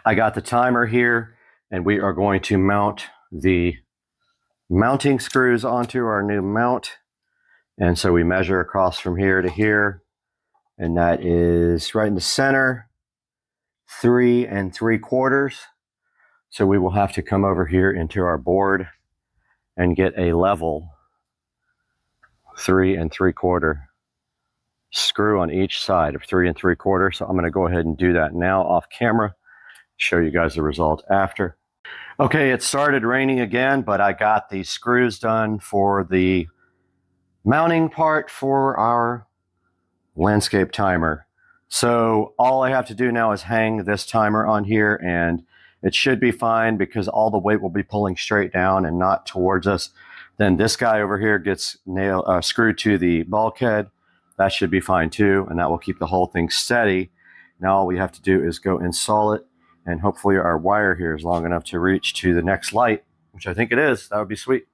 I got the timer here, and we are going to mount the mounting screws onto our new mount. And so we measure across from here to here, and that is right in the center, 3 3/4. So we will have to come over here into our board and get a level 3 3/4 screw on each side of 3 3/4. So I'm going to go ahead and do that now off camera, show you guys the result after. Okay, it started raining again, but I got the screws done for the mounting part for our landscape timer. So all I have to do now is hang this timer on here, and it should be fine because all the weight will be pulling straight down and not towards us. Then this guy over here gets screwed to the bulkhead. That should be fine too, and that will keep the whole thing steady. Now all we have to do is go install it, and hopefully our wire here is long enough to reach to the next light, which I think it is. That would be sweet.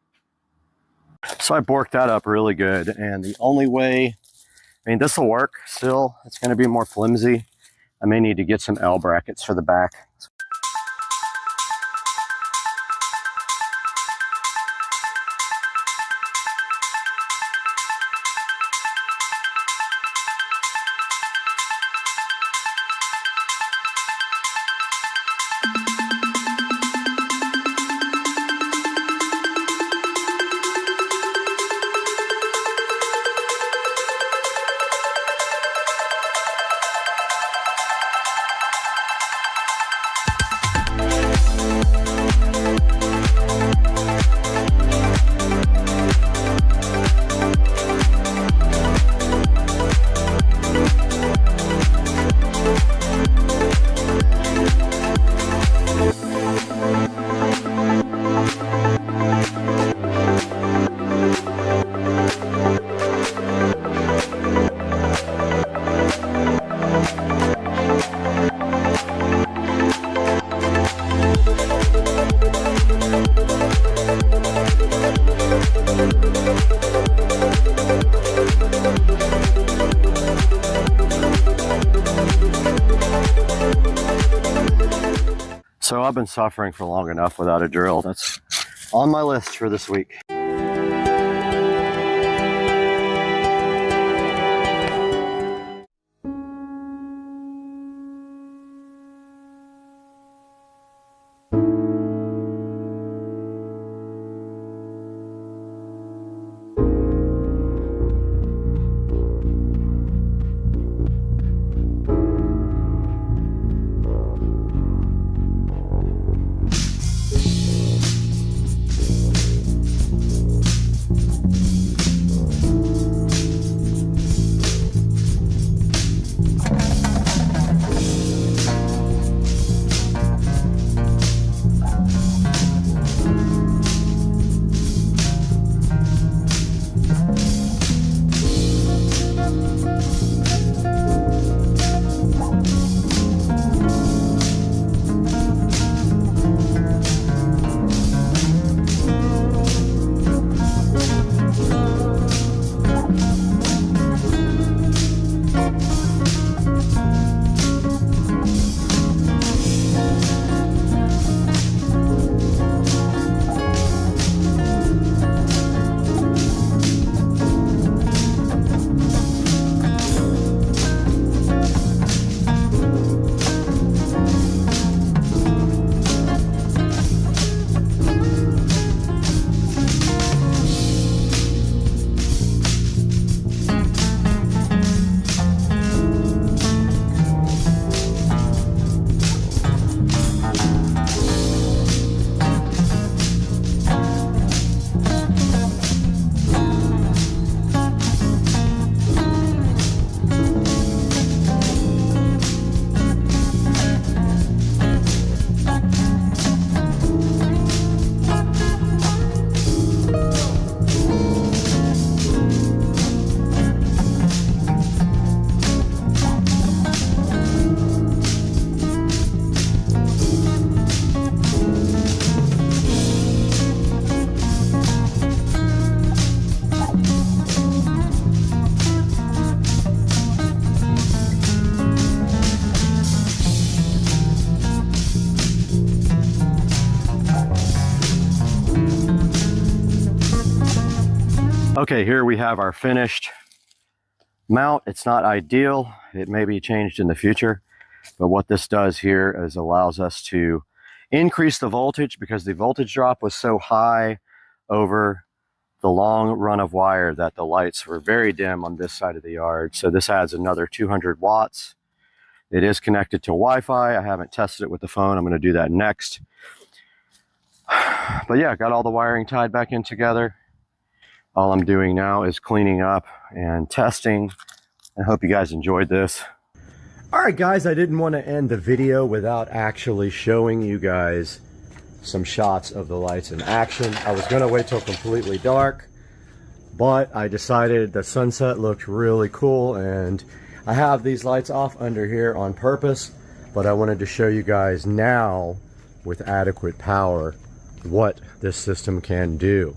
So I borked that up really good, and the only way, I mean, this will work still. It's going to be more flimsy. I may need to get some L brackets for the back. So I've been suffering for long enough without a drill. That's on my list for this week. Okay, here we have our finished mount. It's not ideal. It may be changed in the future, but what this does here is allows us to increase the voltage because the voltage drop was so high over the long run of wire that the lights were very dim on this side of the yard. So this adds another 200 watts. It is connected to Wi-Fi. I haven't tested it with the phone. I'm going to do that next. But yeah, got all the wiring tied back in together. All I'm doing now is cleaning up and testing. I hope you guys enjoyed this. All right, guys, I didn't want to end the video without actually showing you guys some shots of the lights in action. I was going to wait till completely dark, but I decided the sunset looked really cool, and I have these lights off under here on purpose, but I wanted to show you guys now with adequate power what this system can do.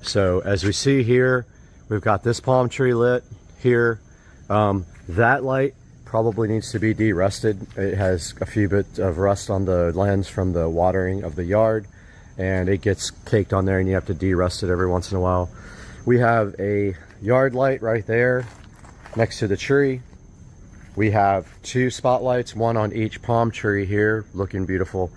So as we see here, we've got this palm tree lit here. That light probably needs to be de-rusted. It has a few bits of rust on the lens from the watering of the yard, and it gets caked on there and you have to de-rust it every once in a while. We have a yard light right there next to the tree. We have two spotlights, one on each palm tree here, looking beautiful.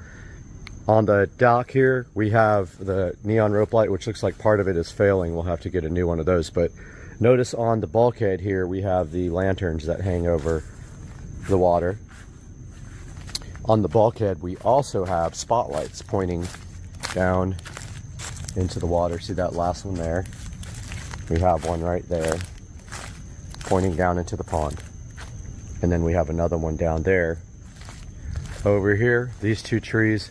On the dock here, we have the neon rope light, which looks like part of it is failing. We'll have to get a new one of those. But notice on the bulkhead here, we have the lanterns that hang over the water. On the bulkhead, we also have spotlights pointing down into the water. See that last one there? We have one right there pointing down into the pond. And then we have another one down there. Over here, these two trees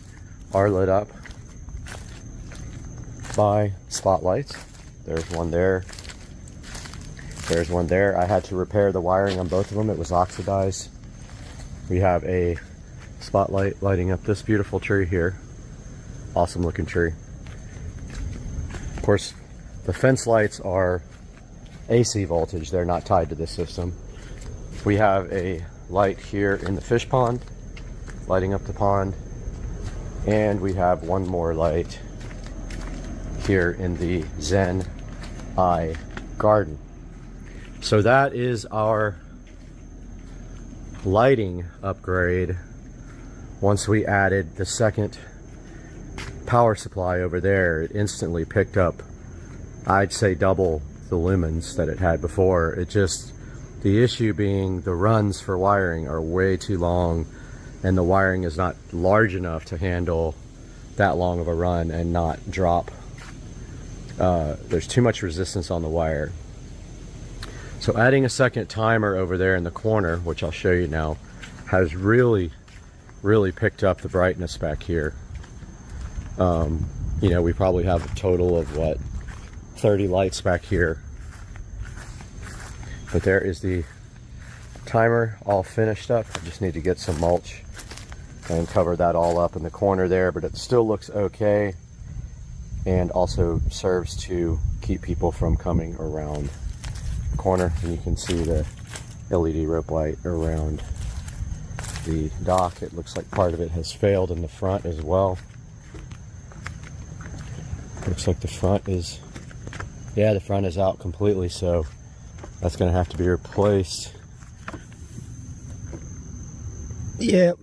are lit up by spotlights. There's one there. There's one there. I had to repair the wiring on both of them. It was oxidized. We have a spotlight lighting up this beautiful tree here. Awesome looking tree. Of course, the fence lights are AC voltage. They're not tied to this system. We have a light here in the fish pond, lighting up the pond. And we have one more light here in the Zen Eye garden. So that is our lighting upgrade. Once we added the second power supply over there, it instantly picked up, I'd say, double the lumens that it had before. It just, the issue being the runs for wiring are way too long, and the wiring is not large enough to handle that long of a run and not drop. There's too much resistance on the wire. So adding a second timer over there in the corner, which I'll show you now, has really picked up the brightness back here. You know, we probably have a total of what, 30 lights back here. But there is the timer all finished up. I just need to get some mulch and cover that all up in the corner there, but it still looks okay, and also serves to keep people from coming around the corner. And you can see the LED rope light around the dock. It looks like part of it has failed in the front as well. Looks like the front is, yeah, the front is out completely, so that's gonna have to be replaced. Yep.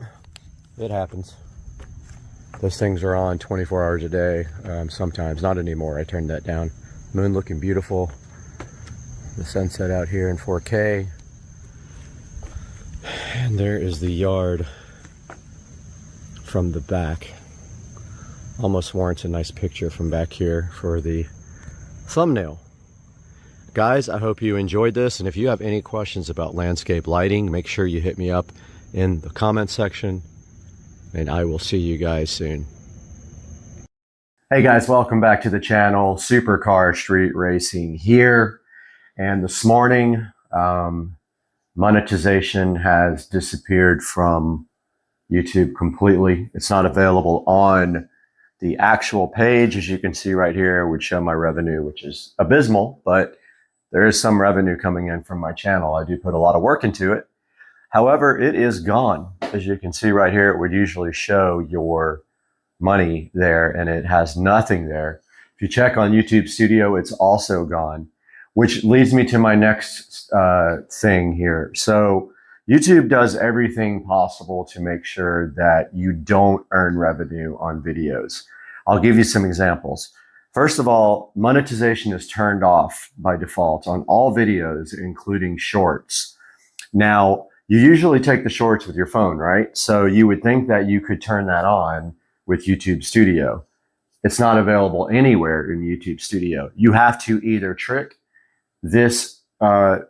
It happens. Those things are on 24 hours a day, sometimes. Not anymore. I turned that down. Moon looking beautiful. The sunset out here in 4K. And there is the yard from the back. Almost warrants a nice picture from back here for the thumbnail. Guys, I hope you enjoyed this, and if you have any questions about landscape lighting, make sure you hit me up in the comment section, and I will see you guys soon. Hey guys, welcome back to the channel. Supercar Street Racing here. And this morning, monetization has disappeared from YouTube completely. It's not available on the actual page. As you can see right here, it would show my revenue, which is abysmal, but there is some revenue coming in from my channel. I do put a lot of work into it. However, it is gone. As you can see right here, it would usually show your money there, and it has nothing there. If you check on YouTube Studio, it's also gone. which leads me to my next thing here. So YouTube does everything possible to make sure that you don't earn revenue on videos. I'll give you some examples. First of all, monetization is turned off by default on all videos, including shorts. Now, you usually take the shorts with your phone, right? So you would think that you could turn that on with YouTube Studio. It's not available anywhere in YouTube Studio. You have to either trick this app,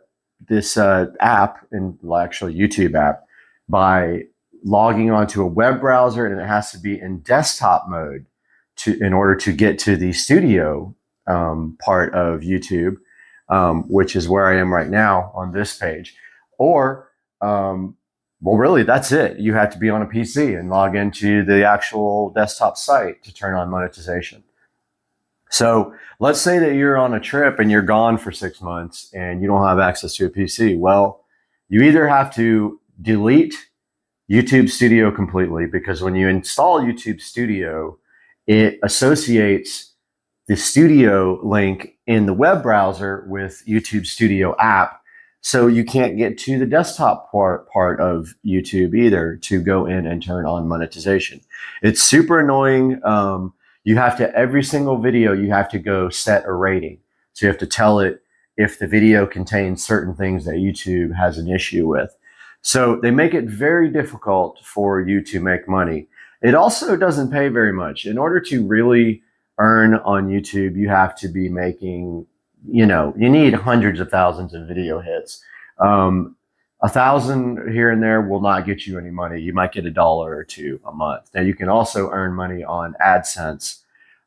and actually YouTube app, by logging onto a web browser, and it has to be in desktop mode in order to get to the studio part of YouTube, which is where I am right now on this page. Or, well, really, that's it. You have to be on a PC and log into the actual desktop site to turn on monetization. So let's say that you're on a trip and you're gone for 6 months and you don't have access to a PC. Well, you either have to delete YouTube Studio completely, because when you install YouTube Studio, it associates the studio link in the web browser with YouTube Studio app. So you can't get to the desktop part of YouTube either to go in and turn on monetization. It's super annoying. You have to, every single video, you have to go set a rating. So you have to tell it if the video contains certain things that YouTube has an issue with. So they make it very difficult for you to make money. It also doesn't pay very much. In order to really earn on YouTube, you have to be making, you need hundreds of thousands of video hits. 1,000 here and there will not get you any money. You might get $1 or $2 a month. Now you can also earn money on AdSense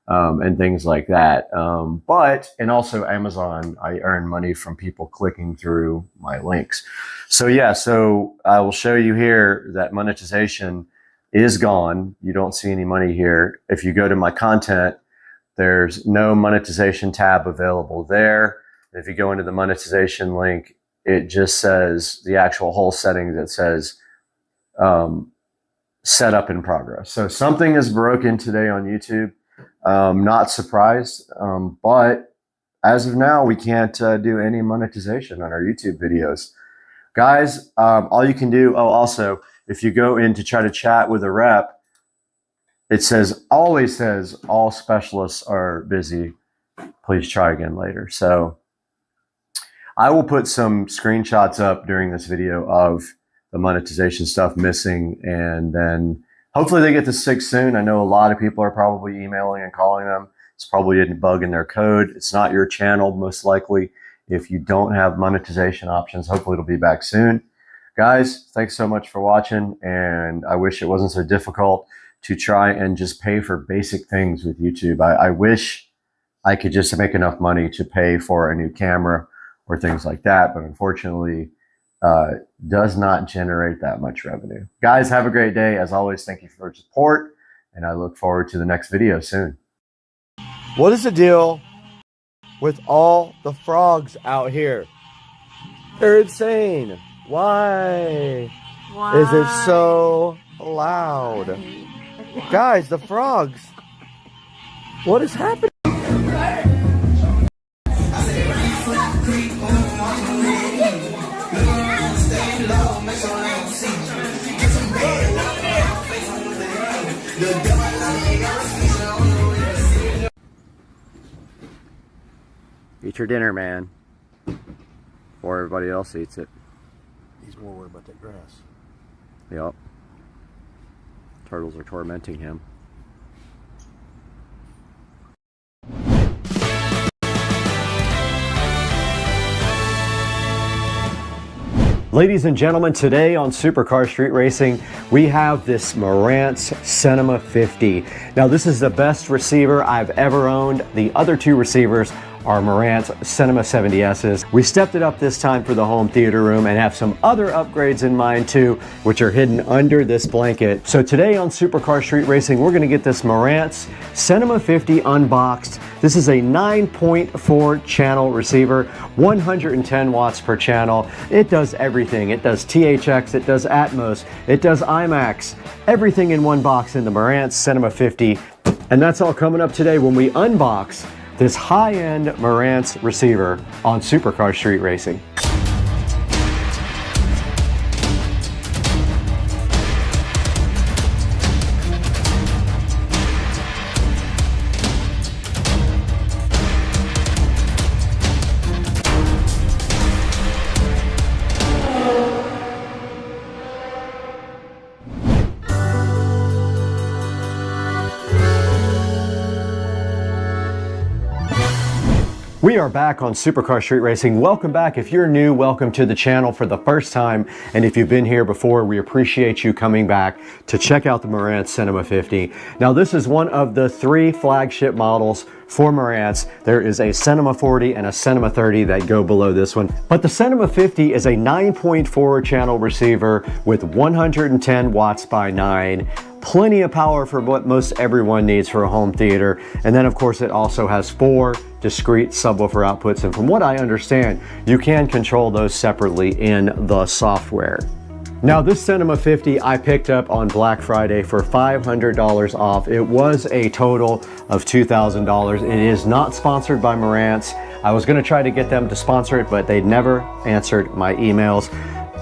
and things like that. And also Amazon, I earn money from people clicking through my links. So yeah, so I will show you here that monetization is gone. You don't see any money here. If you go to my content, there's no monetization tab available there. If you go into the monetization link, it just says the actual whole settings that says set up in progress. So something is broken today on YouTube. Not surprised, but as of now, we can't do any monetization on our YouTube videos. Guys, all you can do, also, if you go in to try to chat with a rep, it always says all specialists are busy. Please try again later. So I will put some screenshots up during this video of the monetization stuff missing, and then hopefully they get this fixed soon. I know a lot of people are probably emailing and calling them. It's probably a bug in their code. It's not your channel, most likely. If you don't have monetization options, hopefully it'll be back soon. Guys, thanks so much for watching, and I wish it wasn't so difficult to try and just pay for basic things with YouTube. I wish I could just make enough money to pay for a new camera or things like that, but unfortunately, does not generate that much revenue. Guys, have a great day. As always, thank you for your support, and I look forward to the next video soon. What is the deal with all the frogs out here? They're insane. Why is it so loud? Guys, the frogs. What is happening? Eat your dinner, man, before everybody else eats it. He's more worried about that grass. Yep. Turtles are tormenting him. Ladies and gentlemen, today on Supercar Street Racing, we have this Marantz Cinema 50. Now, this is the best receiver I've ever owned. The other two receivers are Marantz Cinema 70Ss. We stepped it up this time for the home theater room and have some other upgrades in mind too, which are hidden under this blanket. So today on Supercar Street Racing, we're gonna get this Marantz Cinema 50 unboxed. This is a 9.4 channel receiver, 110 watts per channel. It does everything. It does THX, it does Atmos, it does IMAX, everything in one box in the Marantz Cinema 50. And that's all coming up today when we unbox this high-end Marantz receiver on Supercar Street Racing. We are back on Supercar Street Racing. Welcome back. If you're new, welcome to the channel for the first time. And if you've been here before, we appreciate you coming back to check out the Marantz Cinema 50. Now, this is one of the 3 flagship models for Marantz. There is a Cinema 40 and a Cinema 30 that go below this one. But the Cinema 50 is a 9.4 channel receiver with 110 watts by 9. Plenty of power for what most everyone needs for a home theater. And then of course it also has 4 discrete subwoofer outputs. And from what I understand, you can control those separately in the software. Now this Cinema 50 I picked up on Black Friday for $500 off. It was a total of $2,000. It is not sponsored by Marantz. I was gonna try to get them to sponsor it, but they never answered my emails.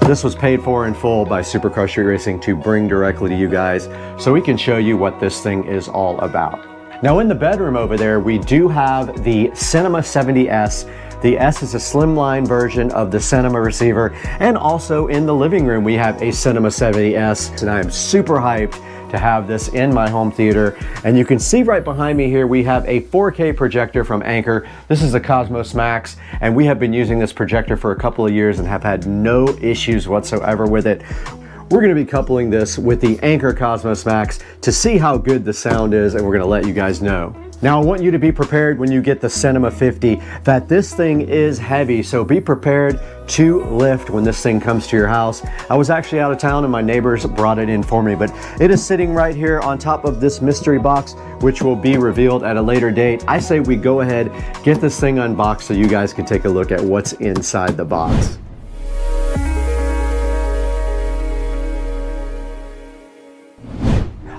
This was paid for in full by Supercar Street Racing to bring directly to you guys so we can show you what this thing is all about. Now in the bedroom over there, we do have the Cinema 70S. The S is a slimline version of the Cinema receiver. And also in the living room, we have a Cinema 70S. And I am super hyped to have this in my home theater. And you can see right behind me here, we have a 4K projector from Anker. This is a Cosmos Max, and we have been using this projector for a couple of years and have had no issues whatsoever with it. We're gonna be coupling this with the Anker Cosmos Max to see how good the sound is, and we're gonna let you guys know. Now, I want you to be prepared when you get the Cinema 50 that this thing is heavy, so be prepared to lift when this thing comes to your house. I was actually out of town and my neighbors brought it in for me, but it is sitting right here on top of this mystery box, which will be revealed at a later date. I say we go ahead, get this thing unboxed so you guys can take a look at what's inside the box.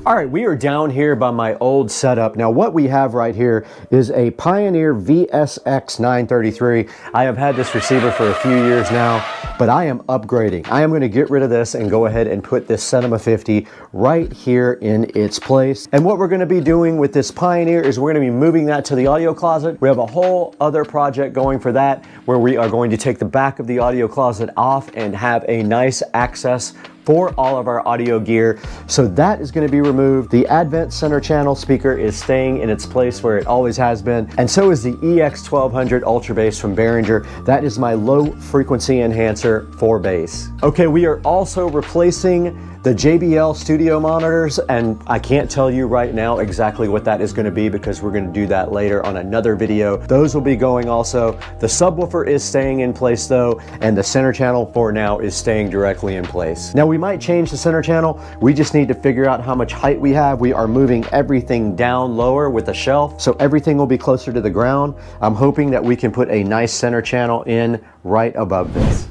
All right, we are down here by my old setup. Now what we have right here is a Pioneer VSX 933. I have had this receiver for a few years now, but I am upgrading. I am gonna get rid of this and go ahead and put this Cinema 50 right here in its place. And what we're gonna be doing with this Pioneer is we're gonna be moving that to the audio closet. We have a whole other project going for that, where we are going to take the back of the audio closet off and have a nice access for all of our audio gear. So that is gonna be removed. The Advent center channel speaker is staying in its place where it always has been. And so is the EX1200 Ultra Bass from Behringer. That is my low frequency enhancer for bass. Okay, we are also replacing the JBL studio monitors, and I can't tell you right now exactly what that is gonna be because we're gonna do that later on another video. Those will be going also. The subwoofer is staying in place though, and the center channel for now is staying directly in place. Now we might change the center channel. We just need to figure out how much height we have. We are moving everything down lower with a shelf, so everything will be closer to the ground. I'm hoping that we can put a nice center channel in right above this.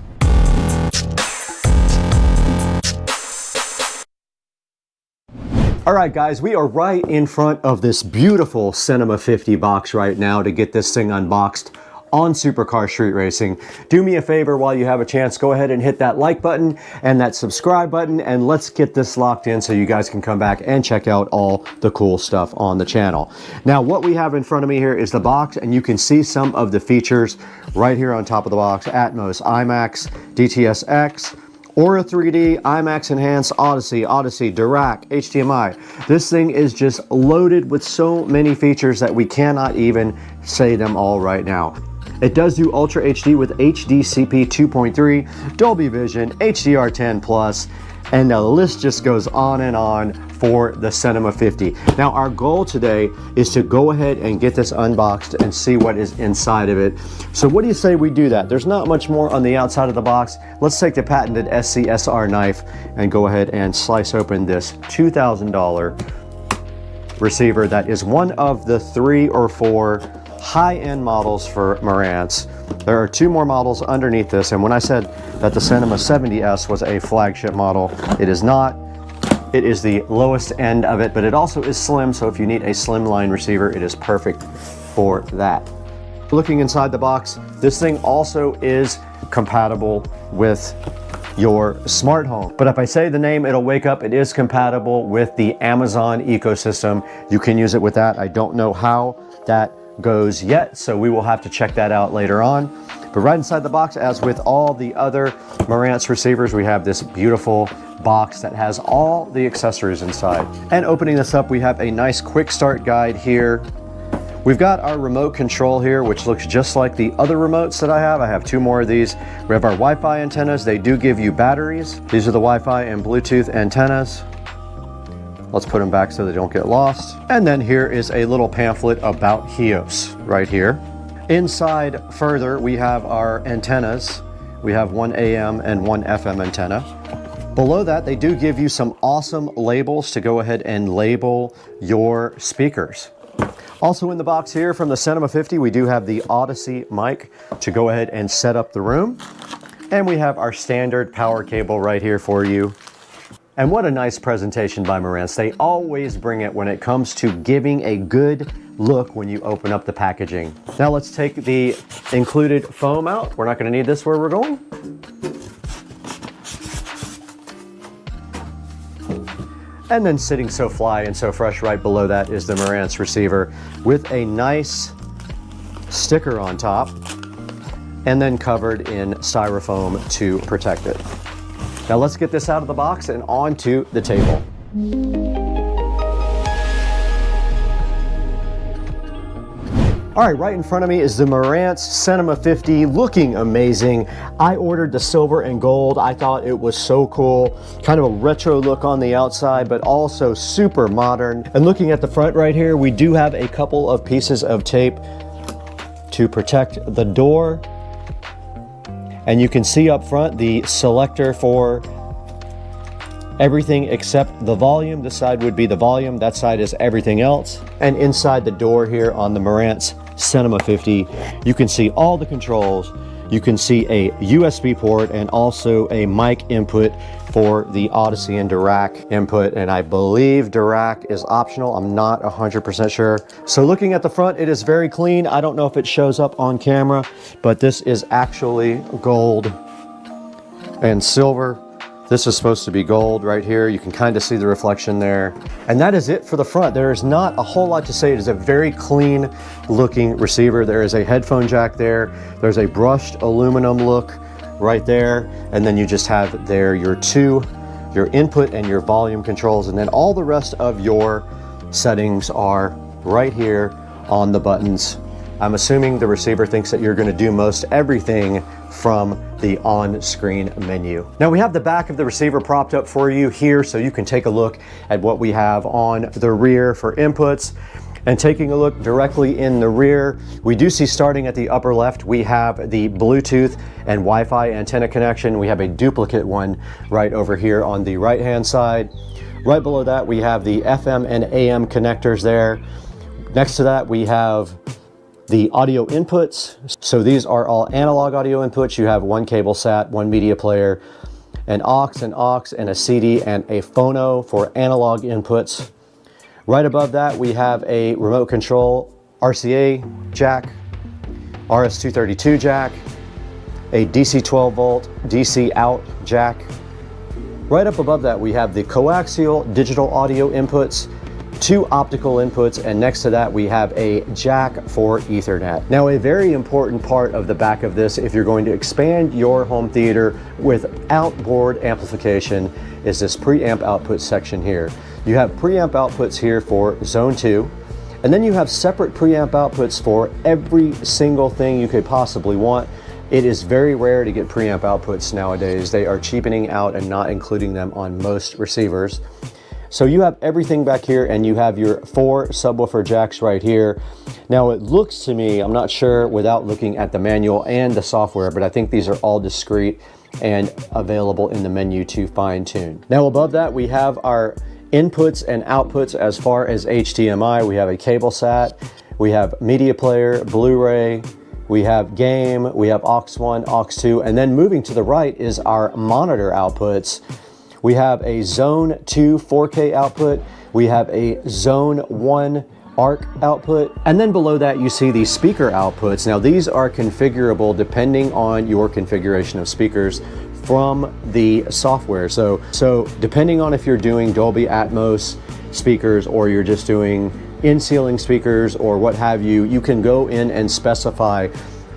All right, guys, we are right in front of this beautiful Cinema 50 box right now to get this thing unboxed on Supercar Street Racing. Do me a favor while you have a chance, go ahead and hit that like button and that subscribe button, and let's get this locked in so you guys can come back and check out all the cool stuff on the channel. Now, what we have in front of me here is the box, and you can see some of the features right here on top of the box: Atmos, IMAX, DTS:X, Aura 3D, IMAX Enhanced, Odyssey, Dirac, HDMI. This thing is just loaded with so many features that we cannot even say them all right now. It does do Ultra HD with HDCP 2.3, Dolby Vision, HDR10 Plus, and the list just goes on and on for the Cinema 50. Now our goal today is to go ahead and get this unboxed and see what is inside of it. So what do you say we do that? There's not much more on the outside of the box. Let's take the patented SCSR knife and go ahead and slice open this $2,000 receiver that is one of the 3 or 4 high-end models for Marantz. There are 2 more models underneath this, and when I said that the Cinema 70S was a flagship model, it is not. It is the lowest end of it, but it also is slim, so if you need a slim line receiver, it is perfect for that. Looking inside the box, this thing also is compatible with your smart home. But if I say the name, it'll wake up. It is compatible with the Amazon ecosystem. You can use it with that. I don't know how that goes yet, so we will have to check that out later on. But right inside the box, as with all the other Marantz receivers, we have this beautiful box that has all the accessories inside. And opening this up, we have a nice quick start guide here. We've got our remote control here, which looks just like the other remotes that I have. I have two more of these. We have our Wi-Fi antennas. They do give you batteries. These are the Wi-Fi and Bluetooth antennas. Let's put them back so they don't get lost. And then here is a little pamphlet about HEOS right here. Inside further, we have our antennas. We have one AM and one FM antenna. Below that, they do give you some awesome labels to go ahead and label your speakers. Also in the box here from the Cinema 50, we do have the Odyssey mic to go ahead and set up the room. And we have our standard power cable right here for you. And what a nice presentation by Marantz. They always bring it when it comes to giving a good look when you open up the packaging. Now let's take the included foam out. We're not going to need this where we're going. And then sitting so fly and so fresh right below that is the Marantz receiver with a nice sticker on top and then covered in styrofoam to protect it. Now let's get this out of the box and onto the table. All right in front of me is the Marantz Cinema 50, looking amazing. I ordered the silver and gold. I thought it was so cool. Kind of a retro look on the outside, but also super modern. And looking at the front right here, we do have a couple of pieces of tape to protect the door. And you can see up front the selector for everything except the volume. This side would be the volume, that side is everything else. And inside the door here on the Marantz Cinema 50, you can see all the controls. You can see a USB port and also a mic input for the Odyssey and Dirac input. And I believe Dirac is optional. I'm not 100% sure. So looking at the front, it is very clean. I don't know if it shows up on camera, but this is actually gold and silver. This is supposed to be gold right here. You can kind of see the reflection there. And that is it for the front. There is not a whole lot to say. It is a very clean looking receiver. There is a headphone jack there. There's a brushed aluminum look right there. And then you just have there your input and your volume controls. And then all the rest of your settings are right here on the buttons. I'm assuming the receiver thinks that you're going to do most everything from the on-screen menu. Now we have the back of the receiver propped up for you here so you can take a look at what we have on the rear for inputs. And taking a look directly in the rear, we do see starting at the upper left, we have the Bluetooth and Wi-Fi antenna connection. We have a duplicate one right over here on the right-hand side. Right below that, we have the FM and AM connectors there. Next to that, we have the audio inputs. So these are all analog audio inputs. You have one cable sat, one media player, an aux, and a CD, and a phono for analog inputs. Right above that, we have a remote control RCA jack, RS-232 jack, a DC 12 volt DC out jack. Right up above that, we have the coaxial digital audio inputs, two optical inputs, and next to that we have a jack for Ethernet. Now a very important part of the back of this, if you're going to expand your home theater with outboard amplification, is this preamp output section here. You have preamp outputs here for zone 2, and then you have separate preamp outputs for every single thing you could possibly want. It is very rare to get preamp outputs nowadays. They are cheapening out and not including them on most receivers. So you have everything back here, and you have your 4 subwoofer jacks right here. Now it looks to me, I'm not sure without looking at the manual and the software, but I think these are all discrete and available in the menu to fine tune. Now above that, we have our inputs and outputs as far as HDMI. We have a cable sat, we have media player, Blu-ray, we have game, we have aux 1, aux 2, and then moving to the right is our monitor outputs. We have a zone 2 4K output. We have a zone 1 ARC output. And then below that, you see the speaker outputs. Now these are configurable depending on your configuration of speakers from the software. So depending on if you're doing Dolby Atmos speakers or you're just doing in-ceiling speakers or what have you, you can go in and specify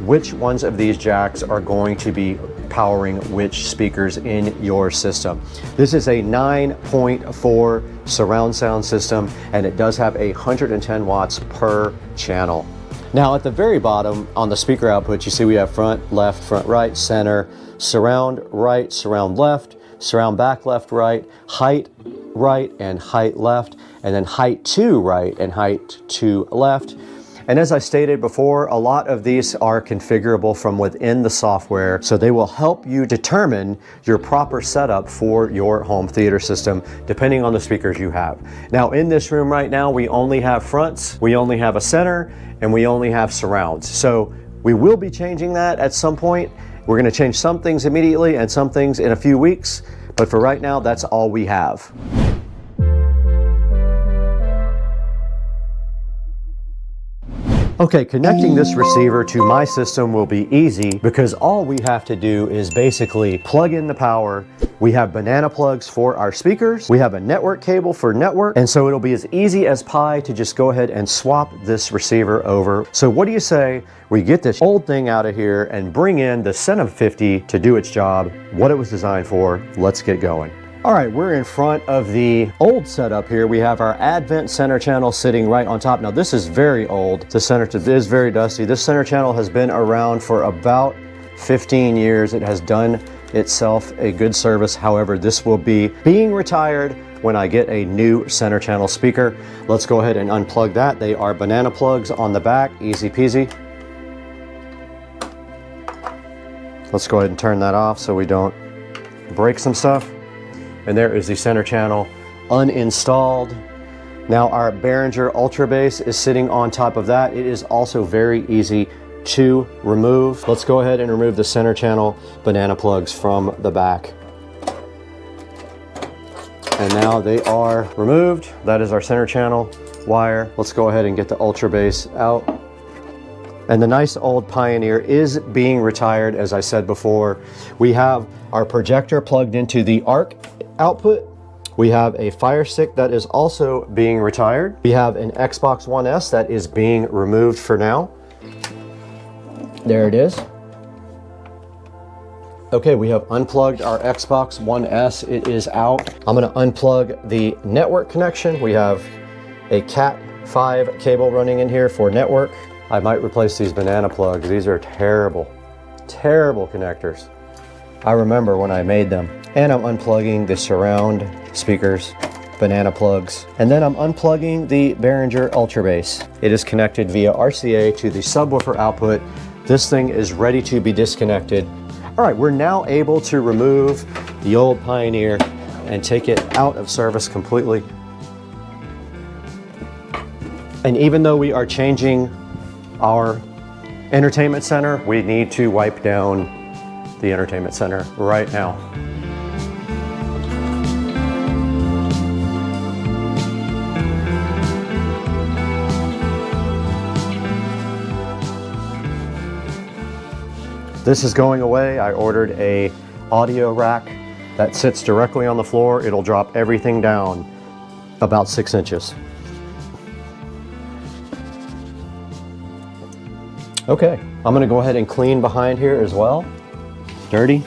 which ones of these jacks are going to be powering which speakers in your system. This is a 9.4 surround sound system, and it does have 110 watts per channel. Now at the very bottom on the speaker output, you see we have front, left, right, center, surround right, surround left, surround back, left, right, height right and height left, and then height to right and height to left. And as I stated before, a lot of these are configurable from within the software, so they will help you determine your proper setup for your home theater system, depending on the speakers you have. Now in this room right now, we only have fronts, we only have a center, and we only have surrounds. So we will be changing that at some point. We're gonna change some things immediately and some things in a few weeks, but for right now, that's all we have. Okay, connecting this receiver to my system will be easy because all we have to do is basically plug in the power. We have banana plugs for our speakers. We have a network cable for network. And so it'll be as easy as pie to just go ahead and swap this receiver over. So what do you say we get this old thing out of here and bring in the SODIMM 50 to do its job, what it was designed for? Let's get going. All right, we're in front of the old setup here. We have our Advent center channel sitting right on top. Now this is very old. The center is very dusty. This center channel has been around for about 15 years. It has done itself a good service. However, this will be being retired when I get a new center channel speaker. Let's go ahead and unplug that. They are banana plugs on the back, easy peasy. Let's go ahead and turn that off so we don't break some stuff. And there is the center channel uninstalled. Now our Behringer Ultra Bass is sitting on top of that. It is also very easy to remove. Let's go ahead and remove the center channel banana plugs from the back. And now they are removed. That is our center channel wire. Let's go ahead and get the Ultra Bass out. And the nice old Pioneer is being retired, as I said before. We have our projector plugged into the ARC output. We have a Fire Stick that is also being retired. We have an Xbox One S that is being removed for now. There it is. Okay, we have unplugged our Xbox One S. It is out. I'm gonna unplug the network connection. We have a Cat 5 cable running in here for network. I might replace these banana plugs. These are terrible, terrible connectors. I remember when I made them. And I'm unplugging the surround speakers, banana plugs. And then I'm unplugging the Behringer Ultra Bass. It is connected via RCA to the subwoofer output. This thing is ready to be disconnected. All right, we're now able to remove the old Pioneer and take it out of service completely. And even though we are changing our entertainment center, we need to wipe down the entertainment center right now. This is going away. I ordered a audio rack that sits directly on the floor. It'll drop everything down about 6 inches. Okay, I'm gonna go ahead and clean behind here as well. Dirty.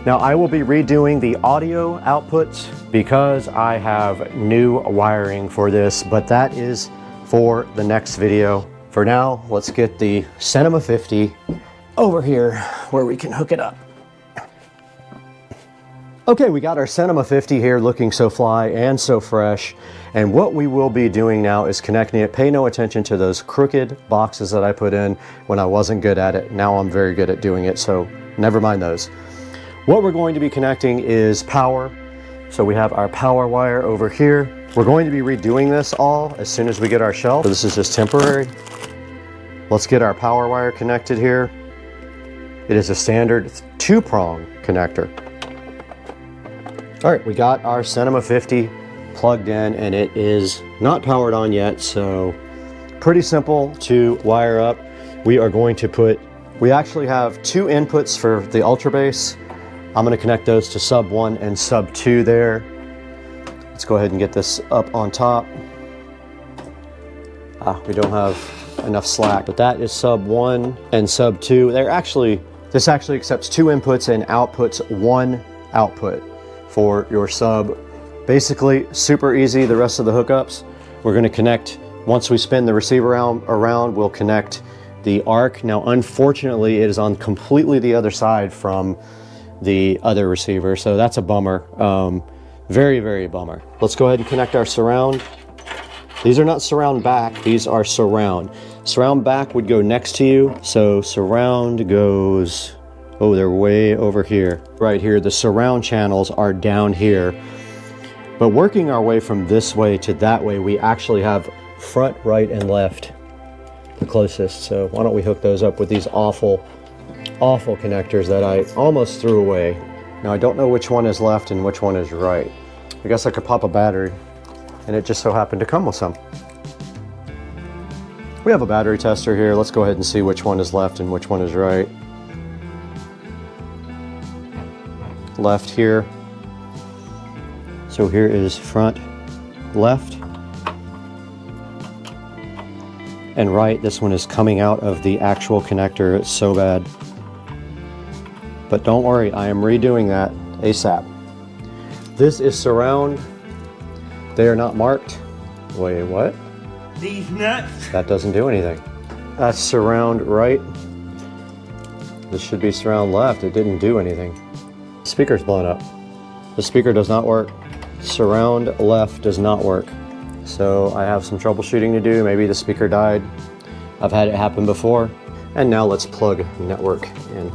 Now I will be redoing the audio outputs because I have new wiring for this, but that is for the next video. For now, let's get the Cinema 50 over here where we can hook it up. Okay, we got our Cinema 50 here looking so fly and so fresh. And what we will be doing now is connecting it. Pay no attention to those crooked boxes that I put in when I wasn't good at it. Now I'm very good at doing it, so never mind those. What we're going to be connecting is power. So we have our power wire over here. We're going to be redoing this all as soon as we get our shelf. So this is just temporary. Let's get our power wire connected here. It is a standard 2-prong connector. All right, we got our Cinema 50 plugged in and it is not powered on yet, so pretty simple to wire up. We are going to we actually have 2 inputs for the Ultra Base. I'm going to connect those to sub 1 and sub 2 there. Let's go ahead and get this up on top. We don't have enough slack, but that is sub 1 and sub 2. This actually accepts 2 inputs and outputs 1 output for your sub. Basically, super easy. The rest of the hookups, we're going to connect, once we spin the receiver around, we'll connect the ARC. Now, unfortunately, it is on completely the other side from the other receiver, so that's a bummer. Very, very bummer. Let's go ahead and connect our surround. These are not surround back, these are surround. Surround back would go next to you, so surround goes, oh, they're way over here. Right here, the surround channels are down here. But working our way from this way to that way, we actually have front, right, and left, the closest. So why don't we hook those up with these awful connectors that I almost threw away. Now I don't know which one is left and which one is right. I guess I could pop a battery, and it just so happened to come with some. We have a battery tester here. Let's go ahead and see which one is left and which one is right. Left here. So here is front, left, and right. This one is coming out of the actual connector. It's so bad. But don't worry, I am redoing that ASAP. This is surround. They are not marked. Wait, what? These nuts. That doesn't do anything. That's surround right. This should be surround left. It didn't do anything. Speaker's blown up. The speaker does not work. Surround left does not work. So I have some troubleshooting to do. Maybe the speaker died. I've had it happen before. And now let's plug network in.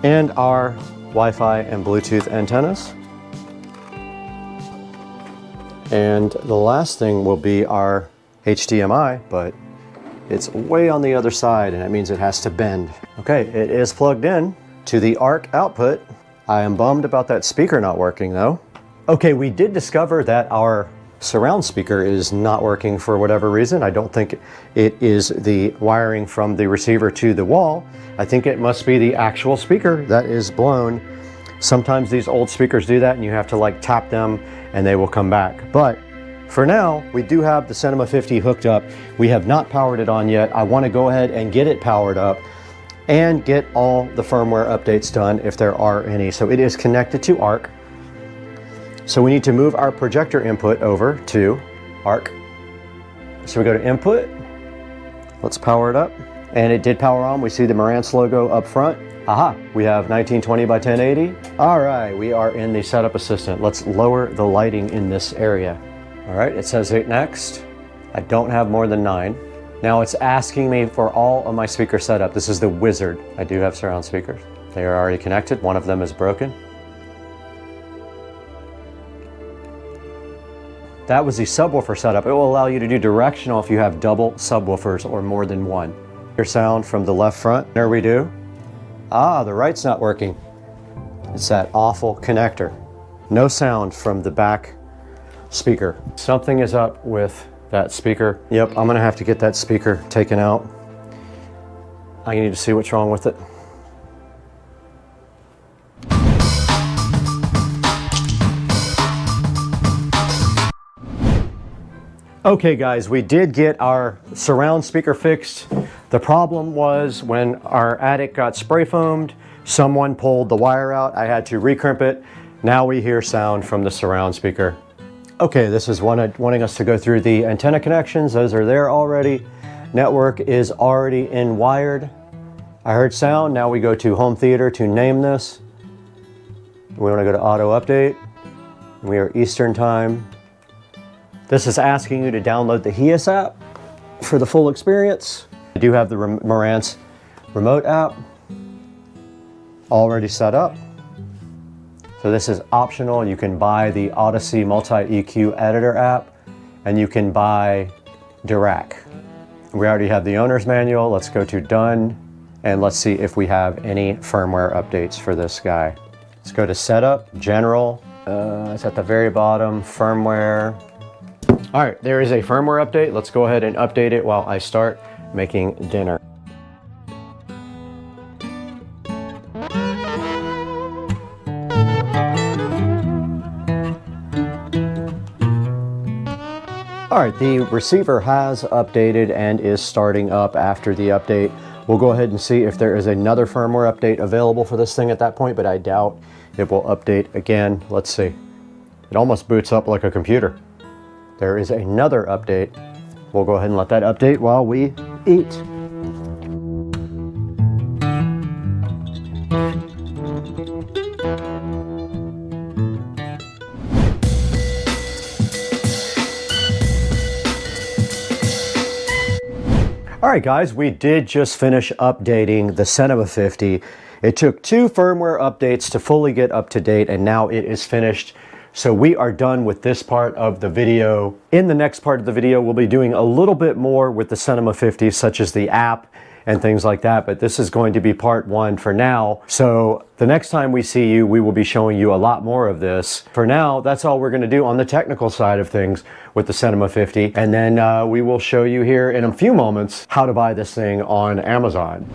And our Wi-Fi and Bluetooth antennas. And the last thing will be our HDMI, but it's way on the other side, and that means it has to bend. Okay, it is plugged in to the ARC output. I am bummed about that speaker not working though. Okay, we did discover that our surround speaker is not working for whatever reason. I don't think it is the wiring from the receiver to the wall. I think it must be the actual speaker that is blown. Sometimes these old speakers do that and you have to like tap them and they will come back. But for now, we do have the Cinema 50 hooked up. We have not powered it on yet. I want to go ahead and get it powered up and get all the firmware updates done if there are any. So it is connected to ARC. So we need to move our projector input over to ARC. So we go to input, let's power it up. And it did power on. We see the Marantz logo up front. Aha, we have 1920 by 1080. All right, we are in the setup assistant. Let's lower the lighting in this area. All right, it says 8 next. I don't have more than 9. Now it's asking me for all of my speaker setup. This is the wizard. I do have surround speakers. They are already connected. One of them is broken. That was the subwoofer setup. It will allow you to do directional if you have double subwoofers or more than one. Your sound from the left front. There we do. Ah, the right's not working. It's that awful connector. No sound from the back speaker. Something is up with that speaker. Yep, I'm gonna have to get that speaker taken out. I need to see what's wrong with it. Okay guys, we did get our surround speaker fixed. The problem was when our attic got spray foamed, someone pulled the wire out. I had to recrimp it. Now we hear sound from the surround speaker. Okay, this is wanting us to go through the antenna connections. Those are there already. Network is already in wired. I heard sound. Now we go to home theater to name this. We want to go to auto update. We are Eastern time. This is asking you to download the HEIS app for the full experience. I do have the Marantz remote app already set up. So this is optional. You can buy the Odyssey Multi-EQ Editor app and you can buy Dirac. We already have the owner's manual. Let's go to done and let's see if we have any firmware updates for this guy. Let's go to Setup, General. It's at the very bottom, Firmware. All right, there is a firmware update. Let's go ahead and update it while I start making dinner. All right, the receiver has updated and is starting up after the update. We'll go ahead and see if there is another firmware update available for this thing at that point, but I doubt it will update again. Let's see. It almost boots up like a computer. There is another update. We'll go ahead and let that update while we eat. All right, guys, we did just finish updating the Cinema 50. It took 2 firmware updates to fully get up to date, and now it is finished. So we are done with this part of the video. In the next part of the video, we'll be doing a little bit more with the Cinema 50, such as the app and things like that, but this is going to be part 1 for now. So the next time we see you, we will be showing you a lot more of this. For now, that's all we're gonna do on the technical side of things with the Cinema 50, and then we will show you here in a few moments how to buy this thing on Amazon.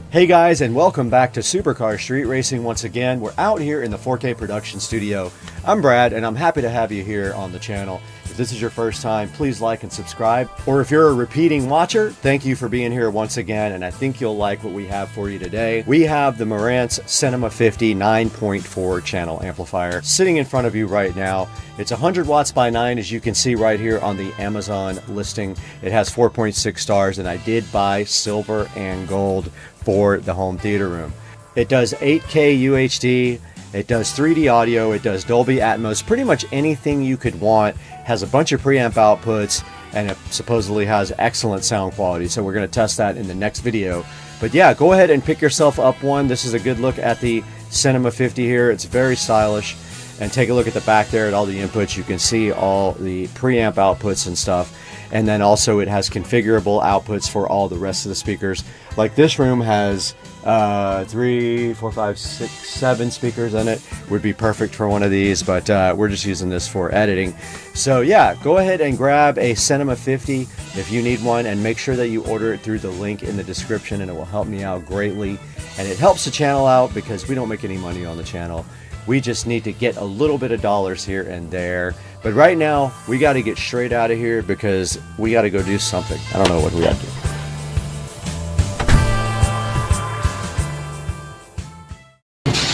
Hey guys, and welcome back to Supercar Street Racing once again. We're out here in the 4K production studio. I'm Brad, and I'm happy to have you here on the channel. If this is your first time, please like and subscribe. Or if you're a repeating watcher, thank you for being here once again, and I think you'll like what we have for you today. We have the Marantz Cinema 50 9.4 channel amplifier sitting in front of you right now. It's 100 watts by 9, as you can see right here on the Amazon listing. It has 4.6 stars, and I did buy silver and gold for the home theater room. It does 8K UHD, it does 3D audio, it does Dolby Atmos, pretty much anything you could want. Has a bunch of preamp outputs, and it supposedly has excellent sound quality. So we're going to test that in the next video. But yeah, go ahead and pick yourself up one. This is a good look at the Cinema 50 here. It's very stylish. And take a look at the back there at all the inputs. You can see all the preamp outputs and stuff. And then also it has configurable outputs for all the rest of the speakers. Like this room has 3, 4, 5, 6, 7 speakers in it. Would be perfect for one of these, but we're just using this for editing. So yeah, go ahead and grab a Cinema 50 if you need one, and make sure that you order it through the link in the description, and it will help me out greatly. And it helps the channel out because we don't make any money on the channel. We just need to get a little bit of dollars here and there. But right now, we got to get straight out of here because we got to go do something. I don't know what we got to do.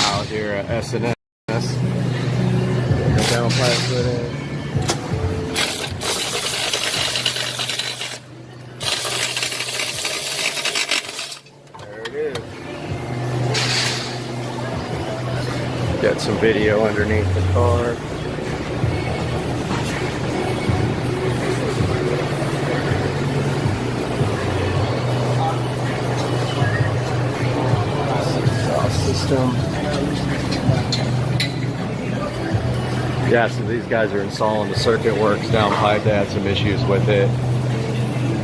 Out here at SNS. Down plastic. There it is. Got some video underneath the car. System. Yeah, so these guys are installing the circuit works down pipe. They had some issues with it,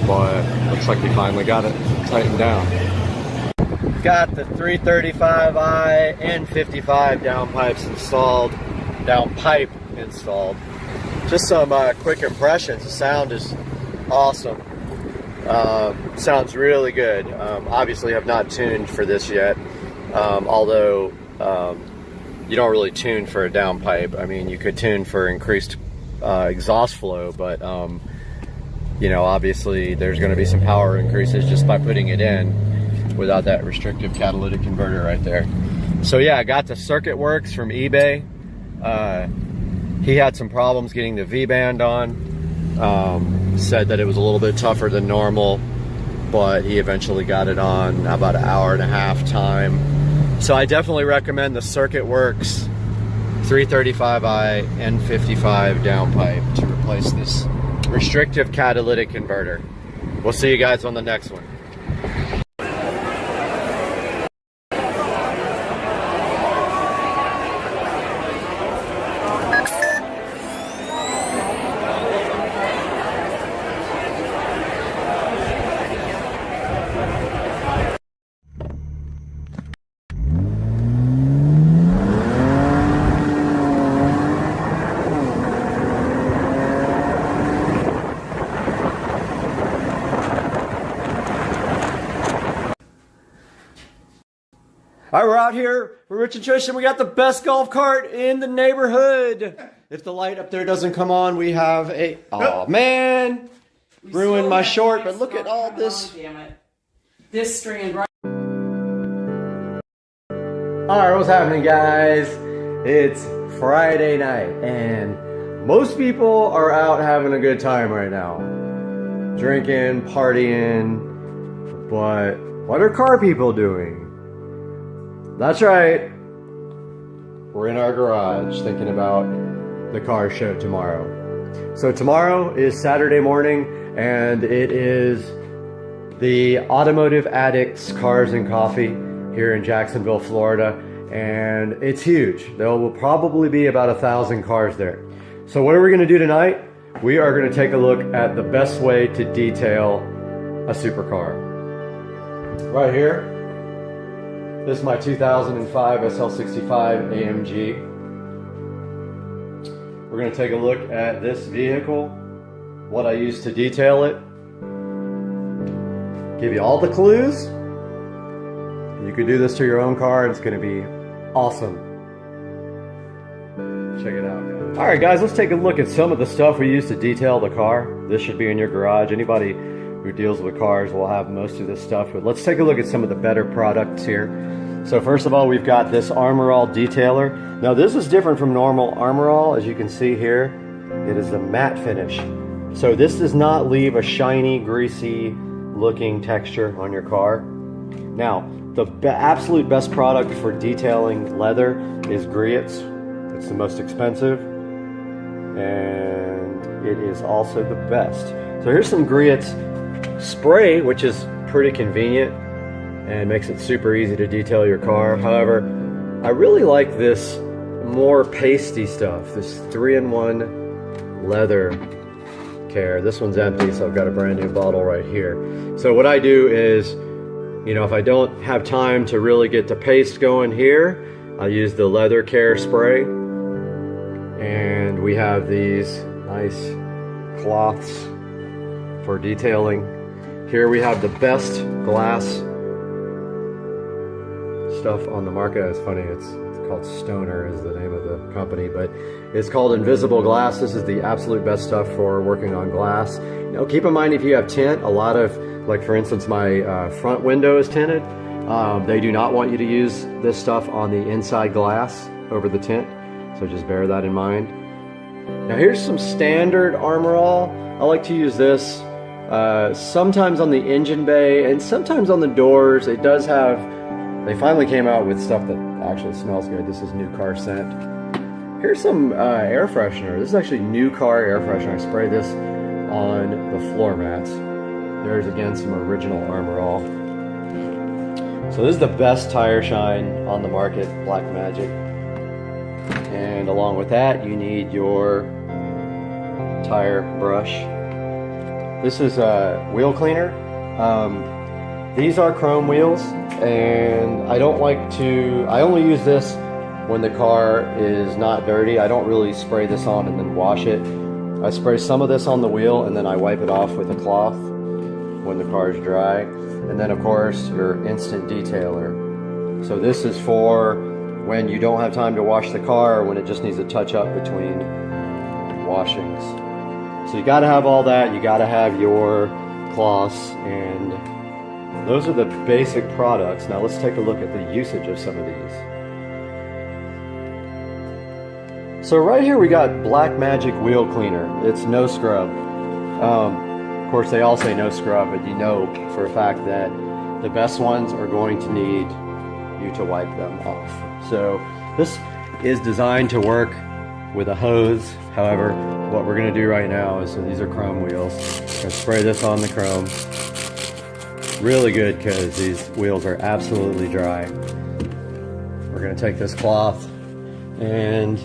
but looks like we finally got it tightened down. Got the 335i N55 down pipe installed. Just some quick impressions. The sound is awesome. Sounds really good. Obviously, I've not tuned for this yet. Although you don't really tune for a downpipe. I mean, you could tune for increased exhaust flow, but you know, obviously there's going to be some power increases just by putting it in without that restrictive catalytic converter right there. So yeah, I got the circuit works from eBay. He had some problems getting the V-band on. Said that it was a little bit tougher than normal, but he eventually got it on about an hour and a half time. So I definitely recommend the Circuit Works 335i N55 downpipe to replace this restrictive catalytic converter. We'll see you guys on the next one. All right, we're out here with Rich and Trish, and we got the best golf cart in the neighborhood. If the light up there doesn't come on, we have a... Oh, man. Ruined my short, but look at all this. Damn it. This strand right. All right, what's happening, guys? It's Friday night, and most people are out having a good time right now. Drinking, partying, but what are car people doing? That's right. We're in our garage thinking about the car show tomorrow. So tomorrow is Saturday morning, and it is the Automotive Addicts Cars and Coffee here in Jacksonville, Florida, and it's huge. There will probably be about 1,000 cars there. So what are we going to do tonight? We are going to take a look at the best way to detail a supercar. Right here, this is my 2005 SL65 AMG. We're going to take a look at this vehicle, what I used to detail it, give you all the clues. You could do this to your own car, and it's going to be awesome. Check it out, guys. All right, guys, let's take a look at some of the stuff we use to detail the car. This should be in your garage. Anybody who deals with cars will have most of this stuff, but let's take a look at some of the better products here. So first of all, we've got this Armor All detailer. Now this is different from normal Armor All. As you can see here, it is a matte finish. So this does not leave a shiny, greasy looking texture on your car. Now, the absolute best product for detailing leather is Griot's. It's the most expensive, and it is also the best. So here's some Griot's spray, which is pretty convenient and makes it super easy to detail your car. However, I really like this more pasty stuff, this 3-in-1 leather care. This one's empty, so I've got a brand new bottle right here. So what I do is, you know, if I don't have time to really get the paste going here, I use the leather care spray. And we have these nice cloths for detailing. Here we have the best glass stuff on the market. It's funny, it's called Stoner is the name of the company, but it's called Invisible Glass. This is the absolute best stuff for working on glass. You know, keep in mind if you have tint, a lot of, like for instance, my front window is tinted. They do not want you to use this stuff on the inside glass over the tint, so just bear that in mind. Now here's some standard Armor All. I like to use this sometimes on the engine bay and sometimes on the doors. It does have, they finally came out with stuff that actually smells good. This is new car scent. Here's some air freshener. This is actually new car air freshener. I spray this on the floor mats. There's again some original Armor All. So this is the best tire shine on the market, Black Magic. And along with that, you need your tire brush. This is a wheel cleaner. These are chrome wheels, and I only use this when the car is not dirty. I don't really spray this on and then wash it. I spray some of this on the wheel, and then I wipe it off with a cloth when the car is dry. And then of course your instant detailer. So this is for when you don't have time to wash the car, or when it just needs a touch up between washings. So you got to have all that. You got to have your cloths, and those are the basic products. Now let's take a look at the usage of some of these. So right here we got Black Magic Wheel Cleaner. It's no scrub. Of course they all say no scrub, but you know for a fact that the best ones are going to need you to wipe them off. So this is designed to work with a hose. However, what we're going to do right now is, so these are chrome wheels. I'm going to spray this on the chrome. Really good because these wheels are absolutely dry. We're going to take this cloth, and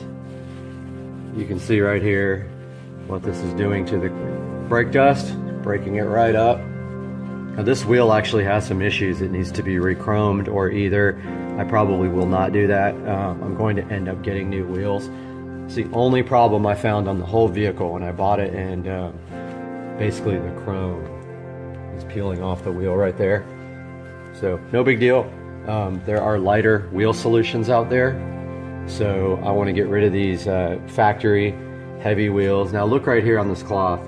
you can see right here what this is doing to the brake dust, breaking it right up. Now this wheel actually has some issues. It needs to be re-chromed, or either I probably will not do that. I'm going to end up getting new wheels. It's the only problem I found on the whole vehicle when I bought it, and basically the chrome is peeling off the wheel right there. So no big deal. There are lighter wheel solutions out there. So I want to get rid of these factory heavy wheels. Now look right here on this cloth.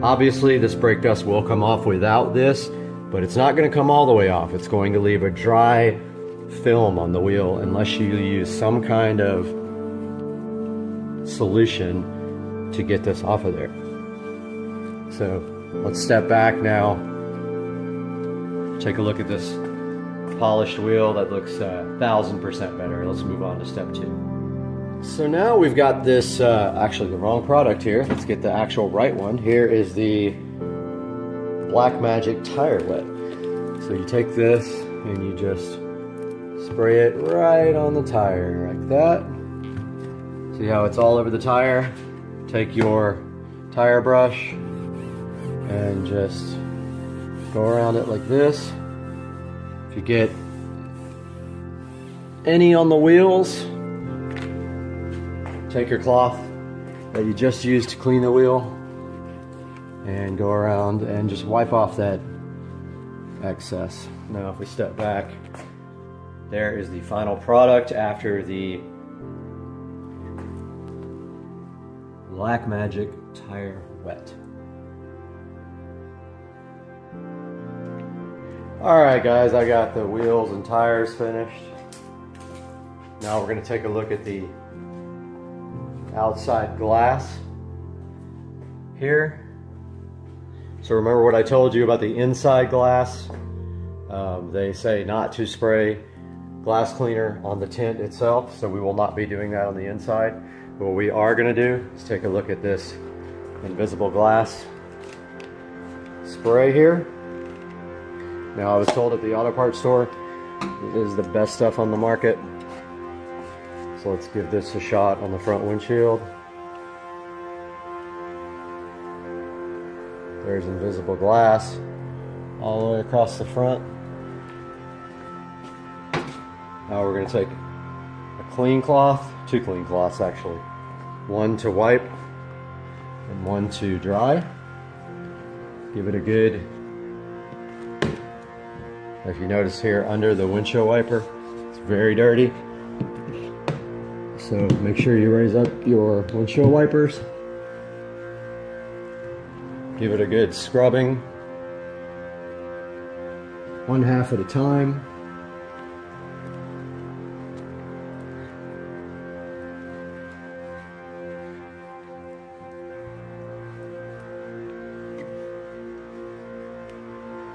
Obviously this brake dust will come off without this, but it's not going to come all the way off. It's going to leave a dry film on the wheel unless you use some kind of solution to get this off of there. So let's step back now. Take a look at this polished wheel that looks 1000% better. Let's move on to step 2. So now we've got this, actually the wrong product here. Let's get the actual right one. Here is the Blackmagic Tire Wet. So you take this and you just spray it right on the tire like that. See how it's all over the tire? Take your tire brush and just go around it like this. If you get any on the wheels, take your cloth that you just used to clean the wheel and go around and just wipe off that excess. Now if we step back, there is the final product after the Blackmagic Tire Wet. Alright guys, I got the wheels and tires finished. Now we're going to take a look at the outside glass here. So remember what I told you about the inside glass? They say not to spray glass cleaner on the tint itself, so we will not be doing that on the inside. What we are going to do is take a look at this invisible glass spray here. Now I was told at the auto parts store it is the best stuff on the market. So let's give this a shot on the front windshield. There's invisible glass all the way across the front. Now we're going to take a clean cloth, 2 clean cloths actually. One to wipe and one to dry. Give it a good, if you notice here under the windshield wiper, it's very dirty. So make sure you raise up your windshield wipers. Give it a good scrubbing, 1/2 at a time.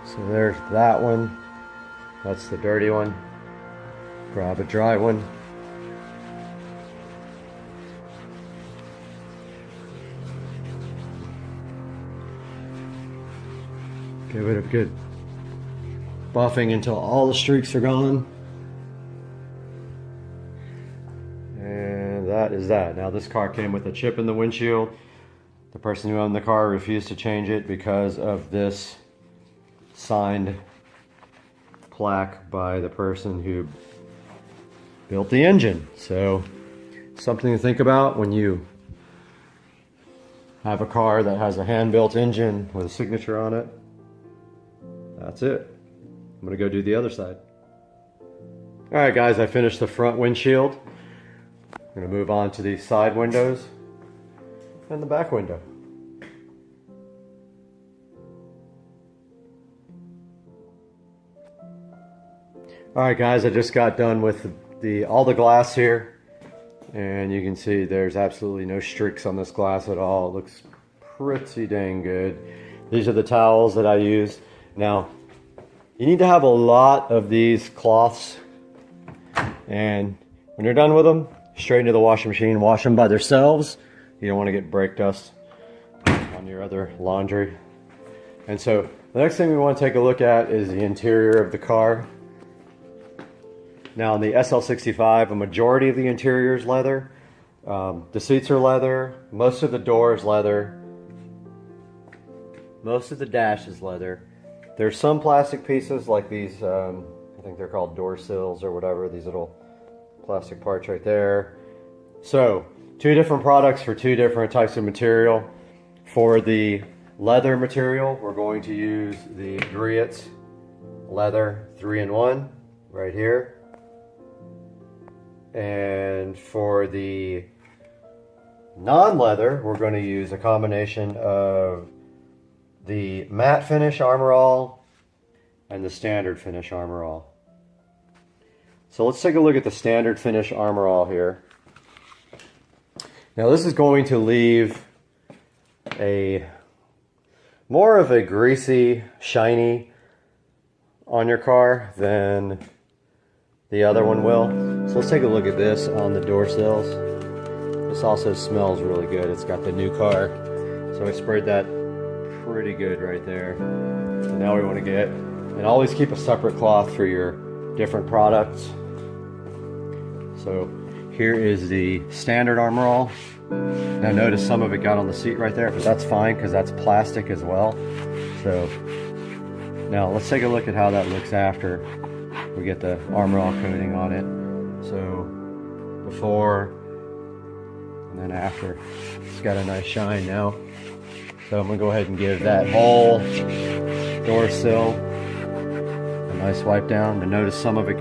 So there's that one. That's the dirty one. Grab a dry one. Give it a good buffing until all the streaks are gone. And that is that. Now this car came with a chip in the windshield. The person who owned the car refused to change it because of this signed plaque by the person who built the engine. So something to think about when you have a car that has a hand-built engine with a signature on it. That's it. I'm gonna go do the other side. All right guys, I finished the front windshield. I'm gonna move on to these side windows and the back window. All right guys, I just got done with all the glass here, and you can see there's absolutely no streaks on this glass at all. It looks pretty dang good. These are the towels that I used. Now, you need to have a lot of these cloths, and when you're done with them, straight into the washing machine, wash them by themselves. You don't want to get brake dust on your other laundry. And so the next thing we want to take a look at is the interior of the car. Now in the SL65, a majority of the interior is leather. The seats are leather, most of the door is leather, most of the dash is leather. There's some plastic pieces like these, I think they're called door sills or whatever, these little plastic parts right there. So, 2 different products for 2 different types of material. For the leather material, we're going to use the Griot Leather 3-in-1. right here. And for the non-leather, we're going to use a combination of the matte finish Armor All and the standard finish Armor All. So let's take a look at the standard finish Armor All here. Now this is going to leave a more of a greasy, shiny on your car than the other one will. So let's take a look at this on the door sills. This also smells really good. It's got the new car. So I sprayed that pretty good right there. So now we want to get, and always keep a separate cloth for your different products. So here is the standard Armor All. Now notice some of it got on the seat right there, but that's fine because that's plastic as well. So now let's take a look at how that looks after we get the Armor All coating on it. So before and then after, it's got a nice shine now. So I'm gonna go ahead and give that whole door sill a nice wipe down. And notice some of it.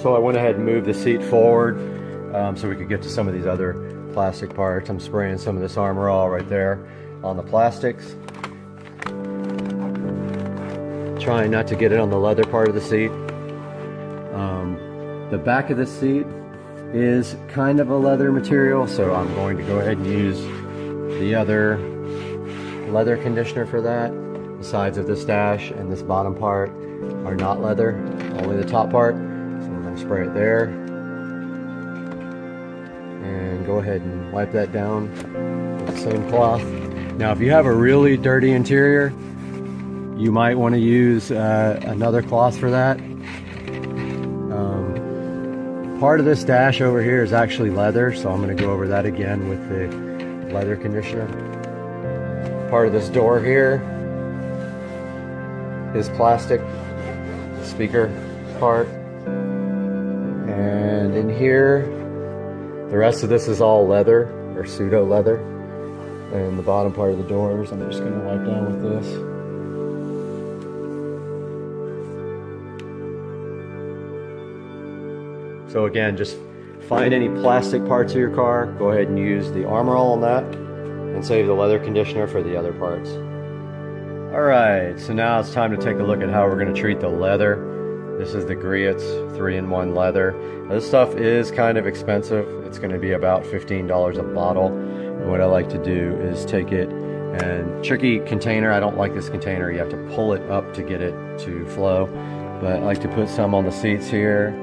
So I went ahead and moved the seat forward so we could get to some of these other plastic parts. I'm spraying some of this Armor All right there on the plastics. Trying not to get it on the leather part of the seat. The back of the seat is kind of a leather material, so I'm going to go ahead and use the other leather conditioner for that. The sides of this dash and this bottom part are not leather, only the top part. So we're going to spray it there. And go ahead and wipe that down with the same cloth. Now if you have a really dirty interior, you might want to use another cloth for that. Part of this dash over here is actually leather, so I'm going to go over that again with the leather conditioner. Part of this door here is plastic speaker part. And in here, the rest of this is all leather or pseudo leather. And the bottom part of the doors, I'm just going to wipe down with this. So again, just find any plastic parts of your car, go ahead and use the Armor All on that, and save the leather conditioner for the other parts. Alright, so now it's time to take a look at how we're going to treat the leather. This is the Griot's 3-in-1 leather. Now, this stuff is kind of expensive. It's going to be about $15 a bottle. And what I like to do is take it and tricky container. I don't like this container. You have to pull it up to get it to flow. But I like to put some on the seats here,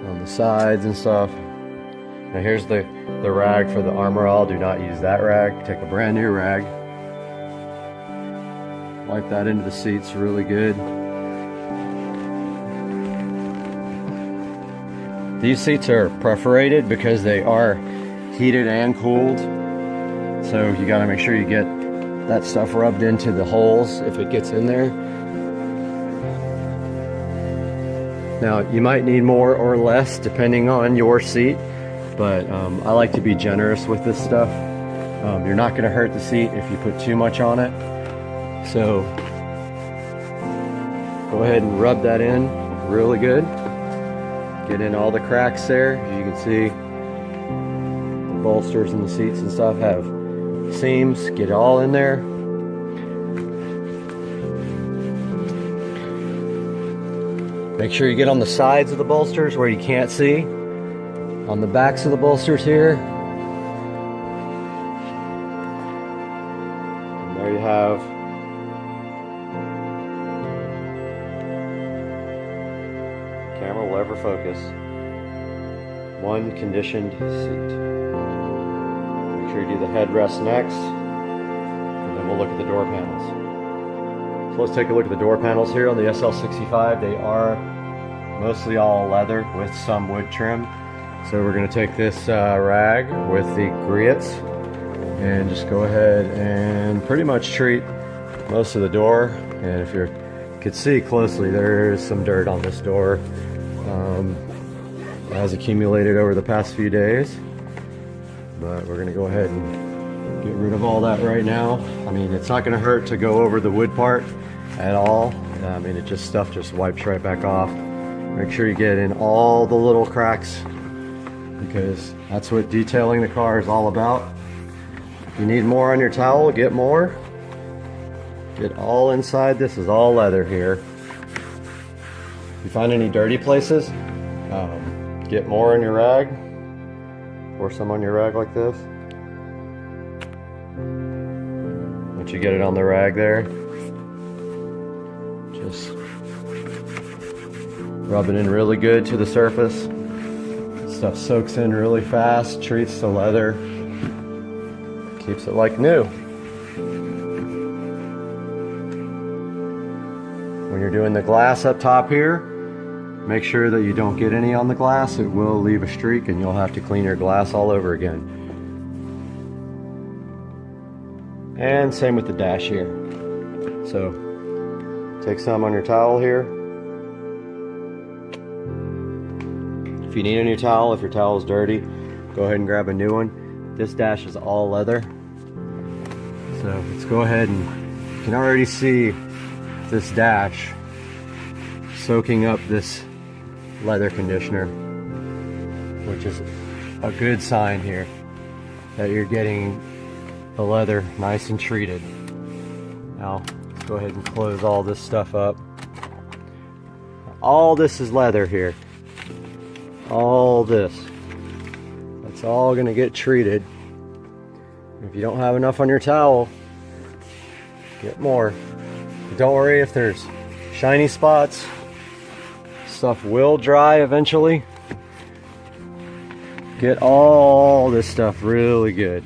on the sides and stuff. Now here's the rag for the Armor All. Do not use that rag. Take a brand new rag. Wipe that into the seats really good. These seats are perforated because they are heated and cooled. So you gotta make sure you get that stuff rubbed into the holes if it gets in there. Now, you might need more or less depending on your seat, but I like to be generous with this stuff. You're not going to hurt the seat if you put too much on it. So, go ahead and rub that in really good. Get in all the cracks there. As you can see, the bolsters and the seats and stuff have seams. Get it all in there. Make sure you get on the sides of the bolsters where you can't see. On the backs of the bolsters here. And there you have camera will ever focus. One conditioned seat. Make sure you do the headrest next. And then we'll look at the door panels. So let's take a look at the door panels here on the SL65. They are mostly all leather with some wood trim. So we're going to take this rag with the Griot's and just go ahead and pretty much treat most of the door. And if you could see closely, there is some dirt on this door. It has accumulated over the past few days. But we're going to go ahead and get rid of all that right now. I mean, it's not going to hurt to go over the wood part at all. I mean, stuff just wipes right back off. Make sure you get in all the little cracks, because that's what detailing the car is all about. If you need more on your towel, get more. Get all inside. This is all leather here. If you find any dirty places, get more in your rag. Pour some on your rag like this. Once you get it on the rag there, just rub it in really good to the surface. Stuff soaks in really fast, treats the leather, keeps it like new. When you're doing the glass up top here, make sure that you don't get any on the glass. It will leave a streak and you'll have to clean your glass all over again. And same with the dash here. So take some on your towel here. If you need a new towel, if your towel is dirty, go ahead and grab a new one. This dash is all leather. So let's go ahead, and you can already see this dash soaking up this leather conditioner, which is a good sign here that you're getting the leather nice and treated. Now let's go ahead and close all this stuff up. All this is leather here. All this. That's all gonna get treated. If you don't have enough on your towel, get more. Don't worry if there's shiny spots. Stuff will dry eventually. Get all this stuff really good.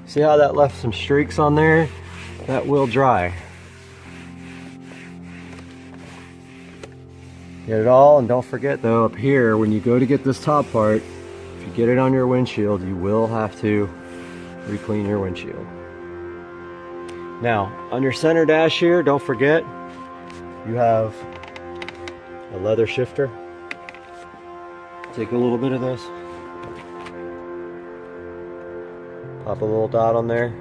See how that left some streaks on there? That will dry. Get it all, and don't forget though, up here, when you go to get this top part, if you get it on your windshield, you will have to re-clean your windshield. Now, on your center dash here, don't forget, you have a leather shifter. Take a little bit of this. Pop a little dot on there.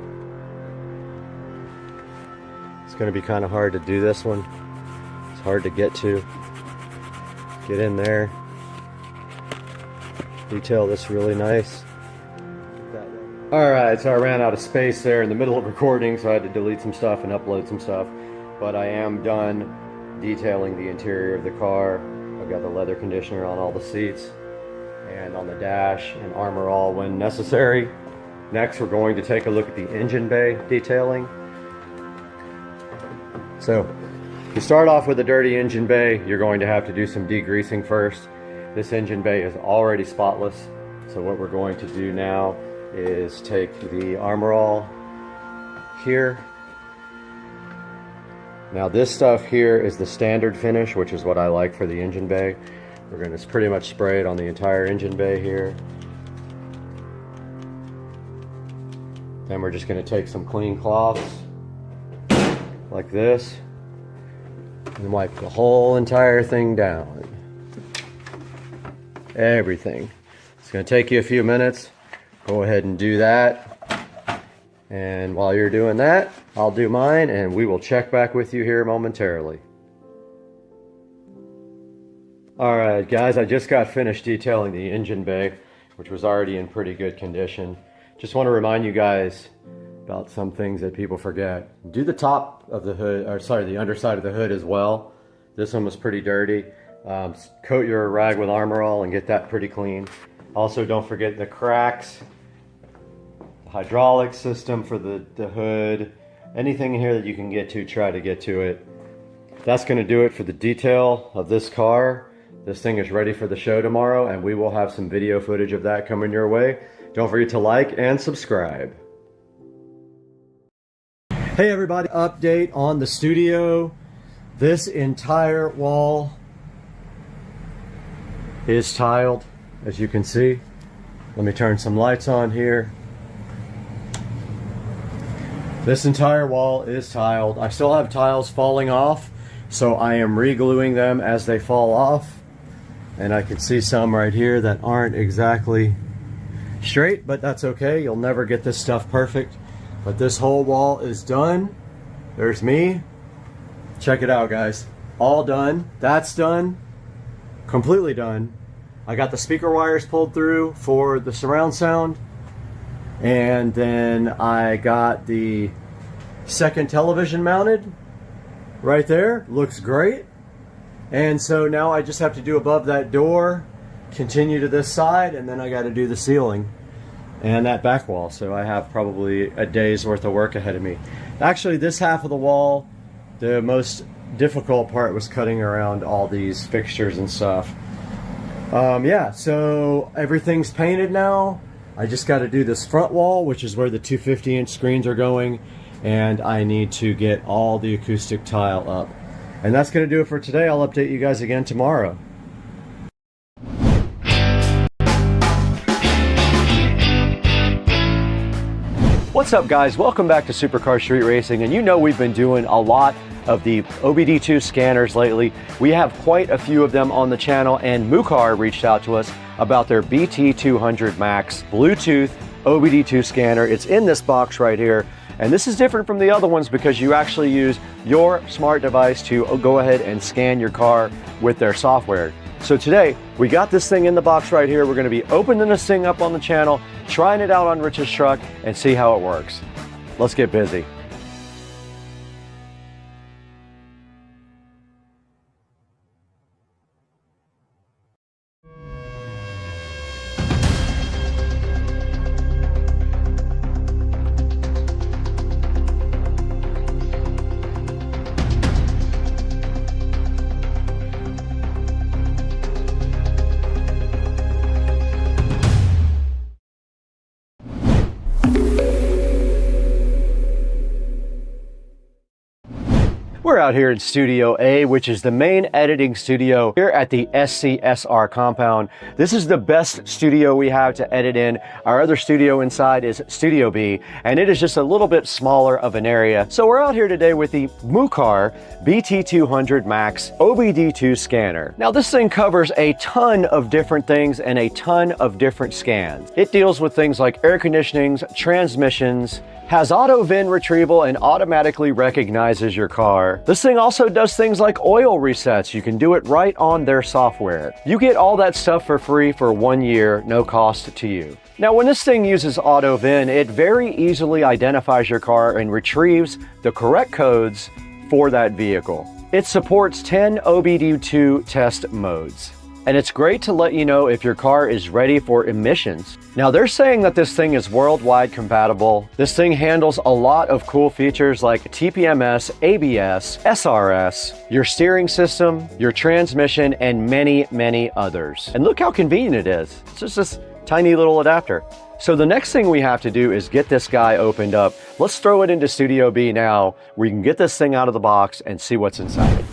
It's going to be kind of hard to do this one. It's hard to get to. Get in there. Detail this really nice. Alright, so I ran out of space there in the middle of recording, so I had to delete some stuff and upload some stuff. But I am done detailing the interior of the car. I've got the leather conditioner on all the seats and on the dash, and armor all when necessary. Next, we're going to take a look at the engine bay detailing. So, to start off with a dirty engine bay, you're going to have to do some degreasing first. This engine bay is already spotless, so what we're going to do now is take the armor all here. Now this stuff here is the standard finish, which is what I like for the engine bay. We're going to pretty much spray it on the entire engine bay here. Then we're just going to take some clean cloths like this and wipe the whole entire thing down. Everything. It's going to take you a few minutes. Go ahead and do that. And while you're doing that, I'll do mine and we will check back with you here momentarily. Alright guys, I just got finished detailing the engine bay, which was already in pretty good condition. Just want to remind you guys about some things that people forget. Do the top of the hood, or sorry, the underside of the hood as well. This one was pretty dirty. Coat your rag with armor all and get that pretty clean. Also, don't forget the cracks, the hydraulic system for the hood, anything in here that you can get to, try to get to it. That's going to do it for the detail of this car. This thing is ready for the show tomorrow, and we will have some video footage of that coming your way. Don't forget to like and subscribe. Hey everybody, update on the studio. This entire wall is tiled, as you can see. Let me turn some lights on here. This entire wall is tiled. I still have tiles falling off, so I am re-gluing them as they fall off. And I can see some right here that aren't exactly straight, but that's okay. You'll never get this stuff perfect. But this whole wall is done. There's me. Check it out, guys. All done. That's done. Completely done. I got the speaker wires pulled through for the surround sound. And then I got the second television mounted right there. Looks great. And so now I just have to do above that door, continue to this side, and then I got to do the ceiling and that back wall. So I have probably a day's worth of work ahead of me. Actually, this half of the wall, the most difficult part was cutting around all these fixtures and stuff. Yeah, so everything's painted now. I just got to do this front wall, which is where the 250-inch screens are going, and I need to get all the acoustic tile up. And that's going to do it for today. I'll update you guys again tomorrow. What's up, guys? Welcome back to Supercar Street Racing, and you know we've been doing a lot of the OBD2 scanners lately. We have quite a few of them on the channel, and Mucar reached out to us about their BT200 Max Bluetooth OBD2 scanner. It's in this box right here, and this is different from the other ones because you actually use your smart device to go ahead and scan your car with their software. So today we got this thing in the box right here. We're going to be opening this thing up on the channel, trying it out on Rich's truck, and see how it works. Let's get busy. We're out here in Studio A, which is the main editing studio here at the SCSR compound. This is the best studio we have to edit in. Our other studio inside is Studio B, and it is just a little bit smaller of an area. So we're out here today with the Mucar BT200 Max OBD2 scanner. Now this thing covers a ton of different things and a ton of different scans. It deals with things like air conditionings, transmissions, has auto VIN retrieval, and automatically recognizes your car. This thing also does things like oil resets. You can do it right on their software. You get all that stuff for free for 1 year, no cost to you. Now, when this thing uses auto VIN, it very easily identifies your car and retrieves the correct codes for that vehicle. It supports 10 OBD2 test modes. And it's great to let you know if your car is ready for emissions. Now they're saying that this thing is worldwide compatible. This thing handles a lot of cool features like TPMS, ABS, SRS, your steering system, your transmission, and many, many others. And look how convenient it is. It's just this tiny little adapter. So the next thing we have to do is get this guy opened up. Let's throw it into Studio B now, where you can get this thing out of the box and see what's inside.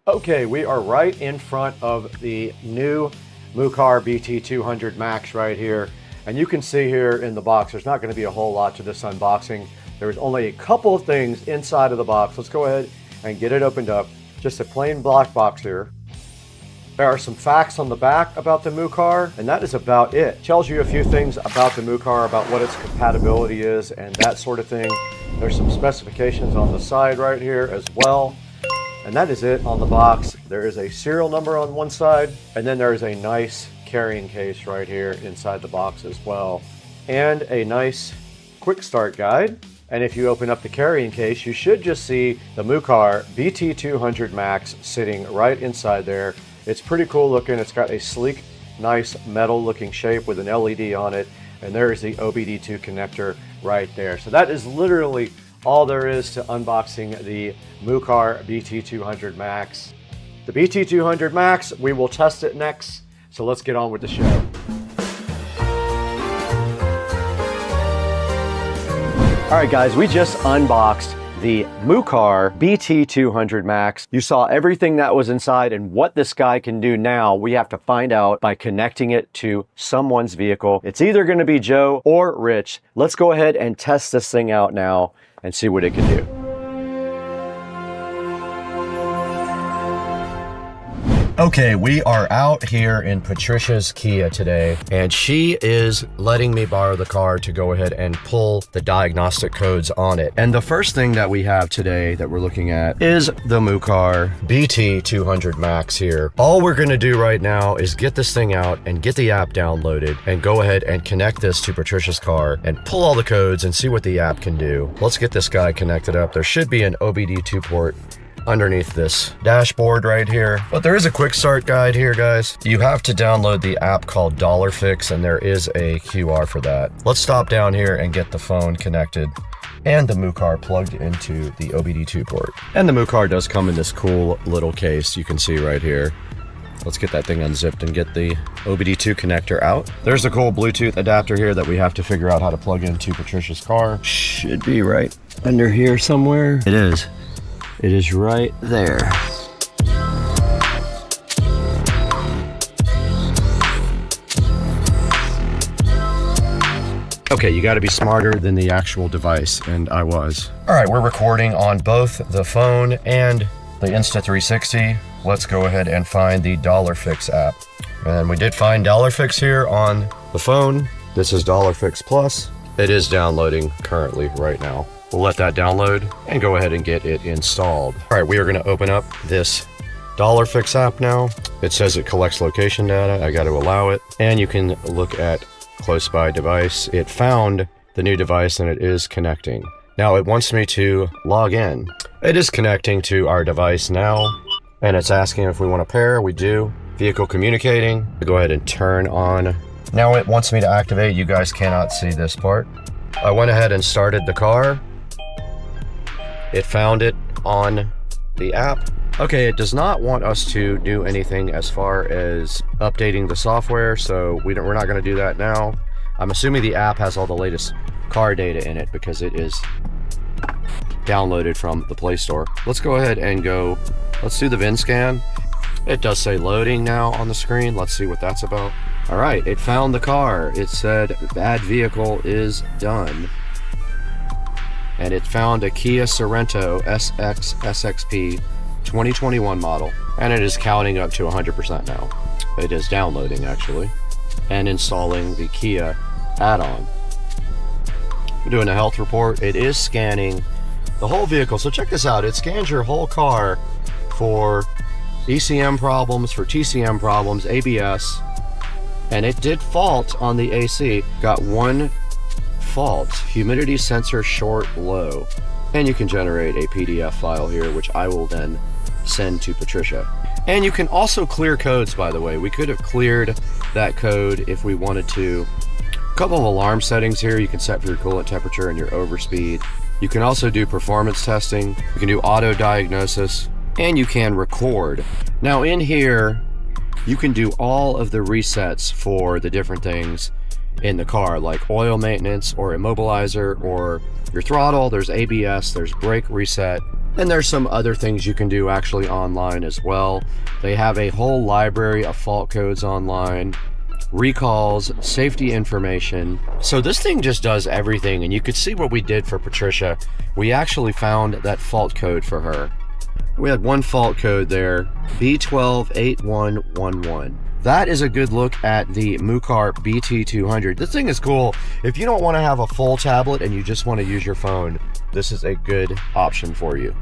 Okay, we are right in front of the new Mucar BT200 Max right here. And you can see here in the box, there's not going to be a whole lot to this unboxing. There's only a couple of things inside of the box. Let's go ahead and get it opened up. Just a plain black box here. There are some facts on the back about the Mucar, and that is about it. It tells you a few things about the Mucar, about what its compatibility is and that sort of thing. There's some specifications on the side right here as well. And that is it on the box. There is a serial number on one side, and then there is a nice carrying case right here inside the box as well. And a nice quick start guide. And if you open up the carrying case, you should just see the Mucar BT200 Max sitting right inside there. It's pretty cool looking. It's got a sleek, nice metal looking shape with an LED on it. And there is the OBD2 connector right there. So that is literally all there is to unboxing the Mucar BT200 Max. The BT200 Max, we will test it next, so let's get on with the show. All right, guys, we just unboxed the Mucar BT200 Max. You saw everything that was inside, and what this guy can do now, we have to find out by connecting it to someone's vehicle. It's either going to be Joe or Rich. Let's go ahead and test this thing out now and see what it can do. Okay, we are out here in Patricia's Kia today, and she is letting me borrow the car to go ahead and pull the diagnostic codes on it. And the first thing that we have today that we're looking at is the MUCAR BT200 Max here. All we're gonna do right now is get this thing out and get the app downloaded and go ahead and connect this to Patricia's car and pull all the codes and see what the app can do. Let's get this guy connected up. There should be an OBD2 port underneath this dashboard right here, but there is a quick start guide here, guys. You have to download the app called $Fix, and there is a QR for that. Let's stop down here and get the phone connected and the MUCAR plugged into the OBD2 port. And the MUCAR does come in this cool little case you can see right here. Let's get that thing unzipped and get the OBD2 connector out. There's a cool Bluetooth adapter here that we have to figure out how to plug into Patricia's car. Should be right under here somewhere. It is. It is right there. Okay, you gotta be smarter than the actual device, and I was. All right, we're recording on both the phone and the Insta360. Let's go ahead and find the Fix app. And we did find Fix here on the phone. This is Fix Plus. It is downloading currently right now. We'll let that download and go ahead and get it installed. All right, we are gonna open up this Fix app now. It says it collects location data. I gotta allow it. And you can look at close by device. It found the new device and it is connecting. Now it wants me to log in. It is connecting to our device now, and it's asking if we want to pair. We do. Vehicle communicating. Go ahead and turn on. Now it wants me to activate. You guys cannot see this part. I went ahead and started the car. It found it on the app. Okay, it does not want us to do anything as far as updating the software, so we're not going to do that now. I'm assuming the app has all the latest car data in it because it is downloaded from the Play Store. Let's go ahead and let's do the VIN scan. It does say loading now on the screen. Let's see what that's about. All right, it found the car. It said add vehicle is done. And it found a Kia Sorento SXP 2021 model, and it is counting up to 100% now. It is downloading actually and installing the Kia add-on. We're doing a health report. It is scanning the whole vehicle. So check this out. It scans your whole car for ECM problems, for TCM problems, ABS, and it did fault on the AC. Got one fault, humidity sensor short low. And you can generate a PDF file here, which I will then send to Patricia. And you can also clear codes, by the way. We could have cleared that code if we wanted to. A couple of alarm settings here. You can set for your coolant temperature and your overspeed. You can also do performance testing. You can do auto diagnosis, and you can record. Now in here, you can do all of the resets for the different things in the car, like oil maintenance or immobilizer or your throttle. There's ABS, there's brake reset, and there's some other things you can do actually online as well. They have a whole library of fault codes online, recalls, safety information. So this thing just does everything, and you could see what we did for Patricia. We actually found that fault code for her. We had one fault code there, B128111. That is a good look at the MUCAR BT200. This thing is cool. If you don't want to have a full tablet and you just want to use your phone, this is a good option for you.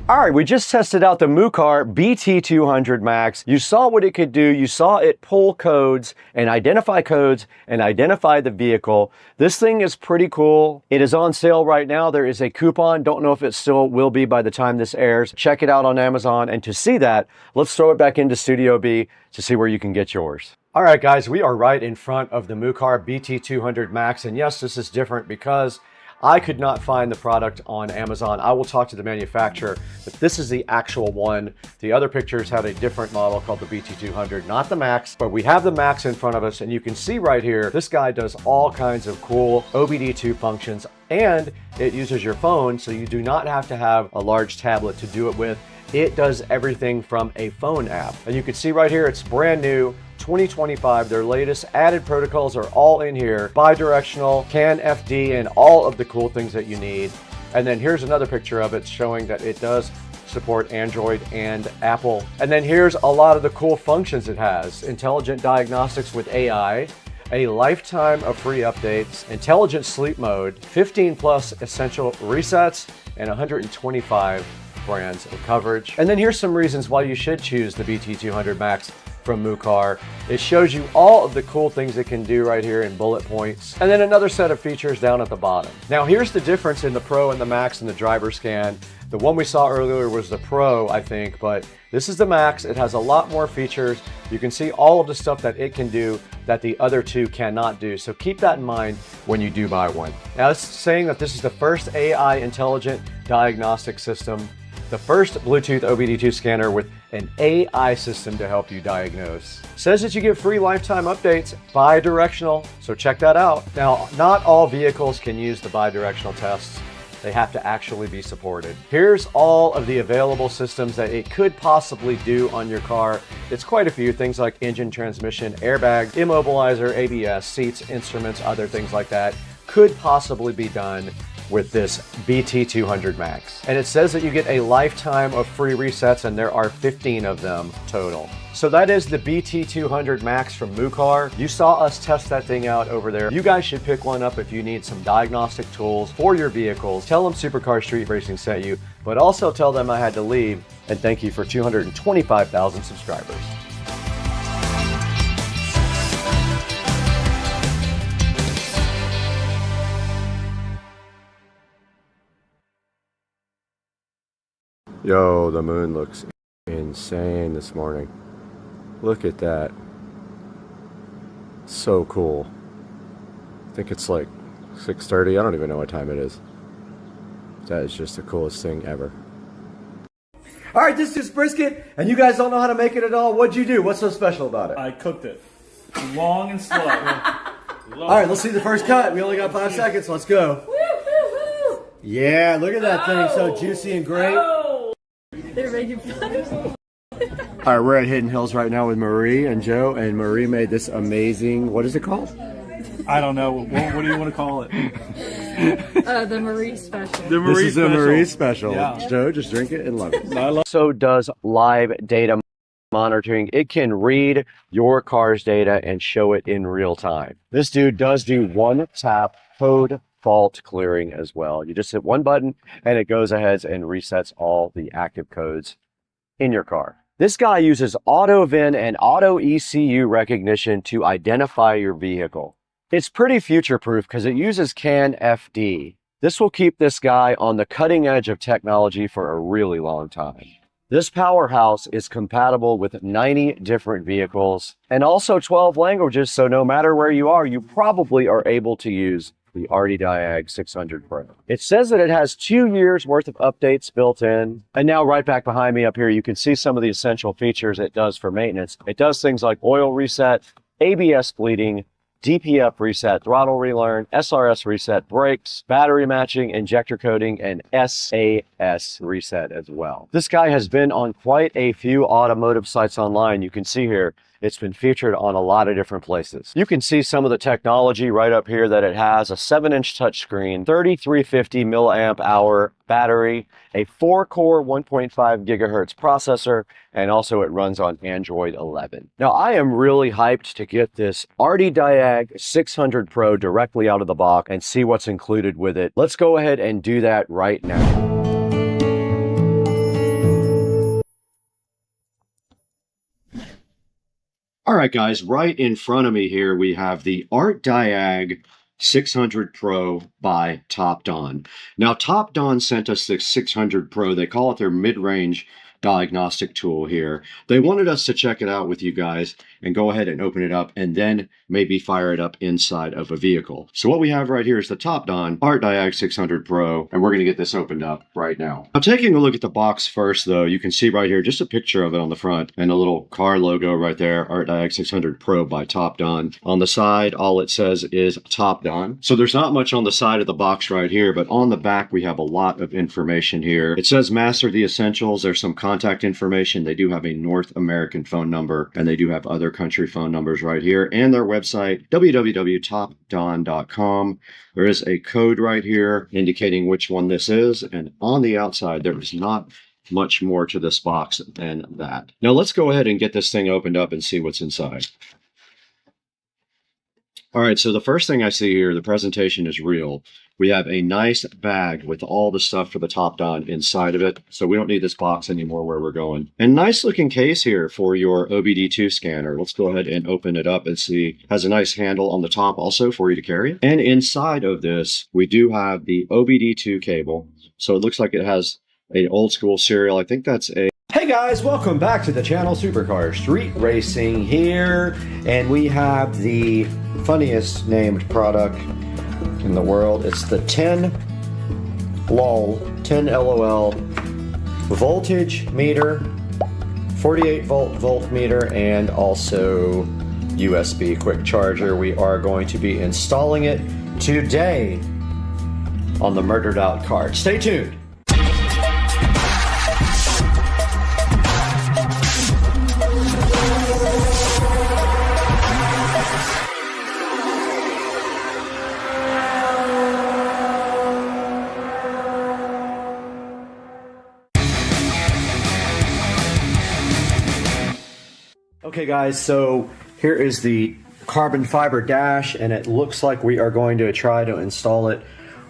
All right, we just tested out the MUCAR BT200 Max. You saw what it could do. You saw it pull codes and identify the vehicle. This thing is pretty cool. It is on sale right now. There is a coupon. Don't know if it still will be by the time this airs. Check it out on Amazon. And to see that, let's throw it back into Studio B to see where you can get yours. All right, guys, we are right in front of the MUCAR BT200 Max. And yes, this is different because I could not find the product on Amazon. I will talk to the manufacturer, but this is the actual one. The other pictures had a different model called the BT200, not the Max, but we have the Max in front of us, and you can see right here, this guy does all kinds of cool OBD2 functions, and it uses your phone, so you do not have to have a large tablet to do it with. it does everything from a phone app. And you can see right here, it's brand new, 2025. Their latest added protocols are all in here. Bidirectional, CAN FD, and all of the cool things that you need. And then here's another picture of it showing that it does support Android and Apple. And then here's a lot of the cool functions it has. Intelligent diagnostics with AI, a lifetime of free updates, intelligent sleep mode, 15 plus essential resets, and 125 brands of coverage. And then here's some reasons why you should choose the BT200 Max from Mucar. It shows you all of the cool things it can do right here in bullet points. And then another set of features down at the bottom. Now here's the difference in the Pro and the Max and the driver scan. The one we saw earlier was the Pro, I think, but this is the Max. It has a lot more features. You can see all of the stuff that it can do that the other two cannot do. So keep that in mind when you do buy one. Now it's saying that this is the first AI intelligent diagnostic system, the first Bluetooth OBD2 scanner with an AI system to help you diagnose. Says that you get free lifetime updates, bi-directional, so check that out. Now, not all vehicles can use the bi-directional tests. They have to actually be supported. Here's all of the available systems that it could possibly do on your car. It's quite a few things like engine, transmission, airbag, immobilizer, ABS, seats, instruments, other things like that could possibly be done with this BT200 Max. And it says that you get a lifetime of free resets, and there are 15 of them total. So that is the BT200 Max from Mucar. You saw us test that thing out over there. You guys should pick one up if you need some diagnostic tools for your vehicles. Tell them Supercar Street Racing sent you, but also tell them I had to leave, and thank you for 225,000 subscribers. Yo, the moon looks insane this morning. Look at that. So cool. I think it's like 6:30. I don't even know what time it is. That is just the coolest thing ever. All right, this is brisket, and you guys don't know how to make it at all. What'd you do? What's so special about it? I cooked it. Long and slow. All right, let's see the first cut. We only got 5 seconds. Let's go. Yeah, look at that thing. So juicy and great. They're making fun. All right, we're at Hidden Hills right now with Marie and Joe, and Marie made this amazing, what is it called? I don't know. What do you want to call it? The Marie special. The Marie This is a Marie special. Yeah. Joe, just drink it and love it. So does live data monitoring. It can read your car's data and show it in real time. This dude does do one tap code fault clearing as well. You just hit one button and it goes ahead and resets all the active codes in your car. This guy uses auto VIN and auto ECU recognition to identify your vehicle. It's pretty future-proof because it uses CAN FD. This will keep this guy on the cutting edge of technology for a really long time. This powerhouse is compatible with 90 different vehicles and also 12 languages, so no matter where you are, you probably are able to use the Hdmi 600 Pro. It says that it has 2 years worth of updates built in. And now right back behind me up here, you can see some of the essential features it does for maintenance. It does things like oil reset, ABS bleeding, DPF reset, throttle relearn, SRS reset, brakes, battery matching, injector coating, and SAS reset as well. This guy has been on quite a few automotive sites online. You can see here, it's been featured on a lot of different places. You can see some of the technology right up here that it has: a 7-inch touchscreen, 3350 milliamp hour battery, a 4-core 1.5 gigahertz processor, and also it runs on Android 11. Now I am really hyped to get this Hdmi 600 Pro directly out of the box and see what's included with it. Let's go ahead and do that right now. All right, guys, right in front of me here, we have the Hdmi 600 Pro by TopDon. Now, TopDon sent us the 600 Pro. They call it their mid-range diagnostic tool here. They wanted us to check it out with you guys and go ahead and open it up and then maybe fire it up inside of a vehicle. So what we have right here is the TopDon Hdmi 600 Pro, and we're going to get this opened up right now. Now, taking a look at the box first, though, you can see right here just a picture of it on the front and a little car logo right there, Hdmi 600 Pro by TopDon. On the side, all it says is Top done. So there's not much on the side of the box right here, but on the back we have a lot of information here. It says master the essentials. There's some contact information. They do have a North American phone number, and they do have other country phone numbers right here, and their website, www.topdon.com. There is a code right here indicating which one this is, and on the outside there is not much more to this box than that. Now let's go ahead and get this thing opened up and see what's inside. All right, so the first thing I see here, the presentation is real. We have a nice bag with all the stuff for the Top Don inside of it, so we don't need this box anymore where we're going. And nice looking case here for your OBD2 scanner. Let's go ahead and open it up and see. It has a nice handle on the top also for you to carry it. And inside of this, we do have the OBD2 cable. So it looks like it has an old school serial. I think that's a... Hey guys, welcome back to the channel. Supercar Street Racing here, and we have the funniest named product in the world. It's the 10 LOL voltage meter, 48 volt voltmeter, and also USB quick charger. We are going to be installing it today on the Murdered Out card. Stay tuned. Okay guys, so here is the carbon fiber dash, and it looks like we are going to try to install it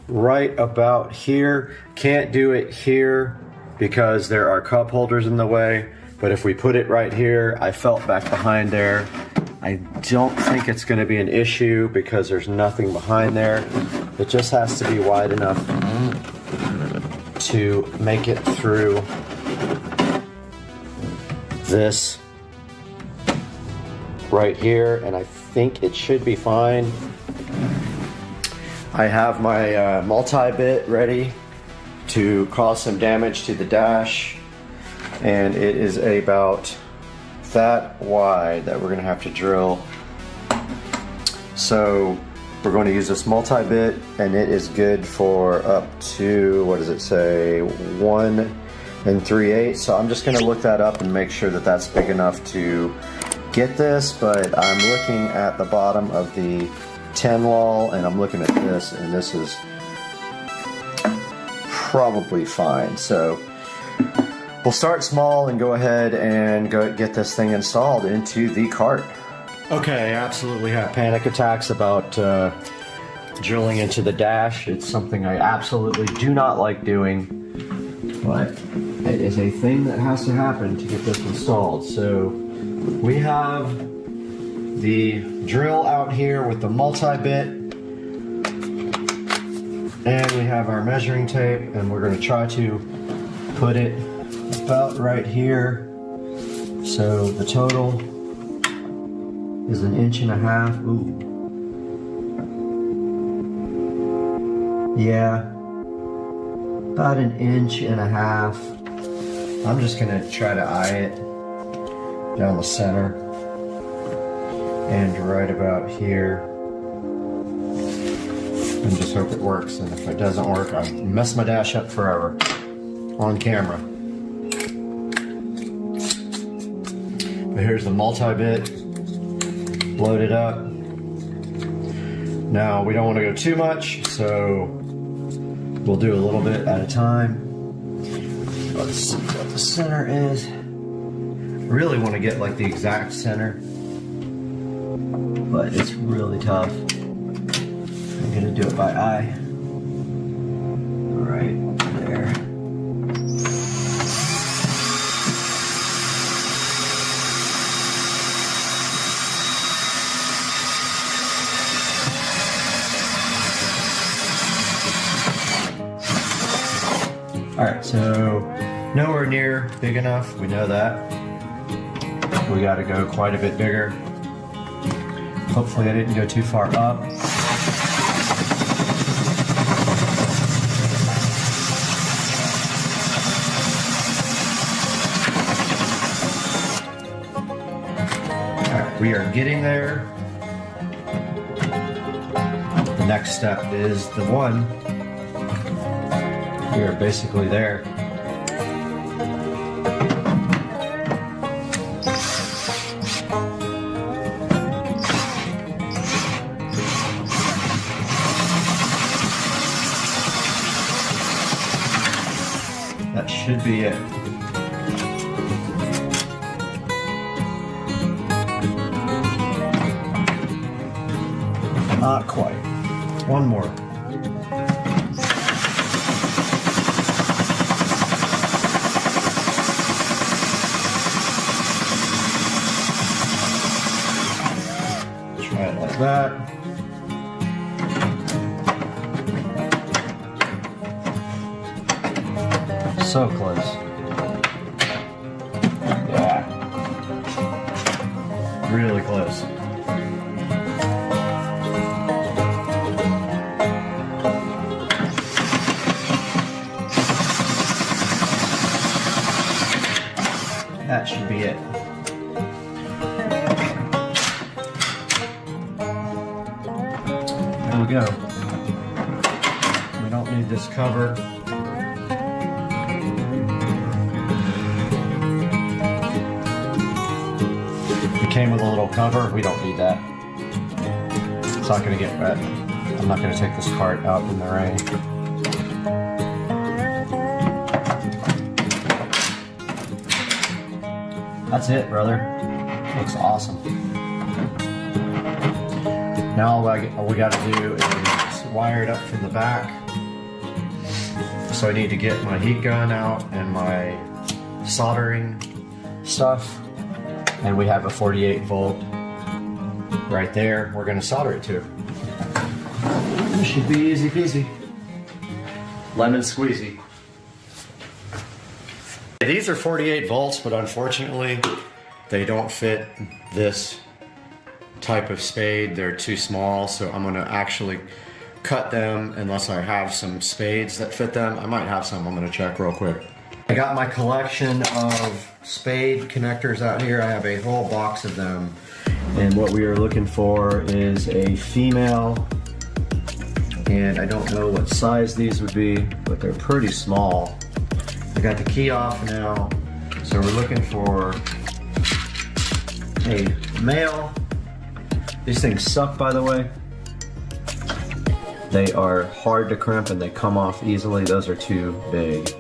right about here. Can't do it here because there are cup holders in the way, but if we put it right here, I felt back behind there. I don't think it's going to be an issue because there's nothing behind there. It just has to be wide enough to make it through this right here, and I think it should be fine. I have my multi-bit ready to cause some damage to the dash, and it is about that wide that we're going to have to drill. So we're going to use this multi-bit, and it is good for up to, what does it say, 1 3/8. So I'm just going to look that up and make sure that that's big enough to get this, but I'm looking at the bottom of the 10 LOL, and I'm looking at this, and this is probably fine. So we'll start small and go ahead and go get this thing installed into the cart. Okay, I absolutely have panic attacks about drilling into the dash. It's something I absolutely do not like doing, but it is a thing that has to happen to get this installed. So we have the drill out here with the multi-bit, and we have our measuring tape, and we're going to try to put it about right here. So the total is 1.5 inches. Ooh. Yeah, about 1.5 inches. I'm just going to try to eye it down the center and right about here, and just hope it works. And if it doesn't work, I'll mess my dash up forever on camera. But here's the multi-bit loaded up. Now we don't want to go too much, so we'll do a little bit at a time. Let's see what the center is. Really want to get like the exact center, but it's really tough. I'm gonna do it by eye. Right there. All right, so nowhere near big enough. We know that. We got to go quite a bit bigger. Hopefully I didn't go too far up. All right, we are getting there. The next step is the one. We are basically there. That should be it. Not quite. One more. Try it like that. So close. Yeah. Really close. That should be it. There we go. We don't need this cover. It came with a little cover. We don't need that. It's not going to get wet. I'm not going to take this cart out in the rain. That's it, brother. Looks awesome. Now all we got to do is wire it up from the back. So I need to get my heat gun out and my soldering stuff. And we have a 48 volt right there. We're going to solder it to. This should be easy peasy. Lemon squeezy. These are 48 volts, but unfortunately, they don't fit this type of spade. They're too small, so I'm gonna actually cut them unless I have some spades that fit them. I might have some, I'm gonna check real quick. I got my collection of spade connectors out here. I have a whole box of them. And what we are looking for is a female, and I don't know what size these would be, but they're pretty small. I got the key off now, so we're looking for a male. These things suck, by the way. They are hard to crimp and they come off easily. Those are too big.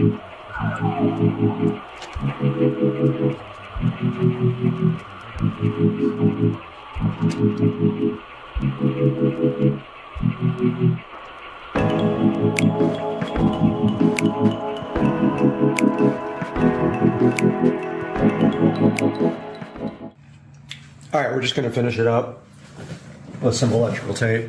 All right, we're just going to finish it up with some electrical tape.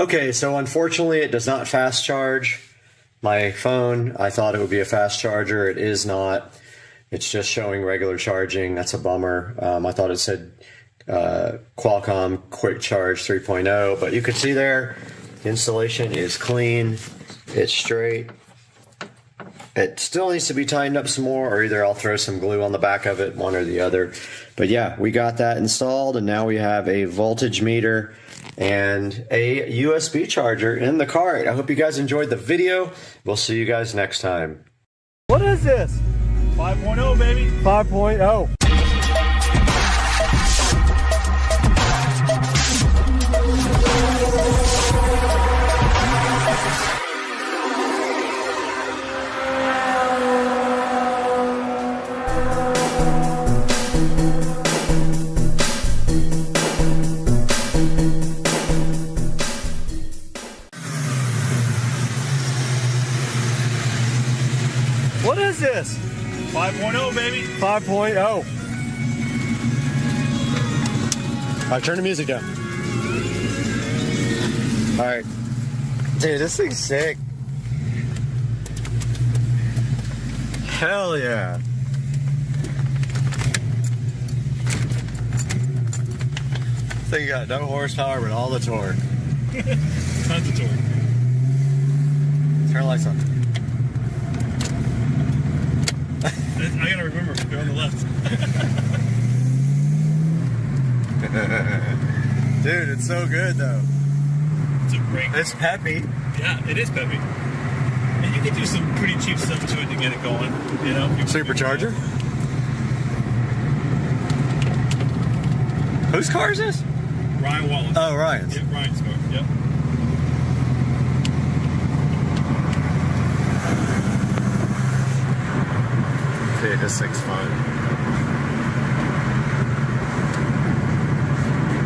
Okay, so unfortunately it does not fast charge my phone. I thought it would be a fast charger. It is not. It's just showing regular charging. That's a bummer. I thought it said Qualcomm Quick Charge 3.0, but you can see there the installation is clean. It's straight. It still needs to be tightened up some more, or either I'll throw some glue on the back of it, one or the other. But yeah, we got that installed, and now we have a voltage meter and a USB charger in the cart. I hope you guys enjoyed the video. We'll see you guys next time. What is this? 5.0, baby. 5.0. What is this? 5.0, baby. 5.0. All right, turn the music down. All right. Dude, this thing's sick. Hell yeah. This thing got no horsepower, but all the torque. Tons of torque. Turn the lights on. I gotta remember, they're on the left. Dude, it's so good though. It's a great car. It's peppy. Yeah, it is peppy. And you can do some pretty cheap stuff to it to get it going, you know? Supercharger? Whose car is this? Ryan Wallace. Oh, Ryan's. Yep, Ryan's car, yep. Dude, this thing's fun.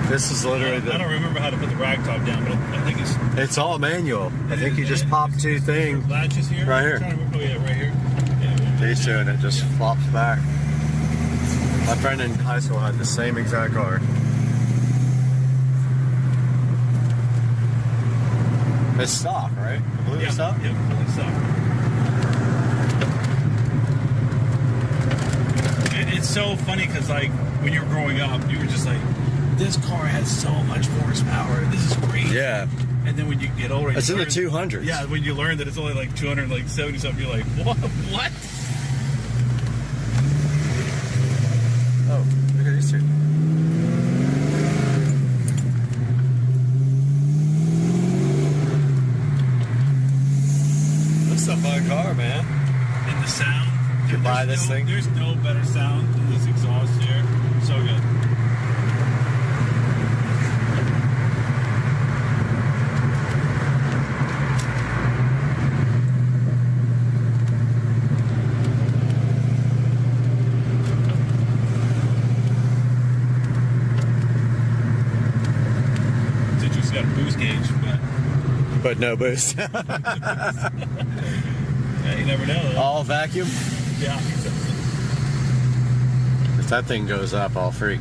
This is literally I don't remember how to put the rag top down, but I think it's all manual. I think you just pop two things. latches here. Right here. I'm trying to remember, oh yeah, right here. Yeah. These two, and it just flops back. My friend in high school had the same exact car. It's stock, right? The blue is stock? Yep, fully stock. It's so funny because, like, when you're growing up, you were just like, this car has so much horsepower. This is great. Yeah. And then when you get older, It's in the 200s. Yeah, when you learn that it's only like 270 something, you're like, what? What? Oh, look at these two. This is a fun car, man. And the sound. You buy this thing? There's no better sound than this exhaust here. So good. Citrus got a boost gauge, But no boost. yeah, you never know. Though. All vacuum? Yeah. If that thing goes up, I'll freak.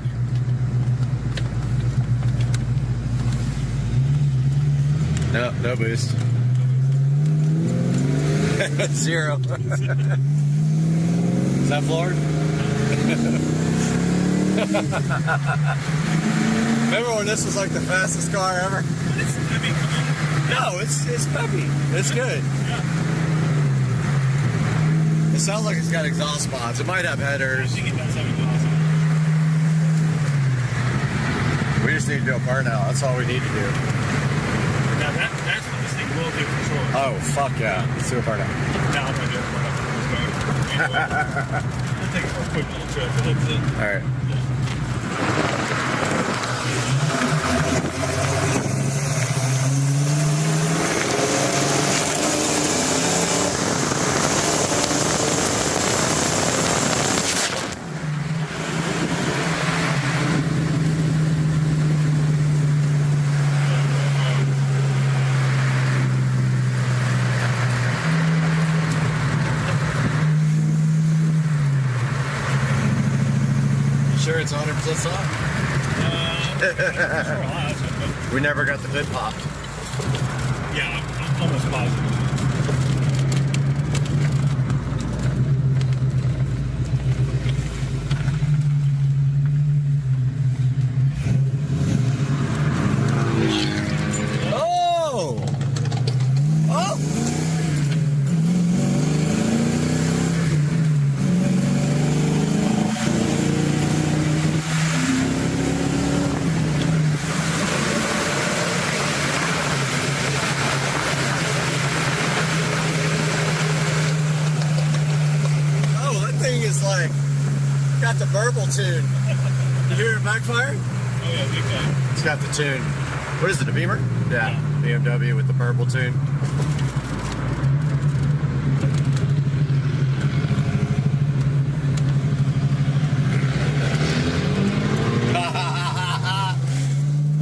No, no boost. Zero. Is that floored? Remember when this was like the fastest car ever? I mean, come on. No, it's peppy. It's good. Yeah. It sounds like it's got exhaust pods. It might have I headers. think it does have exhaust. We just need to do a burnout. That's all we need to do. Now that's what this thing will do for sure. Oh, fuck yeah. Let's do a burnout. Now I'm going to do it right up. We'll take a quick little trip. That's it. All right. Sure it's 100% soft? Sure, I'll ask it, but We never got the hood popped. almost positive. Oh! Oh! Oh, that thing is like got the burble tune. You hear it backfire? Oh yeah, big time. It's got the tune. What is it, a Beamer? Yeah, BMW with the purple tune.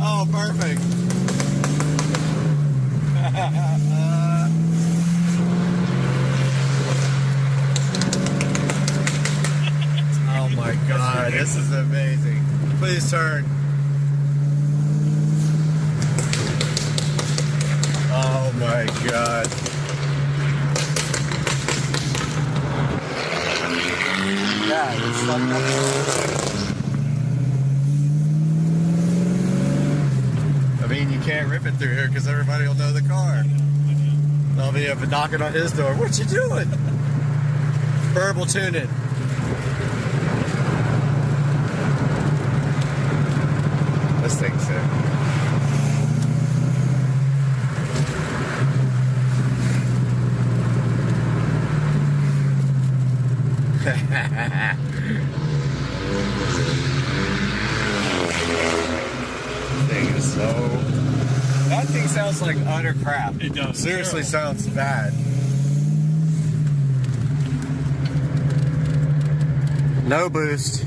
Oh, perfect. Oh my God, this is amazing. Please turn. Oh my God. Yeah, it's I mean, you can't rip it through here because everybody will know the car. They'll be up and knocking on his door. What you doing? Burble tuning. This thing's sick. Thing is so. That thing sounds like utter crap. It does. Seriously, sounds bad. No boost.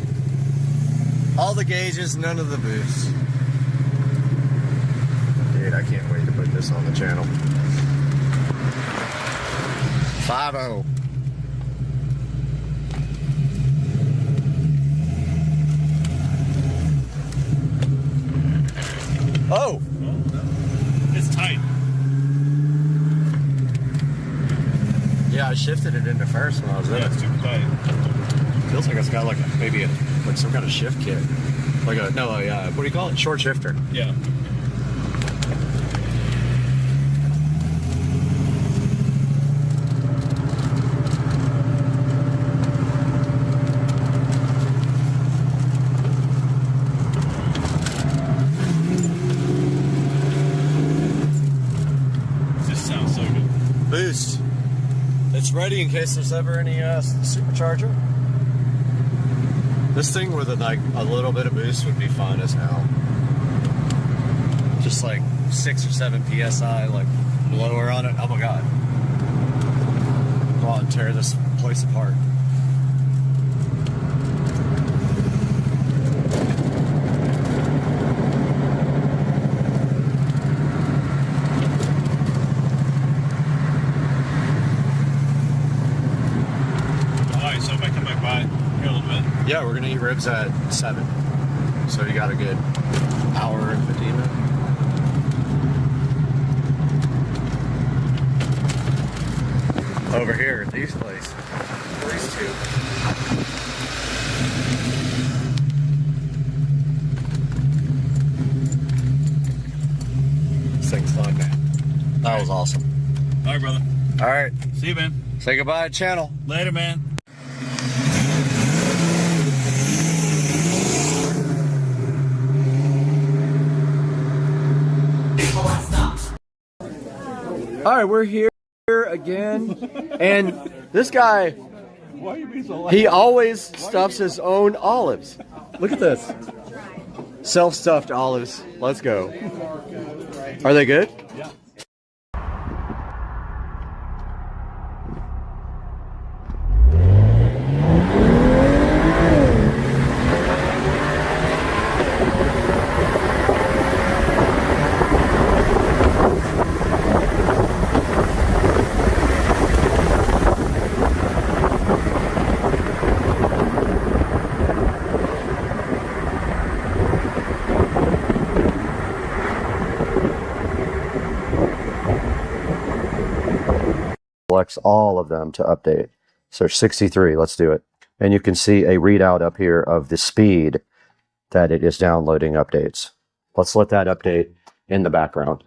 All the gauges, none of the boost. Dude, I can't wait to put this on the channel. 5.0. Oh! It's tight. Yeah, I shifted it into first when I was in Yeah, it. it's super tight. Feels like it's got like maybe like some kind of shift kit. Like a, no, what do you call it? Short shifter. Yeah. Boost. It's ready in case there's ever any supercharger. This thing with a little bit of boost would be fun as hell. Just like 6 or 7 psi, like blower on it. Oh my God! Go out and tear this place apart. Yeah, we're gonna eat ribs at 7, so you got a good hour and 15 minutes. Over here at these places, these two. This thing's fun, man. That was awesome. All right, brother. All right, See you, man. say goodbye to channel. Later, man. All right, we're here again, and this guy, he always stuffs his own olives. Look at this. Self-stuffed olives. Let's go. Are they good? Yeah. clocks, all of them to update. So 63, let's do it. And you can see a readout up here of the speed that it is downloading updates. Let's let that update in the background.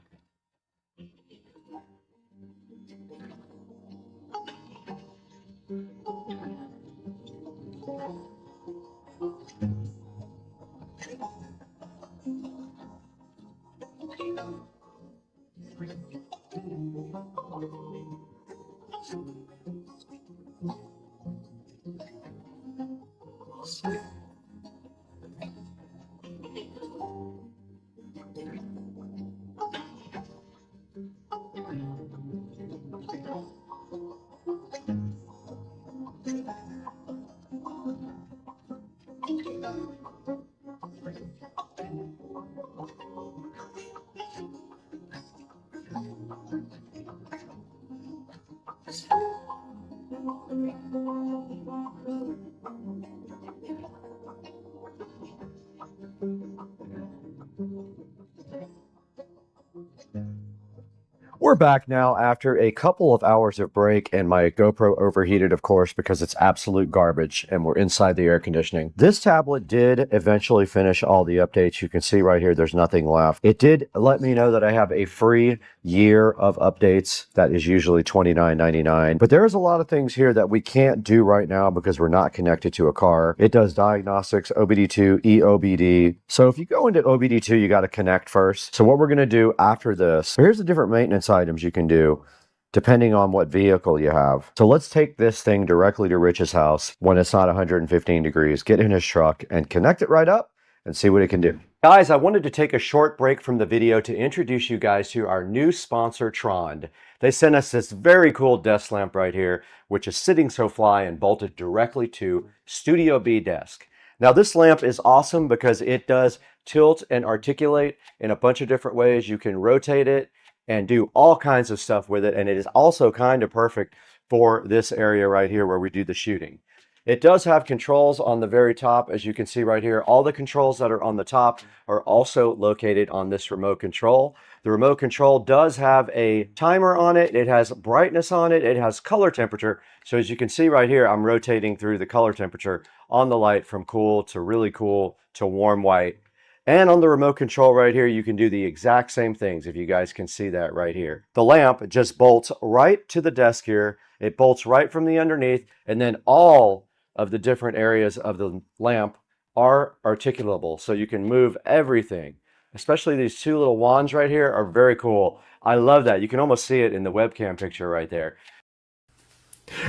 We're back now after a couple of hours of break, and my GoPro overheated, of course, because it's absolute garbage and we're inside the air conditioning. This tablet did eventually finish all the updates. You can see right here, there's nothing left. It did let me know that I have a free year of updates. That is usually $29.99. But there's a lot of things here that we can't do right now because we're not connected to a car. It does diagnostics, OBD2, EOBD. So if you go into OBD2, you got to connect first. So what we're going to do after this, here's the different maintenance items you can do depending on what vehicle you have. So let's take this thing directly to Rich's house when it's not 115 degrees, get in his truck and connect it right up and see what it can do. Guys, I wanted to take a short break from the video to introduce you guys to our new sponsor, Trond. They sent us this very cool desk lamp right here, which is sitting so fly and bolted directly to Studio B desk. Now this lamp is awesome because it does tilt and articulate in a bunch of different ways. You can rotate it and do all kinds of stuff with it. And it is also kind of perfect for this area right here where we do the shooting. It does have controls on the very top, as you can see right here. All the controls that are on the top are also located on this remote control. The remote control does have a timer on it. It has brightness on it. It has color temperature. So as you can see right here, I'm rotating through the color temperature on the light from cool to really cool to warm white. And on the remote control right here, you can do the exact same things, if you guys can see that right here. The lamp just bolts right to the desk here. It bolts right from the underneath, and then all of the different areas of the lamp are articulable. So you can move everything, especially these two little wands right here are very cool. I love that. You can almost see it in the webcam picture right there.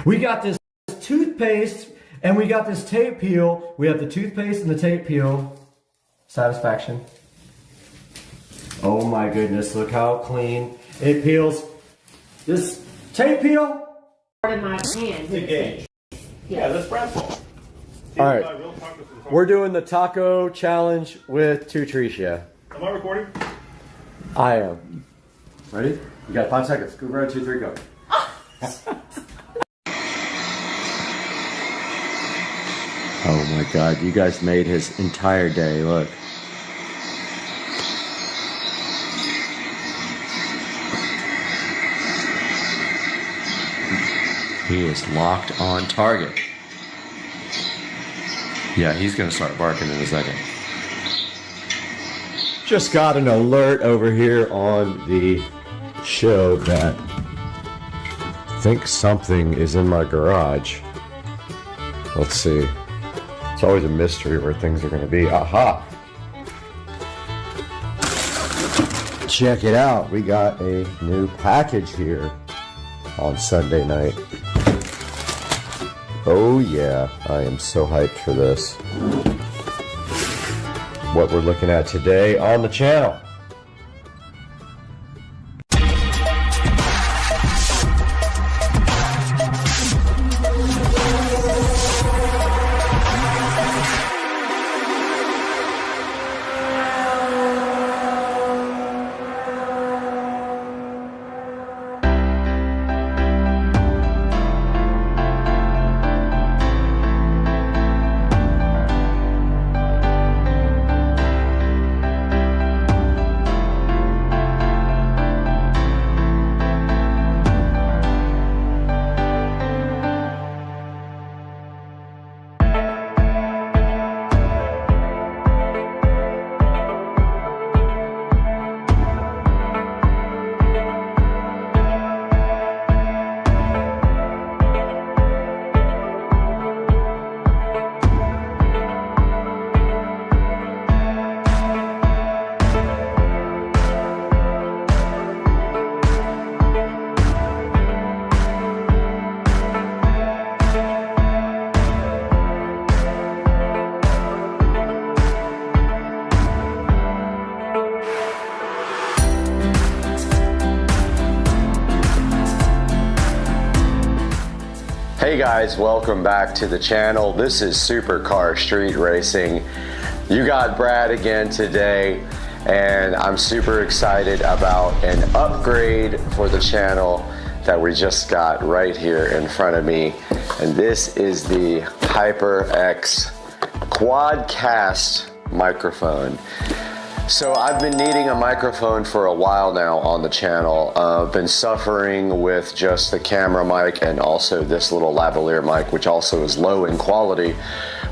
We got this toothpaste and we got this tape peel. We have the toothpaste and the tape peel. Satisfaction. Oh my goodness, look how clean it peels. This tape peel. In my hand. Gauge. Yeah, that's Bradford. All right, we're doing the taco challenge with Tutricia. Am I recording? I am. Ready? You got 5 seconds. Go, 1, 2, 3, go. Oh my God, you guys made his entire day, look. He is locked on target. Yeah, he's gonna start barking in a second. Just got an alert over here on the show that I think something is in my garage. Let's see. It's always a mystery where things are going to be. Aha! Check it out. We got a new package here on Sunday night. Oh yeah, I am so hyped for this. What we're looking at today on the channel. Hey guys, welcome back to the channel. This is Supercar Street Racing. You got Brad again today, and I'm super excited about an upgrade for the channel that we just got right here in front of me. And this is the HyperX Quadcast microphone. So I've been needing a microphone for a while now on the channel. I've been suffering with just the camera mic and also this little lavalier mic, which also is low in quality.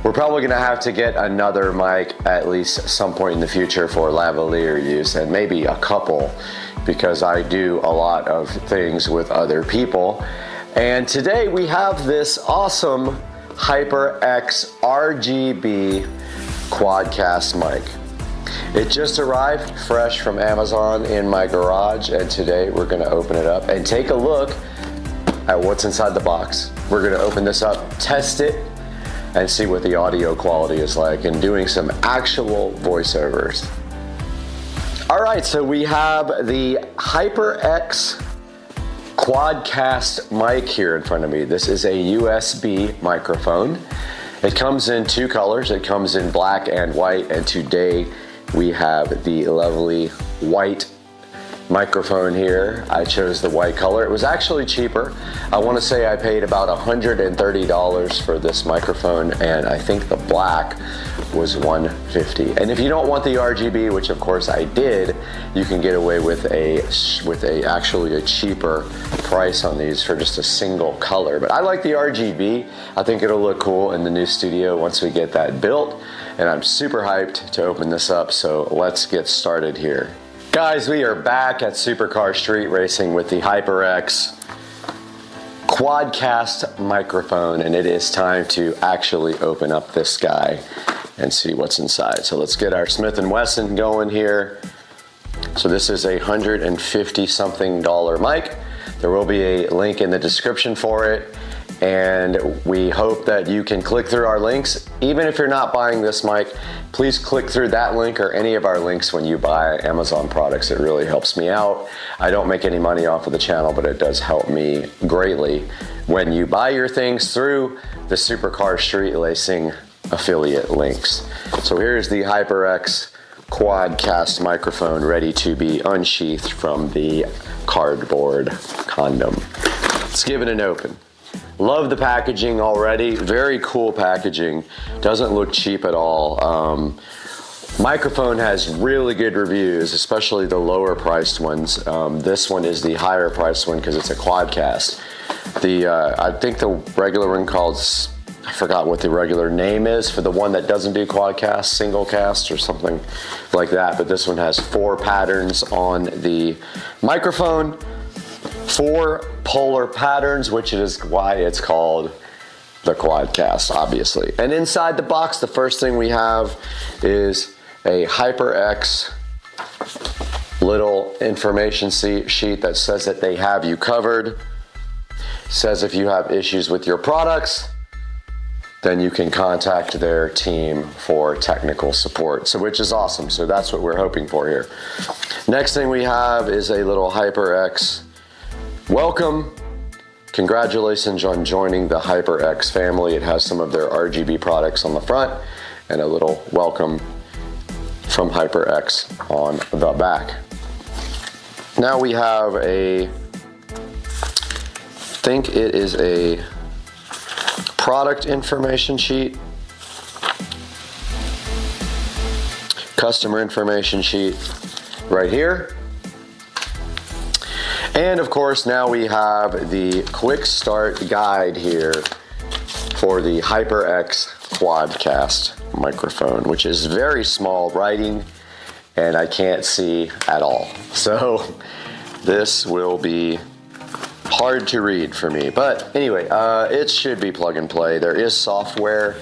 We're probably gonna have to get another mic at least some point in the future for lavalier use, and maybe a couple, because I do a lot of things with other people. And today we have this awesome HyperX RGB Quadcast mic. It just arrived fresh from Amazon in my garage, and today we're gonna open it up and take a look at what's inside the box. We're gonna open this up, test it, and see what the audio quality is like, and doing some actual voiceovers. All right, so we have the HyperX Quadcast mic here in front of me. This is a USB microphone. It comes in two colors. It comes in black and white, and today we have the lovely white microphone here. I chose the white color. It was actually cheaper. I want to say I paid about $130 for this microphone, and I think the black was $150. And if you don't want the RGB, which of course I did, you can get away with actually a cheaper price on these for just a single color. But I like the RGB. I think it'll look cool in the new studio once we get that built. And I'm super hyped to open this up, so let's get started here. Guys, we are back at Supercar Street Racing with the HyperX Quadcast microphone, and it is time to actually open up this guy and see what's inside. So let's get our Smith & Wesson going here. So this is a $150 something mic. There will be a link in the description for it, and we hope that you can click through our links. Even if you're not buying this mic, please click through that link or any of our links when you buy Amazon products. It really helps me out. I don't make any money off of the channel, but it does help me greatly when you buy your things through the Supercar Street Racing affiliate links. So here's the HyperX Quadcast microphone ready to be unsheathed from the cardboard condom. Let's give it an open. Love the packaging already. Very cool packaging. Doesn't look cheap at all. Microphone has really good reviews, especially the lower priced ones. This one is the higher priced one because it's a Quadcast. I think the regular one called, I forgot what the regular name is for the one that doesn't do Quadcast, single cast or something like that. But this one has 4 patterns on the microphone. 4 polar patterns, which is why it's called the Quadcast, obviously. And inside the box, the first thing we have is a HyperX little information sheet that says that they have you covered. Says if you have issues with your products, then you can contact their team for technical support, so which is awesome. So that's what we're hoping for here. Next thing we have is a little HyperX welcome. Congratulations on joining the HyperX family. It has some of their RGB products on the front and a little welcome from HyperX on the back. Now we have I think it is a product information sheet, customer information sheet right here. And of course, now we have the quick start guide here for the HyperX Quadcast microphone, which is very small writing and I can't see at all. So this will be hard to read for me. But anyway, it should be plug and play. There is software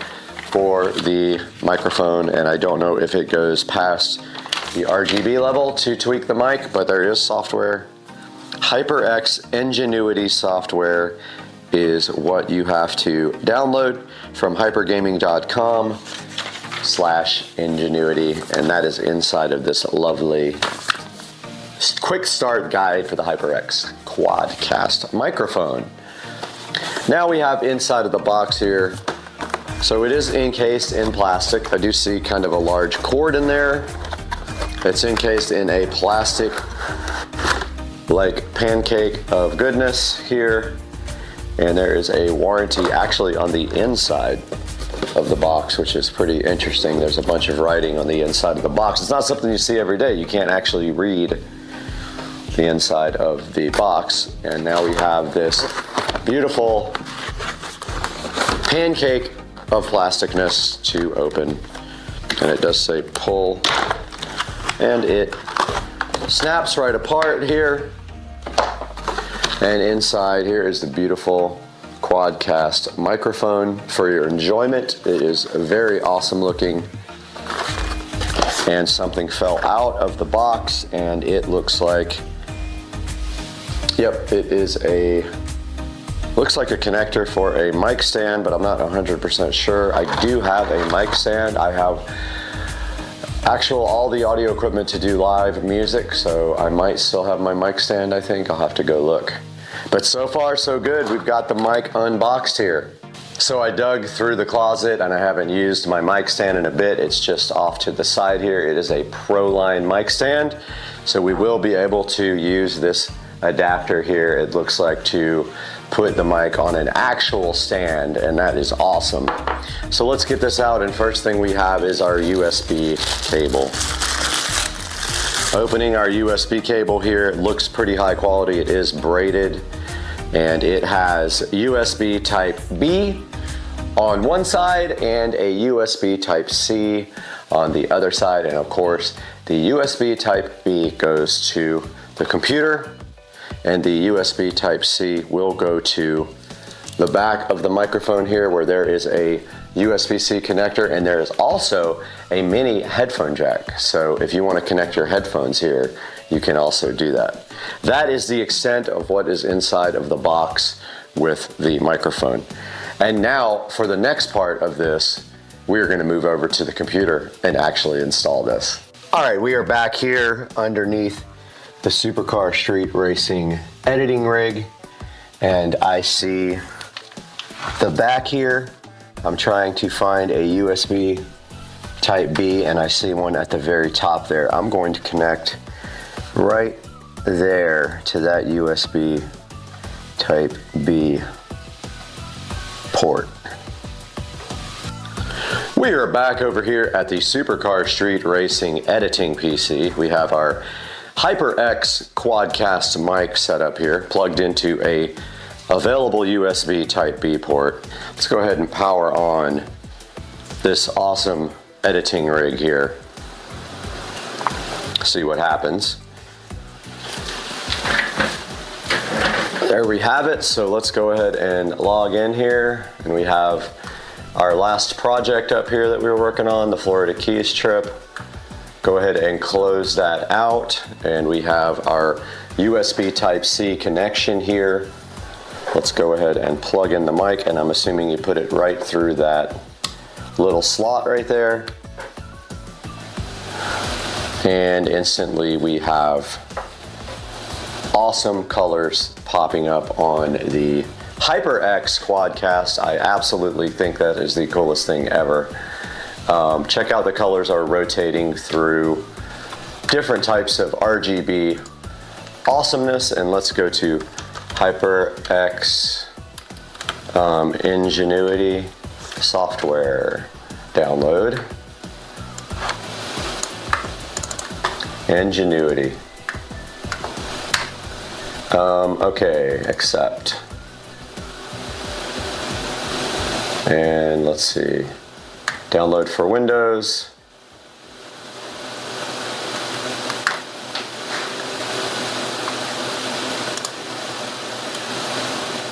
for the microphone, and I don't know if it goes past the RGB level to tweak the mic, but there is software. HyperX Ingenuity software is what you have to download from hypergaming.com/ingenuity, and that is inside of this lovely quick start guide for the HyperX Quadcast microphone. Now we have inside of the box here. So it is encased in plastic. I do see kind of a large cord in there. It's encased in a plastic like pancake of goodness here. And there is a warranty actually on the inside of the box, which is pretty interesting. There's a bunch of writing on the inside of the box. It's not something you see every day. You can't actually read the inside of the box. And now we have this beautiful pancake of plasticness to open. And it does say pull, and it snaps right apart here. And inside here is the beautiful quadcast microphone for your enjoyment. It is very awesome looking. And something fell out of the box, and it looks like, yep, it is looks like a connector for a mic stand, but I'm not 100% sure. I do have a mic stand. I have all the audio equipment to do live music, so I might still have my mic stand, I think. I'll have to go look. But so far, so good. We've got the mic unboxed here. So I dug through the closet, and I haven't used my mic stand in a bit. It's just off to the side here. It is a Proline mic stand, so we will be able to use this adapter here, it looks like, to put the mic on an actual stand, and that is awesome. So let's get this out, and first thing we have is our USB cable. Opening our USB cable here, it looks pretty high quality. It is braided, and it has USB type B on one side and a USB type C on the other side, and of course the USB type B goes to the computer, and the USB type C will go to the back of the microphone here, where there is a USB-C connector, and there is also a mini headphone jack. So if you want to connect your headphones here, you can also do that. That is the extent of what is inside of the box with the microphone. And now for the next part of this, we're going to move over to the computer and actually install this. All right, we are back here underneath the Supercar Street Racing editing rig, and I see the back here. I'm trying to find a USB type B, and I see one at the very top there. I'm going to connect right there to that USB type B port. We are back over here at the Supercar Street Racing editing PC. We have our HyperX Quadcast mic set up here, plugged into a available USB type B port. Let's go ahead and power on this awesome editing rig here. See what happens. There we have it. So let's go ahead and log in here, and we have our last project up here that we were working on, the Florida Keys trip. Go ahead and close that out, and we have our USB type C connection here. Let's go ahead and plug in the mic, and I'm assuming you put it right through that little slot right there. And instantly we have awesome colors popping up on the HyperX Quadcast. I absolutely think that is the coolest thing ever. Check out the colors are rotating through different types of RGB awesomeness, and let's go to HyperX Ingenuity software download. Ingenuity. Okay, accept. And let's see. Download for Windows.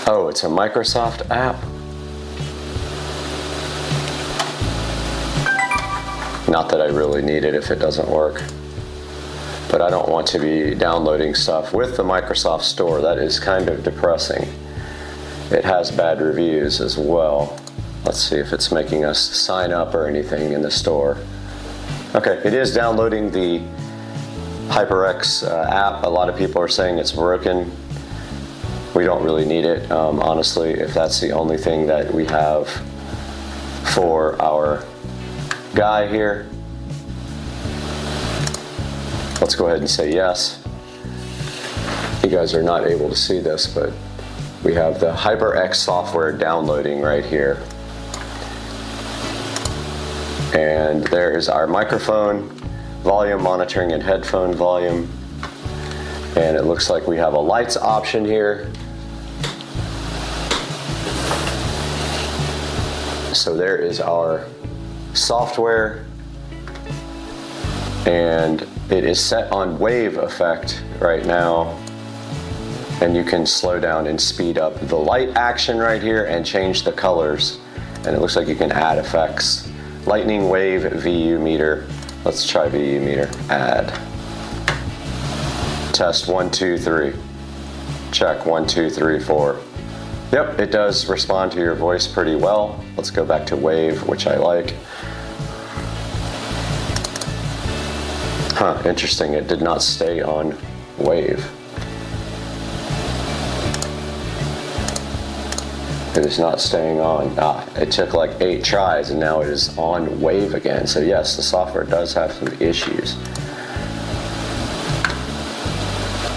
Oh, it's a Microsoft app. Not that I really need it if it doesn't work. But I don't want to be downloading stuff with the Microsoft Store. That is kind of depressing. It has bad reviews as well. Let's see if it's making us sign up or anything in the store. Okay, it is downloading the HyperX app. A lot of people are saying it's broken. We don't really need it, honestly, if that's the only thing that we have for our guy here. Let's go ahead and say yes. You guys are not able to see this, but we have the HyperX software downloading right here. And there is our microphone, volume monitoring and headphone volume. And it looks like we have a lights option here. So there is our software. And it is set on wave effect right now. And you can slow down and speed up the light action right here and change the colors. And it looks like you can add effects. Lightning wave VU meter. Let's try VU meter. Add. Test 1, 2, 3. Check 1, 2, 3, 4. Yep, it does respond to your voice pretty well. Let's go back to wave, which I like. Huh, interesting. It did not stay on wave. It is not staying on. It took like 8 tries and now it is on wave again. So yes, the software does have some issues.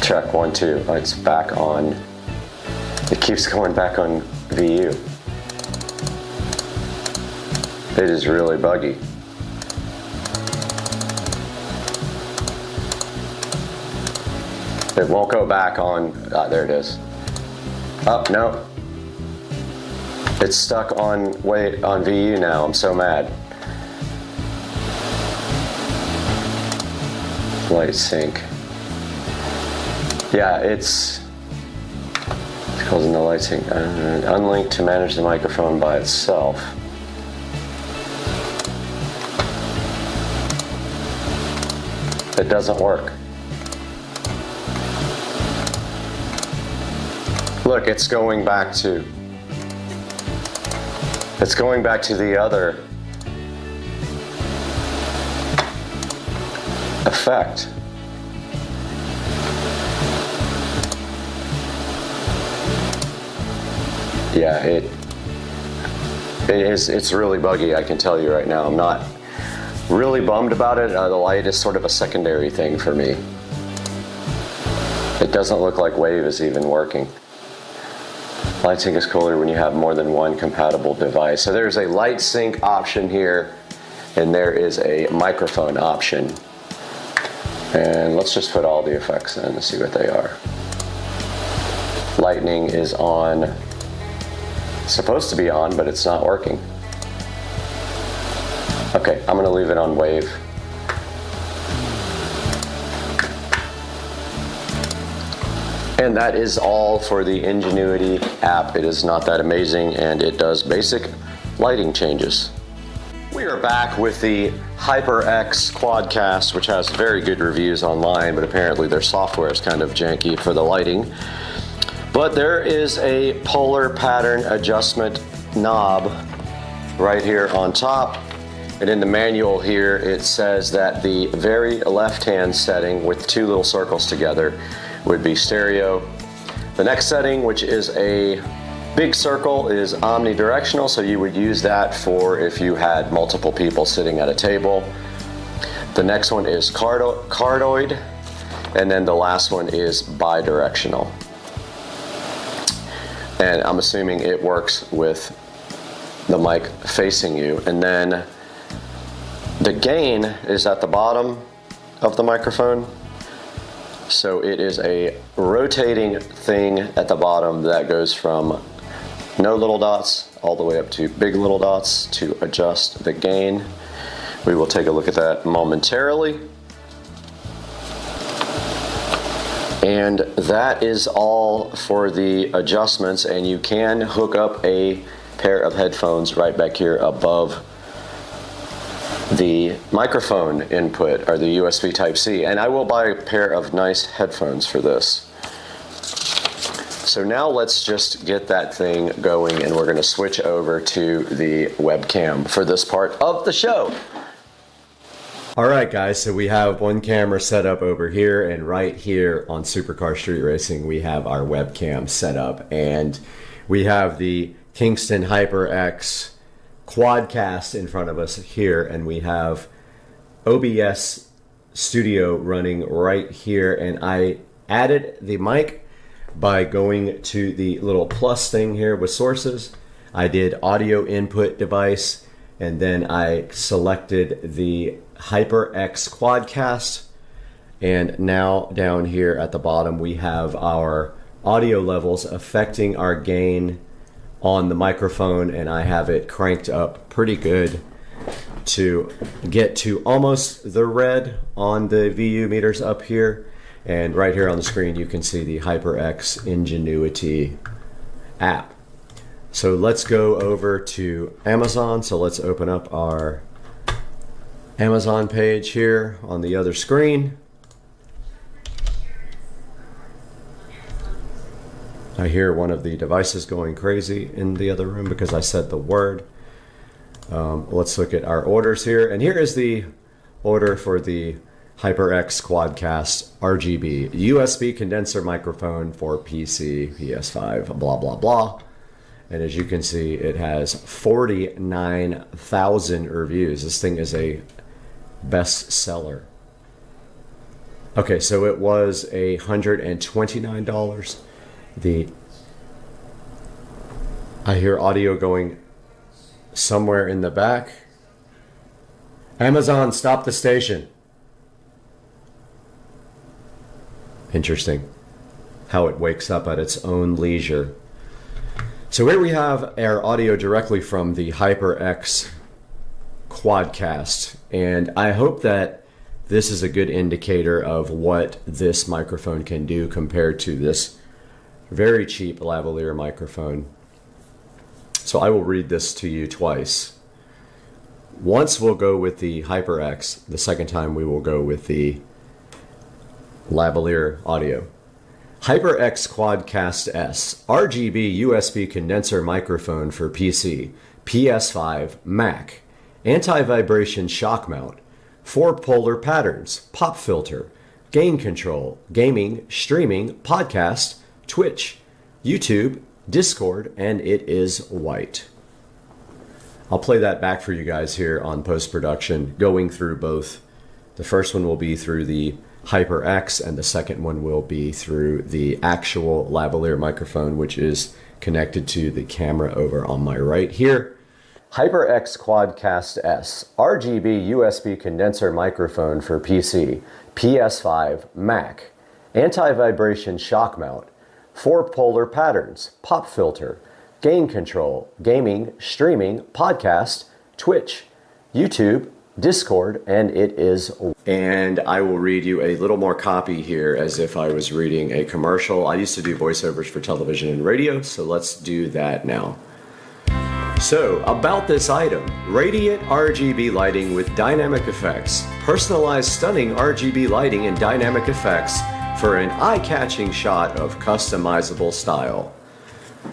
Check 1, 2. It's back on. It keeps going back on VU. It is really buggy. It won't go back on. There it is. Oh, no. It's stuck on VU now. I'm so mad. Light sync. Yeah, it's causing the light sync. Unlink to manage the microphone by itself. It doesn't work. Look, it's going back to the other effect. Yeah, it's really buggy, I can tell you right now. I'm not really bummed about it. The light is sort of a secondary thing for me. It doesn't look like wave is even working. Light sync is cooler when you have more than one compatible device. So there's a light sync option here, and there is a microphone option. And let's just put all the effects in and see what they are. Lightning is on. It's supposed to be on, but it's not working. Okay, I'm gonna leave it on wave. And that is all for the Ingenuity app. It is not that amazing, and it does basic lighting changes. We are back with the HyperX Quadcast, which has very good reviews online, but apparently their software is kind of janky for the lighting. But there is a polar pattern adjustment knob right here on top. And in the manual here, it says that the very left-hand setting with 2 little circles together would be stereo. The next setting, which is a big circle, is omnidirectional, so you would use that for if you had multiple people sitting at a table. The next one is cardioid, and then the last one is bidirectional. And I'm assuming it works with the mic facing you. And then the gain is at the bottom of the microphone. So it is a rotating thing at the bottom that goes from no little dots all the way up to big little dots to adjust the gain. We will take a look at that momentarily. And that is all for the adjustments, and you can hook up a pair of headphones right back here above the microphone input, or the USB Type-C, and I will buy a pair of nice headphones for this. So now let's just get that thing going, and we're going to switch over to the webcam for this part of the show. All right, guys, so we have one camera set up over here, and right here on Supercar Street Racing, we have our webcam set up, and we have the Kingston HyperX Quadcast in front of us here, and we have OBS Studio running right here, and I added the mic by going to the little plus thing here with sources. I did audio input device, and then I selected the HyperX Quadcast, and now down here at the bottom we have our audio levels affecting our gain on the microphone, and I have it cranked up pretty good to get to almost the red on the VU meters up here. And right here on the screen you can see the HyperX Ingenuity app. So let's go over to Amazon. So let's open up our Amazon page here on the other screen. I hear one of the devices going crazy in the other room because I said the word. Let's look at our orders here. And here is the order for the HyperX Quadcast RGB USB condenser microphone for PC, PS5, blah, blah, blah. And as you can see, it has 49,000 reviews. This thing is a bestseller. Okay, so it was $129. I hear audio going somewhere in the back. Amazon, stop the station. Interesting how it wakes up at its own leisure. So here we have our audio directly from the HyperX Quadcast, and I hope that this is a good indicator of what this microphone can do compared to this very cheap lavalier microphone. So I will read this to you twice. Once we'll go with the HyperX, the second time we will go with the lavalier audio. HyperX Quadcast S, RGB USB condenser microphone for PC, PS5, Mac, anti-vibration shock mount, 4 polar patterns, pop filter, gain control, gaming, streaming, podcast, Twitch, YouTube, Discord, and it is white. I'll play that back for you guys here on post-production, going through both. The first one will be through the HyperX, and the second one will be through the actual lavalier microphone, which is connected to the camera over on my right here. HyperX Quadcast S, RGB USB condenser microphone for PC, PS5, Mac, anti-vibration shock mount, 4 polar patterns, pop filter, gain control, gaming, streaming, podcast, Twitch, YouTube, Discord, and it is. And I will read you a little more copy here as if I was reading a commercial. I used to do voiceovers for television and radio, so let's do that now. So, about this item, radiant RGB lighting with dynamic effects. Personalized stunning RGB lighting and dynamic effects for an eye-catching shot of customizable style.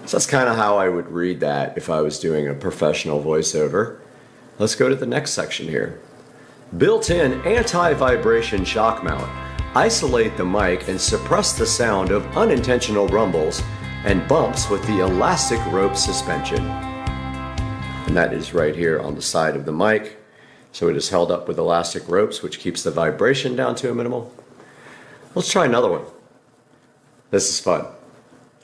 So that's kind of how I would read that if I was doing a professional voiceover. Let's go to the next section here. Built-in anti-vibration shock mount. Isolate the mic and suppress the sound of unintentional rumbles and bumps with the elastic rope suspension. And that is right here on the side of the mic. So it is held up with elastic ropes, which keeps the vibration down to a minimal. Let's try another one. This is fun.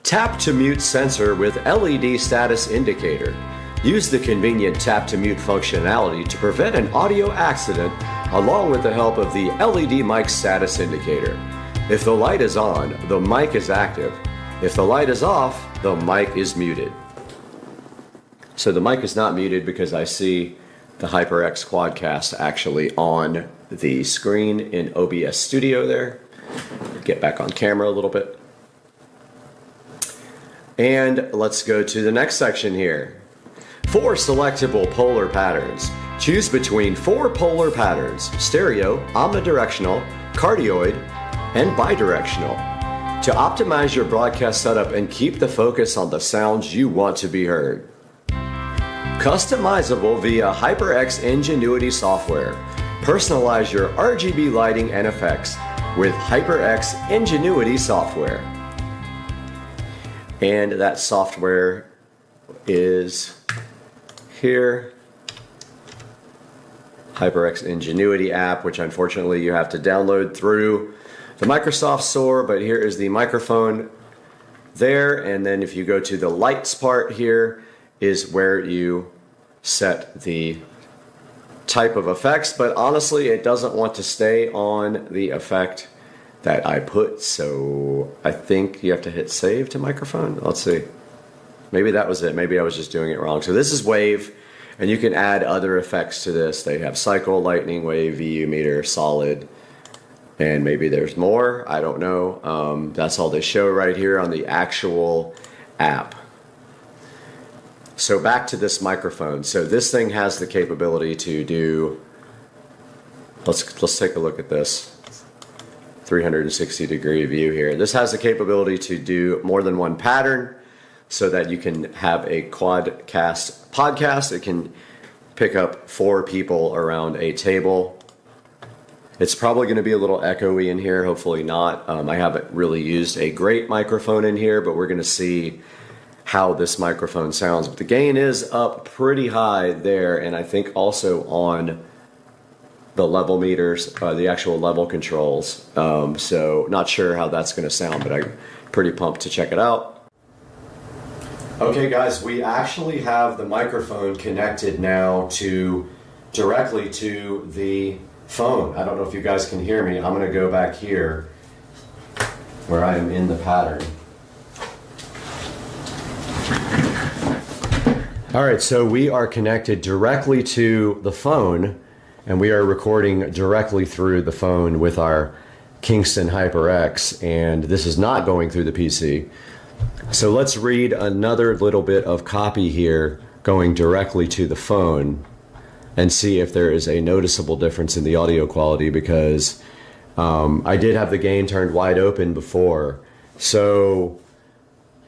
Tap to mute sensor with LED status indicator. Use the convenient tap to mute functionality to prevent an audio accident along with the help of the LED mic status indicator. If the light is on, the mic is active. If the light is off, the mic is muted. So the mic is not muted because I see the HyperX Quadcast actually on the screen in OBS Studio there. Get back on camera a little bit. And let's go to the next section here. 4 selectable polar patterns. Choose between 4 polar patterns: stereo, omnidirectional, cardioid, and bidirectional. To optimize your broadcast setup and keep the focus on the sounds you want to be heard. Customizable via HyperX Ingenuity software. Personalize your RGB lighting and effects with HyperX Ingenuity software. And that software is here. HyperX Ingenuity app, which unfortunately you have to download through the Microsoft Store, but here is the microphone there, and then if you go to the lights part, here is where you set the type of effects, but honestly it doesn't want to stay on the effect that I put, so I think you have to hit save to microphone. Let's see, maybe that was it, maybe I was just doing it wrong. So this is wave, and you can add other effects to this. They have cycle, lightning, wave, VU meter, solid, and maybe there's more, I don't know. That's all they show right here on the actual app. So back to this microphone. So this thing has the capability to do, let's take a look at this 360-degree view here. This has the capability to do more than one pattern so that you can have a quadcast podcast. It can pick up 4 people around a table. It's probably going to be a little echoey in here, hopefully not. I haven't really used a great microphone in here, but we're going to see how this microphone sounds. But the gain is up pretty high there, and I think also on the level meters, the actual level controls. So not sure how that's going to sound, but I'm pretty pumped to check it out. Okay guys, we actually have the microphone connected now directly to the phone. I don't know if you guys can hear me. I'm going to go back here where I am in the pattern. All right, so we are connected directly to the phone, and we are recording directly through the phone with our Kingston HyperX, and this is not going through the PC. So let's read another little bit of copy here going directly to the phone and see if there is a noticeable difference in the audio quality, because I did have the gain turned wide open before. So,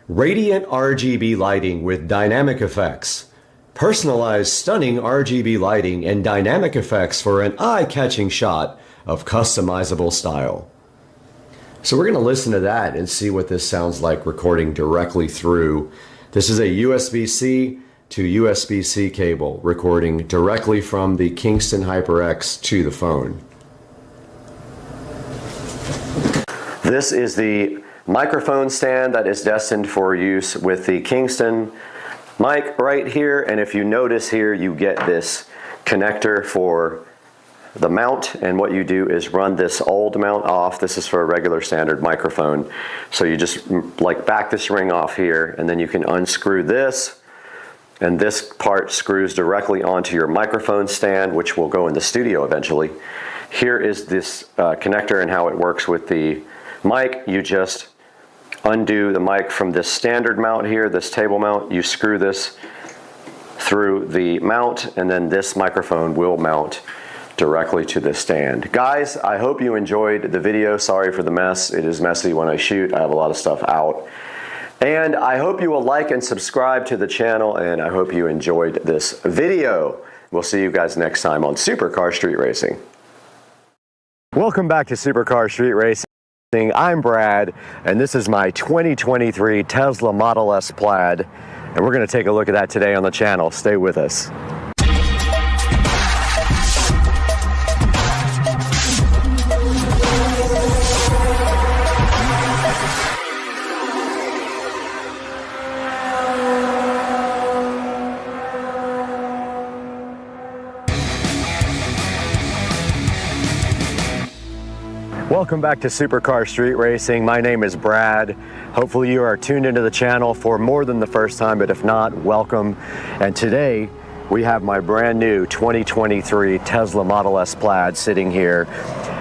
radiant RGB lighting with dynamic effects. Personalize stunning RGB lighting and dynamic effects for an eye-catching shot of customizable style. So we're going to listen to that and see what this sounds like recording directly through. This is a USB-C to USB-C cable recording directly from the Kingston HyperX to the phone. This is the microphone stand that is destined for use with the Kingston mic right here, and if you notice here, you get this connector for the mount, and what you do is run this old mount off. This is for a regular standard microphone, so you just like back this ring off here, and then you can unscrew this, and this part screws directly onto your microphone stand, which will go in the studio eventually. Here is this connector and how it works with the mic. You just undo the mic from this standard mount here, this table mount. You screw this through the mount, and then this microphone will mount directly to the stand. Guys, I hope you enjoyed the video. Sorry for the mess. It is messy when I shoot. I have a lot of stuff out. And I hope you will like and subscribe to the channel, and I hope you enjoyed this video. We'll see you guys next time on Supercar Street Racing. Welcome back to Supercar Street Racing. I'm Brad, and this is my 2023 Tesla Model S Plaid, and we're going to take a look at that today on the channel. Stay with us. Welcome back to Supercar Street Racing. My name is Brad. Hopefully you are tuned into the channel for more than the first time, but if not, welcome. And today we have my brand new 2023 Tesla Model S Plaid sitting here,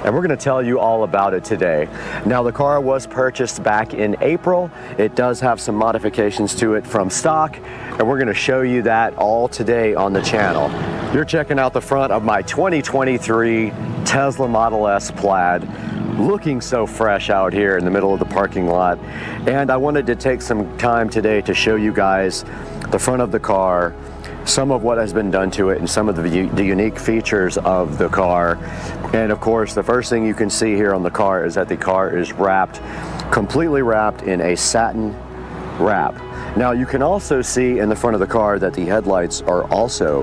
and we're going to tell you all about it today. Now, the car was purchased back in April. It does have some modifications to it from stock, and we're going to show you that all today on the channel. You're checking out the front of my 2023 Tesla Model S Plaid, looking so fresh out here in the middle of the parking lot. And I wanted to take some time today to show you guys the front of the car some of what has been done to it and some of the unique features of the car. And of course, the first thing you can see here on the car is that the car is wrapped, completely wrapped in a satin wrap. Now you can also see in the front of the car that the headlights are also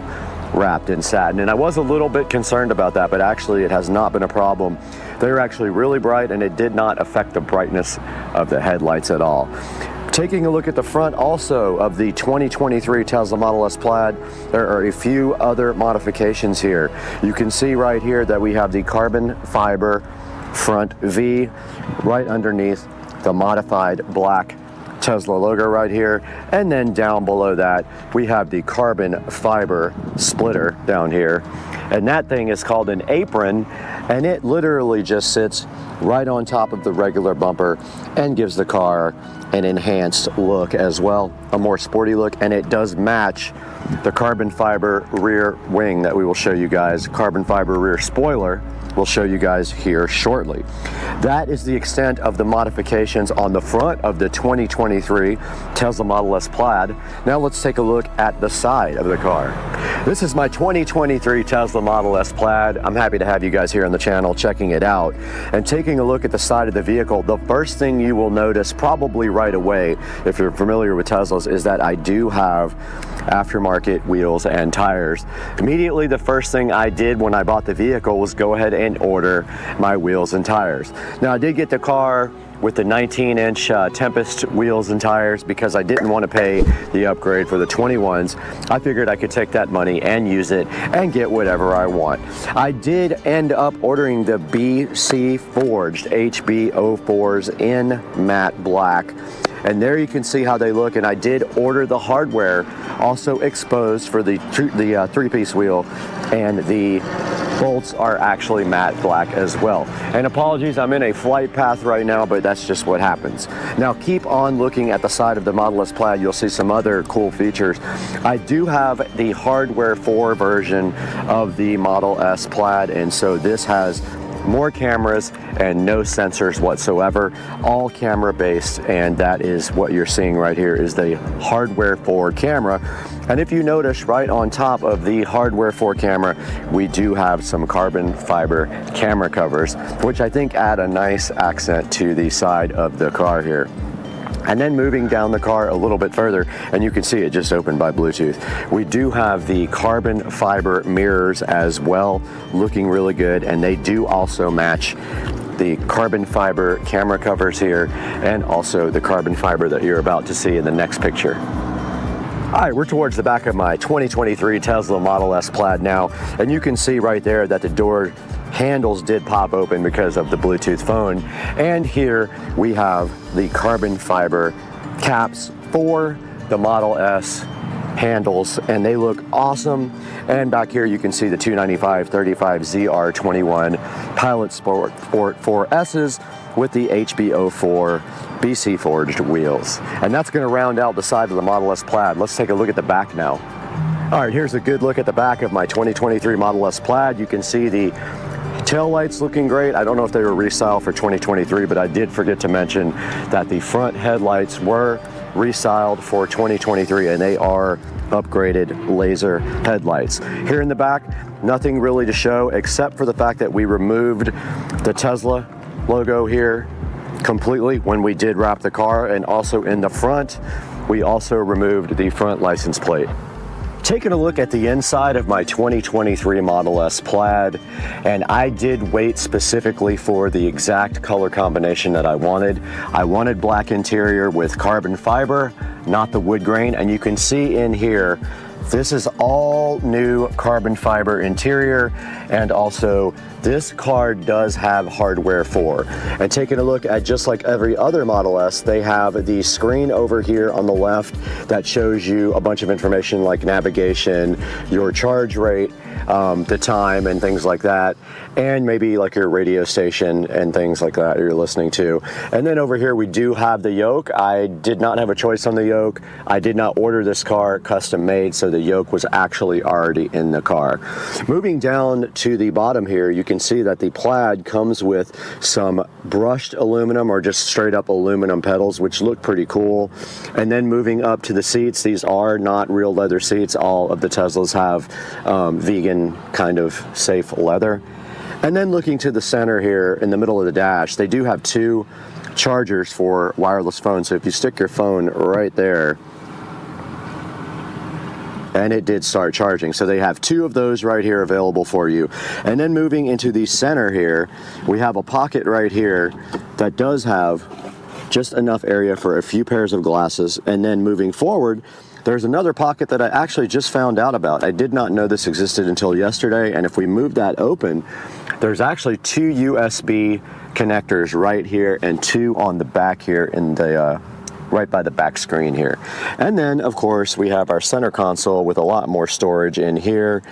wrapped in satin, and I was a little bit concerned about that, but actually it has not been a problem. They're actually really bright, and it did not affect the brightness of the headlights at all. Taking a look at the front also of the 2023 Tesla Model S Plaid, there are a few other modifications here. You can see right here that we have the carbon fiber front V right underneath the modified black Tesla logo right here, and then down below that we have the carbon fiber splitter down here, and that thing is called an apron, and it literally just sits right on top of the regular bumper and gives the car an enhanced look as well, a more sporty look, and it does match the carbon fiber rear wing that we will show you guys, carbon fiber rear spoiler we'll show you guys here shortly. That is the extent of the modifications on the front of the 2023 Tesla Model S Plaid. Now let's take a look at the side of the car. This is my 2023 Tesla Model S Plaid. I'm happy to have you guys here on the channel checking it out. And taking a look at the side of the vehicle, the first thing you will notice probably right away, if you're familiar with Teslas, is that I do have aftermarket wheels and tires. Immediately, the first thing I did when I bought the vehicle was go ahead and order my wheels and tires. Now, I did get the car with the 19-inch Tempest wheels and tires because I didn't want to pay the upgrade for the 21s. I figured I could take that money and use it and get whatever I want. I did end up ordering the BC Forged HB04s in matte black. And there you can see how they look, and I did order the hardware also exposed for the three-piece wheel, and the bolts are actually matte black as well. And apologies, I'm in a flight path right now, but that's just what happens. Now keep on looking at the side of the Model S Plaid, you'll see some other cool features. I do have the hardware 4 version of the Model S Plaid, and so this has more cameras and no sensors whatsoever, all camera based, and that is what you're seeing right here is the hardware 4 camera. And if you notice right on top of the hardware 4 camera, we do have some carbon fiber camera covers, which I think add a nice accent to the side of the car here. And then moving down the car a little bit further, and you can see it just opened by Bluetooth. We do have the carbon fiber mirrors as well, looking really good, and they do also match the carbon fiber camera covers here, and also the carbon fiber that you're about to see in the next picture. All right, we're towards the back of my 2023 Tesla Model S Plaid now, and you can see right there that the door handles did pop open because of the Bluetooth phone. And here we have the carbon fiber caps for the Model S handles, and they look awesome. And back here you can see the 295/35 ZR21 Pilot Sport 4S's with the HB04 BC Forged wheels. And that's going to round out the side of the Model S Plaid. Let's take a look at the back now. All right, here's a good look at the back of my 2023 Model S Plaid. You can see the tail lights looking great. I don't know if they were restyled for 2023, but I did forget to mention that the front headlights were restyled for 2023, and they are upgraded laser headlights. Here in the back, nothing really to show except for the fact that we removed the Tesla logo here completely when we did wrap the car, and also in the front, we also removed the front license plate. Taking a look at the inside of my 2023 Model S Plaid, and I did wait specifically for the exact color combination that I wanted. I wanted black interior with carbon fiber, not the wood grain, and you can see in here, this is all new carbon fiber interior, and also this car does have hardware 4. And taking a look at just like every other Model S, they have the screen over here on the left that shows you a bunch of information like navigation, your charge rate, the time and things like that, and maybe like your radio station and things like that you're listening to. And then over here we do have the yoke. I did not have a choice on the yoke. I did not order this car custom made, so the yoke was actually already in the car. Moving down to the bottom here, you can see that the Plaid comes with some brushed aluminum or just straight up aluminum pedals, which look pretty cool. And then moving up to the seats, these are not real leather seats. All of the Teslas have vegan kind of safe leather. And then looking to the center here in the middle of the dash, they do have two chargers for wireless phones. So if you stick your phone right there, and it did start charging. So they have two of those right here available for you. And then moving into the center here, we have a pocket right here that does have just enough area for a few pairs of glasses. And then moving forward, there's another pocket that I actually just found out about. I did not know this existed until yesterday. And if we move that open, there's actually two USB connectors right here and two on the back here in the right by the back screen here. And then of course we have our center console with a lot more storage in here,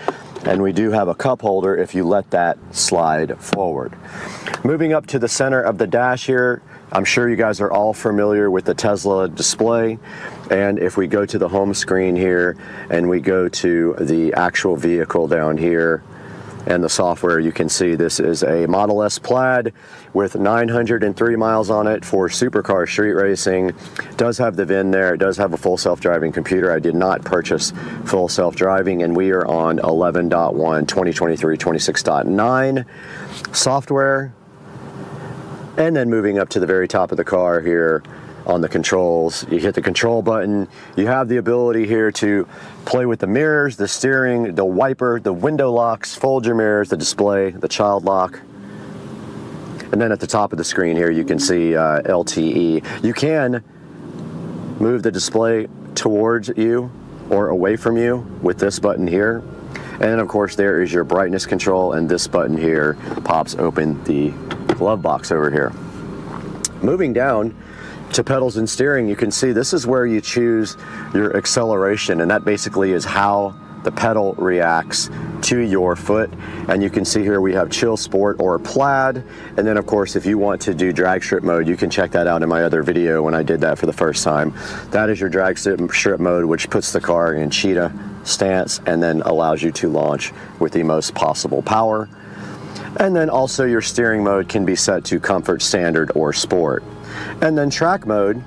and we do have a cup holder if you let that slide forward. Moving up to the center of the dash here, I'm sure you guys are all familiar with the Tesla display. And if we go to the home screen here and we go to the actual vehicle down here and the software, you can see this is a Model S Plaid with 903 miles on it for supercar street racing. It does have the VIN there. It does have a full self-driving computer. I did not purchase full self-driving, and we are on 11.1, 2023, 26.9 software. And then moving up to the very top of the car here, on the controls, you hit the control button. You have the ability here to play with the mirrors, the steering, the wiper, the window locks, fold your mirrors, the display, the child lock. And then at the top of the screen here, you can see LTE. You can move the display towards you or away from you with this button here. And then of course there is your brightness control, and this button here pops open the glove box over here. Moving down to pedals and steering, you can see this is where you choose your acceleration, and that basically is how the pedal reacts to your foot. And you can see here we have chill, sport, or plaid. And then of course if you want to do drag strip mode, you can check that out in my other video when I did that for the first time. That is your drag strip mode, which puts the car in cheetah stance and then allows you to launch with the most possible power. And then also your steering mode can be set to comfort, standard, or sport. And then track mode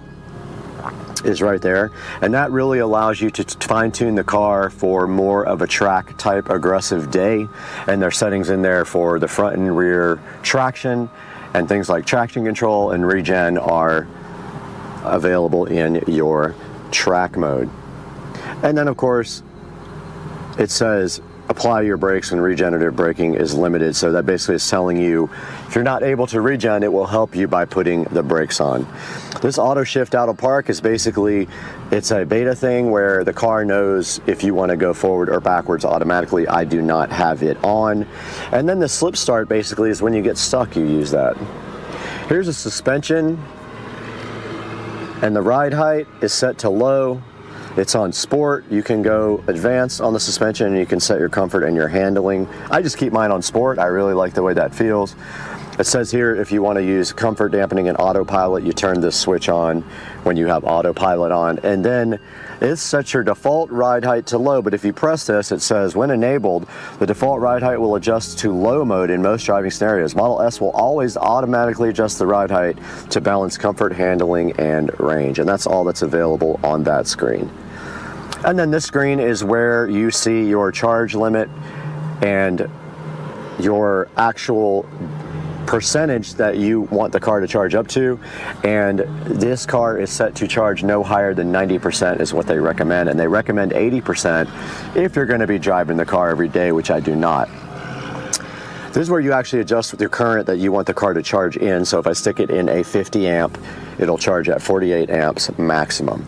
is right there, and that really allows you to fine-tune the car for more of a track type aggressive day. And there's settings in there for the front and rear traction, and things like traction control and regen are available in your track mode. And then of course it says apply your brakes when regenerative braking is limited. So that basically is telling you if you're not able to regen, it will help you by putting the brakes on. This auto shift out of park is basically, it's a beta thing where the car knows if you want to go forward or backwards automatically. I do not have it on. And then the slip start basically is when you get stuck, you use that. Here's a suspension, and the ride height is set to low. It's on sport. You can go advanced on the suspension, and you can set your comfort and your handling. I just keep mine on sport. I really like the way that feels. It says here if you want to use comfort dampening and autopilot, you turn this switch on when you have autopilot on, and then it sets your default ride height to low. But if you press this, it says when enabled, the default ride height will adjust to low mode in most driving scenarios. Model S will always automatically adjust the ride height to balance comfort, handling, and range. And that's all that's available on that screen. And then this screen is where you see your charge limit and your actual percentage that you want the car to charge up to. And this car is set to charge no higher than 90% is what they recommend. And they recommend 80% if you're going to be driving the car every day, which I do not. This is where you actually adjust with your current that you want the car to charge in. So if I stick it in a 50 amp, it'll charge at 48 amps maximum.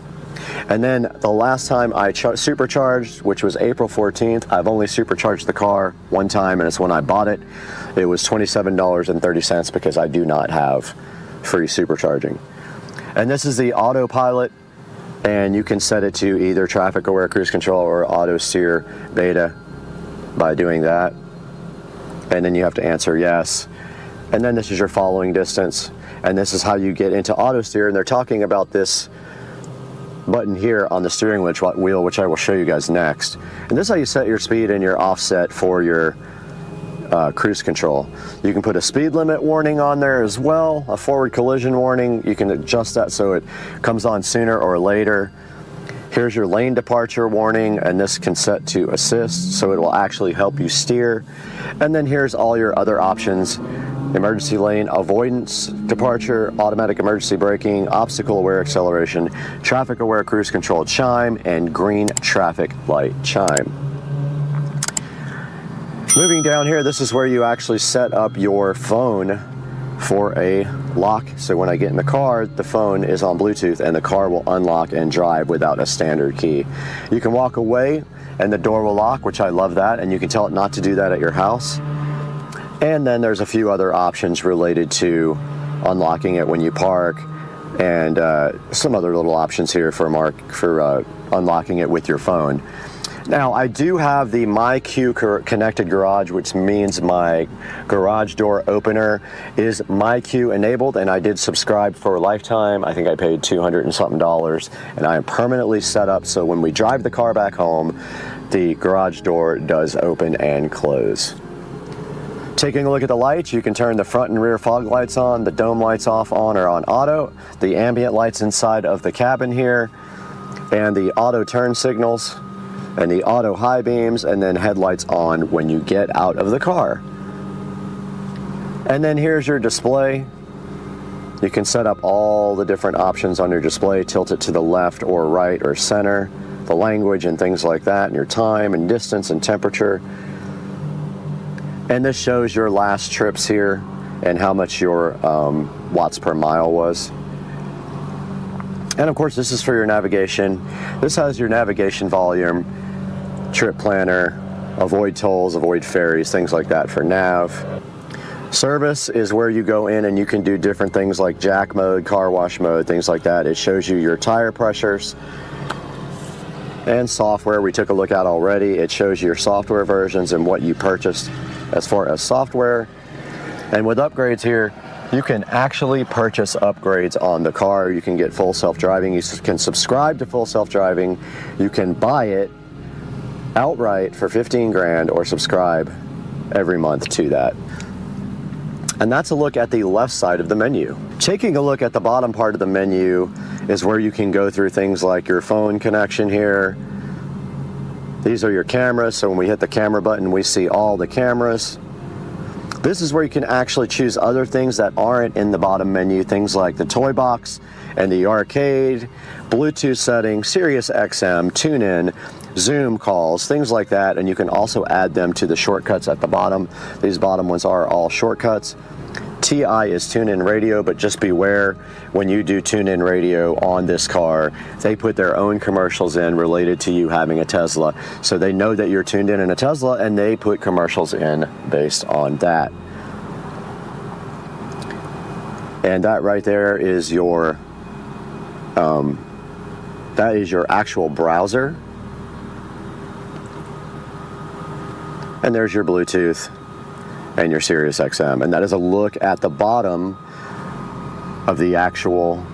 And then the last time I supercharged, which was April 14th, I've only supercharged the car one time, and it's when I bought it. It was $27.30 because I do not have free supercharging. And this is the autopilot, and you can set it to either traffic aware cruise control or auto steer beta. by doing that. And then you have to answer yes. And then this is your following distance. And this is how you get into auto steer. And they're talking about this button here on the steering wheel, which I will show you guys next. And this is how you set your speed and your offset for your cruise control. You can put a speed limit warning on there as well, a forward collision warning. You can adjust that so it comes on sooner or later. Here's your lane departure warning, and this can set to assist, so it will actually help you steer. And then here's all your other options: emergency lane avoidance departure, automatic emergency braking, obstacle aware acceleration, traffic aware cruise control chime, and green traffic light chime. Moving down here, this is where you actually set up your phone for a lock. So when I get in the car, the phone is on Bluetooth and the car will unlock and drive without a standard key. You can walk away and the door will lock, which I love that, and you can tell it not to do that at your house. And then there's a few other options related to unlocking it when you park, and some other little options here for unlocking it with your phone. Now, I do have the MyQ connected garage, which means my garage door opener is MyQ enabled, and I did subscribe for a lifetime. I think I paid $200 and something, and I am permanently set up so when we drive the car back home, the garage door does open and close. Taking a look at the lights, you can turn the front and rear fog lights on, the dome lights off, on or on auto, the ambient lights inside of the cabin here, and the auto turn signals, and the auto high beams, and then headlights on when you get out of the car. And then here's your display. You can set up all the different options on your display, tilt it to the left or right or center, the language and things like that, and your time and distance and temperature. And this shows your last trips here and how much your watts per mile was. And of course, this is for your navigation. This has your navigation volume, trip planner, avoid tolls, avoid ferries, things like that for nav. Service is where you go in and you can do different things like jack mode, car wash mode, things like that. It shows you your tire pressures. And software we took a look at already. It shows you your software versions and what you purchased as far as software. And with upgrades here, you can actually purchase upgrades on the car. You can get full self-driving. You can subscribe to full self-driving. You can buy it outright for 15 grand or subscribe every month to that. And that's a look at the left side of the menu. Taking a look at the bottom part of the menu is where you can go through things like your phone connection here. These are your cameras, so when we hit the camera button, we see all the cameras. This is where you can actually choose other things that aren't in the bottom menu, things like the toy box and the arcade, Bluetooth settings, Sirius XM, TuneIn, Zoom calls, things like that, and you can also add them to the shortcuts at the bottom. These bottom ones are all shortcuts. TI is TuneIn Radio, but just beware when you do TuneIn Radio on this car, they put their own commercials in related to you having a Tesla. So they know that you're tuned in a Tesla and they put commercials in based on that. And that right there is your actual browser. And there's your Bluetooth and your Sirius XM. And that is a look at the bottom of the actual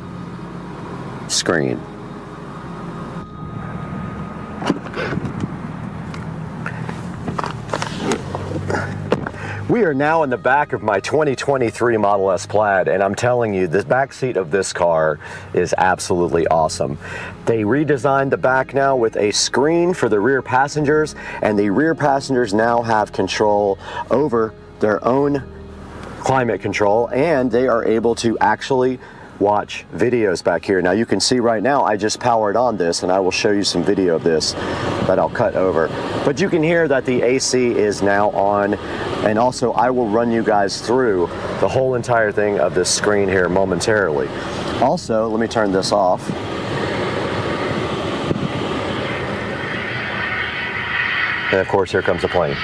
screen. We are now in the back of my 2023 Model S Plaid, and I'm telling you, the back seat of this car is absolutely awesome. They redesigned the back now with a screen for the rear passengers, and the rear passengers now have control over their own climate control, and they are able to actually watch videos back here. Now you can see right now I just powered on this, and I will show you some video of this that I'll cut over. But you can hear that the AC is now on, and also I will run you guys through the whole entire thing of this screen here momentarily. Also, let me turn this off. And of course, here comes the plane.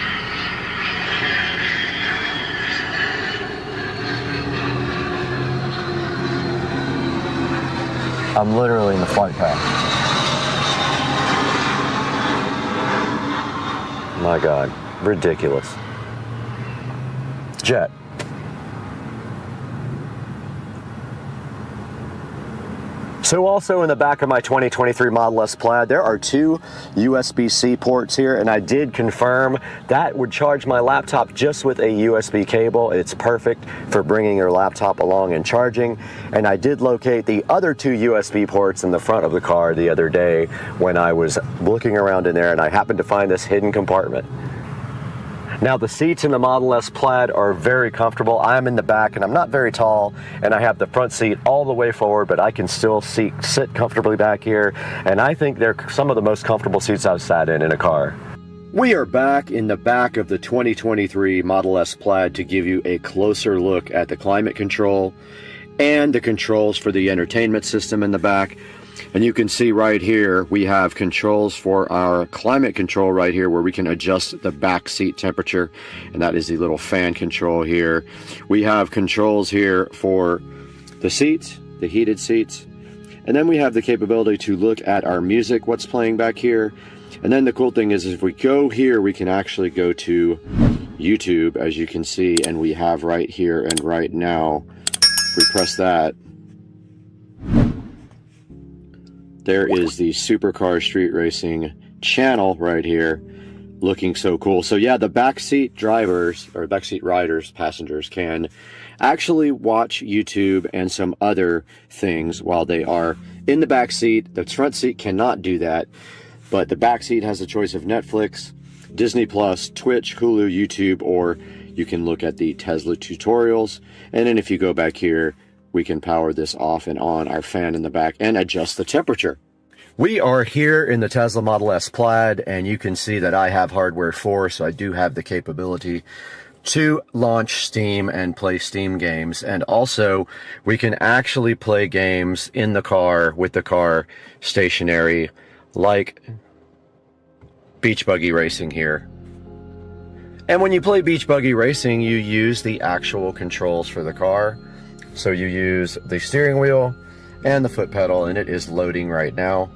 I'm literally in the flight path. My God. ridiculous. Jet. So also in the back of my 2023 Model S Plaid, there are two USB-C ports here, and I did confirm that would charge my laptop just with a USB cable. It's perfect for bringing your laptop along and charging. And I did locate the other two USB ports in the front of the car the other day when I was looking around in there, and I happened to find this hidden compartment. Now the seats in the Model S Plaid are very comfortable. I'm in the back and I'm not very tall, and I have the front seat all the way forward, but I can still sit comfortably back here, and I think they're some of the most comfortable seats I've sat in a car. We are back in the back of the 2023 Model S Plaid to give you a closer look at the climate control and the controls for the entertainment system in the back. And you can see right here, we have controls for our climate control right here where we can adjust the back seat temperature. And that is the little fan control here. We have controls here for the seats, the heated seats. And then we have the capability to look at our music, what's playing back here. And then the cool thing is if we go here, we can actually go to YouTube, as you can see. And we have right here and right now, if we press that, there is the Supercar Street Racing channel right here, looking so cool. So yeah, the backseat drivers, or backseat riders, passengers, can actually watch YouTube and some other things while they are in the back seat. The front seat cannot do that, but the back seat has a choice of Netflix, Disney Plus, Twitch, Hulu, YouTube, or you can look at the Tesla tutorials. And then if you go back here, we can power this off and on our fan in the back and adjust the temperature. We are here in the Tesla Model S Plaid, and you can see that I have hardware 4, so I do have the capability to launch Steam and play Steam games. And also, we can actually play games in the car with the car stationary, like Beach Buggy Racing here. And when you play Beach Buggy Racing, you use the actual controls for the car. So you use the steering wheel and the foot pedal, and it is loading right now.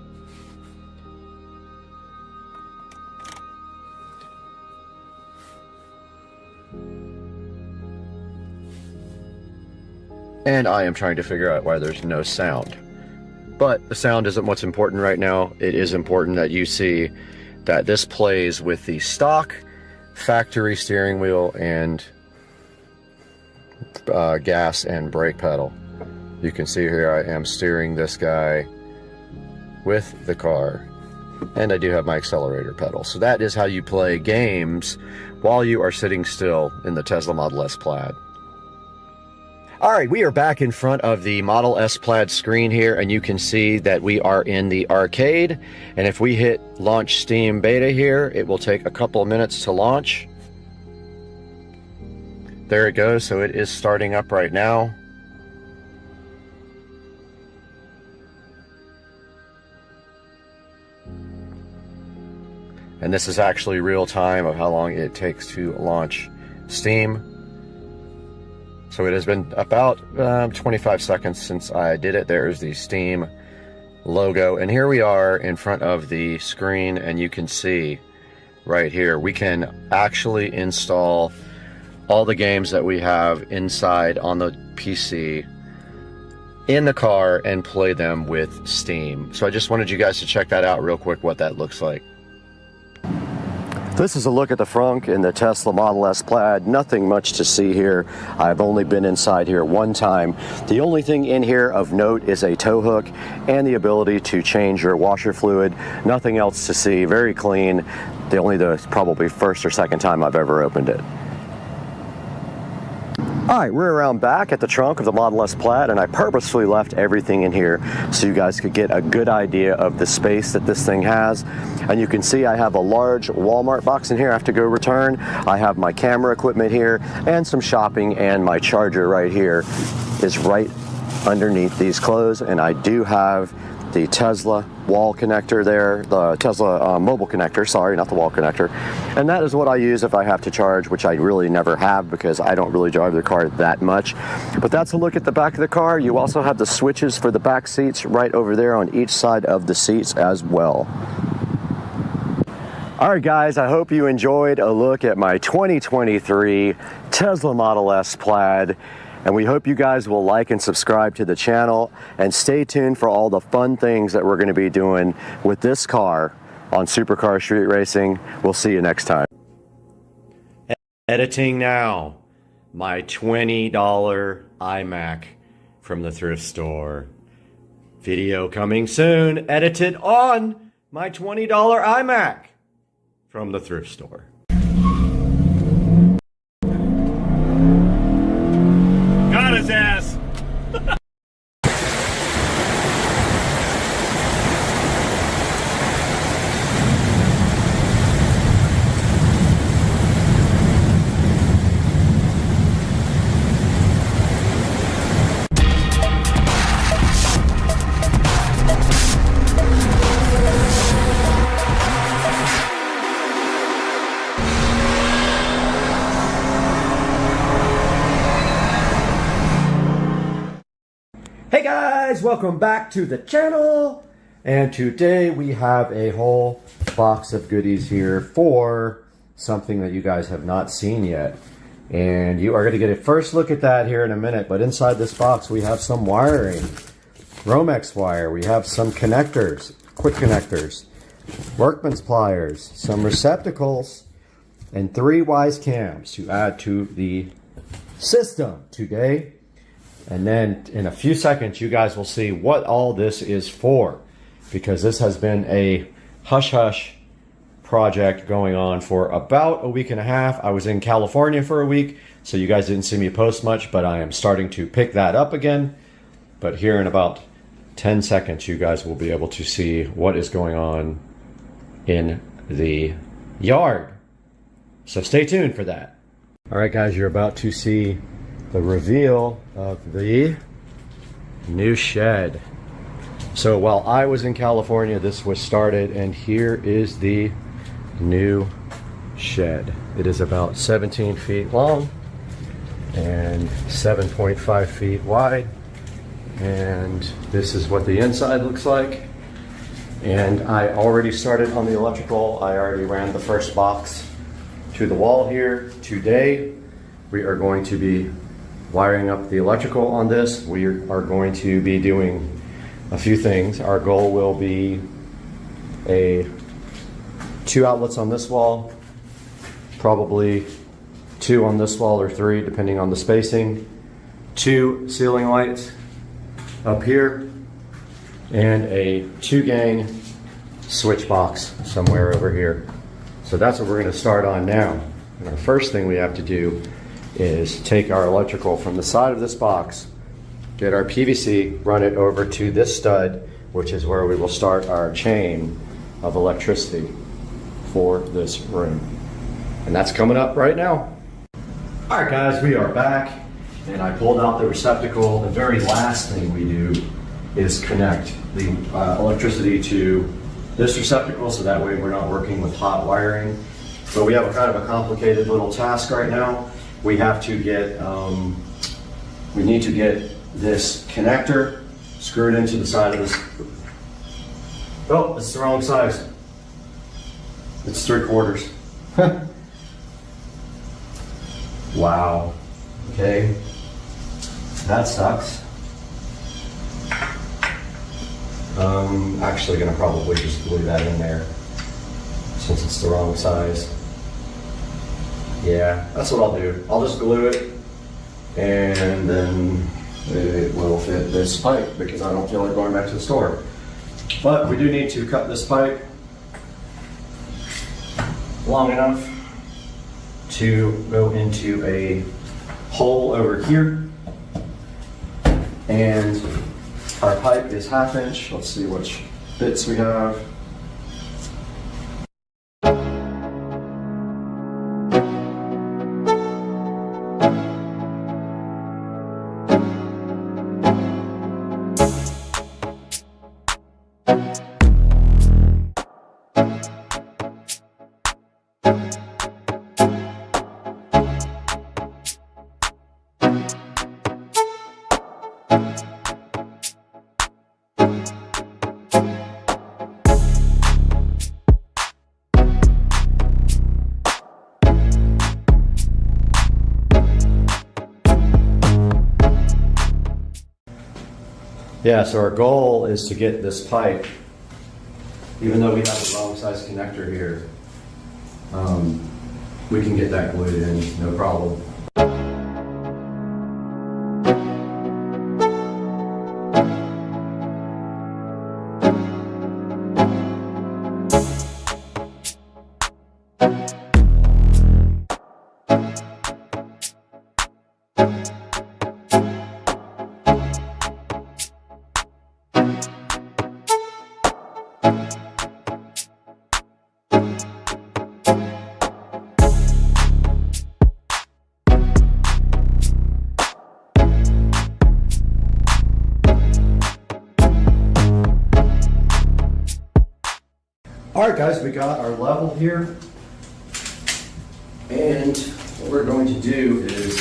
And I am trying to figure out why there's no sound. But the sound isn't what's important right now. It is important that you see that this plays with the stock factory steering wheel and gas and brake pedal. You can see here I am steering this guy with the car, and I do have my accelerator pedal. So that is how you play games while you are sitting still in the Tesla Model S Plaid. Alright, we are back in front of the Model S Plaid screen here, and you can see that we are in the arcade. And if we hit launch Steam Beta here, it will take a couple of minutes to launch. There it goes, so it is starting up right now. And this is actually real time of how long it takes to launch Steam. So it has been about 25 seconds since I did it. There is the Steam logo, and here we are in front of the screen, and you can see right here we can actually install all the games that we have inside on the PC in the car and play them with Steam. So I just wanted you guys to check that out real quick, what that looks like. This is a look at the front in the Tesla Model S Plaid. Nothing much to see here. I've only been inside here one time. The only thing in here of note is a tow hook and the ability to change your washer fluid. Nothing else to see. Very clean. The probably first or second time I've ever opened it. Alright, we're around back at the trunk of the Model S Plaid, and I purposefully left everything in here so you guys could get a good idea of the space that this thing has. And you can see I have a large Walmart box in here I have to go return. I have my camera equipment here and some shopping, and my charger right here is right underneath these clothes. And I do have the Tesla wall connector there, the Tesla mobile connector, sorry, not the wall connector. And that is what I use if I have to charge, which I really never have because I don't really drive the car that much. But that's a look at the back of the car. You also have the switches for the back seats right over there on each side of the seats as well. All right, guys, I hope you enjoyed a look at my 2023 Tesla Model S Plaid, and we hope you guys will like and subscribe to the channel and stay tuned for all the fun things that we're going to be doing with this car on Supercar Street Racing. We'll see you next time. Editing now, my $20 iMac from the thrift store. Video coming soon, edited on my $20 iMac from the thrift store. Got his ass. Hey guys, welcome back to the channel. And today we have a whole box of goodies here for something that you guys have not seen yet. And you are going to get a first look at that here in a minute. But inside this box we have some wiring, Romex wire, we have some connectors, quick connectors, workman's pliers, some receptacles, and 3 wise cams to add to the system today. And then in a few seconds, you guys will see what all this is for, because this has been a hush-hush project going on for about a week and a half. I was in California for a week, so you guys didn't see me post much, but I am starting to pick that up again. But here in about 10 seconds, you guys will be able to see what is going on in the yard. So stay tuned for that. All right, guys, you're about to see the reveal of the new shed. So while I was in California, this was started, and here is the new shed. It is about 17 feet long and 7.5 feet wide, and this is what the inside looks like. And I already started on the electrical. I already ran the first box to the wall here. Today we are going to be wiring up the electrical on this. We are going to be doing a few things. Our goal will be 2 outlets on this wall, probably 2 on this wall, or 3 depending on the spacing, 2 ceiling lights up here, and a 2-gang switch box somewhere over here. So that's what we're going to start on now. And our first thing we have to do is take our electrical from the side of this box, get our PVC, run it over to this stud, which is where we will start our chain of electricity for this room. And that's coming up right now. All right, guys, we are back, and I pulled out the receptacle. The very last thing we do is connect the electricity to this receptacle, so that way we're not working with hot wiring. But we have a kind of a complicated little task right now. We have to get, we need to get this connector screwed into the side of this. Oh, it's the wrong size. It's 3/4. Wow. Okay. That sucks. Actually gonna probably just glue that in there since it's the wrong size. Yeah, that's what I'll do. I'll just glue it, and then it will fit this pipe because I don't feel like going back to the store. But we do need to cut this pipe long enough to go into a hole over here. And our pipe is 1/2 inch. Let's see which bits we have. Yeah, so our goal is to get this pipe, even though we have the wrong size connector here, we can get that glued in, no problem. All right, guys, we got our level here. And what we're going to do is,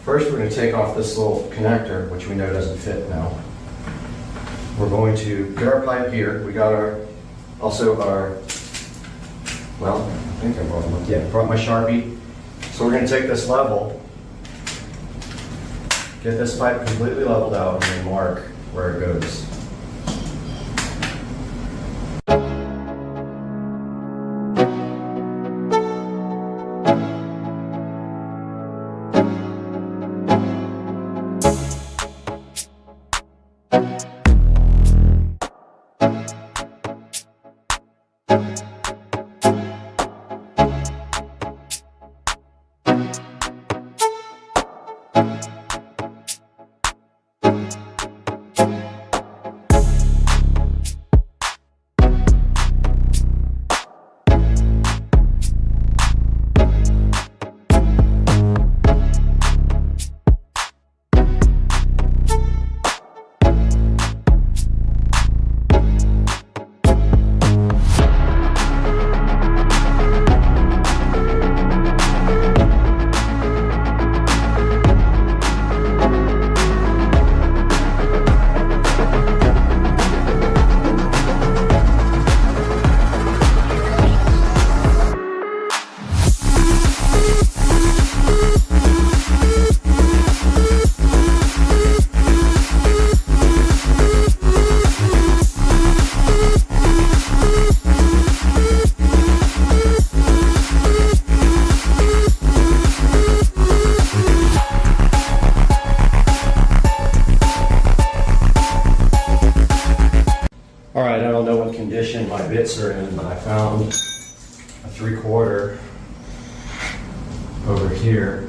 first we're going to take off this little connector, which we know doesn't fit now. We're going to get our pipe here. We got also our, well, I think I brought one. Yeah, brought my Sharpie. So we're going to take this level, get this pipe completely leveled out, and then mark where it goes. All right, I don't know what condition my bits are in, but I found a 3/4 over here.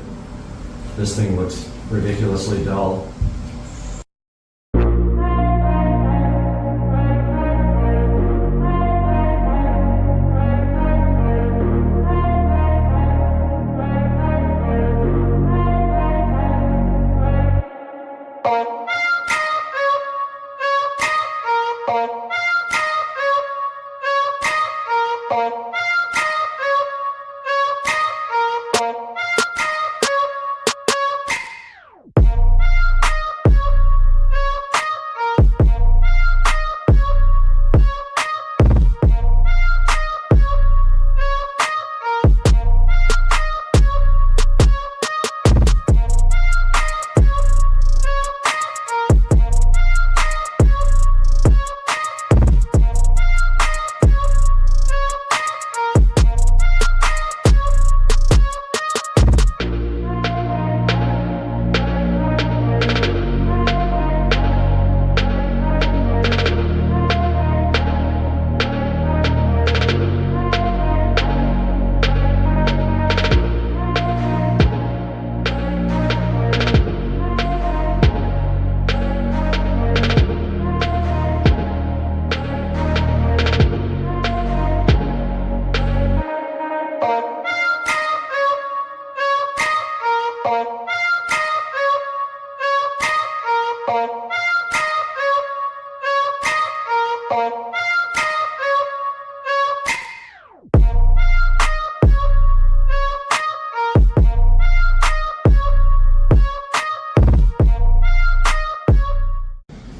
This thing looks ridiculously dull.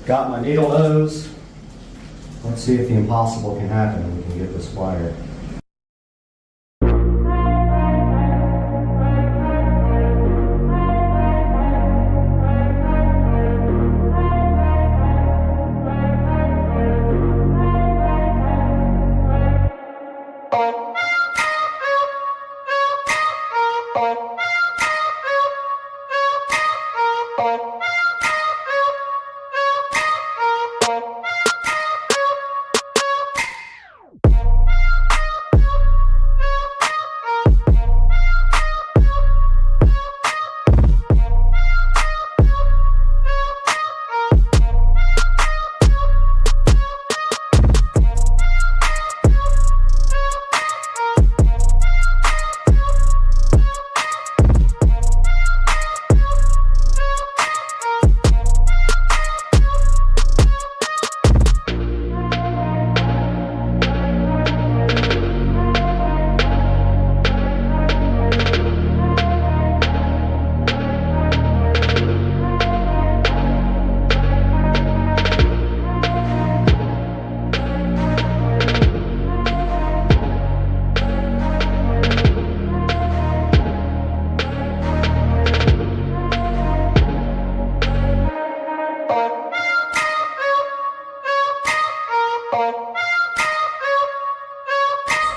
Got my needle nose. Let's see if the impossible can happen and we can get this wire.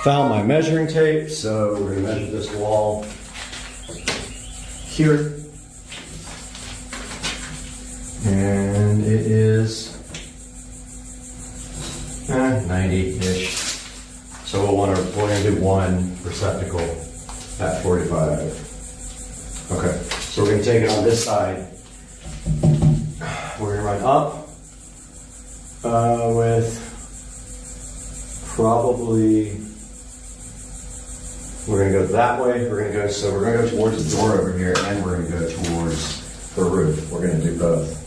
Found my measuring tape, so we're gonna measure this wall here. And it is 90-ish. So we're gonna do one receptacle at 45. Okay, so we're gonna take it on this side. We're gonna run up with probably, we're gonna go that way. We're gonna go towards the door over here, and we're gonna go towards the roof. We're gonna do both.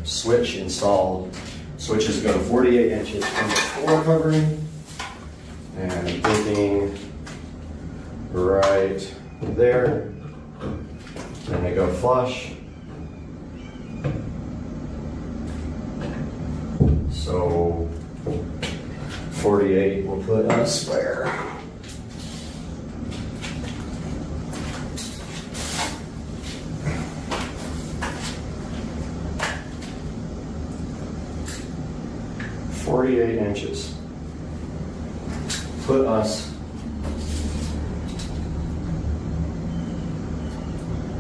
Switch installed. Switch is going 48 inches from the floor covering, and I'm thinking right there, and they go flush. So 48 we'll put on a square. Inches. Put us,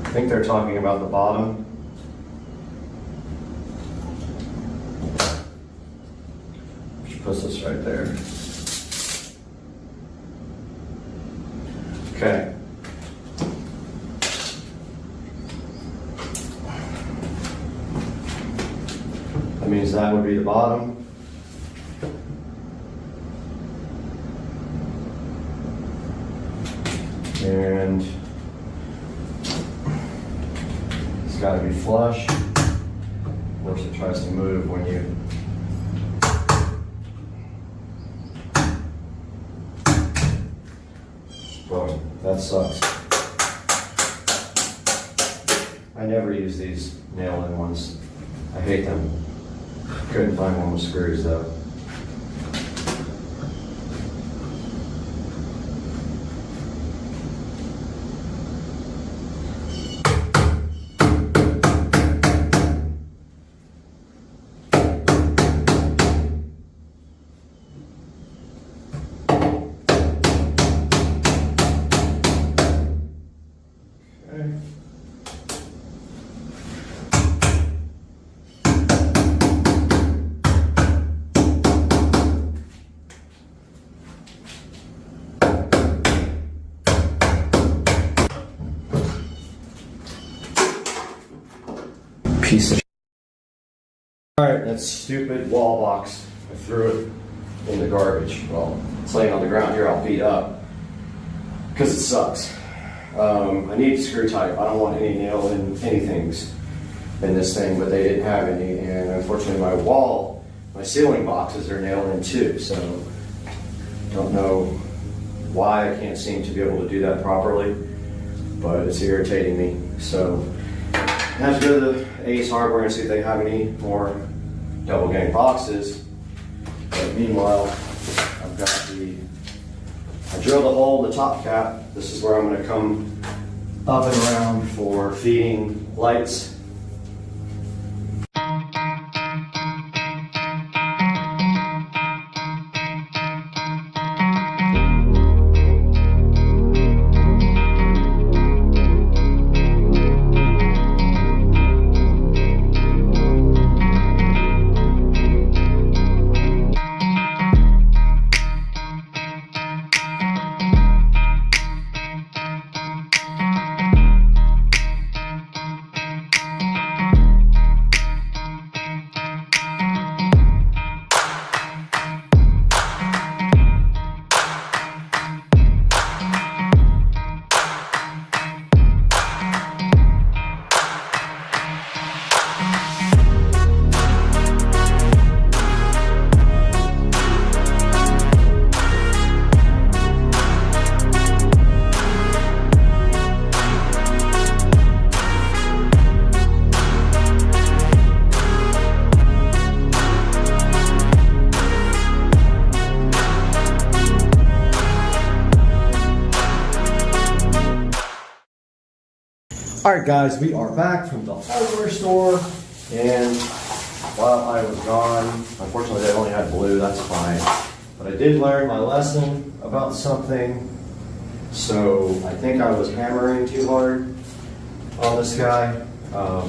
I think they're talking about the bottom. Which puts us right there. Okay. That means that would be the bottom. And it's got to be flush. Of course, it tries to move when you well, that sucks. I never use these nail-in ones. I hate them. Couldn't find one with screws though. Piece of. All right, that stupid wall box. I threw it in the garbage. Well, it's laying on the ground here all beat up because it sucks. I need screw type. I don't want any nail in anythings in this thing, but they didn't have any, and unfortunately my ceiling boxes are nailed in too, so don't know why I can't seem to be able to do that properly, but it's irritating me. So I have to go to the Ace Hardware and see if they have any more double gang boxes. But meanwhile, I drilled a hole in the top cap. This is where I'm going to come up and around for feeding lights. Alright guys, we are back from the hardware store, and while I was gone, unfortunately they only had blue, that's fine, but I did learn my lesson about something. So I think I was hammering too hard on this guy,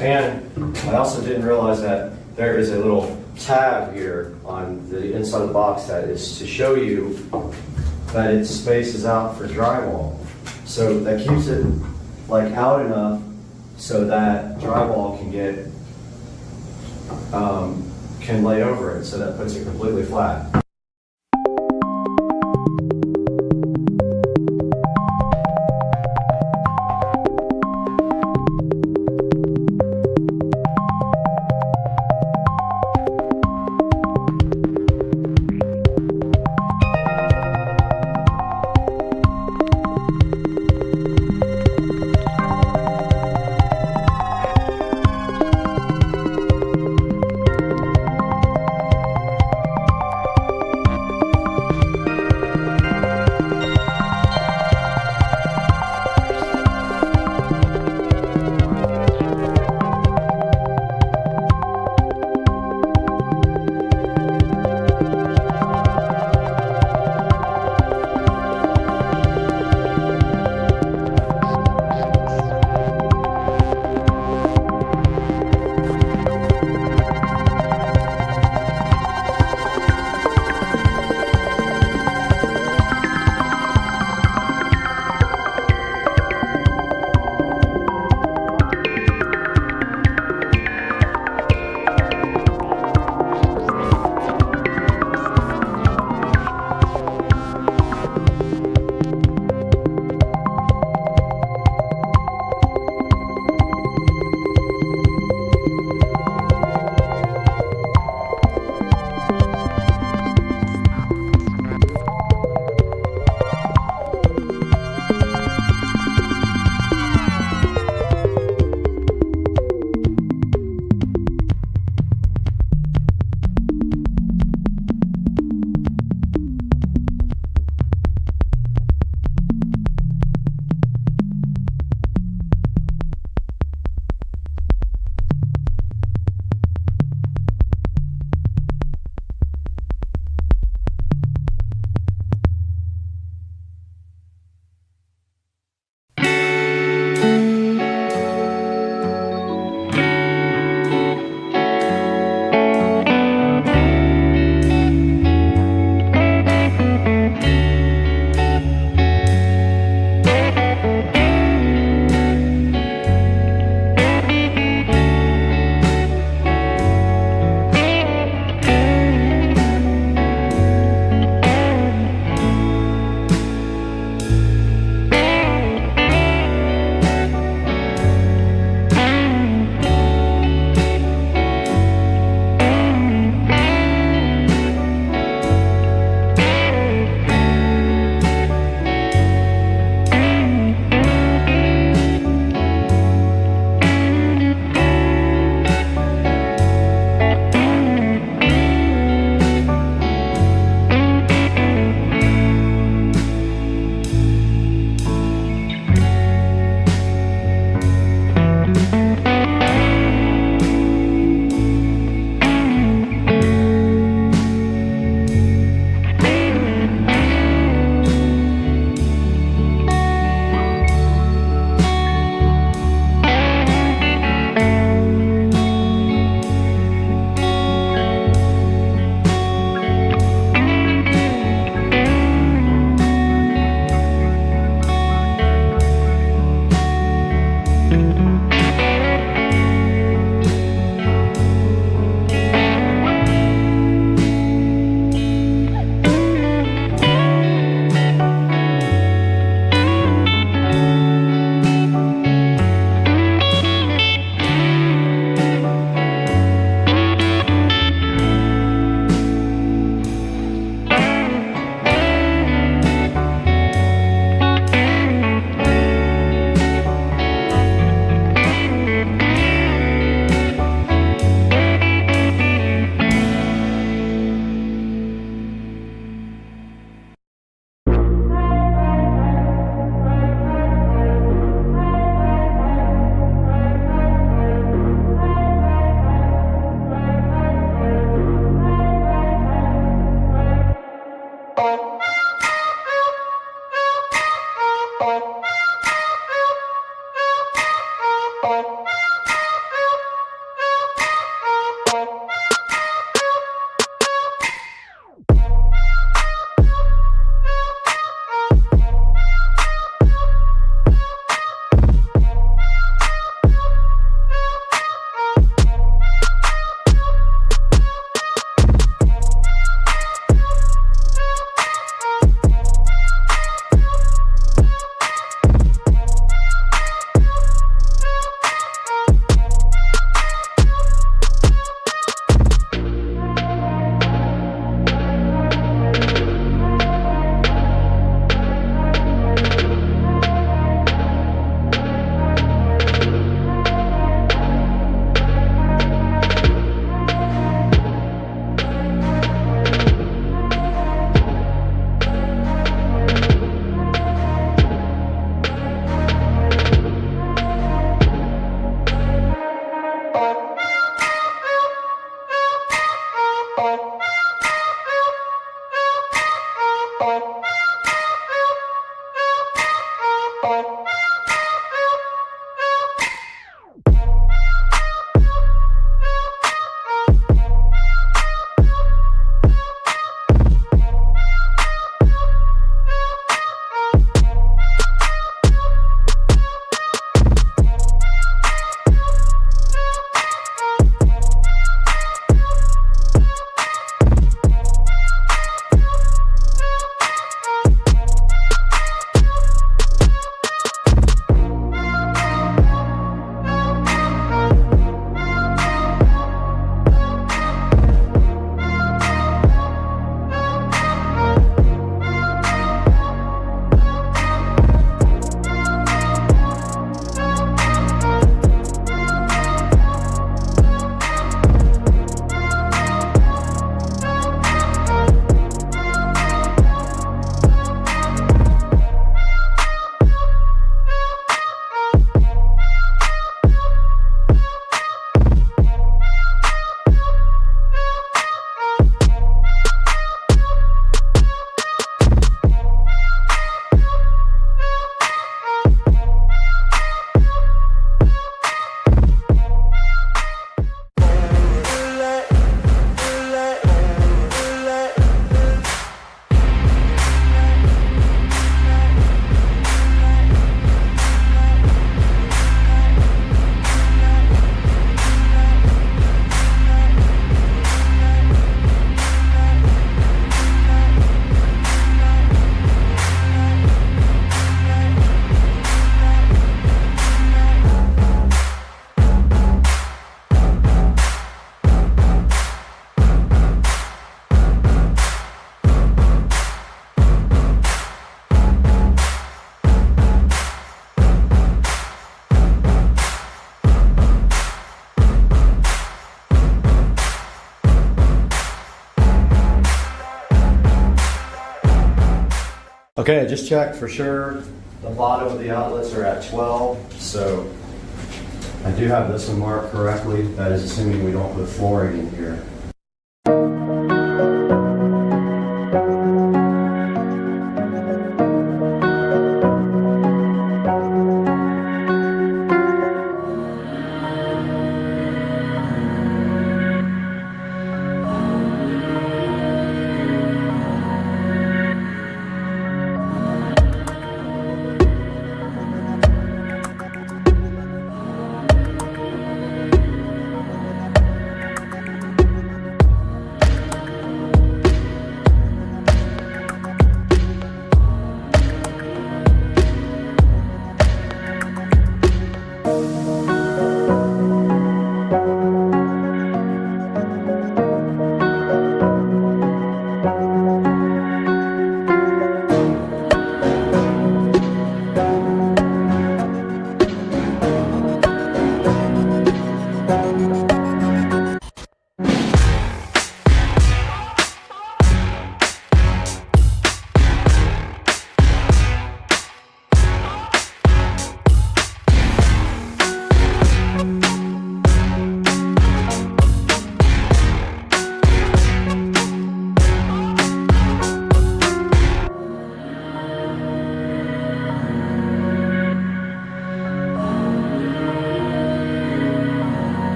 and I also didn't realize that there is a little tab here on the inside of the box that is to show you that it spaces out for drywall. So that keeps it like out enough so that drywall can get can lay over it, so that puts it completely flat. Okay, I just checked for sure. The bottom of the outlets are at 12, so I do have this one marked correctly. That is assuming we don't put flooring in here.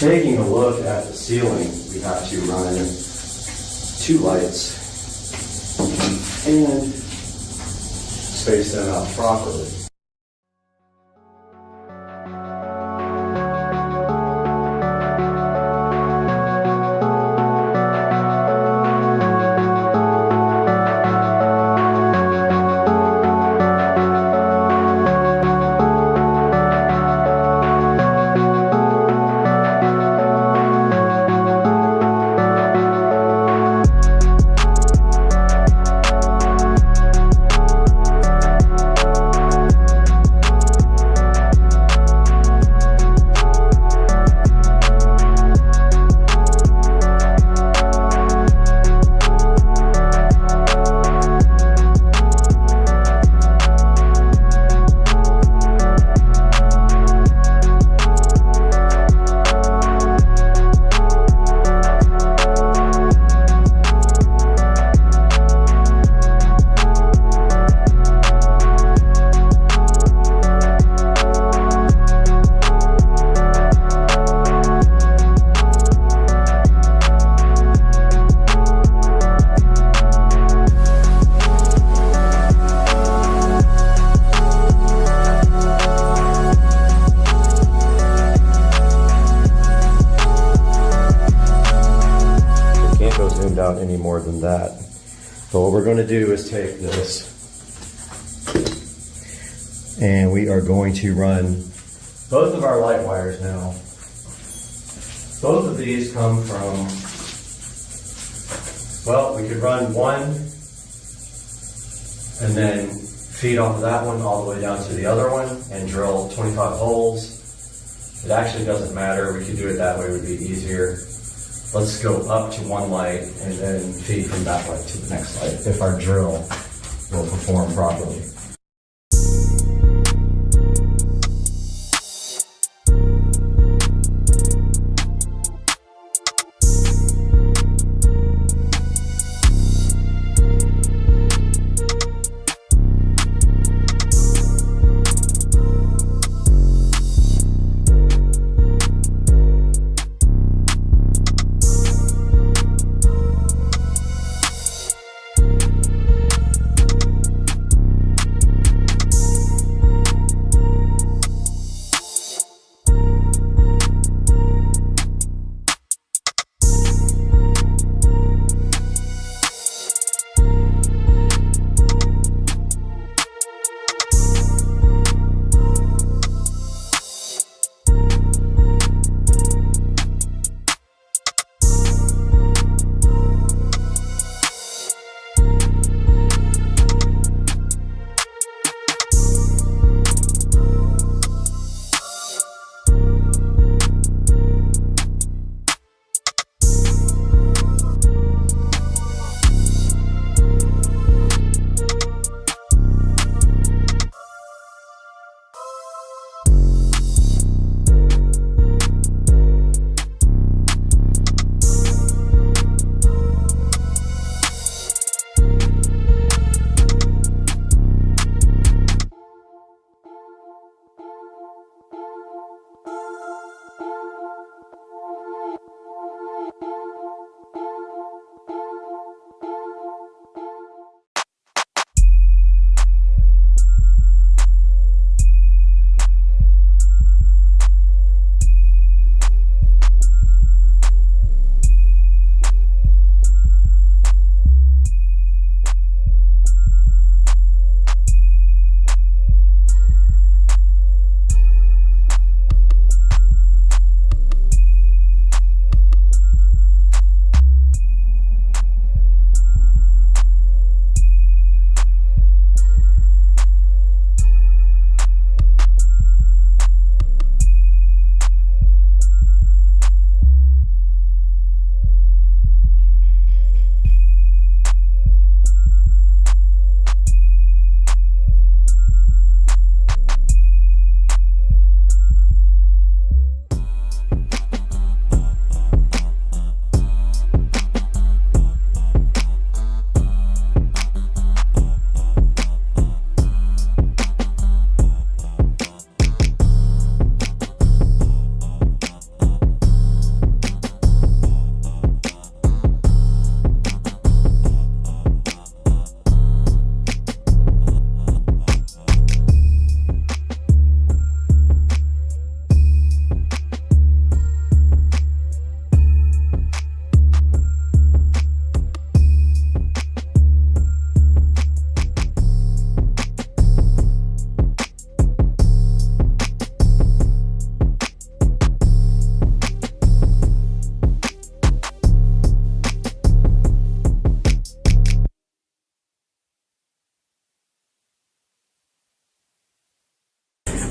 taking a look at the ceiling, we have to run 2 lights and space them out properly. Out any more than that. But what we're going to do is take this and we are going to run both of our light wires now. Both of these come from, well, we could run one and then feed off of that one all the way down to the other one and drill 25 holes. It actually doesn't matter. We could do it that way, it would be easier. Let's go up to one light and then feed from that light to the next light if our drill will perform properly.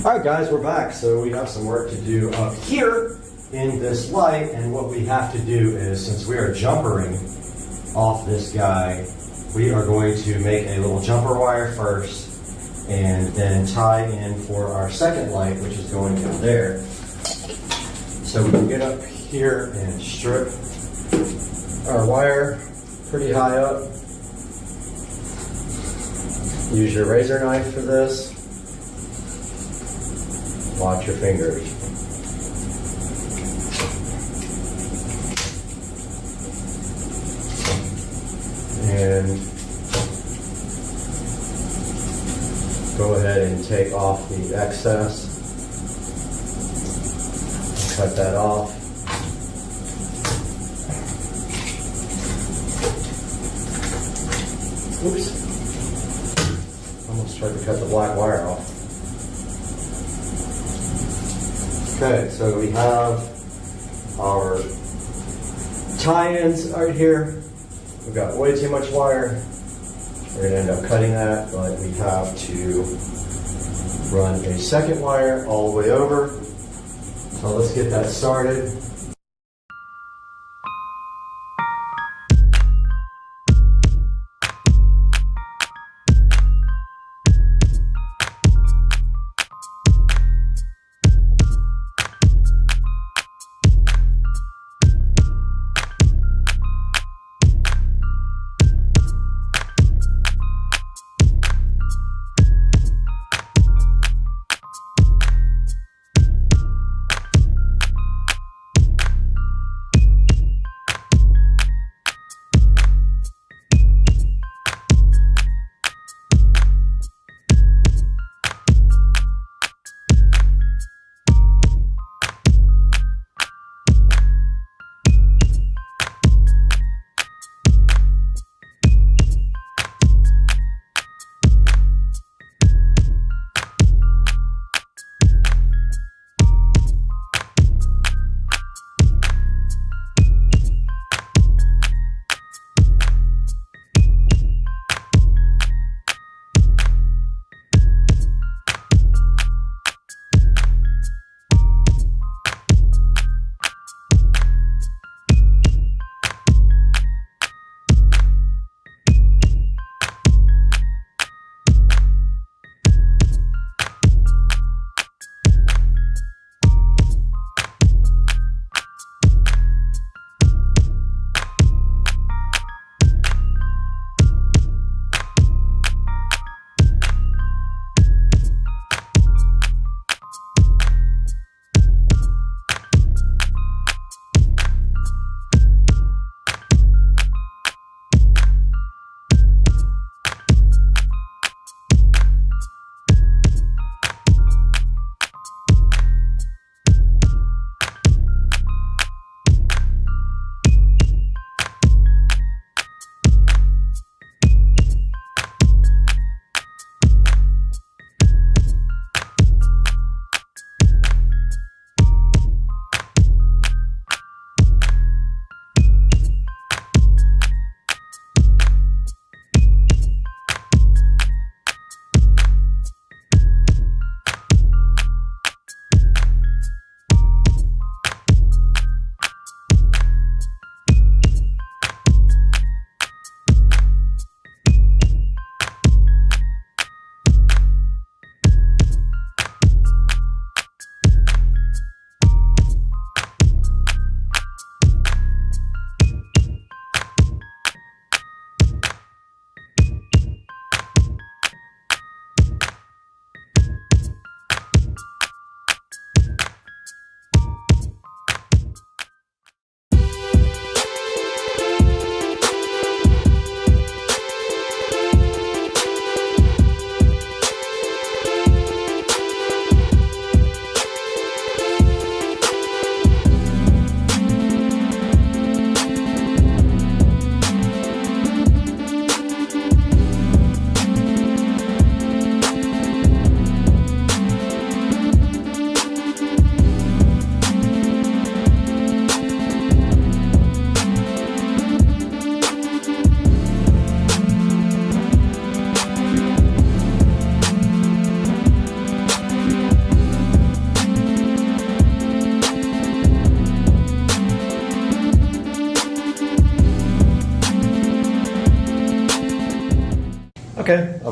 All right, guys, we're back. So we have some work to do up here in this light, and what we have to do is, since we are jumpering off this guy, we are going to make a little jumper wire first and then tie in for our second light, which is going in there. So we can get up here and strip our wire pretty high up. Use your razor knife for this. Watch your fingers. And go ahead and take off the excess. Cut that off. Oops. Almost tried to cut the black wire off. Okay, so we have our tie-ins right here. We've got way too much wire. We're going to end up cutting that, but we have to run a second wire all the way over. So let's get that started.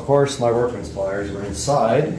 of course, my workman's pliers are inside.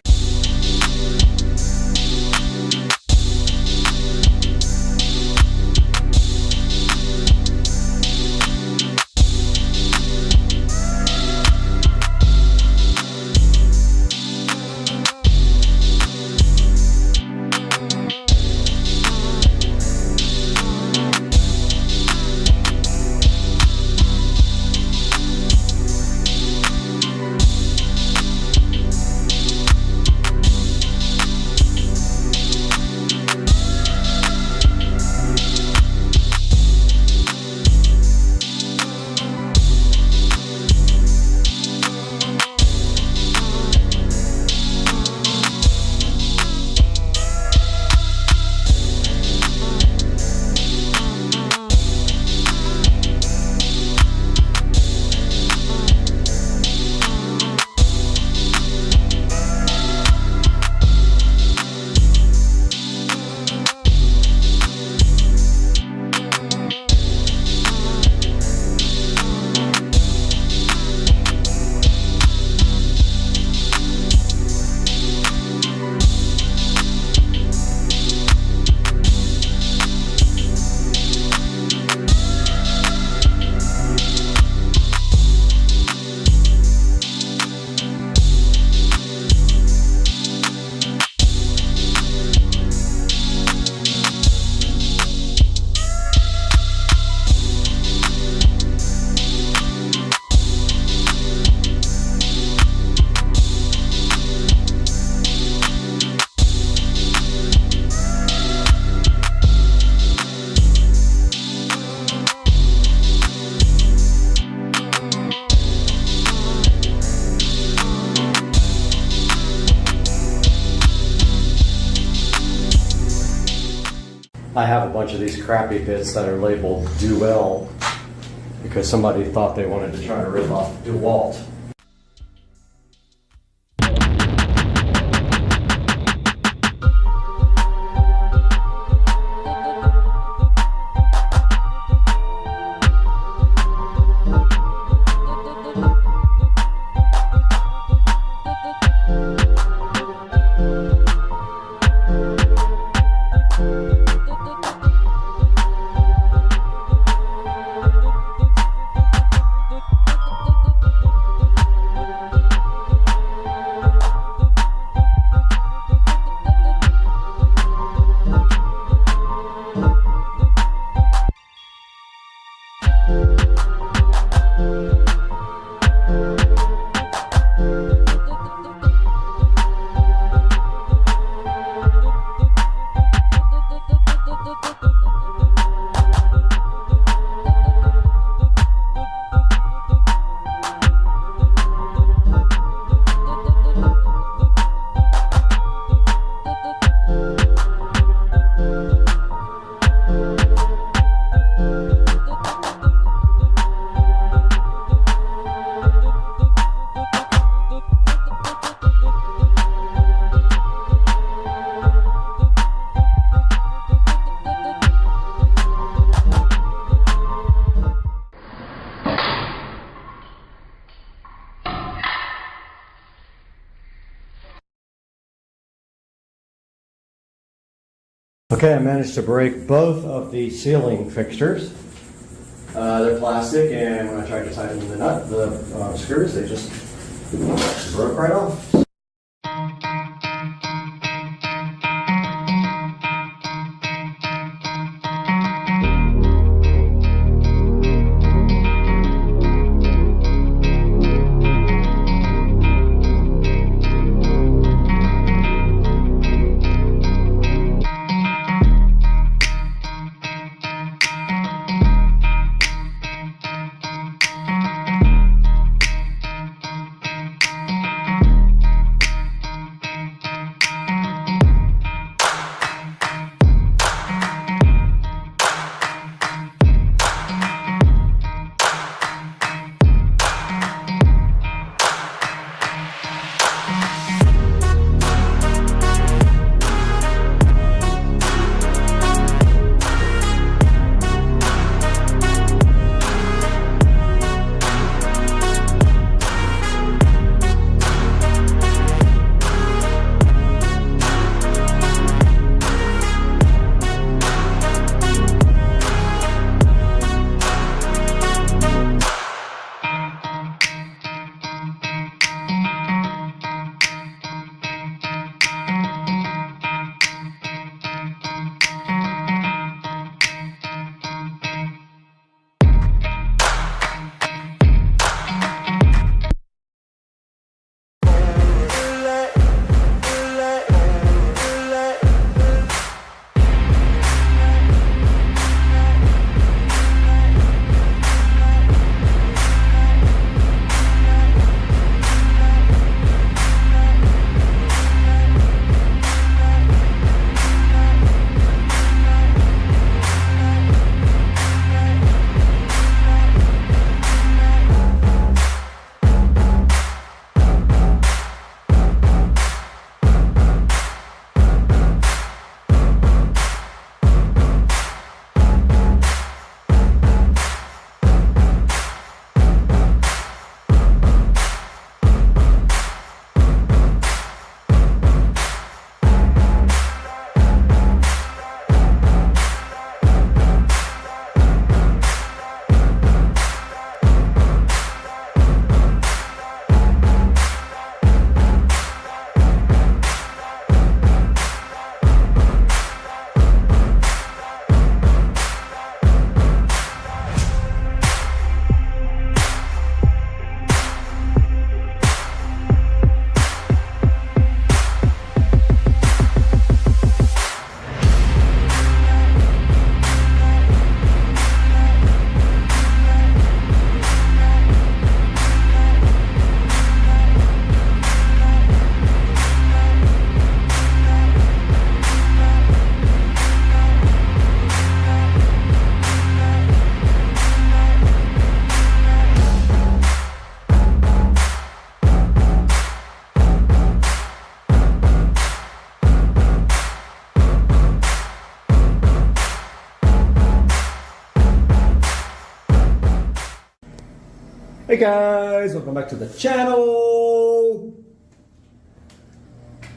I have a bunch of these crappy bits that are labeled Duel because somebody thought they wanted to try to rip off DeWalt. Okay, I managed to break both of the ceiling fixtures. They're plastic, and when I tried to tighten the screws, they just broke right off. Hey guys, welcome back to the channel.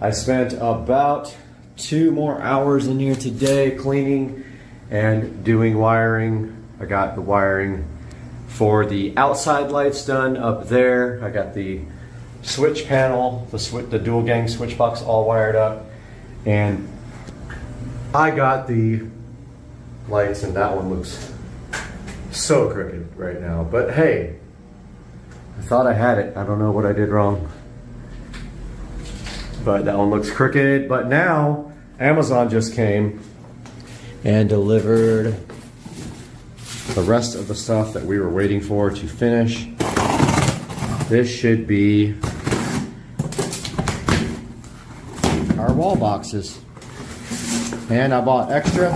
I spent about 2 more hours in here today cleaning and doing wiring. I got the wiring for the outside lights done up there. I got the switch panel, the dual gang switch box all wired up, and I got the lights, and that one looks so crooked right now. But hey, I thought I had it. I don't know what I did wrong. But that one looks crooked. But now Amazon just came and delivered the rest of the stuff that we were waiting for to finish. This should be our wall boxes. And I bought extra.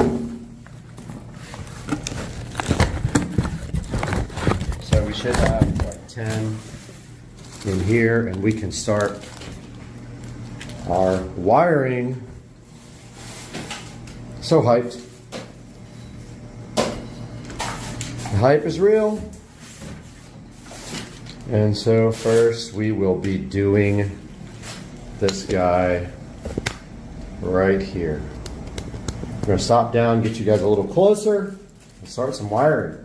So we should have like 10 in here, and we can start our wiring. So hyped. The hype is real. And so first we will be doing this guy right here. I'm gonna stop down, get you guys a little closer, and start some wiring.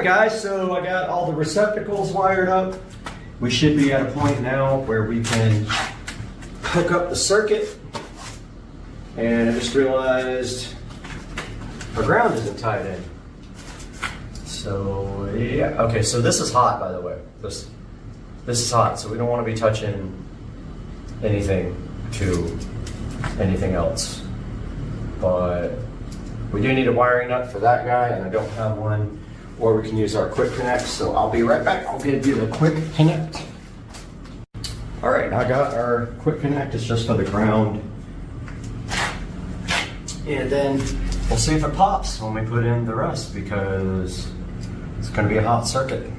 right, guys, so I got all the receptacles wired up. We should be at a point now where we can hook up the circuit. And I just realized our ground isn't tied in. So, yeah. Okay, so this is hot, by the way. This is hot, so we don't want to be touching anything to anything else. But we do need a wiring nut for that guy, and I don't have one. Or we can use our quick connect, so I'll be right back. I'll give you the quick connect. All right, I got our quick connect. It's just for the ground. And then we'll see if it pops when we put in the rest, because it's gonna be a hot circuit.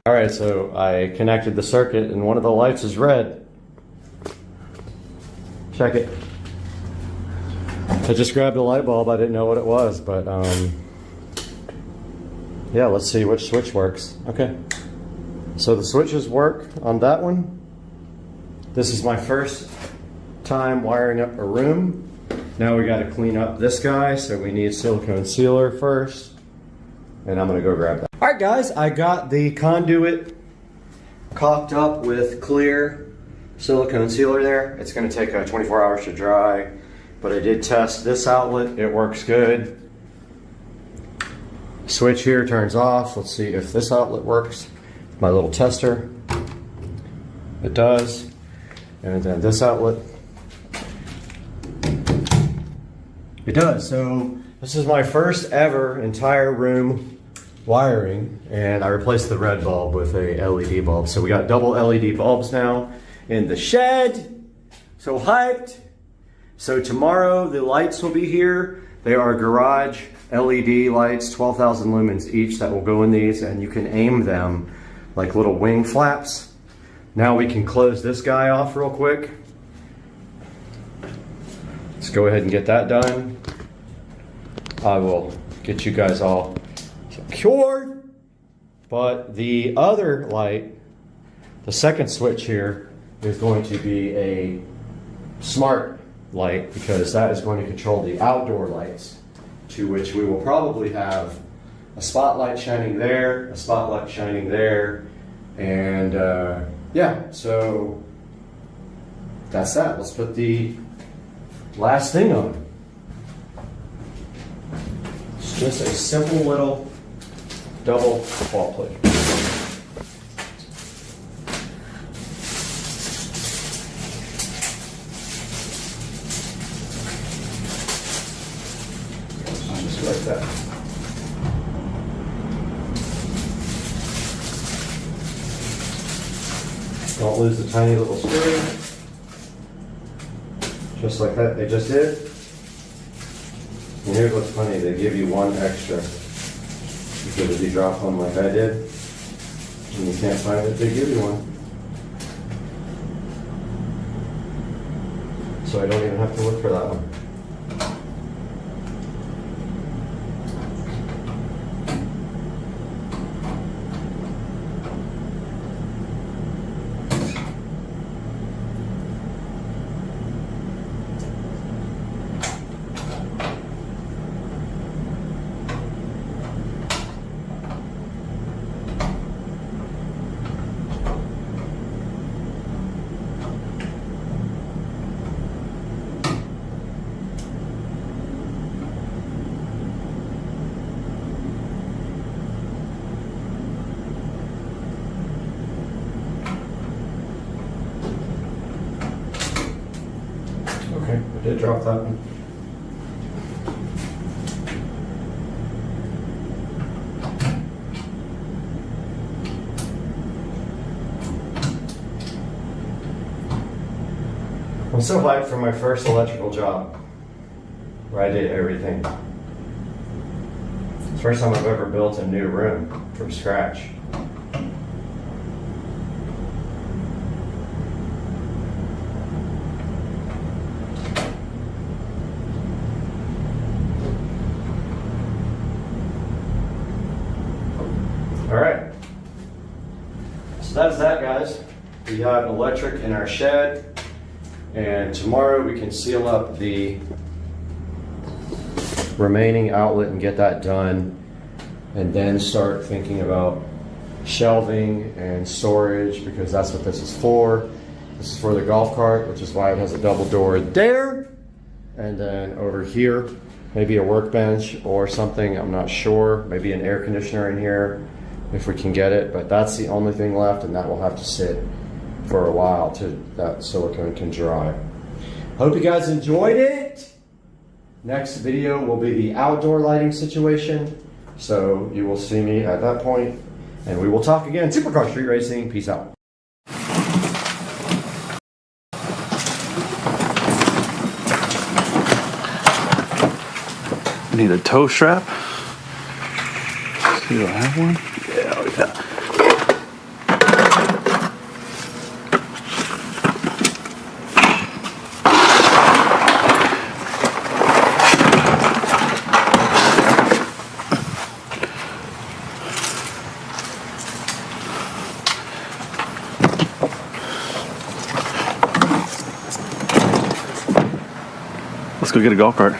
All right, so I connected the circuit and one of the lights is red. Check it. I just grabbed a light bulb. I didn't know what it was, but yeah, let's see which switch works. Okay. So the switches work on that one. This is my first time wiring up a room. Now we got to clean up this guy, so we need silicone sealer first. And I'm gonna go grab that. All right, guys, I got the conduit caulked up with clear silicone sealer there. It's gonna take 24 hours to dry, but I did test this outlet. It works good. Switch here turns off. Let's see if this outlet works. My little tester. It does. And then this outlet. It does. So this is my first ever entire room wiring, and I replaced the red bulb with a LED bulb. So we got double LED bulbs now in the shed. So hyped. So tomorrow the lights will be here. They are garage LED lights, 12,000 lumens each, that will go in these, and you can aim them like little wing flaps. Now we can close this guy off real quick. Let's go ahead and get that done. I will get you guys all secured. But the other light, the second switch here, is going to be a smart light, because that is going to control the outdoor lights, to which we will probably have a spotlight shining there, a spotlight shining there, and yeah, so that's that. Let's put the last thing on. It's just a simple little double wall plate. Just like that. Don't lose the tiny little screw. Just like that, they just did. And here's what's funny, they give you one extra. Because if you drop one like I did, and you can't find it, they give you one. So I don't even have to look for that one. Okay, I did drop that one. I'm so hyped for my first electrical job where I did everything. It's the first time I've ever built a new room from scratch. All right, so that's that, guys. We have electric in our shed, and tomorrow we can seal up the remaining outlet and get that done, and then start thinking about shelving and storage, because that's what this is for. This is for the golf cart, which is why it has a double door there. And then over here, maybe a workbench or something, I'm not sure. Maybe an air conditioner in here if we can get it, but that's the only thing left, and that will have to sit for a while till that silicone can dry. Hope you guys enjoyed it. Next video will be the outdoor lighting situation, so you will see me at that point, and we will talk again. Supercar Street Racing, peace out. Need a toe strap. See, do I have one? Yeah, yeah. Let's go get a golf cart.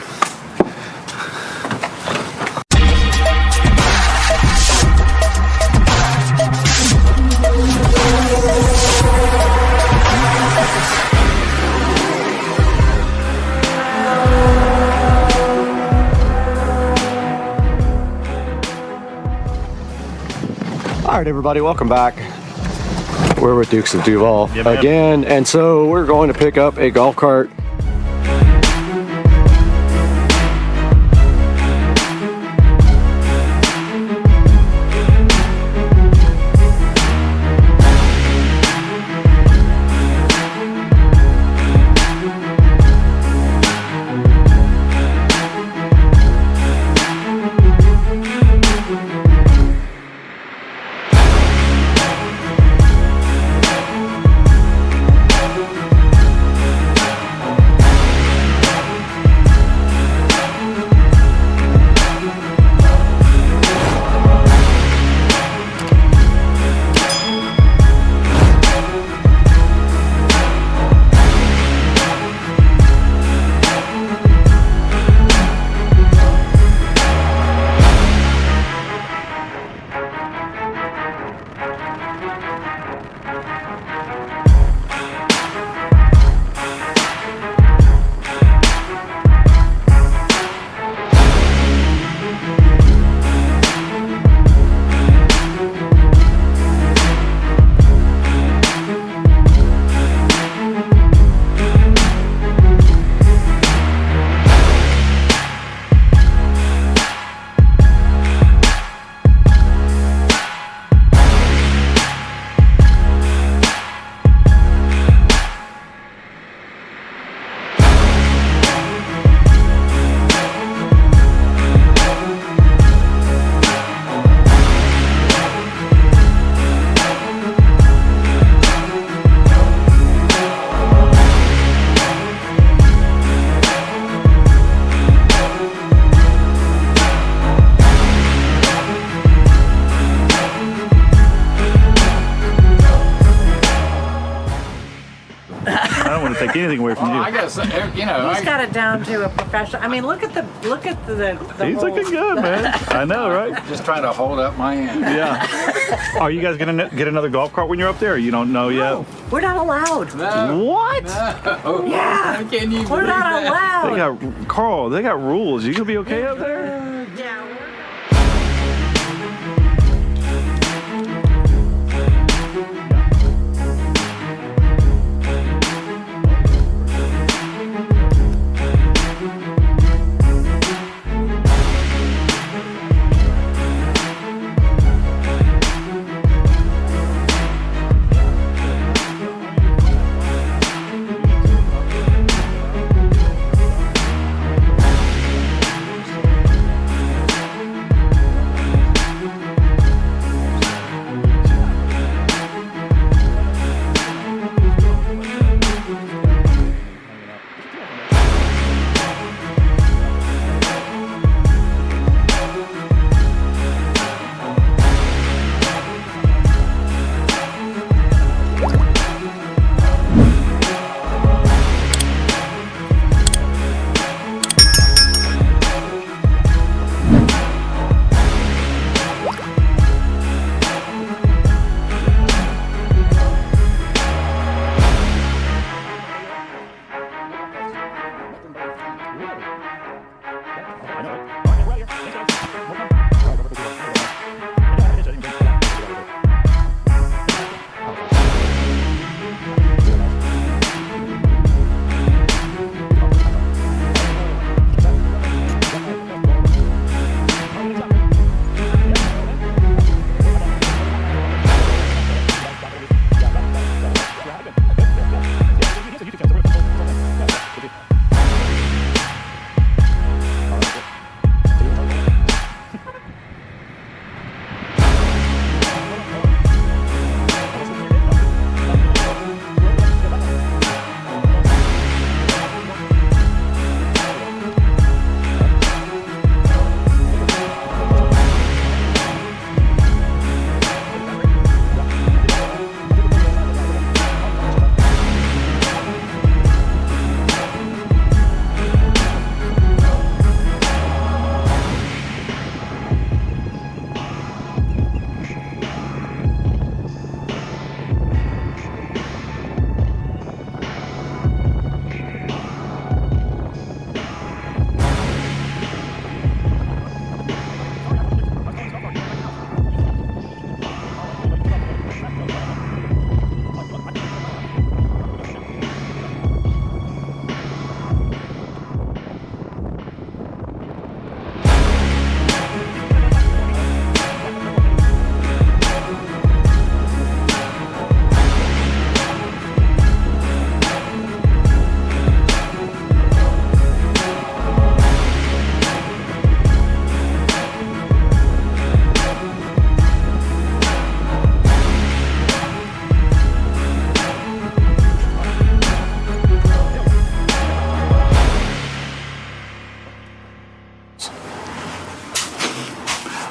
All right, everybody, welcome back. We're with Dukes of Duval man. again, and so we're going to pick up a golf cart. Take anything away from you. I guess you know. He's got it down to a professional. I mean, look at the He's whole, looking good, man. I know, right? Just trying to hold up my end. Yeah. Are you guys gonna get another golf cart when you're up there? Or you don't know yet? We're not allowed. No, What? no. Yeah. Can you We're believe not that? They allowed. got Carl. They got rules. You gonna be okay up there? Yeah.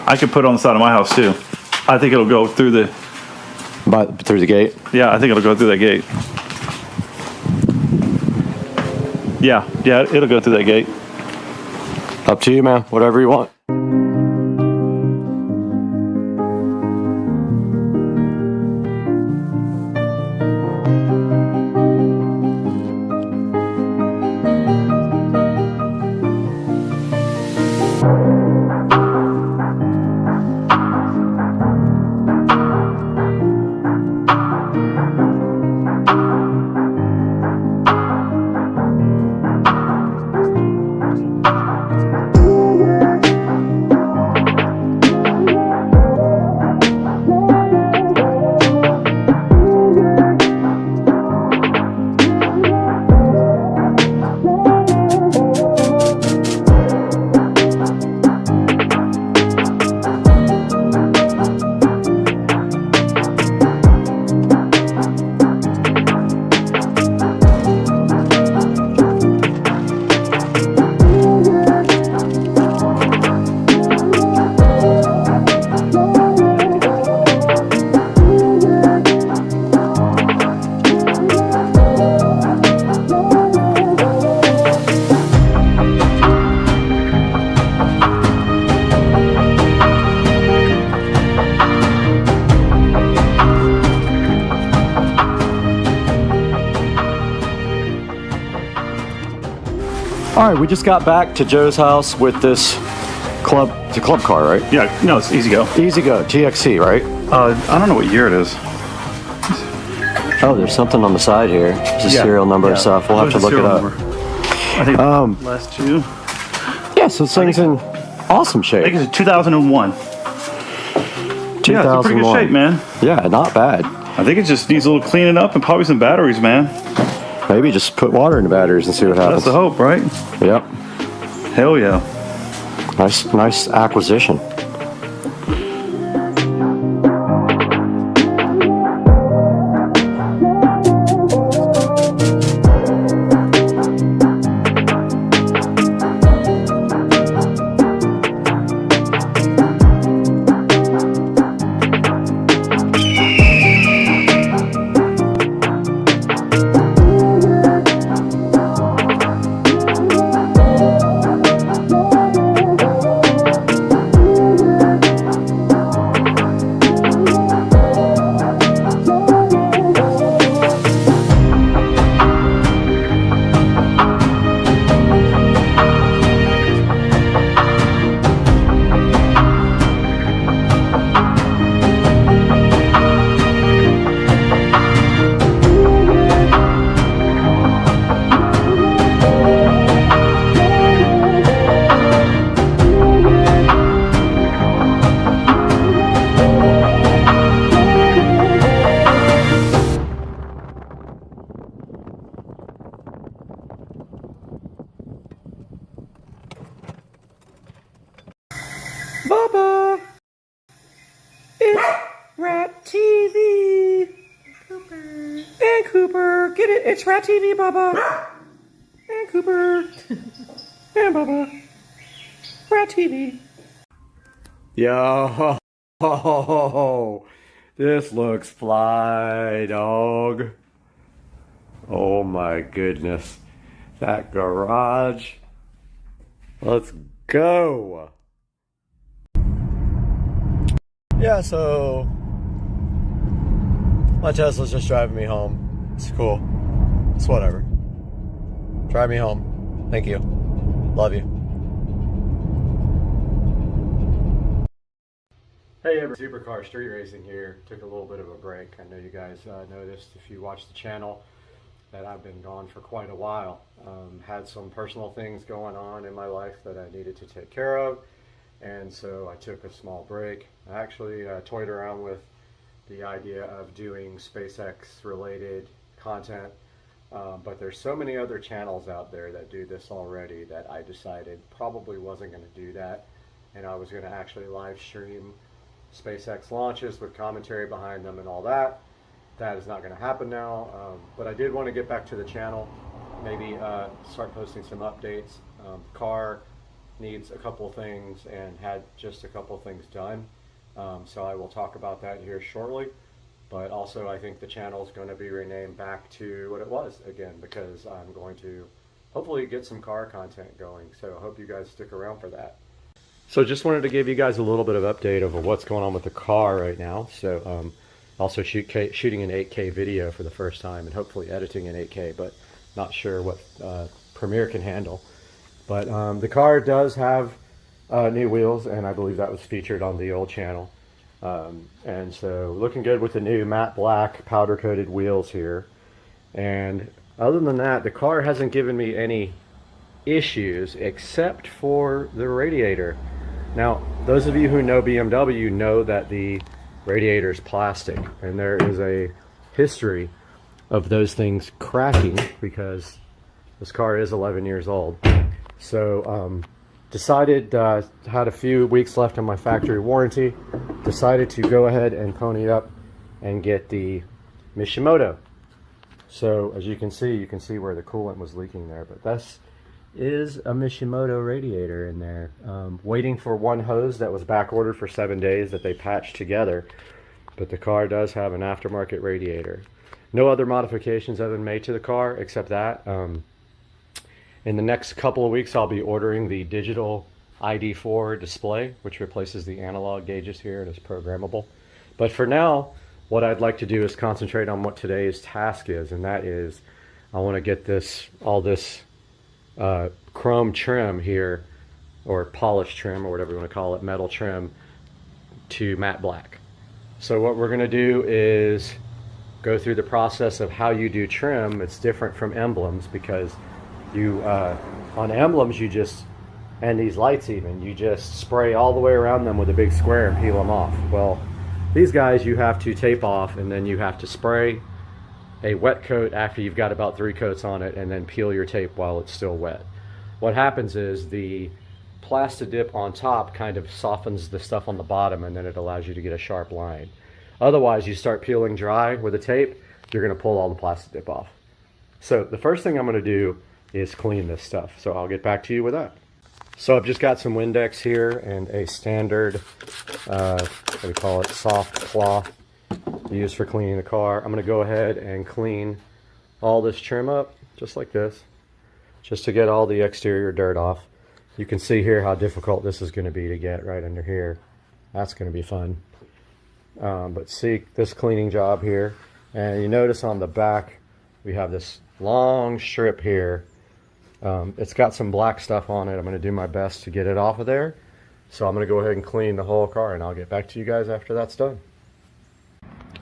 I could put it on the side of my house too. I think it'll go through the. Through the gate? Yeah, I think it'll go through that gate. Yeah, it'll go through that gate. Up to you, man. Whatever you want. All right, we just got back to Joe's house with this club, it's a club car, right? Yeah, no, it's easy go. Easy Go, TXC, right? I don't know what year it is. Oh, there's something on the side here. It's a serial number and stuff. We'll have to look it up. I think last two. Yeah, so this thing's in awesome shape. I think it's 2001. 2001. Yeah, it's in pretty good shape, man. Yeah, not bad. I think it just needs a little cleaning up and probably some batteries, man. Maybe just put water in the batteries and see what happens. That's the hope, right? Yep. Hell yeah. Nice acquisition. Bubba! It's Rat TV! Cooper! And Cooper! Get it? It's Rat TV, Bubba! And Cooper! And Bubba! Rat TV! Yo, this looks fly, dog. Oh my goodness. That garage. Let's go. Yeah, so my Tesla's just driving me home. It's cool. It's whatever. Drive me home. Thank you. Love you. Hey everyone, Supercar Street Racing here. Took a little bit of a break. I know you guys noticed if you watch the channel that I've been gone for quite a while. Had some personal things going on in my life that I needed to take care of, and so I took a small break. I actually toyed around with the idea of doing SpaceX related content, but there's so many other channels out there that do this already that I decided probably wasn't going to do that, and I was going to actually live stream SpaceX launches with commentary behind them and all that. That is not going to happen now, but I did want to get back to the channel, maybe start posting some updates, car needs a couple things and had just a couple things done. So I will talk about that here shortly. But also I think the channel is going to be renamed back to what it was again, because I'm going to hopefully get some car content going. So I hope you guys stick around for that. So just wanted to give you guys a little bit of update over what's going on with the car right now. So also shooting an 8K video for the first time and hopefully editing in 8K, but not sure what Premiere can handle. But the car does have new wheels, and I believe that was featured on the old channel. And so looking good with the new matte black powder coated wheels here. And other than that, the car hasn't given me any issues except for the radiator. Now, those of you who know BMW know that the radiator is plastic, and there is a history of those things cracking because this car is 11 years old. So decided, had a few weeks left on my factory warranty, decided to go ahead and pony up and get the Mishimoto. So as you can see where the coolant was leaking there, but this is a Mishimoto radiator in there. Waiting for one hose that was back ordered for 7 days that they patched together, but the car does have an aftermarket radiator. No other modifications have been made to the car except that. In the next couple of weeks, I'll be ordering the digital ID4 display, which replaces the analog gauges here and is programmable. But for now, what I'd like to do is concentrate on what today's task is, and that is I want to get all this chrome trim here, or polished trim, or whatever you want to call it, metal trim, to matte black. So what we're going to do is go through the process of how you do trim. It's different from emblems because you on emblems you just, and these lights even, you just spray all the way around them with a big square and peel them off. Well, these guys you have to tape off, and then you have to spray a wet coat after you've got about 3 coats on it, and then peel your tape while it's still wet. What happens is the plastic dip on top kind of softens the stuff on the bottom, and then it allows you to get a sharp line. Otherwise, you start peeling dry with a tape, you're going to pull all the plastic dip off. So the first thing I'm going to do is clean this stuff. So I'll get back to you with that. So I've just got some Windex here and a standard, what do we call it, soft cloth used for cleaning the car. I'm going to go ahead and clean all this trim up just like this, just to get all the exterior dirt off. You can see here how difficult this is going to be to get right under here. That's going to be fun. But see this cleaning job here, and you notice on the back we have this long strip here. It's got some black stuff on it. I'm going to do my best to get it off of there. So I'm going to go ahead and clean the whole car, and I'll get back to you guys after that's done.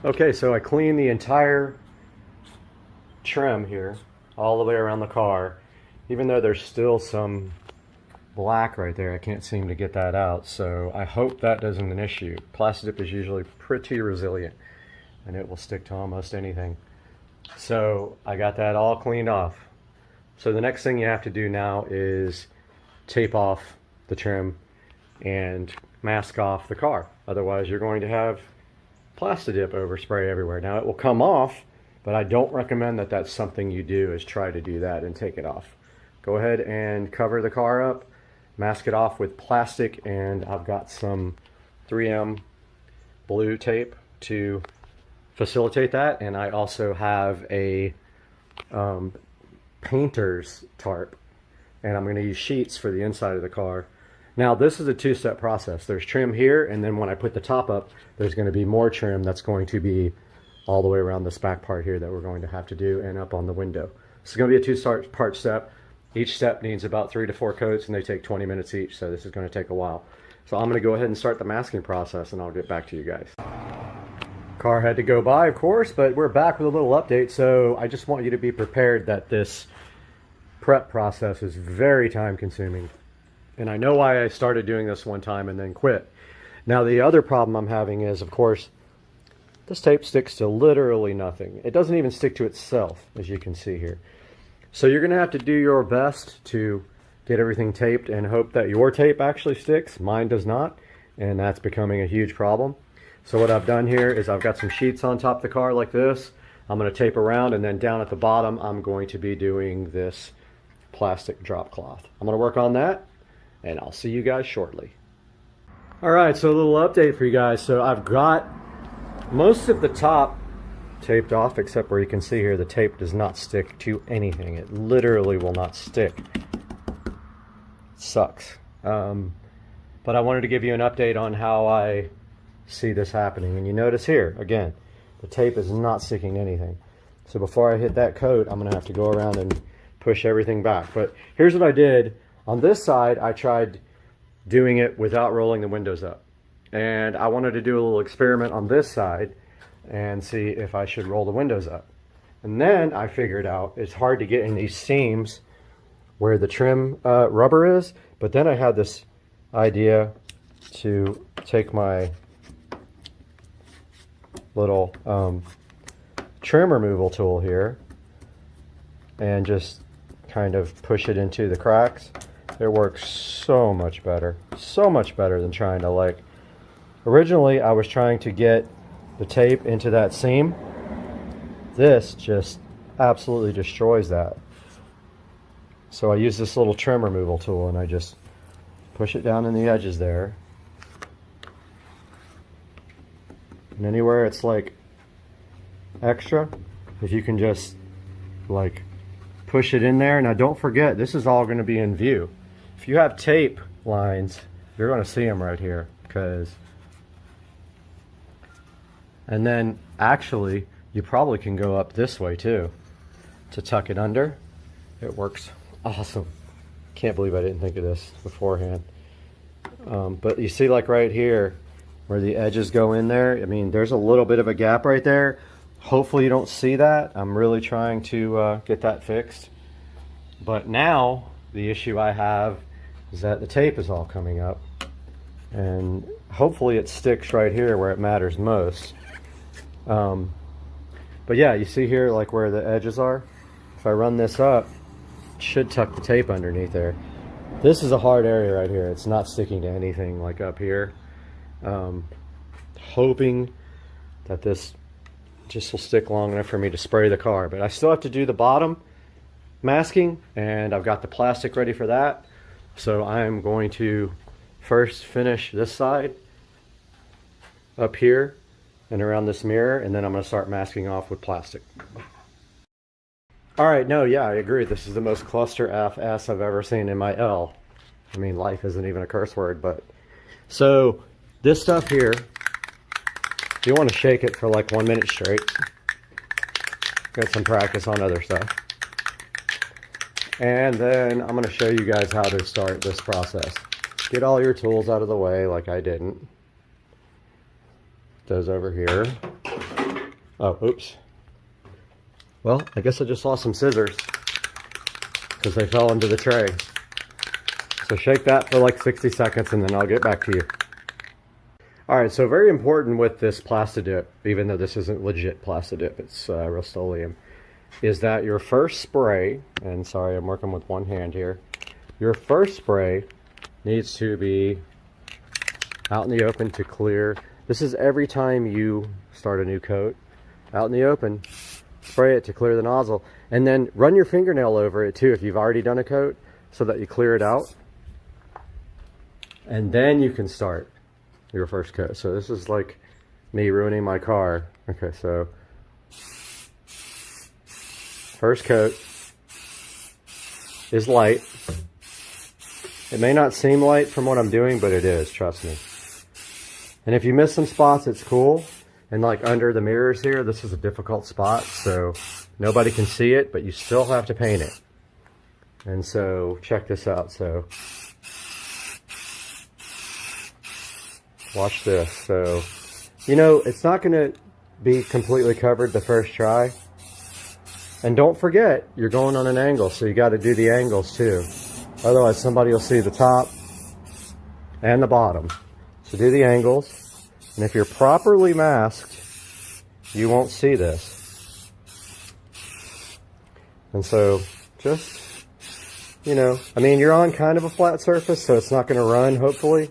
Okay, so I cleaned the entire trim here all the way around the car. Even though there's still some black right there, I can't seem to get that out. So I hope that isn't an issue. Plastic dip is usually pretty resilient, and it will stick to almost anything. So I got that all cleaned off. So the next thing you have to do now is tape off the trim and mask off the car. Otherwise you're going to have plastic dip overspray everywhere. Now it will come off, but I don't recommend that that's something you do, is try to do that and take it off. Go ahead and cover the car up, mask it off with plastic, and I've got some 3M blue tape to facilitate that, and I also have a painter's tarp, and I'm going to use sheets for the inside of the car. Now this is a 2-step process. There's trim here, and then when I put the top up, there's going to be more trim that's going to be all the way around this back part here that we're going to have to do, and up on the window. This is going to be a 2-part step. Each step needs about 3 to 4 coats, and they take 20 minutes each, so this is going to take a while. So I'm going to go ahead and start the masking process, and I'll get back to you guys. Car had to go by, of course, but we're back with a little update. So I just want you to be prepared that this prep process is very time consuming. And I know why I started doing this one time and then quit. Now the other problem I'm having is, of course, this tape sticks to literally nothing. It doesn't even stick to itself, as you can see here. So you're going to have to do your best to get everything taped and hope that your tape actually sticks. Mine does not, and that's becoming a huge problem. So what I've done here is I've got some sheets on top of the car like this. I'm going to tape around, and then down at the bottom I'm going to be doing this plastic drop cloth. I'm going to work on that, and I'll see you guys shortly. All right, so a little update for you guys. So I've got most of the top taped off, except where you can see here the tape does not stick to anything. It literally will not stick. It sucks. But I wanted to give you an update on how I see this happening. And you notice here, again, the tape is not sticking to anything. So before I hit that coat, I'm gonna have to go around and push everything back. But here's what I did. On this side, I tried doing it without rolling the windows up. And I wanted to do a little experiment on this side and see if I should roll the windows up. And then I figured out it's hard to get in these seams where the trim rubber is. But then I had this idea to take my little trim removal tool here and just kind of push it into the cracks. It works so much better than trying to, like, originally I was trying to get the tape into that seam. This just absolutely destroys that. So I use this little trim removal tool and I just push it down in the edges there. And anywhere it's like extra, if you can just like push it in there. Now don't forget, this is all going to be in view. If you have tape lines, you're going to see them right here, because, and then actually you probably can go up this way too to tuck it under. It works awesome. Can't believe I didn't think of this beforehand. But you see, like right here where the edges go in there, I mean, there's a little bit of a gap right there. Hopefully you don't see that. I'm really trying to get that fixed. But now the issue I have is that the tape is all coming up, and hopefully it sticks right here where it matters most. But yeah, you see here like where the edges are? If I run this up, it should tuck the tape underneath there. This is a hard area right here. It's not sticking to anything like up here. Hoping that this just will stick long enough for me to spray the car, but I still have to do the bottom masking, and I've got the plastic ready for that. So I'm going to first finish this side up here and around this mirror, and then I'm going to start masking off with plastic. All right, no, yeah, I agree. This is the most cluster FS I've ever seen in my L. I mean, life isn't even a curse word, but so this stuff here, you want to shake it for like 1 minute straight. Get some practice on other stuff. And then I'm going to show you guys how to start this process. Get all your tools out of the way like I didn't. Those over here. Oh, oops. Well, I guess I just lost some scissors because they fell into the tray. So shake that for like 60 seconds and then I'll get back to you. All right, so very important with this Plastidip, even though this isn't legit Plastidip, it's Rust-Oleum, is that your first spray, and sorry, I'm working with one hand here, your first spray needs to be out in the open to clear. This is every time you start a new coat, out in the open, spray it to clear the nozzle, and then run your fingernail over it too if you've already done a coat, so that you clear it out, and then you can start your first coat. So this is like me ruining my car. Okay, so first coat is light. It may not seem light from what I'm doing, but it is, trust me. And if you miss some spots, it's cool. And like under the mirrors here, this is a difficult spot, so nobody can see it, but you still have to paint it. And so check this out. So watch this. So, you know, it's not going to be completely covered the first try. And don't forget, you're going on an angle, so you got to do the angles too. Otherwise, somebody will see the top and the bottom. So do the angles. And if you're properly masked, you won't see this. And so just, you know, I mean, you're on kind of a flat surface, so it's not going to run, hopefully.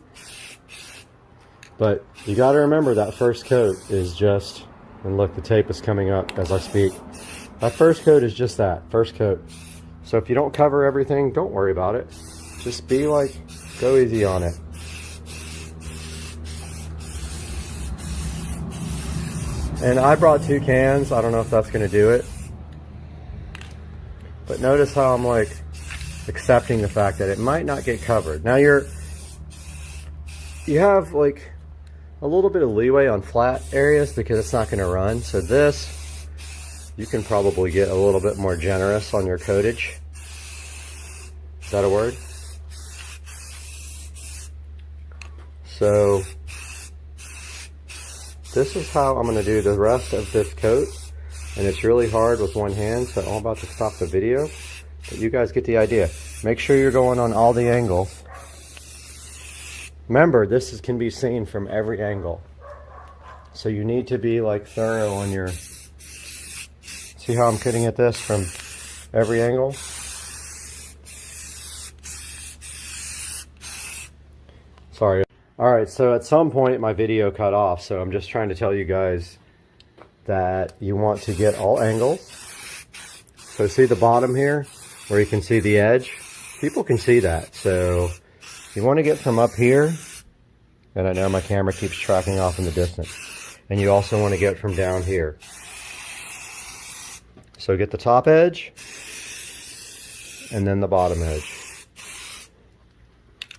But you got to remember that first coat is just, and look, the tape is coming up as I speak. That first coat is just that, first coat. So if you don't cover everything, don't worry about it. Just be like Go easy on it. And I brought 2 cans. I don't know if that's going to do it. But notice how I'm like accepting the fact that it might not get covered. Now you have like a little bit of leeway on flat areas because it's not going to run. So this, you can probably get a little bit more generous on your coatage. Is that a word? So this is how I'm going to do the rest of this coat, and it's really hard with one hand, so I'm about to stop the video, but you guys get the idea. Make sure you're going on all the angles. Remember, this can be seen from every angle, so you need to be like thorough on your, see how I'm cutting at this from every angle? Sorry. Alright, so at some point my video cut off, so I'm just trying to tell you guys that you want to get all angles. So see the bottom here, where you can see the edge? People can see that, so you want to get from up here, and I know my camera keeps tracking off in the distance, and you also want to get from down here. So get the top edge, and then the bottom edge.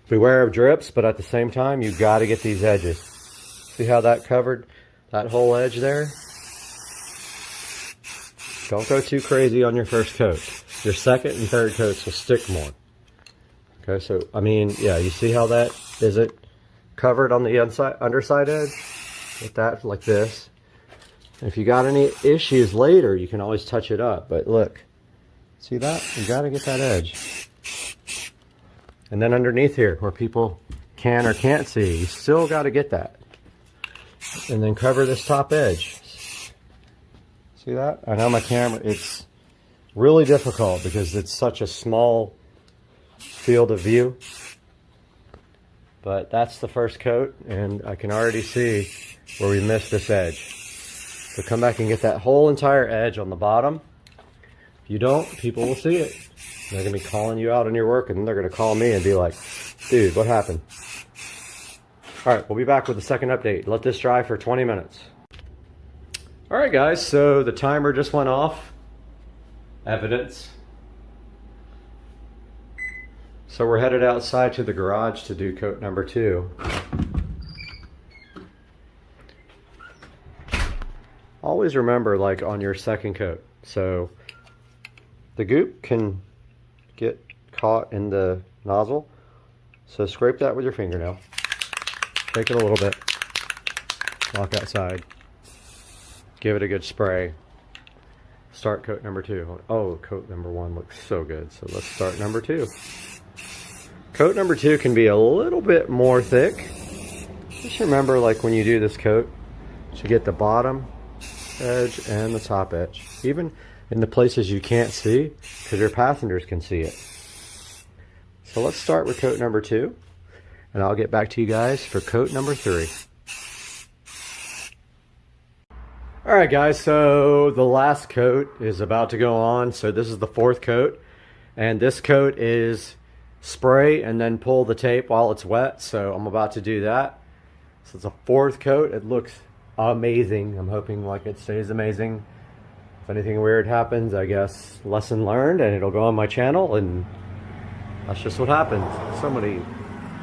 Beware of drips, but at the same time, you've got to get these edges. See how that covered that whole edge there? Don't go too crazy on your first coat. Your second and third coats will stick more. Okay, so, I mean, yeah, you see how that isn't covered on the underside edge? With that, like this. If you got any issues later, you can always touch it up. But look, see that? You got to get that edge. And then underneath here, where people can or can't see, you still got to get that. And then cover this top edge. See that? I know my camera, it's really difficult because it's such a small field of view. But that's the first coat, and I can already see where we missed this edge. So come back and get that whole entire edge on the bottom. If you don't, people will see it. They're going to be calling you out on your work, and they're going to call me and be like, dude, what happened? All right, we'll be back with the second update. Let this dry for 20 minutes. All right, guys, so the timer just went off. Evidence. So we're headed outside to the garage to do coat number 2. Always remember, like, on your second coat. So the goop can get caught in the nozzle, so scrape that with your fingernail, shake it a little bit, walk outside, give it a good spray, start coat number 2. Oh, coat number 1 looks so good, so let's start number 2. Coat number 2 can be a little bit more thick. Just remember, like, when you do this coat, to get the bottom edge and the top edge, even in the places you can't see, because your passengers can see it. So let's start with coat number 2, and I'll get back to you guys for coat number 3. Alright guys, so the last coat is about to go on. So this is the 4th coat, and this coat is spray and then pull the tape while it's wet. So I'm about to do that. So it's a 4th coat. It looks amazing. I'm hoping like it stays amazing. If anything weird happens, I guess lesson learned, and it'll go on my channel, and that's just what happens. So many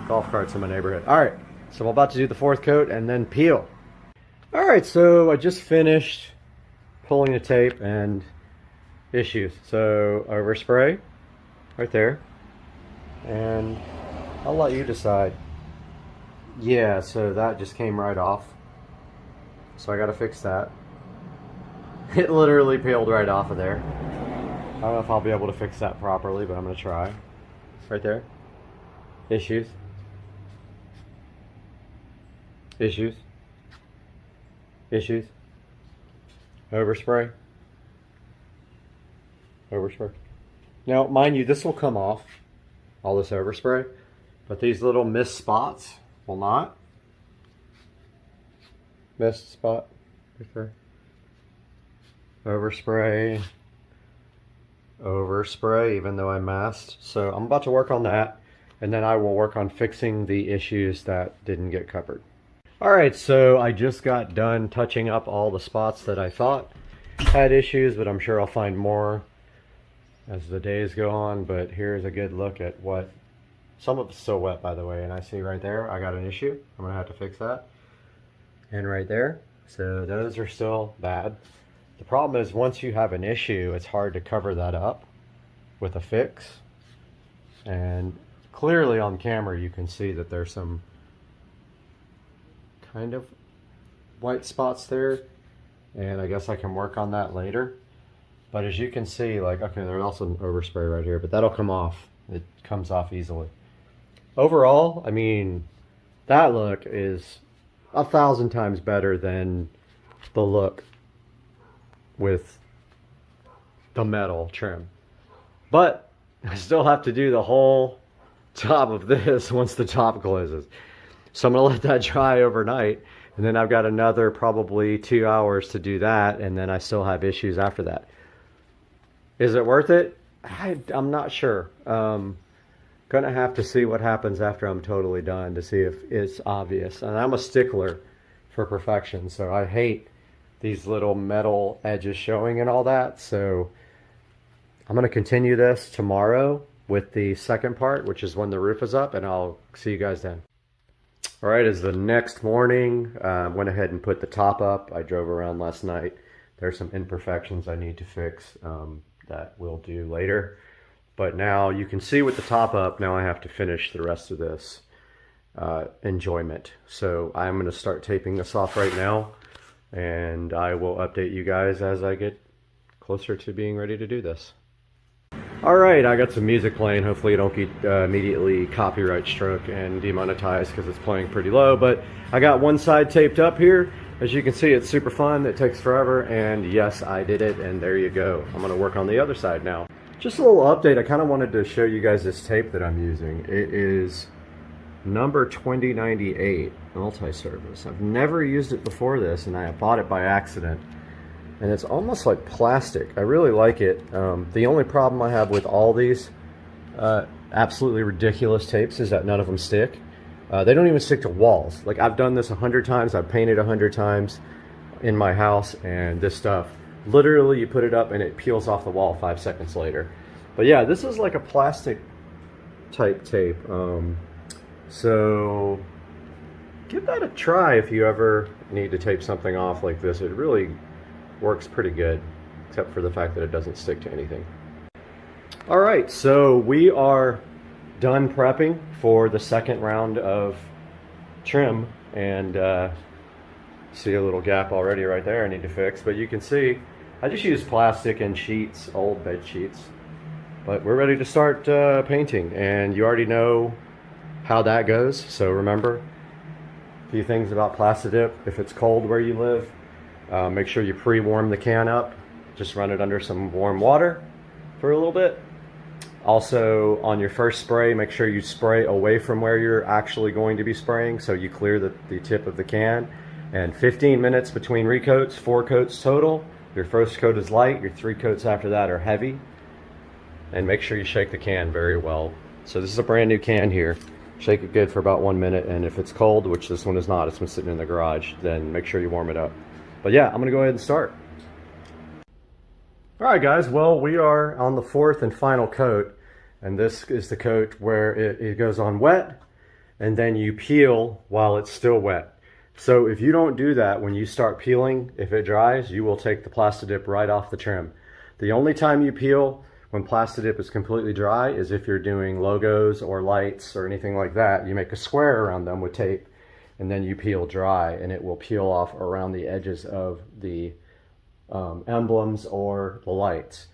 golf carts in my neighborhood. All right, so I'm about to do the 4th coat and then peel. All right, so I just finished pulling the tape and issues. So overspray right there, and I'll let you decide. Yeah, so that just came right off. So I got to fix that. It literally peeled right off of there. I don't know if I'll be able to fix that properly, but I'm going to try. Right there. Issues. Issues. Issues. Overspray. Overspray. Now, mind you, this will come off, all this overspray, but these little missed spots will not. Missed spot right there. Overspray. Overspray, even though I masked. So I'm about to work on that. and then I will work on fixing the issues that didn't get covered. All right, so I just got done touching up all the spots that I thought had issues, but I'm sure I'll find more as the days go on. But here's a good look at what, some of it's still wet, by the way, and I see right there I got an issue. I'm gonna have to fix that. And right there, so those are still bad. The problem is once you have an issue, it's hard to cover that up with a fix. And clearly on camera you can see that there's some kind of white spots there, and I guess I can work on that later. But as you can see, like, okay, there's also an overspray right here, but that'll come off. It comes off easily. Overall, I mean, that look is 1,000 times better than the look with the metal trim. But I still have to do the whole top of this once the top closes. So I'm gonna let that dry overnight, and then I've got another probably 2 hours to do that, and then I still have issues after that. Is it worth it? I'm not sure. Gonna have to see what happens after I'm totally done to see if it's obvious. And I'm a stickler for perfection, so I hate these little metal edges showing and all that. So I'm gonna continue this tomorrow with the second part, which is when the roof is up, and I'll see you guys then. All right, it's the next morning. Went ahead and put the top up. I drove around last night. There's some imperfections I need to fix that we'll do later. But now you can see with the top up, now I have to finish the rest of this enjoyment. So I'm going to start taping this off right now, and I will update you guys as I get closer to being ready to do this. All right, I got some music playing. Hopefully you don't get immediately copyright struck and demonetized because it's playing pretty low. But I got one side taped up here. As you can see, it's super fun. It takes forever, and yes, I did it, and there you go. I'm gonna work on the other side now. Just a little update. I kind of wanted to show you guys this tape that I'm using. It is number 2098 multi-surface. I've never used it before this, and I bought it by accident. And it's almost like plastic. I really like it. The only problem I have with all these absolutely ridiculous tapes is that none of them stick. They don't even stick to walls. Like, I've done this 100 times. I've painted 100 times in my house, and this stuff, literally you put it up and it peels off the wall 5 seconds later. But yeah, this is like a plastic type tape. So give that a try if you ever need to tape something off like this. It really works pretty good, except for the fact that it doesn't stick to anything. All right, so we are done prepping for the second round of trim, and see a little gap already right there I need to fix. But you can see I just use plastic and sheets, old bed sheets. But we're ready to start painting, and you already know how that goes. So remember a few things about Plastidip. If it's cold where you live, make sure you pre-warm the can up. Just run it under some warm water for a little bit. Also, on your first spray, make sure you spray away from where you're actually going to be spraying, so you clear the tip of the can. And 15 minutes between recoats, 4 coats total. Your first coat is light, your 3 coats after that are heavy. And make sure you shake the can very well. So this is a brand new can here. Shake it good for about 1 minute, and if it's cold, which this one is not, it's been sitting in the garage, then make sure you warm it up. But yeah, I'm gonna go ahead and start. All right, guys, well, we are on the 4th and final coat, and this is the coat where it goes on wet, and then you peel while it's still wet. So if you don't do that when you start peeling, if it dries, you will take the Plastidip right off the trim. The only time you peel when Plastidip is completely dry is if you're doing logos or lights or anything like that. You make a square around them with tape, and then you peel dry, and it will peel off around the edges of the emblems or the lights.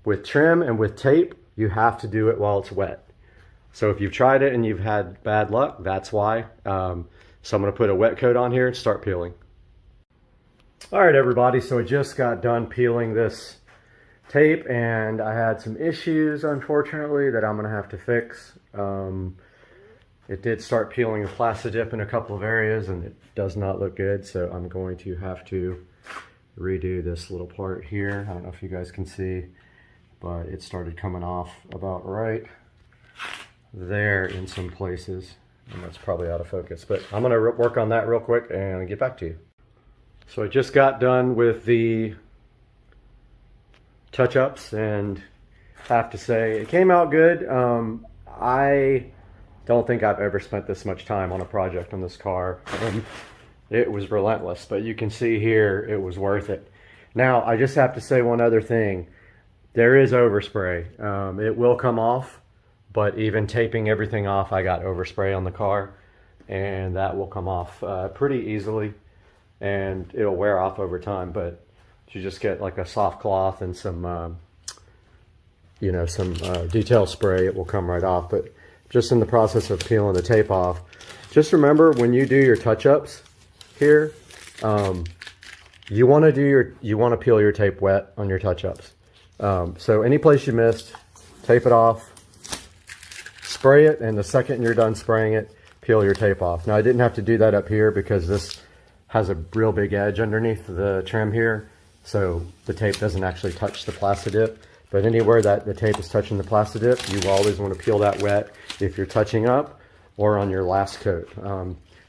With trim and with tape, you have to do it while it's wet. So if you've tried it and you've had bad luck, that's why. So I'm going to put a wet coat on here and start peeling. All right, everybody, so I just got done peeling this tape, and I had some issues, unfortunately, that I'm going to have to fix. It did start peeling the Plastidip in a couple of areas, and it does not look good, so I'm going to have to redo this little part here. I don't know if you guys can see, but it started coming off about right. there in some places, and that's probably out of focus, but I'm gonna work on that real quick and get back to you. So I just got done with the touch-ups and have to say it came out good. I don't think I've ever spent this much time on a project on this car. It was relentless, but you can see here it was worth it. Now I just have to say one other thing. There is overspray. It will come off, but even taping everything off, I got overspray on the car, and that will come off pretty easily, and it'll wear off over time. But you just get like a soft cloth and some, you know, some detail spray, it will come right off. But just in the process of peeling the tape off, just remember when you do your touch-ups here, you want to peel your tape wet on your touch-ups. So any place you missed, tape it off, spray it, and the second you're done spraying it, peel your tape off. Now I didn't have to do that up here because this has a real big edge underneath the trim here, so the tape doesn't actually touch the Plastidip. But anywhere that the tape is touching the Plastidip, you always want to peel that wet if you're touching up or on your last coat.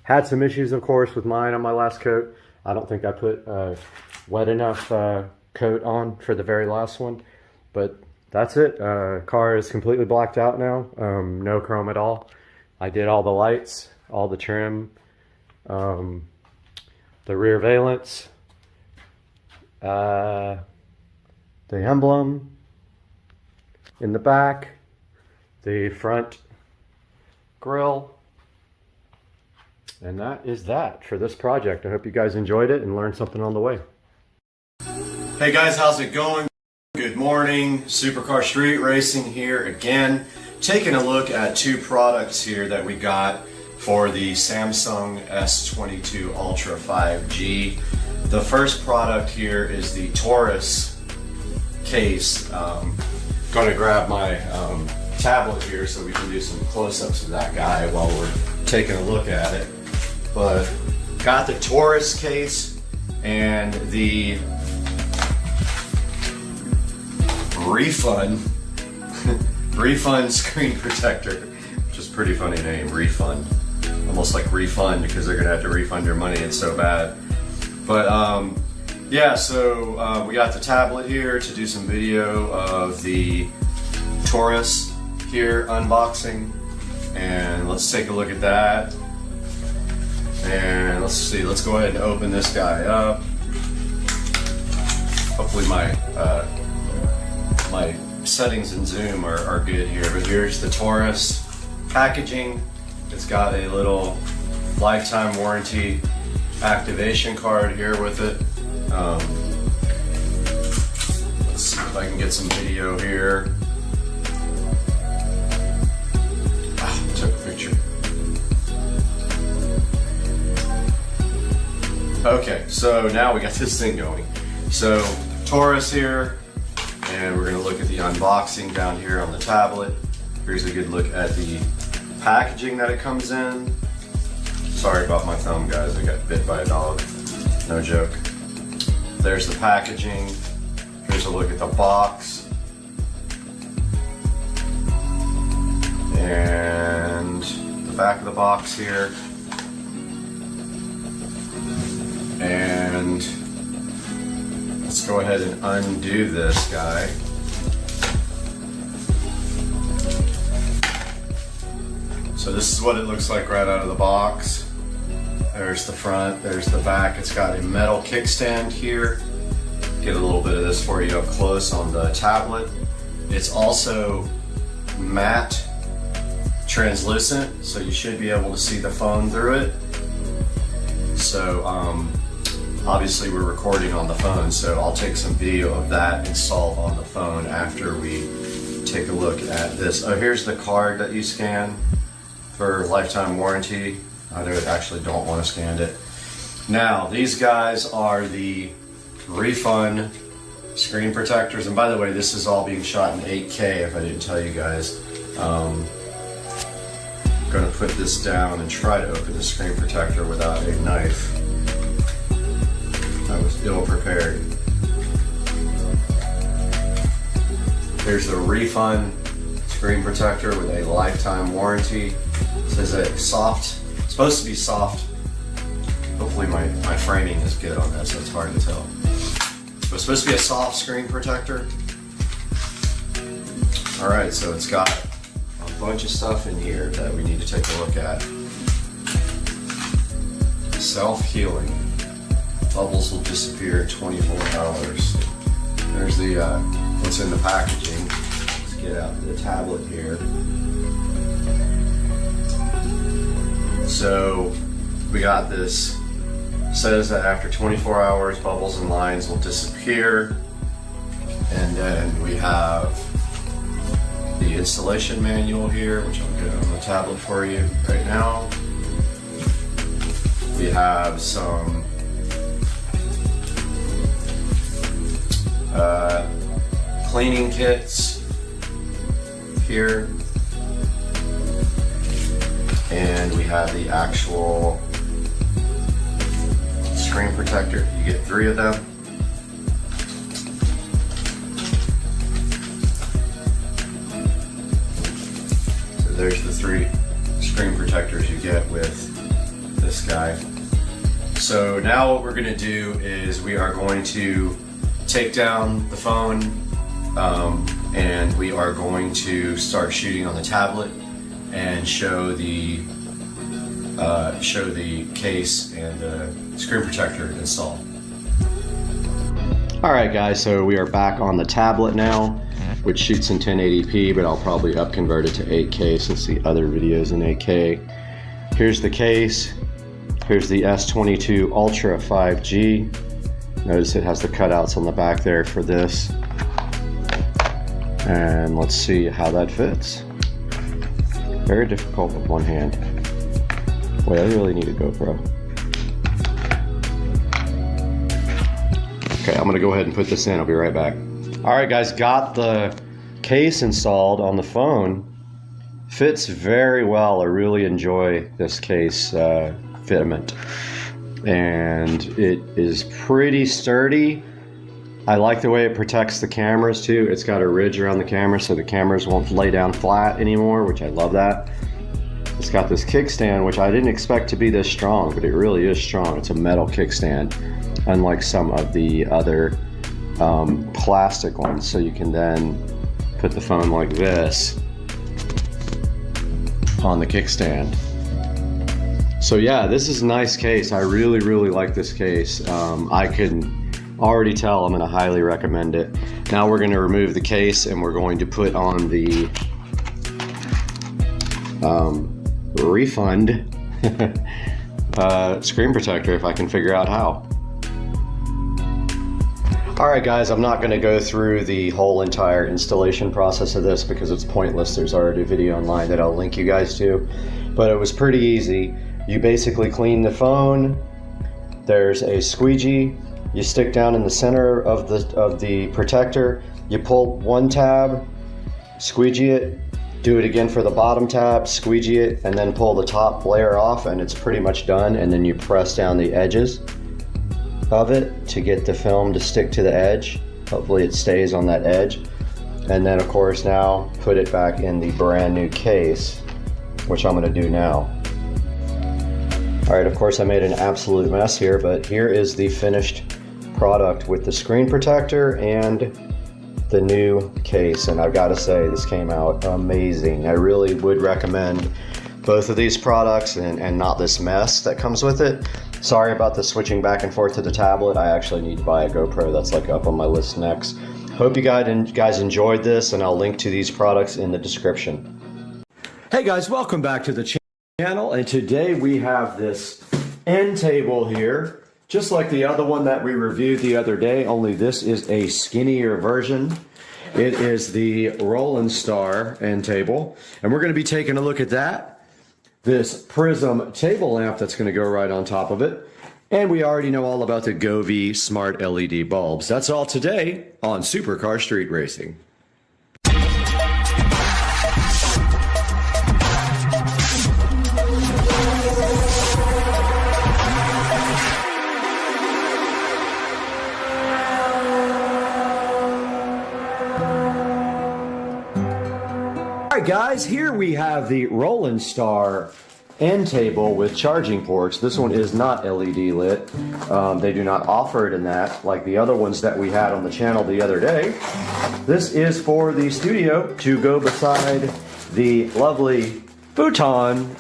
Had some issues, of course, with mine on my last coat. I don't think I put wet enough coat on for the very last one, but that's it. Car is completely blacked out now. No chrome at all. I did all the lights, all the trim, the rear valence, the emblem in the back, the front grille, and that is that for this project. I hope you guys enjoyed it and learned something on the way. Hey guys, how's it going? Good morning. Supercar Street Racing here again. Taking a look at two products here that we got for the Samsung S22 Ultra 5G. The first product here is the Taurus case. Going to grab my tablet here so we can do some close-ups of that guy while we're taking a look at it. But got the Taurus case and the refund screen protector, which is a pretty funny name, refund. Almost like refund because they're gonna have to refund your money, it's so bad. But yeah, so we got the tablet here to do some video of the Taurus here unboxing, and let's take a look at that. And let's see, let's go ahead and open this guy up. Hopefully my my settings in Zoom are good here, but here's the Taurus packaging. It's got a little lifetime warranty activation card here with it. Let's see if I can get some video here. Took a picture. Okay, so now we got this thing going. So Taurus here, and we're gonna look at the unboxing down here on the tablet. Here's a good look at the packaging that it comes in. Sorry about my thumb, guys, I got bit by a dog, no joke. There's the packaging. Here's a look at the box. And the back of the box here. And let's go ahead and undo this guy. So this is what it looks like right out of the box. There's the front, there's the back. It's got a metal kickstand here. Get a little bit of this for you up close on the tablet. It's also matte translucent, so you should be able to see the phone through it. So obviously we're recording on the phone, so I'll take some video of that installed on the phone after we take a look at this. Oh, here's the card that you scan for lifetime warranty. I actually don't want to scan it. Now, these guys are the refund screen protectors. And by the way, this is all being shot in 8K, if I didn't tell you guys. I'm gonna put this down and try to open the screen protector without a knife. I was ill prepared. Here's the refund screen protector with a lifetime warranty. This is a soft, supposed to be soft. Hopefully my framing is good on this, so it's hard to tell. But it's supposed to be a soft screen protector. All right, so it's got a bunch of stuff in here that we need to take a look at. Self-healing. Bubbles will disappear in 24 hours. There's the what's in the packaging. Let's get out the tablet here. So we got this. Says that after 24 hours, bubbles and lines will disappear. And then we have the installation manual here, which I'll get on the tablet for you right now. We have some cleaning kits here, and we have the actual screen protector. You get 3 of them. So there's the 3 screen protectors you get with this guy. So now what we're going to do is we are going to take down the phone and we are going to start shooting on the tablet and show the case and the screen protector installed. All right guys, so we are back on the tablet now, which shoots in 1080p, but I'll probably upconvert it to 8K since the other video's in 8K. Here's the case. Here's the S22 Ultra 5G. Notice it has the cutouts on the back there for this. And let's see how that fits. Very difficult with one hand. Wait, I really need a GoPro. Okay, I'm gonna go ahead and put this in. I'll be right back. All right, guys, got the case installed on the phone. Fits very well. I really enjoy this case fitment. And it is pretty sturdy. I like the way it protects the cameras too. It's got a ridge around the camera so the cameras won't lay down flat anymore, which I love that. It's got this kickstand, which I didn't expect to be this strong, but it really is strong. It's a metal kickstand, unlike some of the other plastic ones. So you can then put the phone like this on the kickstand. So yeah, this is a nice case. I really, really like this case. I can already tell I'm gonna highly recommend it. Now we're gonna remove the case and we're going to put on the refund screen protector if I can figure out how. All right guys, I'm not gonna go through the whole entire installation process of this because it's pointless. There's already a video online that I'll link you guys to, but it was pretty easy. You basically clean the phone. There's a squeegee. You stick down in the center of the protector. You pull one tab, squeegee it, do it again for the bottom tab, squeegee it, and then pull the top layer off, and it's pretty much done. And then you press down the edges of it to get the film to stick to the edge. Hopefully it stays on that edge. And then of course now put it back in the brand new case, which I'm gonna do now. All right, of course I made an absolute mess here, but here is the finished product with the screen protector and the new case. And I've got to say, this came out amazing. I really would recommend both of these products and not this mess that comes with it. Sorry about the switching back and forth to the tablet. I actually need to buy a GoPro. That's like up on my list next. Hope you guys enjoyed this, and I'll link to these products in the description. Hey guys, welcome back to the channel, and today we have this end table here, just like the other one that we reviewed the other day, only this is a skinnier version. It is the Roland Star end table, and we're going to be taking a look at that. This Prism table lamp that's going to go right on top of it, and we already know all about the Govee smart LED bulbs. That's all today on Supercar Street Racing. guys, here we have the Roland Star end table with charging ports. This one is not LED lit. They do not offer it in that like the other ones that we had on the channel the other day. This is for the studio to go beside the lovely futon,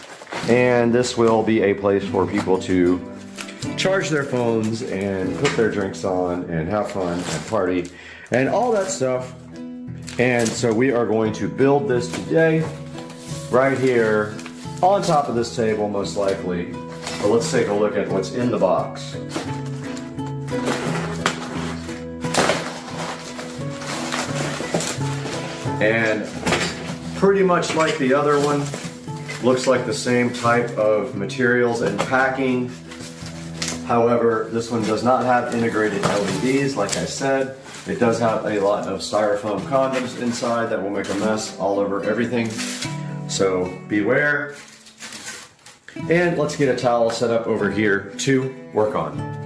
and this will be a place for people to charge their phones and put their drinks on and have fun and party and all that stuff. And so we are going to build this today right here on top of this table, most likely. But let's take a look at what's in the box. And pretty much like the other one, looks like the same type of materials and packing. However, this one does not have integrated LEDs, like I said. It does have a lot of styrofoam condoms inside that will make a mess all over everything. So beware. And let's get a towel set up over here to work on.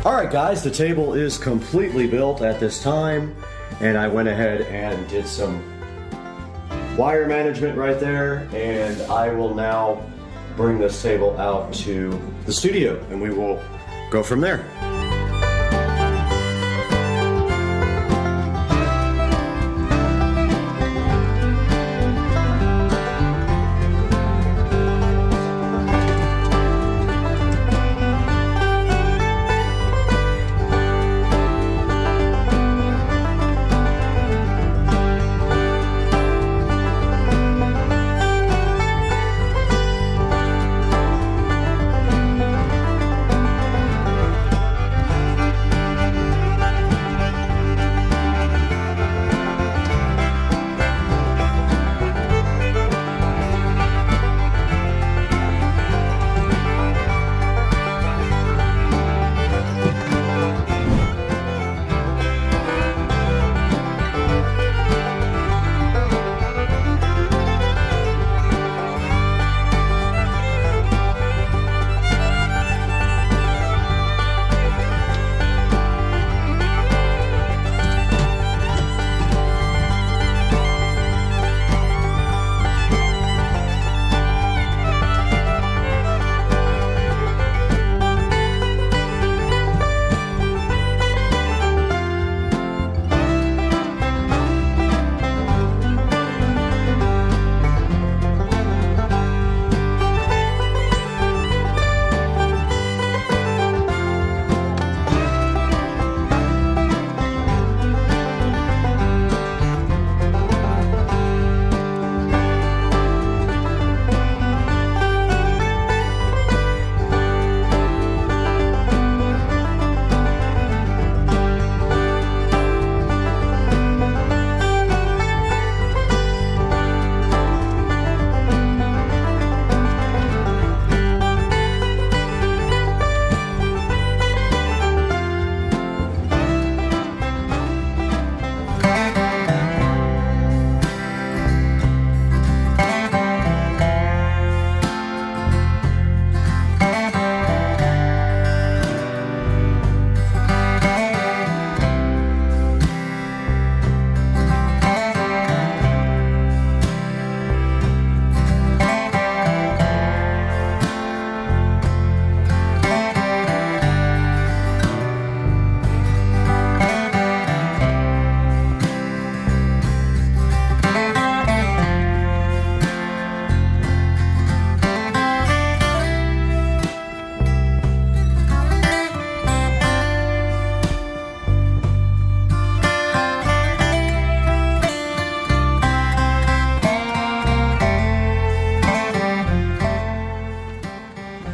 All right, guys, the table is completely built at this time, and I went ahead and did some wire management right there, and I will now bring this table out to the studio, and we will go from there.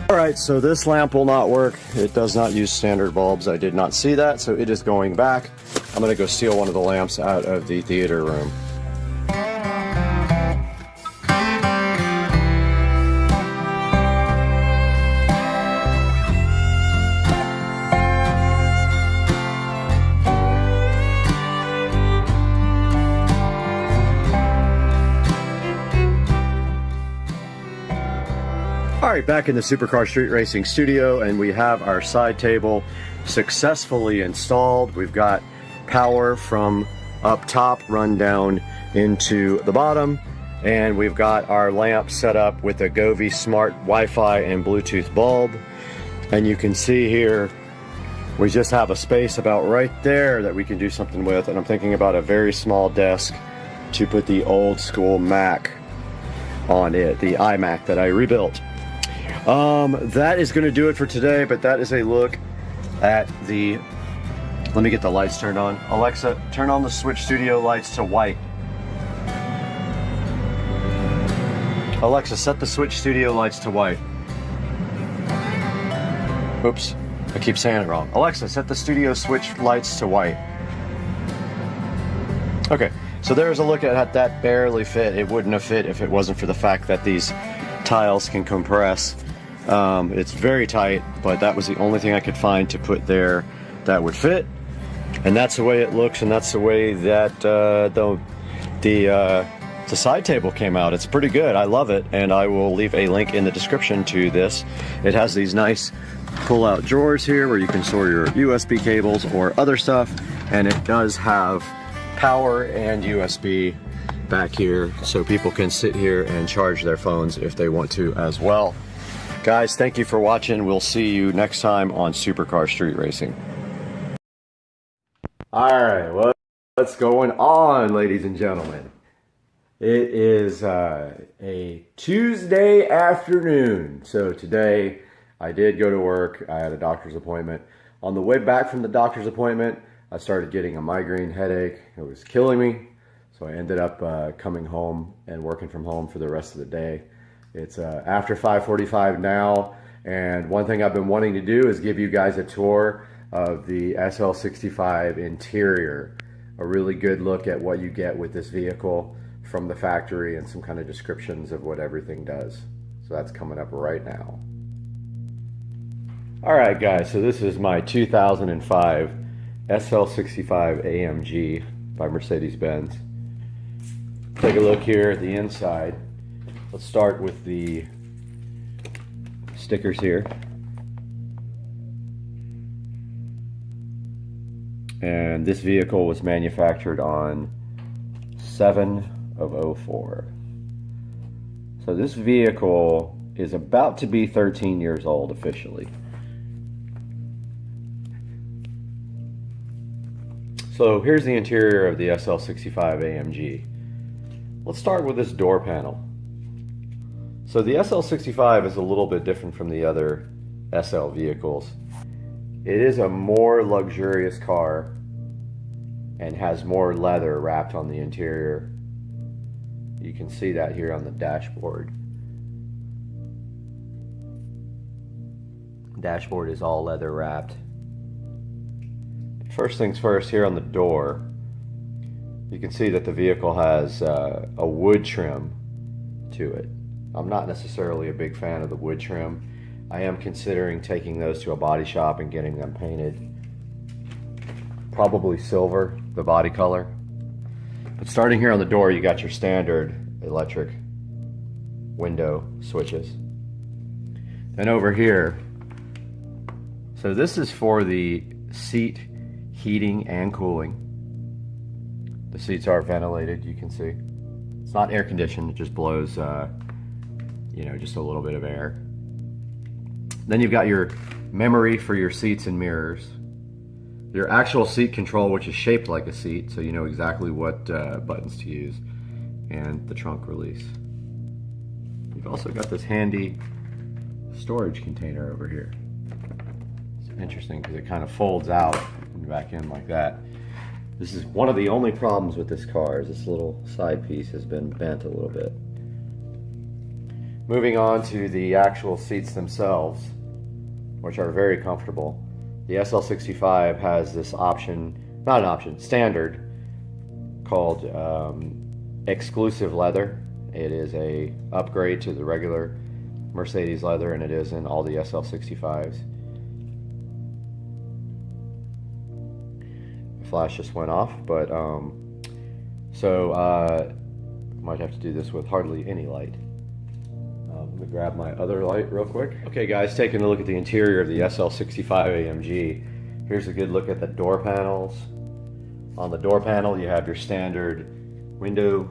Alright, so this lamp will not work. It does not use standard bulbs. I did not see that, so it is going back. I'm going to go steal one of the lamps out of the theater room. Alright, back in the Supercar Street Racing studio, and we have our side table successfully installed. We've got power from up top run down into the bottom, and we've got our lamp set up with a Govee Smart Wi-Fi and Bluetooth bulb. And you can see here we just have a space about right there that we can do something with, and I'm thinking about a very small desk to put the old school Mac on it, the iMac that I rebuilt. That is going to do it for today, but that is a look at the... Let me get the lights turned on. Alexa, turn on the Switch Studio lights to white. Alexa, set the Switch Studio lights to white. Oops, I keep saying it wrong. Alexa, set the Studio Switch lights to white. Okay, so there's a look at how that barely fit. It wouldn't have fit if it wasn't for the fact that these tiles can compress. It's very tight, but that was the only thing I could find to put there that would fit. And that's the way it looks, and that's the way that the the side table came out. It's pretty good. I love it, and I will leave a link in the description to this. It has these nice pull-out drawers here where you can store your USB cables or other stuff, and it does have power and USB back here, so people can sit here and charge their phones if they want to as well. Guys, thank you for watching. We'll see you next time on Supercar Street Racing. All right, what's going on, ladies and gentlemen? It is a Tuesday afternoon. So today I did go to work. I had a doctor's appointment. On the way back from the doctor's appointment, I started getting a migraine headache. It was killing me. So I ended up coming home and working from home for the rest of the day. It's after 5:45 now, and one thing I've been wanting to do is give you guys a tour of the SL65 interior. A really good look at what you get with this vehicle from the factory and some kind of descriptions of what everything does. So that's coming up right now. All right, guys, so this is my 2005 SL65 AMG by Mercedes-Benz. Take a look here at the inside. Let's start with the stickers here. And this vehicle was manufactured on 7/04. So this vehicle is about to be 13 years old officially. So here's the interior of the SL65 AMG. Let's start with this door panel. So the SL65 is a little bit different from the other SL vehicles. It is a more luxurious car and has more leather wrapped on the interior. You can see that here on the dashboard. Dashboard is all leather wrapped. First things first, here on the door, you can see that the vehicle has a wood trim to it. I'm not necessarily a big fan of the wood trim. I am considering taking those to a body shop and getting them painted. Probably silver, the body color. But starting here on the door, you got your standard electric window switches. Then over here, so this is for the seat heating and cooling. The seats are ventilated, you can see. It's not air conditioned, it just blows, just a little bit of air. Then you've got your memory for your seats and mirrors. Your actual seat control, which is shaped like a seat, so you know exactly what buttons to use. And the trunk release. You've also got this handy storage container over here. It's interesting because it kind of folds out and back in like that. This is one of the only problems with this car, is this little side piece has been bent a little bit. Moving on to the actual seats themselves, which are very comfortable. The SL65 has this option, not an option, standard, called exclusive leather. It is a upgrade to the regular Mercedes leather, and it is in all the SL65s. Flash just went off, but might have to do this with hardly any light. Let me grab my other light real quick. Okay guys, taking a look at the interior of the SL65 AMG. Here's a good look at the door panels. On the door panel you have your standard window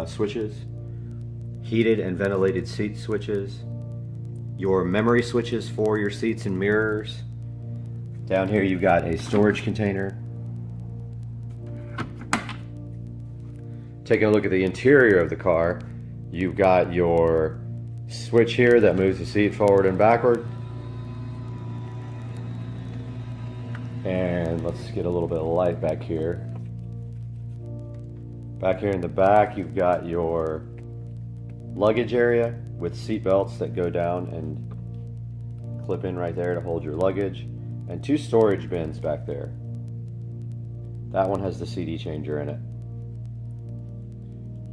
switches, heated and ventilated seat switches, your memory switches for your seats and mirrors. Down here you've got a storage container. Taking a look at the interior of the car, you've got your switch here that moves the seat forward and backward. And let's get a little bit of light back here. Back here in the back, you've got your luggage area with seat belts that go down and clip in right there to hold your luggage, and two storage bins back there. That one has the CD changer in it.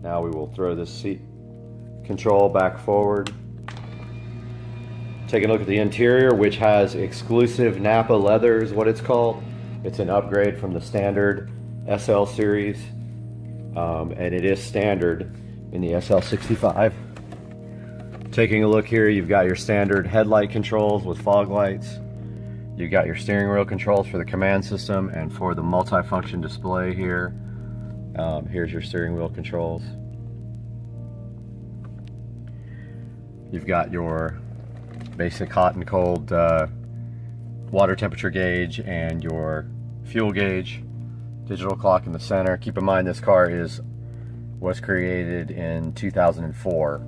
Now we will throw this seat control back forward. Taking a look at the interior, which has exclusive Napa leather is what it's called. It's an upgrade from the standard SL series, and it is standard in the SL65. Taking a look here, you've got your standard headlight controls with fog lights. You've got your steering wheel controls for the command system and for the multi-function display here. Here's your steering wheel controls. You've got your basic hot and cold water temperature gauge and your fuel gauge. Digital clock in the center. Keep in mind this car was created in 2004,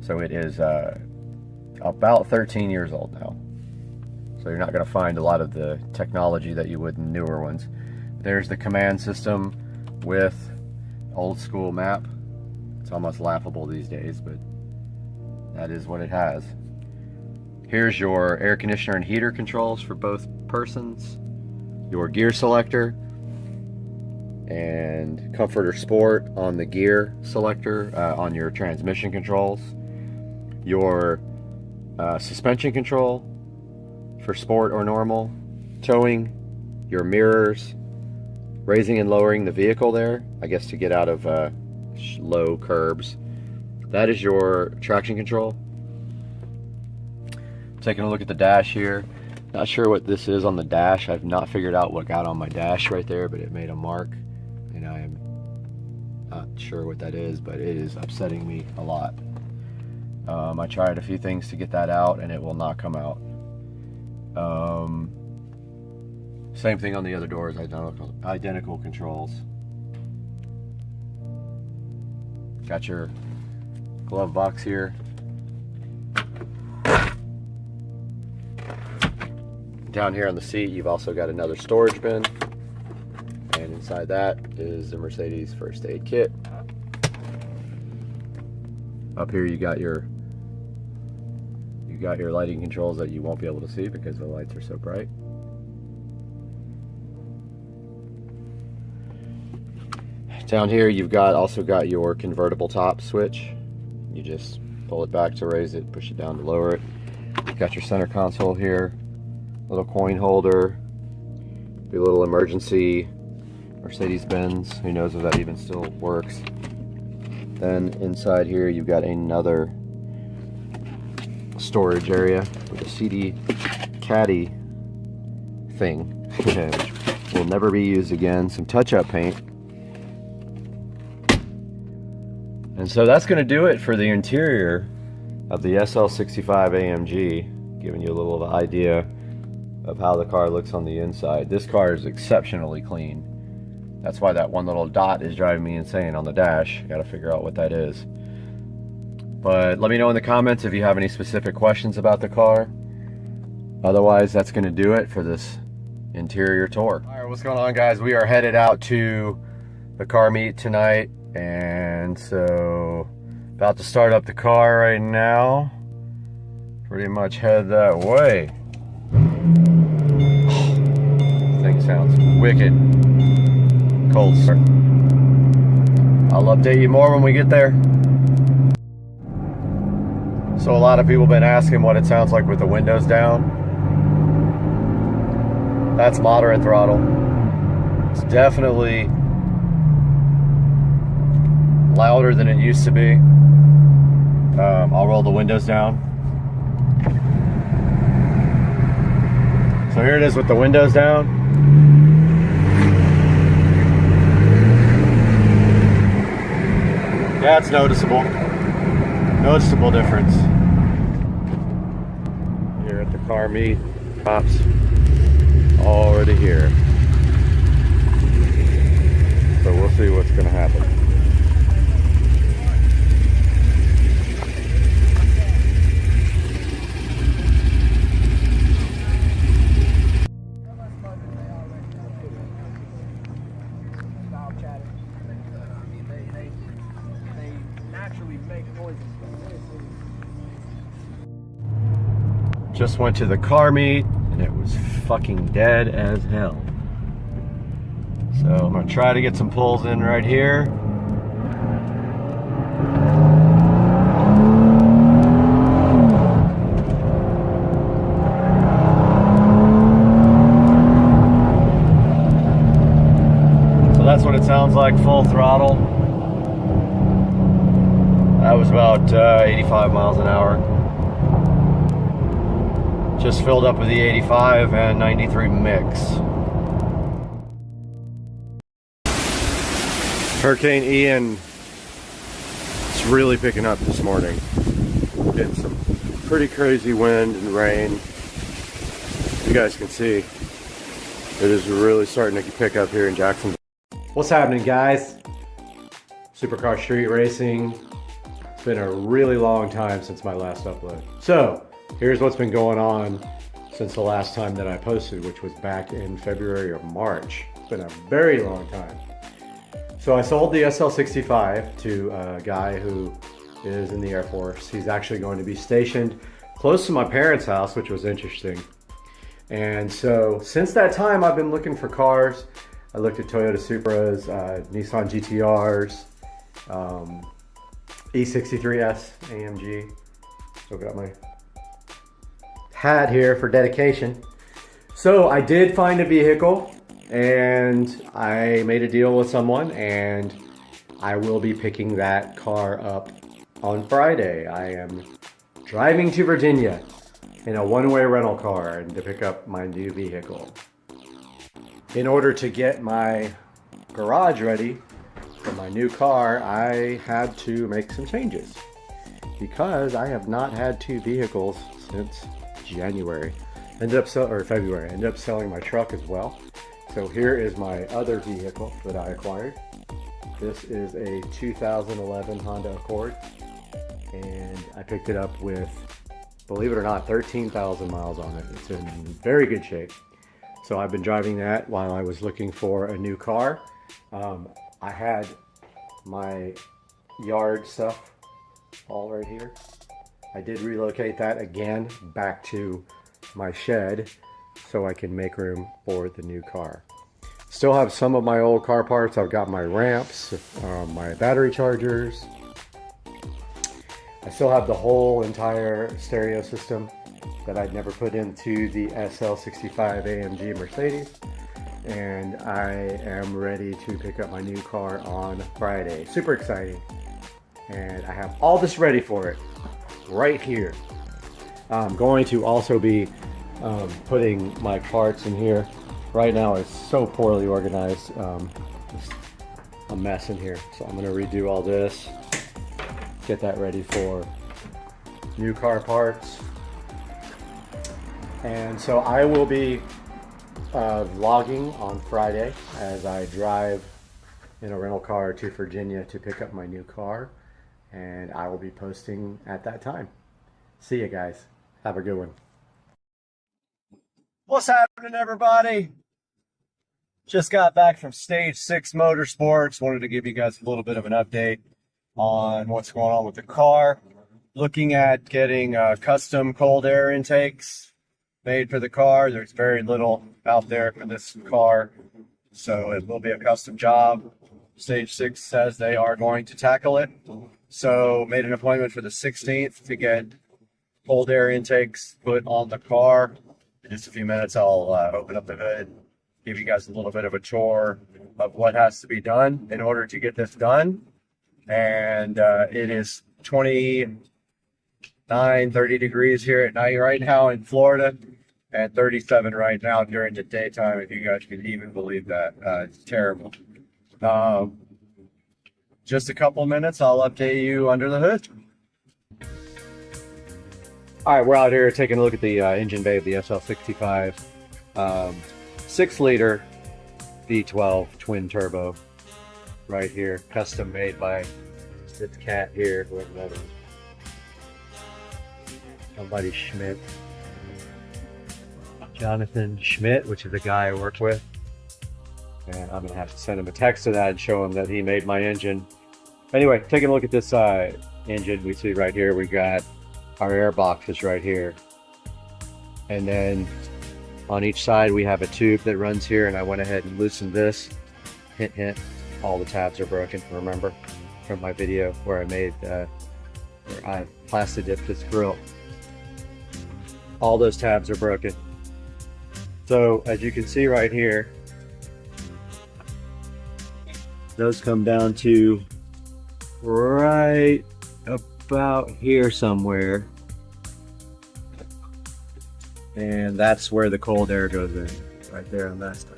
so it is about 13 years old now. So you're not going to find a lot of the technology that you would in newer ones. There's the command system with old school map. It's almost laughable these days, but that is what it has. Here's your air conditioner and heater controls for both persons, your gear selector, and comfort or sport on the gear selector on your transmission controls, your suspension control for sport or normal, towing, your mirrors, raising and lowering the vehicle there, I guess to get out of low curbs. That is your traction control. Taking a look at the dash here. Not sure what this is on the dash. I've not figured out what got on my dash right there, but it made a mark. And I am not sure what that is, but it is upsetting me a lot. I tried a few things to get that out and it will not come out. Same thing on the other doors, identical controls. Got your glove box here. Down here on the seat, you've also got another storage bin. And inside that is the Mercedes first aid kit. Up here you got your lighting controls that you won't be able to see because the lights are so bright. Down here you've also got your convertible top switch. You just pull it back to raise it, push it down to lower it. You've got your center console here, little coin holder, your little emergency Mercedes-Benz, who knows if that even still works. Then inside here you've got another storage area with a CD caddy thing, which will never be used again. Some touch-up paint. And so that's going to do it for the interior of the SL65 AMG, giving you a little idea of how the car looks on the inside. This car is exceptionally clean. That's why that one little dot is driving me insane on the dash. Got to figure out what that is. But let me know in the comments if you have any specific questions about the car. Otherwise, that's going to do it for this interior tour. All right, what's going on, guys? We are headed out to the car meet tonight, and so about to start up the car right now. Pretty much head that way. This thing sounds wicked. Cold start. I'll update you more when we get there. So a lot of people have been asking what it sounds like with the windows down. That's moderate throttle. It's definitely louder than it used to be. I'll roll the windows down. So here it is with the windows down. Yeah, it's noticeable. Noticeable difference. Here at the car meet, cops already here. So we'll see what's going to happen. Just went to the car meet and it was fucking dead as hell. So I'm gonna try to get some pulls in right here. So that's what it sounds like, full throttle. about 85 miles an hour. Just filled up with the 85 and 93 mix. Hurricane Ian is really picking up this morning. Getting some pretty crazy wind and rain. You guys can see it is really starting to pick up here in Jacksonville. What's happening, guys? Supercar Street Racing. It's been a really long time since my last upload. So here's what's been going on since the last time that I posted, which was back in February or March. It's been a very long time. So I sold the SL65 to a guy who is in the Air Force. He's actually going to be stationed close to my parents' house, which was interesting. And so since that time, I've been looking for cars. I looked at Toyota Supras, Nissan GTRs, E63S AMG. Still got my hat here for dedication. So I did find a vehicle, and I made a deal with someone, and I will be picking that car up on Friday. I am driving to Virginia in a one-way rental car and to pick up my new vehicle. In order to get my garage ready for my new car, I had to make some changes because I have not had two vehicles since January. February. Ended up selling my truck as well. So here is my other vehicle that I acquired. This is a 2011 Honda Accord, and I picked it up with, believe it or not, 13,000 miles on it. It's in very good shape. So I've been driving that while I was looking for a new car. I had my yard stuff all right here. I did relocate that again back to my shed so I can make room for the new car. Still have some of my old car parts. I've got my ramps, my battery chargers. I still have the whole entire stereo system that I'd never put into the SL65 AMG Mercedes. And I am ready to pick up my new car on Friday. Super exciting. And I have all this ready for it right here. I'm going to also be putting my parts in here. Right now it's so poorly organized. Just a mess in here. So I'm going to redo all this. Get that ready for new car parts. And so I will be vlogging on Friday as I drive in a rental car to Virginia to pick up my new car, and I will be posting at that time. See you guys. Have a good one. What's happening, everybody? Just got back from Stage 6 Motorsports. Wanted to give you guys a little bit of an update on what's going on with the car. Looking at getting custom cold air intakes made for the car. There's very little out there for this car, so it will be a custom job. Stage 6 says they are going to tackle it. So made an appointment for the 16th to get cold air intakes put on the car. In just a few minutes, I'll open up the hood, give you guys a little bit of a tour of what has to be done in order to get this done. And it is 30 degrees here at night right now in Florida, and 37 right now during the daytime, if you guys can even believe that. It's terrible. Just a couple of minutes, I'll update you under the hood. All right, we're out here taking a look at the engine bay of the SL65. 6-liter V12 twin turbo right here, custom made by this cat here, whoever that is. Somebody Schmidt. Jonathan Schmidt, which is the guy I work with. And I'm gonna have to send him a text to that and show him that he made my engine. Anyway, taking a look at this engine, we see right here, we got our air boxes right here. And then on each side, we have a tube that runs here, and I went ahead and loosened this. Hint, hint, all the tabs are broken, remember, from my video where I made, where I plastic dipped this grill. All those tabs are broken. So as you can see right here, those come down to right about here somewhere. And that's where the cold air goes in, right there on that side.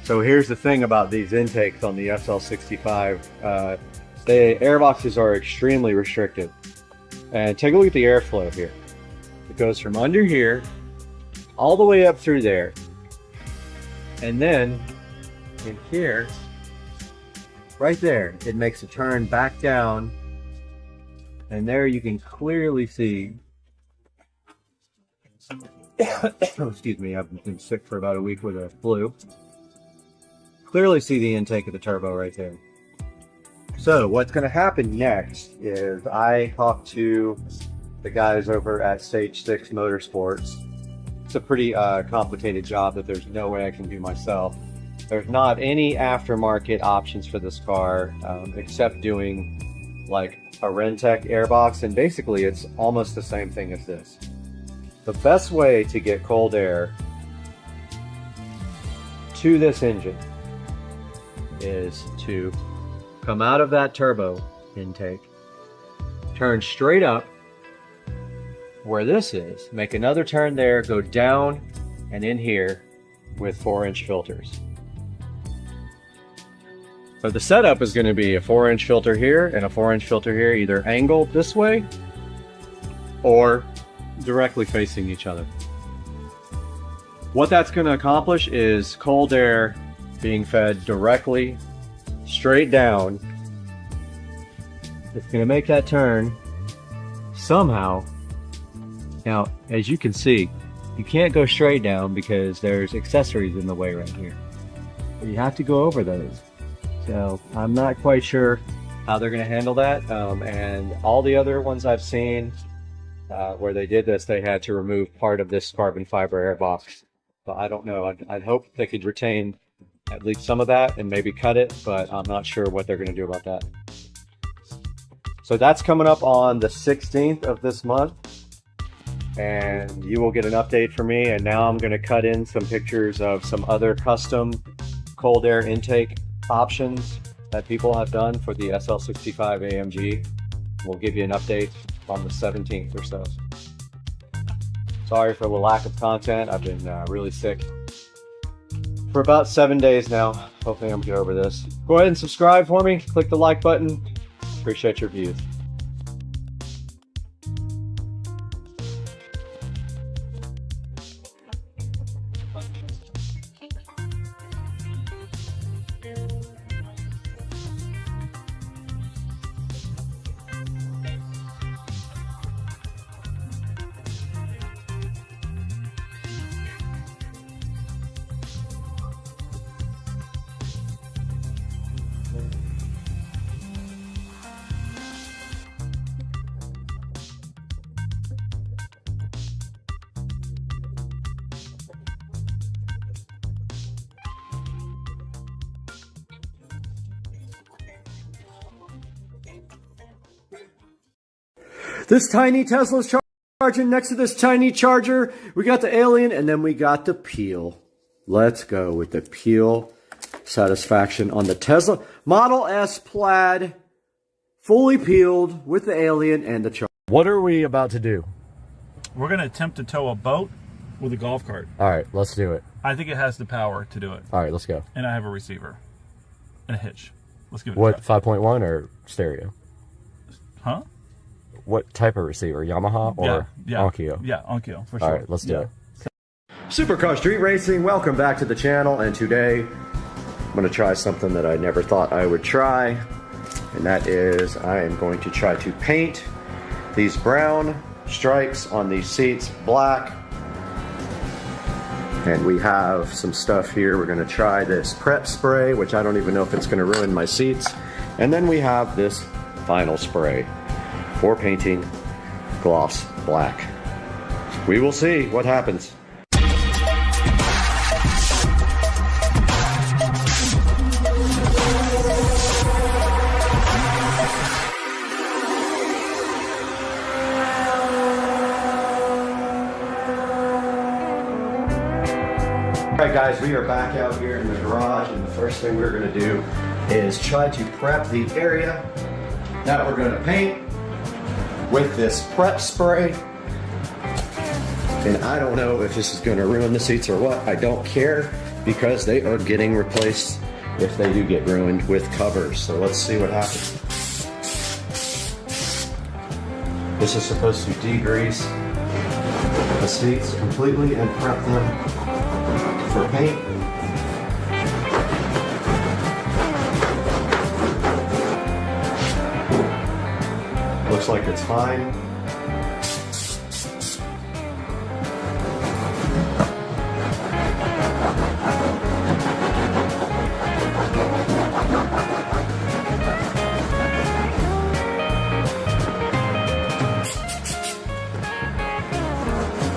So here's the thing about these intakes on the SL65. The air boxes are extremely restricted. And take a look at the airflow here. It goes from under here all the way up through there. And then in here, right there, it makes a turn back down. And there you can clearly see, excuse me, I've been sick for about a week with a flu. Clearly see the intake of the turbo right there. So what's going to happen next is I talked to the guys over at Stage 6 Motorsports. It's a pretty complicated job that there's no way I can do myself. There's not any aftermarket options for this car except doing like a Rentec airbox, and basically it's almost the same thing as this. The best way to get cold air to this engine is to come out of that turbo intake, turn straight up where this is, make another turn there, go down and in here with 4-inch filters. So the setup is going to be a 4-inch filter here and a 4-inch filter here, either angled this way or directly facing each other. What that's going to accomplish is cold air being fed directly straight down. It's going to make that turn somehow. Now, as you can see, you can't go straight down because there's accessories in the way right here. But you have to go over those. So I'm not quite sure how they're going to handle that. And all the other ones I've seen where they did this, they had to remove part of this carbon fiber airbox. But I don't know. I'd hope they could retain at least some of that and maybe cut it, but I'm not sure what they're going to do about that. So that's coming up on the 16th of this month, and you will get an update from me. And now I'm going to cut in some pictures of some other custom cold air intake options that people have done for the SL65 AMG. We'll give you an update on the 17th or so. Sorry for the lack of content. I've been really sick for about 7 days now. Hopefully I'm get over this. Go ahead and subscribe for me. Click the like button. Appreciate your views. This tiny Tesla's charging next to this tiny charger. We got the Alien, and then we got the Peel. Let's go with the Peel satisfaction on the Tesla Model S Plaid, fully peeled with the Alien and the charger. What are we about to do? We're going to attempt to tow a boat with a golf cart. All right, let's do it. I think it has the power to do it. All right, let's go. And I have a receiver and a hitch. Let's give it What, a try. 5.1 or stereo? Huh? What type of receiver? Yamaha or Onkyo? Yeah, Onkyo, for sure. All right, let's do it. Supercar Street Racing, welcome back to the channel, and today I'm going to try something that I never thought I would try, and that is I am going to try to paint these brown stripes on these seats black. And we have some stuff here. We're going to try this prep spray, which I don't even know if it's going to ruin my seats. And then we have this final spray for painting gloss black. We will see what happens. Alright guys, we are back out here in the garage, and the first thing we're going to do is try to prep the area that we're going to paint. with this prep spray. And I don't know if this is going to ruin the seats or what. I don't care because they are getting replaced if they do get ruined with covers. So let's see what happens. This is supposed to degrease the seats completely and prep them for paint. Looks like it's fine.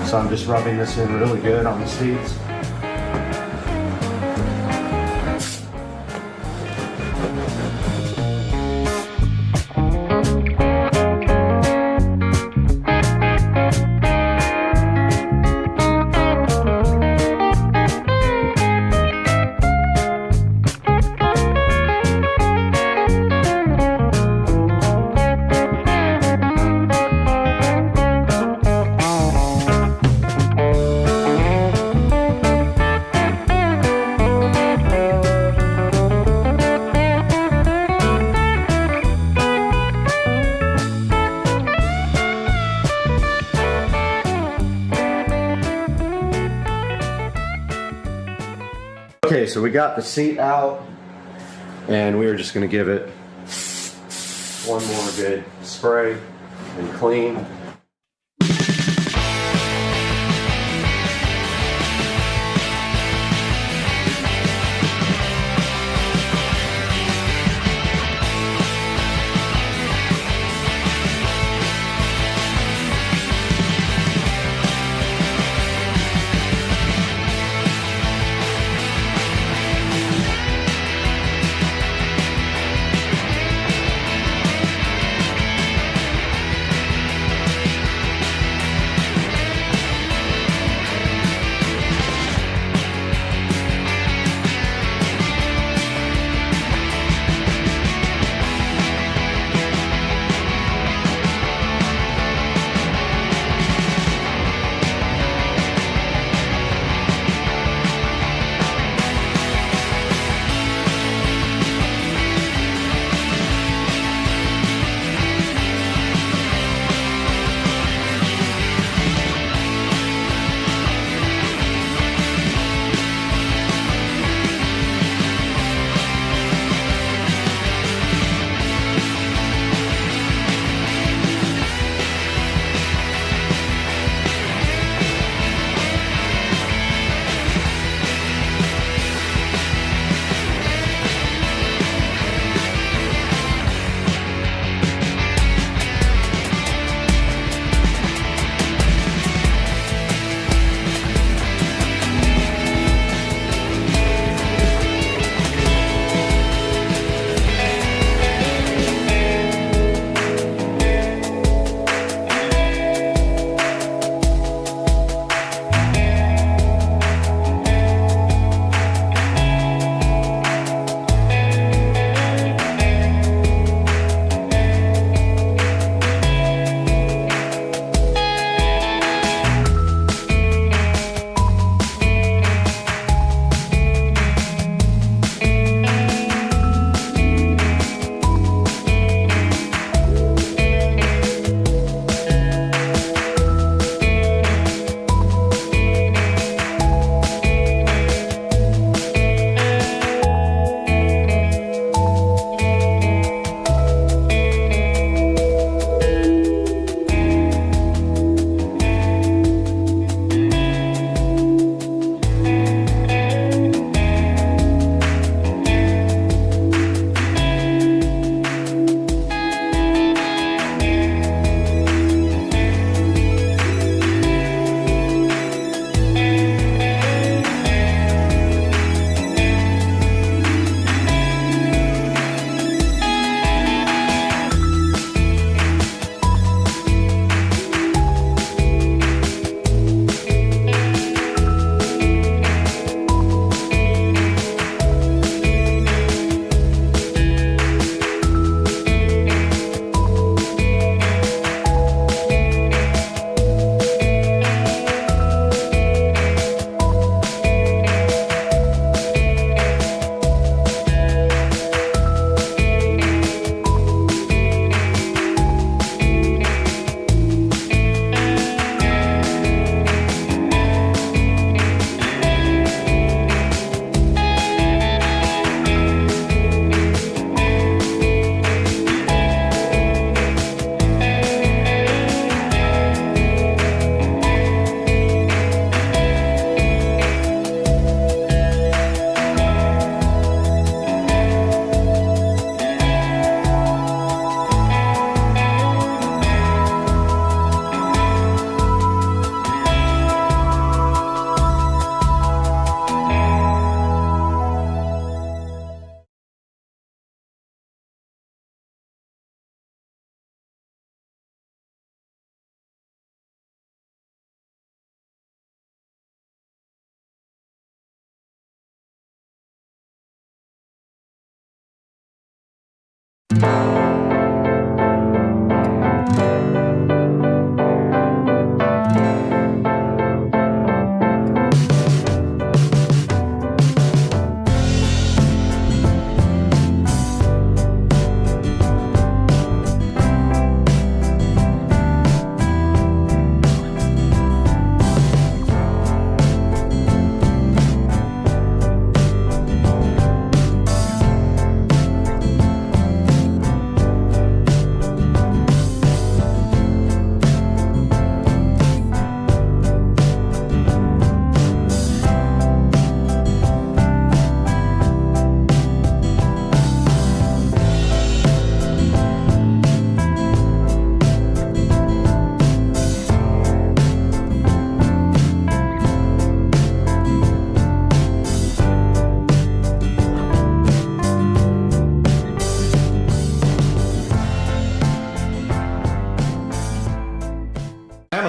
So I'm just rubbing this in really good on the seats. Okay, so we got the seat out and we are just going to give it one more good spray and clean.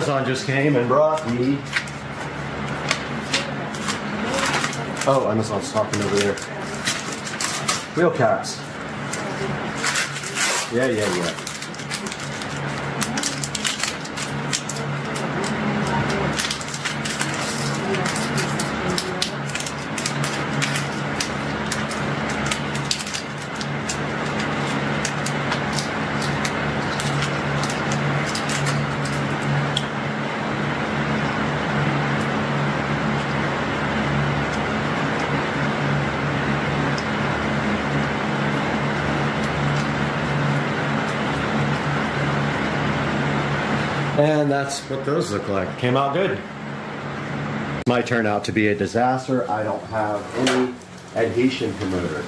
Amazon just came and brought the. Oh, Amazon's talking over there. Wheel caps. Yeah. And that's what those look like. Came out good. Might turn out to be a disaster. I don't have any adhesion promoter.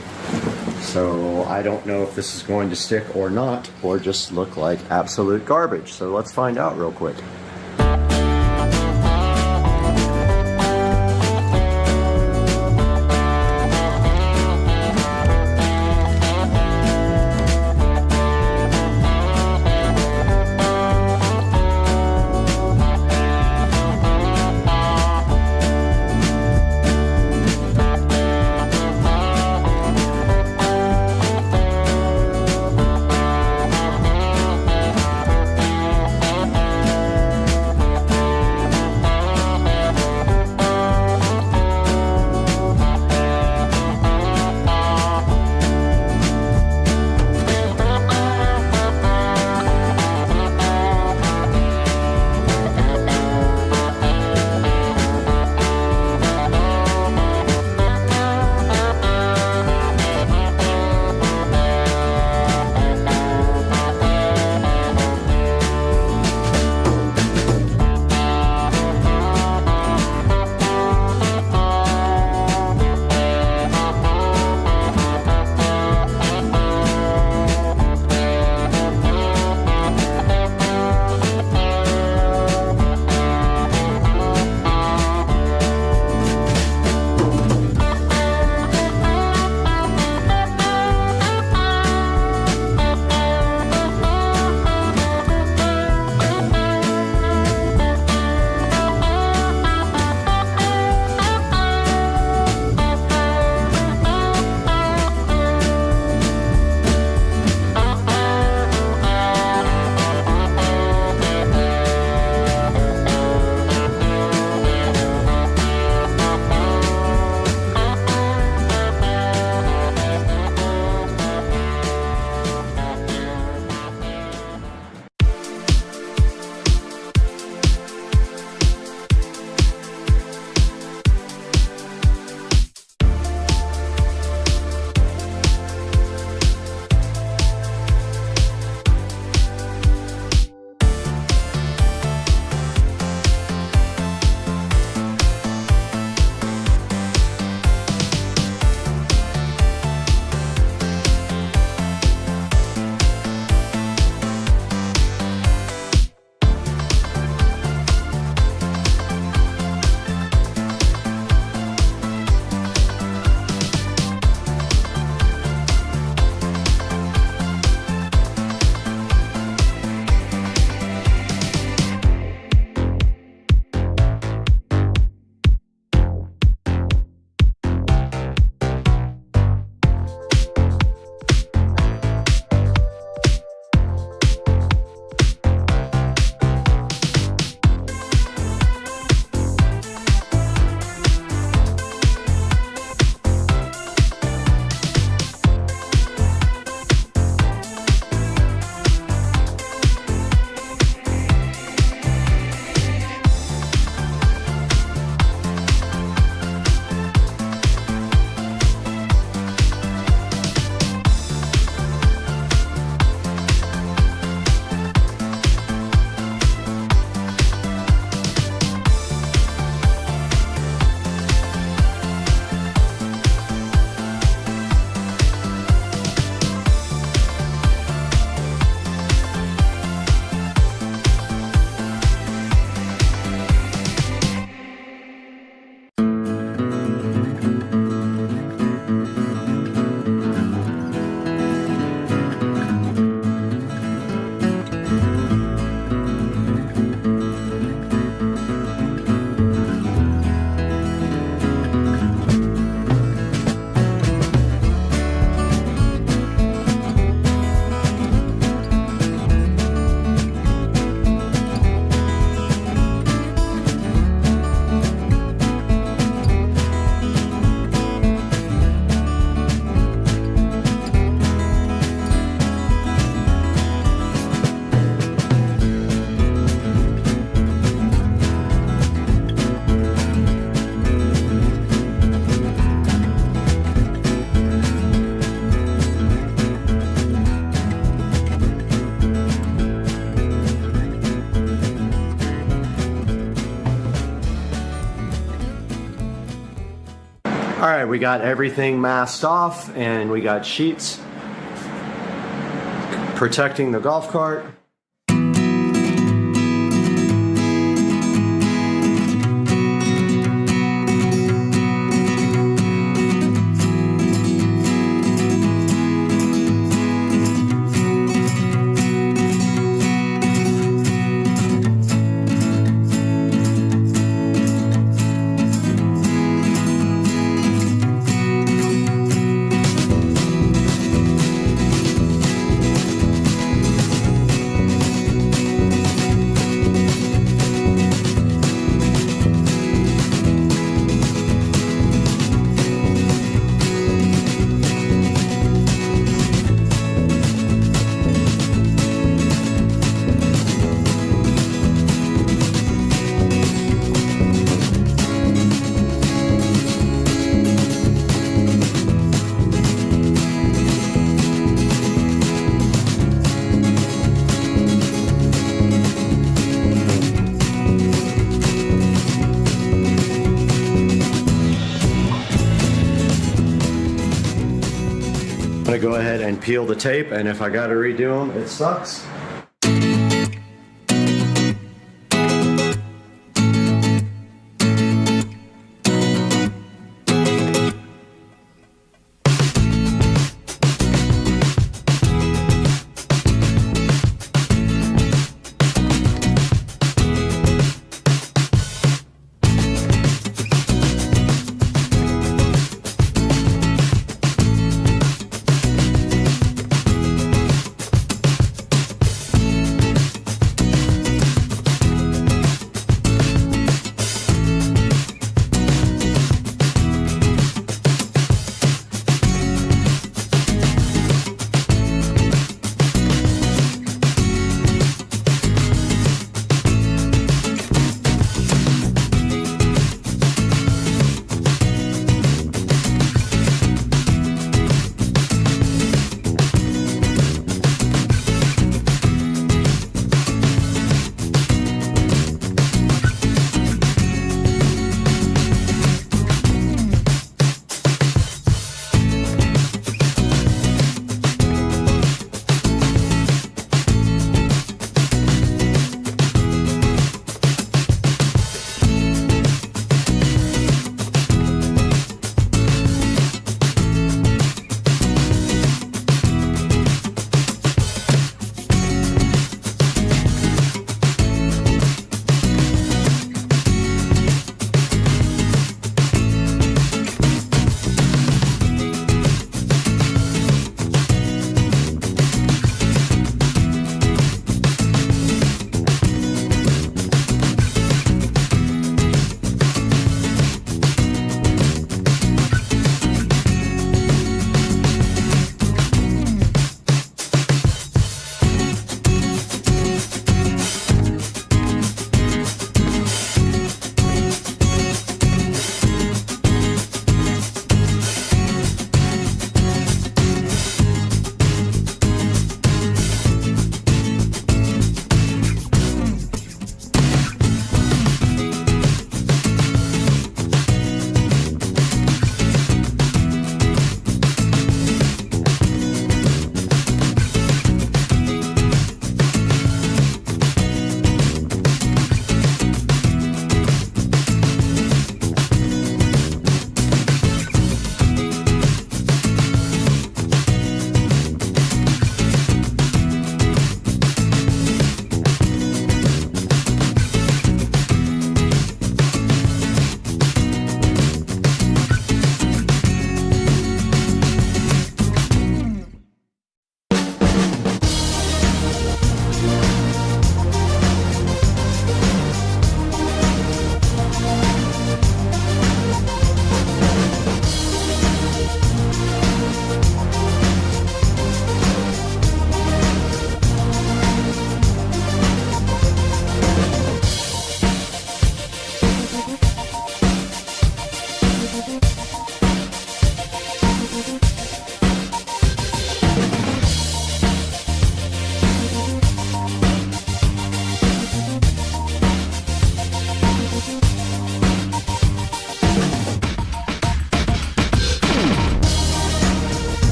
So I don't know if this is going to stick or not, or just look like absolute garbage. So let's find out real quick. All right, we got everything masked off and we got sheets protecting the golf cart. I'm gonna go ahead and peel the tape, and if I gotta redo them, it sucks.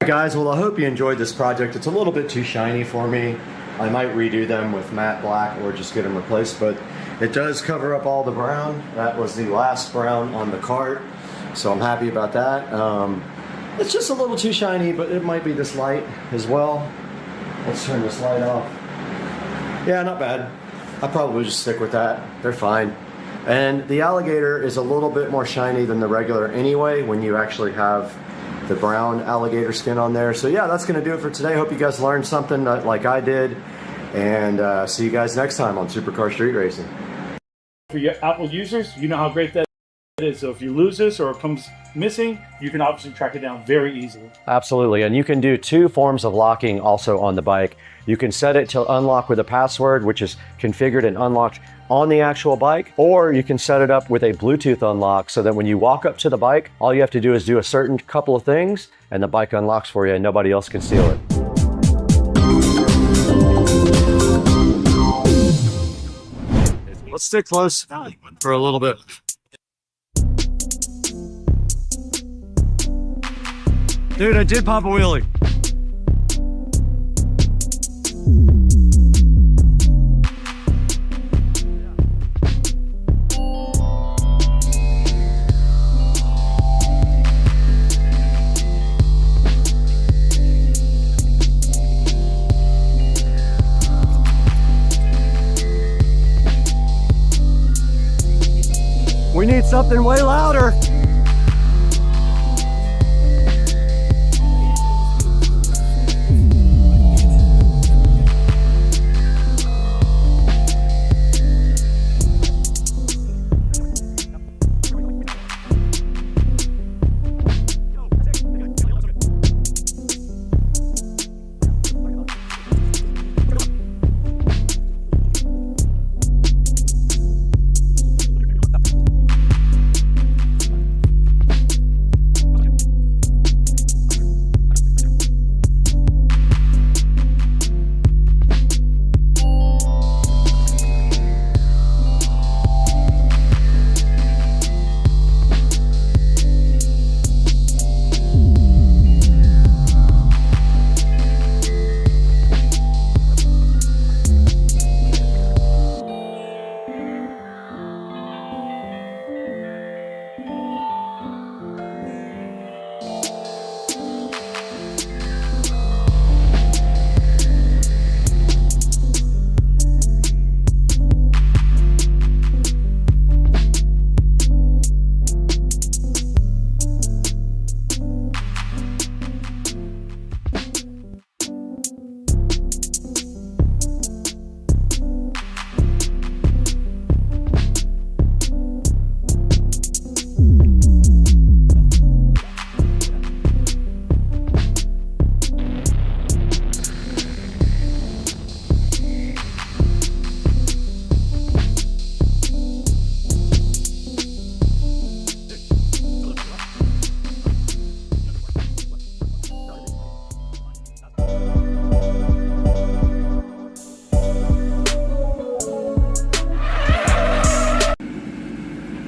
Guys, well, I hope you enjoyed this project. It's a little bit too shiny for me. I might redo them with matte black or just get them replaced, but it does cover up all the brown. That was the last brown on the cart, so I'm happy about that. It's just a little too shiny, but it might be this light as well. Let's turn this light off. Yeah, not bad. I'll probably just stick with that. They're fine. And the alligator is a little bit more shiny than the regular anyway when you actually have the brown alligator skin on there. So yeah, that's gonna do it for today. Hope you guys learned something like I did. And see you guys next time on Supercar Street Racing. For your Apple users, you know how great that is. So if you lose this or it comes missing, you can obviously track it down very easily. Absolutely, and you can do two forms of locking also on the bike. You can set it to unlock with a password, which is configured and unlocked on the actual bike, or you can set it up with a Bluetooth unlock so that when you walk up to the bike, all you have to do is do a certain couple of things and the bike unlocks for you and nobody else can steal it. Let's stick close for a little bit. Dude, I did pop a wheelie. We need something way louder.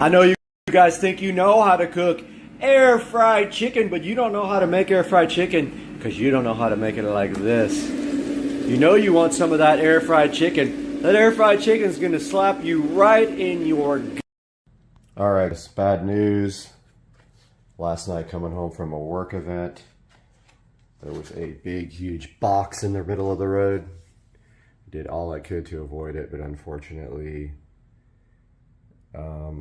I know you guys think you know how to cook air fried chicken, but you don't know how to make air fried chicken because you don't know how to make it like this. You know you want some of that air fried chicken. That air fried chicken is going to slap you right in your... All right, it's bad news. Last night coming home from a work event, there was a big, huge box in the middle of the road. Did all I could to avoid it, but unfortunately,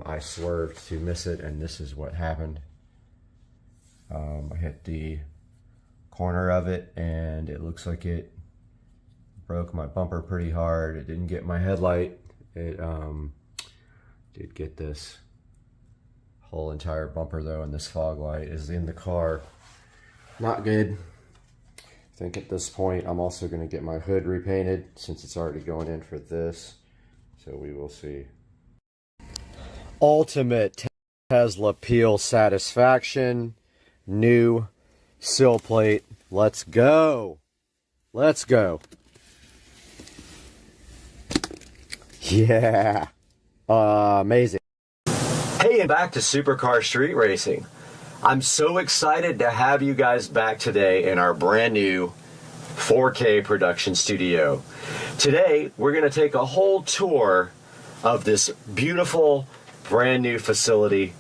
I swerved to miss it, and this is what happened. I hit the corner of it, and it looks like it broke my bumper pretty hard. It didn't get my headlight. It did get this whole entire bumper though, and this fog light is in the car. Not good. I think at this point I'm also going to get my hood repainted since it's already going in for this. So we will see. Ultimate Tesla peel satisfaction. New sill plate. Let's go. Let's go. Yeah. Amazing. Hey, and back to Supercar Street Racing. I'm so excited to have you guys back today in our brand new 4K production studio. Today, we're going to take a whole tour of this beautiful brand new facility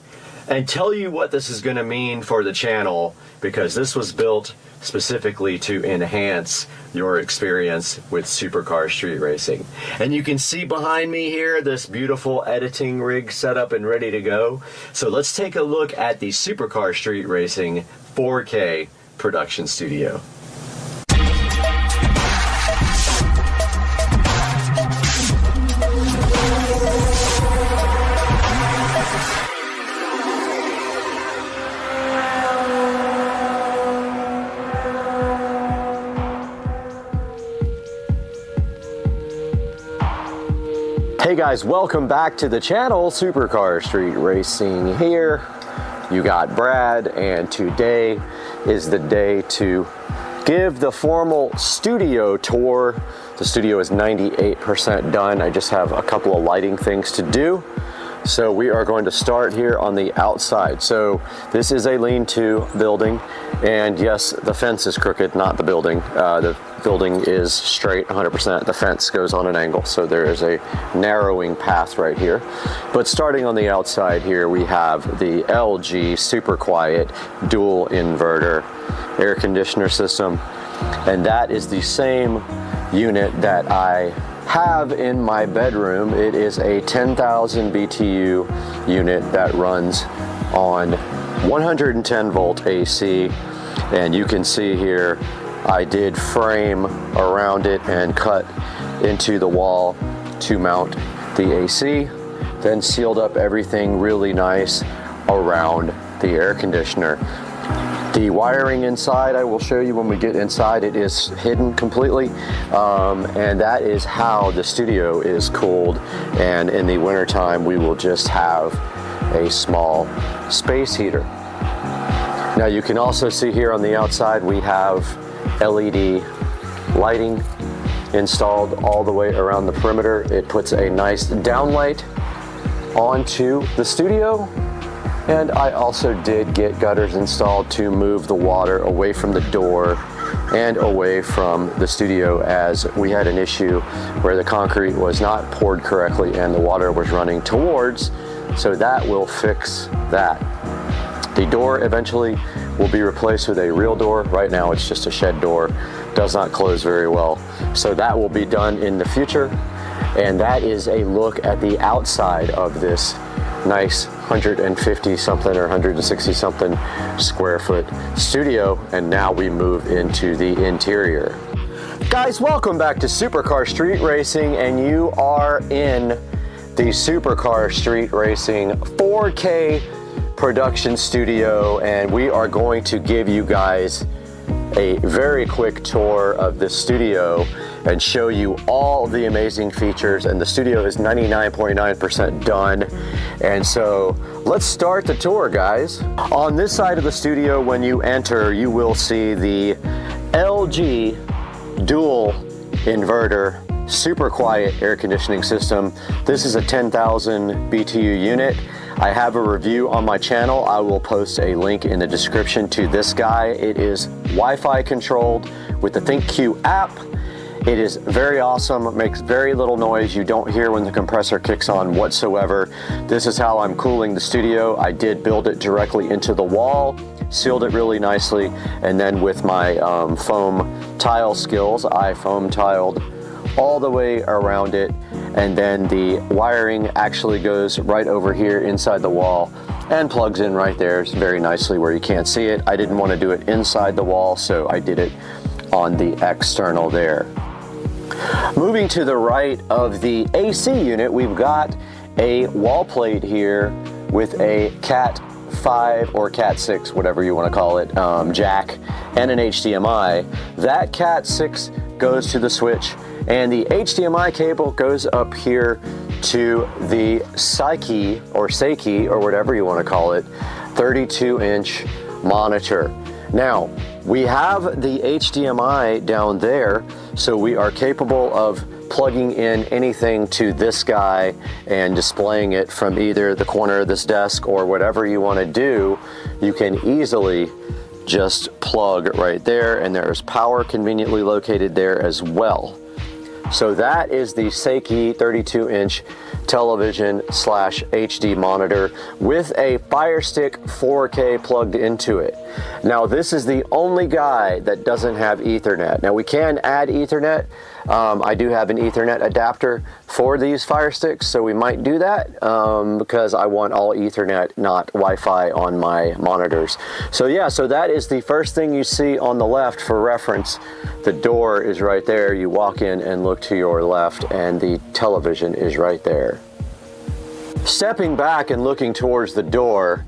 and tell you what this is going to mean for the channel, because this was built specifically to enhance your experience with supercar street racing. And you can see behind me here this beautiful editing rig set up and ready to go. So let's take a look at the supercar street racing 4K production studio. Hey guys, welcome back to the channel. Supercar Street Racing here. You got Brad, and today is the day to give the formal studio tour. The studio is 98% done. I just have a couple of lighting things to do. So we are going to start here on the outside. So this is a lean-to building, and yes, the fence is crooked, not the building. The building is straight 100%. The fence goes on an angle, so there is a narrowing path right here. But starting on the outside here, we have the LG super quiet dual inverter air conditioner system, and that is the same unit that I have in my bedroom. It is a 10,000 BTU unit that runs on 110 volt AC, and you can see here I did frame around it and cut into the wall to mount the AC, then sealed up everything really nice around the air conditioner. The wiring inside, I will show you when we get inside. It is hidden completely, and that is how the studio is cooled. And in the wintertime, we will just have a small space heater. Now you can also see here on the outside, we have LED lighting installed all the way around the perimeter. It puts a nice downlight onto the studio. And I also did get gutters installed to move the water away from the door and away from the studio, as we had an issue where the concrete was not poured correctly and the water was running towards, so that will fix that. The door eventually will be replaced with a real door. Right now it's just a shed door, does not close very well. So that will be done in the future. And that is a look at the outside of this nice 150 something or 160 something square foot studio. And now we move into the interior. Guys, welcome back to Supercar Street Racing, and you are in the Supercar Street Racing 4K production studio, and we are going to give you guys a very quick tour of this studio and show you all the amazing features. And the studio is 99.9% done. And so let's start the tour, guys. On this side of the studio, when you enter, you will see the LG dual inverter super quiet air conditioning system. This is a 10,000 BTU unit. I have a review on my channel. I will post a link in the description to this guy. It is Wi-Fi controlled with the ThinkQ app. It is very awesome. It makes very little noise. You don't hear when the compressor kicks on whatsoever. This is how I'm cooling the studio. I did build it directly into the wall, sealed it really nicely, and then with my foam tile skills, I foam tiled all the way around it, and then the wiring actually goes right over here inside the wall and plugs in right there very nicely where you can't see it. I didn't want to do it inside the wall, so I did it on the external there. Moving to the right of the AC unit, we've got a wall plate here with a Cat 5 or Cat 6, whatever you want to call it, jack, and an HDMI. That Cat 6 goes to the switch, and the HDMI cable goes up here to the Psyche or whatever you want to call it, 32-inch monitor. Now, we have the HDMI down there, so we are capable of plugging in anything to this guy and displaying it from either the corner of this desk or whatever you want to do, you can easily just plug right there, and there's power conveniently located there as well. So that is the Seiki 32-inch television / HD monitor with a Fire Stick 4K plugged into it. Now this is the only guy that doesn't have Ethernet. Now we can add Ethernet. I do have an Ethernet adapter for these Fire Sticks, so we might do that because I want all Ethernet, not Wi-Fi on my monitors. So yeah, so that is the first thing you see on the left. For reference, the door is right there. You walk in and look to your left, and the television is right there. Stepping back and looking towards the door,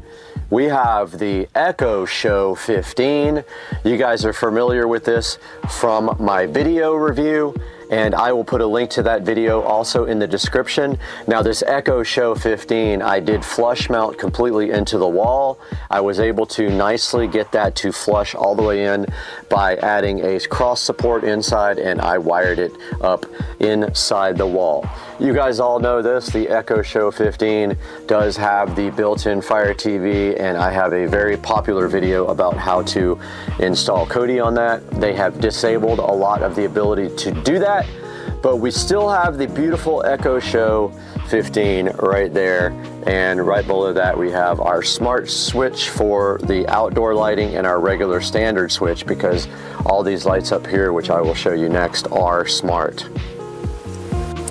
we have the Echo Show 15. You guys are familiar with this from my video review, and I will put a link to that video also in the description. Now this Echo Show 15, I did flush mount completely into the wall. I was able to nicely get that to flush all the way in by adding a cross support inside, and I wired it up inside the wall. You guys all know this, the Echo Show 15 does have the built-in Fire TV, and I have a very popular video about how to install Kodi on that. They have disabled a lot of the ability to do that, but we still have the beautiful Echo Show 15 right there, and right below that we have our smart switch for the outdoor lighting and our regular standard switch, because all these lights up here, which I will show you next, are smart.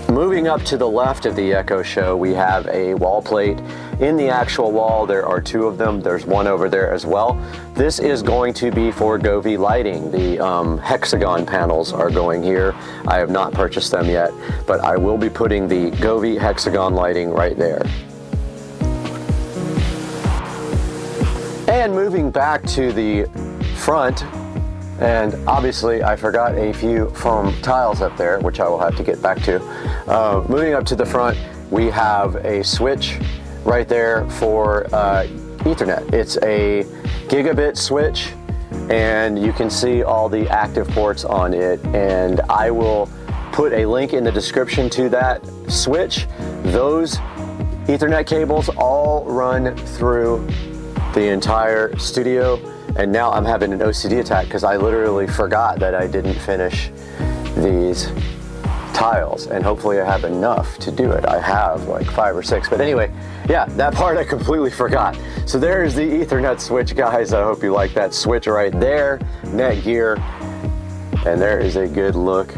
Moving up to the left of the Echo Show, we have a wall plate in the actual wall. There are two of them. There's one over there as well. This is going to be for Govee lighting. The hexagon panels are going here. I have not purchased them yet, but I will be putting the Govee hexagon lighting right there. And moving back to the front, and obviously I forgot a few foam tiles up there, which I will have to get back to. Moving up to the front, we have a switch right there for Ethernet. It's a gigabit switch, and you can see all the active ports on it, and I will put a link in the description to that switch. Those Ethernet cables all run through the entire studio. And now I'm having an OCD attack because I literally forgot that I didn't finish these tiles, and hopefully I have enough to do it. I have like 5 or 6, but anyway, yeah, that part I completely forgot. So there's the Ethernet switch, guys. I hope you like that switch right there, Netgear, and there is a good look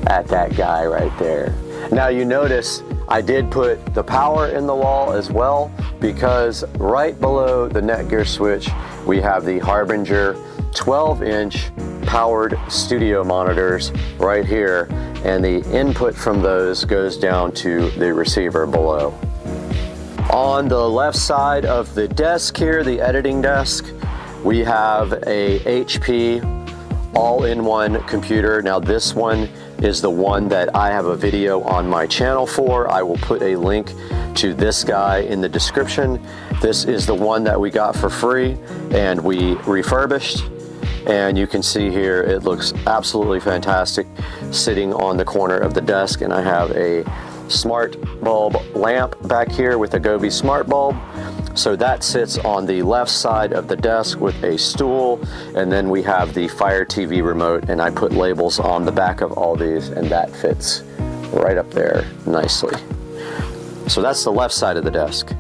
at that guy right there. Now you notice I did put the power in the wall as well, because right below the Netgear switch we have the Harbinger 12-inch powered studio monitors right here, and the input from those goes down to the receiver below. On the left side of the desk here, the editing desk, we have a HP all-in-one computer. Now this one is the one that I have a video on my channel for. I will put a link to this guy in the description. This is the one that we got for free and we refurbished, and you can see here it looks absolutely fantastic sitting on the corner of the desk. And I have a smart bulb lamp back here with a Govee smart bulb. So that sits on the left side of the desk with a stool, and then we have the Fire TV remote, and I put labels on the back of all these, and that fits right up there nicely. So that's the left side of the desk.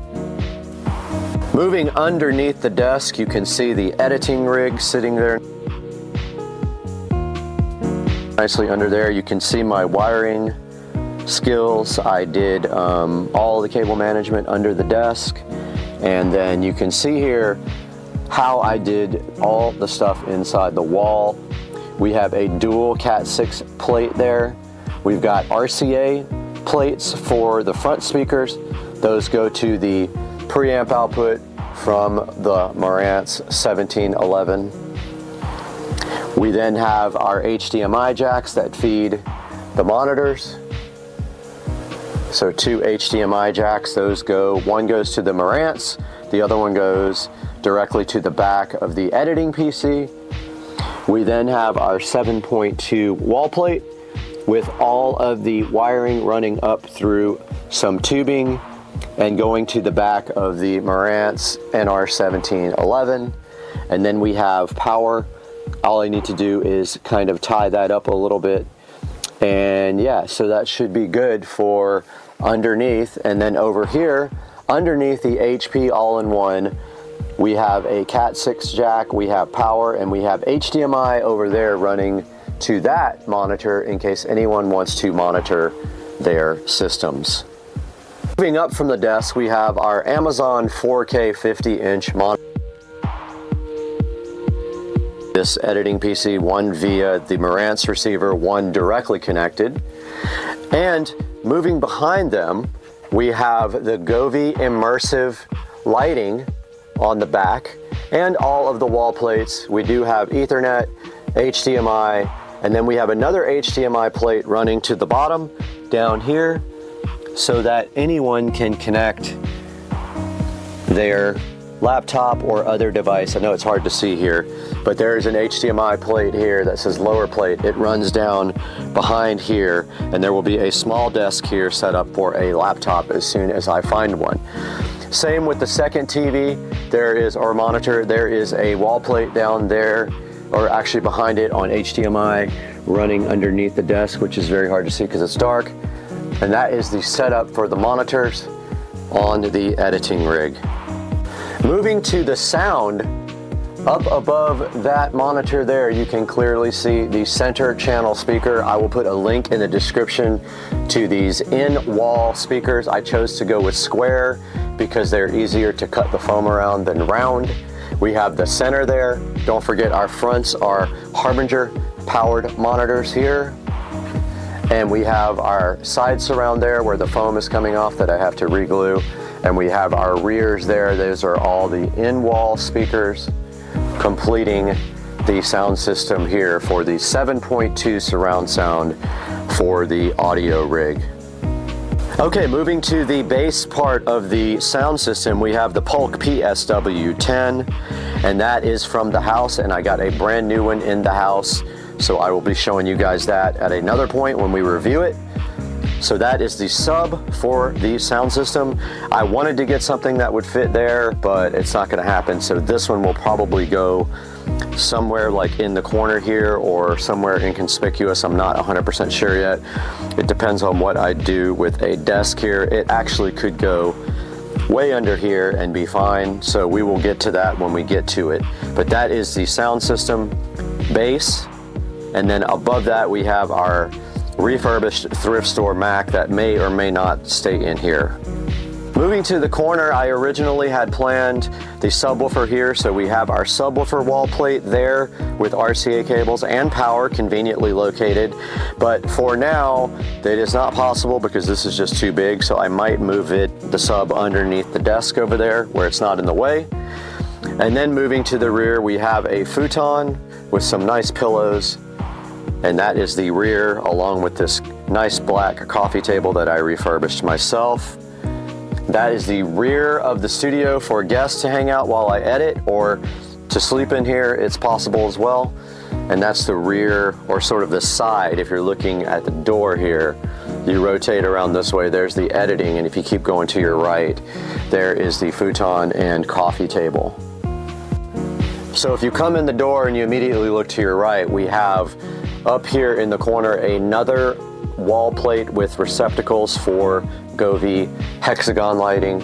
Moving underneath the desk, you can see the editing rig sitting there nicely under there. You can see my wiring skills. I did all the cable management under the desk. And then you can see here how I did all the stuff inside the wall. We have a dual Cat6 plate there. We've got RCA plates for the front speakers. Those go to the preamp output from the Marantz 1711. We then have our HDMI jacks that feed the monitors. So 2 HDMI jacks, those go, one goes to the Marantz, the other one goes directly to the back of the editing PC. We then have our 7.2 wall plate with all of the wiring running up through some tubing and going to the back of the Marantz NR1711. And then we have power. All I need to do is kind of tie that up a little bit. And yeah, so that should be good for underneath. And then over here, underneath the HP all-in-one, we have a Cat6 jack, we have power, and we have HDMI over there running to that monitor in case anyone wants to monitor their systems. Moving up from the desk, we have our Amazon 4K 50-inch monitor. This editing PC, one via the Marantz receiver, one directly connected. And moving behind them, we have the Govee immersive lighting on the back and all of the wall plates. We do have Ethernet, HDMI, and then we have another HDMI plate running to the bottom down here so that anyone can connect their laptop or other device. I know it's hard to see here, but there is an HDMI plate here that says lower plate. It runs down behind here, and there will be a small desk here set up for a laptop as soon as I find one. Same with the second TV, or monitor, there is a wall plate down there, or actually behind it on HDMI running underneath the desk, which is very hard to see because it's dark. And that is the setup for the monitors on the editing rig. Moving to the sound, up above that monitor there, you can clearly see the center channel speaker. I will put a link in the description to these in-wall speakers. I chose to go with square because they're easier to cut the foam around than round. We have the center there. Don't forget our fronts are Harbinger powered monitors here. And we have our side surround there where the foam is coming off that I have to re-glue. And we have our rears there. Those are all the in-wall speakers, completing the sound system here for the 7.2 surround sound for the audio rig. Okay, moving to the bass part of the sound system, we have the Polk PSW10, and that is from the house, and I got a brand new one in the house, so I will be showing you guys that at another point when we review it. So that is the sub for the sound system. I wanted to get something that would fit there, but it's not going to happen. So this one will probably go somewhere like in the corner here or somewhere inconspicuous. I'm not 100% sure yet. It depends on what I do with a desk here. It actually could go way under here and be fine. So we will get to that when we get to it. But that is the sound system bass. And then above that we have our refurbished thrift store Mac that may or may not stay in here. Moving to the corner, I originally had planned the subwoofer here, so we have our subwoofer wall plate there with RCA cables and power conveniently located, but for now that is not possible because this is just too big, so I might move the sub underneath the desk over there where it's not in the way. And then moving to the rear, we have a futon with some nice pillows, and that is the rear along with this nice black coffee table that I refurbished myself. That is the rear of the studio for guests to hang out while I edit or to sleep in here. It's possible as well. And that's the rear, or sort of the side. If you're looking at the door here, you rotate around this way, there's the editing, and if you keep going to your right, there is the futon and coffee table. So if you come in the door and you immediately look to your right, we have up here in the corner another wall plate with receptacles for Govee hexagon lighting.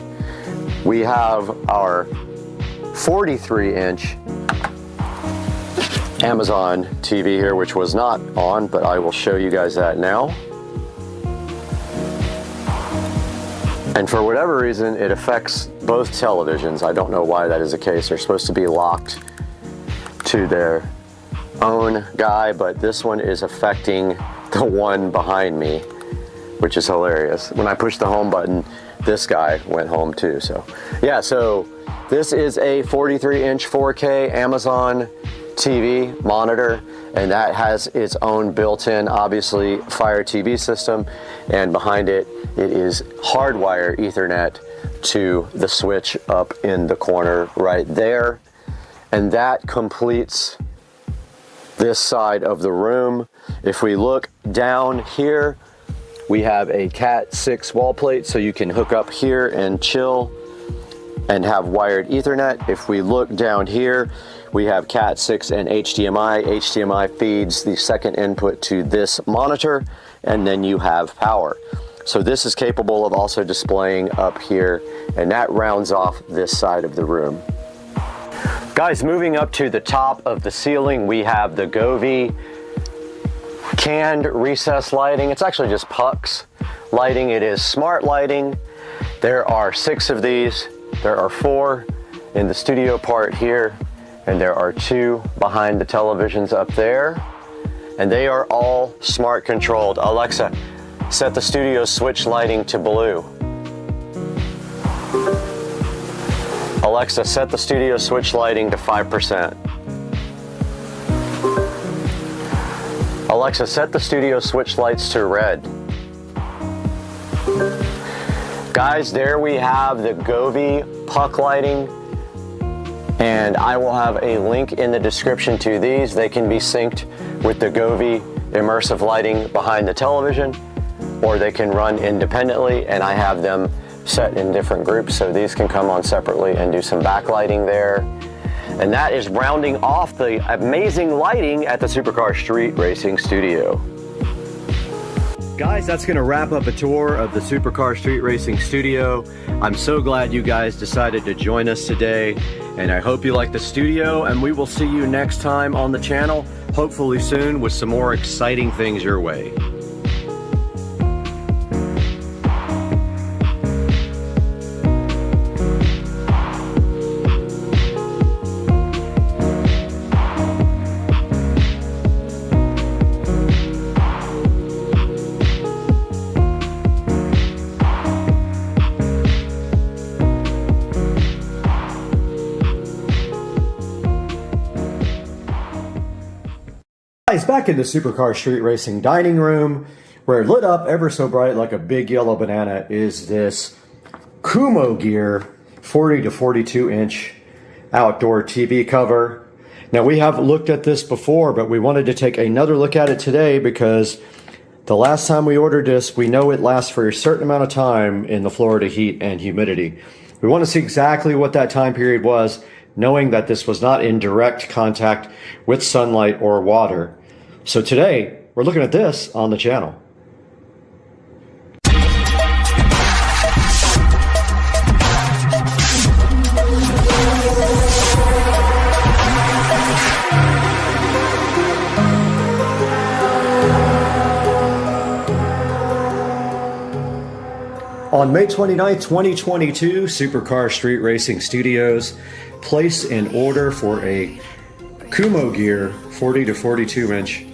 We have our 43-inch Amazon TV here, which was not on, but I will show you guys that now. And for whatever reason, it affects both televisions. I don't know why that is the case. They're supposed to be locked to their own guy, but this one is affecting the one behind me, which is hilarious. When I pushed the home button, this guy went home too. So yeah, so this is a 43-inch 4K Amazon TV monitor, and that has its own built-in, obviously, Fire TV system, and behind it, it is hardwire Ethernet to the switch up in the corner right there, and that completes this side of the room. If we look down here, we have a Cat 6 wall plate, so you can hook up here and chill and have wired Ethernet. If we look down here, we have Cat 6 and HDMI. HDMI feeds the second input to this monitor, and then you have power. So this is capable of also displaying up here, and that rounds off this side of the room. Guys, moving up to the top of the ceiling, we have the Govee canned recess lighting. It's actually just pucks lighting. It is smart lighting. There are 6 of these. There are 4 in the studio part here, and there are 2 behind the televisions up there, and they are all smart controlled. Alexa, set the studio switch lighting to blue. Alexa, set the studio switch lighting to 5%. Alexa, set the studio switch lights to red. Guys, there we have the Govee puck lighting, and I will have a link in the description to these. They can be synced with the Govee immersive lighting behind the television, or they can run independently, and I have them set in different groups, so these can come on separately and do some backlighting there. And that is rounding off the amazing lighting at the Supercar Street Racing Studio. Guys, that's going to wrap up a tour of the Supercar Street Racing Studio. I'm so glad you guys decided to join us today, and I hope you like the studio, and we will see you next time on the channel, hopefully soon, with some more exciting things your way. Back in the Supercar Street Racing dining room, where lit up ever so bright like a big yellow banana is this Kumo Gear 40 to 42 inch outdoor TV cover. Now, we have looked at this before, but we wanted to take another look at it today because the last time we ordered this, we know it lasts for a certain amount of time in the Florida heat and humidity. We want to see exactly what that time period was, knowing that this was not in direct contact with sunlight or water. So today, we're looking at this on the channel. On May 29th, 2022, Supercar Street Racing Studios placed an order for a Kumo Gear 40 to 42 inch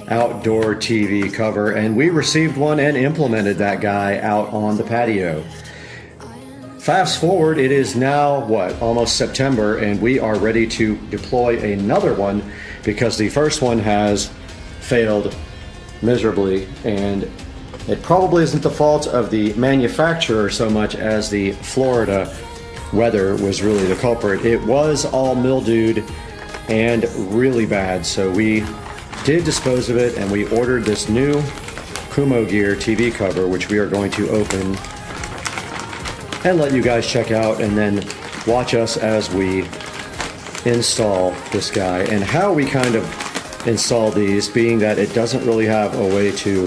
outdoor TV cover, and we received one and implemented that guy out on the patio. Fast forward, it is now almost September, and we are ready to deploy another one because the first one has failed miserably, and it probably isn't the fault of the manufacturer so much as the Florida weather was really the culprit. It was all mildewed and really bad, so we did dispose of it, and we ordered this new Kumo Gear TV cover, which we are going to open and let you guys check out, and then watch us as we install this guy and how we kind of install these, being that it doesn't really have a way to,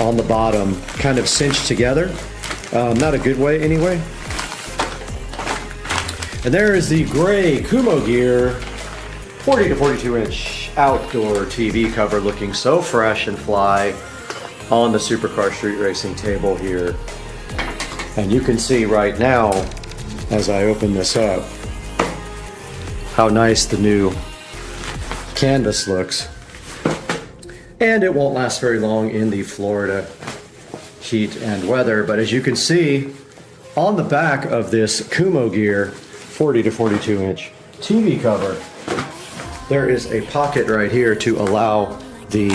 on the bottom, kind of cinch together. Not a good way anyway. And there is the gray Kumo Gear 40 to 42 inch outdoor TV cover, looking so fresh and fly on the Supercar Street Racing table here. And you can see right now, as I open this up, how nice the new canvas looks. And it won't last very long in the Florida heat and weather, but as you can see on the back of this Kumo Gear 40 to 42 inch TV cover, there is a pocket right here to allow the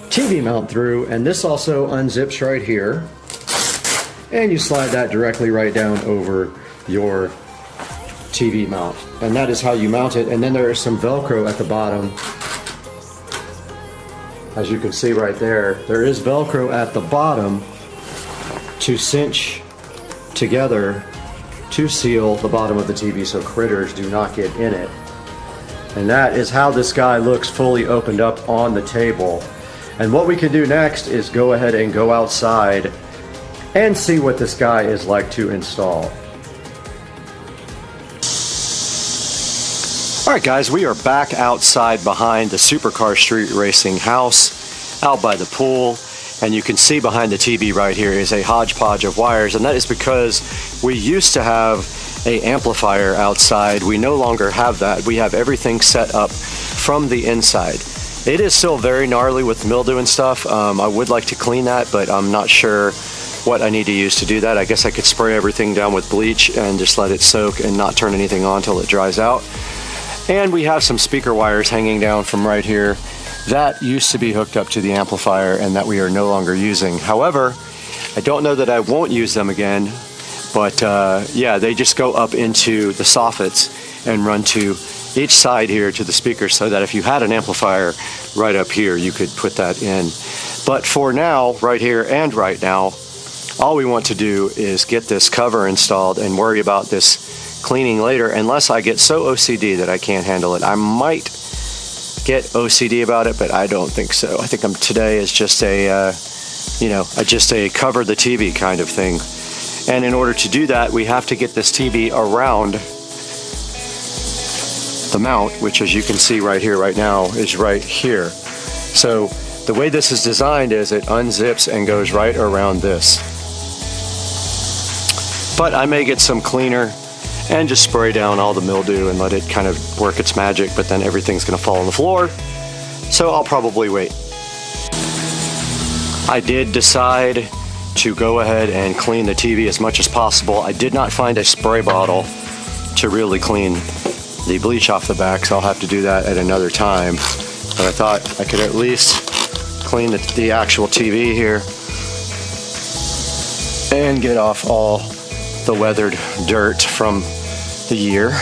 TV mount through, and this also unzips right here, and you slide that directly right down over your TV mount. And that is how you mount it. And then there is some Velcro at the bottom. As you can see right there, there is Velcro at the bottom to cinch together to seal the bottom of the TV so critters do not get in it. And that is how this guy looks fully opened up on the table. And what we can do next is go ahead and go outside and see what this guy is like to install. Alright guys, we are back outside behind the Supercar Street Racing house out by the pool, and you can see behind the TV right here is a hodgepodge of wires, and that is because we used to have an amplifier outside. We no longer have that. We have everything set up from the inside. It is still very gnarly with mildew and stuff. I would like to clean that, but I'm not sure what I need to use to do that. I guess I could spray everything down with bleach and just let it soak and not turn anything on until it dries out. And we have some speaker wires hanging down from right here that used to be hooked up to the amplifier and that we are no longer using. However, I don't know that I won't use them again, but yeah, they just go up into the soffits and run to each side here to the speakers, so that if you had an amplifier right up here, you could put that in. But for now, right here and right now, all we want to do is get this cover installed and worry about this cleaning later, unless I get so OCD that I can't handle it. I might get OCD about it, but I don't think so. I think today is just a, just a cover the TV kind of thing. And in order to do that, we have to get this TV around the mount, which as you can see right here, right now, is right here. So the way this is designed is it unzips and goes right around this. But I may get some cleaner and just spray down all the mildew and let it kind of work its magic, but then everything's gonna fall on the floor. So I'll probably wait. I did decide to go ahead and clean the TV as much as possible. I did not find a spray bottle to really clean the bleach off the back, so I'll have to do that at another time. But I thought I could at least clean the actual TV here and get off all the weathered dirt from the year.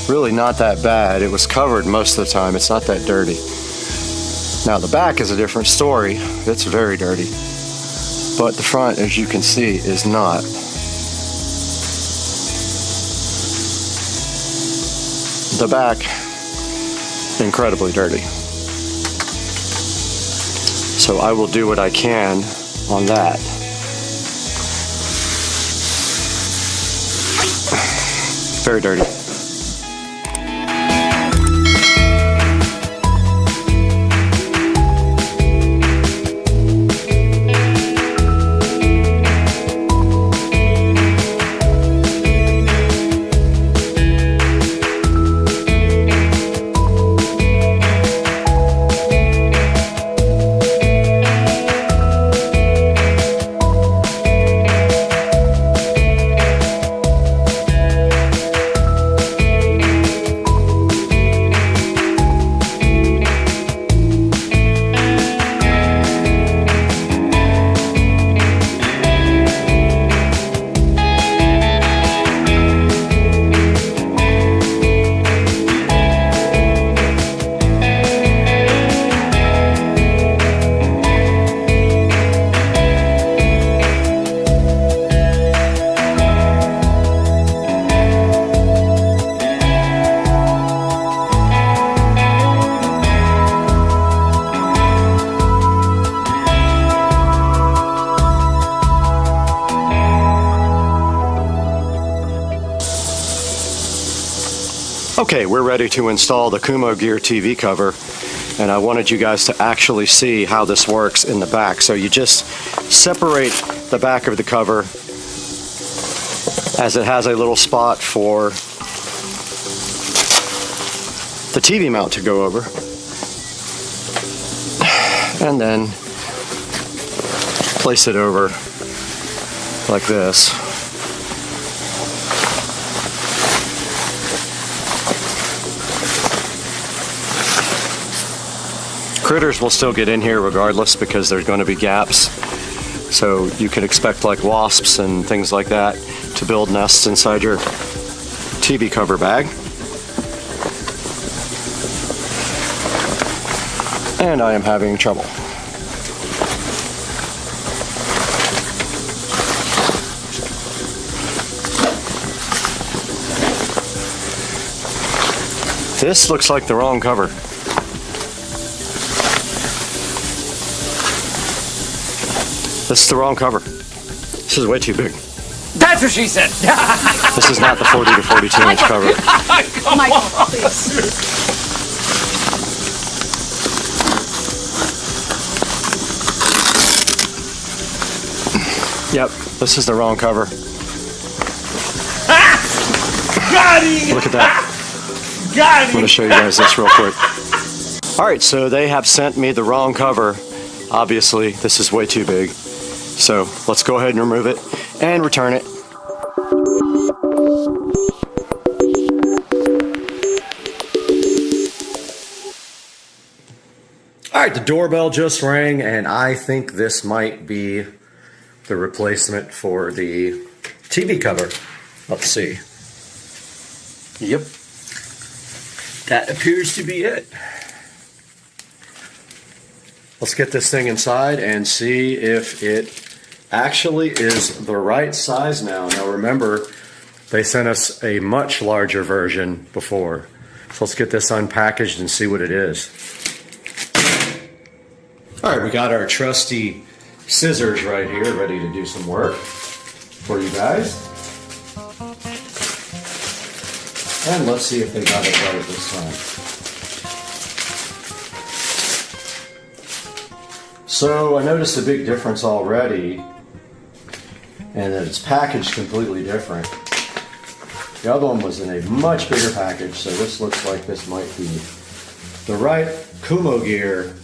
Really not that bad. It was covered most of the time. It's not that dirty. Now the back is a different story. It's very dirty. But the front, as you can see, is not. The back, incredibly dirty. So I will do what I can on that. Very dirty. Okay, we're ready to install the Kumo Gear TV cover, and I wanted you guys to actually see how this works in the back. So you just separate the back of the cover, as it has a little spot for the TV mount to go over, and then place it over like this. Critters will still get in here regardless because there's going to be gaps. So you can expect like wasps and things like that to build nests inside your TV cover bag. And I am having trouble. This looks like the wrong cover. This is the wrong cover. This is way too big. That's what she said. This is not the 40 to 42 inch cover. Michael, please. Yep, this is the wrong cover. Got him! Look at that. Got I'm him! going to show you guys this real quick. All right, so they have sent me the wrong cover. Obviously, this is way too big. So let's go ahead and remove it and return it. All right, the doorbell just rang, and I think this might be the replacement for the TV cover. Let's see. Yep. That appears to be it. Let's get this thing inside and see if it actually is the right size now. Now remember, they sent us a much larger version before. So let's get this unpackaged and see what it is. All right, we got our trusty scissors right here, ready to do some work for you guys. And let's see if they got it right this time. So I noticed a big difference already, and that it's packaged completely different. The other one was in a much bigger package, so this looks like this might be the right Kumo Gear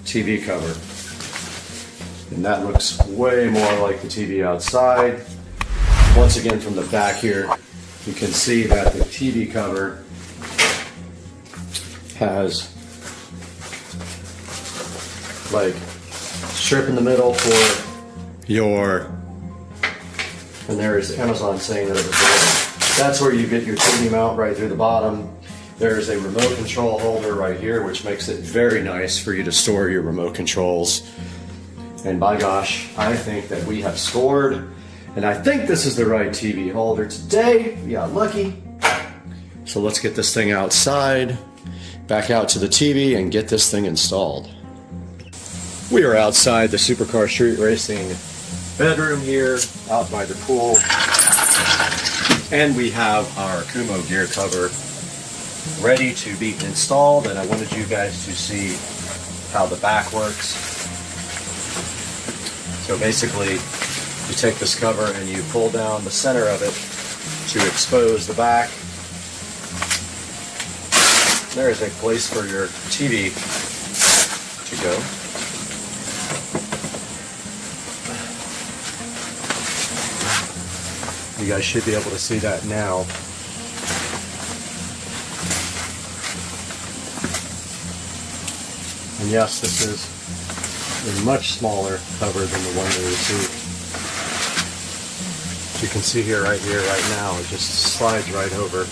TV cover. And that looks way more like the TV outside. Once again, from the back here, you can see that the TV cover has like strip in the middle for your, and there is Amazon saying that it was there. That's where you get your TV mount right through the bottom. There's a remote control holder right here, which makes it very nice for you to store your remote controls. And by gosh, I think that we have scored, and I think this is the right TV holder today. We got lucky. So let's get this thing outside, back out to the TV, and get this thing installed. We are outside the Supercar Street Racing bedroom here, out by the pool. And we have our Kumo gear cover ready to be installed, and I wanted you guys to see how the back works. So basically, you take this cover and you pull down the center of it to expose the back. There is a place for your TV to go. You guys should be able to see that now. And yes, this is a much smaller cover than the one we received. You can see here, right now, it just slides right over.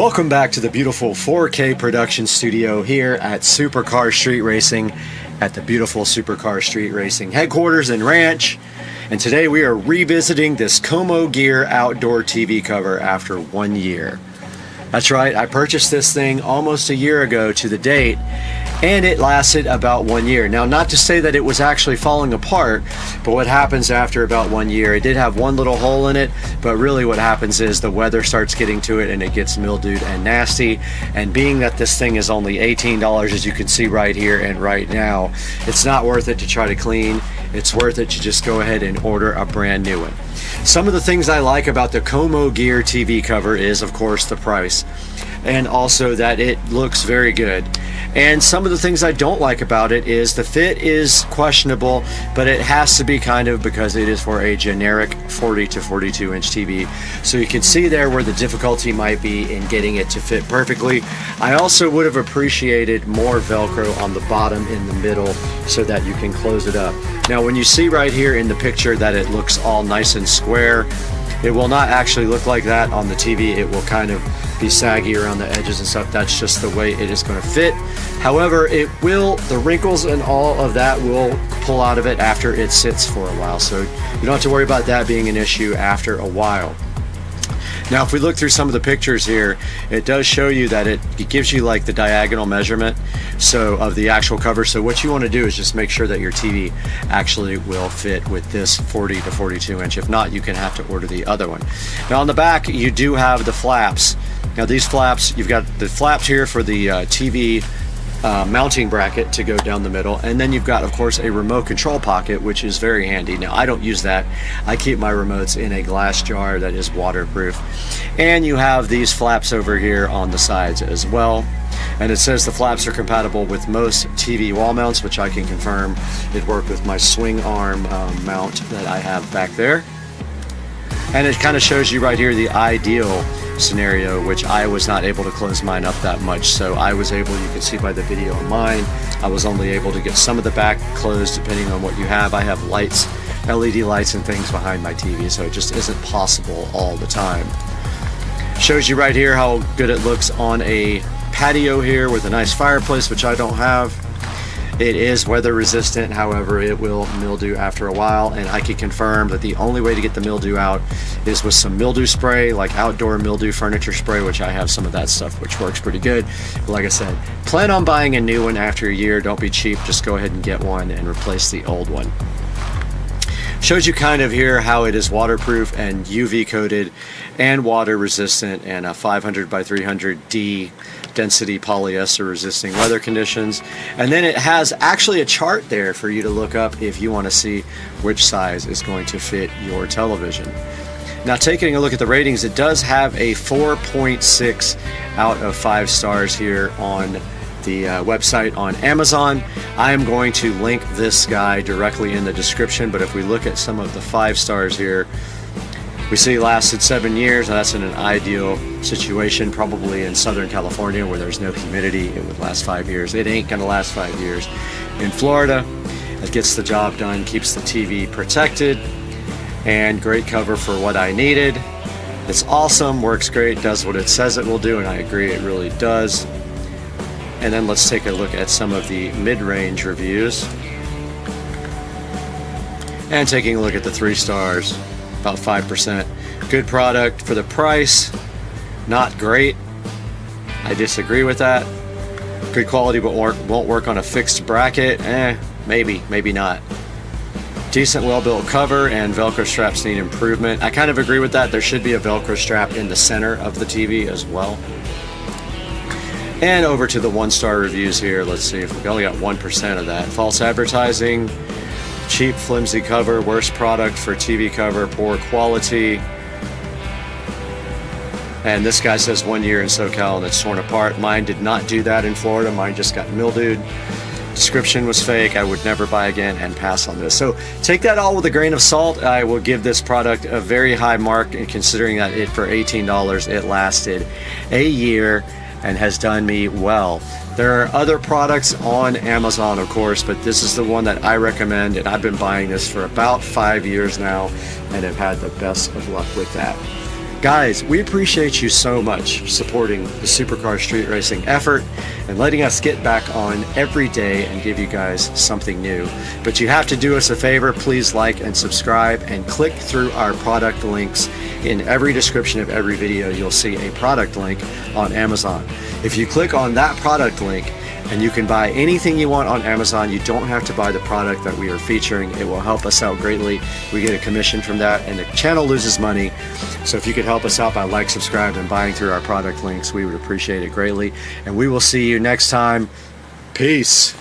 Welcome back to the beautiful 4K production studio here at Supercar Street Racing at the beautiful Supercar Street Racing headquarters and ranch. And today we are revisiting this Como Gear outdoor TV cover after 1 year. That's right, I purchased this thing almost a year ago to the date, and it lasted about 1 year. Now, not to say that it was actually falling apart, but what happens after about 1 year, it did have one little hole in it, but really what happens is the weather starts getting to it and it gets mildewed and nasty. And being that this thing is only $18, as you can see right here and right now, it's not worth it to try to clean. It's worth it to just go ahead and order a brand new one. Some of the things I like about the Como Gear TV cover is, of course, the price, and also that it looks very good. And some of the things I don't like about it is the fit is questionable, but it has to be kind of because it is for a generic 40 to 42 inch TV. So you can see there where the difficulty might be in getting it to fit perfectly. I also would have appreciated more Velcro on the bottom in the middle so that you can close it up. Now, when you see right here in the picture that it looks all nice and square, it will not actually look like that on the TV. It will kind of be saggy around the edges and stuff. That's just the way it is going to fit. However, it will, the wrinkles and all of that will pull out of it after it sits for a while. So you don't have to worry about that being an issue after a while. Now, if we look through some of the pictures here, it does show you that it gives you like the diagonal measurement of the actual cover. So what you want to do is just make sure that your TV actually will fit with this 40 to 42 inch. If not, you can have to order the other one. Now on the back, you do have the flaps. Now these flaps, you've got the flaps here for the TV mounting bracket to go down the middle, and then you've got, of course, a remote control pocket, which is very handy. Now I don't use that. I keep my remotes in a glass jar that is waterproof. And you have these flaps over here on the sides as well, and it says the flaps are compatible with most TV wall mounts, which I can confirm. It worked with my swing arm mount that I have back there. And it kind of shows you right here the ideal scenario, which I was not able to close mine up that much. So I was able, you can see by the video on mine, I was only able to get some of the back closed depending on what you have. I have lights, LED lights and things behind my TV, so it just isn't possible all the time. Shows you right here how good it looks on a patio here with a nice fireplace, which I don't have. It is weather resistant, however, it will mildew after a while, and I can confirm that the only way to get the mildew out is with some mildew spray, like outdoor mildew furniture spray, which I have some of that stuff, which works pretty good. But like I said, plan on buying a new one after a year. Don't be cheap, just go ahead and get one and replace the old one. Shows you kind of here how it is waterproof and UV coated and water resistant, and a 500 by 300 D density polyester resisting weather conditions. And then it has actually a chart there for you to look up if you want to see which size is going to fit your television. Now, taking a look at the ratings, it does have a 4.6 out of 5 stars here on the website on Amazon. I am going to link this guy directly in the description, but if we look at some of the 5 stars here, we see it lasted 7 years. Now that's in an ideal situation, probably in Southern California where there's no humidity. It would last 5 years. It ain't gonna last 5 years. In Florida, it gets the job done, keeps the TV protected, and great cover for what I needed. It's awesome, works great, does what it says it will do, and I agree, it really does. And then let's take a look at some of the mid-range reviews. And taking a look at the 3 stars, about 5%. Good product for the price, not great. I disagree with that. Good quality but won't work on a fixed bracket. Maybe, maybe not. Decent well-built cover, and Velcro straps need improvement. I kind of agree with that. There should be a Velcro strap in the center of the TV as well. And over to the 1-star reviews here. Let's see if we only got 1% of that. False advertising, cheap flimsy cover, worst product for TV cover, poor quality. And this guy says 1 year in SoCal and it's torn apart. Mine did not do that in Florida. Mine just got mildewed. Description was fake. I would never buy again, and pass on this. So take that all with a grain of salt. I will give this product a very high mark, and considering that it for $18 it lasted a year and has done me well. There are other products on Amazon, of course, but this is the one that I recommend, and I've been buying this for about 5 years now and have had the best of luck with that. Guys, we appreciate you so much supporting the Supercar Street Racing effort and letting us get back on every day and give you guys something new. But you have to do us a favor, please like and subscribe and click through our product links. In every description of every video, you'll see a product link on Amazon. If you click on that product link, and you can buy anything you want on Amazon. You don't have to buy the product that we are featuring. It will help us out greatly. We get a commission from that, and the channel loses money. So if you could help us out by like, subscribe, and buying through our product links, we would appreciate it greatly. And we will see you next time. Peace.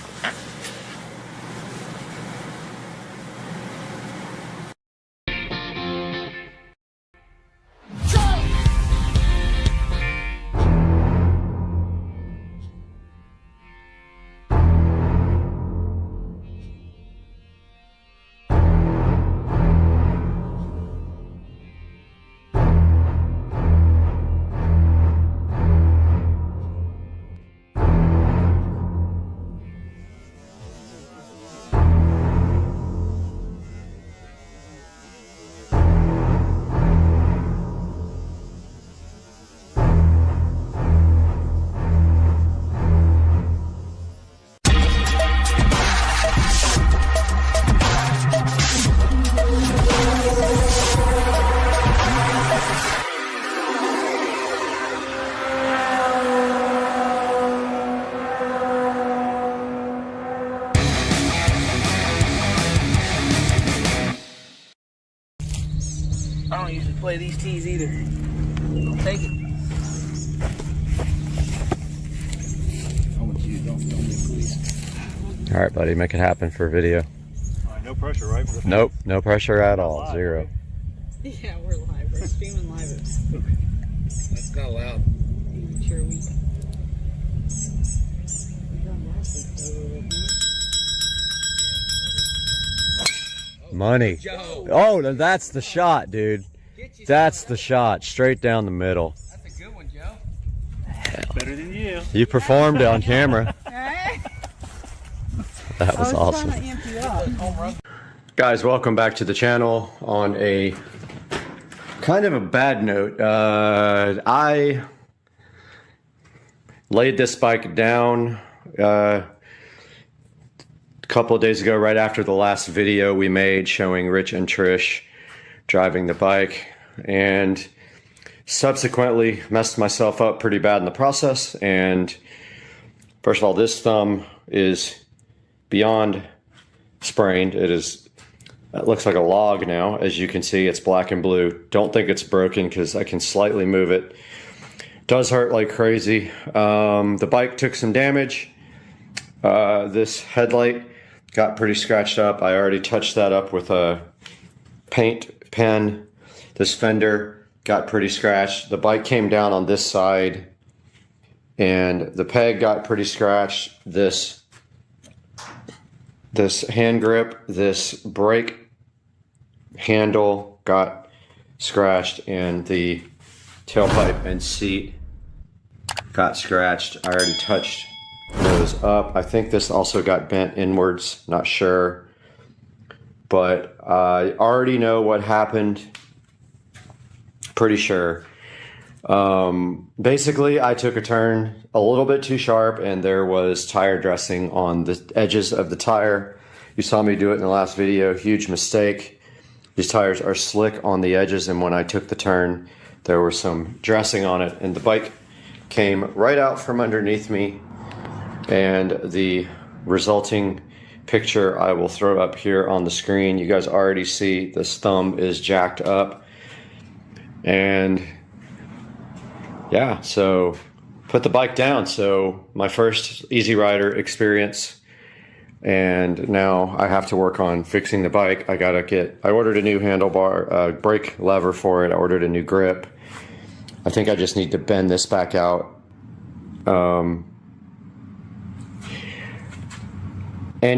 I don't usually play these tees either. I'll take it. All right, buddy, make it happen for video. No pressure, right? Nope, no pressure at all. Live. Zero. Yeah, we're live. We're streaming live. That's kind of loud. Sure we. Money. Oh, no, that's the shot, dude. That's the shot. Straight down the middle. That's a good one, Joe. Better than you. You performed on camera. That was awesome. Guys, welcome back to the channel. On a kind of a bad note, I laid this bike down a couple of days ago, right after the last video we made showing Rich and Trish driving the bike, and subsequently messed myself up pretty bad in the process. And first of all, this thumb is beyond sprained. It looks like a log now. As you can see, it's black and blue. Don't think it's broken because I can slightly move it. Does hurt like crazy. The bike took some damage. This headlight got pretty scratched up. I already touched that up with a paint pen. This fender got pretty scratched. The bike came down on this side and the peg got pretty scratched. This hand grip, this brake handle got scratched, and the tailpipe and seat got scratched. I already touched those up. I think this also got bent inwards, not sure, but I already know what happened, pretty sure. Basically, I took a turn a little bit too sharp and there was tire dressing on the edges of the tire. You saw me do it in the last video. Huge mistake. These tires are slick on the edges, and when I took the turn, there was some dressing on it, and the bike came right out from underneath me, and the resulting picture I will throw up here on the screen. You guys already see this thumb is jacked up, and yeah, so put the bike down. So my first Easy Rider experience, and now I have to work on fixing the bike. I ordered a new handlebar, brake lever for it. I ordered a new grip. I think I just need to bend this back out. And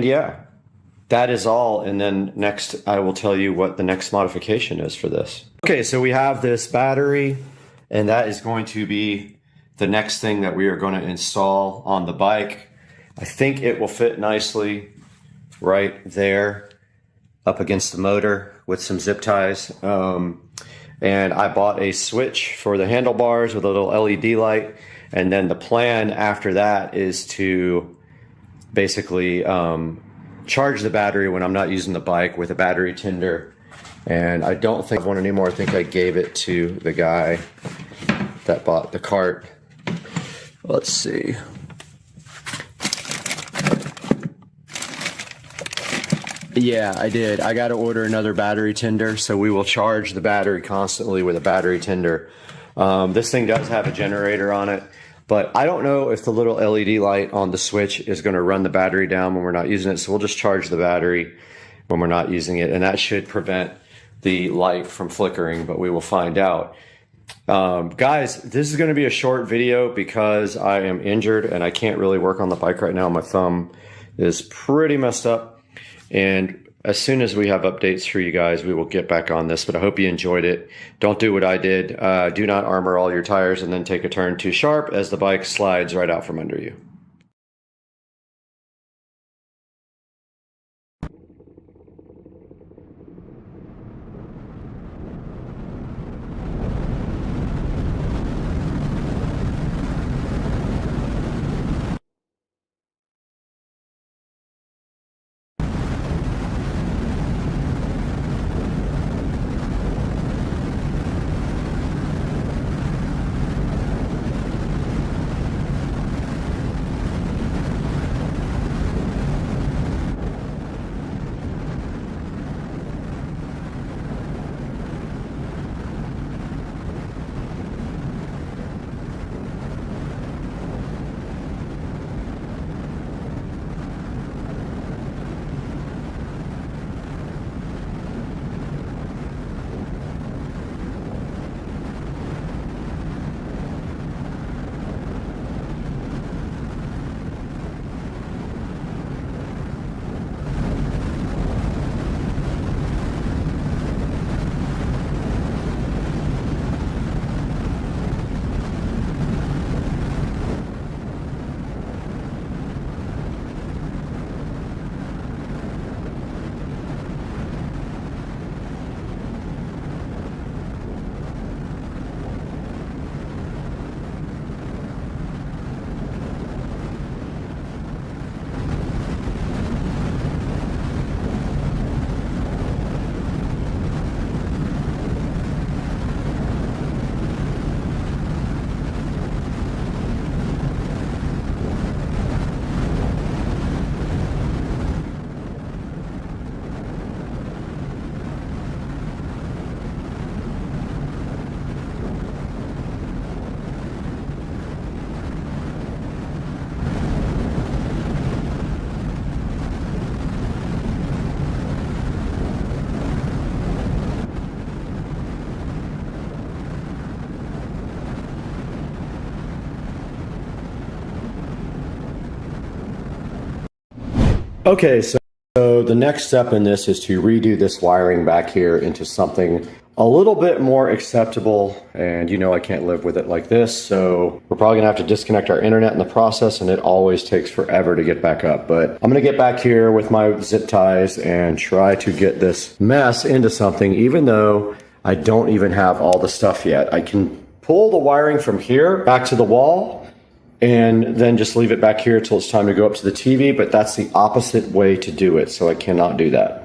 yeah, that is all. And then next I will tell you what the next modification is for this. Okay, so we have this battery, and that is going to be the next thing that we are going to install on the bike. I think it will fit nicely right there up against the motor with some zip ties. And and I bought a switch for the handlebars with a little LED light. And then the plan after that is to basically charge the battery when I'm not using the bike with a battery tender. And I don't think I have one anymore. I think I gave it to the guy that bought the cart. Let's see. Yeah, I did. I got to order another battery tender, so we will charge the battery constantly with a battery tender. This thing does have a generator on it, but I don't know if the little LED light on the switch is going to run the battery down when we're not using it, so we'll just charge the battery when we're not using it, and that should prevent the light from flickering, but we will find out. Guys, this is going to be a short video because I am injured and I can't really work on the bike right now. My thumb is pretty messed up, and as soon as we have updates for you guys, we will get back on this, but I hope you enjoyed it. Don't do what I did. Do not armor all your tires and then take a turn too sharp as the bike slides right out from under you. Okay, so the next step in this is to redo this wiring back here into something a little bit more acceptable, and you know I can't live with it like this, so we're probably gonna have to disconnect our internet in the process, and it always takes forever to get back up. But I'm gonna get back here with my zip ties and try to get this mess into something, even though I don't even have all the stuff yet. I can pull the wiring from here back to the wall and then just leave it back here till it's time to go up to the TV, but that's the opposite way to do it, so I cannot do that.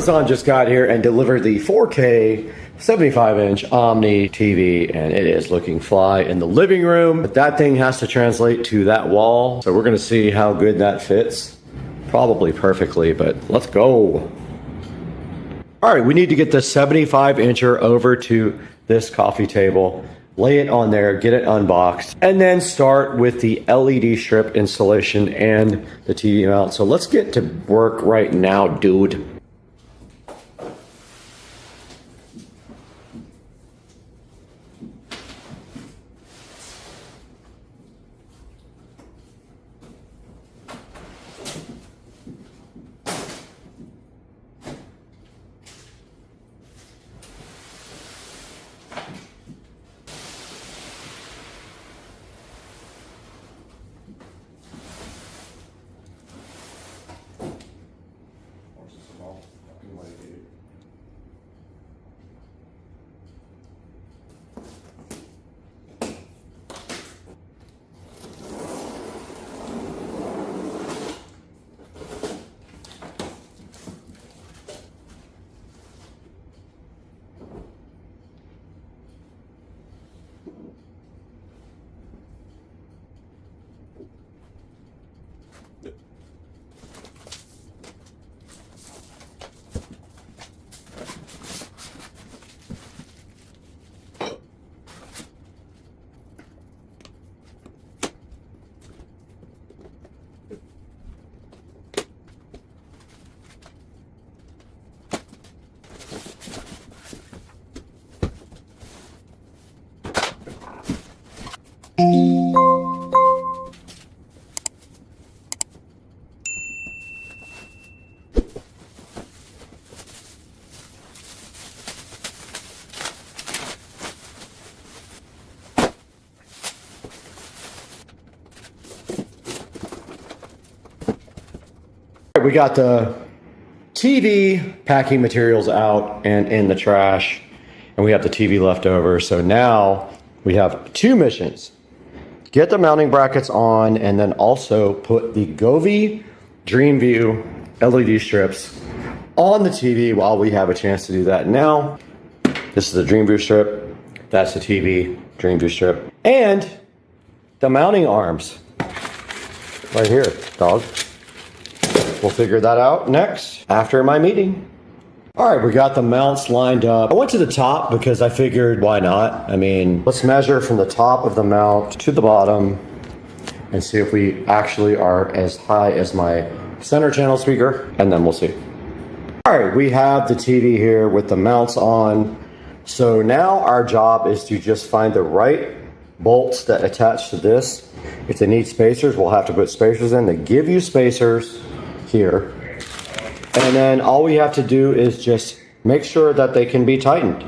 Amazon just got here and delivered the 4K 75-inch Omni TV, and it is looking fly in the living room. But that thing has to translate to that wall, so we're gonna see how good that fits. Probably perfectly, but let's go. All right, we need to get the 75-incher over to this coffee table, lay it on there, get it unboxed, and then start with the LED strip installation and the TV mount. So let's get to work right now, dude. We got the TV packing materials out and in the trash, and we have the TV left over. So now we have two missions. Get the mounting brackets on, and then also put the Govee DreamView LED strips on the TV while we have a chance to do that. Now, this is the DreamView strip, that's the TV DreamView strip, and the mounting arms right here, dog. We'll figure that out next after my meeting. All right, we got the mounts lined up. I went to the top because I figured why not? I mean, let's measure from the top of the mount to the bottom and see if we actually are as high as my center channel speaker, and then we'll see. All right, we have the TV here with the mounts on. So now our job is to just find the right bolts that attach to this. If they need spacers, we'll have to put spacers in. They give you spacers here. And then all we have to do is just make sure that they can be tightened.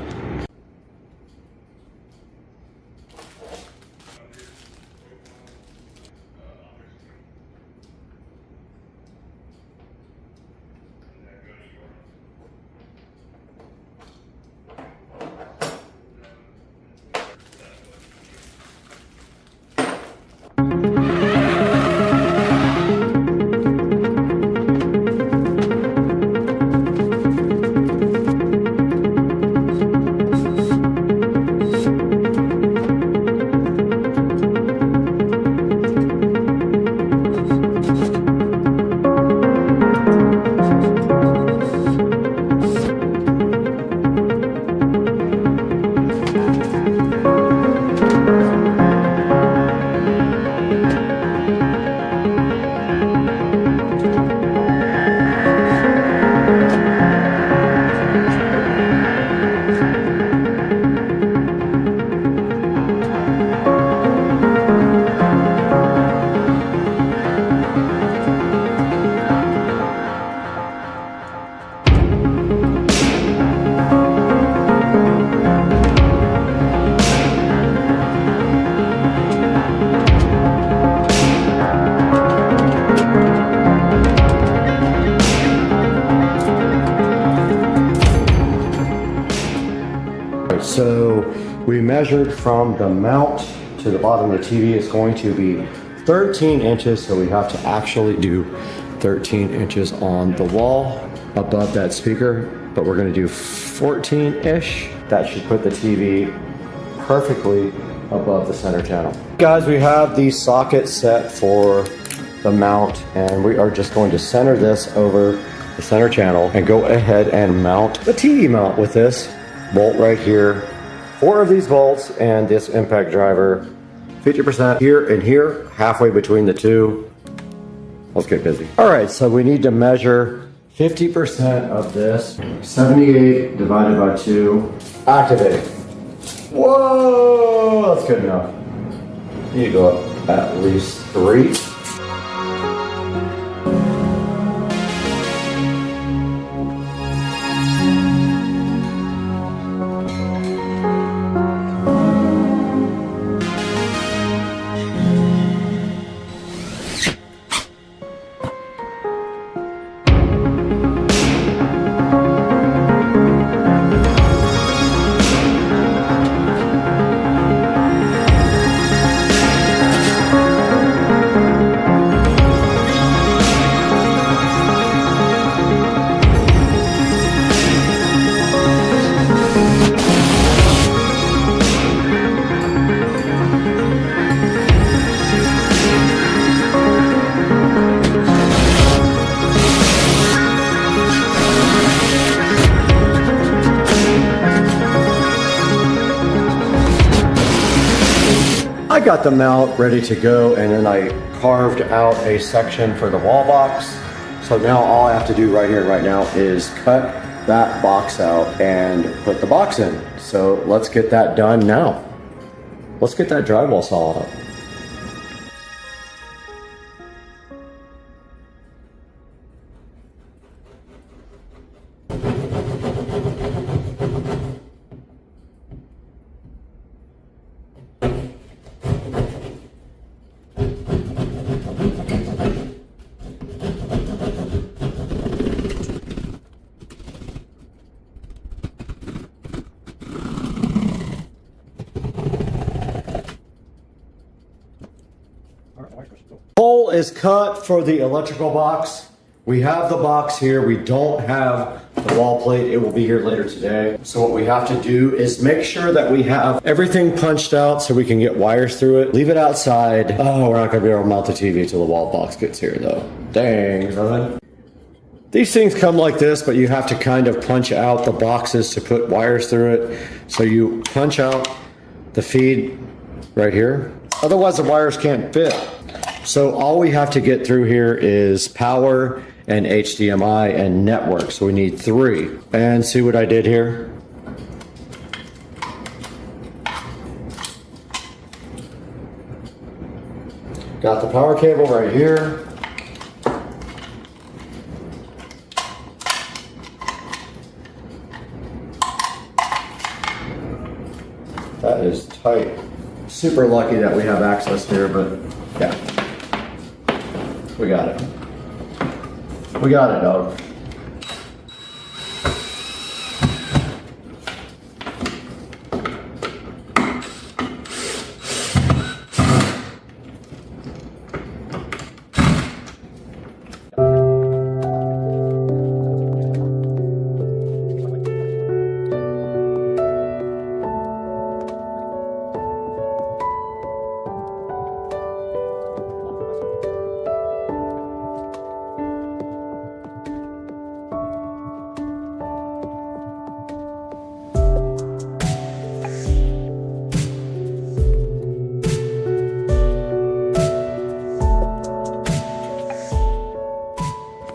So we measured from the mount to the bottom of the TV is going to be 13 inches, so we have to actually do 13 inches on the wall. above that speaker, but we're gonna do 14-ish. That should put the TV perfectly above the center channel. Guys, we have the socket set for the mount, and we are just going to center this over the center channel and go ahead and mount the TV mount with this bolt right here. 4 of these bolts and this impact driver, 50% here and here, halfway between the two. Let's get busy. All right, so we need to measure 50% of this. 78 divided by 2. Activate. Whoa, that's good enough. You need to go up at least 3. I got the mount ready to go, and then I carved out a section for the wall box. So now all I have to do right here, right now, is cut that box out and put the box in. So let's get that done now. Let's get that drywall saw up. Hole is cut for the electrical box. We have the box here. We don't have the wall plate. It will be here later today. So what we have to do is make sure that we have everything punched out so we can get wires through it. Leave it outside. Oh, we're not gonna be able to mount the TV till the wall box gets here though. Dang, son. These things come like this, but you have to kind of punch out the boxes to put wires through it. So you punch out the feed right here. Otherwise the wires can't fit. So all we have to get through here is power and HDMI and network. So we need 3. And see what I did here? Got the power cable right here. That is tight. Super lucky that we have access here, but yeah. We got it. We got it, dog.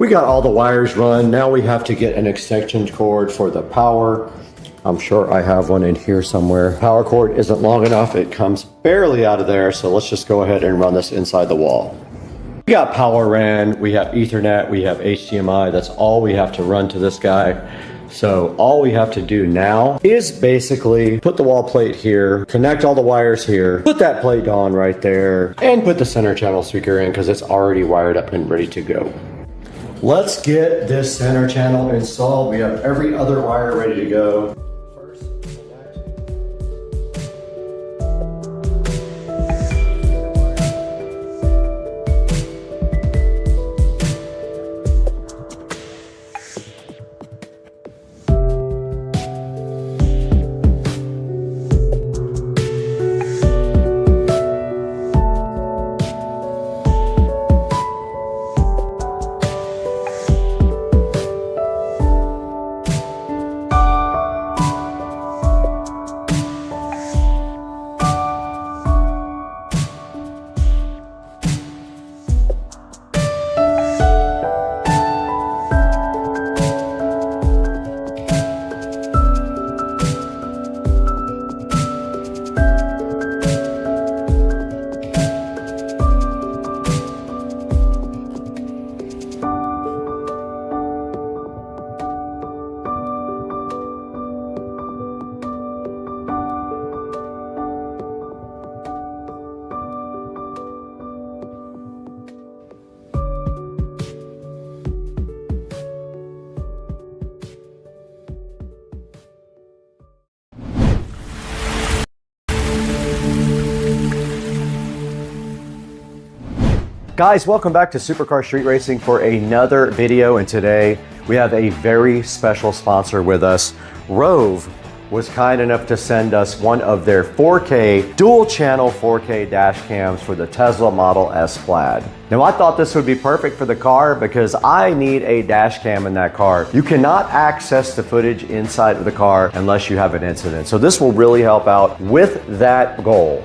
We got all the wires run. Now we have to get an extension cord for the power. I'm sure I have one in here somewhere. Power cord isn't long enough. It comes barely out of there. So let's just go ahead and run this inside the wall. We got power ran, we have Ethernet, we have HDMI. That's all we have to run to this guy. So all we have to do now is basically put the wall plate here, connect all the wires here, put that plate on right there, and put the center channel speaker in because it's already wired up and ready to go. Let's get this center channel installed. We have every other wire ready to go. Guys, welcome back to Supercar Street Racing for another video, and today we have a very special sponsor with us. Rove was kind enough to send us one of their 4K, dual channel 4K dash cams for the Tesla Model S Plaid. Now I thought this would be perfect for the car because I need a dash cam in that car. You cannot access the footage inside of the car unless you have an incident. So this will really help out with that goal.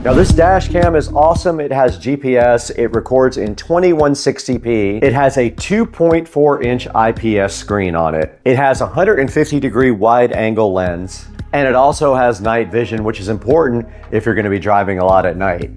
Now this dash cam is awesome. It has GPS, it records in 2160p, it has a 2.4 inch IPS screen on it, it has a 150-degree wide angle lens, and it also has night vision, which is important if you're going to be driving a lot at night.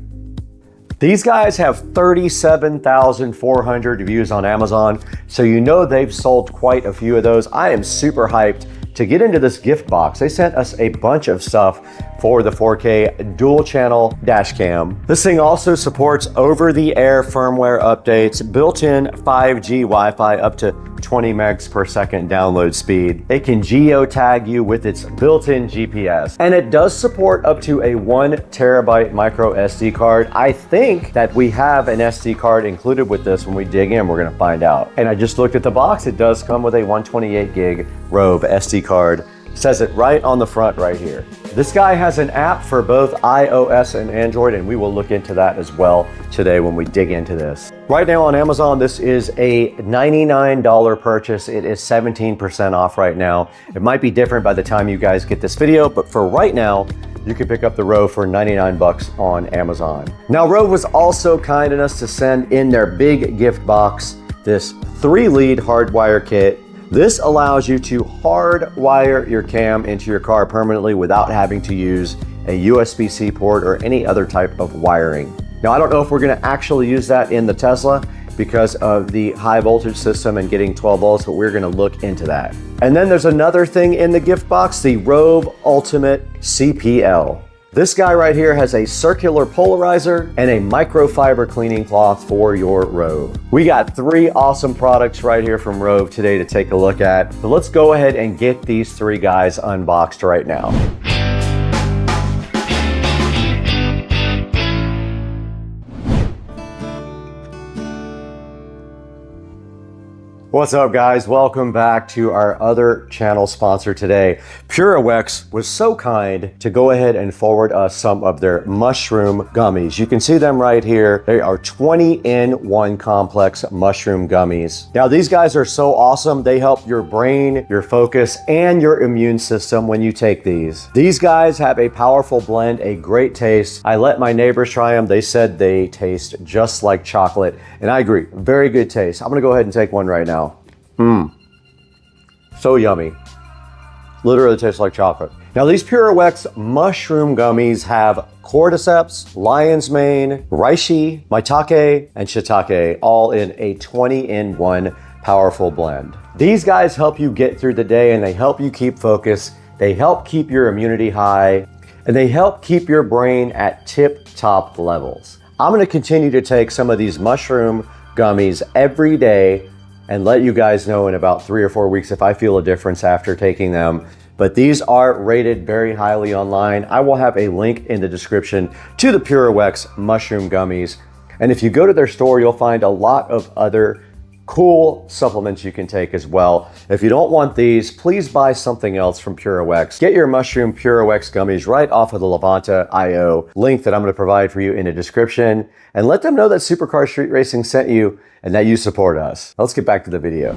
These guys have 37,400 reviews on Amazon, so you know they've sold quite a few of those. I am super hyped to get into this gift box. They sent us a bunch of stuff for the 4K dual channel dash cam. This thing also supports over-the-air firmware updates, built-in 5G Wi-Fi up to 20 megs per second download speed. It can geotag you with its built-in GPS, and it does support up to a 1 terabyte micro SD card. I think that we have an SD card included with this. When we dig in, we're gonna find out. And I just looked at the box. It does come with a 128 gig Rove SD card. It says it right on the front right here. This guy has an app for both iOS and Android, and we will look into that as well today when we dig into this. Right now on Amazon, this is a $99 purchase. It is 17% off right now. It might be different by the time you guys get this video, but for right now, you can pick up the Rove for 99 bucks on Amazon. Now, Rove was also kind enough to send in their big gift box this 3-lead hardwire kit. This allows you to hardwire your cam into your car permanently without having to use a USB-C port or any other type of wiring. Now, I don't know if we're gonna actually use that in the Tesla because of the high voltage system and getting 12 volts, but we're gonna look into that. And then there's another thing in the gift box, the Rove Ultimate CPL. This guy right here has a circular polarizer and a microfiber cleaning cloth for your Rove. We got 3 awesome products right here from Rove today to take a look at. So let's go ahead and get these 3 guys unboxed right now. What's up, guys? Welcome back to our other channel sponsor today. PureWex was so kind to go ahead and forward us some of their mushroom gummies. You can see them right here. They are 20-in-1 complex mushroom gummies. Now, these guys are so awesome. They help your brain, your focus, and your immune system when you take these. These guys have a powerful blend, a great taste. I let my neighbors try them. They said they taste just like chocolate, and I agree. Very good taste. I'm gonna go ahead and take one right now. So yummy. Literally tastes like chocolate. Now, these PureWex mushroom gummies have cordyceps, lion's mane, reishi, maitake, and shiitake, all in a 20-in-1 powerful blend. These guys help you get through the day, and they help you keep focus. They help keep your immunity high, and they help keep your brain at tip-top levels. I'm gonna continue to take some of these mushroom gummies every day and let you guys know in about 3 or 4 weeks if I feel a difference after taking them. But these are rated very highly online. I will have a link in the description to the PureWex mushroom gummies. And if you go to their store, you'll find a lot of other cool supplements you can take as well. If you don't want these, please buy something else from PureWex. Get your mushroom PureWex gummies right off of the Levanta.io link that I'm going to provide for you in the description, and let them know that Supercar Street Racing sent you and that you support us. Let's get back to the video.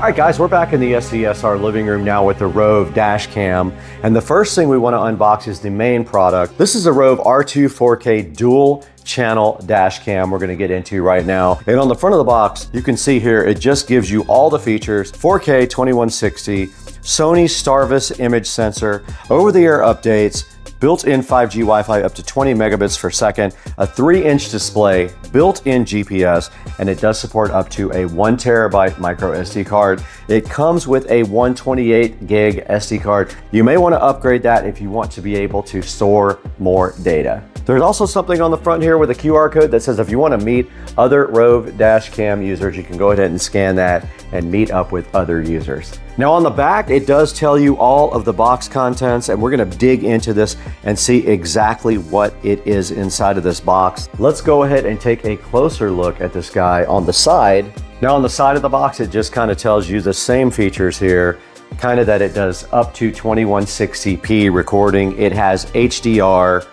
All right, guys, we're back in the SCSR living room now with the Rove dash cam. And the first thing we want to unbox is the main product. This is a Rove R2 4K dual channel dash cam we're going to get into right now. And on the front of the box, you can see here, it just gives you all the features: 4K 2160, Sony Starvis image sensor, over-the-air updates, built-in 5G Wi-Fi up to 20 megabits per second, a 3-inch display, built-in GPS, and it does support up to a 1 terabyte micro SD card. It comes with a 128 gig SD card. You may want to upgrade that if you want to be able to store more data. There's also something on the front here with a QR code that says if you want to meet other Rove dash cam users, you can go ahead and scan that and meet up with other users. Now on the back, it does tell you all of the box contents, and we're going to dig into this and see exactly what it is inside of this box. Let's go ahead and take a closer look at this guy on the side. Now on the side of the box, it just kind of tells you the same features here, kind of that it does up to 2160p recording. It has HDR.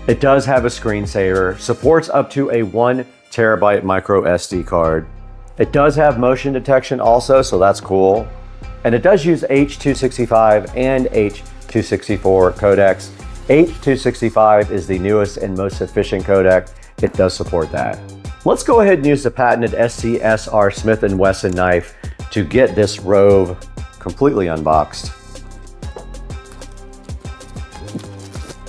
It does have a screensaver, supports up to a 1 terabyte micro SD card. It does have motion detection also, so that's cool. And it does use H.265 and H.264 codecs. H.265 is the newest and most efficient codec. It does support that. Let's go ahead and use the patented SCSR Smith & Wesson knife to get this Rove completely unboxed.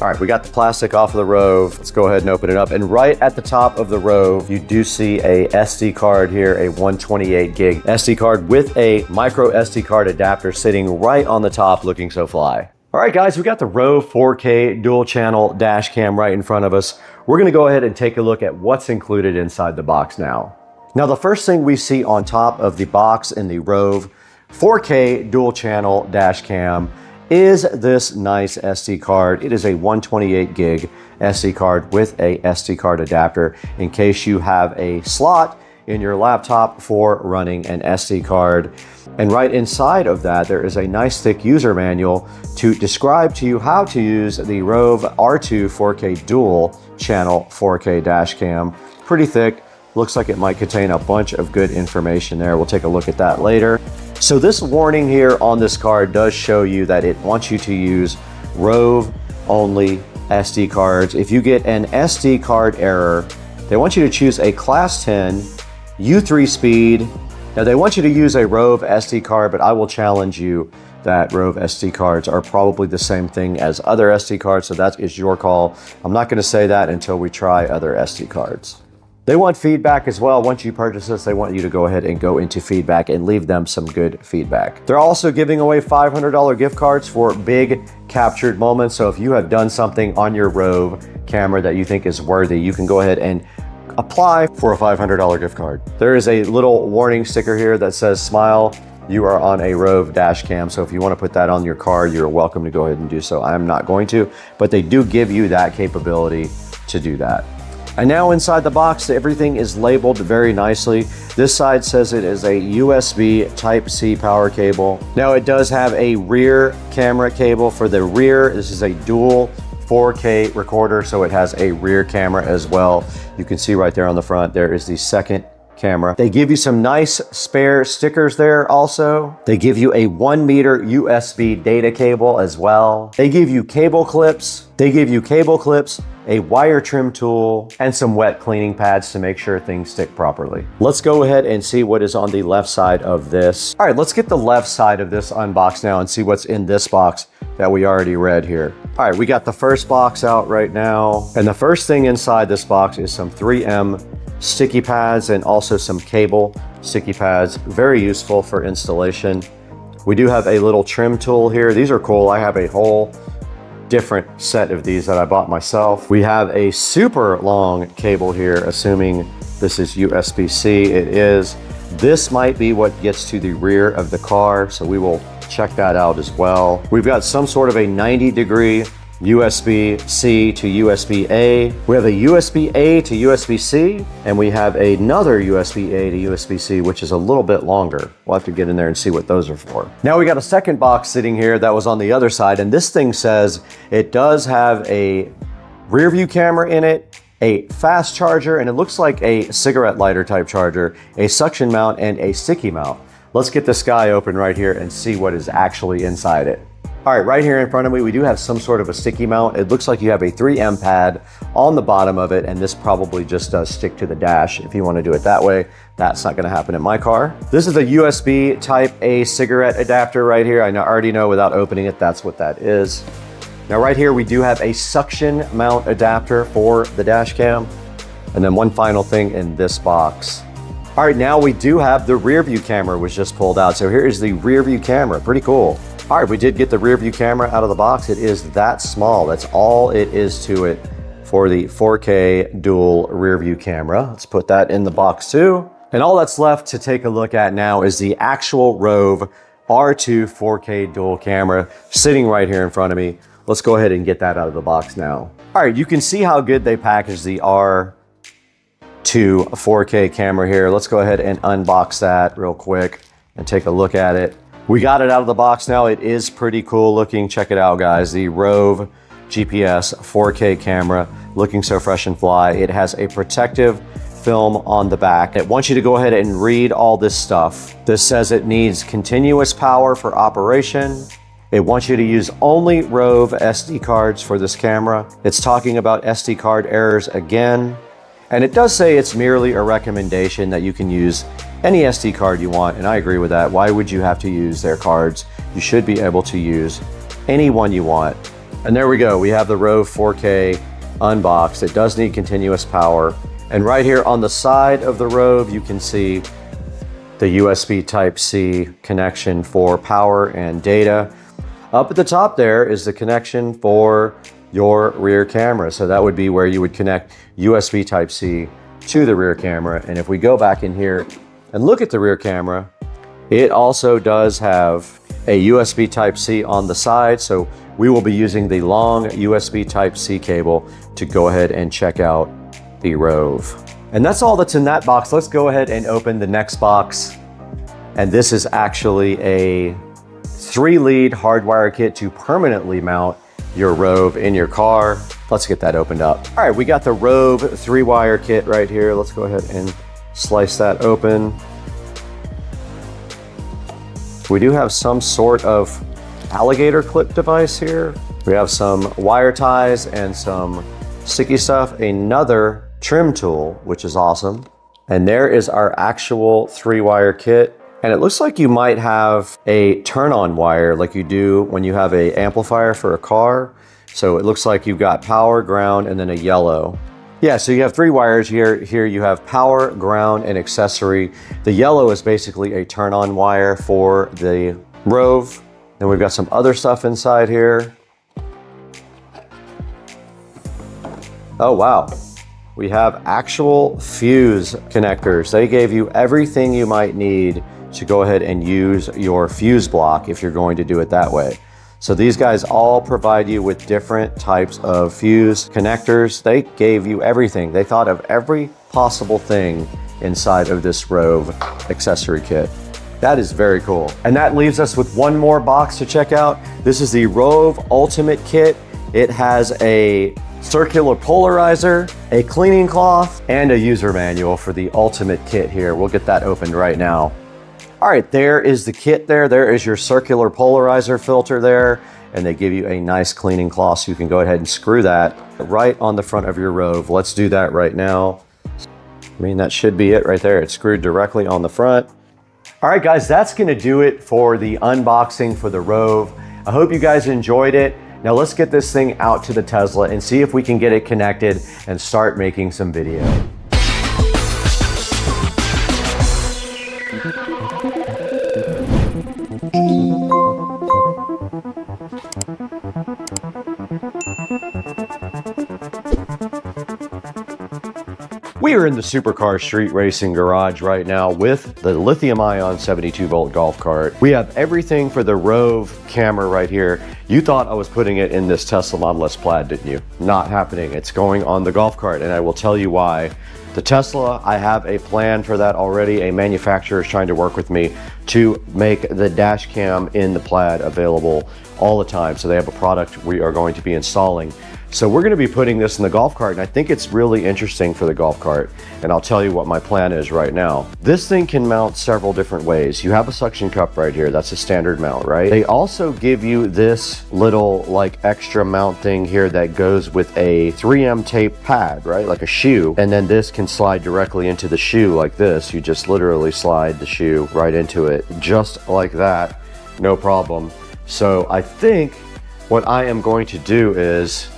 All right, we got the plastic off of the Rove. Let's go ahead and open it up. And right at the top of the Rove, you do see a SD card here, a 128 gig SD card with a micro SD card adapter sitting right on the top, looking so fly. All right, guys, we got the Rove 4K dual channel dash cam right in front of us. We're gonna go ahead and take a look at what's included inside the box now. Now, the first thing we see on top of the box in the Rove 4K dual channel dash cam is this nice SD card. It is a 128 gig SD card with a SD card adapter in case you have a slot in your laptop for running an SD card. And right inside of that, there is a nice thick user manual to describe to you how to use the Rove R2 4K dual channel 4K dash cam. Pretty thick. Looks like it might contain a bunch of good information there. We'll take a look at that later. So this warning here on this card does show you that it wants you to use Rove only SD cards. If you get an SD card error, they want you to choose a class 10 U3 speed. Now they want you to use a Rove SD card, but I will challenge you that Rove SD cards are probably the same thing as other SD cards, so that is your call. I'm not going to say that until we try other SD cards. They want feedback as well. Once you purchase this, they want you to go ahead and go into feedback and leave them some good feedback. They're also giving away $500 gift cards for big captured moments. So if you have done something on your Rove camera that you think is worthy, you can go ahead and apply for a $500 gift card. There is a little warning sticker here that says "Smile, you are on a Rove dash cam." So if you want to put that on your card, you're welcome to go ahead and do so. I'm not going to, but they do give you that capability to do that. And now inside the box, everything is labeled very nicely. This side says it is a USB Type-C power cable. Now it does have a rear camera cable for the rear. This is a dual 4K recorder, so it has a rear camera as well. You can see right there on the front, there is the second camera. They give you some nice spare stickers there also. They give you a 1 meter USB data cable as well. They give you cable clips. A wire trim tool, and some wet cleaning pads to make sure things stick properly. Let's go ahead and see what is on the left side of this. All right, let's get the left side of this unboxed now and see what's in this box that we already read here. All right, we got the first box out right now. And the first thing inside this box is some 3M sticky pads and also some cable sticky pads. Very useful for installation. We do have a little trim tool here. These are cool. I have a whole different set of these that I bought myself. We have a super long cable here, assuming this is USB-C. It is. This might be what gets to the rear of the car, so we will check that out as well. We've got some sort of a 90-degree USB-C to USB-A. We have a USB-A to USB-C, and we have another USB-A to USB-C, which is a little bit longer. We'll have to get in there and see what those are for. Now we got a second box sitting here that was on the other side, and this thing says it does have a rear view camera in it, a fast charger, and it looks like a cigarette lighter type charger, a suction mount, and a sticky mount. let's get this guy open right here and see what is actually inside it. All right, right here in front of me, we do have some sort of a sticky mount. It looks like you have a 3M pad on the bottom of it, and this probably just does stick to the dash if you want to do it that way. That's not going to happen in my car. This is a USB type A cigarette adapter right here. I already know without opening it, that's what that is. Now right here, we do have a suction mount adapter for the dash cam. And then one final thing in this box. All right, now we do have the rear view camera was just pulled out. So here is the rear view camera, pretty cool. All right, we did get the rear view camera out of the box. It is that small. That's all it is to it for the 4K dual rear view camera. Let's put that in the box too. And all that's left to take a look at now is the actual Rove R2 4K dual camera sitting right here in front of me. Let's go ahead and get that out of the box now. All right, you can see how good they packaged the R2 4K camera here. Let's go ahead and unbox that real quick and take a look at it. We got it out of the box now. It is pretty cool looking. Check it out, guys. The Rove GPS 4K camera looking so fresh and fly. It has a protective film on the back. It wants you to go ahead and read all this stuff. This says it needs continuous power for operation. It wants you to use only Rove SD cards for this camera. It's talking about SD card errors again. And it does say it's merely a recommendation that you can use any SD card you want, and I agree with that. Why would you have to use their cards? You should be able to use any one you want. And there we go. We have the Rove 4K unboxed. It does need continuous power. And right here on the side of the Rove, you can see the USB Type-C connection for power and data. Up at the top there is the connection for your rear camera. So that would be where you would connect USB Type-C to the rear camera. And if we go back in here and look at the rear camera, it also does have a USB Type-C on the side. So we will be using the long USB Type-C cable to go ahead and check out the Rove. And that's all that's in that box. Let's go ahead and open the next box. And this is actually a 3-lead hardwire kit to permanently mount your Rove in your car. Let's get that opened up. All right, we got the Rove 3-wire kit right here. Let's go ahead and slice that open. We do have some sort of alligator clip device here. We have some wire ties and some sticky stuff, another trim tool, which is awesome. And there is our actual 3-wire kit. And it looks like you might have a turn-on wire like you do when you have an amplifier for a car. So it looks like you've got power, ground, and then a yellow. Yeah, so you have 3 wires here. Here you have power, ground, and accessory. The yellow is basically a turn-on wire for the Rove. Then we've got some other stuff inside here. Oh, wow. We have actual fuse connectors. They gave you everything you might need to go ahead and use your fuse block if you're going to do it that way. So these guys all provide you with different types of fuse connectors. They gave you everything. They thought of every possible thing inside of this Rove accessory kit. That is very cool. And that leaves us with one more box to check out. This is the Rove Ultimate Kit. It has a circular polarizer, a cleaning cloth, and a user manual for the Ultimate Kit here. We'll get that opened right now. All right, there is the kit there. There is your circular polarizer filter there, and they give you a nice cleaning cloth so you can go ahead and screw that right on the front of your Rove. Let's do that right now. I mean, that should be it right there. It's screwed directly on the front. All right, guys, that's gonna do it for the unboxing for the Rove. I hope you guys enjoyed it. Now let's get this thing out to the Tesla and see if we can get it connected and start making some video. We are in the Supercar Street Racing Garage right now with the lithium-ion 72-volt golf cart. We have everything for the Rove camera right here. You thought I was putting it in this Tesla Model S Plaid, didn't you? Not happening. It's going on the golf cart, and I will tell you why. The Tesla, I have a plan for that already. A manufacturer is trying to work with me to make the dash cam in the Plaid available all the time. So they have a product we are going to be installing. So we're going to be putting this in the golf cart, and I think it's really interesting for the golf cart. And I'll tell you what my plan is right now. This thing can mount several different ways. You have a suction cup right here. That's a standard mount, right? They also give you this little like extra mount thing here that goes with a 3M tape pad, right? Like a shoe. And then this can slide directly into the shoe like this. You just literally slide the shoe right into it, just like that, no problem. So I think what I am going to do is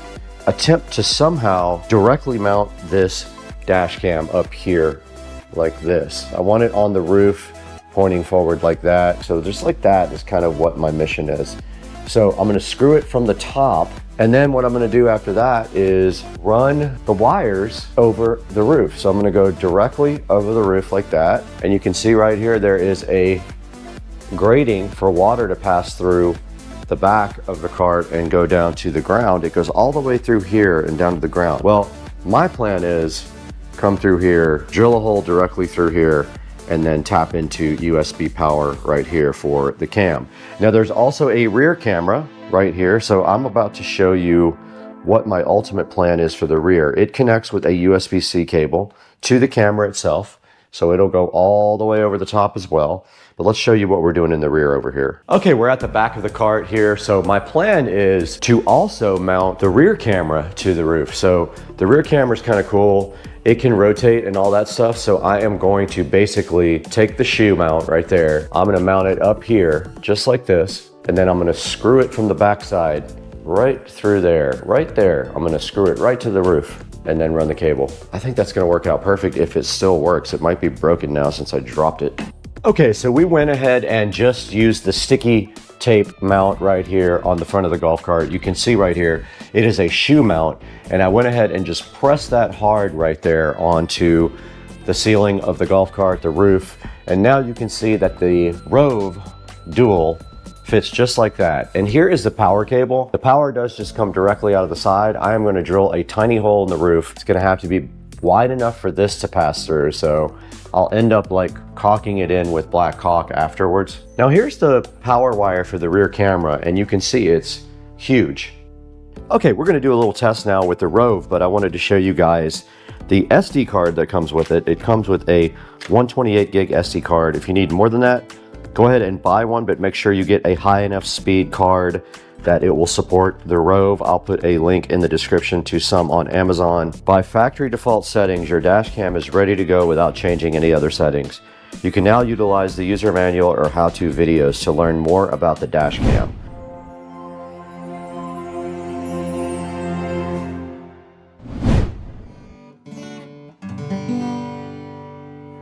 attempt to somehow directly mount this dash cam up here like this. I want it on the roof pointing forward like that. So just like that is kind of what my mission is. So I'm going to screw it from the top, and then what I'm going to do after that is run the wires over the roof. So I'm going to go directly over the roof like that, and you can see right here there is a grating for water to pass through the back of the cart and go down to the ground. It goes all the way through here and down to the ground. Well, my plan is come through here, drill a hole directly through here, and then tap into USB power right here for the cam. Now there's also a rear camera right here. So I'm about to show you what my ultimate plan is for the rear. It connects with a USB-C cable to the camera itself. So it'll go all the way over the top as well. But let's show you what we're doing in the rear over here. Okay, we're at the back of the cart here. So my plan is to also mount the rear camera to the roof. So the rear camera is kind of cool. It can rotate and all that stuff. So I am going to basically take the shoe mount right there. I'm gonna mount it up here, just like this. And then I'm gonna screw it from the backside right through there, right there. I'm gonna screw it right to the roof and then run the cable. I think that's gonna work out perfect if it still works. It might be broken now since I dropped it. Okay, so we went ahead and just used the sticky tape mount right here on the front of the golf cart. You can see right here, it is a shoe mount, and I went ahead and just pressed that hard right there onto the ceiling of the golf cart, the roof, and now you can see that the Rove Dual fits just like that. And here is the power cable. The power does just come directly out of the side. I am going to drill a tiny hole in the roof. It's going to have to be wide enough for this to pass through, so I'll end up like caulking it in with black caulk afterwards. Now here's the power wire for the rear camera, and you can see it's huge. Okay, we're gonna do a little test now with the Rove, but I wanted to show you guys the SD card that comes with it. It comes with a 128 gig SD card. If you need more than that, go ahead and buy one, but make sure you get a high enough speed card that it will support the Rove. I'll put a link in the description to some on Amazon. By factory default settings, your dash cam is ready to go without changing any other settings. You can now utilize the user manual or how-to videos to learn more about the dash cam.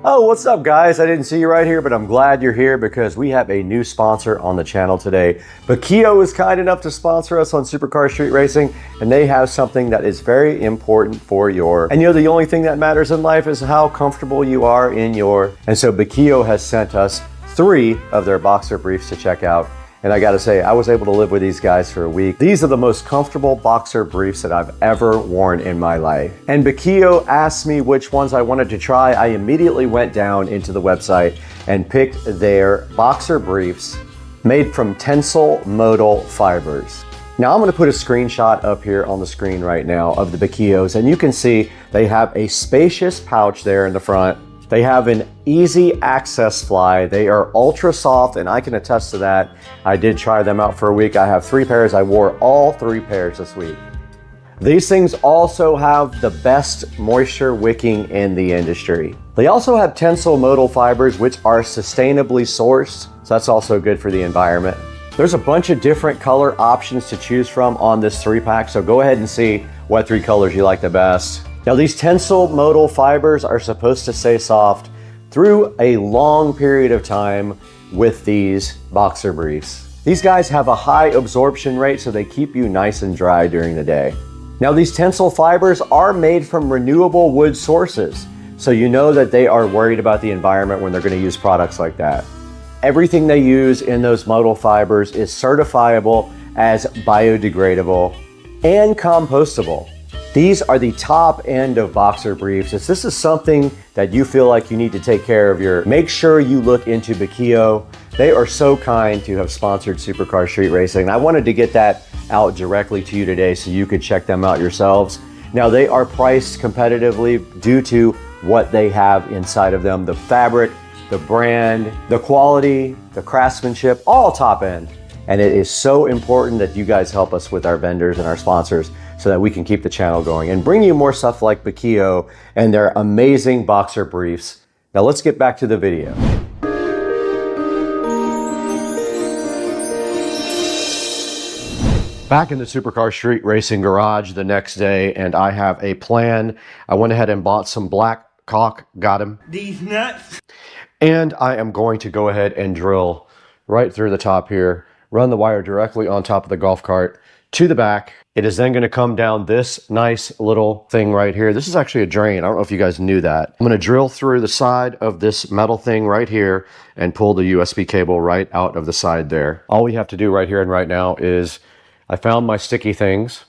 Oh, what's up guys? I didn't see you right here, but I'm glad you're here because we have a new sponsor on the channel today. Bakio is kind enough to sponsor us on Supercar Street Racing, and they have something that is very important for your, and you know, the only thing that matters in life is how comfortable you are in your, and so Bakio has sent us 3 of their boxer briefs to check out. And I gotta say, I was able to live with these guys for a week. These are the most comfortable boxer briefs that I've ever worn in my life. And Bakio asked me which ones I wanted to try. I immediately went down into the website and picked their boxer briefs made from tensile modal fibers. Now I'm gonna put a screenshot up here on the screen right now of the Bakios, and you can see they have a spacious pouch there in the front. They have an easy access fly. They are ultra soft, and I can attest to that. I did try them out for a week. I have 3 pairs. I wore all 3 pairs this week. These things also have the best moisture wicking in the industry. They also have tensile modal fibers, which are sustainably sourced, so that's also good for the environment. There's a bunch of different color options to choose from on this 3-pack, so go ahead and see what 3 colors you like the best. Now these tensile modal fibers are supposed to stay soft through a long period of time with these boxer briefs. These guys have a high absorption rate, so they keep you nice and dry during the day. Now these tensile fibers are made from renewable wood sources, so you know that they are worried about the environment when they're going to use products like that. Everything they use in those modal fibers is certifiable as biodegradable and compostable. These are the top end of boxer briefs. If this is something that you feel like you need to take care of make sure you look into Bakio. They are so kind to have sponsored Supercar Street Racing. I wanted to get that out directly to you today so you could check them out yourselves. Now they are priced competitively due to what they have inside of them, the fabric, the brand, the quality, the craftsmanship, all top end. And it is so important that you guys help us with our vendors and our sponsors so that we can keep the channel going and bring you more stuff like Bakio and their amazing boxer briefs. Now let's get back to the video. Back in the Supercar Street Racing garage the next day, and I have a plan. I went ahead and bought some black caulk, got him. These nuts. And I am going to go ahead and drill right through the top here, run the wire directly on top of the golf cart to the back. It is then going to come down this nice little thing right here. This is actually a drain. I don't know if you guys knew that. I'm going to drill through the side of this metal thing right here and pull the USB cable right out of the side there. All we have to do right here and right now is I found my sticky things.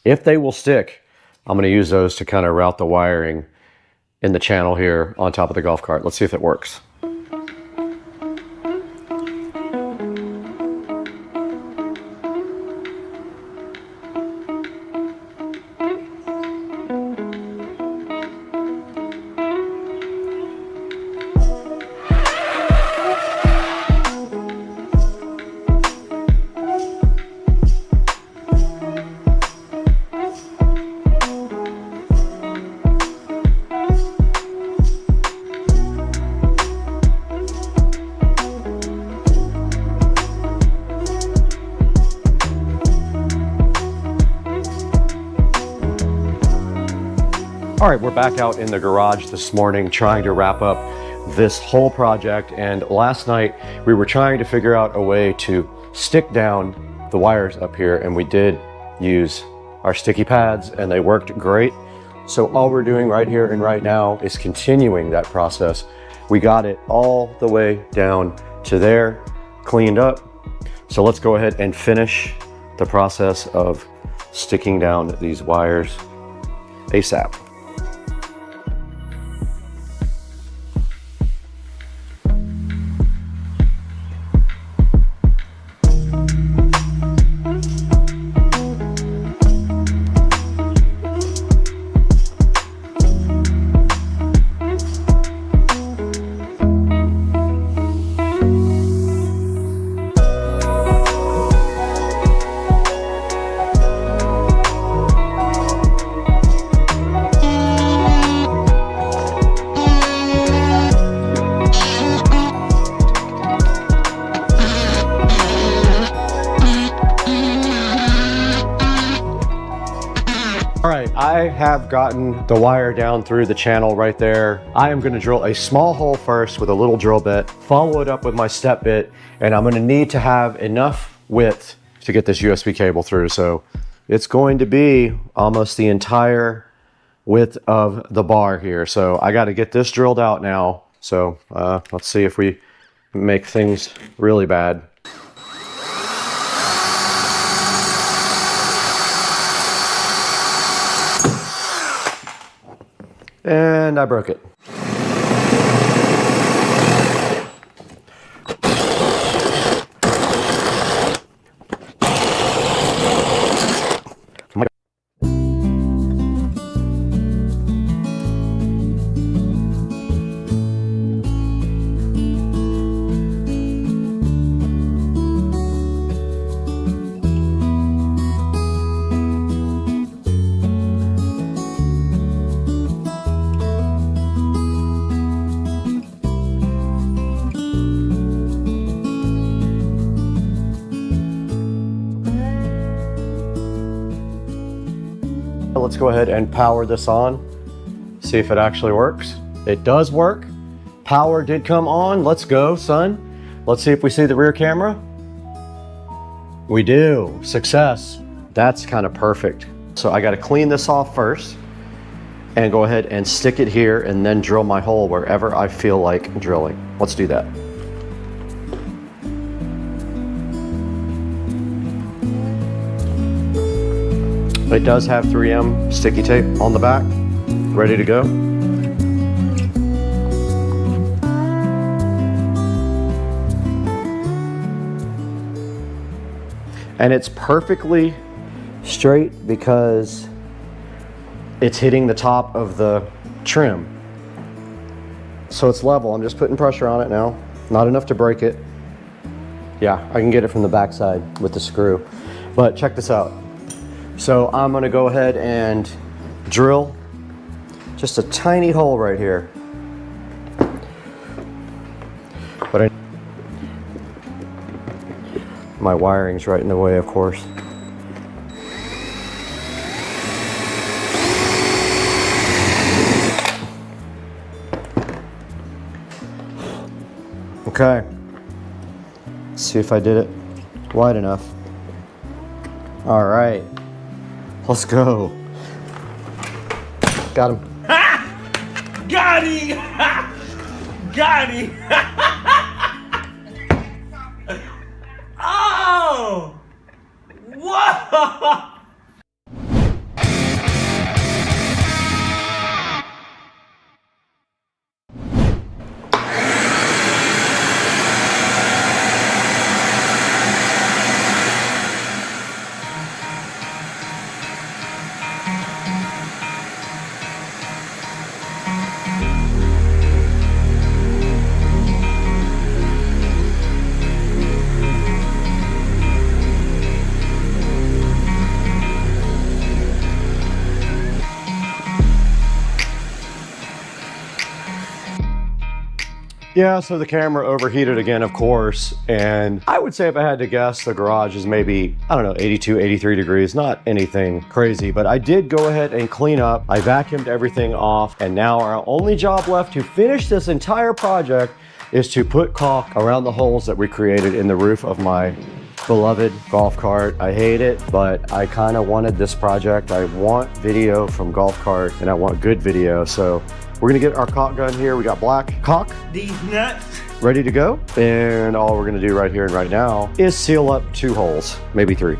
If they will stick, I'm going to use those to kind of route the wiring in the channel here on top of the golf cart. Let's see if it works. All right, we're back out in the garage this morning trying to wrap up this whole project. And last night we were trying to figure out a way to stick down the wires up here, and we did use our sticky pads and they worked great. So all we're doing right here and right now is continuing that process. We got it all the way down to there, cleaned up. So let's go ahead and finish the process of sticking down these wires ASAP. All right, I have gotten the wire down through the channel right there. I am going to drill a small hole first with a little drill bit, follow it up with my step bit, and I'm going to need to have enough width to get this USB cable through. So it's going to be almost the entire width of the bar here. So I got to get this drilled out now. So let's see if we make things really bad. And I broke it. Let's go ahead and power this on, see if it actually works. It does work. Power did come on. Let's go, son. Let's see if we see the rear camera. We do. Success. That's kind of perfect. So I got to clean this off first and go ahead and stick it here and then drill my hole wherever I feel like drilling. Let's do that. It does have 3M sticky tape on the back, ready to go. And it's perfectly straight because it's hitting the top of the trim. So it's level. I'm just putting pressure on it now. Not enough to break it. Yeah, I can get it from the backside with the screw. But check this out. So I'm gonna go ahead and drill just a tiny hole right here. But my wiring's right in the way, of course. Okay. Let's see if I did it wide enough. All right. Let's go. Got him. Got him! Got him! Oh! Whoa! Yeah, so the camera overheated again, of course, and I would say if I had to guess, the garage is maybe, I don't know, 82, 83 degrees, not anything crazy, but I did go ahead and clean up. I vacuumed everything off, and now our only job left to finish this entire project is to put caulk around the holes that we created in the roof of my beloved golf cart. I hate it, but I kind of wanted this project. I want video from golf cart, and I want good video, so we're gonna get our caulk gun here. We got black caulk. These nuts. Ready to go. And all we're gonna do right here and right now is seal up 2 holes, maybe 3.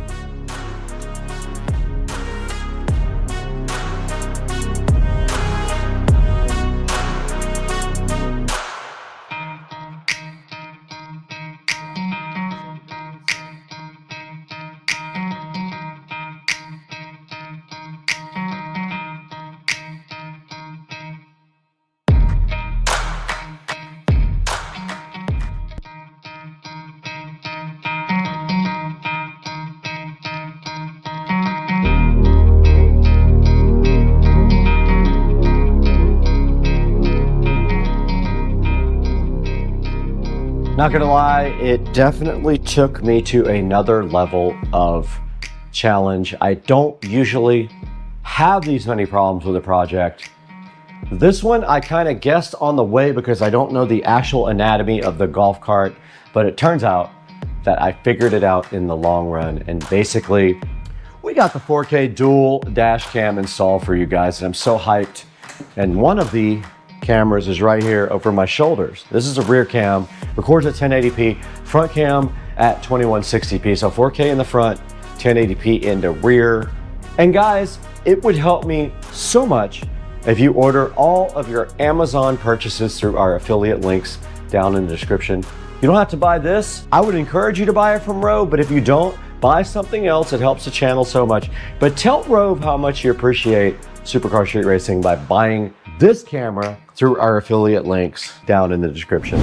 Not gonna lie, it definitely took me to another level of challenge. I don't usually have these many problems with a project. This one I kind of guessed on the way because I don't know the actual anatomy of the golf cart, but it turns out that I figured it out in the long run. And basically, we got the 4K dual dash cam installed for you guys, and I'm so hyped. And one of the cameras is right here over my shoulders. This is a rear cam, records at 1080p, front cam at 2160p. So 4K in the front, 1080p in the rear. And guys, it would help me so much if you order all of your Amazon purchases through our affiliate links down in the description. You don't have to buy this. I would encourage you to buy it from Rove, but if you don't, buy something else. It helps the channel so much. But tell Rove how much you appreciate Supercar Street Racing by buying this camera through our affiliate links down in the description.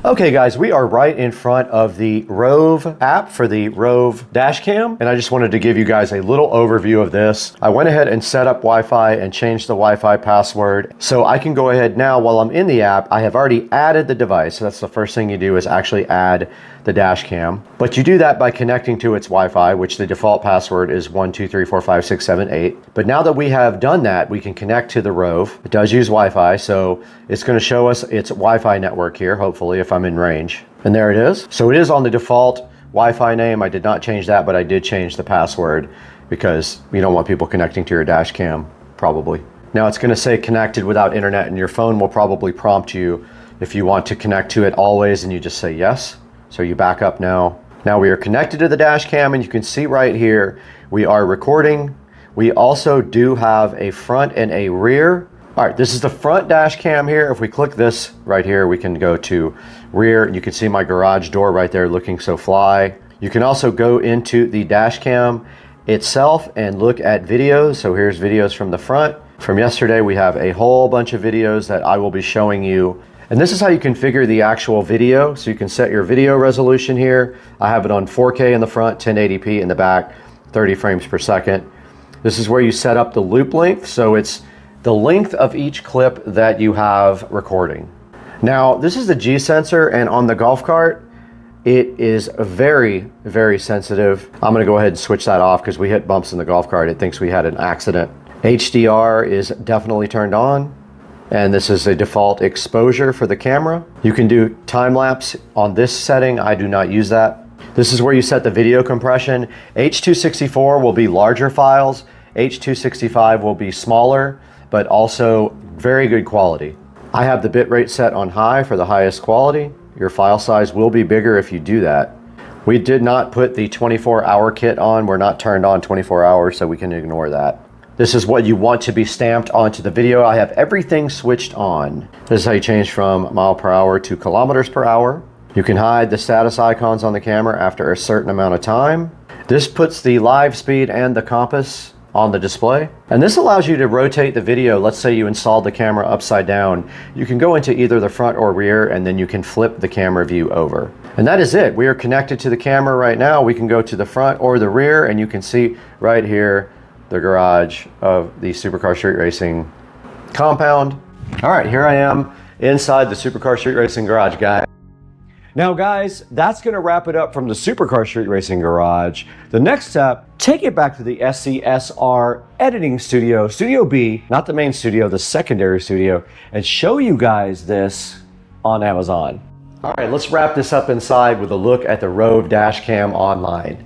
Okay guys, we are right in front of the Rove app for the Rove dashcam, and I just wanted to give you guys a little overview of this. I went ahead and set up Wi-Fi and changed the Wi-Fi password, so I can go ahead now while I'm in the app. I have already added the device, so that's the first thing you do is actually add the dash cam. But you do that by connecting to its Wi-Fi, which the default password is 1234567 But now that we have done that, we can connect to the Rove. It does use Wi-Fi, so it's going to show us its Wi-Fi network here, hopefully, if I'm in range. And there it is. So it is on the default Wi-Fi name. I did not change that, but I did change the password because you don't want people connecting to your dash cam, probably. Now it's going to say connected without internet, and your phone will probably prompt you if you want to connect to it always, and you just say yes. So you back up now. Now we are connected to the dash cam, and you can see right here, we are recording. We also do have a front and a rear. All right, this is the front dash cam here. If we click this right here, we can go to rear. You can see my garage door right there looking so fly. You can also go into the dash cam itself and look at videos. So here's videos from the front. From yesterday, we have a whole bunch of videos that I will be showing you. And this is how you configure the actual video. So you can set your video resolution here. I have it on 4K in the front, 1080p in the back, 30 frames per second. This is where you set up the loop length. So it's the length of each clip that you have recording. Now, this is the G sensor, and on the golf cart, it is very, very sensitive. I'm gonna go ahead and switch that off because we hit bumps in the golf cart. It thinks we had an accident. HDR is definitely turned on, and this is a default exposure for the camera. You can do time lapse on this setting. I do not use that. This is where you set the video compression. H.264 will be larger files. H.265 will be smaller, but also very good quality. I have the bitrate set on high for the highest quality. Your file size will be bigger if you do that. We did not put the 24-hour kit on. We're not turned on 24 hours, so we can ignore that. This is what you want to be stamped onto the video. I have everything switched on. This is how you change from mile per hour to kilometers per hour. You can hide the status icons on the camera after a certain amount of time. This puts the live speed and the compass on the display. And this allows you to rotate the video. Let's say you installed the camera upside down. You can go into either the front or rear, and then you can flip the camera view over. And that is it. We are connected to the camera right now. We can go to the front or the rear, and you can see right here the garage of the Supercar Street Racing compound. All right, here I am inside the Supercar Street Racing garage, guys. Now guys, that's gonna wrap it up from the Supercar Street Racing garage. The next step, take it back to the SCSR editing studio, Studio B, not the main studio, the secondary studio, and show you guys this on Amazon. All right, let's wrap this up inside with a look at the Rove dash cam online.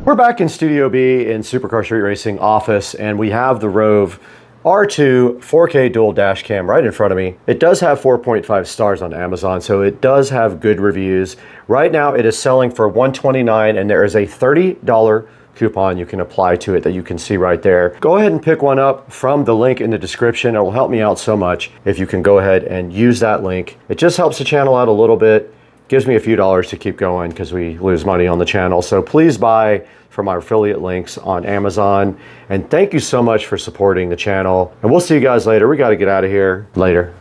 We're back in Studio B in Supercar Street Racing office, and we have the Rove R2 4K dual dash cam right in front of me. It does have 4.5 stars on Amazon, so it does have good reviews. Right now it is selling for $129, and there is a $30 coupon you can apply to it that you can see right there. Go ahead and pick one up from the link in the description. It will help me out so much if you can go ahead and use that link. It just helps the channel out a little bit. Gives me a few dollars to keep going because we lose money on the channel. So please buy from our affiliate links on Amazon. And thank you so much for supporting the channel. And we'll see you guys later. We got to get out of here later.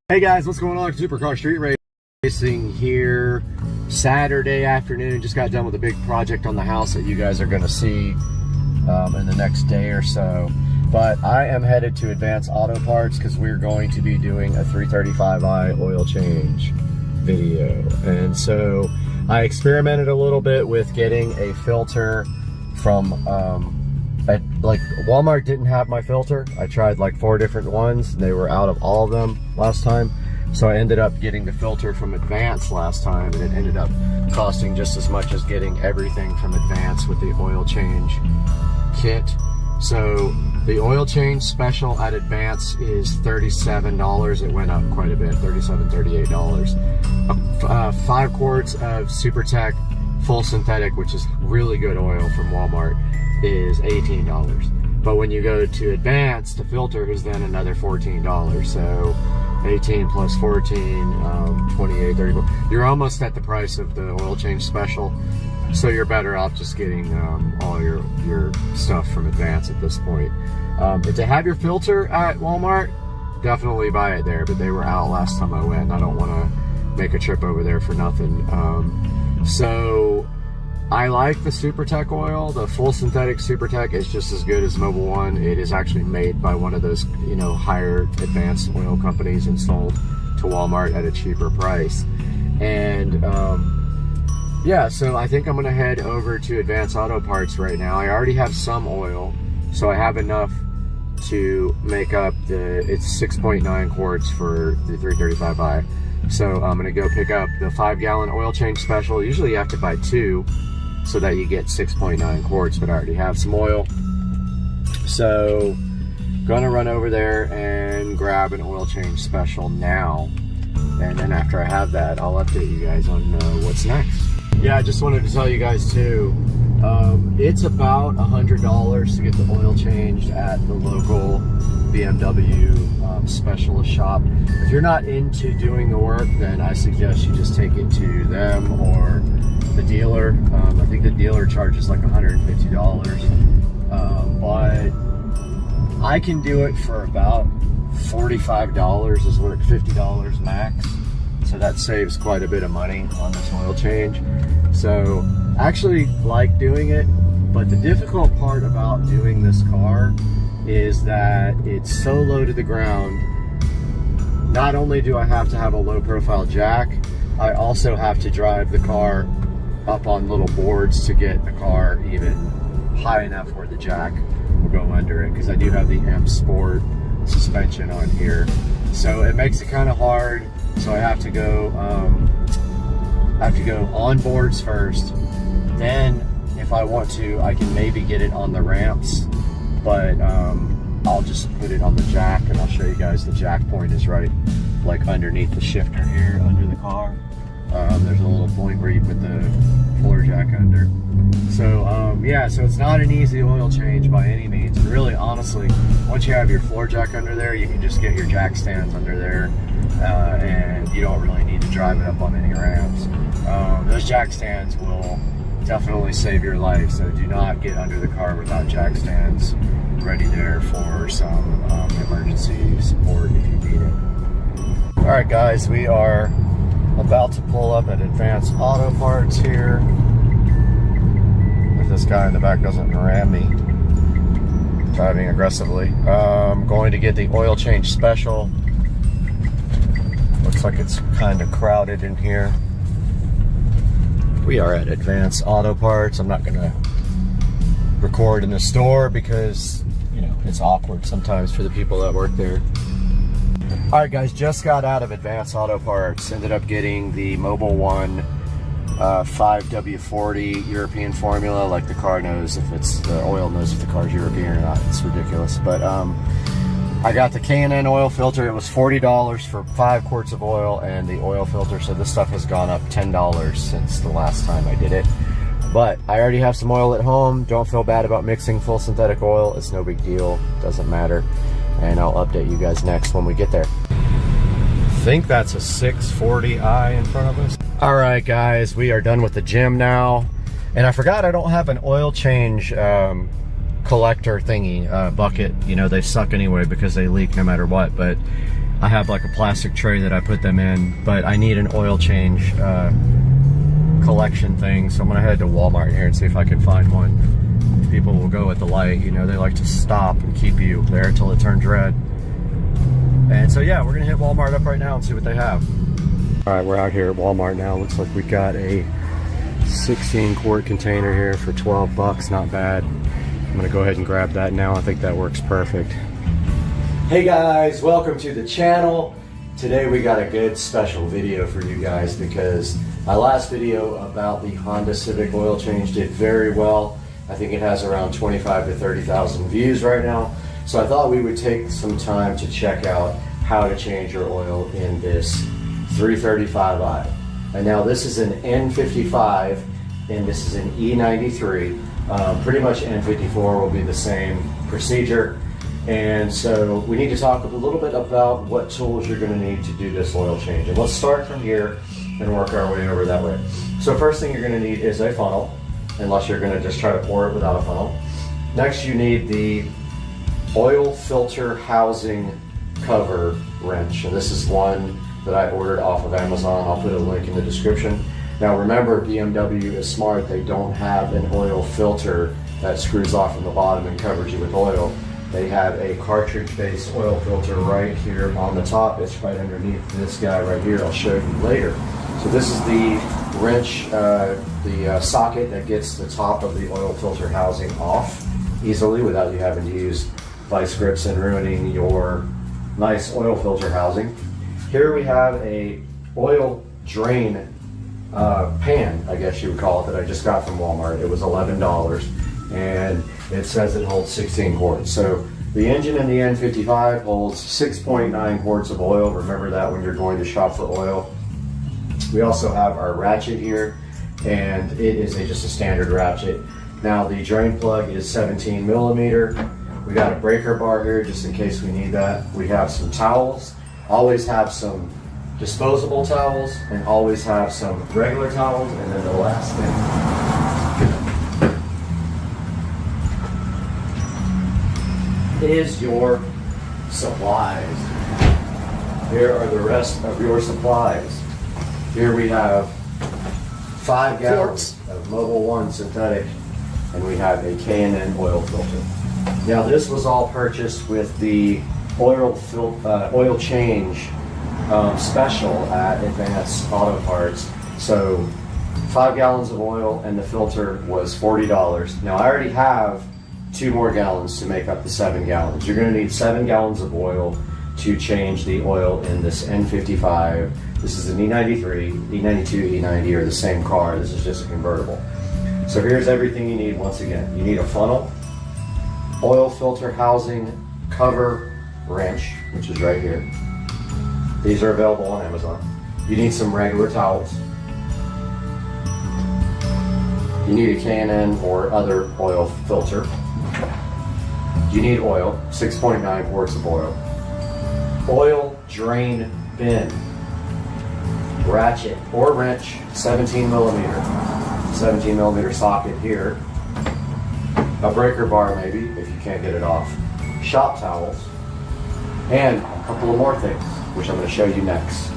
Hey guys, what's going on? Supercar Street Racing here. Saturday afternoon. Just got done with a big project on the house that you guys are going to see in the next day or so. But I am headed to Advanced Auto Parts because we're going to be doing a 335i oil change video. And so I experimented a little bit with getting a filter from like Walmart didn't have my filter. I tried like 4 different ones and they were out of all of them last time. So I ended up getting the filter from Advanced last time, and it ended up costing just as much as getting everything from Advanced with the oil change kit. So the oil change special at Advanced is $37. It went up quite a bit, $37, $38. 5 quarts of SuperTech full synthetic, which is really good oil from Walmart, is $18. But when you go to Advanced, the filter is then another $14. So 18 plus 14, 28, 34. You're almost at the price of the oil change special. So you're better off just getting all your stuff from Advanced at this point. If they have your filter at Walmart, definitely buy it there. But they were out last time I went, and I don't want to make a trip over there for nothing. So I like the SuperTech oil. The full synthetic SuperTech is just as good as Mobil 1. It is actually made by one of those, you know, higher advanced oil companies and sold to Walmart at a cheaper price. And yeah, so I think I'm gonna head over to Advanced Auto Parts right now. I already have some oil, so I have enough to make up it's 6.9 quarts for the 335i. So I'm gonna go pick up the 5-gallon oil change special. Usually you have to buy 2 so that you get 6.9 quarts, but I already have some oil. So gonna run over there and grab an oil change special now. And then after I have that, I'll update you guys on what's next. Yeah, I just wanted to tell you guys too, it's about $100 to get the oil changed at the local BMW specialist shop. If you're not into doing the work, then I suggest you just take it to them or the dealer. I think the dealer charges like $150, but I can do it for about $45 is what, $50 max. So that saves quite a bit of money on this oil change. So I actually like doing it, but the difficult part about doing this car is that it's so low to the ground. Not only do I have to have a low profile jack, I also have to drive the car up on little boards to get the car even high enough where the jack will go under it, because I do have the M Sport suspension on here. So it makes it kind of hard. So I have to go on boards first. Then if I want to, I can maybe get it on the ramps, but I'll just put it on the jack, and I'll show you guys the jack point is right like underneath the shifter here under the car. There's a little point where you put the floor jack under. So yeah, so it's not an easy oil change by any means. And really, honestly, once you have your floor jack under there, you can just get your jack stands under there, and you don't really need to drive it up on any ramps. Those jack stands will definitely save your life, so do not get under the car without jack stands ready there for some emergency support if you need it. Alright guys, we are about to pull up at Advanced Auto Parts here. If this guy in the back doesn't ram me driving aggressively. Going to get the oil change special. Looks like it's kind of crowded in here. We are at Advanced Auto Parts. I'm not gonna record in the store because, you know, it's awkward sometimes for the people that work there. All right guys, just got out of Advanced Auto Parts. Ended up getting the Mobil 1 5W40 European formula. Like the car knows if it's, the oil knows if the car's European or not. It's ridiculous. But I got the K&N oil filter. It was $40 for 5 quarts of oil and the oil filter. So this stuff has gone up $10 since the last time I did it. But I already have some oil at home. Don't feel bad about mixing full synthetic oil. It's no big deal. Doesn't matter. And I'll update you guys next when we get there. I think that's a 640i in front of us. All right, guys, we are done with the gym now. And I forgot I don't have an oil change collector thingy, bucket. You know, they suck anyway because they leak no matter what. But I have like a plastic tray that I put them in. But I need an oil change collection things. So I'm gonna head to Walmart here and see if I can find one. People will go at the light, you know, they like to stop and keep you there until it turns red. And so yeah, we're gonna hit Walmart up right now and see what they have. All right, we're out here at Walmart now. Looks like we got a 16 quart container here for 12 bucks, not bad. I'm gonna go ahead and grab that now. I think that works perfect. Hey guys, welcome to the channel. Today we got a good special video for you guys because my last video about the Honda Civic oil change did very well. I think it has around 25 to 30,000 views right now. So I thought we would take some time to check out how to change your oil in this 335i. And now this is an N55 and this is an E93. Pretty much N54 will be the same procedure. And so we need to talk a little bit about what tools you're going to need to do this oil change. And let's start from here and work our way over that way. So first thing you're going to need is a funnel, unless you're going to just try to pour it without a funnel. Next you need the oil filter housing cover wrench. And this is one that I ordered off of Amazon. I'll put a link in the description. Now remember, BMW is smart. They don't have an oil filter that screws off from the bottom and covers you with oil. They have a cartridge-based oil filter right here on the top. It's right underneath this guy right here. I'll show you later. So this is the wrench, the socket that gets the top of the oil filter housing off easily without you having to use vice grips and ruining your nice oil filter housing. Here we have a oil drain pan, I guess you would call it, that I just got from Walmart. It was $11 and it says it holds 16 quarts. So the engine in the N55 holds 6.9 quarts of oil. Remember that when you're going to shop for oil. We also have our ratchet here, and it is just a standard ratchet. Now the drain plug is 17 millimeter. We got a breaker bar here just in case we need that. We have some towels. Always have some disposable towels and always have some regular towels. And then the last thing is your supplies. Here are the rest of your supplies. Here we have 5 gallons of Mobil 1 synthetic, and we have a K&N oil filter. Now this was all purchased with the oil change special at Advanced Auto Parts. So 5 gallons of oil and the filter was $40. Now I already have 2 more gallons to make up the 7 gallons. You're going to need 7 gallons of oil to change the oil in this N55. This is an E93, E92, E90 are the same car. This is just a convertible. So here's everything you need once again. You need a funnel, oil filter housing cover wrench, which is right here. These are available on Amazon. You need some regular towels. You need a K&N or other oil filter. You need oil, 6.9 quarts of oil. Oil drain bin, ratchet or wrench, 17 millimeter socket here. A breaker bar maybe, if you can't get it off. Shop towels, and a couple of more things, which I'm going to show you next.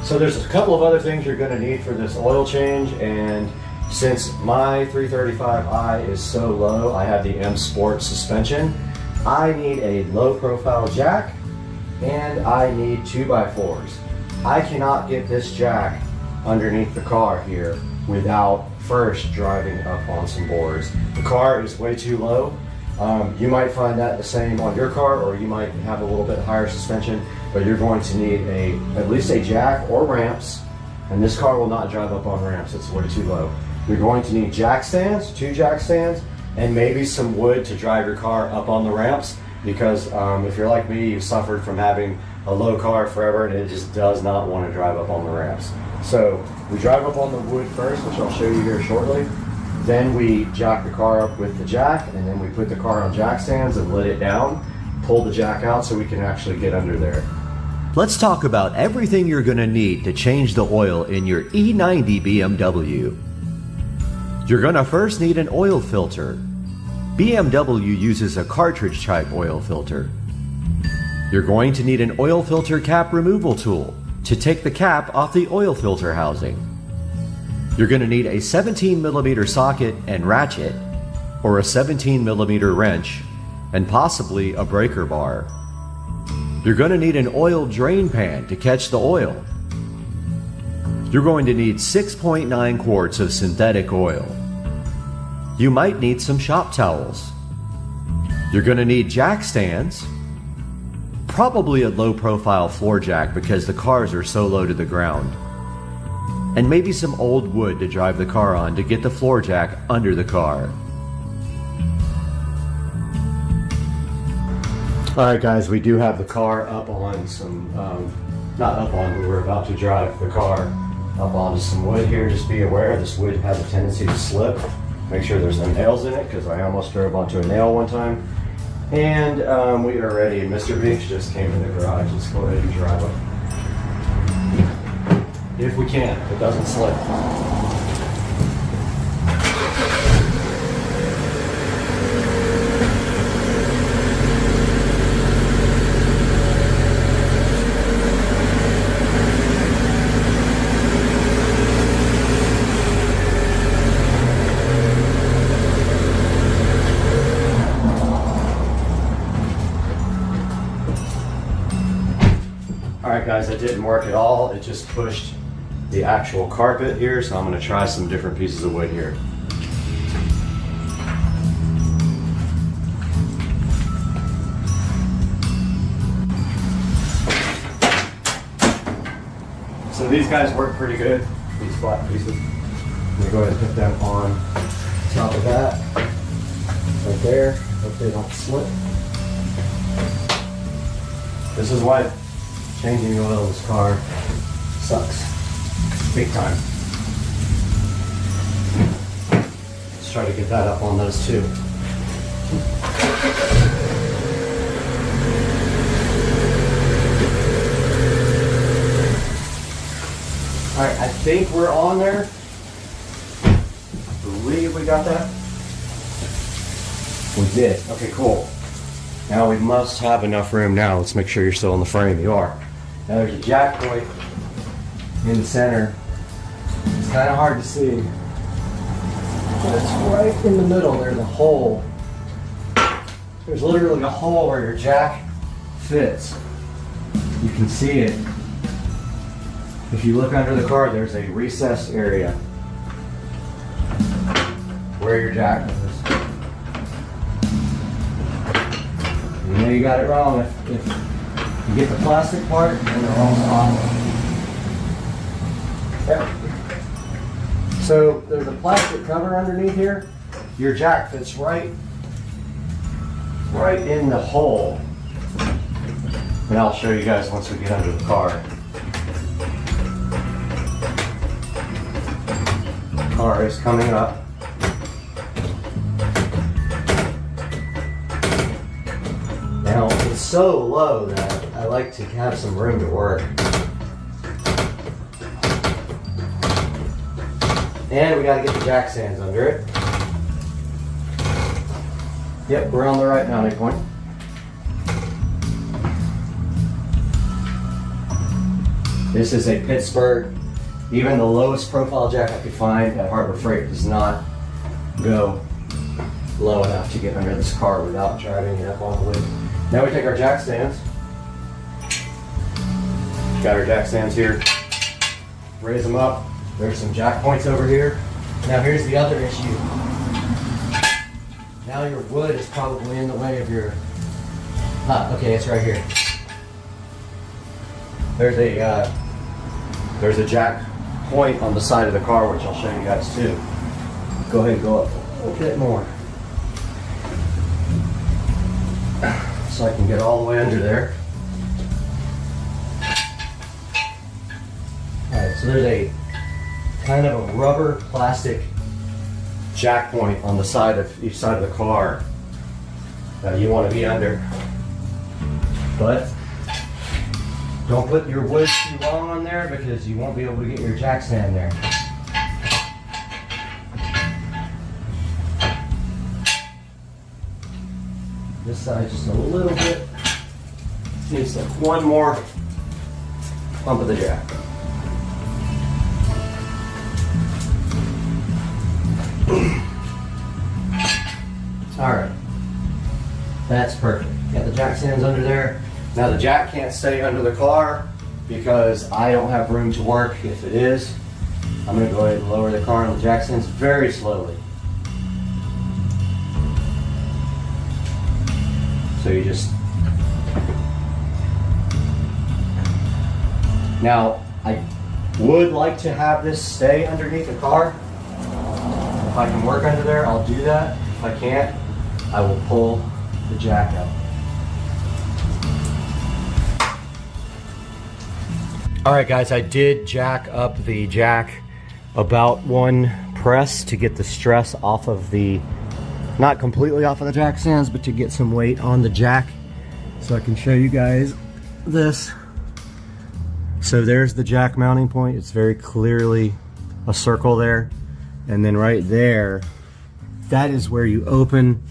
So there's a couple of other things you're going to need for this oil change, and since my 335i is so low, I have the M Sport suspension. I need a low profile jack, and I need 2x4s. I cannot get this jack underneath the car here without first driving up on some boards. The car is way too low. You might find that the same on your car, or you might have a little bit higher suspension, but you're going to need at least a jack or ramps, and this car will not drive up on ramps, it's way too low. You're going to need jack stands, 2 jack stands, and maybe some wood to drive your car up on the ramps, because if you're like me, you've suffered from having a low car forever and it just does not want to drive up on the ramps. So we drive up on the wood first, which I'll show you here shortly. Then we jack the car up with the jack, and then we put the car on jack stands and let it down, pull the jack out so we can actually get under there. Let's talk about everything you're going to need to change the oil in your E90 BMW. You're going to first need an oil filter. BMW uses a cartridge type oil filter. You're going to need an oil filter cap removal tool to take the cap off the oil filter housing. You're going to need a 17mm socket and ratchet, or a 17mm wrench, and possibly a breaker bar. You're going to need an oil drain pan to catch the oil. You're going to need 6.9 quarts of synthetic oil. You might need some shop towels. You're going to need jack stands, probably a low profile floor jack because the cars are so low to the ground, and maybe some old wood to drive the car on to get the floor jack under the car. Alright guys, we do have the car up on some, not up on, but we're about to drive the car up onto some wood here. Just be aware this wood has a tendency to slip. Make sure there's no nails in it because I almost drove onto a nail one time. And we are ready. Mr. Beach just came in the garage. Let's go ahead and drive up. If we can, if it doesn't slip. Alright guys, that didn't work at all. It just pushed the actual carpet here, so I'm going to try some different pieces of wood here. So these guys work pretty good, these flat pieces. I'm going to go ahead and put them on top of that, right there. Hope they don't slip. This is why changing the oil in this car sucks. Big time. Let's try to get that up on those too. Alright, I think we're on there. I believe we got that. We did. Okay, cool. Now we must have enough room now. Let's make sure you're still in the frame. You are. Now there's a jack point in the center. It's kind of hard to see, but it's right in the middle. There's a hole. There's literally a hole where your jack fits. You can see it. If you look under the car, there's a recessed area where your jack is. You know you got it wrong if you get the plastic part and the wrong off. Yep. So there's a plastic cover underneath here. Your jack fits right in the hole. And I'll show you guys once we get under the car. Car is coming up. Now, it's so low that I like to have some room to work. And we got to get the jack stands under it. Yep, we're on the right mounting point. This is a Pittsburgh. Even the lowest profile jack I could find at Harbor Freight does not go low enough to get under this car without driving it up on the wood. Now we take our jack stands. Got our jack stands here. Raise them up. There's some jack points over here. Now here's the other issue. Now your wood is probably in the way of your... okay, it's right here. There's a jack point on the side of the car, which I'll show you guys too. Go ahead and go up a little bit more. So I can get all the way under there. Alright, so there's a kind of a rubber plastic jack point on the side of each side of the car that you want to be under. But don't put your wood too long on there because you won't be able to get your jack stand there. This side just a little bit. Needs like one more pump of the jack. All right, that's perfect. Got the jack stands under there. Now the jack can't stay under the car because I don't have room to work if it is. I'm gonna go ahead and lower the car on the jack stands very slowly. So you just, now I would like to have this stay underneath the car. If I can work under there, I'll do that. If I can't, I will pull the jack out. All right, guys, I did jack up the jack about one press to get the stress off of the, not completely off of the jack stands, but to get some weight on the jack. So I can show you guys this. So there's the jack mounting point. It's very clearly a circle there. And then right there, that is where you open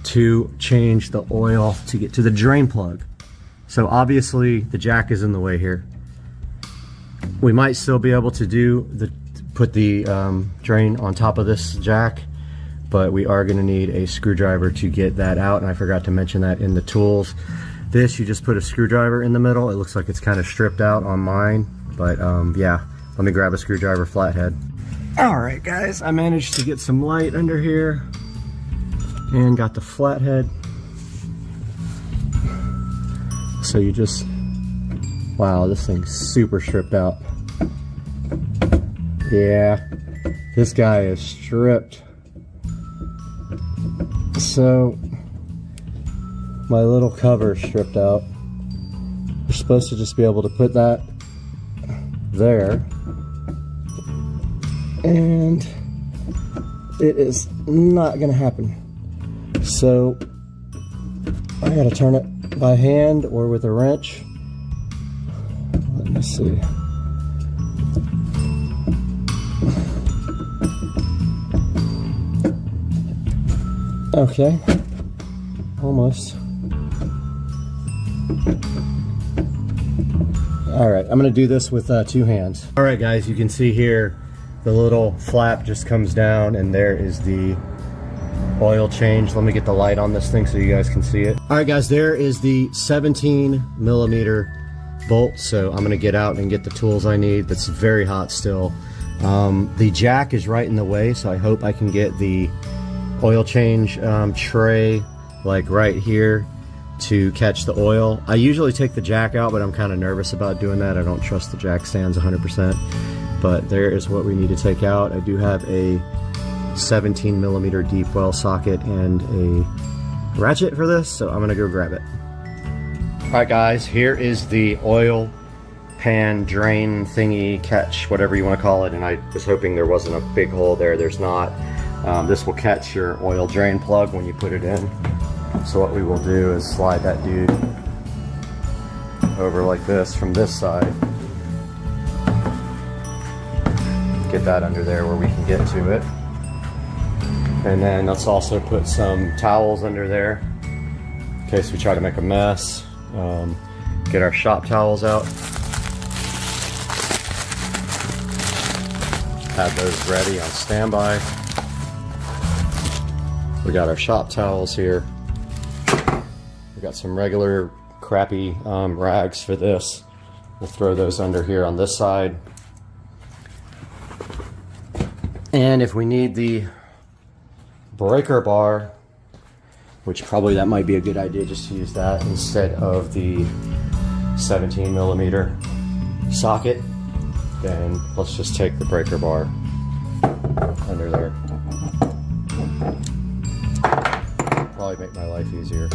to change the oil to get to the drain plug. So obviously the jack is in the way here. We might still be able to put the drain on top of this jack, but we are going to need a screwdriver to get that out, and I forgot to mention that in the tools. This, you just put a screwdriver in the middle. It looks like it's kind of stripped out on mine, but yeah, let me grab a screwdriver flathead. All right, guys, I managed to get some light under here and got the flathead. So you just, wow, this thing's super stripped out. Yeah, this guy is stripped. So my little cover is stripped out. You're supposed to just be able to put that there, and it is not gonna happen. So I gotta turn it by hand or with a wrench. Let me see. Okay, almost. All right, I'm gonna do this with two hands. All right, guys, you can see here the little flap just comes down, and there is the oil change. Let me get the light on this thing so you guys can see it. All right, guys, there is the 17mm bolt. So I'm gonna get out and get the tools I need. That's very hot still. The jack is right in the way, so I hope I can get the oil change tray like right here to catch the oil. I usually take the jack out, but I'm kind of nervous about doing that. I don't trust the jack stands 100%, but there is what we need to take out. I do have a 17mm deep well socket and a ratchet for this, so I'm gonna go grab it. All right, guys, here is the oil pan drain thingy, catch, whatever you want to call it, and I was hoping there wasn't a big hole there. There's not. This will catch your oil drain plug when you put it in. So what we will do is slide that dude over like this from this side. Get that under there where we can get to it. And then let's also put some towels under there in case we try to make a mess. Get our shop towels out. Have those ready on standby. We got our shop towels here. We got some regular crappy rags for this. We'll throw those under here on this side. And if we need the breaker bar, which probably that might be a good idea just to use that instead of the 17mm socket, then let's just take the breaker bar under there. Probably make my life easier.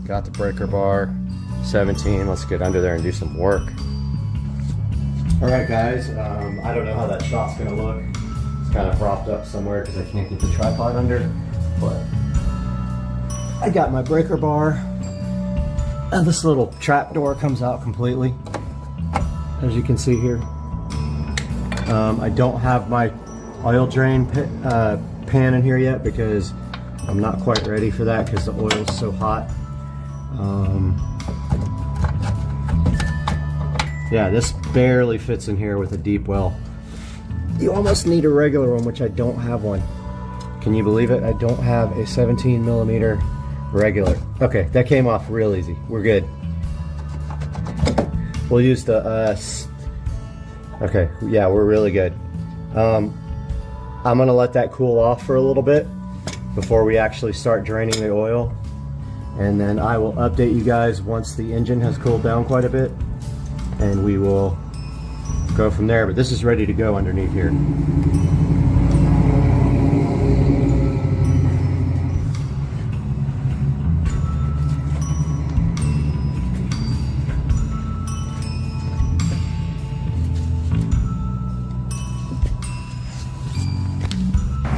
Got the breaker bar, 17. Let's get under there and do some work. All right, guys. I don't know how that shot's gonna look. It's kind of propped up somewhere because I can't get the tripod under. But I got my breaker bar. And this little trap door comes out completely, as you can see here. I don't have my oil drain pan in here yet because I'm not quite ready for that because the oil is so hot. Yeah, this barely fits in here with a deep well. you almost need a regular one, which I don't have one. Can you believe it? I don't have a 17 millimeter regular. Okay, that came off real easy. We're good. We'll use the okay, yeah, we're really good. I'm gonna let that cool off for a little bit before we actually start draining the oil, and then I will update you guys once the engine has cooled down quite a bit, and we will go from there. But this is ready to go underneath here.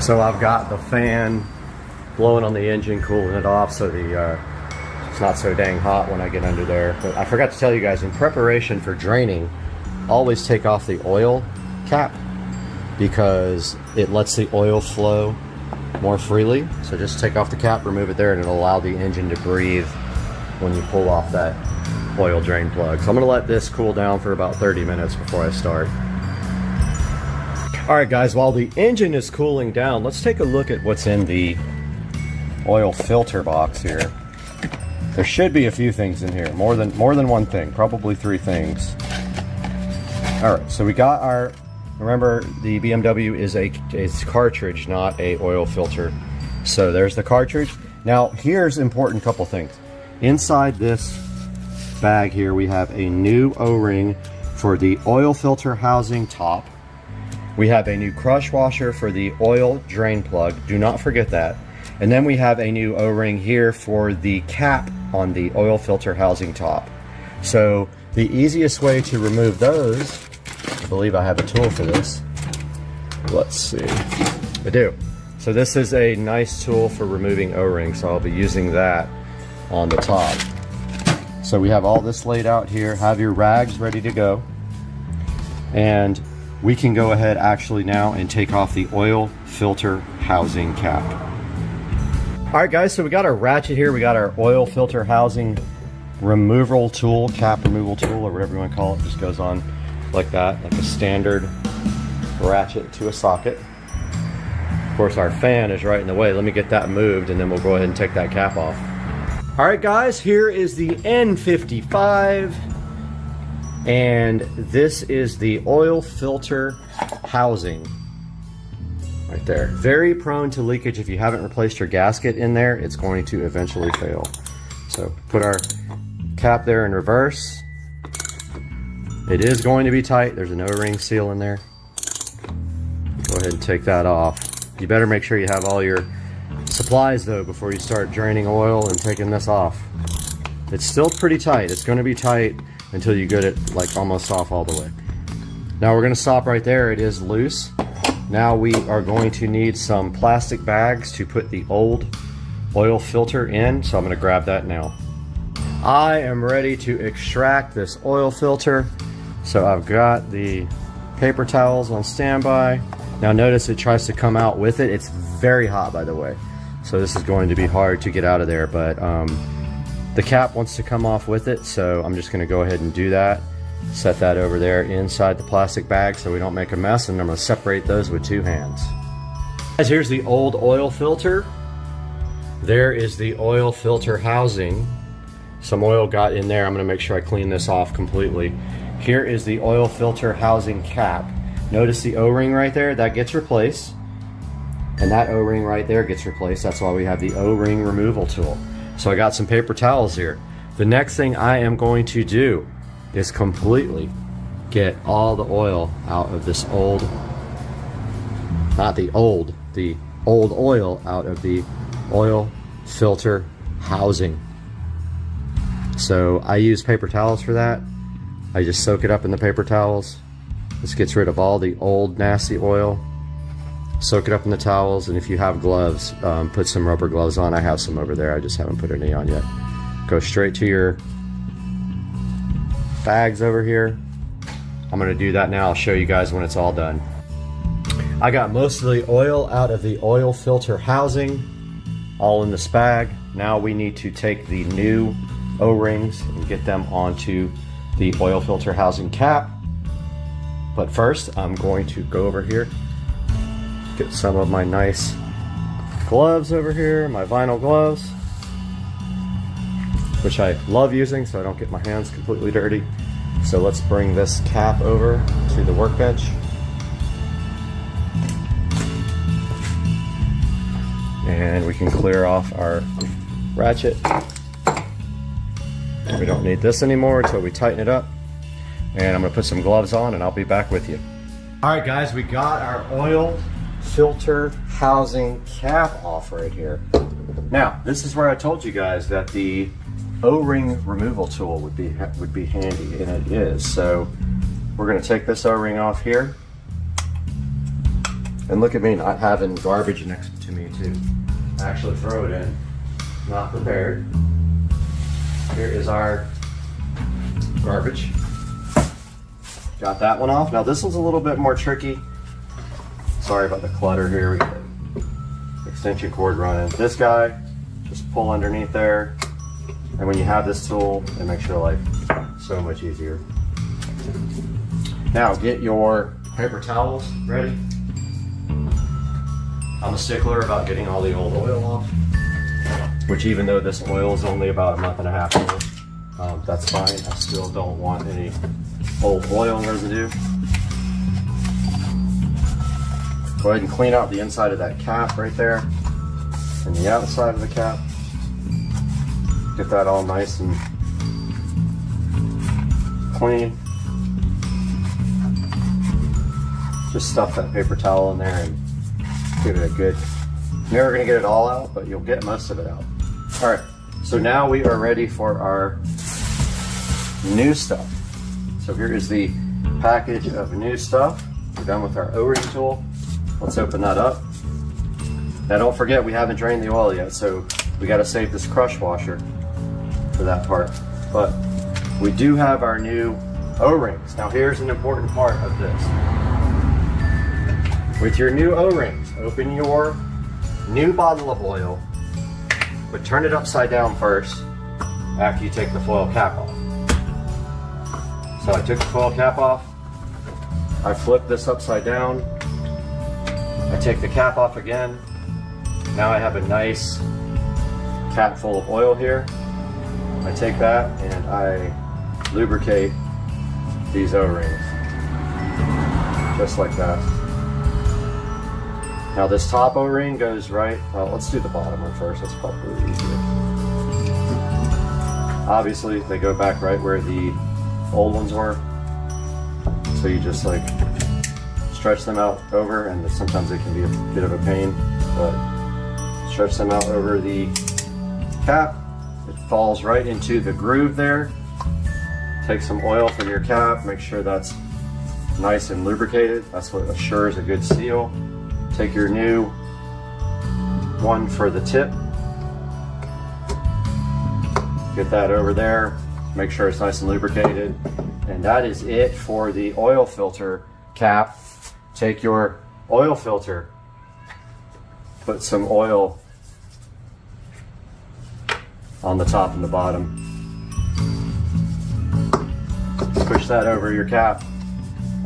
So I've got the fan blowing on the engine, cooling it off so it's not so dang hot when I get under there. But I forgot to tell you guys, in preparation for draining, always take off the oil cap because it lets the oil flow more freely. So just take off the cap, remove it there, and it'll allow the engine to breathe when you pull off that oil drain plug. So I'm gonna let this cool down for about 30 minutes before I start. All right, guys, while the engine is cooling down, let's take a look at what's in the oil filter box here. There should be a few things in here, more than one thing, probably 3 things. All right, so we got our, remember the BMW is a cartridge, not a oil filter. So there's the cartridge. Now here's important couple things. Inside this bag here, we have a new O-ring for the oil filter housing top. We have a new crush washer for the oil drain plug. Do not forget that. And then we have a new O-ring here for the cap on the oil filter housing top. So the easiest way to remove those, I believe I have a tool for this. Let's see. I do. So this is a nice tool for removing O-rings. So I'll be using that on the top. So we have all this laid out here. Have your rags ready to go. And we can go ahead actually now and take off the oil filter housing cap. All right, guys, so we got our ratchet here. We got our oil filter housing removal tool, cap removal tool, or whatever you want to call it. Just goes on like that, like a standard ratchet to a socket. Of course, our fan is right in the way. Let me get that moved, and then we'll go ahead and take that cap off. All right, guys, here is the N55. And this is the oil filter housing right there. Very prone to leakage. If you haven't replaced your gasket in there, it's going to eventually fail. So put our cap there in reverse. It is going to be tight. There's an O-ring seal in there. Go ahead and take that off. You better make sure you have all your supplies though before you start draining oil and taking this off. It's still pretty tight. It's going to be tight until you get it like almost off all the way. Now we're going to stop right there. It is loose. Now we are going to need some plastic bags to put the old oil filter in, so I'm going to grab that now. I am ready to extract this oil filter. So I've got the paper towels on standby. Now notice it tries to come out with it. It's very hot, by the way, so this is going to be hard to get out of there, but the cap wants to come off with it, so I'm just going to go ahead and do that. Set that over there inside the plastic bag so we don't make a mess, and I'm going to separate those with 2 hands. Guys, here's the old oil filter. There is the oil filter housing. Some oil got in there. I'm going to make sure I clean this off completely. Here is the oil filter housing cap. Notice the O-ring right there, that gets replaced. And that O-ring right there gets replaced. That's why we have the O-ring removal tool. So I got some paper towels here. The next thing I am going to do is completely get all the oil out of this old, the old oil out of the oil filter housing. So I use paper towels for that. I just soak it up in the paper towels. This gets rid of all the old nasty oil. Soak it up in the towels, and if you have gloves, put some rubber gloves on. I have some over there. I just haven't put any on yet. Go straight to your bags over here. I'm going to do that now. I'll show you guys when it's all done. I got most of the oil out of the oil filter housing, all in this bag. Now we need to take the new O-rings and get them onto the oil filter housing cap. But first, I'm going to go over here, get some of my nice gloves over here, my vinyl gloves, which I love using so I don't get my hands completely dirty. So let's bring this cap over to the workbench. And we can clear off our ratchet. We don't need this anymore until we tighten it up. And I'm gonna put some gloves on and I'll be back with you. All right guys, we got our oil filter housing cap off right here. Now, this is where I told you guys that the O-ring removal tool would be handy, and it is. So we're gonna take this O-ring off here. And look at me not having garbage next to me to actually throw it in. Not prepared. Here is our garbage. Got that one off. Now this one's a little bit more tricky. Sorry about the clutter here. We got extension cord running. This guy, just pull underneath there. And when you have this tool, it makes your life so much easier. Now get your paper towels ready. I'm a stickler about getting all the old oil off, which even though this oil is only about a month and a half old, that's fine. I still don't want any old oil and residue. Go ahead and clean out the inside of that cap right there and the outside of the cap. Get that all nice and clean. Just stuff that paper towel in there and give it a good, you're never gonna get it all out, but you'll get most of it out. All right, so now we are ready for our new stuff. So here is the package of new stuff. We're done with our O-ring tool. Let's open that up. Now don't forget, we haven't drained the oil yet, so we gotta save this crush washer for that part. But we do have our new O-rings. Now here's an important part of this. With your new O-rings, open your new bottle of oil, but turn it upside down first after you take the foil cap off. So I took the foil cap off, I flip this upside down, I take the cap off again. Now I have a nice cap full of oil here. I take that and I lubricate these O-rings, just like that. Now this top O-ring goes right, well, let's do the bottom one first, that's probably easier. Obviously they go back right where the old ones were. So you just like stretch them out over, and sometimes it can be a bit of a pain, but stretch them out over the cap. It falls right into the groove there. Take some oil from your cap, make sure that's nice and lubricated. That's what assures a good seal. Take your new one for the tip. Get that over there. Make sure it's nice and lubricated. And that is it for the oil filter cap. Take your oil filter, put some oil on the top and the bottom. Push that over your cap,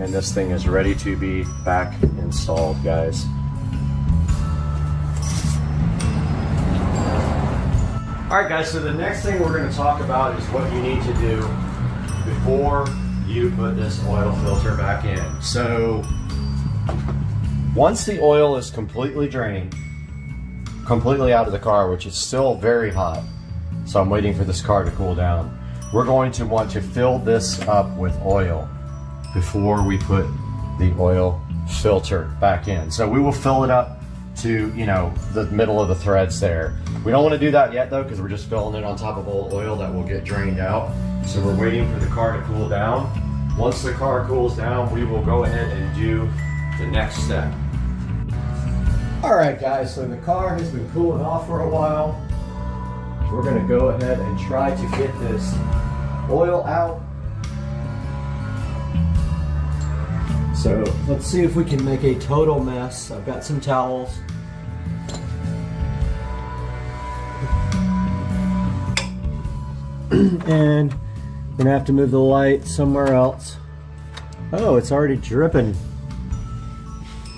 and this thing is ready to be back installed, guys. Alright guys, so the next thing we're going to talk about is what you need to do before you put this oil filter back in. So once the oil is completely drained, completely out of the car, which is still very hot, so I'm waiting for this car to cool down, we're going to want to fill this up with oil before we put the oil filter back in. So we will fill it up to, you know, the middle of the threads there. We don't want to do that yet though, because we're just filling it on top of old oil that will get drained out. So we're waiting for the car to cool down. Once the car cools down, we will go ahead and do the next step. All right guys, so the car has been cooling off for a while. We're gonna go ahead and try to get this oil out. So let's see if we can make a total mess. I've got some towels. And we're gonna have to move the light somewhere else. Oh, it's already dripping.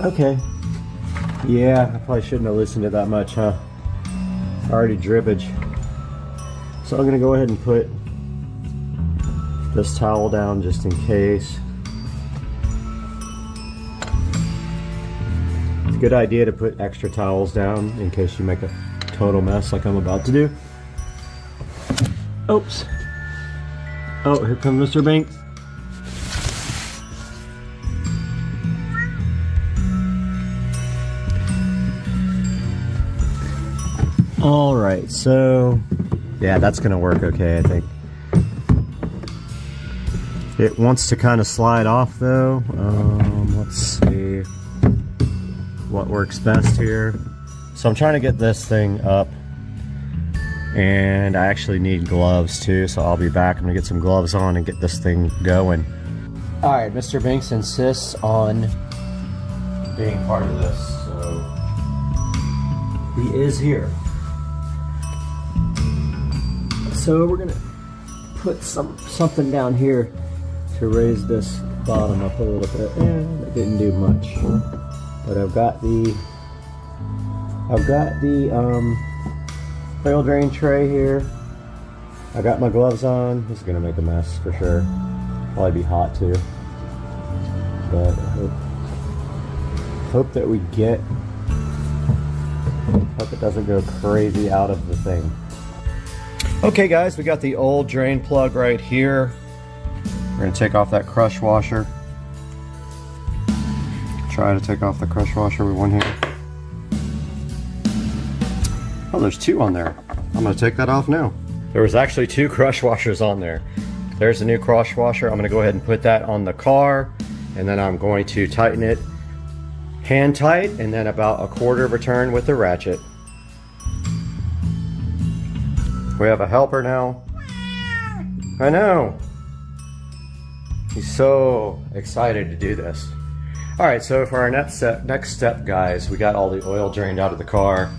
Okay. Yeah, I probably shouldn't have loosened it that much, huh? Already drippage. So I'm gonna go ahead and put this towel down just in case. It's a good idea to put extra towels down in case you make a total mess like I'm about to do. Oops. Oh, here comes Mr. Banks. All right, so yeah, that's gonna work okay, I think. It wants to kind of slide off though. Let's see what works best here. So I'm trying to get this thing up, and I actually need gloves too, so I'll be back. I'm gonna get some gloves on and get this thing going. All right, Mr. Banks insists on being part of this, so he is here. So we're gonna put something down here to raise this bottom up a little bit. And it didn't do much, but I've got the oil drain tray here. I got my gloves on. This is gonna make a mess for sure. Probably be hot too. But I hope that we get. Hope it doesn't go crazy out of the thing. Okay guys, we got the old drain plug right here. We're gonna take off that crush washer. Try to take off the crush washer with one hand. Oh, there's two on there. I'm gonna take that off now. There was actually two crush washers on there. There's a new crush washer. I'm gonna go ahead and put that on the car, and then I'm going to tighten it hand tight, and then about a quarter of a turn with the ratchet. We have a helper now. I know. He's so excited to do this. All right, so for our next step, guys, we got all the oil drained out of the car.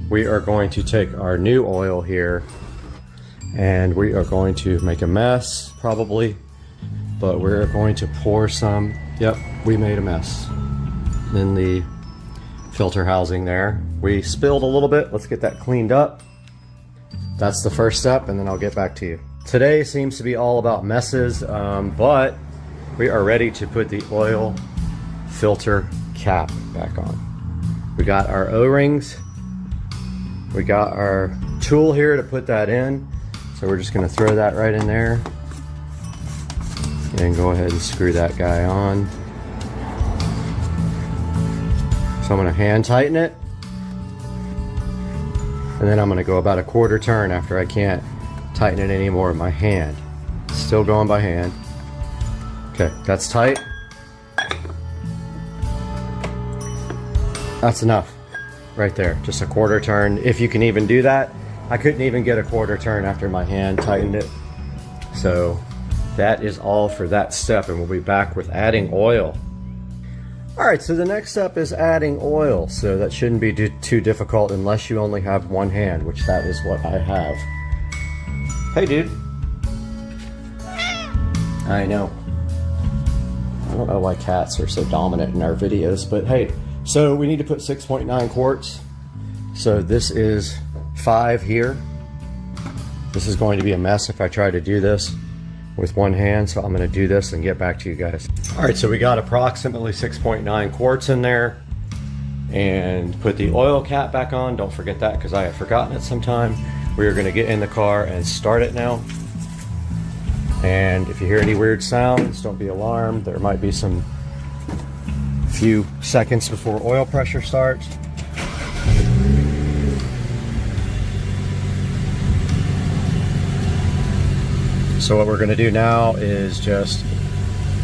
We are going to take our new oil here, and we are going to make a mess, probably, but we're going to pour some. Yep, we made a mess in the filter housing there. We spilled a little bit. Let's get that cleaned up. That's the first step, and then I'll get back to you. Today seems to be all about messes, but we are ready to put the oil filter cap back on. We got our O-rings. We got our tool here to put that in. So we're just gonna throw that right in there and go ahead and screw that guy on. So I'm gonna hand tighten it. And then I'm gonna go about a quarter turn after I can't tighten it anymore with my hand. Still going by hand. Okay, that's tight. That's enough right there, just a quarter turn. If you can even do that. I couldn't even get a quarter turn after my hand tightened it. So that is all for that step, and we'll be back with adding oil. All right, so the next step is adding oil. So that shouldn't be too difficult unless you only have one hand, which that is what I have. Hey, dude. I know. I don't know why cats are so dominant in our videos, but hey, so we need to put 6.9 quarts. So this is 5 here. This is going to be a mess if I try to do this with one hand, so I'm going to do this and get back to you guys. All right, so we got approximately 6.9 quarts in there, and put the oil cap back on. Don't forget that, because I have forgotten it sometime. We are going to get in the car and start it now. And if you hear any weird sounds, don't be alarmed. There might be some few seconds before oil pressure starts. So what we're going to do now is just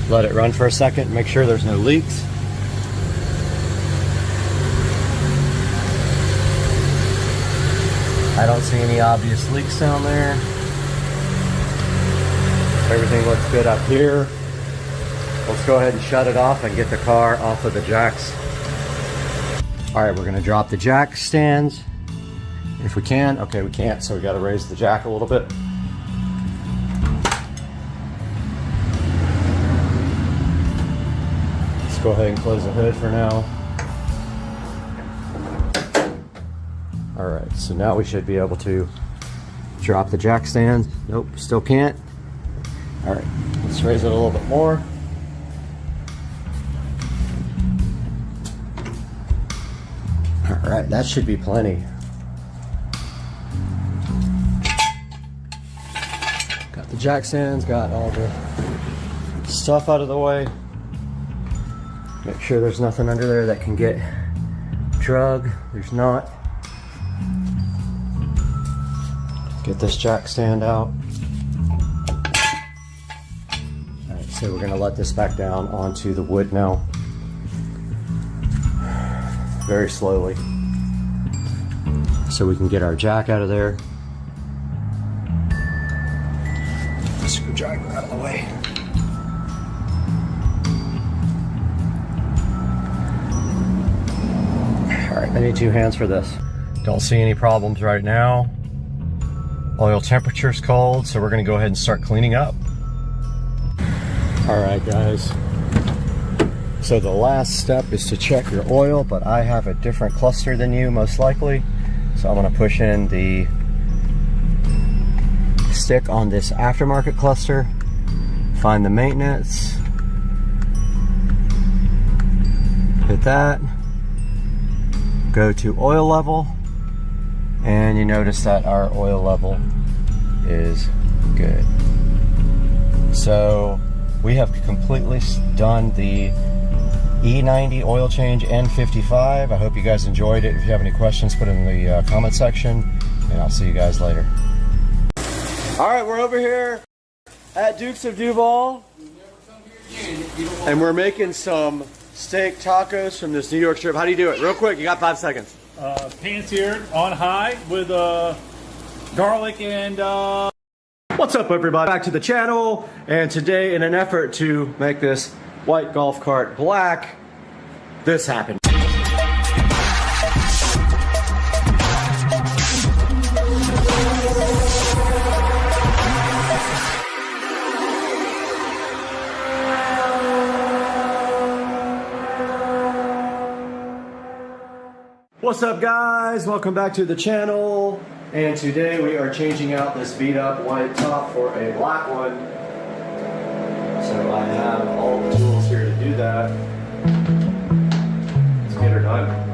let it run for a second, make sure there's no leaks. I don't see any obvious leaks down there. Everything looks good up here. Let's go ahead and shut it off and get the car off of the jacks. All right, we're going to drop the jack stands if we can. Okay, we can't, so we got to raise the jack a little bit. Let's go ahead and close the hood for now. All right, so now we should be able to drop the jack stand. Nope, still can't. All right, let's raise it a little bit more. All right, that should be plenty. Got the jack stands, got all the stuff out of the way. Make sure there's nothing under there that can get drug. There's not. Get this jack stand out. All right, so we're gonna let this back down onto the wood now. Very slowly. So we can get our jack out of there. Screwdriver out of the way. All right, I need 2 hands for this. Don't see any problems right now. Oil temperature's cold, so we're gonna go ahead and start cleaning up. All right, guys. So the last step is to check your oil, but I have a different cluster than you, most likely. So I'm gonna push in the stick on this aftermarket cluster, find the maintenance, hit that, go to oil level, and you notice that our oil level is good. So we have completely done the E90 oil change N55. I hope you guys enjoyed it. If you have any questions, put it in the comment section, and I'll see you guys later. All right, we're over here at Dukes of Duval, and we're making some steak tacos from this New York strip. How do you do it? Real quick, you got 5 seconds. Pan seared on high with garlic and What's up, everybody? Back to the channel, and today, in an effort to make this white golf cart black, this happened. What's up, guys? Welcome back to the channel, and today we are changing out this beat up white top for a black one. So I have all the tools here to do that. Let's get her done.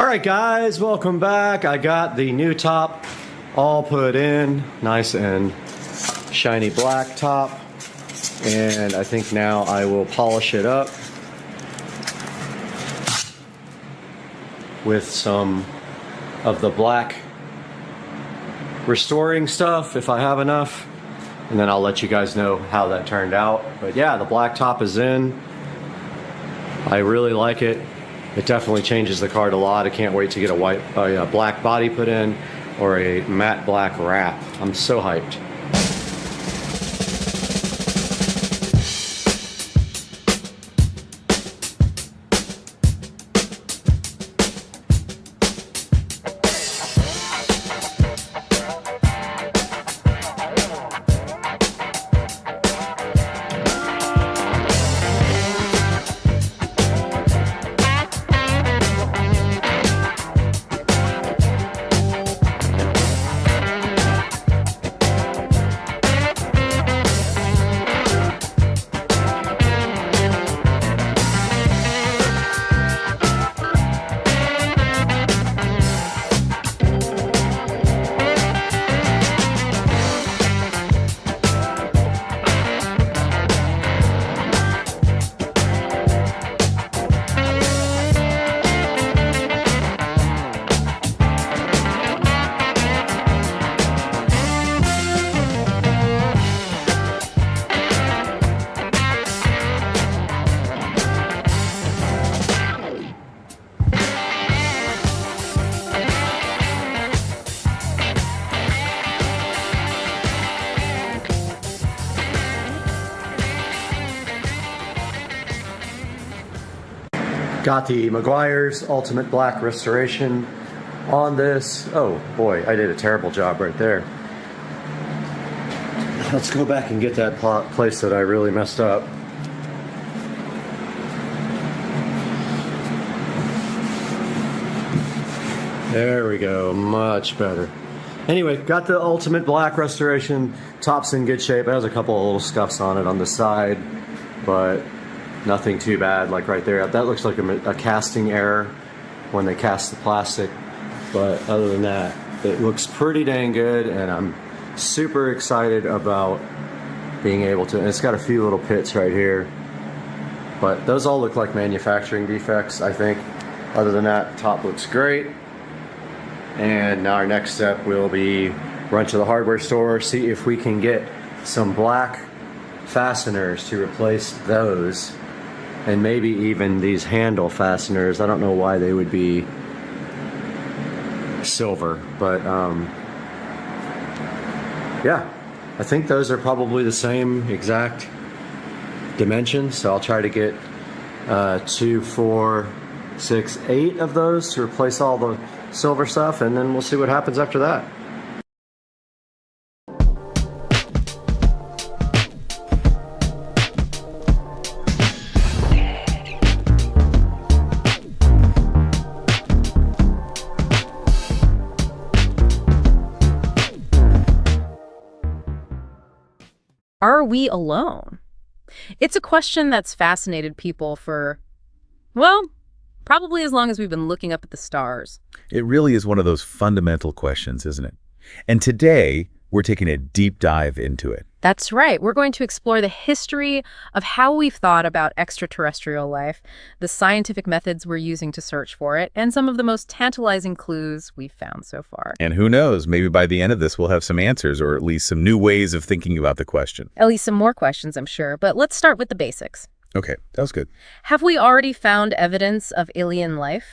All right, guys, welcome back. I got the new top all put in, nice and shiny black top. And I think now I will polish it up with some of the black restoring stuff if I have enough. And then I'll let you guys know how that turned out. But yeah, the black top is in. I really like it. It definitely changes the card a lot. I can't wait to get a black body put in or a matte black wrap. I'm so hyped. Got the Meguiar's Ultimate Black Restoration on this. Oh boy, I did a terrible job right there. Let's go back and get that place that I really messed up. There we go, much better. Anyway, got the Ultimate Black Restoration. Top's in good shape. It has a couple of little scuffs on it on the side, but nothing too bad, like right there. That looks like a casting error when they cast the plastic. But other than that, it looks pretty dang good, and I'm super excited about being able to, and it's got a few little pits right here. But those all look like manufacturing defects, I think. Other than that, top looks great. And now our next step will be run to the hardware store, see if we can get some black fasteners to replace those. And maybe even these handle fasteners. I don't know why they would be silver, but yeah, I think those are probably the same exact dimensions. So I'll try to get 2, 4, 6, 8 of those to replace all the silver stuff, and then we'll see what happens after that. Are we alone? It's a question that's fascinated people for, well, probably as long as we've been looking up at the stars. It really is one of those fundamental questions, isn't it? And today, we're taking a deep dive into it. That's right. We're going to explore the history of how we've thought about extraterrestrial life, the scientific methods we're using to search for it, and some of the most tantalizing clues we've found so far. And who knows, maybe by the end of this, we'll have some answers, or at least some new ways of thinking about the question. At least some more questions, I'm sure. But let's start with the basics. Okay, that was good. Have we already found evidence of alien life,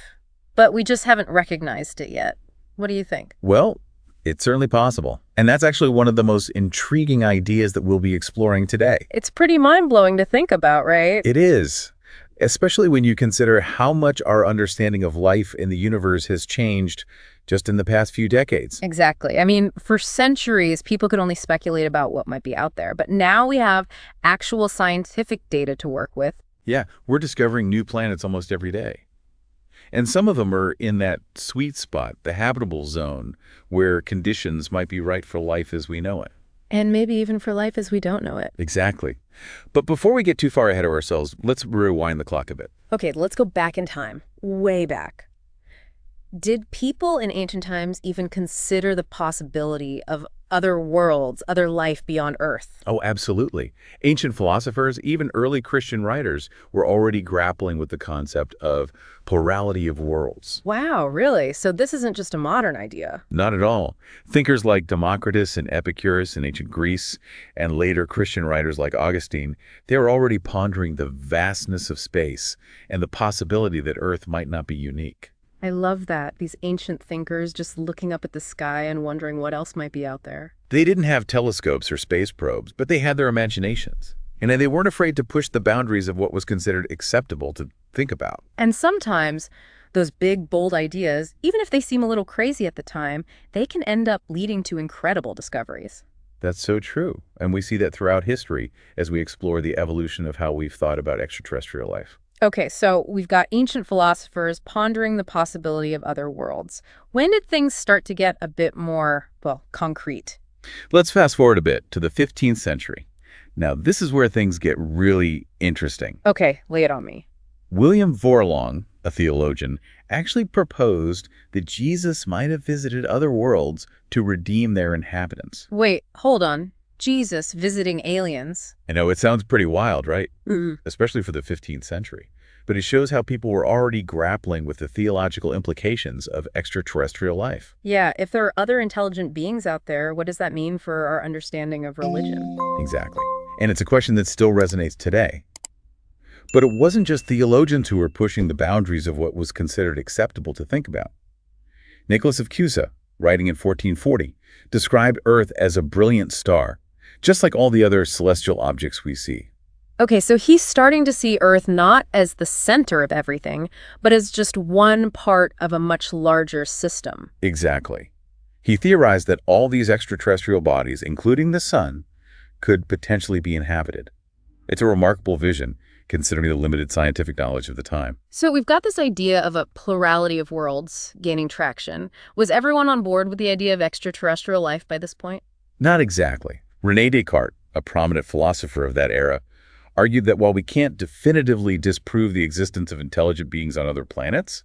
but we just haven't recognized it yet? What do you think? Well, it's certainly possible. And that's actually one of the most intriguing ideas that we'll be exploring today. It's pretty mind-blowing to think about, right? It is, especially when you consider how much our understanding of life in the universe has changed just in the past few decades. Exactly. I mean, for centuries, people could only speculate about what might be out there. But now we have actual scientific data to work with. Yeah, we're discovering new planets almost every day. And some of them are in that sweet spot, the habitable zone, where conditions might be right for life as we know it. And maybe even for life as we don't know it. Exactly. But before we get too far ahead of ourselves, let's rewind the clock a bit. Okay, let's go back in time, way back. Did people in ancient times even consider the possibility of other worlds, other life beyond Earth? Oh, absolutely. Ancient philosophers, even early Christian writers, were already grappling with the concept of plurality of worlds. Wow, really? So this isn't just a modern idea. Not at all. Thinkers like Democritus and Epicurus in ancient Greece, and later Christian writers like Augustine, they were already pondering the vastness of space and the possibility that Earth might not be unique. I love that. These ancient thinkers just looking up at the sky and wondering what else might be out there. They didn't have telescopes or space probes, but they had their imaginations. And they weren't afraid to push the boundaries of what was considered acceptable to think about. And sometimes those big, bold ideas, even if they seem a little crazy at the time, they can end up leading to incredible discoveries. That's so true. And we see that throughout history as we explore the evolution of how we've thought about extraterrestrial life. Okay, so we've got ancient philosophers pondering the possibility of other worlds. When did things start to get a bit more, well, concrete? Let's fast forward a bit to the 15th century. Now, this is where things get really interesting. Okay, lay it on me. William Vorlong, a theologian, actually proposed that Jesus might have visited other worlds to redeem their inhabitants. Wait, hold on. Jesus visiting aliens. I know, it sounds pretty wild, right? Mm. Especially for the 15th century. But it shows how people were already grappling with the theological implications of extraterrestrial life. Yeah, if there are other intelligent beings out there, what does that mean for our understanding of religion? Exactly. And it's a question that still resonates today. But it wasn't just theologians who were pushing the boundaries of what was considered acceptable to think about. Nicholas of Cusa, writing in 1440, described Earth as a brilliant star, just like all the other celestial objects we see. Okay, so he's starting to see Earth not as the center of everything, but as just one part of a much larger system. Exactly. He theorized that all these extraterrestrial bodies, including the sun, could potentially be inhabited. It's a remarkable vision, considering the limited scientific knowledge of the time. So we've got this idea of a plurality of worlds gaining traction. Was everyone on board with the idea of extraterrestrial life by this point? Not exactly. René Descartes, a prominent philosopher of that era, argued that while we can't definitively disprove the existence of intelligent beings on other planets,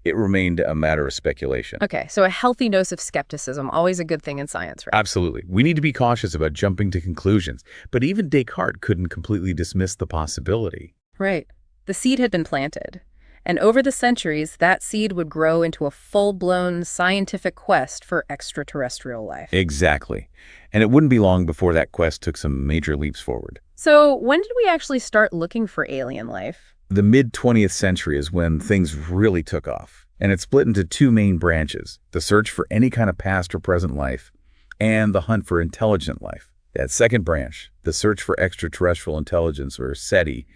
it remained a matter of speculation. Okay, so a healthy dose of skepticism, always a good thing in science, right? Absolutely. We need to be cautious about jumping to conclusions, but even Descartes couldn't completely dismiss the possibility. Right. The seed had been planted. And over the centuries, that seed would grow into a full-blown scientific quest for extraterrestrial life. Exactly. And it wouldn't be long before that quest took some major leaps forward. So when did we actually start looking for alien life? The mid-20th century is when things really took off. And it split into two main branches: the search for any kind of past or present life, and the hunt for intelligent life. That second branch, the search for extraterrestrial intelligence, or SETI,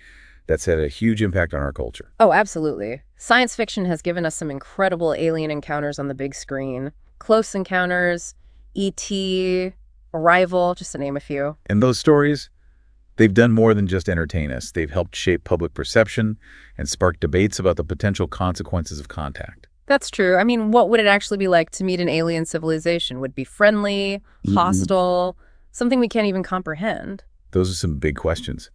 that's had a huge impact on our culture. Oh, absolutely. Science fiction has given us some incredible alien encounters on the big screen. Close Encounters, E.T., Arrival, just to name a few. And those stories, they've done more than just entertain us. They've helped shape public perception and spark debates about the potential consequences of contact. That's true. I mean, what would it actually be like to meet an alien civilization? Would it be friendly, hostile, something we can't even comprehend? Those are some big questions.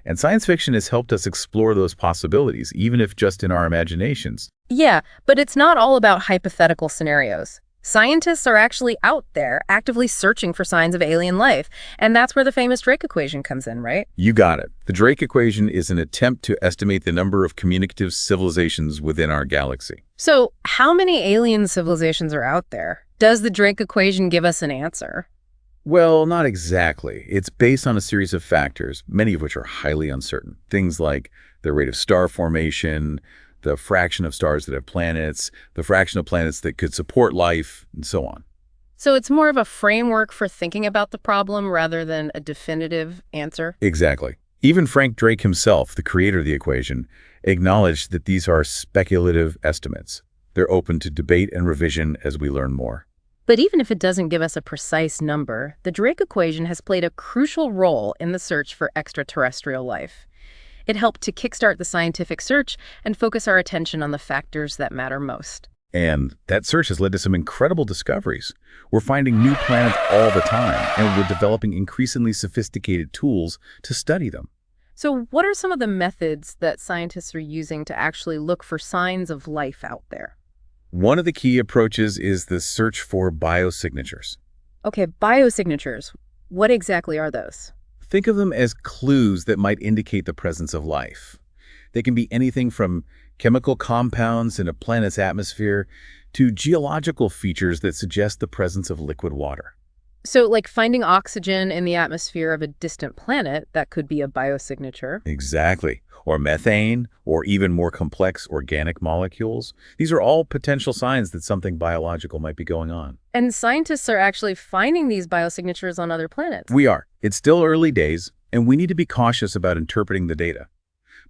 And science fiction has helped us explore those possibilities, even if just in our imaginations. Yeah, but it's not all about hypothetical scenarios. Scientists are actually out there actively searching for signs of alien life, and that's where the famous Drake equation comes in, right? You got it. The Drake equation is an attempt to estimate the number of communicative civilizations within our galaxy. So, how many alien civilizations are out there? Does the Drake equation give us an answer? Well, not exactly. It's based on a series of factors, many of which are highly uncertain. Things like the rate of star formation, the fraction of stars that have planets, the fraction of planets that could support life, and so on. So it's more of a framework for thinking about the problem rather than a definitive answer? Exactly. Even Frank Drake himself, the creator of the equation, acknowledged that these are speculative estimates. They're open to debate and revision as we learn more. But even if it doesn't give us a precise number, the Drake equation has played a crucial role in the search for extraterrestrial life. It helped to kickstart the scientific search and focus our attention on the factors that matter most. And that search has led to some incredible discoveries. We're finding new planets all the time, and we're developing increasingly sophisticated tools to study them. So what are some of the methods that scientists are using to actually look for signs of life out there? One of the key approaches is the search for biosignatures. Okay, biosignatures. What exactly are those? Think of them as clues that might indicate the presence of life. They can be anything from chemical compounds in a planet's atmosphere to geological features that suggest the presence of liquid water. So, like finding oxygen in the atmosphere of a distant planet, that could be a biosignature. Exactly. Or methane, or even more complex organic molecules. These are all potential signs that something biological might be going on. And scientists are actually finding these biosignatures on other planets. We are. It's still early days, and we need to be cautious about interpreting the data.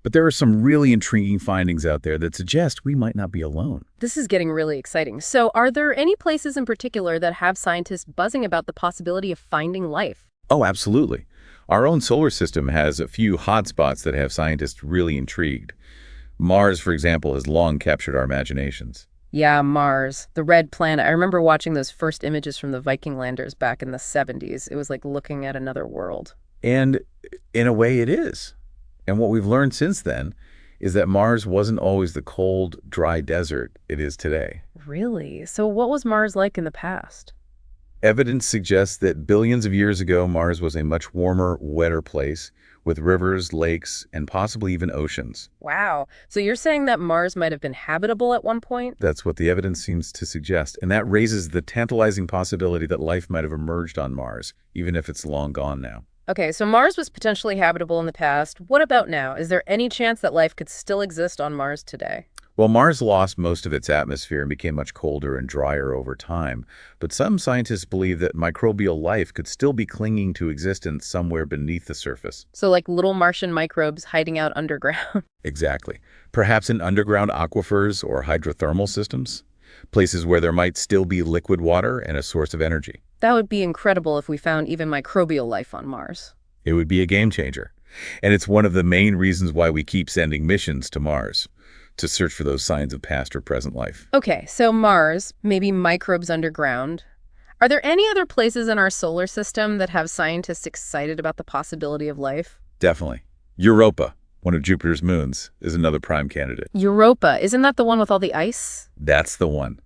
But there are some really intriguing findings out there that suggest we might not be alone. This is getting really exciting. So are there any places in particular that have scientists buzzing about the possibility of finding life? Oh, absolutely. Our own solar system has a few hotspots that have scientists really intrigued. Mars, for example, has long captured our imaginations. Yeah, Mars, the red planet. I remember watching those first images from the Viking landers back in the 70s. It was like looking at another world. And in a way it is. And what we've learned since then is that Mars wasn't always the cold, dry desert it is today. Really? So what was Mars like in the past? Evidence suggests that billions of years ago, Mars was a much warmer, wetter place with rivers, lakes, and possibly even oceans. Wow. So you're saying that Mars might have been habitable at one point? That's what the evidence seems to suggest. And that raises the tantalizing possibility that life might have emerged on Mars, even if it's long gone now. Okay, so Mars was potentially habitable in the past. What about now? Is there any chance that life could still exist on Mars today? Well, Mars lost most of its atmosphere and became much colder and drier over time. But some scientists believe that microbial life could still be clinging to existence somewhere beneath the surface. So like little Martian microbes hiding out underground. Exactly. Perhaps in underground aquifers or hydrothermal systems, places where there might still be liquid water and a source of energy. That would be incredible if we found even microbial life on Mars. It would be a game changer. And it's one of the main reasons why we keep sending missions to Mars, to search for those signs of past or present life. Okay, so Mars, maybe microbes underground. Are there any other places in our solar system that have scientists excited about the possibility of life? Definitely. Europa, one of Jupiter's moons, is another prime candidate. Europa, isn't that the one with all the ice? That's the one.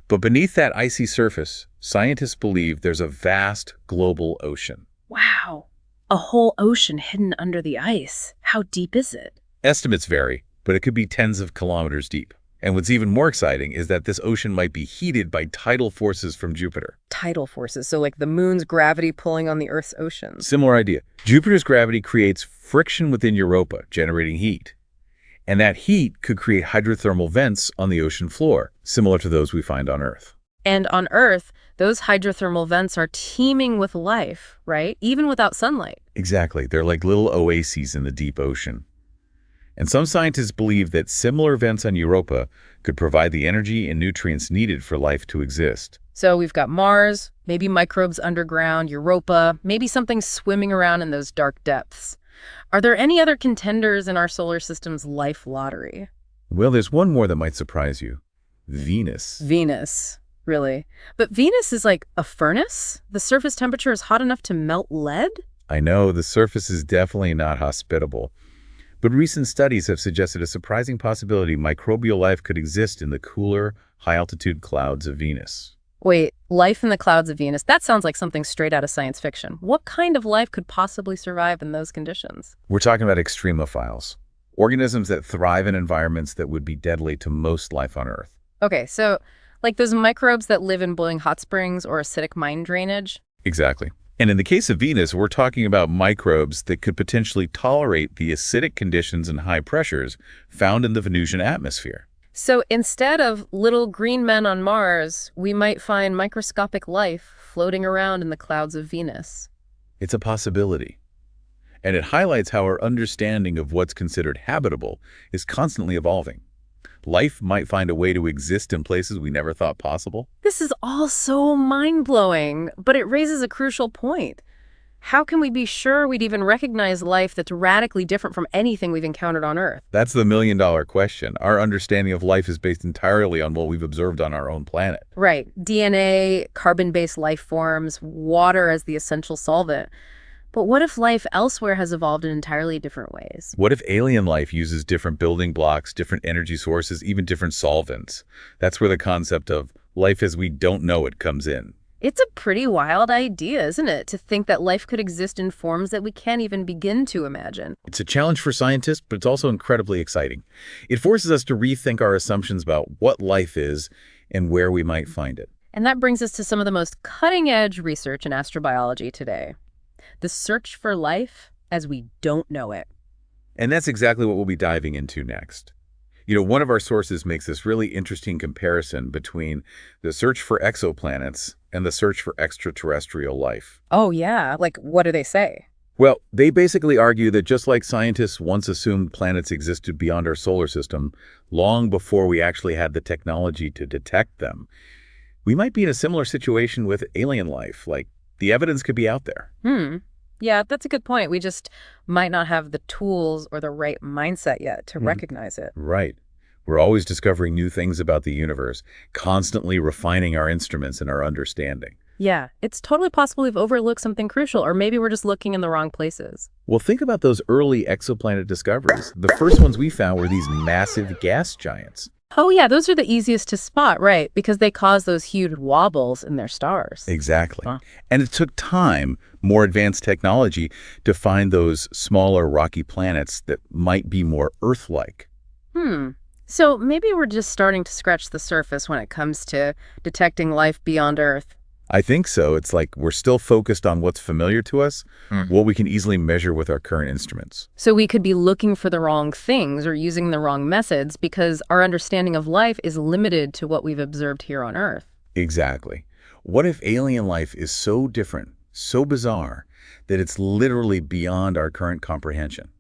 But beneath that icy surface, scientists believe there's a vast global ocean. Wow, a whole ocean hidden under the ice. How deep is it? Estimates vary, but it could be tens of kilometers deep. And what's even more exciting is that this ocean might be heated by tidal forces from Jupiter. Tidal forces, so like the moon's gravity pulling on the Earth's oceans. Similar idea. Jupiter's gravity creates friction within Europa, generating heat. And that heat could create hydrothermal vents on the ocean floor, similar to those we find on Earth. And on Earth, those hydrothermal vents are teeming with life, right? Even without sunlight. Exactly. They're like little oases in the deep ocean. And some scientists believe that similar vents on Europa could provide the energy and nutrients needed for life to exist. So we've got Mars, maybe microbes underground, Europa, maybe something swimming around in those dark depths. Are there any other contenders in our solar system's life lottery? Well, there's one more that might surprise you. Venus. Venus, really? But Venus is like a furnace? The surface temperature is hot enough to melt lead? I know, the surface is definitely not hospitable. But recent studies have suggested a surprising possibility microbial life could exist in the cooler, high-altitude clouds of Venus. Wait, life in the clouds of Venus? That sounds like something straight out of science fiction. What kind of life could possibly survive in those conditions? We're talking about extremophiles, organisms that thrive in environments that would be deadly to most life on Earth. Okay, so like those microbes that live in boiling hot springs or acidic mine drainage? Exactly. And in the case of Venus, we're talking about microbes that could potentially tolerate the acidic conditions and high pressures found in the Venusian atmosphere. So instead of little green men on Mars, we might find microscopic life floating around in the clouds of Venus. It's a possibility. And it highlights how our understanding of what's considered habitable is constantly evolving. Life might find a way to exist in places we never thought possible. This is all so mind-blowing, but it raises a crucial point. How can we be sure we'd even recognize life that's radically different from anything we've encountered on Earth? That's the million-dollar question. Our understanding of life is based entirely on what we've observed on our own planet. Right. DNA, carbon-based life forms, water as the essential solvent. But what if life elsewhere has evolved in entirely different ways? What if alien life uses different building blocks, different energy sources, even different solvents? That's where the concept of life as we don't know it comes in. It's a pretty wild idea, isn't it, to think that life could exist in forms that we can't even begin to imagine. It's a challenge for scientists, but it's also incredibly exciting. It forces us to rethink our assumptions about what life is and where we might find it. And that brings us to some of the most cutting-edge research in astrobiology today. The search for life as we don't know it. And that's exactly what we'll be diving into next. You know, one of our sources makes this really interesting comparison between the search for exoplanets and the search for extraterrestrial life. Oh, yeah? Like, what do they say? Well, they basically argue that just like scientists once assumed planets existed beyond our solar system, long before we actually had the technology to detect them, we might be in a similar situation with alien life. Like, the evidence could be out there. Yeah, that's a good point. We just might not have the tools or the right mindset yet to recognize it. Right. We're always discovering new things about the universe, constantly refining our instruments and our understanding. Yeah, it's totally possible we've overlooked something crucial, or maybe we're just looking in the wrong places. Well, think about those early exoplanet discoveries. The first ones we found were these massive gas giants. Oh, yeah, those are the easiest to spot, right? Because they cause those huge wobbles in their stars. Exactly. And it took time, more advanced technology, to find those smaller rocky planets that might be more Earth-like. So maybe we're just starting to scratch the surface when it comes to detecting life beyond Earth. I think so. It's like we're still focused on what's familiar to us, what we can easily measure with our current instruments. So we could be looking for the wrong things or using the wrong methods because our understanding of life is limited to what we've observed here on Earth. Exactly. What if alien life is so different, so bizarre, that it's literally beyond our current comprehension?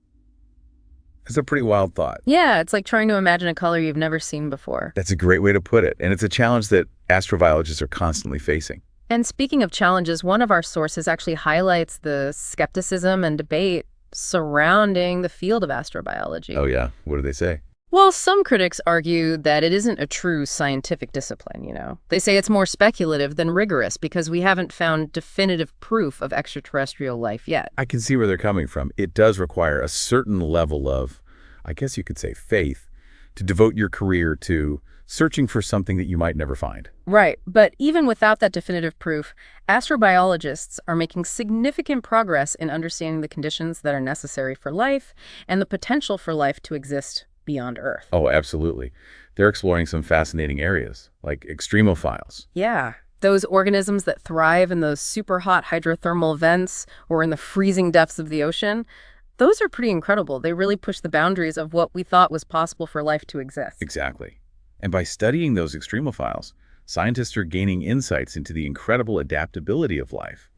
It's a pretty wild thought. Yeah, it's like trying to imagine a color you've never seen before. That's a great way to put it. And it's a challenge that astrobiologists are constantly facing. And speaking of challenges, one of our sources actually highlights the skepticism and debate surrounding the field of astrobiology. Oh, yeah. What do they say? Well, some critics argue that it isn't a true scientific discipline, you know. They say it's more speculative than rigorous because we haven't found definitive proof of extraterrestrial life yet. I can see where they're coming from. It does require a certain level of, I guess you could say, faith to devote your career to searching for something that you might never find. Right, but even without that definitive proof, astrobiologists are making significant progress in understanding the conditions that are necessary for life and the potential for life to exist beyond Earth. Oh, absolutely. They're exploring some fascinating areas, like extremophiles. Yeah, those organisms that thrive in those super hot hydrothermal vents or in the freezing depths of the ocean. Those are pretty incredible. They really push the boundaries of what we thought was possible for life to exist. Exactly. And by studying those extremophiles, scientists are gaining insights into the incredible adaptability of life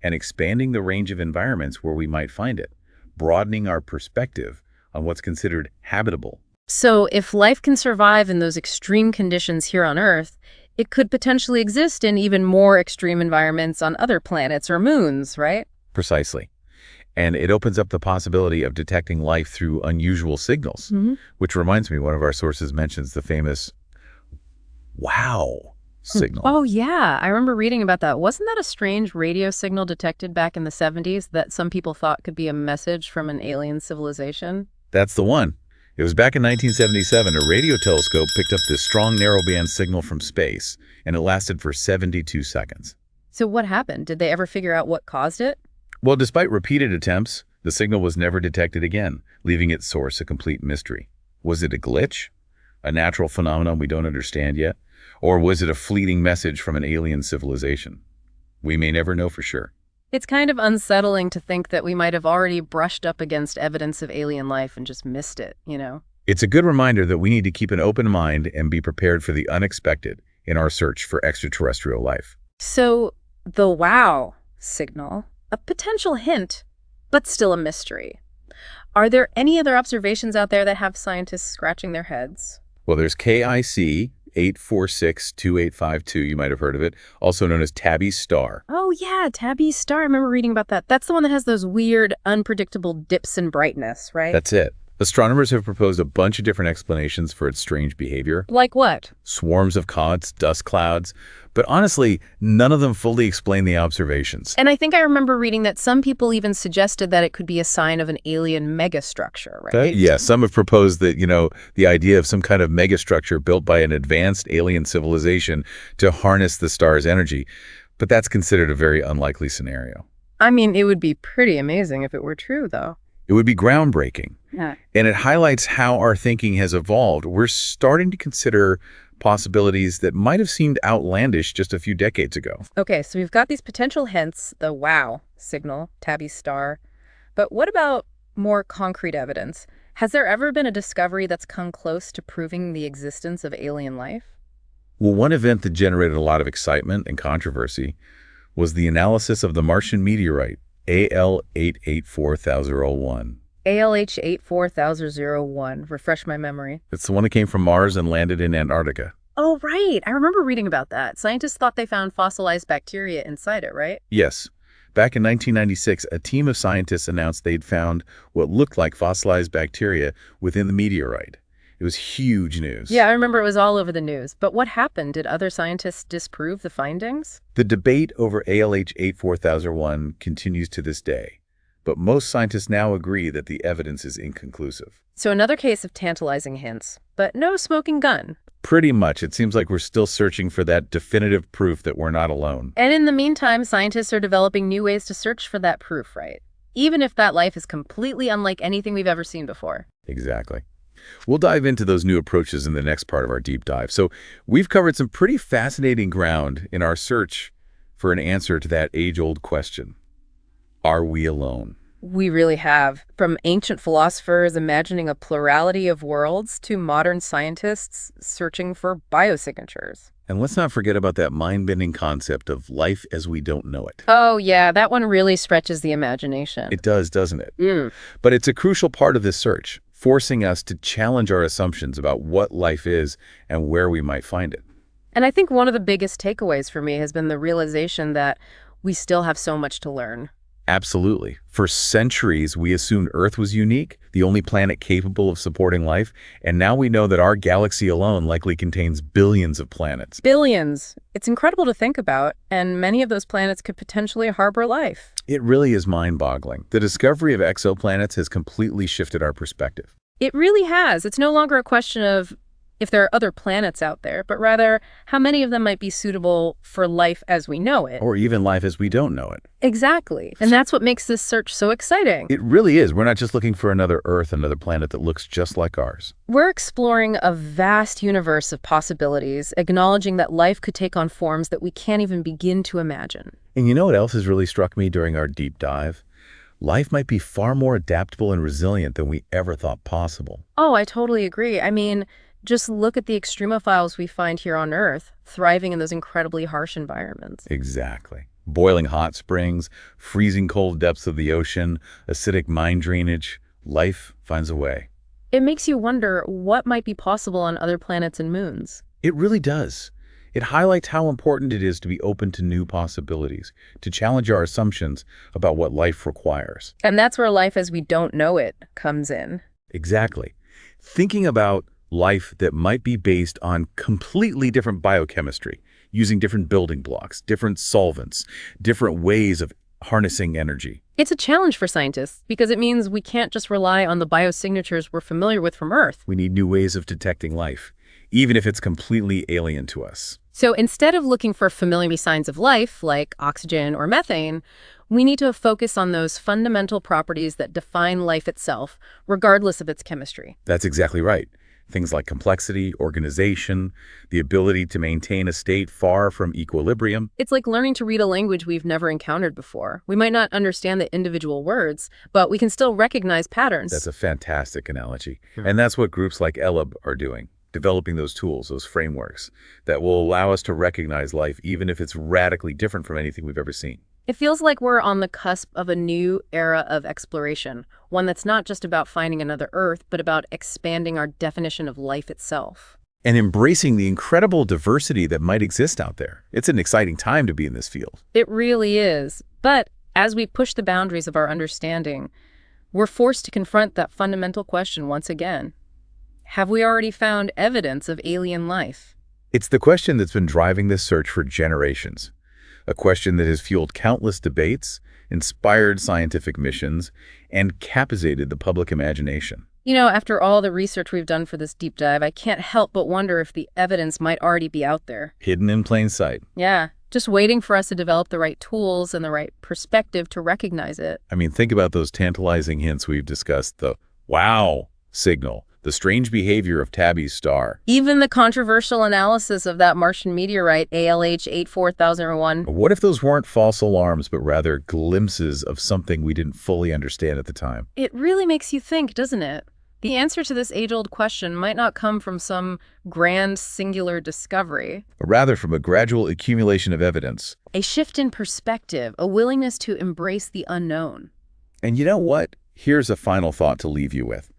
and expanding the range of environments where we might find it, broadening our perspective on what's considered habitable. So if life can survive in those extreme conditions here on Earth, it could potentially exist in even more extreme environments on other planets or moons, right? Precisely. And it opens up the possibility of detecting life through unusual signals, which reminds me, one of our sources mentions the famous wow signal. Oh, yeah. I remember reading about that. Wasn't that a strange radio signal detected back in the 70s that some people thought could be a message from an alien civilization? That's the one. It was back in 1977, a radio telescope picked up this strong narrowband signal from space, and it lasted for 72 seconds. So what happened? Did they ever figure out what caused it? Well, despite repeated attempts, the signal was never detected again, leaving its source a complete mystery. Was it a glitch? A natural phenomenon we don't understand yet? Or was it a fleeting message from an alien civilization? We may never know for sure. It's kind of unsettling to think that we might have already brushed up against evidence of alien life and just missed it, you know? It's a good reminder that we need to keep an open mind and be prepared for the unexpected in our search for extraterrestrial life. So, the wow signal, a potential hint, but still a mystery. Are there any other observations out there that have scientists scratching their heads? Well, there's KIC 8462852, you might have heard of it, also known as Tabby's star. Oh yeah, Tabby's star. I remember reading about that. That's the one that has those weird, unpredictable dips in brightness, right? That's it. Astronomers have proposed a bunch of different explanations for its strange behavior. Like what? Swarms of comets, dust clouds. But honestly, none of them fully explain the observations. And I think I remember reading that some people even suggested that it could be a sign of an alien megastructure, right? Yeah, some have proposed that, the idea of some kind of megastructure built by an advanced alien civilization to harness the star's energy. But that's considered a very unlikely scenario. I mean, it would be pretty amazing if it were true, though. It would be groundbreaking. Yeah. And it highlights how our thinking has evolved. We're starting to consider possibilities that might have seemed outlandish just a few decades ago. Okay, so we've got these potential hints, the wow signal, Tabby's star. But what about more concrete evidence? Has there ever been a discovery that's come close to proving the existence of alien life? Well, one event that generated a lot of excitement and controversy was the analysis of the Martian meteorite, AL-884001. ALH-84001. Refresh my memory. It's the one that came from Mars and landed in Antarctica. Oh, right. I remember reading about that. Scientists thought they found fossilized bacteria inside it, right? Yes. Back in 1996, a team of scientists announced they'd found what looked like fossilized bacteria within the meteorite. It was huge news. Yeah, I remember it was all over the news. But what happened? Did other scientists disprove the findings? The debate over ALH-84001 continues to this day, but most scientists now agree that the evidence is inconclusive. So another case of tantalizing hints, but no smoking gun. Pretty much. It seems like we're still searching for that definitive proof that we're not alone. And in the meantime, scientists are developing new ways to search for that proof, right? Even if that life is completely unlike anything we've ever seen before. Exactly. We'll dive into those new approaches in the next part of our deep dive. So we've covered some pretty fascinating ground in our search for an answer to that age-old question. Are we alone? We really have. From ancient philosophers imagining a plurality of worlds to modern scientists searching for biosignatures. And let's not forget about that mind-bending concept of life as we don't know it. Oh, yeah, that one really stretches the imagination. It does, doesn't it? But it's a crucial part of this search, forcing us to challenge our assumptions about what life is and where we might find it. And I think one of the biggest takeaways for me has been the realization that we still have so much to learn. Absolutely. For centuries, we assumed Earth was unique, the only planet capable of supporting life, and now we know that our galaxy alone likely contains billions of planets. Billions. It's incredible to think about, and many of those planets could potentially harbor life. It really is mind-boggling. The discovery of exoplanets has completely shifted our perspective. It really has. It's no longer a question of if there are other planets out there, but rather how many of them might be suitable for life as we know it. Or even life as we don't know it. Exactly. And that's what makes this search so exciting. It really is. We're not just looking for another Earth, another planet that looks just like ours. We're exploring a vast universe of possibilities, acknowledging that life could take on forms that we can't even begin to imagine. And you know what else has really struck me during our deep dive? Life might be far more adaptable and resilient than we ever thought possible. Oh, I totally agree. I mean, just look at the extremophiles we find here on Earth, thriving in those incredibly harsh environments. Exactly. Boiling hot springs, freezing cold depths of the ocean, acidic mine drainage. Life finds a way. It makes you wonder what might be possible on other planets and moons. It really does. It highlights how important it is to be open to new possibilities, to challenge our assumptions about what life requires. And that's where life as we don't know it comes in. Exactly. Thinking about life that might be based on completely different biochemistry, using different building blocks, different solvents, different ways of harnessing energy. It's a challenge for scientists because it means we can't just rely on the biosignatures we're familiar with from Earth. We need new ways of detecting life, even if it's completely alien to us. So instead of looking for familiar signs of life, like oxygen or methane, we need to focus on those fundamental properties that define life itself, regardless of its chemistry. That's exactly right. Things like complexity, organization, the ability to maintain a state far from equilibrium. It's like learning to read a language we've never encountered before. We might not understand the individual words, but we can still recognize patterns. That's a fantastic analogy. And that's what groups like ELAB are doing, developing those tools, those frameworks that will allow us to recognize life even if it's radically different from anything we've ever seen. It feels like we're on the cusp of a new era of exploration, one that's not just about finding another Earth, but about expanding our definition of life itself. And embracing the incredible diversity that might exist out there. It's an exciting time to be in this field. It really is. But as we push the boundaries of our understanding, We're forced to confront that fundamental question once again. Have we already found evidence of alien life? It's the question that's been driving this search for generations. A question that has fueled countless debates, inspired scientific missions, and captivated the public imagination. You know, after all the research we've done for this deep dive, I can't help but wonder if the evidence might already be out there. Hidden in plain sight. Yeah, just waiting for us to develop the right tools and the right perspective to recognize it. I mean, think about those tantalizing hints we've discussed, the wow signal, the strange behavior of Tabby's star. Even the controversial analysis of that Martian meteorite, ALH 84001. What if those weren't false alarms, but rather glimpses of something we didn't fully understand at the time? It really makes you think, doesn't it? The answer to this age-old question might not come from some grand singular discovery, But rather from a gradual accumulation of evidence. a shift in perspective, a willingness to embrace the unknown. And you know what? Here's a final thought to leave you with.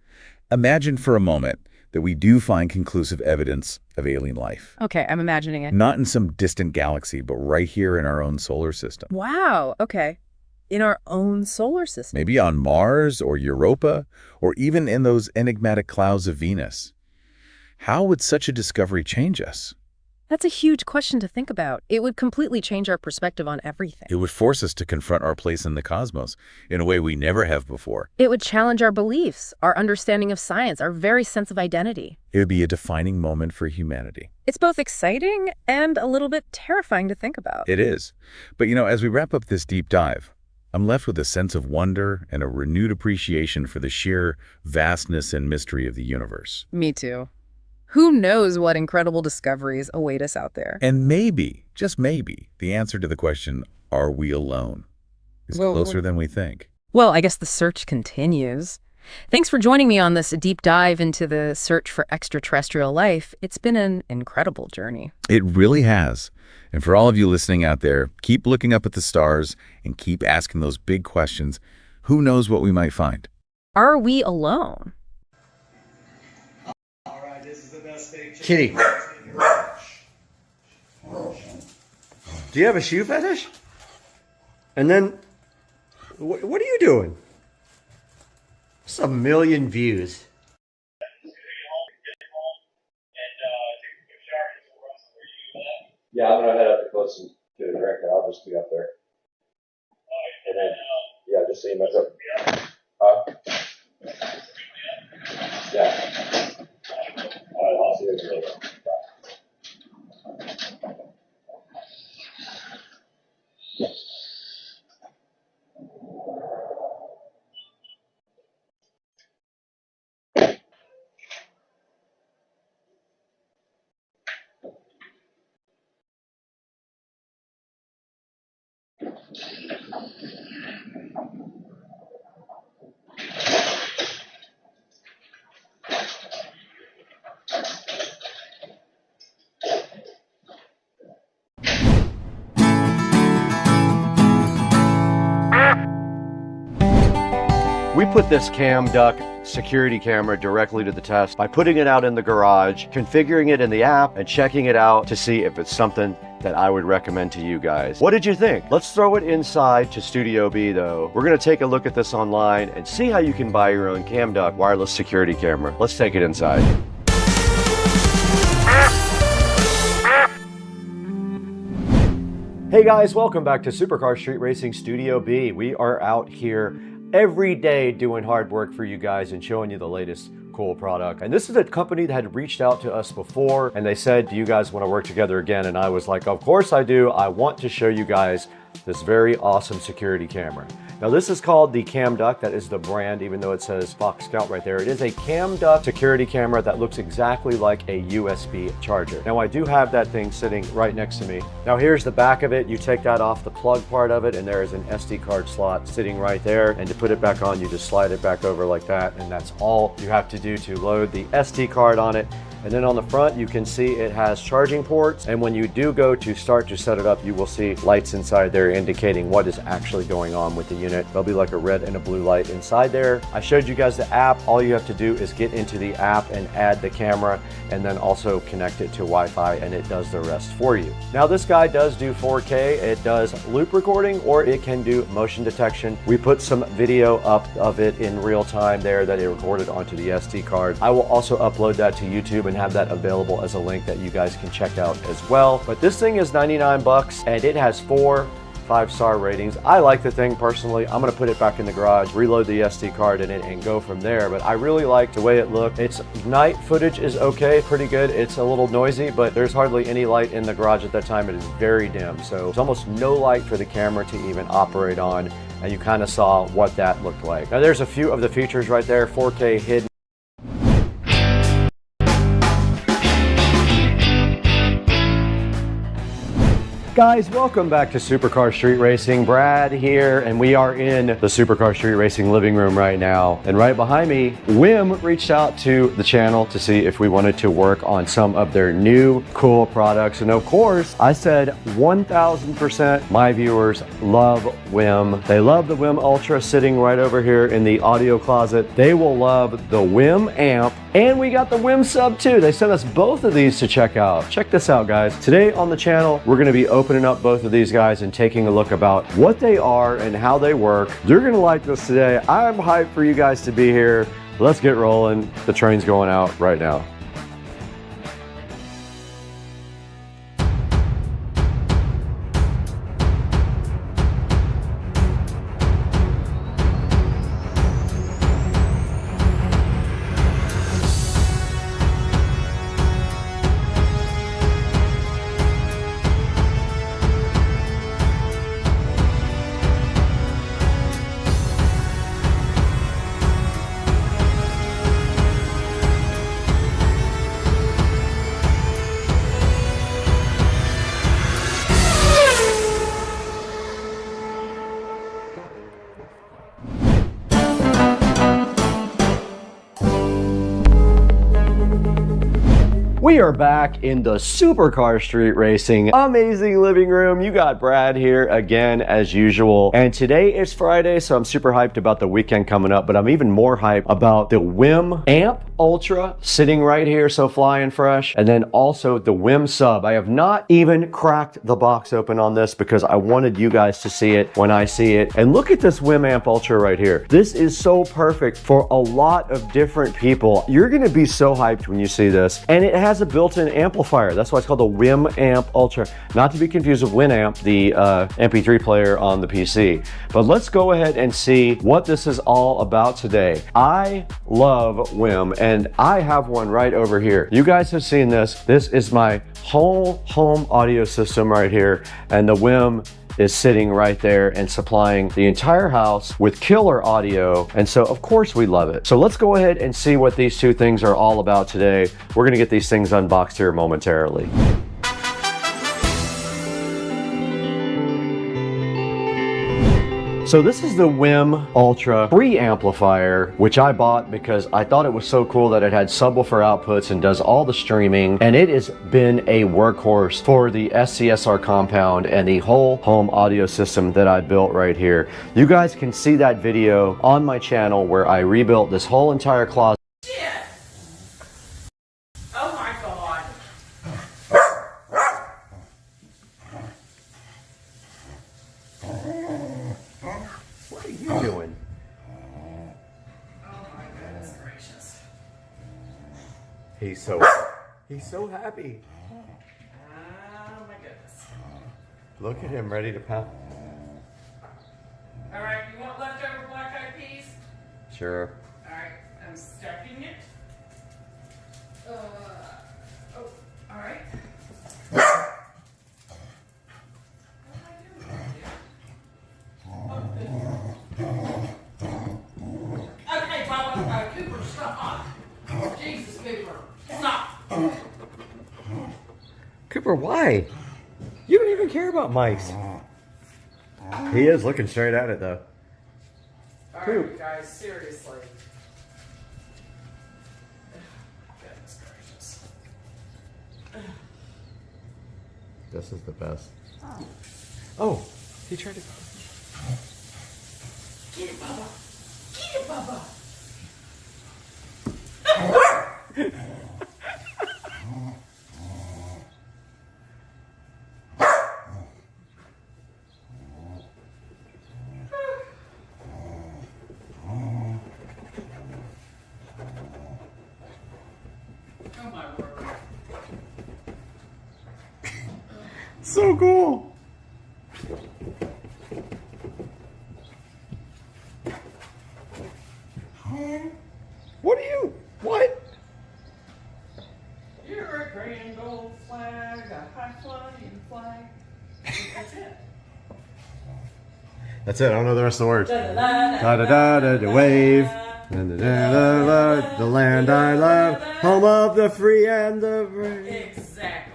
Imagine for a moment that we do find conclusive evidence of alien life. Okay, I'm imagining it. Not in some distant galaxy, but right here in our own solar system. Wow, okay. In our own solar system. Maybe on Mars or Europa, or even in those enigmatic clouds of Venus. How would such a discovery change us? That's a huge question to think about. It would completely change our perspective on everything. It would force us to confront our place in the cosmos in a way we never have before. It would challenge our beliefs, our understanding of science, our very sense of identity. It would be a defining moment for humanity. It's both exciting and a little bit terrifying to think about. It is. But as we wrap up this deep dive, I'm left with a sense of wonder and a renewed appreciation for the sheer vastness and mystery of the universe. Me too. Who knows what incredible discoveries await us out there? And maybe, just maybe, the answer to the question, are we alone, is closer than we think. Well, I guess the search continues. Thanks for joining me on this deep dive into the search for extraterrestrial life. It's been an incredible journey. It really has. And for all of you listening out there, keep looking up at the stars and keep asking those big questions. Who knows what we might find? Are we alone? Kitty. Do you have a shoe fetish? And then, what are you doing? It's a million views. Yeah, I'm gonna head up to close and get a drink, and I'll just be up there. And then, yeah, just so you mess up. Yeah. All right, I'll see you later. We put this cam duck security camera directly to the test by putting it out in the garage, configuring it in the app, and checking it out to see if it's something that I would recommend to you guys. What did you think? Let's throw it inside to Studio B though. We're gonna take a look at this online and see how you can buy your own cam duck wireless security camera. Let's take it inside. Hey guys, welcome back to Supercar Street Racing Studio B. We are out here every day doing hard work for you guys and showing you the latest cool product. And this is a company that had reached out to us before and they said, do you guys want to work together again? And I was like, of course I do. I want to show you guys this very awesome security camera. Now this is called the Cam Duck. That is the brand, even though it says Fox Scout right there. It is a Cam Duck security camera that looks exactly like a USB charger. Now I do have that thing sitting right next to me. Now here's the back of it. You take that off the plug part of it and there is an SD card slot sitting right there. And to put it back on, you just slide it back over like that. And that's all you have to do to load the SD card on it. And then on the front, you can see it has charging ports. And when you do go to start to set it up, you will see lights inside there indicating what is actually going on with the unit. There'll be like a red and a blue light inside there. I showed you guys the app. All you have to do is get into the app and add the camera and then also connect it to Wi-Fi, and it does the rest for you. Now this guy does do 4K. It does loop recording, or it can do motion detection. We put some video up of it in real time there that it recorded onto the SD card. I will also upload that to YouTube and have that available as a link that you guys can check out as well. But this thing is 99 bucks and it has 4 5-star ratings. I like the thing personally. I'm gonna put it back in the garage, reload the SD card in it, and go from there. But I really like the way it looked. Its night footage is okay, pretty good. It's a little noisy, but there's hardly any light in the garage at that time. It is very dim, so there's almost no light for the camera to even operate on, and you kind of saw what that looked like. Now there's a few of the features right there. 4K hidden. Guys, welcome back to Supercar Street Racing. Brad here, and we are in the Supercar Street Racing living room right now. And right behind me, Whim reached out to the channel to see if we wanted to work on some of their new cool products. And of course, I said 1000% my viewers love Whim. They love the Whim Ultra sitting right over here in the audio closet. They will love the Whim amp, and we got the Whim sub too. They sent us both of these to check out. Check this out, guys. Today on the channel, we're gonna be opening up both of these guys and taking a look about what they are and how they work. You're gonna like this today. I'm hyped for you guys to be here. Let's get rolling. The train's going out right now. We are back in the Supercar Street Racing amazing living room. You got Brad here again as usual. And today is Friday, so I'm super hyped about the weekend coming up, but I'm even more hyped about the Whim Amp Ultra sitting right here, so flying fresh. And then also the Whim Sub. I have not even cracked the box open on this because I wanted you guys to see it when I see it. And look at this Whim Amp Ultra right here. This is so perfect for a lot of different people. You're gonna be so hyped when you see this. And it has a built-in amplifier. That's why it's called the Whim Amp Ultra. Not to be confused with Winamp, the MP3 player on the PC. But let's go ahead and see what this is all about today. I love Whim, and I have one right over here. You guys have seen this. This is my whole home audio system right here, and the Whim is sitting right there and supplying the entire house with killer audio. And so of course we love it. So let's go ahead and see what these two things are all about today. We're gonna get these things unboxed here momentarily. So this is the Whim Ultra preamplifier, which I bought because I thought it was so cool that it had subwoofer outputs and does all the streaming. And it has been a workhorse for the SCSR compound and the whole home audio system that I built right here. You guys can see that video on my channel where I rebuilt this whole entire closet. Oh my God. What are you doing? Oh my goodness gracious. He's so happy. Oh my goodness. Look at him ready to pound. All right, you want leftover black eyed peas? Sure. All right, I'm stacking it. Oh, all right. Okay, Bubba, Cooper, stop. Jesus, Cooper, stop. Cooper, why? You don't even care about mice. He is looking straight at it though. All right, you guys, seriously. Goodness gracious. This is the best. Oh, he tried to. Get it, Bubba. Get it, Bubba. Oh my word. So cool. What are you? What? You're a grand old flag, a high flying flag. That's it. That's it. I don't know the rest of the words. Da da Da da da da wave. Da, da, da, da, the land I love, home of the free and the brave. Exactly.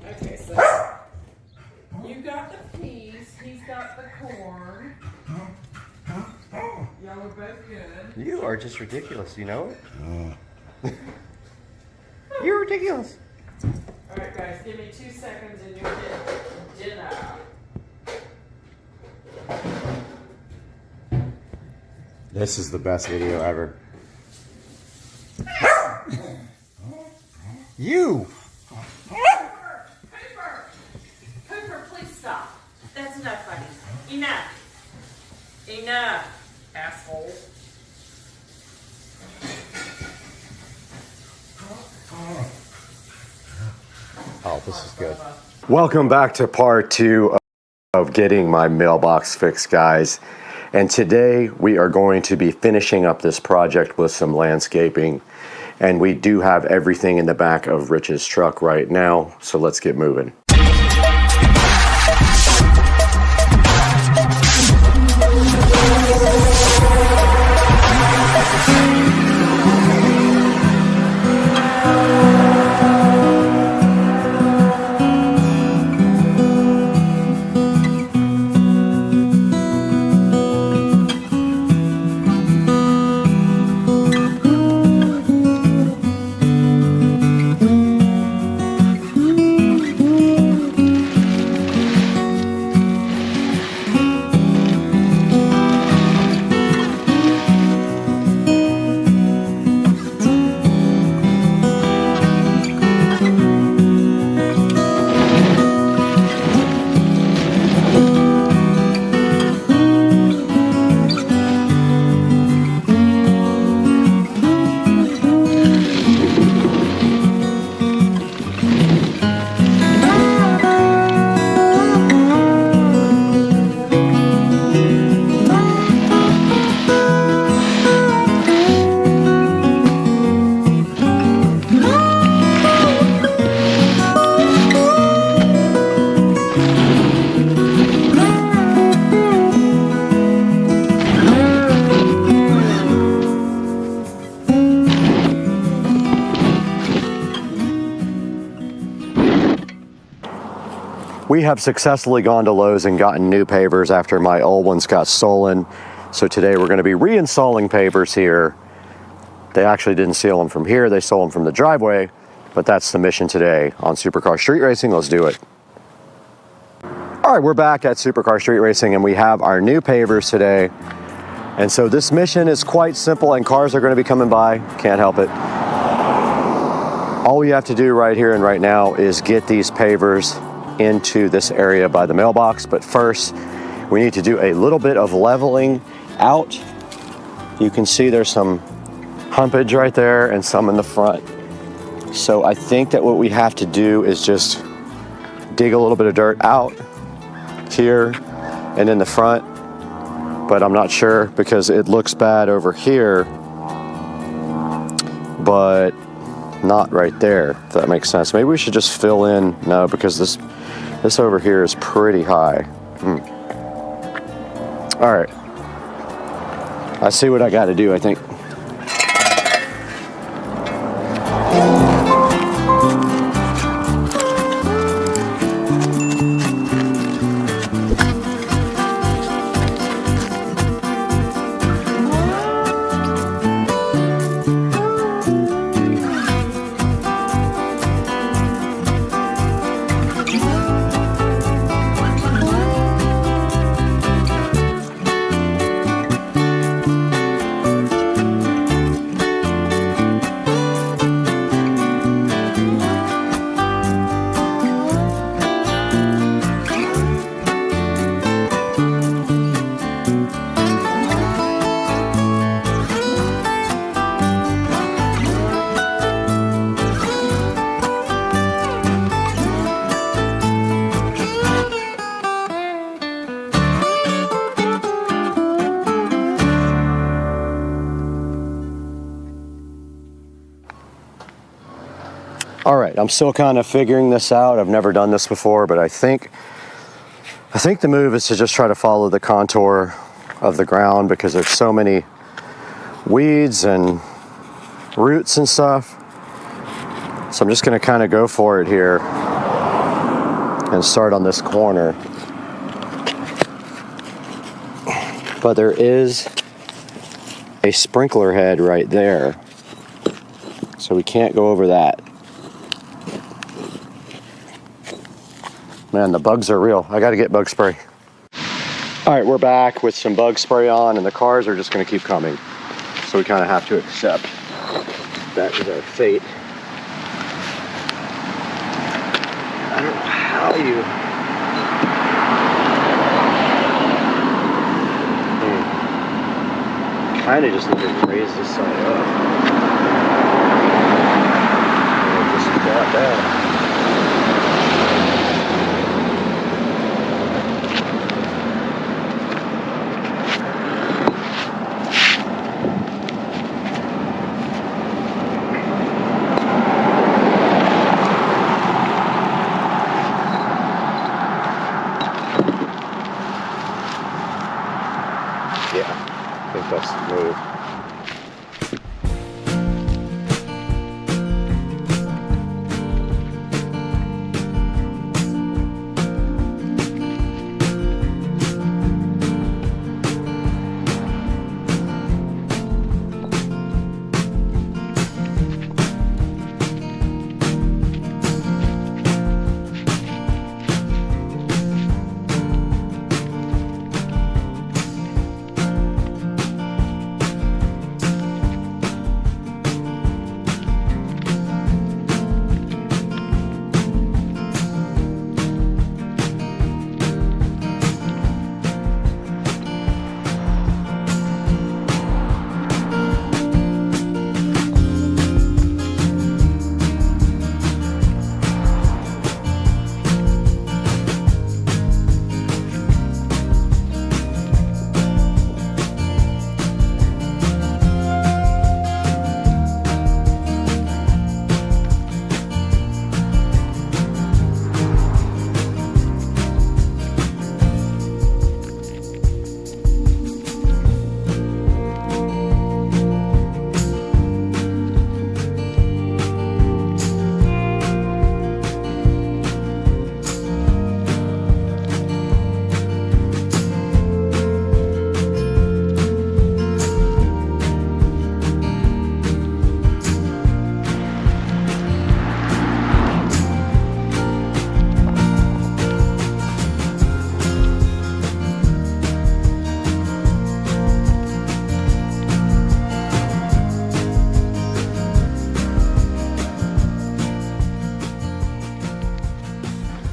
Okay, so you got the peas, he's got the corn. Y'all are both good. You are just ridiculous, you know it? You're ridiculous. Alright guys, give me 2 seconds and you'll get dinner. This is the best video ever. You! Cooper, please stop. That's enough, buddy. Enough. Enough, asshole. Oh, this is good. Welcome back to part 2 of getting my mailbox fixed, guys. And today we are going to be finishing up this project with some landscaping. And we do have everything in the back of Rich's truck right now, so let's get moving. We have successfully gone to Lowe's and gotten new pavers after my old ones got stolen. So today we're going to be reinstalling pavers here. They actually didn't steal them from here, they stole them from the driveway, but that's the mission today on Supercar Street Racing. Let's do it. All right, we're back at Supercar Street Racing and we have our new pavers today. And so this mission is quite simple and cars are going to be coming by, can't help it. All we have to do right here and right now is get these pavers into this area by the mailbox, but first we need to do a little bit of leveling out. You can see there's some humpage right there and some in the front. So I think that what we have to do is just dig a little bit of dirt out here and in the front, but I'm not sure because it looks bad over here, but not right there, if that makes sense. Maybe we should just fill in. No, because this over here is pretty high. All right, I see what I got to do, I think. All right, I'm still kind of figuring this out. I've never done this before, but I think the move is to just try to follow the contour of the ground because there's so many weeds and roots and stuff. So I'm just gonna kind of go for it here and start on this corner. But there is a sprinkler head right there, so we can't go over that. Man, the bugs are real. I gotta get bug spray. All right, we're back with some bug spray on, and the cars are just gonna keep coming. So we kind of have to accept that is our fate. I don't know how you... Kind of just need to raise this side up. Just like that. That's the move.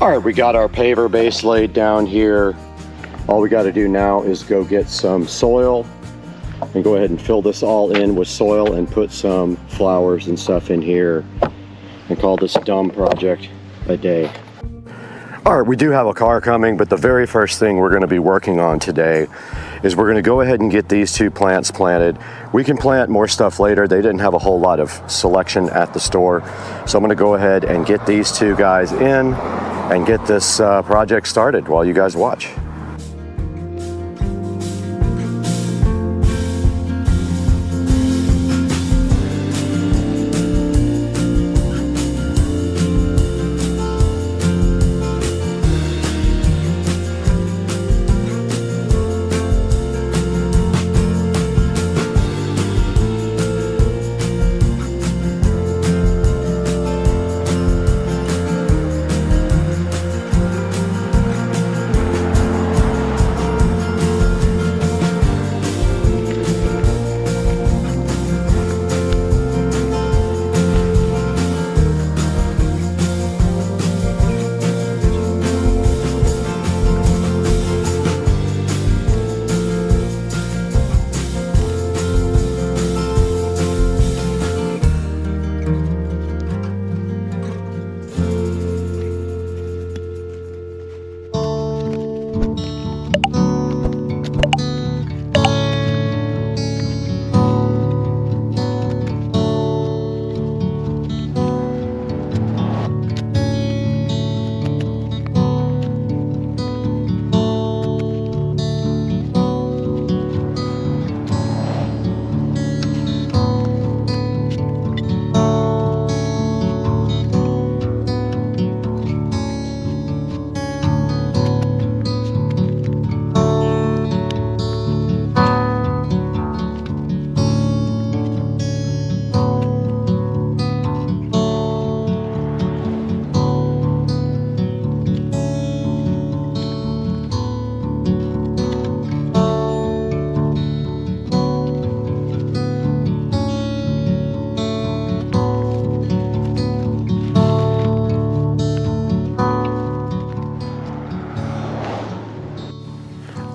All right, we got our paver base laid down here. All we got to do now is go get some soil and go ahead and fill this all in with soil and put some flowers and stuff in here and call this dumb project a day. All right, we do have a car coming, but the very first thing we're going to be working on today is we're going to go ahead and get these two plants planted. We can plant more stuff later. They didn't have a whole lot of selection at the store. So I'm going to go ahead and get these two guys in and get this project started while you guys watch.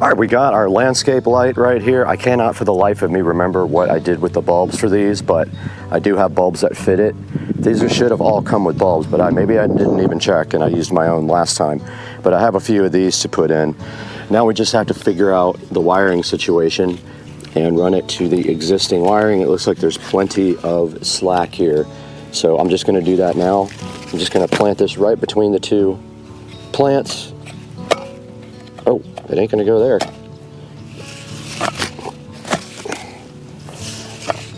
All right, we got our landscape light right here. I cannot for the life of me remember what I did with the bulbs for these, but I do have bulbs that fit it. These should have all come with bulbs, but maybe I didn't even check and I used my own last time. But I have a few of these to put in. Now we just have to figure out the wiring situation and run it to the existing wiring. It looks like there's plenty of slack here. So I'm just gonna do that now. I'm just gonna plant this right between the two plants. Oh, it ain't gonna go there.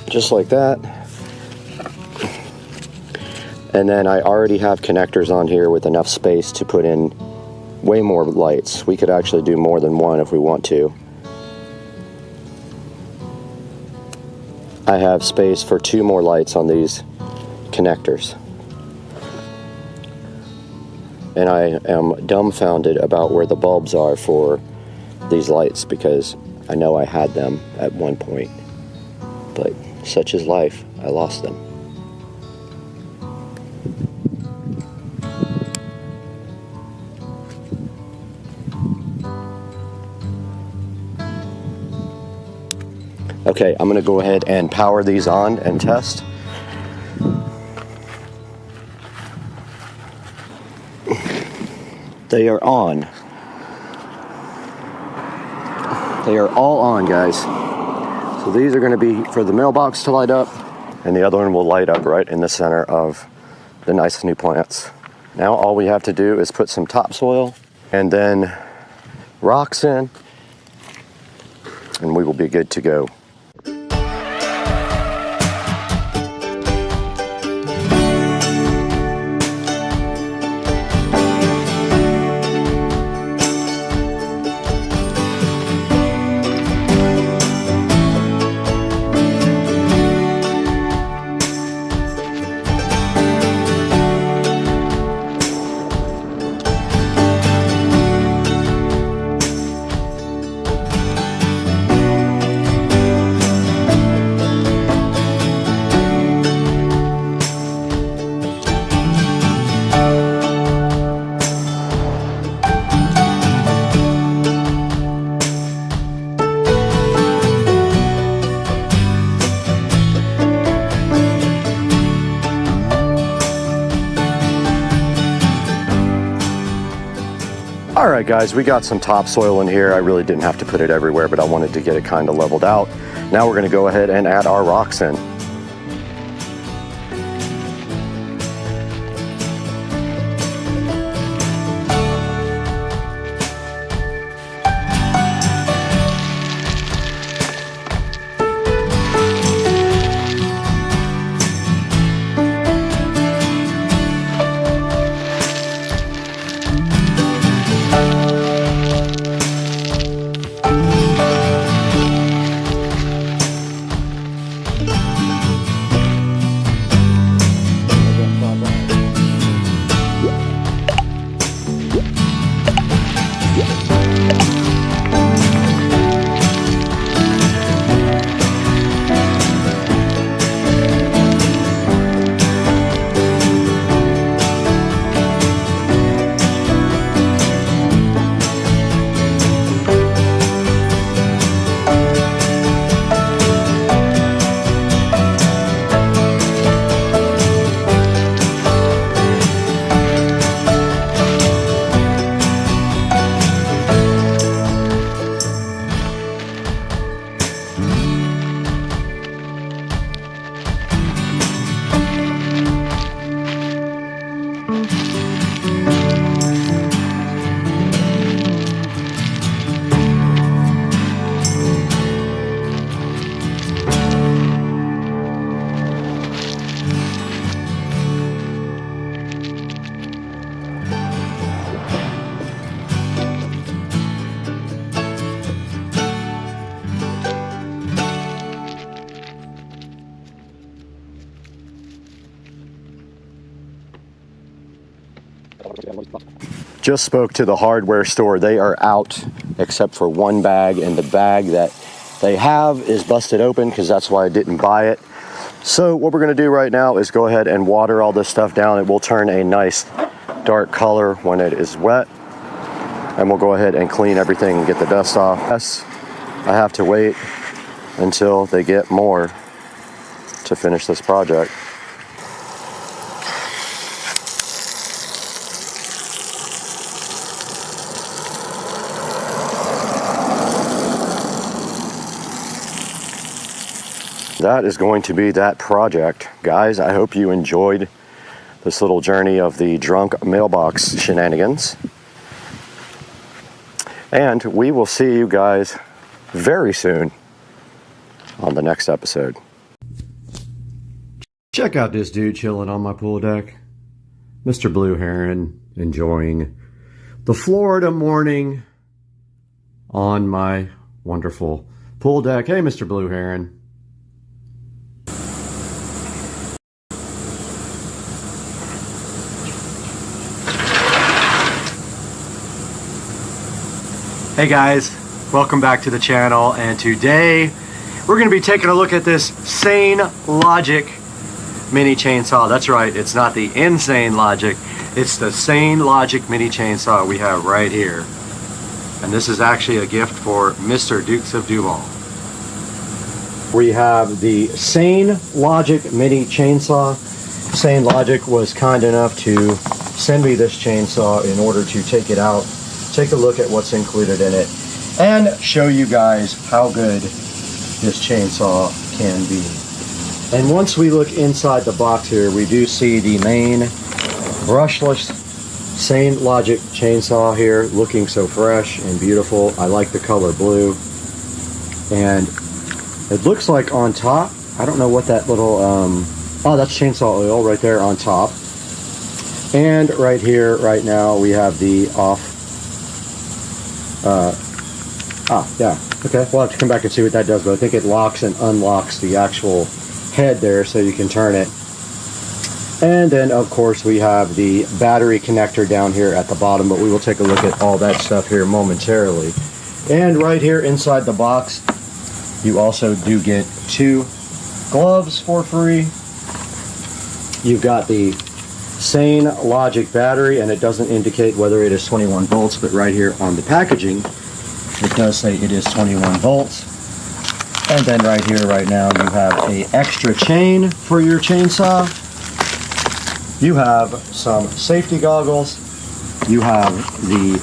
Just like that. And then I already have connectors on here with enough space to put in way more lights. We could actually do more than one if we want to. I have space for 2 more lights on these connectors. And I am dumbfounded about where the bulbs are for these lights because I know I had them at one point, but such is life, I lost them. Okay, I'm gonna go ahead and power these on and test. They are on. They are all on, guys. So these are gonna be for the mailbox to light up, and the other one will light up right in the center of the nice new plants. Now all we have to do is put some topsoil and then rocks in, and we will be good to go. All right, guys, we got some topsoil in here. I really didn't have to put it everywhere, but I wanted to get it kind of leveled out. Now we're gonna go ahead and add our rocks in. Just spoke to the hardware store. They are out except for one bag, and the bag that they have is busted open because that's why I didn't buy it. So what we're going to do right now is go ahead and water all this stuff down. It will turn a nice dark color when it is wet. and we'll go ahead and clean everything and get the dust off. Yes, I have to wait until they get more to finish this project. That is going to be that project. Guys, I hope you enjoyed this little journey of the drunk mailbox shenanigans. And we will see you guys very soon on the next episode. Check out this dude chilling on my pool deck. Mr. Blue Heron enjoying the Florida morning on my wonderful pool deck. Hey, Mr. Blue Heron. Hey guys, welcome back to the channel, and today we're going to be taking a look at this Sane Logic mini chainsaw. That's right, it's not the Insane Logic, it's the Sane Logic mini chainsaw we have right here. And this is actually a gift for Mr. Dukes of Duval. We have the Sane Logic mini chainsaw. Sane Logic was kind enough to send me this chainsaw in order to take it out, take a look at what's included in it, and show you guys how good this chainsaw can be. And once we look inside the box here, we do see the main brushless Sane Logic chainsaw here, looking so fresh and beautiful. I like the color blue. And it looks like on top, I don't know what that little, oh, that's chainsaw oil right there on top. And right here, right now, we have the off. Yeah, okay, we'll have to come back and see what that does, but I think it locks and unlocks the actual head there so you can turn it. And then, of course, we have the battery connector down here at the bottom, but we will take a look at all that stuff here momentarily. And right here inside the box, you also do get 2 gloves for free. You've got the Sane Logic battery, and it doesn't indicate whether it is 21 volts, but right here on the packaging it does say it is 21 volts. And then right here right now you have a extra chain for your chainsaw. You have some safety goggles. You have the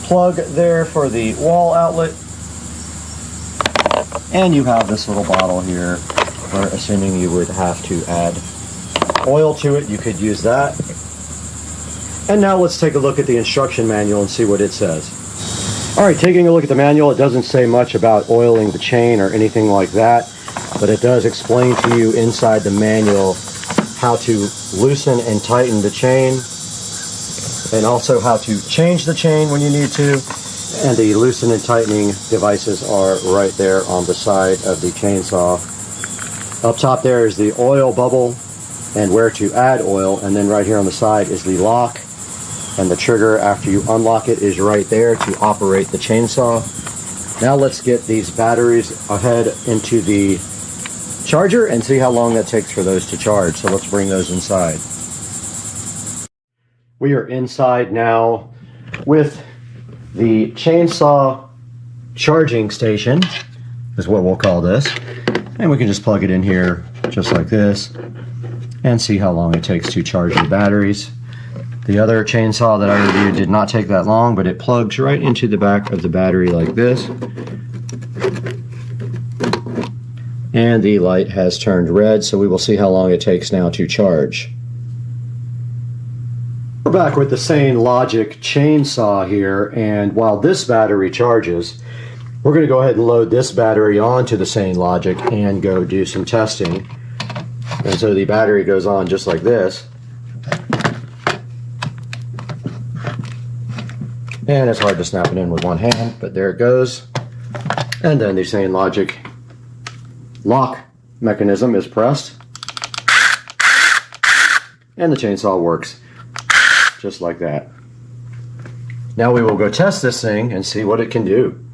plug there for the wall outlet, and you have this little bottle here where, assuming you would have to add oil to it, you could use that. And now let's take a look at the instruction manual and see what it says. Alright, taking a look at the manual, it doesn't say much about oiling the chain or anything like that, but it does explain to you inside the manual how to loosen and tighten the chain, and also how to change the chain when you need to. And the loosen and tightening devices are right there on the side of the chainsaw. Up top there is the oil bubble and where to add oil, and then right here on the side is the lock, and the trigger after you unlock it is right there to operate the chainsaw. Now let's get these batteries ahead into the charger and see how long that takes for those to charge. So let's bring those inside. We are inside now with the chainsaw charging station, is what we'll call this, and we can just plug it in here just like this and see how long it takes to charge the batteries. The other chainsaw that I reviewed did not take that long, but it plugs right into the back of the battery like this. And the light has turned red, so we will see how long it takes now to charge. We're back with the Sane Logic chainsaw here, and while this battery charges, we're going to go ahead and load this battery onto the Sane Logic and go do some testing. And so the battery goes on just like this. And it's hard to snap it in with one hand, but there it goes. And then the Sane Logic lock mechanism is pressed, and the chainsaw works just like that. Now we will go test this thing and see what it can do.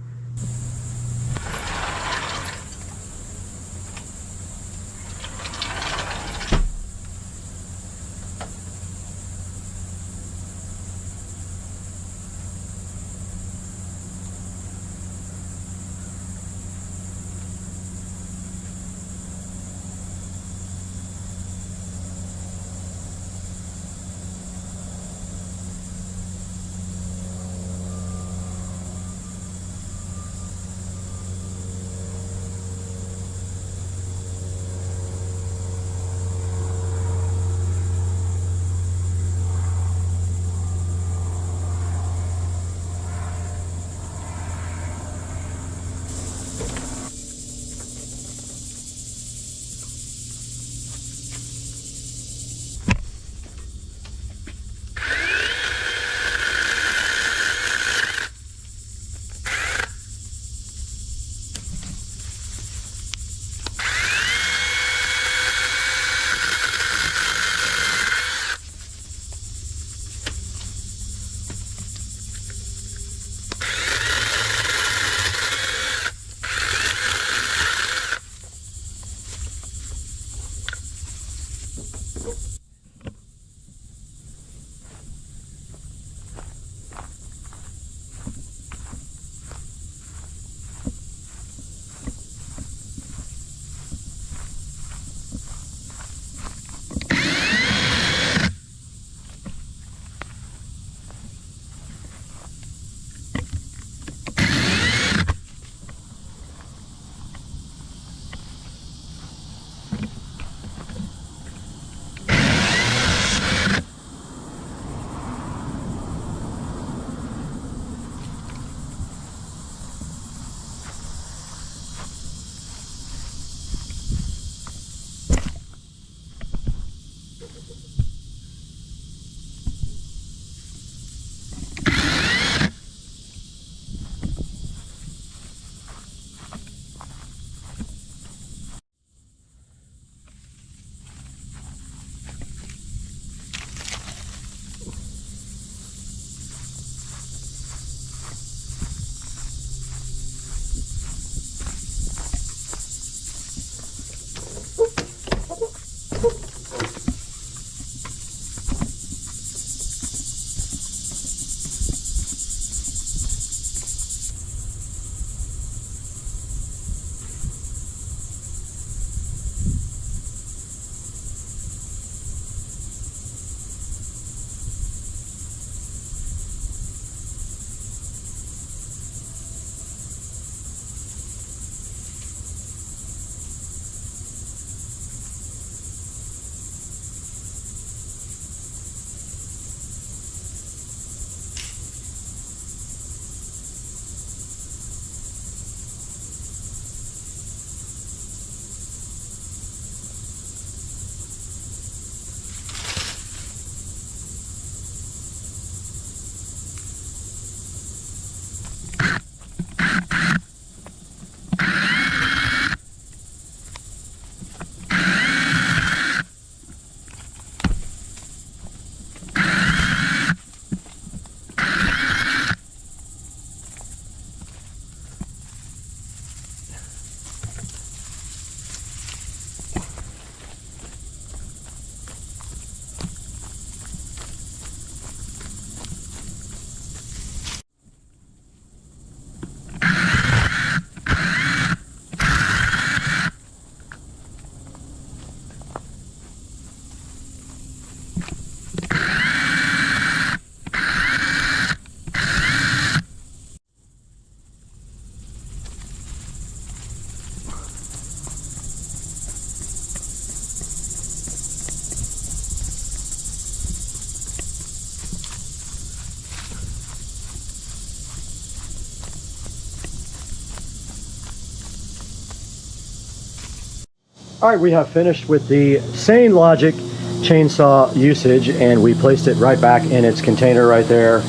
All right, we have finished with the same logic chainsaw usage, and we placed it right back in its container right there.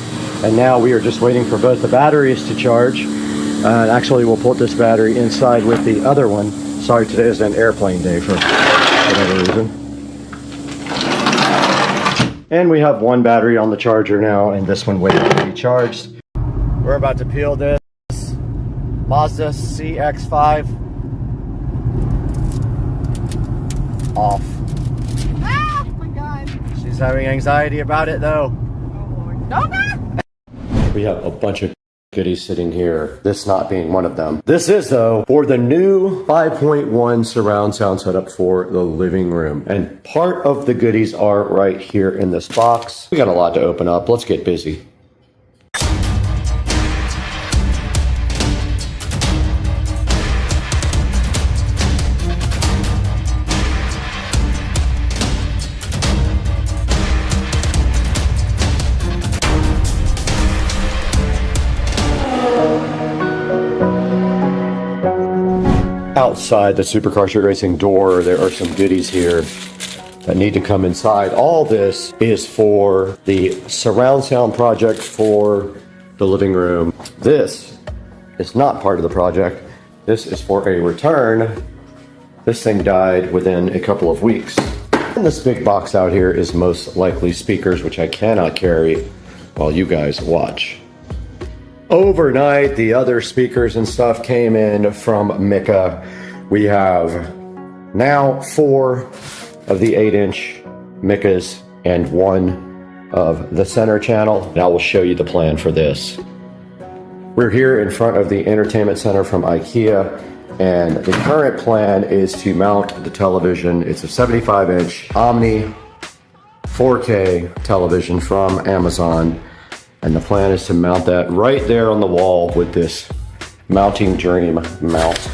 And now we are just waiting for both the batteries to charge. Actually, we'll put this battery inside with the other one. Sorry, today is an airplane day for whatever reason. And we have one battery on the charger now, and this one waiting to be charged. We're about to peel this Mazda CX-5 off. Ah, oh my God. She's having anxiety about it though. Oh Lord. No, no. We have a bunch of goodies sitting here, this not being one of them. This is though for the new 5.1 surround sound setup for the living room. And part of the goodies are right here in this box. We got a lot to open up. Let's get busy. Outside the Supercar Street Racing door, there are some goodies here that need to come inside. All this is for the surround sound project for the living room. This is not part of the project. This is for a return. This thing died within a couple of weeks. And this big box out here is most likely speakers, which I cannot carry while you guys watch. Overnight, the other speakers and stuff came in from Mika. We have now 4 of the 8-inch Mikas and 1 of the center channel. And I will show you the plan for this. We're here in front of the entertainment center from IKEA, and the current plan is to mount the television. It's a 75-inch Omni 4K television from Amazon. And the plan is to mount that right there on the wall with this mounting dream mount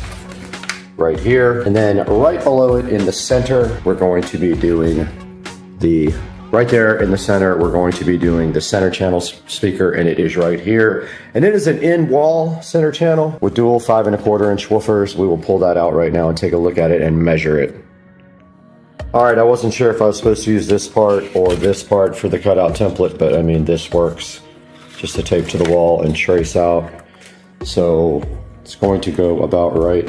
right here. And then right below it in the center, we're going to be doing right there in the center, we're going to be doing the center channel speaker, and it is right here. And it is an in-wall center channel with dual 5 1/4 inch woofers. We will pull that out right now and take a look at it and measure it. All right, I wasn't sure if I was supposed to use this part or this part for the cutout template, but I mean, this works. Just to tape to the wall and trace out. So it's going to go about right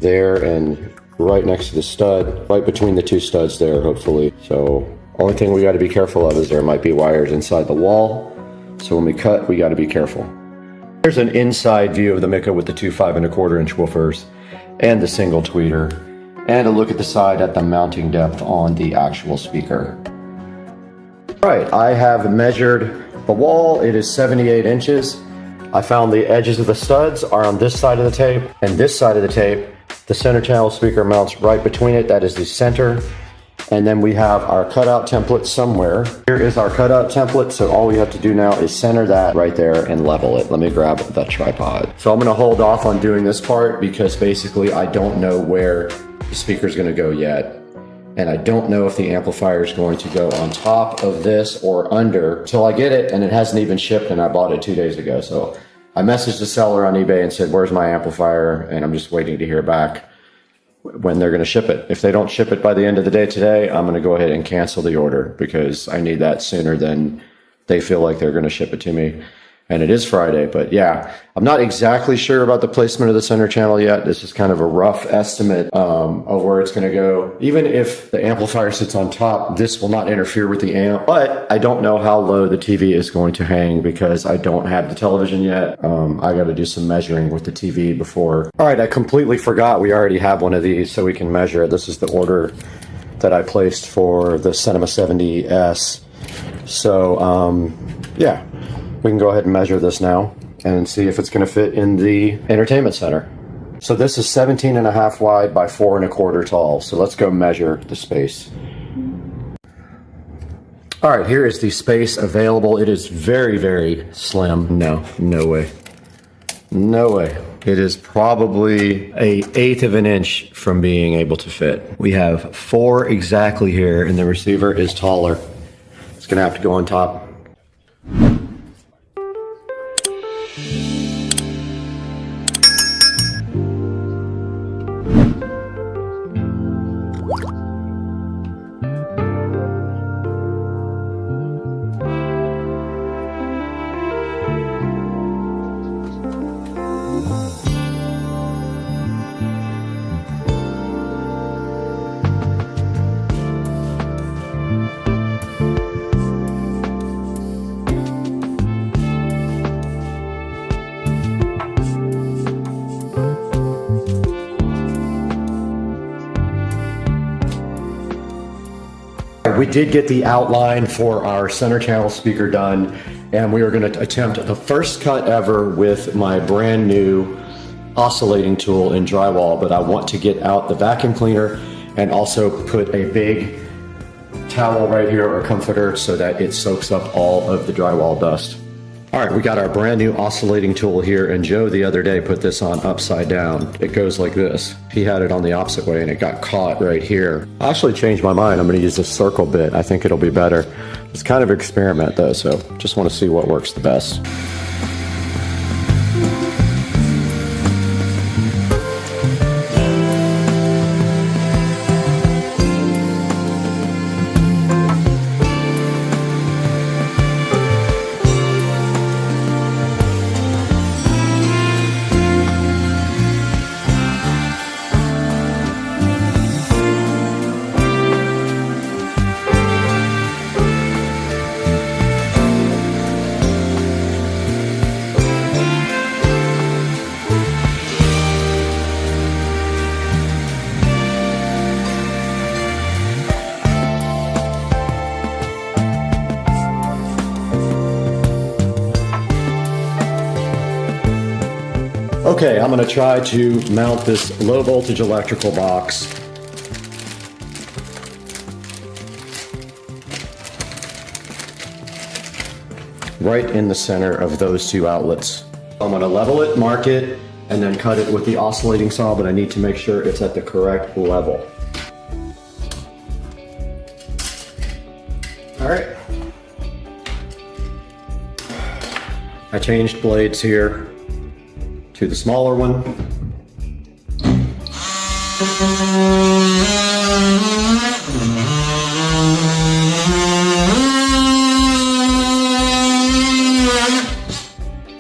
there and right next to the stud, right between the 2 studs there, hopefully. So only thing we got to be careful of is there might be wires inside the wall. So when we cut, we got to be careful. Here's an inside view of the Mika with the 2 5 1/4 inch woofers and the single tweeter, and a look at the side at the mounting depth on the actual speaker. All right, I have measured the wall. It is 78 inches. I found the edges of the studs are on this side of the tape and this side of the tape. The center channel speaker mounts right between it. That is the center. And then we have our cutout template somewhere. Here is our cutout template. So all we have to do now is center that right there and level it. Let me grab the tripod. So I'm going to hold off on doing this part because basically I don't know where the speaker is going to go yet. And I don't know if the amplifier is going to go on top of this or under till I get it, and it hasn't even shipped, and I bought it 2 days ago. So I messaged the seller on eBay and said, where's my amplifier? And I'm just waiting to hear back when they're going to ship it. If they don't ship it by the end of the day today, I'm going to go ahead and cancel the order because I need that sooner than they feel like they're going to ship it to me. And it is Friday, but yeah, I'm not exactly sure about the placement of the center channel yet. This is kind of a rough estimate of where it's going to go. Even if the amplifier sits on top, this will not interfere with the amp, but I don't know how low the TV is going to hang because I don't have the television yet. I got to do some measuring with the TV before. All right, I completely forgot we already have one of these so we can measure it. This is the order that I placed for the Cinema 70S. So, yeah. We can go ahead and measure this now and see if it's going to fit in the entertainment center. So this is 17.5 wide by 4 1/4 tall. So let's go measure the space. All right, here is the space available. It is very, very slim. No way. No way. It is probably 1/8 of an inch from being able to fit. We have 4 exactly here, and the receiver is taller. It's going to have to go on top. We did get the outline for our center channel speaker done, and we are going to attempt the first cut ever with my brand new oscillating tool in drywall, but I want to get out the vacuum cleaner and also put a big towel right here or comforter so that it soaks up all of the drywall dust. All right, we got our brand new oscillating tool here, and Joe the other day put this on upside down. It goes like this. He had it on the opposite way and it got caught right here. I actually changed my mind. I'm gonna use this circle bit. I think it'll be better. It's kind of an experiment though, so just wanna see what works the best. Okay, I'm going to try to mount this low voltage electrical box right in the center of those two outlets. I'm going to level it, mark it, and then cut it with the oscillating saw, but I need to make sure it's at the correct level. All right. I changed blades here to the smaller one.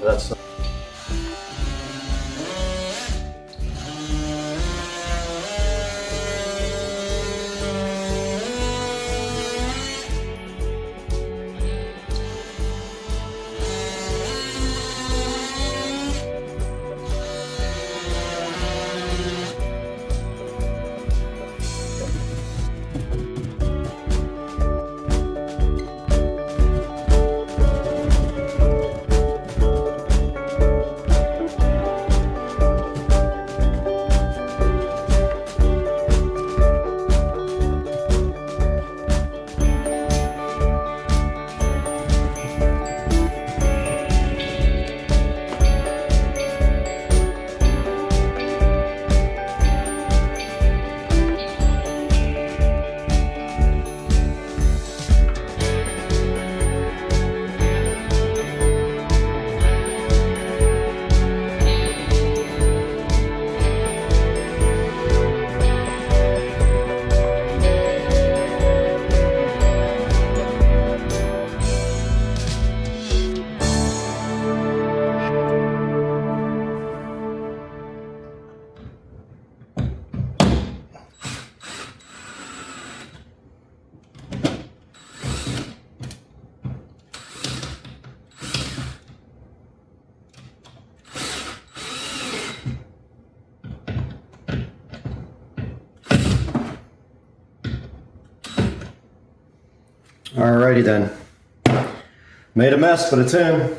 That's Alrighty then. Made a mess, but it's in.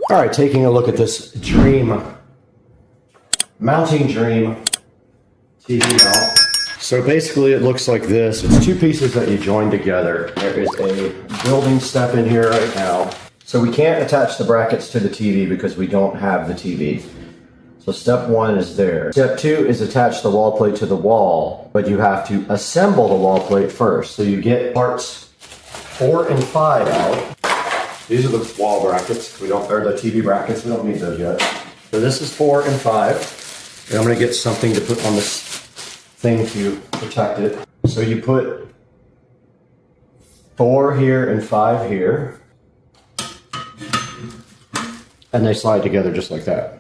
Alright, taking a look at this mounting Dream TV mount. So basically it looks like this. It's two pieces that you join together. There is a building step in here right now. So we can't attach the brackets to the TV because we don't have the TV. So step one is there. Step two is attach the wall plate to the wall, but you have to assemble the wall plate first. So you get parts 4 and 5 out. These are the wall brackets. Or the TV brackets. We don't need those yet. So this is 4 and 5. And I'm going to get something to put on this thing to protect it. So you put 4 here and 5 here. And they slide together just like that.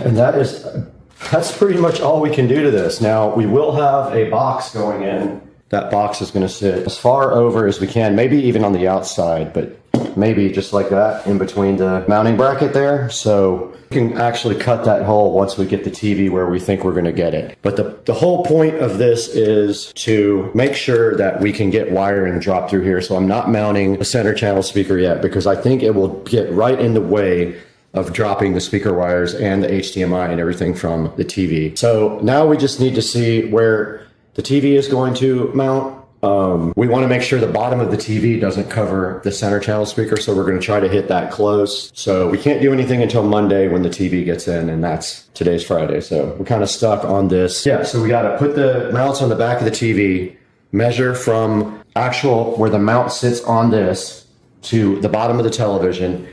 And that's pretty much all we can do to this. Now, we will have a box going in. That box is going to sit as far over as we can, maybe even on the outside, but maybe just like that in between the mounting bracket there. So we can actually cut that hole once we get the TV where we think we're going to get it. But the whole point of this is to make sure that we can get wiring drop through here. So I'm not mounting a center channel speaker yet because I think it will get right in the way of dropping the speaker wires and the HDMI and everything from the TV. So now we just need to see where the TV is going to mount. We want to make sure the bottom of the TV doesn't cover the center channel speaker, so we're going to try to hit that close. So we can't do anything until Monday when the TV gets in, and today's Friday, so we're kind of stuck on this. Yeah, so we got to put the mounts on the back of the TV, measure from actual where the mount sits on this to the bottom of the television,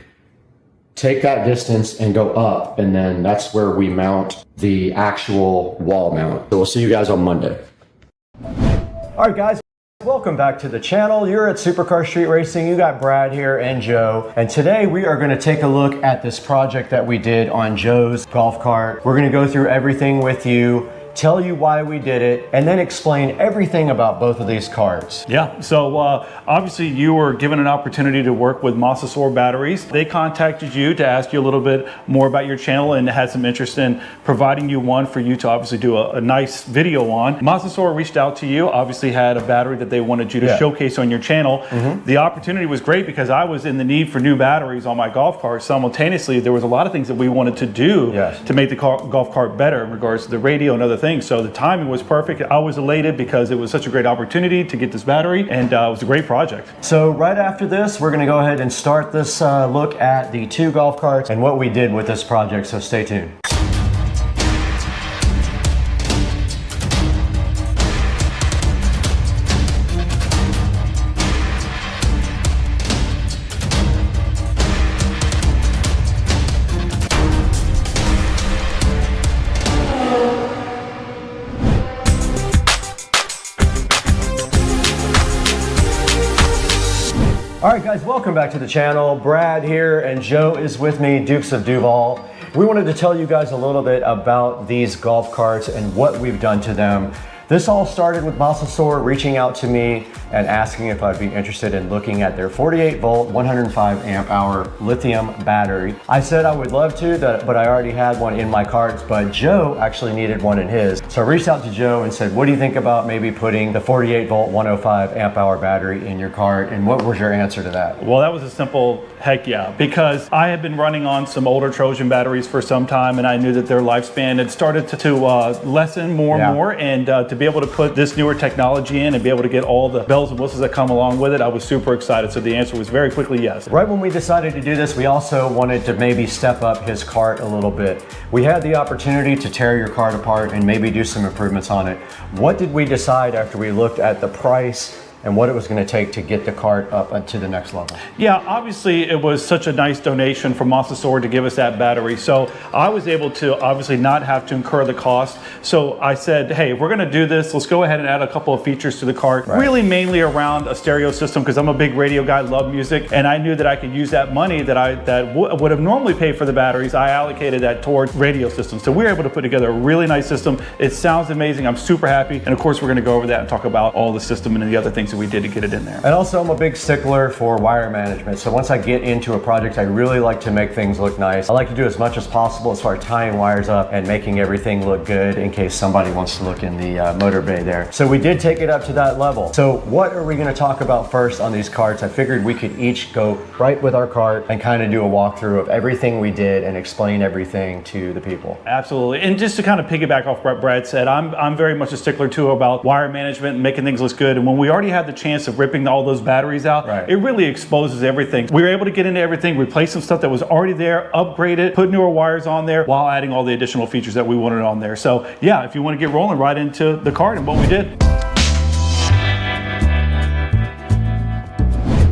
take that distance and go up, and then that's where we mount the actual wall mount. So we'll see you guys on Monday. All right, guys. Welcome back to the channel. You're at Supercar Street Racing. You got Brad here and Joe. And today we are going to take a look at this project that we did on Joe's golf cart. We're going to go through everything with you, tell you why we did it, and then explain everything about both of these carts. Yeah, so obviously you were given an opportunity to work with Masasor Batteries. They contacted you to ask you a little bit more about your channel and had some interest in providing you one for you to obviously do a nice video on. Masasor reached out to you, obviously had a battery that they wanted you to showcase on your channel. The opportunity was great because I was in the need for new batteries on my golf cart. Simultaneously, there was a lot of things that we wanted to do to make the golf cart better in regards to the radio and other things. So the timing was perfect. I was elated because it was such a great opportunity to get this battery, and it was a great project. So right after this, we're going to go ahead and start this look at the two golf carts and what we did with this project, so stay tuned. All right, guys, welcome back to the channel. Brad here and Joe is with me, Dukes of Duval. We wanted to tell you guys a little bit about these golf carts and what we've done to them. This all started with Masasor reaching out to me and asking if I'd be interested in looking at their 48 volt, 105 amp hour lithium battery. I said I would love to, but I already had one in my carts, but Joe actually needed one in his. So I reached out to Joe and said, what do you think about maybe putting the 48 volt, 105 amp hour battery in your cart? And what was your answer to that? Well, that was a simple heck yeah, because I had been running on some older Trojan batteries for some time, and I knew that their lifespan had started to lessen more and more, and to be able to put this newer technology in and be able to get all the bells and whistles that come along with it, I was super excited. So the answer was very quickly yes. Right when we decided to do this, we also wanted to maybe step up his cart a little bit. We had the opportunity to tear your cart apart and maybe do some improvements on it. What did we decide after we looked at the price and what it was going to take to get the cart up to the next level? Yeah, obviously it was such a nice donation from Masasor to give us that battery. So I was able to obviously not have to incur the cost. So I said, hey, if we're going to do this, let's go ahead and add a couple of features to the cart, really mainly around a stereo system, because I'm a big radio guy, love music, and I knew that I could use that money that would have normally paid for the batteries. I allocated that toward radio systems. So we were able to put together a really nice system. It sounds amazing. I'm super happy. And of course, we're going to go over that and talk about all the system and the other things that we did to get it in there. And also, I'm a big stickler for wire management. So once I get into a project, I really like to make things look nice. I like to do as much as possible as far as tying wires up and making everything look good in case somebody wants to look in the motor bay there. So we did take it up to that level. So what are we going to talk about first on these carts? I figured we could each go right with our cart and kind of do a walkthrough of everything we did and explain everything to the people. Absolutely. And just to kind of piggyback off what Brad said, I'm very much a stickler too about wire management and making things look good. And when we already had the chance of ripping all those batteries out, it really exposes everything. We were able to get into everything, replace some stuff that was already there, upgrade it, put newer wires on there while adding all the additional features that we wanted on there. So yeah, if you want to get rolling right into the cart and what we did.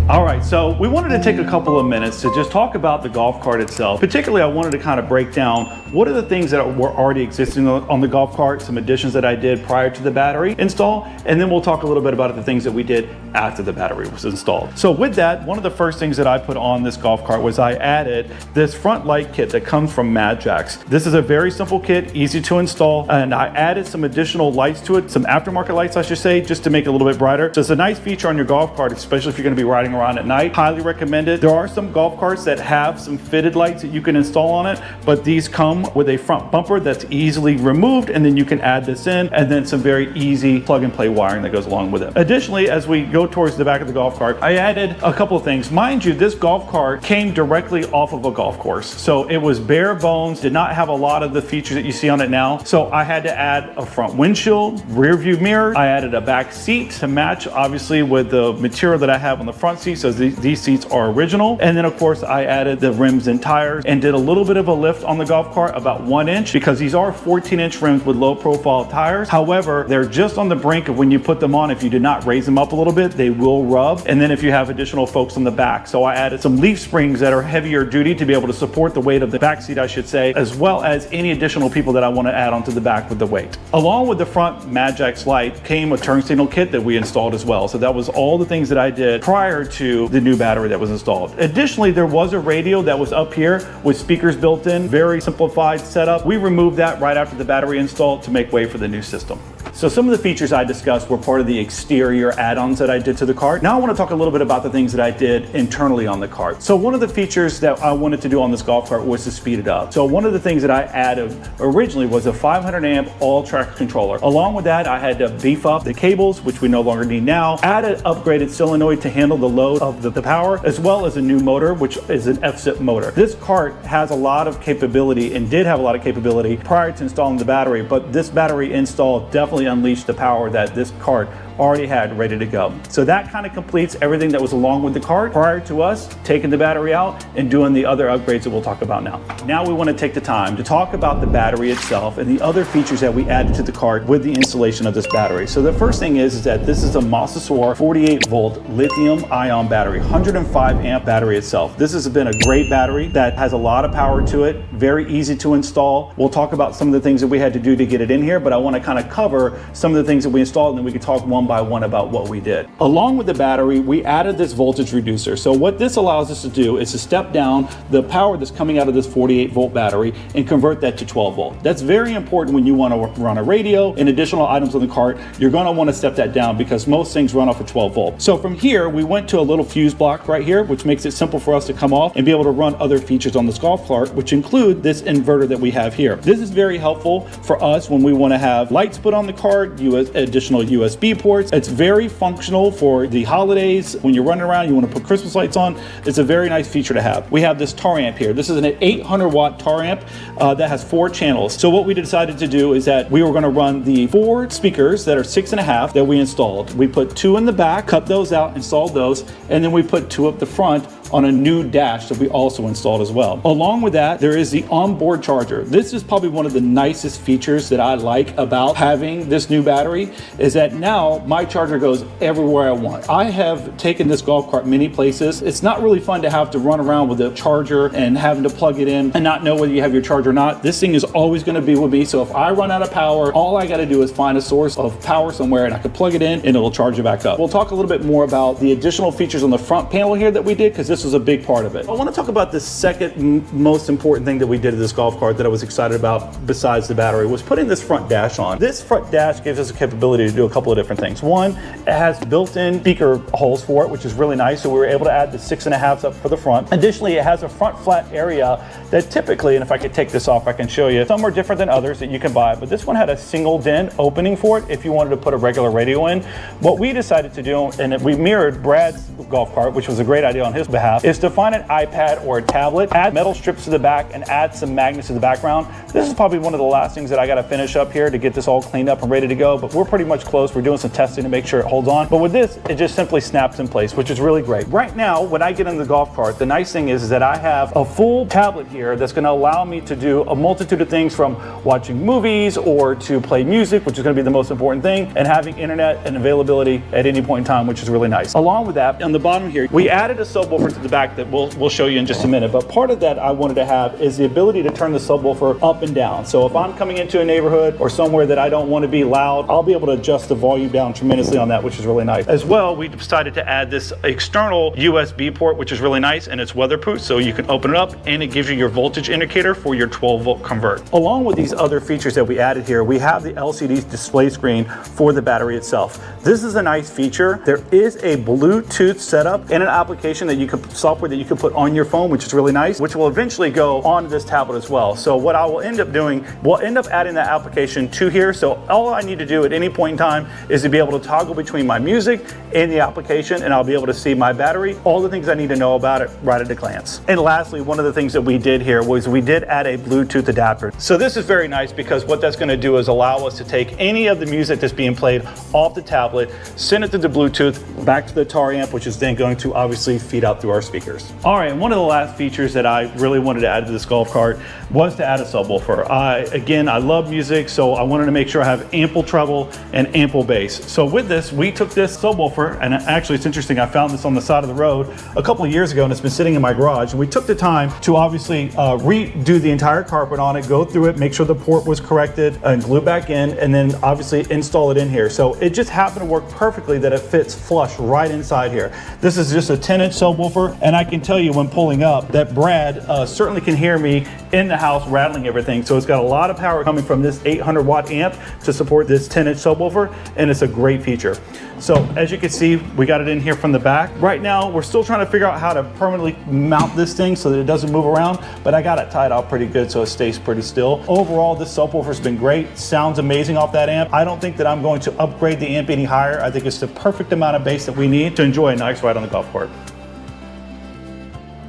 All right, so we wanted to take a couple of minutes to just talk about the golf cart itself. Particularly, I wanted to kind of break down what are the things that were already existing on the golf cart, some additions that I did prior to the battery install, and then we'll talk a little bit about the things that we did after the battery was installed. So with that, one of the first things that I put on this golf cart was I added this front light kit that comes from Mad Jacks. This is a very simple kit, easy to install, and I added some additional lights to it, some aftermarket lights I should say, just to make it a little bit brighter. So it's a nice feature on your golf cart, especially if you're going to be riding around at night night. Highly recommend it. There are some golf carts that have some fitted lights that you can install on it, but these come with a front bumper that's easily removed, and then you can add this in, and then some very easy plug and play wiring that goes along with it. Additionally, as we go towards the back of the golf cart, I added a couple of things. Mind you, this golf cart came directly off of a golf course. So it was bare bones, did not have a lot of the features that you see on it now. So I had to add a front windshield, rear view mirror. I added a back seat to match, obviously, with the material that I have on the front seat. So these seats are original. And then of course I added the rims and tires and did a little bit of a lift on the golf cart, about 1 inch, because these are 14-inch rims with low profile tires. However, they're just on the brink of when you put them on, if you did not raise them up a little bit, they will rub. And then if you have additional folks on the back. So I added some leaf springs that are heavier duty to be able to support the weight of the back seat, I should say, as well as any additional people that I want to add onto the back with the weight. Along with the front Magix light came a turn signal kit that we installed as well. So that was all the things that I did prior to the new battery that was installed. Additionally, there was a radio that was up here with speakers built in, very simplified setup. We removed that right after the battery installed to make way for the new system. So some of the features I discussed were part of the exterior add-ons that I did to the cart. Now I want to talk a little bit about the things that I did internally on the cart. So one of the features that I wanted to do on this golf cart was to speed it up. So one of the things that I added originally was a 500 amp all-track controller. Along with that, I had to beef up the cables, which we no longer need now, add an upgraded solenoid to handle the load of the power, as well as a new motor, which is an FSIP motor. This cart has a lot of capability and did have a lot of capability prior to installing the battery, but this battery install definitely unleashed the power that this cart already had ready to go. So that kind of completes everything that was along with the cart prior to us taking the battery out and doing the other upgrades that we'll talk about now. Now we want to take the time to talk about the battery itself and the other features that we added to the cart with the installation of this battery. So the first thing is that this is a MOSISOR 48 volt lithium ion battery, 105 amp battery itself. This has been a great battery that has a lot of power to it, very easy to install. We'll talk about some of the things that we had to do to get it in here, but I want to kind of cover some of the things that we installed, and then we can talk one by one about what we did. Along with the battery, we added this voltage reducer. So what this allows us to do is to step down the power that's coming out of this 48 volt battery and convert that to 12 volt. That's very important when you want to run a radio and additional items on the cart. You're going to want to step that down because most things run off of 12 volt. So from here, we went to a little fuse block right here, which makes it simple for us to come off and be able to run other features on this golf cart, which include this inverter that we have here. This is very helpful for us when we want to have lights put on the cart, additional USB ports. It's very functional for the holidays. When you're running around, you want to put Christmas lights on. It's a very nice feature to have. We have this tar amp here. This is an 800 watt tar amp that has 4 channels. So what we decided to do is that we were going to run the 4 speakers that are 6.5 that we installed. We put 2 in the back, cut those out, installed those, and then we put 2 up the front on a new dash that we also installed as well. Along with that, there is the onboard charger. This is probably one of the nicest features that I like about having this new battery, is that now my charger goes everywhere I want. I have taken this golf cart many places. It's not really fun to have to run around with a charger and having to plug it in and not know whether you have your charger or not. This thing is always going to be with me. So if I run out of power, all I got to do is find a source of power somewhere and I can plug it in and it'll charge it back up. We'll talk a little bit more about the additional features on the front panel here that we did, because this was a big part of it. I want to talk about the second most important thing that we did to this golf cart that I was excited about besides the battery, was putting this front dash on. This front dash gives us a capability to do a couple of different things. One, it has built-in speaker holes for it, which is really nice. So we were able to add the 6.5s up for the front. Additionally, it has a front flat area that typically, and if I could take this off, I can show you, some are different than others that you can buy, but this one had a single DIN opening for it if you wanted to put a regular radio in. What we decided to do, and we mirrored Brad's golf cart, which was a great idea on his behalf, is to find an iPad or a tablet, add metal strips to the back, and add some magnets to the background. This is probably one of the last things that I got to finish up here to get this all cleaned up and ready to go, but we're pretty much close. We're doing some testing to make sure it holds on. But with this, it just simply snaps in place, which is really great. Right now, when I get in the golf cart, the nice thing is that I have a full tablet here that's going to allow me to do a multitude of things, from watching movies or to play music, which is going to be the most important thing, and having internet and availability at any point in time, which is really nice. Along with that, on the bottom here, we added a subwoofer features at the back that we'll show you in just a minute. But part of that I wanted to have is the ability to turn the subwoofer up and down. So if I'm coming into a neighborhood or somewhere that I don't want to be loud, I'll be able to adjust the volume down tremendously on that, which is really nice. As well, we decided to add this external USB port, which is really nice, and it's weatherproof, so you can open it up and it gives you your voltage indicator for your 12-volt convert. Along with these other features that we added here, we have the LCD display screen for the battery itself. This is a nice feature. There is a Bluetooth setup and an application that you could, software that you can put on your phone, which is really nice, which will eventually go on this tablet as well. So what I will end up doing, we'll end up adding that application to here. So all I need to do at any point in time is to be able to toggle between my music and the application, and I'll be able to see my battery, all the things I need to know about it right at a glance. And lastly, one of the things that we did here was we did add a Bluetooth adapter. So this is very nice because what that's going to do is allow us to take any of the music that's being played off the tablet, send it through the Bluetooth back to the Tar amp, which is then going to obviously feed out through our speakers. All right, and one of the last features that I really wanted to add to this golf cart was to add a subwoofer. Again, I love music, so I wanted to make sure I have ample treble and ample bass. So with this, we took this subwoofer, and actually it's interesting, I found this on the side of the road a couple of years ago, and it's been sitting in my garage, and we took the time to obviously redo the entire carpet on it, go through it, make sure the port was corrected, and glue back in, and then obviously install it in here. So it just happened to work perfectly that it fits flush right inside here. This is just a 10-inch subwoofer, and I can tell you when pulling up that Brad certainly can hear me in the house rattling everything. So it's got a lot of power coming from this 800-watt amp to support this 10-inch subwoofer, and it's a great feature. So as you can see, we got it in here from the back. Right now, we're still trying to figure out how to permanently mount this thing so that it doesn't move around, but I got it tied out pretty good so it stays pretty still. Overall, this subwoofer's been great. Sounds amazing off that amp. I don't think that I'm going to upgrade the amp any higher. I think it's the perfect amount of bass that we need to enjoy a nice ride on the golf cart.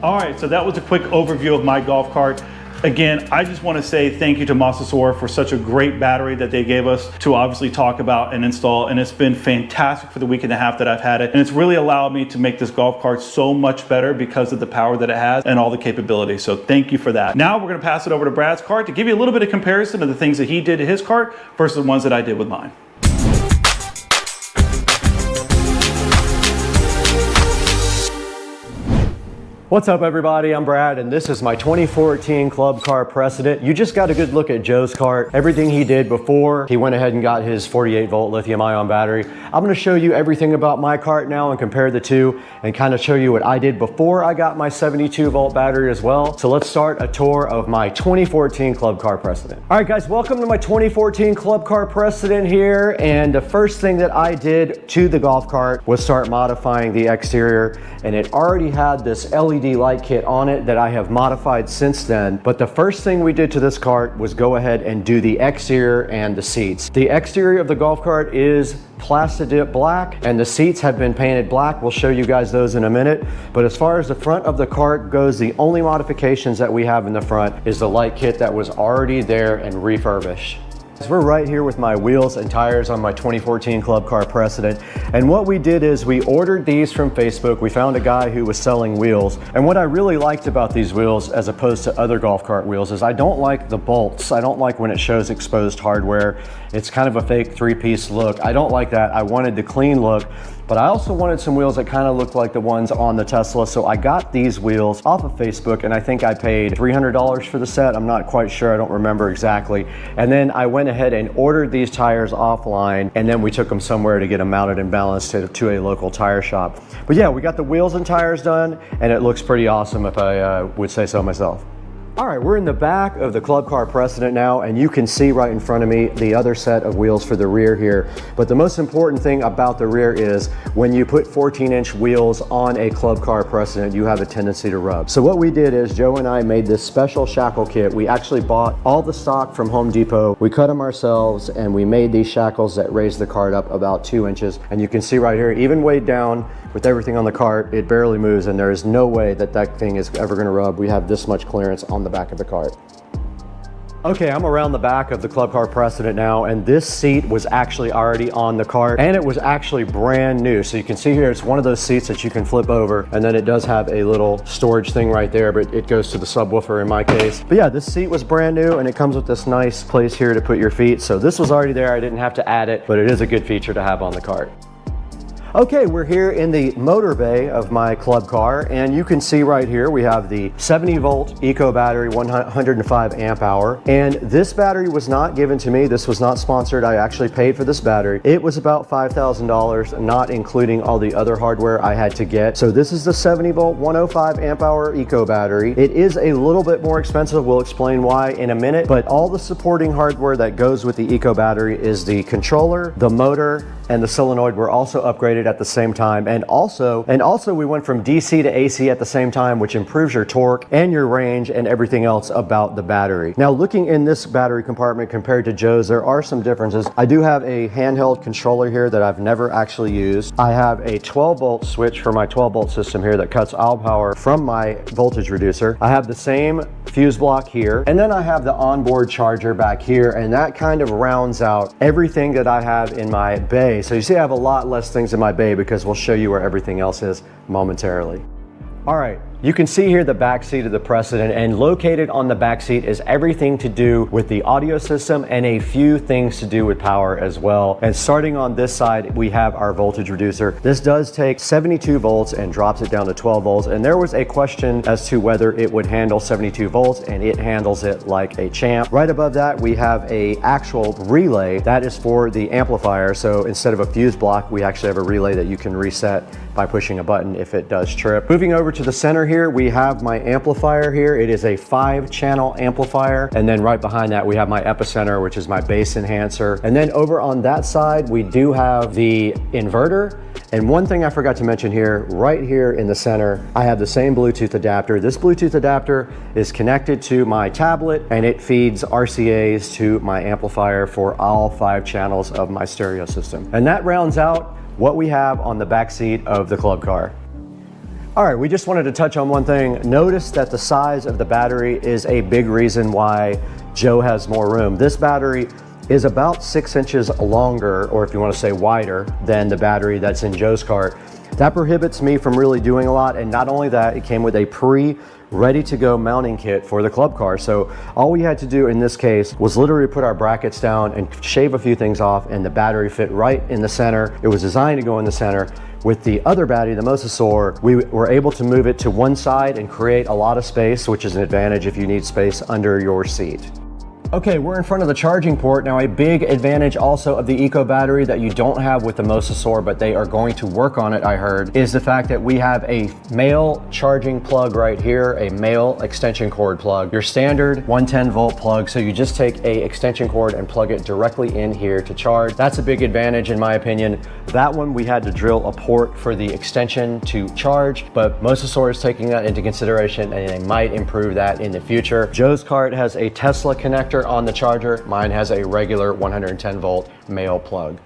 All right, so that was a quick overview of my golf cart. Again, I just want to say thank you to Masasor for such a great battery that they gave us to obviously talk about and install, and it's been fantastic for the week and a half that I've had it, and it's really allowed me to make this golf cart so much better because of the power that it has and all the capabilities. So thank you for that. Now we're going to pass it over to Brad's cart to give you a little bit of comparison of the things that he did to his cart versus the ones that I did with mine. What's up everybody, I'm Brad and this is my 2014 Club Car Precedent. You just got a good look at Joe's cart, everything he did before he went ahead and got his 48 volt lithium ion battery. I'm going to show you everything about my cart now and compare the two and kind of show you what I did before I got my 72 volt battery as well. So let's start a tour of my 2014 Club Car Precedent. All right guys, welcome to my 2014 Club Car Precedent here, and the first thing that I did to the golf cart was start modifying the exterior, and it already had this LED light kit on it that I have modified since then. But the first thing we did to this cart was go ahead and do the exterior and the seats. The exterior of the golf cart is Plastidip black and the seats have been painted black. We'll show you guys those in a minute. But as far as the front of the cart goes, the only modifications that we have in the front is the light kit that was already there and refurbished. So we're right here with my wheels and tires on my 2014 Club Car Precedent, and what we did is we ordered these from Facebook. We found a guy who was selling wheels, and what I really liked about these wheels as opposed to other golf cart wheels is I don't like the bolts. I don't like when it shows exposed hardware. It's kind of a fake three-piece look. I don't like that. I wanted the clean look, but I also wanted some wheels that kind of look like the ones on the Tesla. So I got these wheels off of Facebook, and I think I paid $300 for the set. I'm not quite sure, I don't remember exactly. And then I went ahead and ordered these tires offline, and then we took them somewhere to get them mounted and balanced to a local tire shop. But yeah, we got the wheels and tires done, and it looks pretty awesome if I would say so myself. All right, we're in the back of the Club Car Precedent now, and you can see right in front of me the other set of wheels for the rear here. But the most important thing about the rear is when you put 14-inch wheels on a Club Car Precedent, you have a tendency to rub. So what we did is Joe and I made this special shackle kit. We actually bought all the stock from Home Depot. We cut them ourselves, and we made these shackles that raise the cart up about 2 inches. And you can see right here, even weighed down with everything on the cart, it barely moves, and there is no way that that thing is ever gonna rub. We have this much clearance on the back of the cart. Okay, I'm around the back of the Club Car Precedent now, and this seat was actually already on the cart, and it was actually brand new. So you can see here, it's one of those seats that you can flip over, and then it does have a little storage thing right there, but it goes to the subwoofer in my case. But yeah, this seat was brand new, and it comes with this nice place here to put your feet. So this was already there, I didn't have to add it, but it is a good feature to have on the cart. Okay, we're here in the motor bay of my club car, and you can see right here we have the 70 volt eco battery, 105 amp hour. And this battery was not given to me. This was not sponsored. I actually paid for this battery. It was about $5,000, not including all the other hardware I had to get. So this is the 70 volt, 105 amp hour eco battery. It is a little bit more expensive. We'll explain why in a minute, but all the supporting hardware that goes with the eco battery is the controller, the motor, and the solenoid were also upgraded at the same time. And also we went from DC to AC at the same time, which improves your torque and your range and everything else about the battery. Now, looking in this battery compartment compared to Joe's, there are some differences. I do have a handheld controller here that I've never actually used. I have a 12 volt switch for my 12 volt system here that cuts all power from my voltage reducer. I have the same fuse block here, and then I have the onboard charger back here, and that kind of rounds out everything that I have in my bay. So you see I have a lot less things in my bay because we'll show you where everything else is momentarily. All right, you can see here the back seat of the Precedent, and located on the back seat is everything to do with the audio system and a few things to do with power as well. And starting on this side, we have our voltage reducer. This does take 72 volts and drops it down to 12 volts. And there was a question as to whether it would handle 72 volts, and it handles it like a champ. Right above that, we have a actual relay that is for the amplifier. So instead of a fuse block, we actually have a relay that you can reset by pushing a button if it does trip. Moving over to the center here, we have my amplifier here. It is a 5-channel amplifier. And then right behind that, we have my epicenter, which is my bass enhancer. And then over on that side, we do have the inverter. And one thing I forgot to mention here, right here in the center, I have the same Bluetooth adapter. This Bluetooth adapter is connected to my tablet, and it feeds RCAs to my amplifier for all 5 channels of my stereo system. And that rounds out what we have on the back seat of the club car. All right, we just wanted to touch on one thing. Notice that the size of the battery is a big reason why Joe has more room. This battery is about 6 inches longer, or if you want to say wider, than the battery that's in Joe's cart. That prohibits me from really doing a lot, and not only that, it came with a ready to go mounting kit for the club car. So all we had to do in this case was literally put our brackets down and shave a few things off, and the battery fit right in the center. It was designed to go in the center. With the other battery, the Mosasaur, we were able to move it to one side and create a lot of space, which is an advantage if you need space under your seat. Okay, we're in front of the charging port. Now, a big advantage also of the Eco battery that you don't have with the Mosasaur, but they are going to work on it, I heard, is the fact that we have a male charging plug right here, a male extension cord plug. Your standard 110 volt plug, so you just take a extension cord and plug it directly in here to charge. That's a big advantage in my opinion. That one we had to drill a port for the extension to charge, but Mosasaur is taking that into consideration, and they might improve that in the future. Joe's cart has a Tesla connector on the charger. Mine has a regular 110 volt male plug.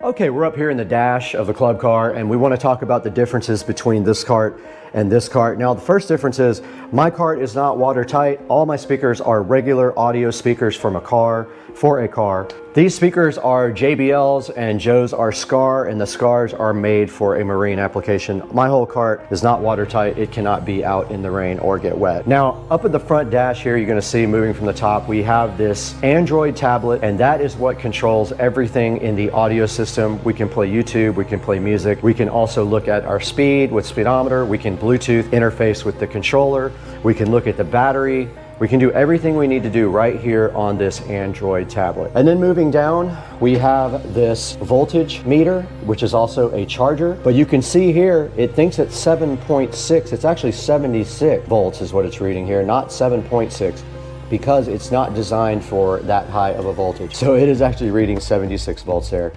Okay, we're up here in the dash of the club car, and we want to talk about the differences between this cart and this cart. Now, the first difference is my cart is not watertight. All my speakers are regular audio speakers from a car, for a car. These speakers are JBLs, and Joe's are SCAR, and the SCARs are made for a marine application. My whole cart is not watertight. It cannot be out in the rain or get wet. Now, up at the front dash here, you're gonna see moving from the top, we have this Android tablet, and that is what controls everything in the audio system. We can play YouTube, we can play music. We can also look at our speed with speedometer. We can Bluetooth interface with the controller. We can look at the battery. We can do everything we need to do right here on this Android tablet. And then moving down, we have this voltage meter, which is also a charger. But you can see here, it thinks it's 7.6. It's actually 76 volts is what it's reading here, not 7.6, because it's not designed for that high of a voltage. So it is actually reading 76 volts there.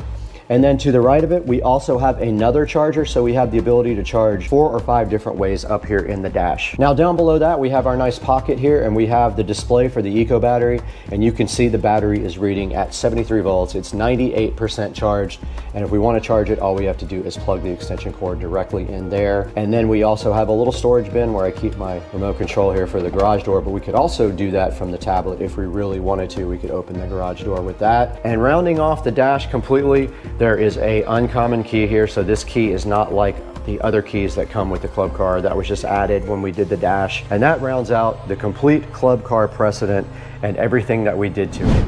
And then to the right of it, we also have another charger, so we have the ability to charge 4 or 5 different ways up here in the dash. Now down below that, we have our nice pocket here, and we have the display for the Eco battery, and you can see the battery is reading at 73 volts. It's 98% charged, and if we want to charge it, all we have to do is plug the extension cord directly in there. And then we also have a little storage bin where I keep my remote control here for the garage door, but we could also do that from the tablet if we really wanted to. We could open the garage door with that. And rounding off the dash completely, there is a uncommon key here. So this key is not like the other keys that come with the club car. That was just added when we did the dash. And that rounds out the complete club car Precedent and everything that we did to it.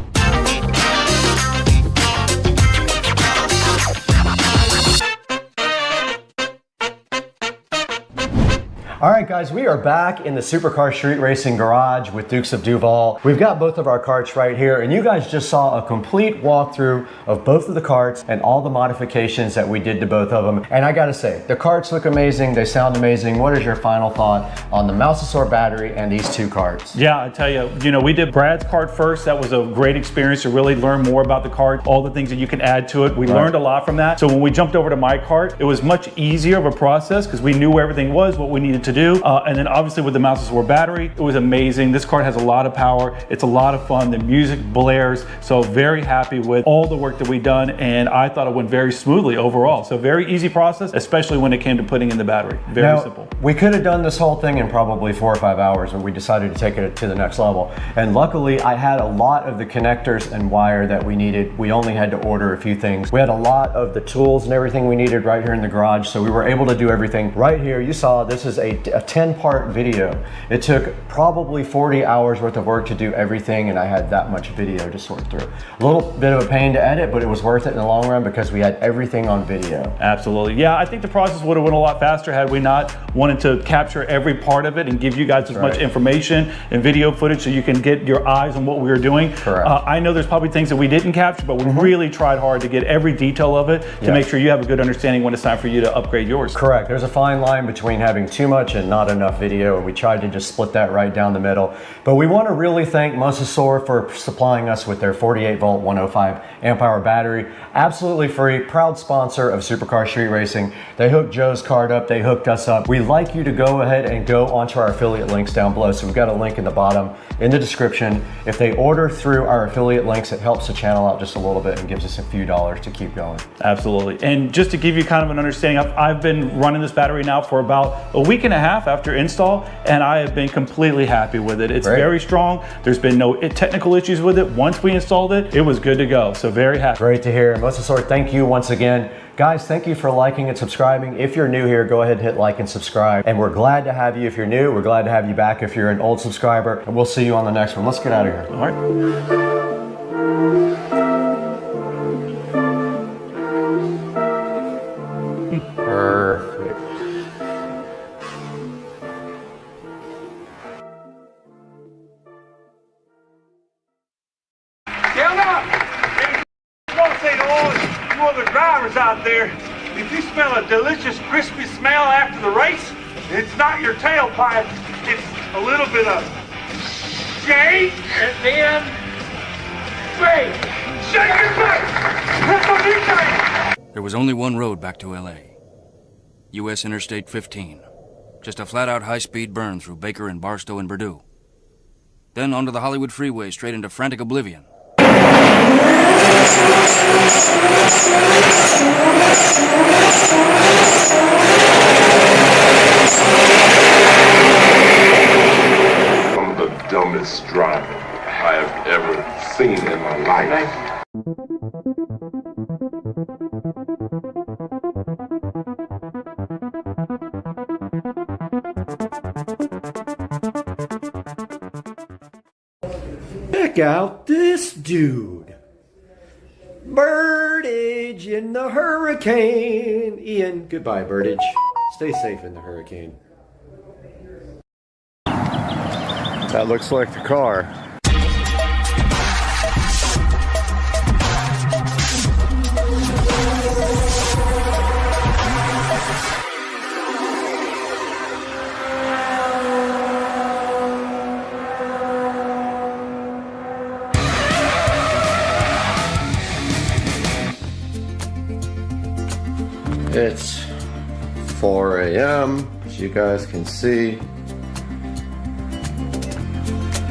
All right, guys, we are back in the Supercar Street Racing garage with Dukes of Duval. We've got both of our carts right here, and you guys just saw a complete walkthrough of both of the carts and all the modifications that we did to both of them. And I gotta say, the carts look amazing, they sound amazing. What is your final thought on the Mousesaur battery and these two carts? Yeah, I tell you, we did Brad's cart first. That was a great experience to really learn more about the cart, all the things that you can add to it. We learned a lot from that. So when we jumped over to my cart, it was much easier of a process because we knew where everything was, what we needed to do. And then obviously with the Mousesaur battery, it was amazing. This cart has a lot of power. It's a lot of fun. The music blares. So very happy with all the work that we've done. And I thought it went very smoothly overall. So very easy process, especially when it came to putting in the battery. Very simple. We could have done this whole thing in probably 4 or 5 hours, and we decided to take it to the next level. And luckily, I had a lot of the connectors and wire that we needed. We only had to order a few things. We had a lot of the tools and everything we needed right here in the garage. So we were able to do everything right here. You saw this is a 10-part video. It took probably 40 hours worth of work to do everything, and I had that much video to sort through. A little bit of a pain to edit, but it was worth it in the long run because we had everything on video. Absolutely. Yeah, I think the process would have went a lot faster had we not wanted to capture every part of it and give you guys as much information and video footage so you can get your eyes on what we were doing. Correct. I know there's probably things that we didn't capture, but we really tried hard to get every detail of it to make sure you have a good understanding when it's time for you to upgrade yours. Correct. There's a fine line between having too much and not enough video, and we tried to just split that right down the middle. But we want to really thank Mousesaur for supplying us with their 48 volt 105 amp hour battery. Absolutely free, proud sponsor of Supercar Street Racing. They hooked Joe's cart up, they hooked us up. We'd like you to go ahead and go onto our affiliate links down below. So we've got a link in the bottom in the description. If they order through our affiliate links, it helps the channel out just a little bit and gives us a few dollars to keep going. Absolutely. And just to give you kind of an understanding, I've been running this battery now for about a week and a half after install, and I have been completely happy with it. It's very strong. There's been no technical issues with it. Once we installed it, it was good to go. So very happy. Great to hear. Mousesaur, thank you once again. Guys, thank you for liking and subscribing. If you're new here, go ahead and hit like and subscribe. And we're glad to have you if you're new. We're glad to have you back if you're an old subscriber. And we'll see you on the next one. Let's get out of here. All right. Perfect. Down up! I want to say to all you other drivers out there, if you smell a delicious crispy smell after the race, it's not your tailpipe, it's a little bit of shake and then shake. Shake and bake! That's what we say! There was only one road back to LA. US Interstate 15. Just a flat-out high-speed burn through Baker and Barstow and Purdue. Then onto the Hollywood freeway straight into frantic oblivion. Some of the dumbest driving I have ever seen in my life. Check out this dude. Birdage in the hurricane. Ian, goodbye, Birdage. Stay safe in the hurricane. That looks like the car. It's 4 a.m. as you guys can see,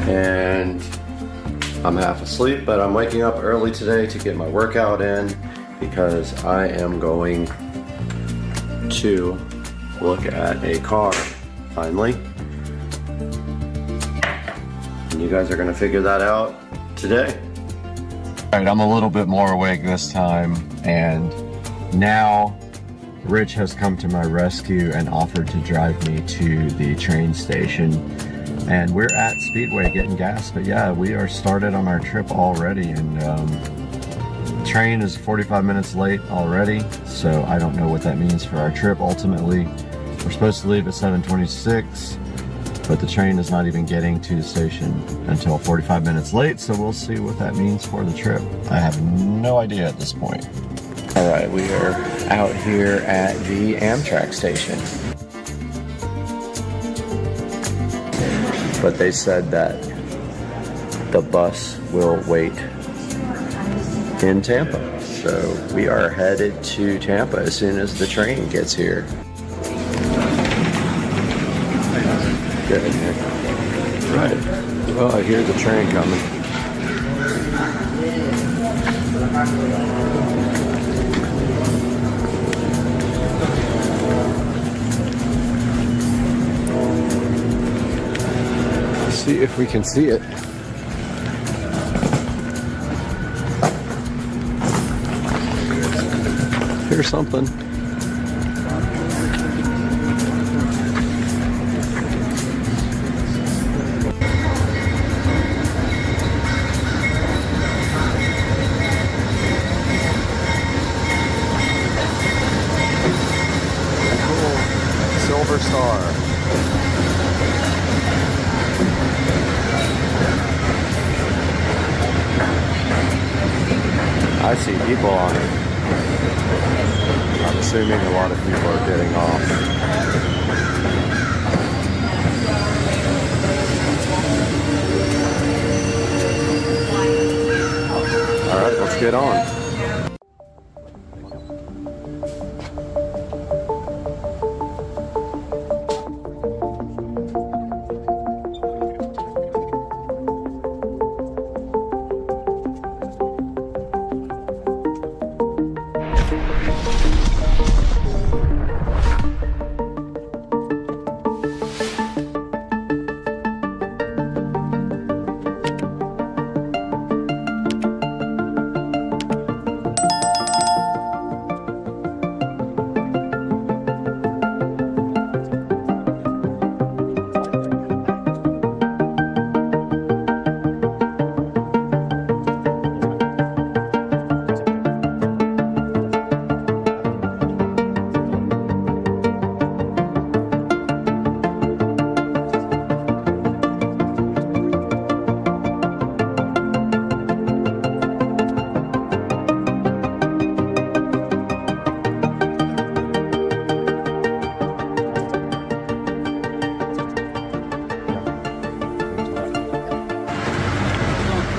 and I'm half asleep, but I'm waking up early today to get my workout in because I am going to look at a car finally, and you guys are going to figure that out today. All right, I'm a little bit more awake this time, and now Rich has come to my rescue and offered to drive me to the train station. And we're at Speedway getting gas, but yeah, we are started on our trip already, and the train is 45 minutes late already, so I don't know what that means for our trip ultimately, We're supposed to leave at 7:26, but the train is not even getting to the station until 45 minutes late, so we'll see what that means for the trip. I have no idea at this point. All right, we are out here at the Amtrak station. But they said that the bus will wait in Tampa. So we are headed to Tampa as soon as the train gets here. Good. Right. Well, I hear the train coming. Let's see if we can see it. Here's something. Silver Star. I see people on it. I'm assuming a lot of people are getting off. All right, let's get on.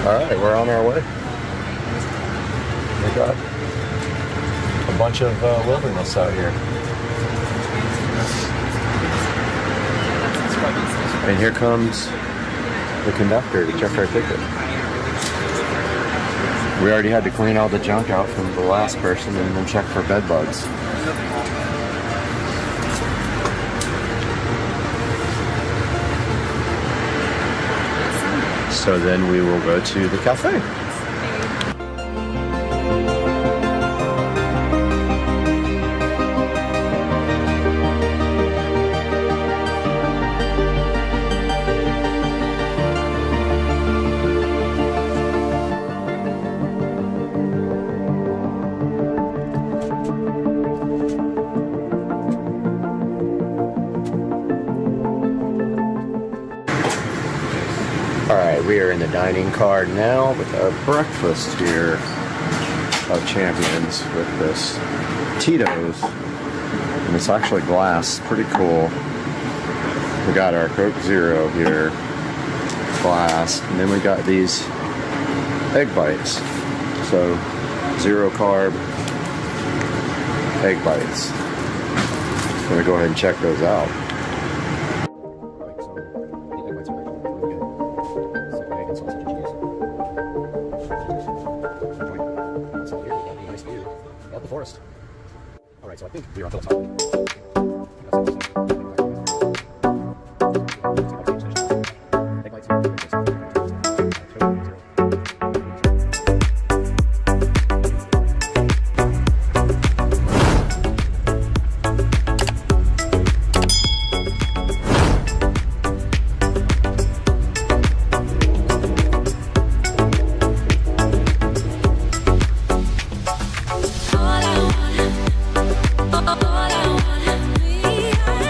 Alright, we're on our way. We got a bunch of wilderness out here. And here comes the conductor to check our ticket. We already had to clean all the junk out from the last person and then check for bed bugs. So then we will go to the cafe. Alright, we are in the dining car now with our breakfast here of Champions with this Tito's. And it's actually glass, pretty cool. We got our Coke Zero here, glass, and then we got these egg bites. So, 0 carb egg bites. I'm gonna go ahead and check those out. Forest. All right, so I think we're on Phillips. All I want, me.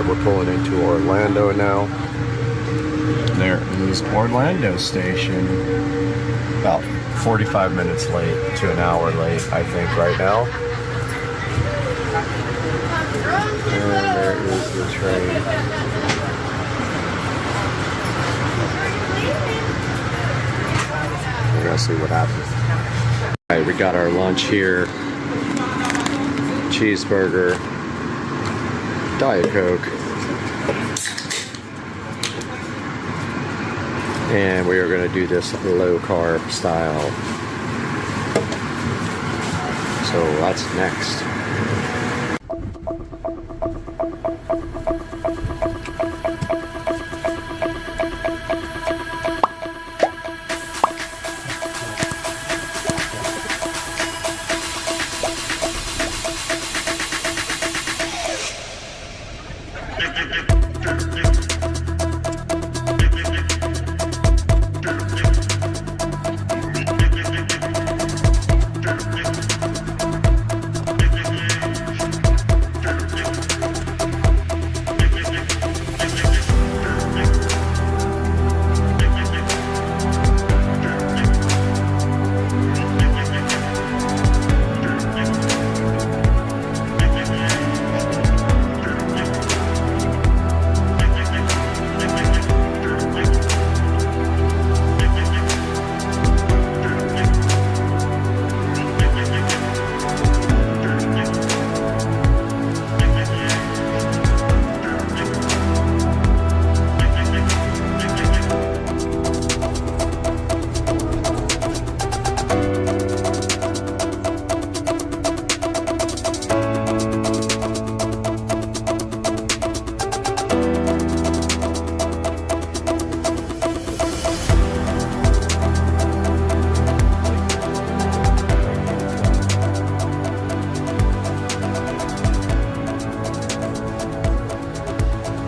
We're pulling into Orlando now. There is Orlando Station. About 45 minutes late to an hour late, I think, right now. And there is the train. We're gonna see what happens. All right, we got our lunch here. Cheeseburger, Diet Coke, and we are going to do this low carb style. So that's next.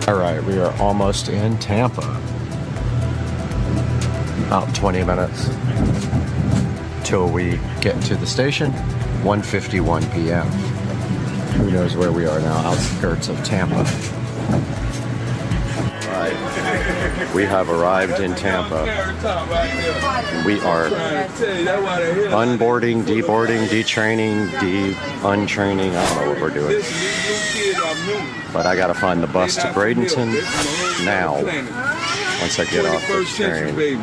All right, we are almost in Tampa. About 20 minutes till we get to the station. 1:51 p.m. Who knows where we are now? Outskirts of Tampa. All right, we have arrived in Tampa. We are unboarding, deboarding, detraining, untraining. I don't know what we're doing. But I gotta find the bus to Bradenton now. Once I get off this train.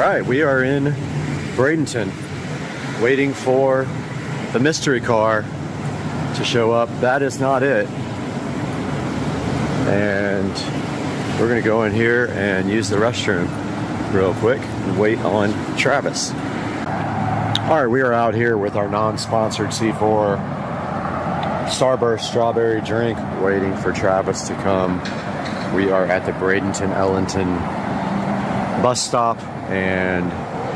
right, we are in Bradenton, waiting for the mystery car to show up. That is not it. And we're gonna go in here and use the restroom real quick and wait on Travis. All right, we are out here with our non-sponsored C4 Starburst strawberry drink, waiting for Travis to come. We are at the Bradenton Ellington bus stop, and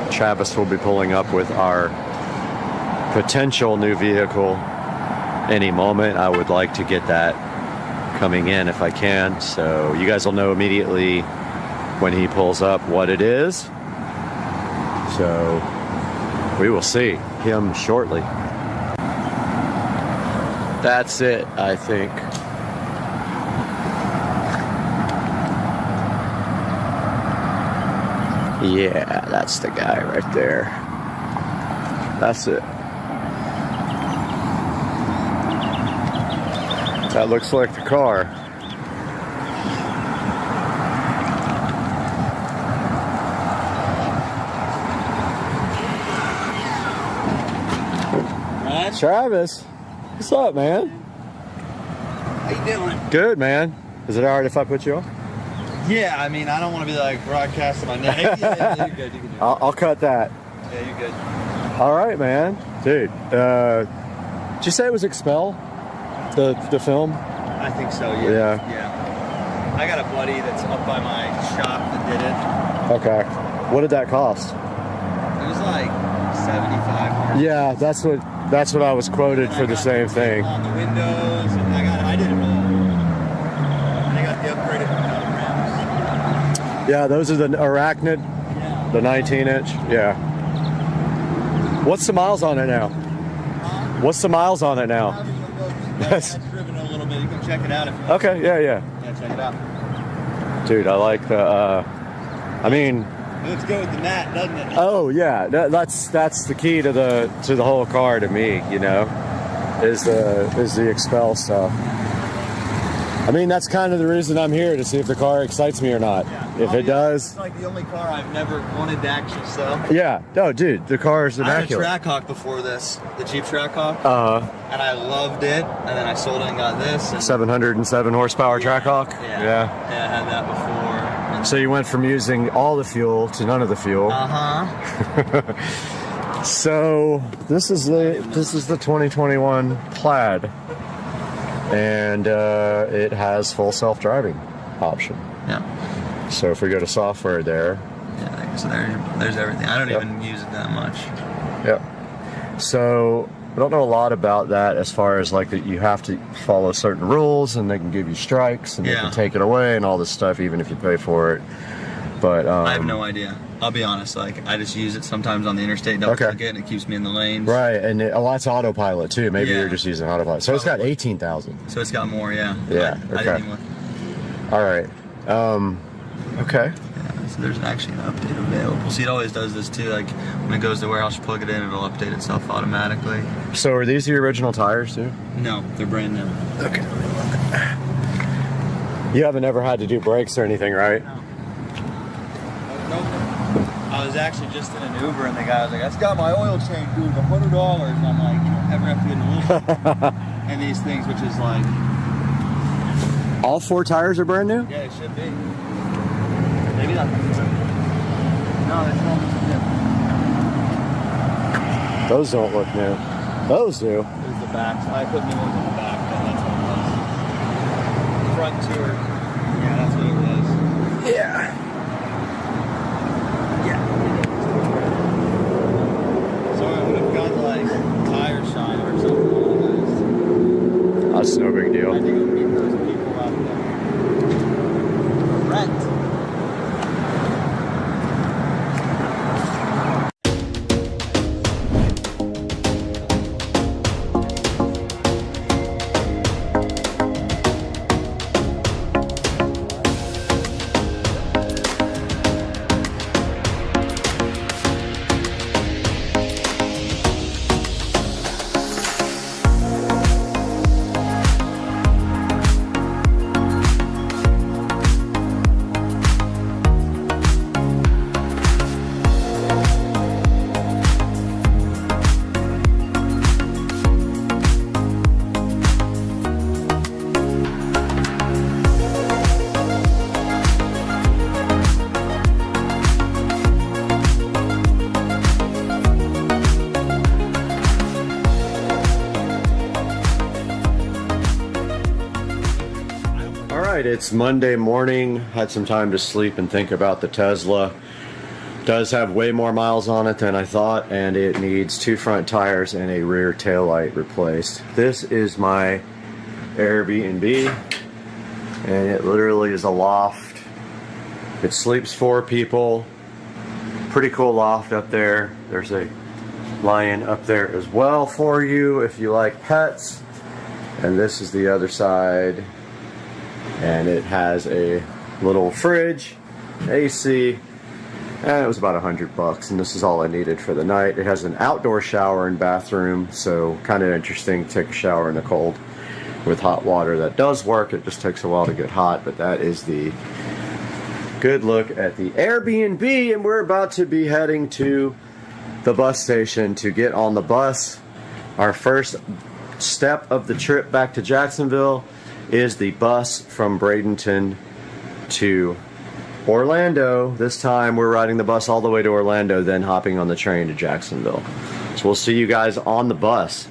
Travis will be pulling up with our potential new vehicle any moment. I would like to get that coming in if I can, so you guys will know immediately when he pulls up what it is. So we will see him shortly. That's it, I think. Yeah, that's the guy right there. That's it. That looks like the car. Travis, what's up, man? How you doing? Good, man. Is it alright if I put you on? Yeah, I mean, I don't want to be like broadcasting my name. Yeah, you're good. You can do it. I'll cut that. Yeah, you're good. All right, man. Dude, did you say it was Expel? The film? I think so, yeah. Yeah. I got a buddy that's up by my shop that did it. Okay. What did that cost? It was like $75. Yeah, that's what I was quoted for the same thing. On the windows, and I did it all. And I got the upgraded rims. Yeah, those are the Arachnid, the 19-inch. Yeah. What's the miles on it now? What's the miles on it now? That's driven a little bit. You can check it out if you want. Okay, yeah. Yeah, check it out. Dude, I like the, I mean... Let's go with the mat, doesn't it? Oh, yeah. That's the key to the whole car to me, you know, is the Expel stuff. I mean, that's kind of the reason I'm here, to see if the car excites me or not. Yeah. If it does... It's like the only car I've never wanted to actually sell. Yeah. No, dude, the car is immaculate. I had a Trackhawk before this, the Jeep Trackhawk. And I loved it, and then I sold it and got this. And 707 horsepower Trackhawk? Yeah, I had that before. So you went from using all the fuel to none of the fuel. Uh-huh. So this is the 2021 Plaid. And it has full self-driving option. Yeah. So if we go to software there. Yeah, so there's everything. I don't even use it that much. Yep. So I don't know a lot about that, as far as like that you have to follow certain rules, and they can give you strikes, and they can take it away and all this stuff, even if you pay for it. But I have no idea. I'll be honest. Like, I just use it sometimes on the interstate, double click it, and it keeps me in the lanes. Right, and a lot's autopilot too. Maybe you're just using autopilot. So it's got 18,000. So it's got more, yeah. Yeah. I didn't even look. All right. Okay. Yeah, so there's actually an update available. See, it always does this too. Like, when it goes to warehouse, you plug it in, it'll update itself automatically. So are these the original tires too? No, they're brand new. Okay. You haven't ever had to do brakes or anything, right? No. I was actually just in an Uber, and the guy was like, "That's got my oil change, dude, $100." And I'm like, "You don't ever have to get an oil." And these things, which is like, all 4 tires are brand new? yeah, it should be. Maybe not. No, it's not. Those don't look new. Those do. There's the back. So I put new ones on the back, but that's what it was. Front tour. Yeah, that's what it was. Yeah. So I would have got like tire shine or something. That's no big deal. I think it would meet those people out there. Rent. It's Monday morning. Had some time to sleep and think about the Tesla. Does have way more miles on it than I thought, and it needs 2 front tires and a rear taillight replaced. This is my Airbnb, and it literally is a loft. It sleeps 4 people. Pretty cool loft up there. There's a lion up there as well for you if you like pets. And this is the other side. And it has a little fridge, AC, and it was about $100, and this is all I needed for the night. It has an outdoor shower and bathroom, so kind of interesting to take a shower in the cold with hot water. That does work. It just takes a while to get hot, but that is the good look at the Airbnb, and we're about to be heading to the bus station to get on the bus. Our first step of the trip back to Jacksonville is the bus from Bradenton to Orlando. This time we're riding the bus all the way to Orlando, then hopping on the train to Jacksonville. So we'll see you guys on the bus.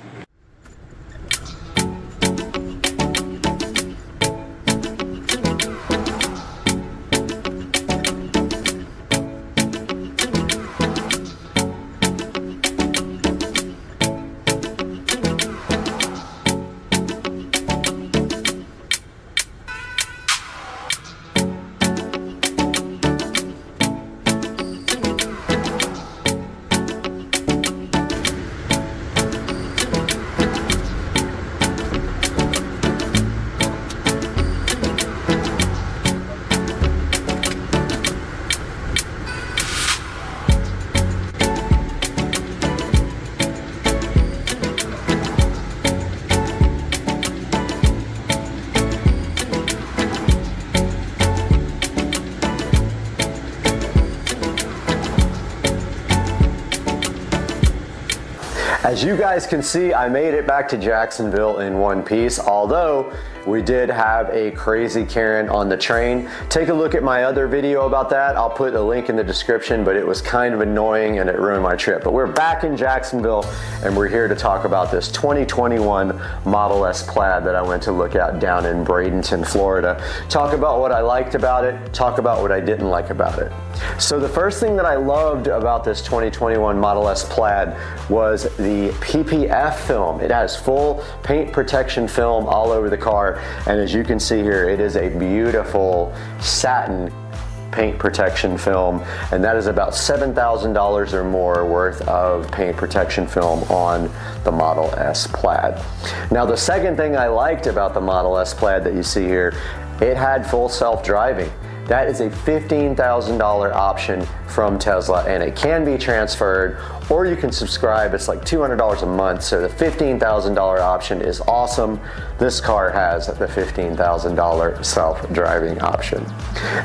As you guys can see, I made it back to Jacksonville in one piece, although we did have a crazy Karen on the train. Take a look at my other video about that. I'll put a link in the description, but it was kind of annoying and it ruined my trip. But we're back in Jacksonville and we're here to talk about this 2021 Model S Plaid that I went to look at down in Bradenton, Florida. Talk about what I liked about it, talk about what I didn't like about it. So the first thing that I loved about this 2021 Model S Plaid was the PPF film. It has full paint protection film all over the car, and as you can see here, it is a beautiful satin paint protection film, and that is about $7,000 or more worth of paint protection film on the Model S Plaid. Now the second thing I liked about the Model S Plaid that you see here, it had full self-driving. That is a $15,000 option from Tesla, and it can be transferred, or you can subscribe. It's like $200 a month, so the $15,000 option is awesome. This car has the $15,000 self-driving option.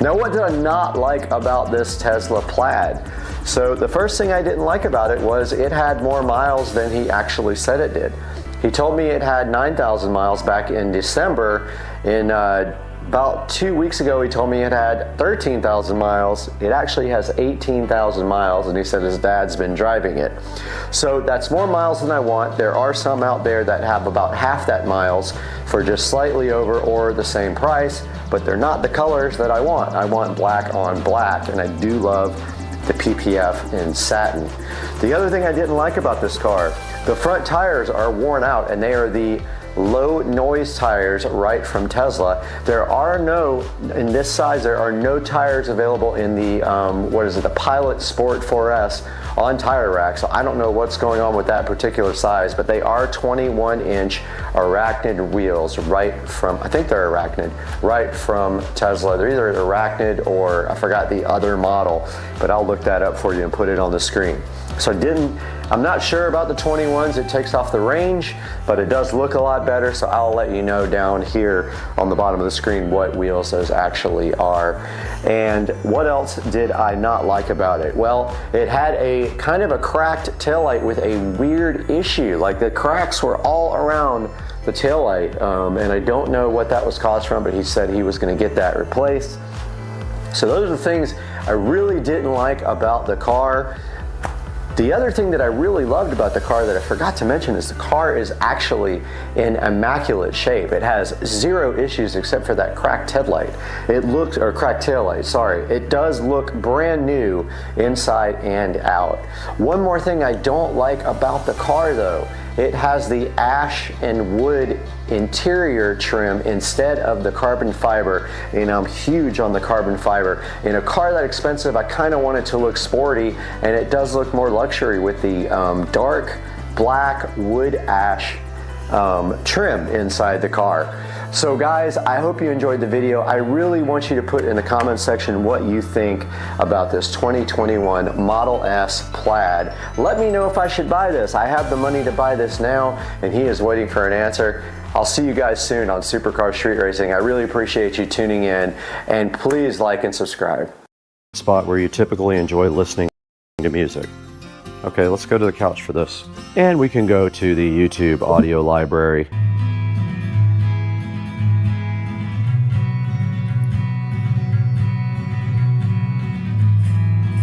Now, what did I not like about this Tesla Plaid? So the first thing I didn't like about it was it had more miles than he actually said it did. He told me it had 9,000 miles back in December. About 2 weeks ago, he told me it had 13,000 miles. It actually has 18,000 miles, and he said his dad's been driving it. So that's more miles than I want. There are some out there that have about half that miles for just slightly over or the same price, but they're not the colors that I want. I want black on black, and I do love the PPF in satin. The other thing I didn't like about this car, the front tires are worn out, and they are the low noise tires right from Tesla. There are no, in this size, there are no tires available in the, the Pilot Sport 4S on Tire Rack. So I don't know what's going on with that particular size, but they are 21-inch Arachnid wheels right from, I think they're Arachnid, right from Tesla. They're either Arachnid or I forgot the other model, but I'll look that up for you and put it on the screen. So I'm not sure about the 21s. It takes off the range, but it does look a lot better. So I'll let you know down here on the bottom of the screen what wheels those actually are. And what else did I not like about it? Well, it had a kind of a cracked taillight with a weird issue. Like the cracks were all around the taillight, and I don't know what that was caused from, but he said he was going to get that replaced. So those are the things I really didn't like about the car. The other thing that I really loved about the car that I forgot to mention is the car is actually in immaculate shape. It has zero issues except for that cracked headlight. It looks, or cracked taillight, sorry. It does look brand new inside and out. One more thing I don't like about the car though, it has the ash and wood interior trim instead of the carbon fiber, and I'm huge on the carbon fiber. In a car that expensive, I kind of want it to look sporty, and it does look more luxury with the dark black wood ash trim inside the car. So guys, I hope you enjoyed the video. I really want you to put in the comment section what you think about this 2021 Model S Plaid. Let me know if I should buy this. I have the money to buy this now, and he is waiting for an answer. I'll see you guys soon on Supercar Street Racing. I really appreciate you tuning in, and please like and subscribe. Spot where you typically enjoy listening to music. Okay, let's go to the couch for this. And we can go to the YouTube audio library.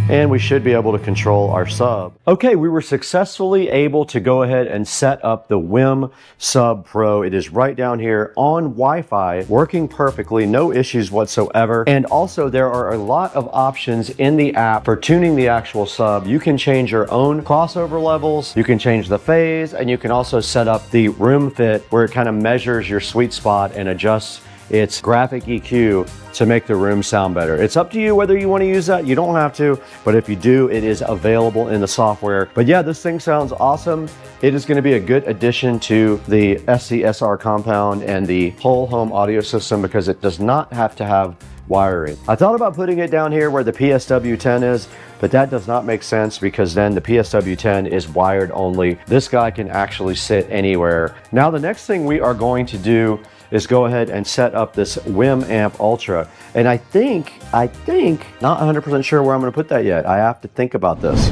And we should be able to control our sub. Okay, we were successfully able to go ahead and set up the WIM Sub Pro. It is right down here on Wi-Fi, working perfectly, no issues whatsoever. And also there are a lot of options in the app for tuning the actual sub. You can change your own crossover levels, you can change the phase, and you can also set up the room fit where it kind of measures your sweet spot and adjusts its graphic EQ to make the room sound better. It's up to you whether you want to use that. You don't have to, but if you do, it is available in the software. But yeah, this thing sounds awesome. It is going to be a good addition to the SCSR compound and the whole home audio system because it does not have to have wiring. I thought about putting it down here where the PSW10 is, but that does not make sense because then the PSW10 is wired only. This guy can actually sit anywhere. Now the next thing we are going to do is go ahead and set up this WIM Amp Ultra. And I think, not 100% sure where I'm gonna put that yet. I have to think about this.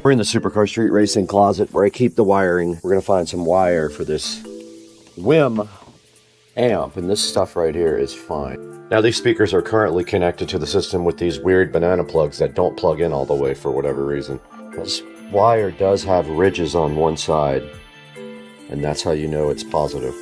We're in the Supercar Street Racing closet where I keep the wiring. We're gonna find some wire for this WIM amp, and this stuff right here is fine. Now these speakers are currently connected to the system with these weird banana plugs that don't plug in all the way for whatever reason. This wire does have ridges on one side, and that's how you know it's positive.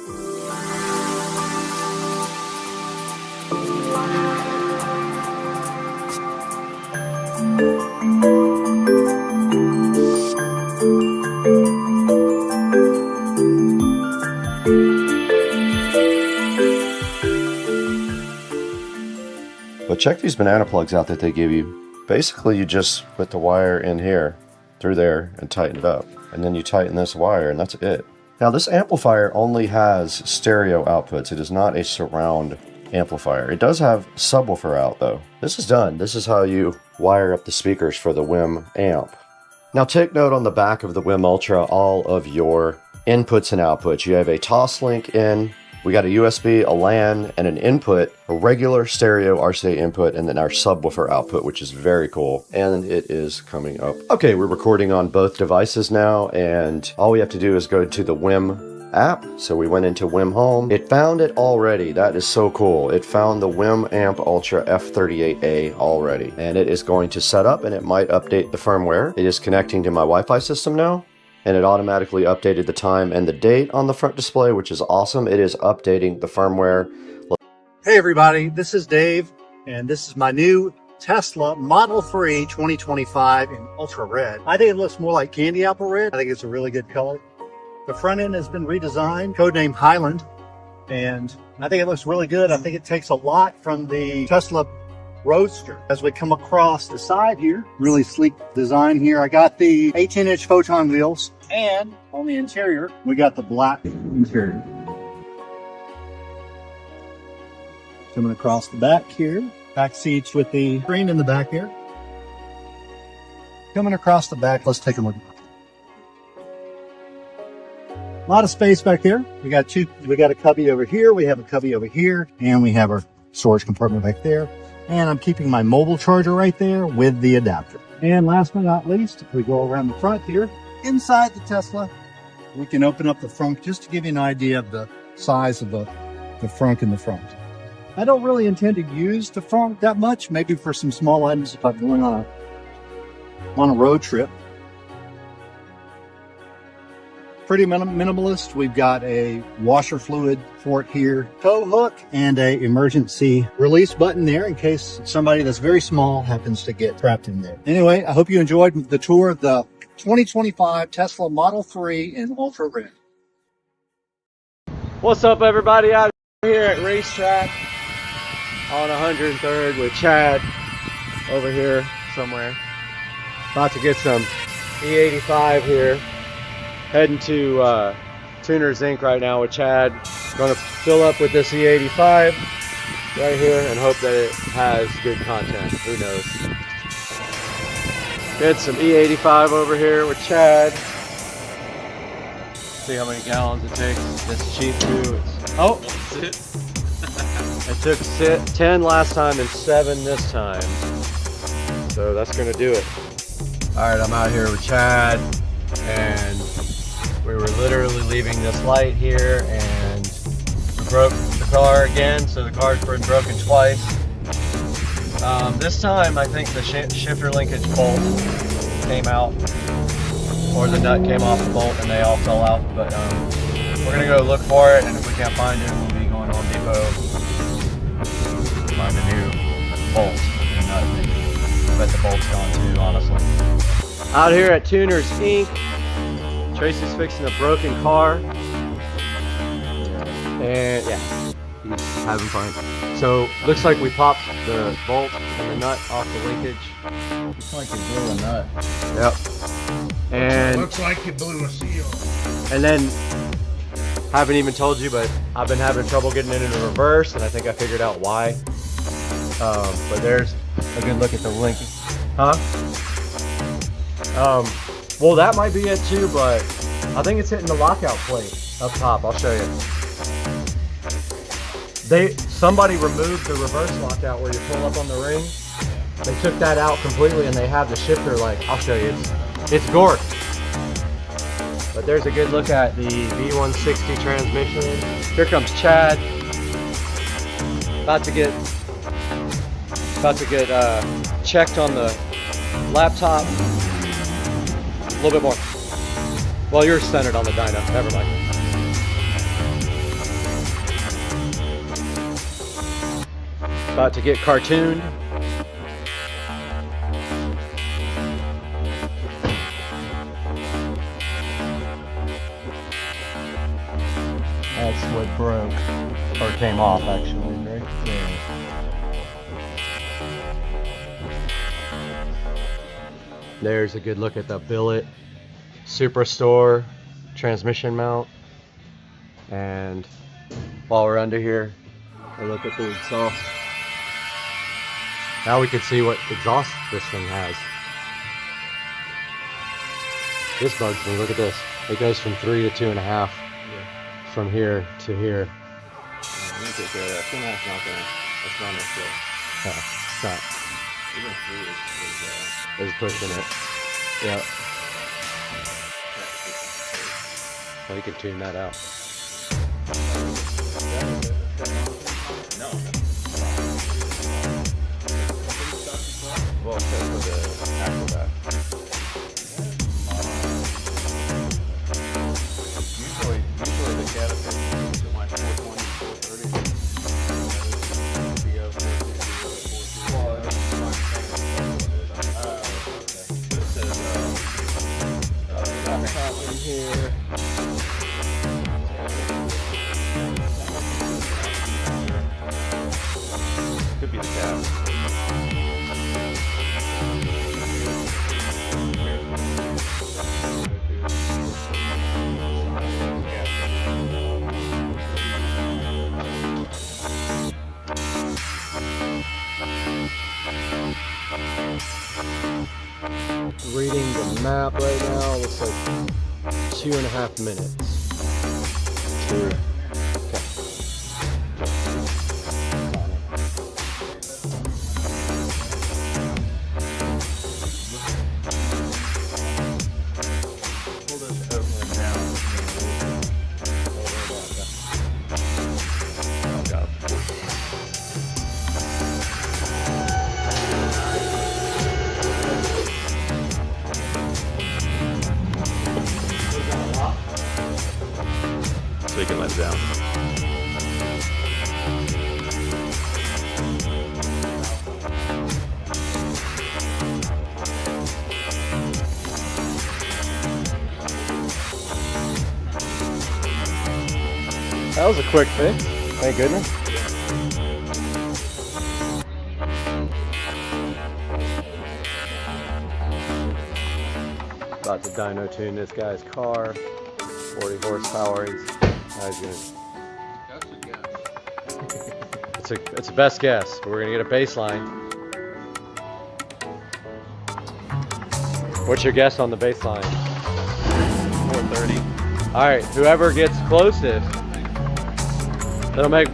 But check these banana plugs out that they give you. Basically, you just put the wire in here, through there, and tighten it up. And then you tighten this wire, and that's it. Now, this amplifier only has stereo outputs. It is not a surround amplifier. It does have subwoofer out, though. This is done. This is how you wire up the speakers for the WIM amp. Now, take note on the back of the WIM Ultra, all of your inputs and outputs. You have a Toslink in. We got a USB, a LAN, and an input, a regular stereo RCA input, and then our subwoofer output, which is very cool. And it is coming up. Okay, we're recording on both devices now, and all we have to do is go to the WIM app. So we went into WIM Home. It found it already. That is so cool. It found the WIM Amp Ultra F38A already. And it is going to set up, and it might update the firmware. It is connecting to my Wi-Fi system now. And it automatically updated the time and the date on the front display, which is awesome. It is updating the firmware. Hey everybody, this is Dave, and this is my new Tesla Model 3 2025 in Ultra Red. I think it looks more like candy apple red. I think it's a really good color. The front end has been redesigned, codename Highland, and I think it looks really good. I think it takes a lot from the Tesla Roadster. As we come across the side here, really sleek design here. I got the 18-inch Photon wheels, and on the interior, we got the black interior. Coming across the back here, back seats with the screen in the back here. Coming across the back, let's take a look. A lot of space back there. We got a cubby over here, we have a cubby over here, and we have our storage compartment back there. And I'm keeping my mobile charger right there with the adapter. And last but not least, if we go around the front here, inside the Tesla, we can open up the front just to give you an idea of the size of the front in the front. I don't really intend to use the front that much, maybe for some small items if I'm going on a road trip. Pretty minimalist. We've got a washer fluid for it here, tow hook, and a emergency release button there in case somebody that's very small happens to get trapped in there. Anyway, I hope you enjoyed the tour of the 2025 Tesla Model 3 in Ultra Red. What's up, everybody? Out here at Racetrack on 103rd with Chad over here somewhere. About to get some E85 here. Heading to Tuner's Inc. right now with Chad. Going to fill up with this E85 right here and hope that it has good content. Who knows? Get some E85 over here with Chad. See how many gallons it takes. This cheap too. It took 10 last time and 7 this time. So that's gonna do it. All right, I'm out here with Chad, and we were literally leaving this light here, and we broke the car again. So the car's been broken twice. This time, I think the shifter linkage bolt came out, or the nut came off the bolt, and they all fell out. But we're gonna go look for it, and if we can't find it, we'll be going to Home Depot to find a new bolt and nut. I bet the bolt's gone too, honestly. Out here at Tuner's Inc. Tracy's fixing a broken car. And yeah, he's having fun. So looks like we popped the bolt and the nut off the linkage. Looks like you blew a nut. Yep. And Looks like you blew a seal. And then, haven't even told you, but I've been having trouble getting it into reverse, and I think I figured out why. But there's a good look at the linkage. Well, that might be it too, but I think it's hitting the lockout plate up top. I'll show you. Somebody removed the reverse lockout where you pull up on the ring. They took that out completely, and they have the shifter, like, I'll show you. It's gorked. But there's a good look at the V160 transmission. Here comes Chad. About to get checked on the laptop. A little bit more. Well, you're centered on the dyno. Never mind. About to get cartooned. That's what broke, or came off actually, right? Yeah. There's a good look at the billet Superstore transmission mount. And while we're under here, a look at the exhaust. Now we can see what exhaust this thing has. This bugs me, look at this. It goes from 3 to 2.5. From here to here. Let me take care of that. 2.5 not gonna. That's not much good. Yeah, it's not. Even 3 is pushing it. Yeah. Well, you can tune that out. No. Well, except for the Acrobat. Usually the Caterpillar is at like 420, 430. This is laptop in here. Could be the cap. Reading the map right now, looks like 2.5 minutes. That was a quick fix. Thank goodness. About to dyno tune this guy's car. 40 horsepower. He's gonna. It's a best guess. But we're gonna get a baseline. What's your guess on the baseline? 430. All right, whoever gets closest, it'll make.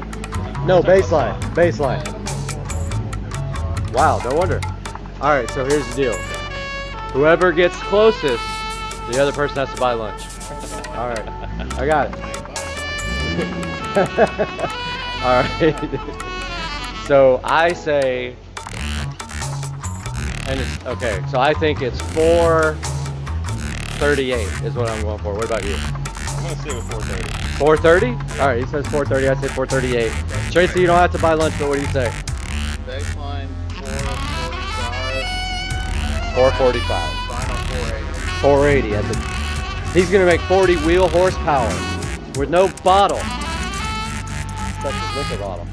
No, baseline. Baseline. Wow, no wonder. All right, so here's the deal. Whoever gets closest, the other person has to buy lunch. All right, I got it. All right. So I say, and it's okay. So I think it's 438 is what I'm going for. What about you? I'm gonna stay with 430. 430? All right, he says 430. I say 438. Tracy, you don't have to buy lunch, but what do you say? Baseline 445. 445. Final 480. 480. He's gonna make 40 wheel horsepower with no bottle. That's his liquor bottle.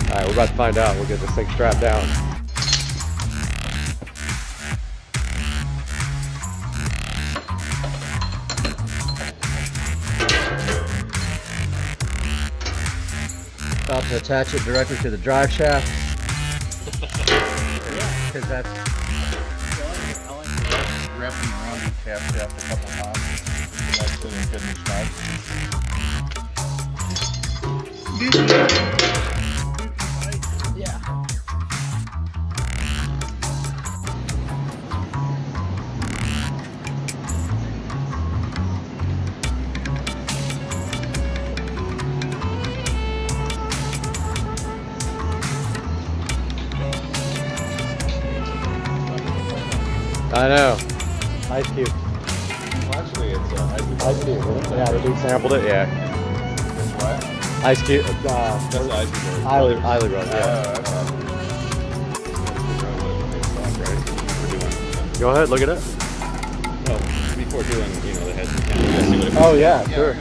All right, we're about to find out. We'll get this thing strapped down. About to attach it directly to the drive shaft. Because that's. Wrapping around the cab shaft a couple times. That's it, and getting Yeah. I know. Ice Cube. Well, actually, it's Ice Cube. Yeah, the dude sampled it. Yeah. It's what? Ice Cube. That's the Ice Cube. Eiley Road. Yeah. Go ahead, look it up. Well, before doing, the heads and cams. Oh yeah, sure.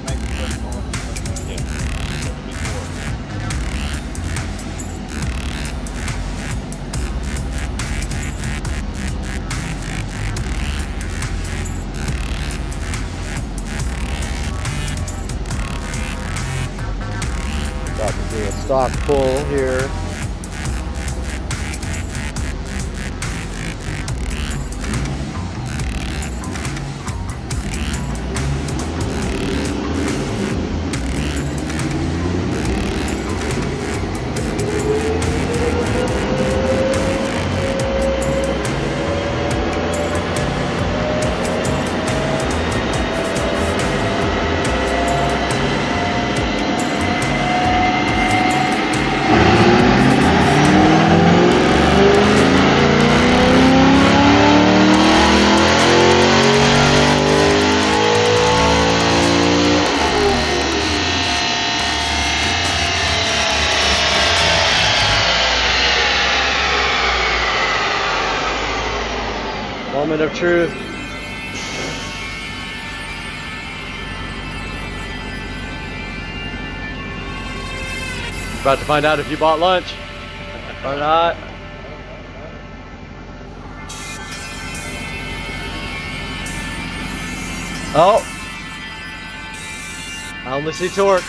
About to do a stock pull here. Moment of truth. About to find out if you bought lunch or not. Oh, I only see torque.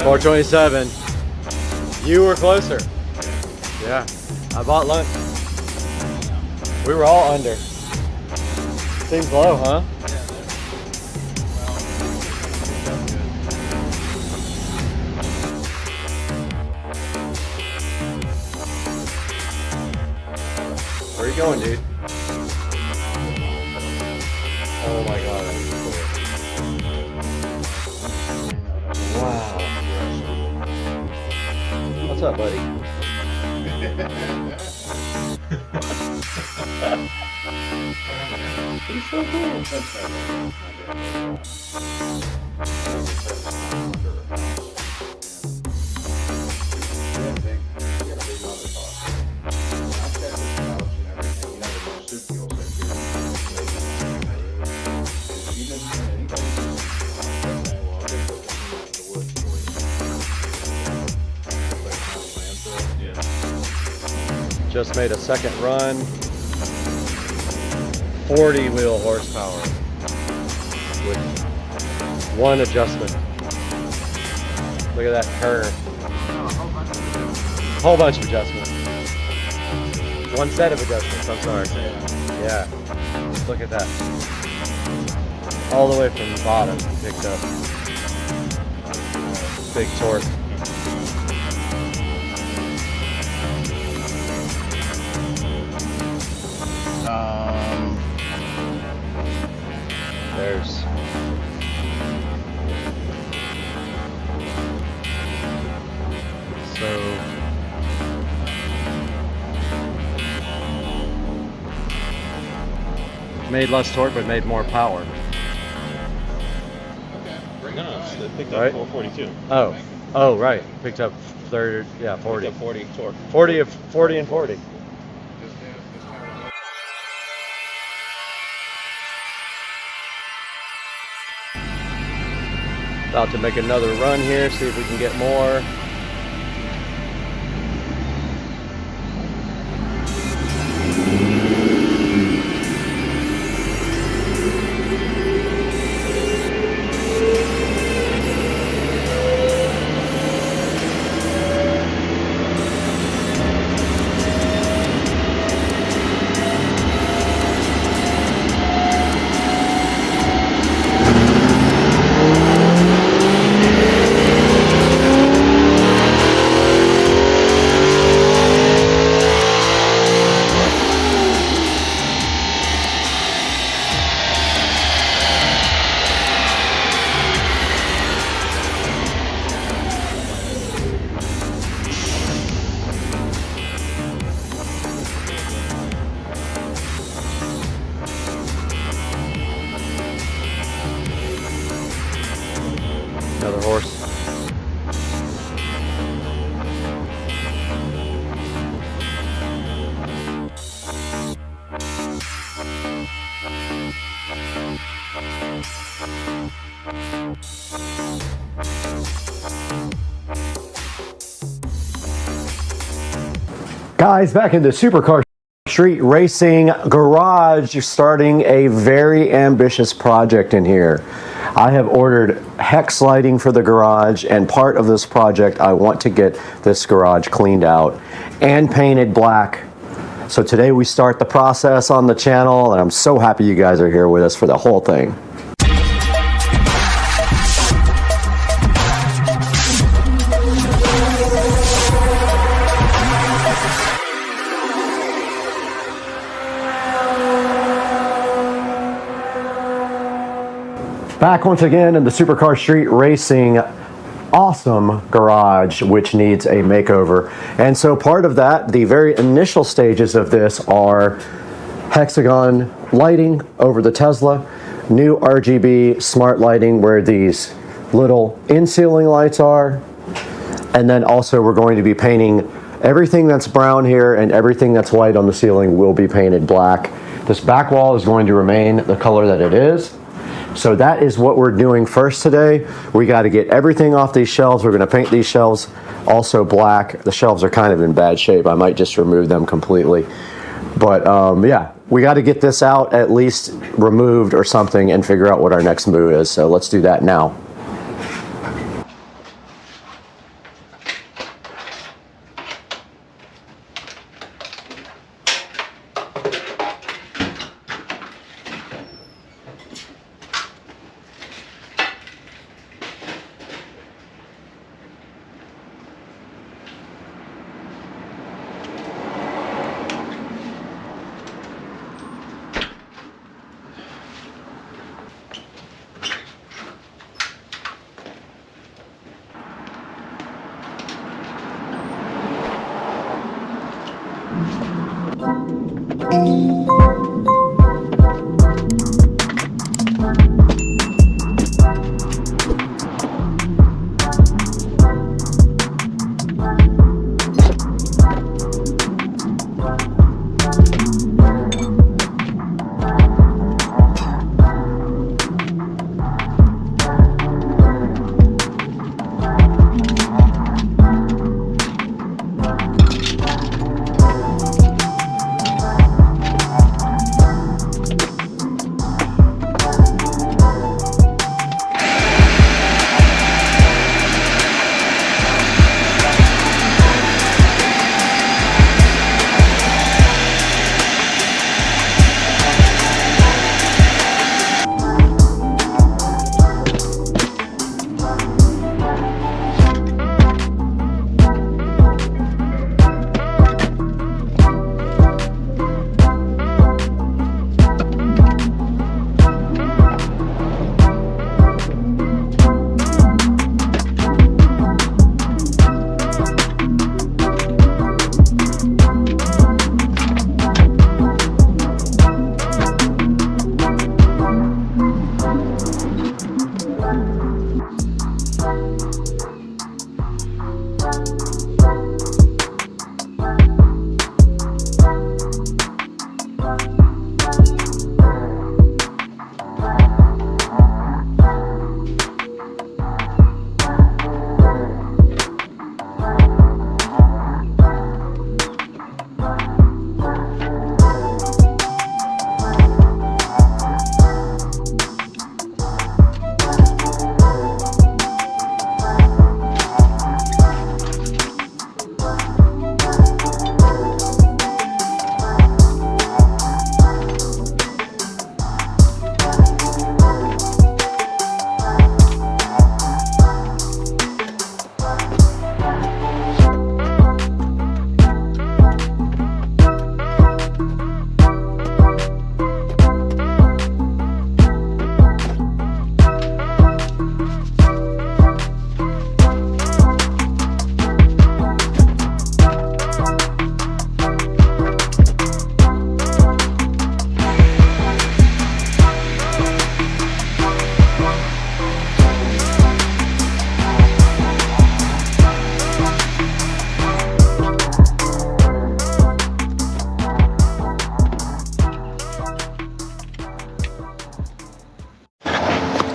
$427. You were closer. Yeah, I bought lunch. We were all under. Seems low, huh? Where are you going, dude? Oh my god. Wow. What's up, buddy? He's so cool. Just made a second run. 40 wheel horsepower with one adjustment. Look at that curve. Whole bunch of adjustments. One set of adjustments, I'm sorry. Yeah. Look at that. All the way from the bottom picked up. Big torque. There's so made less torque but made more power. No, it picked up Right? 442. Oh, right. Picked up 40 Picked up 40 torque. 40 and 40. About to make another run here, see if we can get more. Another horse. Guys, back in the Supercar Street Racing Garage, you're starting a very ambitious project in here. I have ordered hex lighting for the garage, and part of this project, I want to get this garage cleaned out and painted black. So today we start the process on the channel, and I'm so happy you guys are here with us for the whole thing. Back once again in the Supercar Street Racing awesome garage, which needs a makeover. And so part of that, the very initial stages of this are hexagon lighting over the Tesla, new RGB smart lighting where these little in-ceiling lights are, and then also we're going to be painting everything that's brown here, and everything that's white on the ceiling will be painted black. This back wall is going to remain the color that it is. So that is what we're doing first today. We got to get everything off these shelves. We're going to paint these shelves also black. The shelves are kind of in bad shape. I might just remove them completely. But yeah, we got to get this out, at least removed or something, and figure out what our next move is. So let's do that now.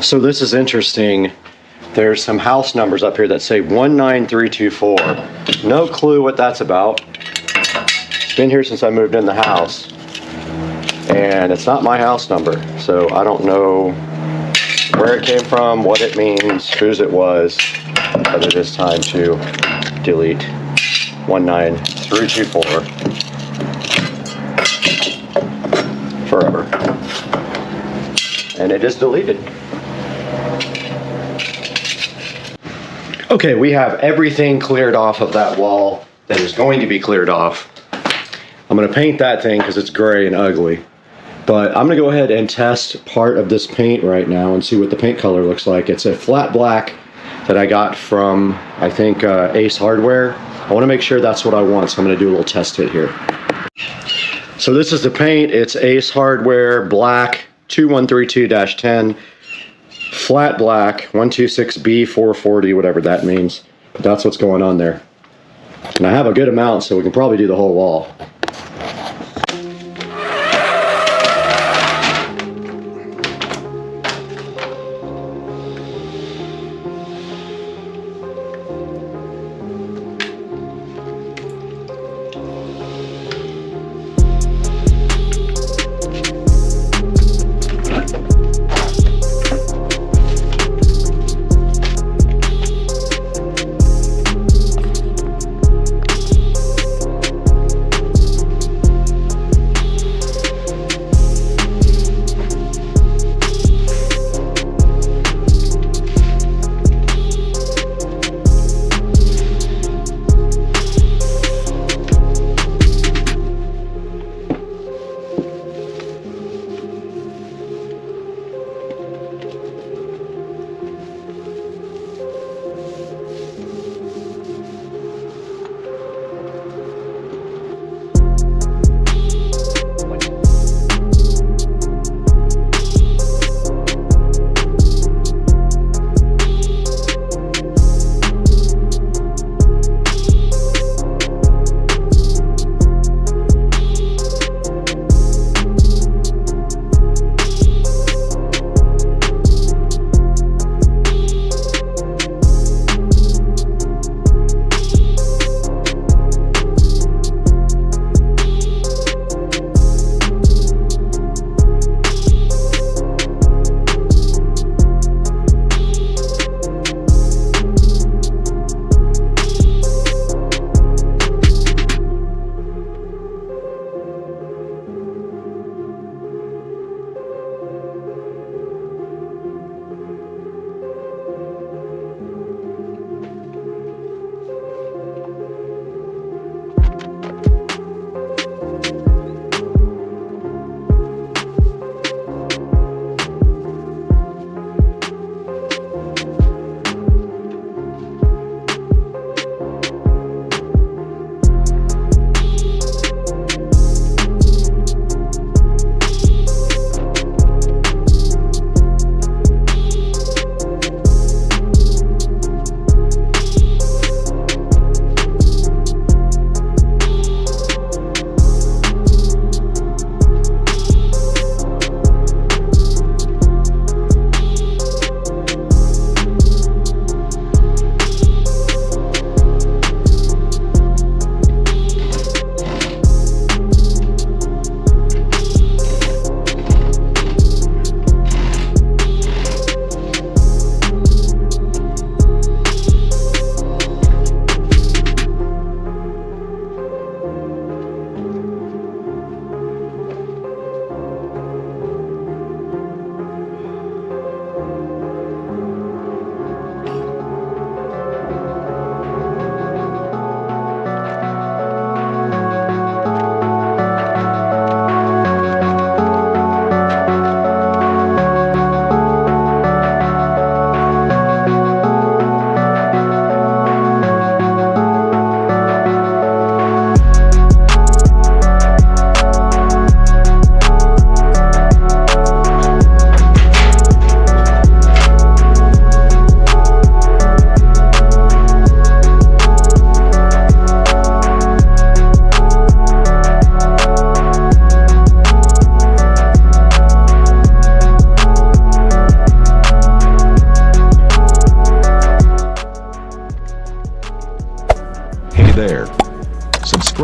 So this is interesting. There's some house numbers up here that say 19324. No clue what that's about. It's been here since I moved in the house. And it's not my house number. So I don't know where it came from, what it means, whose it was. But it is time to delete 19324 forever. And it is deleted. Okay, we have everything cleared off of that wall that is going to be cleared off. I'm going to paint that thing because it's gray and ugly. But I'm going to go ahead and test part of this paint right now and see what the paint color looks like. It's a flat black that I got from, I think, Ace Hardware. I want to make sure that's what I want, so I'm going to do a little test hit here. So this is the paint. It's Ace Hardware Black 2132-10. Flat black, 126B440, whatever that means. But that's what's going on there. And I have a good amount, so we can probably do the whole wall.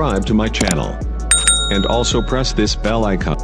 subscribe to my channel. And also press this bell icon.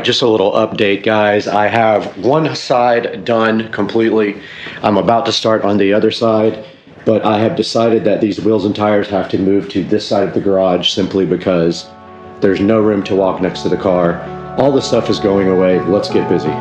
Just a little update, guys. I have one side done completely. I'm about to start on the other side, but I have decided that these wheels and tires have to move to this side of the garage simply because there's no room to walk next to the car. All the stuff is going away. Let's get busy.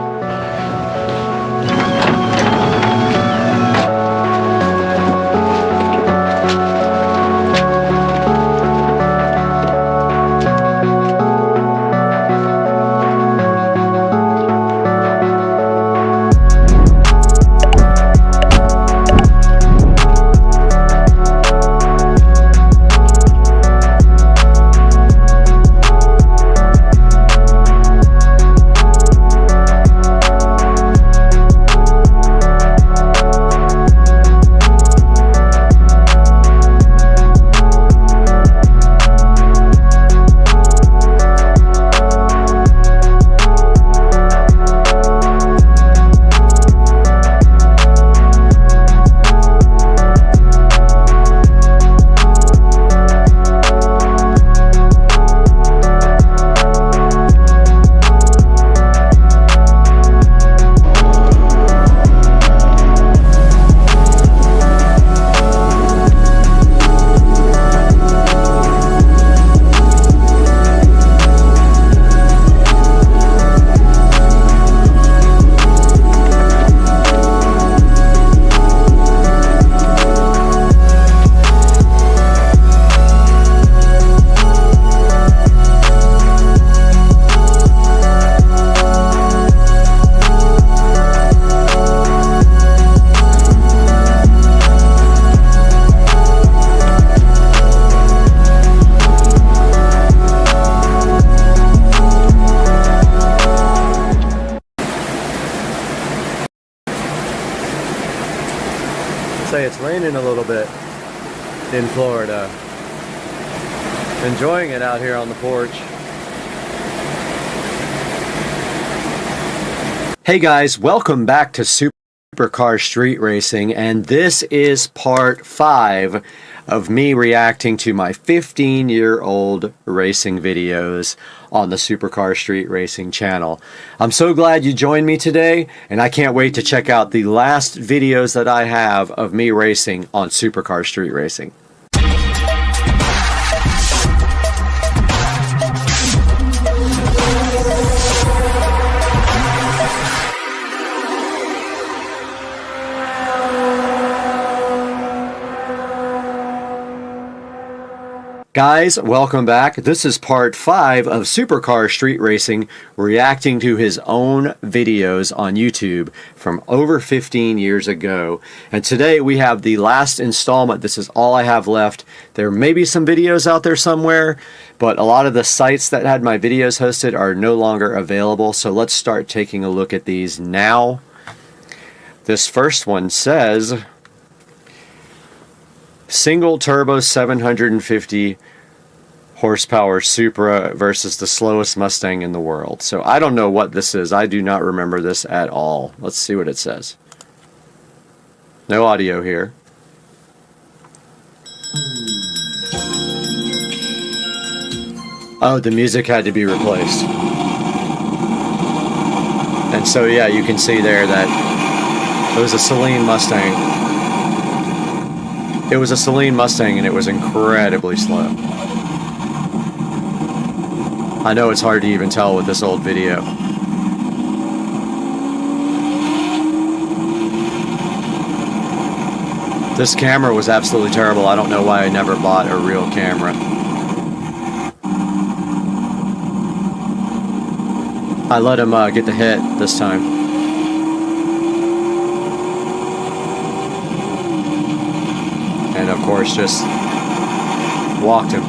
Say it's raining a little bit in Florida. Enjoying it out here on the porch. Hey guys, welcome back to Supercar Street Racing, and this is part 5 of me reacting to my 15-year-old racing videos on the Supercar Street Racing channel. I'm so glad you joined me today, and I can't wait to check out the last videos that I have of me racing on Supercar Street Racing. Guys, welcome back. This is part 5 of Supercar Street Racing reacting to his own videos on YouTube from over 15 years ago. And today we have the last installment. This is all I have left. There may be some videos out there somewhere, but a lot of the sites that had my videos hosted are no longer available. So let's start taking a look at these now. This first one says single turbo 750 horsepower Supra versus the slowest Mustang in the world. So I don't know what this is. I do not remember this at all. Let's see what it says. No audio here. Oh, the music had to be replaced. And so yeah, you can see there that it was a Celine Mustang. It was a Celine Mustang and it was incredibly slow. I know it's hard to even tell with this old video. This camera was absolutely terrible. I don't know why I never bought a real camera. I let him get the hit this time. And of course just walked him.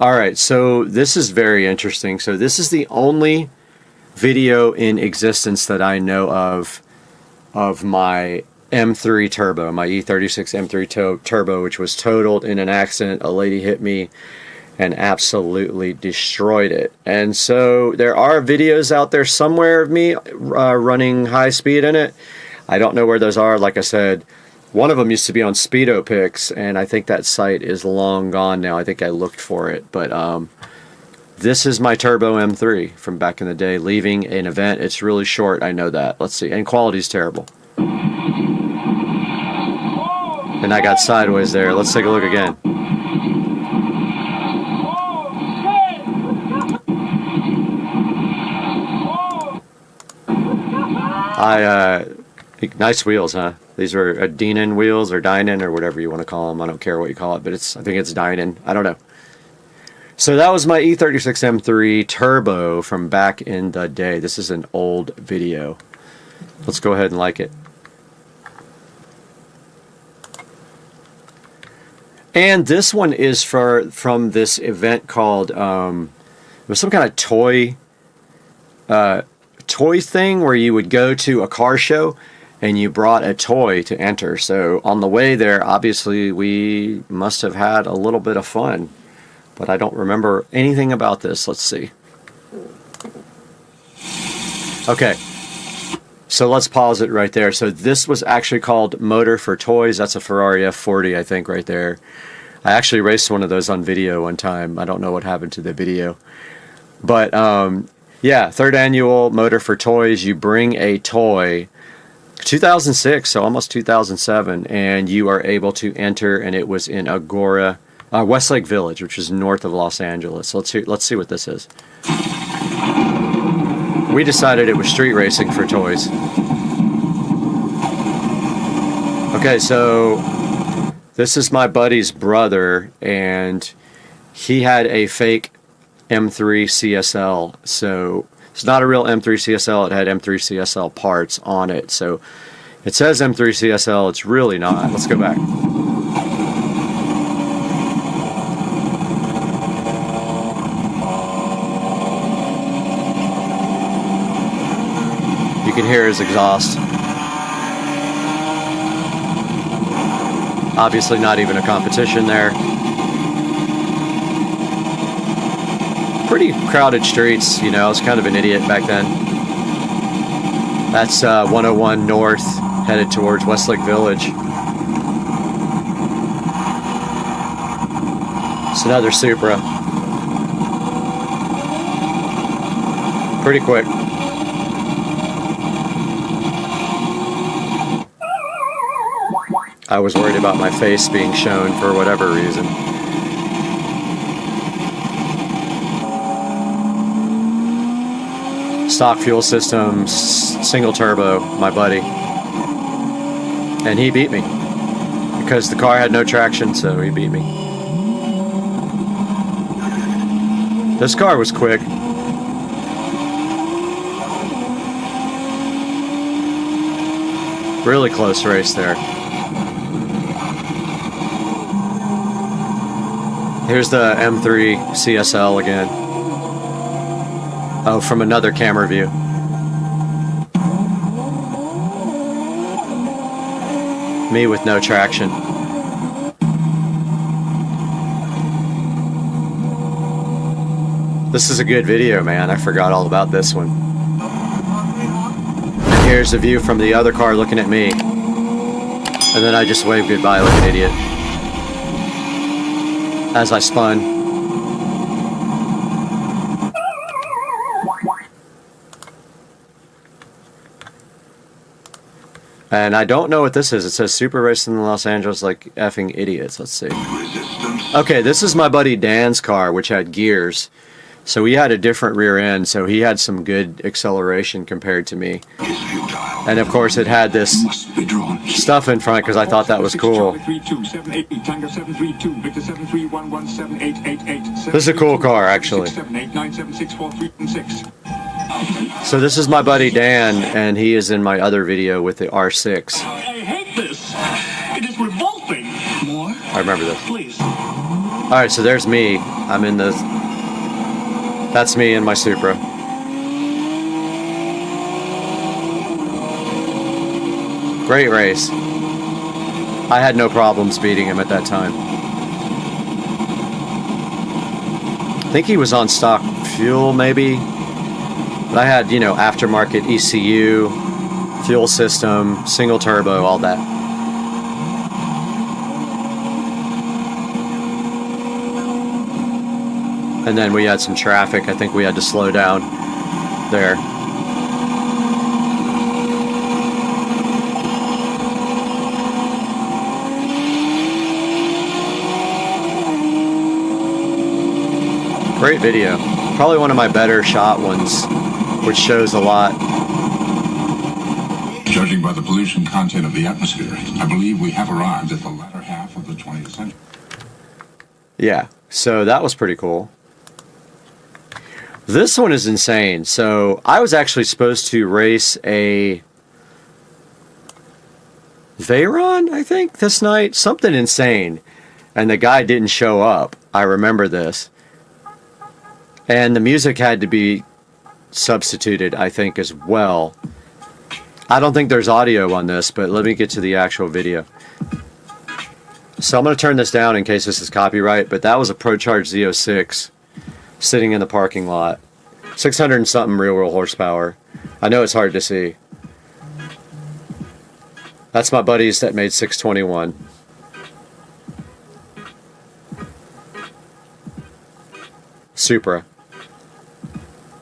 Alright, so this is very interesting. So this is the only video in existence that I know of my M3 Turbo, my E36 M3 Turbo, which was totaled in an accident. A lady hit me and absolutely destroyed it. And so there are videos out there somewhere of me running high speed in it. I don't know where those are. Like I said, one of them used to be on Speedo Pics, and I think that site is long gone now. I think I looked for it, but this is my Turbo M3 from back in the day, leaving an event. It's really short, I know that. Let's see, and quality's terrible. And I got sideways there. Let's take a look again. Nice wheels, huh? These are Denon wheels or Dynon or whatever you want to call them. I don't care what you call it, but I think it's Dynon. I don't know. So that was my E36 M3 Turbo from back in the day. This is an old video. Let's go ahead and like it. And this one is from this event called, it was some kind of toy thing where you would go to a car show and you brought a toy to enter. So on the way there, obviously we must have had a little bit of fun, but I don't remember anything about this. Let's see. Okay, so let's pause it right there. So this was actually called Motor for Toys. That's a Ferrari F40, I think, right there. I actually raced one of those on video one time. I don't know what happened to the video, but yeah, 3rd annual Motor for Toys. You bring a toy, 2006, so almost 2007, and you are able to enter, and it was in Agora, Westlake Village, which is north of Los Angeles. So let's see what this is. We decided it was street racing for toys. Okay, so this is my buddy's brother, and he had a fake M3 CSL. So it's not a real M3 CSL. It had M3 CSL parts on it. So it says M3 CSL. It's really not. Let's go back. You can hear his exhaust. Obviously not even a competition there. Pretty crowded streets, you know. I was kind of an idiot back then. That's 101 North, headed towards Westlake Village. It's another Supra. Pretty quick. I was worried about my face being shown for whatever reason. Stock fuel systems, single turbo, my buddy. And he beat me. Because the car had no traction, so he beat me. This car was quick. Really close race there. Here's the M3 CSL again. Oh, from another camera view. Me with no traction. This is a good video, man. I forgot all about this one. And here's a view from the other car looking at me. And then I just waved goodbye like an idiot. As I spun. And I don't know what this is. It says Super Racing in Los Angeles like effing idiots. Let's see. Okay, this is my buddy Dan's car, which had gears. So he had a different rear end, so he had some good acceleration compared to me. And of course it had this stuff in front because I thought that was cool. This is a cool car, actually. So this is my buddy Dan, and he is in my other video with the R6. I hate this. It is revolting. More? I remember this. Please. Alright, so there's me. I'm in the... That's me in my Supra. Great race. I had no problems beating him at that time. I think he was on stock fuel, maybe. But I had, you know, aftermarket ECU, fuel system, single turbo, all that. And then we had some traffic. I think we had to slow down there. Great video. Probably one of my better shot ones, which shows a lot. Judging by the pollution content of the atmosphere, I believe we have arrived at the latter half of the 20th century. Yeah, so that was pretty cool. This one is insane. So I was actually supposed to race a Veyron, I think, this night. Something insane. And the guy didn't show up. I remember this. And the music had to be substituted, I think, as well. I don't think there's audio on this, but let me get to the actual video. So I'm going to turn this down in case this is copyright, but that was a ProCharge Z06 sitting in the parking lot. 600 and something real horsepower. I know it's hard to see. That's my buddies that made 621. Supra.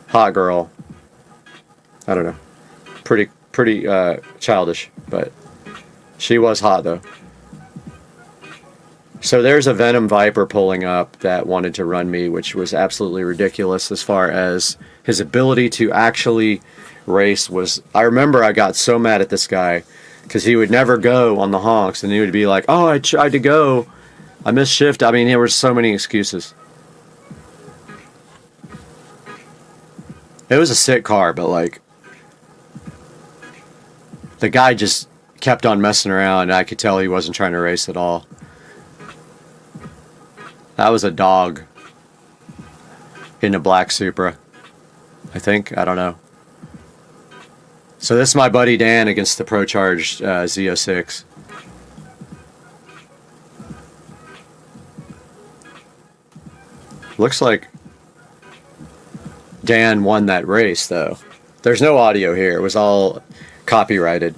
Hot girl. I don't know. Pretty childish, but she was hot though. So there's a Venom Viper pulling up that wanted to run me, which was absolutely ridiculous as far as his ability to actually race was. I remember I got so mad at this guy because he would never go on the honks, and he would be like, oh, I tried to go, I missed shift. I mean, there were so many excuses. It was a sick car, but like the guy just kept on messing around, and I could tell he wasn't trying to race at all. That was a dog in a black Supra, I think. I don't know. So this is my buddy Dan against the ProCharge Z06. Looks like Dan won that race, though. There's no audio here. It was all copyrighted.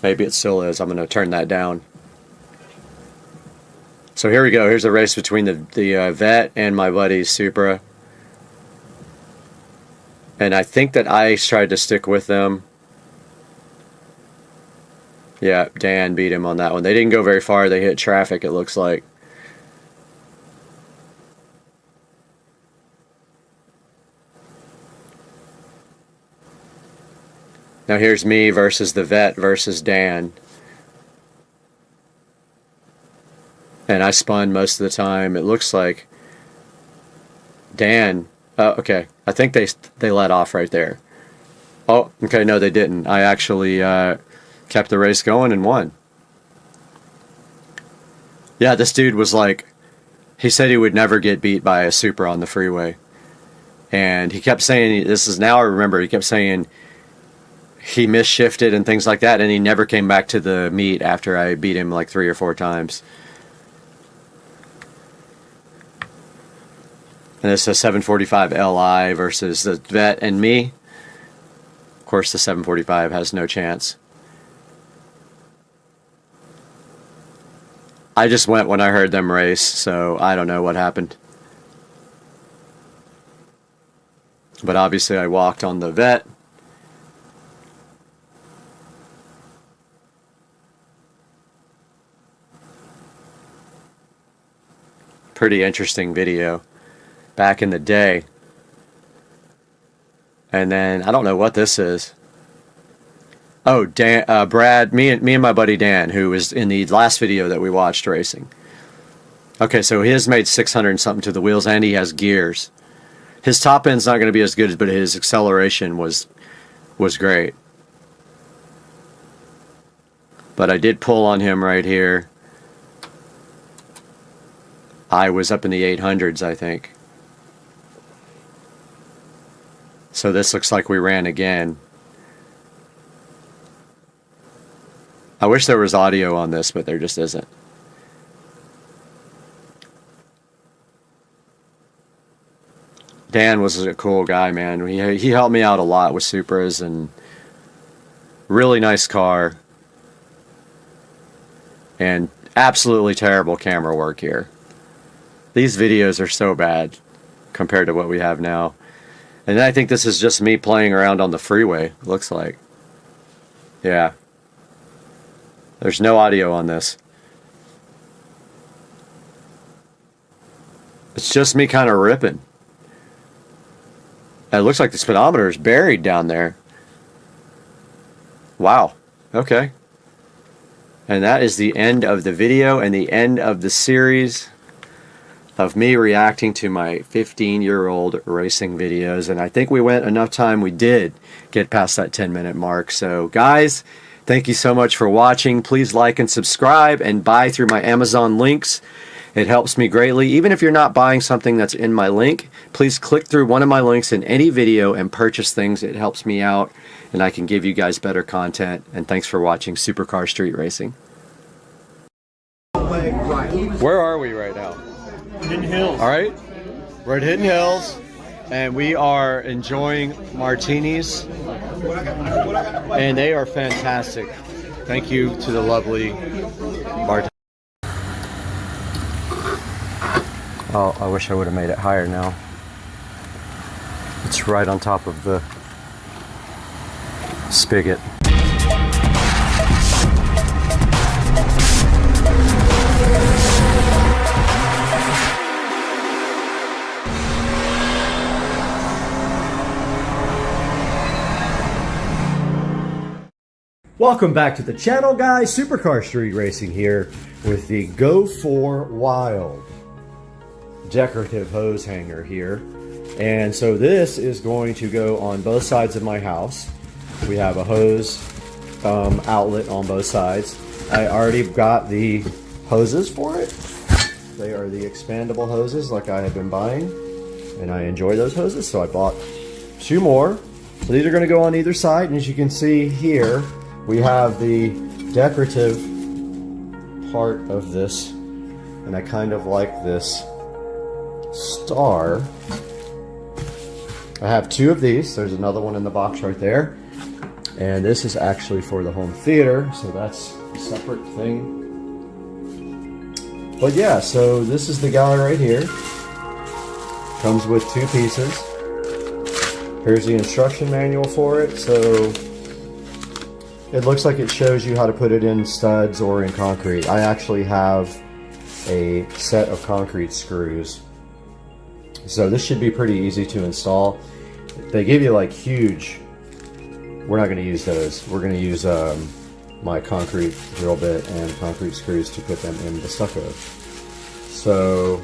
Maybe it still is. I'm going to turn that down. So here we go. Here's a race between the Vet and my buddy's Supra. And I think that I tried to stick with them. Yeah, Dan beat him on that one. They didn't go very far. They hit traffic, it looks like. Now here's me versus the Vet versus Dan. And I spun most of the time. It looks like Dan... Oh, okay. I think they let off right there. Oh, okay. No, they didn't. I actually kept the race going and won. Yeah, this dude was like... He said he would never get beat by a Supra on the freeway. And he kept saying... This is now I remember. He kept saying... He misshifted and things like that, and he never came back to the meet after I beat him like 3 or 4 times. And it's a 745 Li versus the Vet and me. Of course, the 745 has no chance. I just went when I heard them race, so I don't know what happened. But obviously I walked on the Vet. Pretty interesting video back in the day. And then I don't know what this is. Oh, Dan, Brad, me and my buddy Dan, who was in the last video that we watched racing. Okay, so he has made 600 and something to the wheels, and he has gears. His top end's not going to be as good, but his acceleration was great. But I did pull on him right here. I was up in the 800s, I think. So this looks like we ran again. I wish there was audio on this, but there just isn't. Dan was a cool guy, man. He helped me out a lot with Supras, and really nice car. And absolutely terrible camera work here. These videos are so bad compared to what we have now. And I think this is just me playing around on the freeway, looks like. Yeah. There's no audio on this. It's just me kind of ripping. It looks like the speedometer is buried down there. Wow. Okay. And that is the end of the video and the end of the series of me reacting to my 15-year-old racing videos. And I think we went enough time. We did get past that 10-minute mark. So guys, thank you so much for watching. Please like and subscribe and buy through my Amazon links. It helps me greatly. Even if you're not buying something that's in my link, please click through one of my links in any video and purchase things. It helps me out, and I can give you guys better content. And thanks for watching Supercar Street Racing. Where are we right now? Hidden Hills. All right, we're at Hidden Hills, and we are enjoying martinis, and they are fantastic. Thank you to the lovely bartender. Oh, I wish I would have made it higher now. It's right on top of the spigot. Welcome back to the channel, guys. Supercar Street Racing here with the Go For Wild decorative hose hanger here. And so this is going to go on both sides of my house. We have a hose outlet on both sides. I already got the hoses for it. They are the expandable hoses like I have been buying, and I enjoy those hoses, so I bought 2 more. So these are going to go on either side, and as you can see here, we have the decorative part of this, and I kind of like this star. I have 2 of these. There's another one in the box right there, and this is actually for the home theater, so that's a separate thing. But yeah, so this is the guy right here. Comes with 2 pieces. Here's the instruction manual for it. So it looks like it shows you how to put it in studs or in concrete. I actually have a set of concrete screws. So this should be pretty easy to install. They give you like huge, we're not going to use those. We're going to use my concrete drill bit and concrete screws to put them in the stucco. So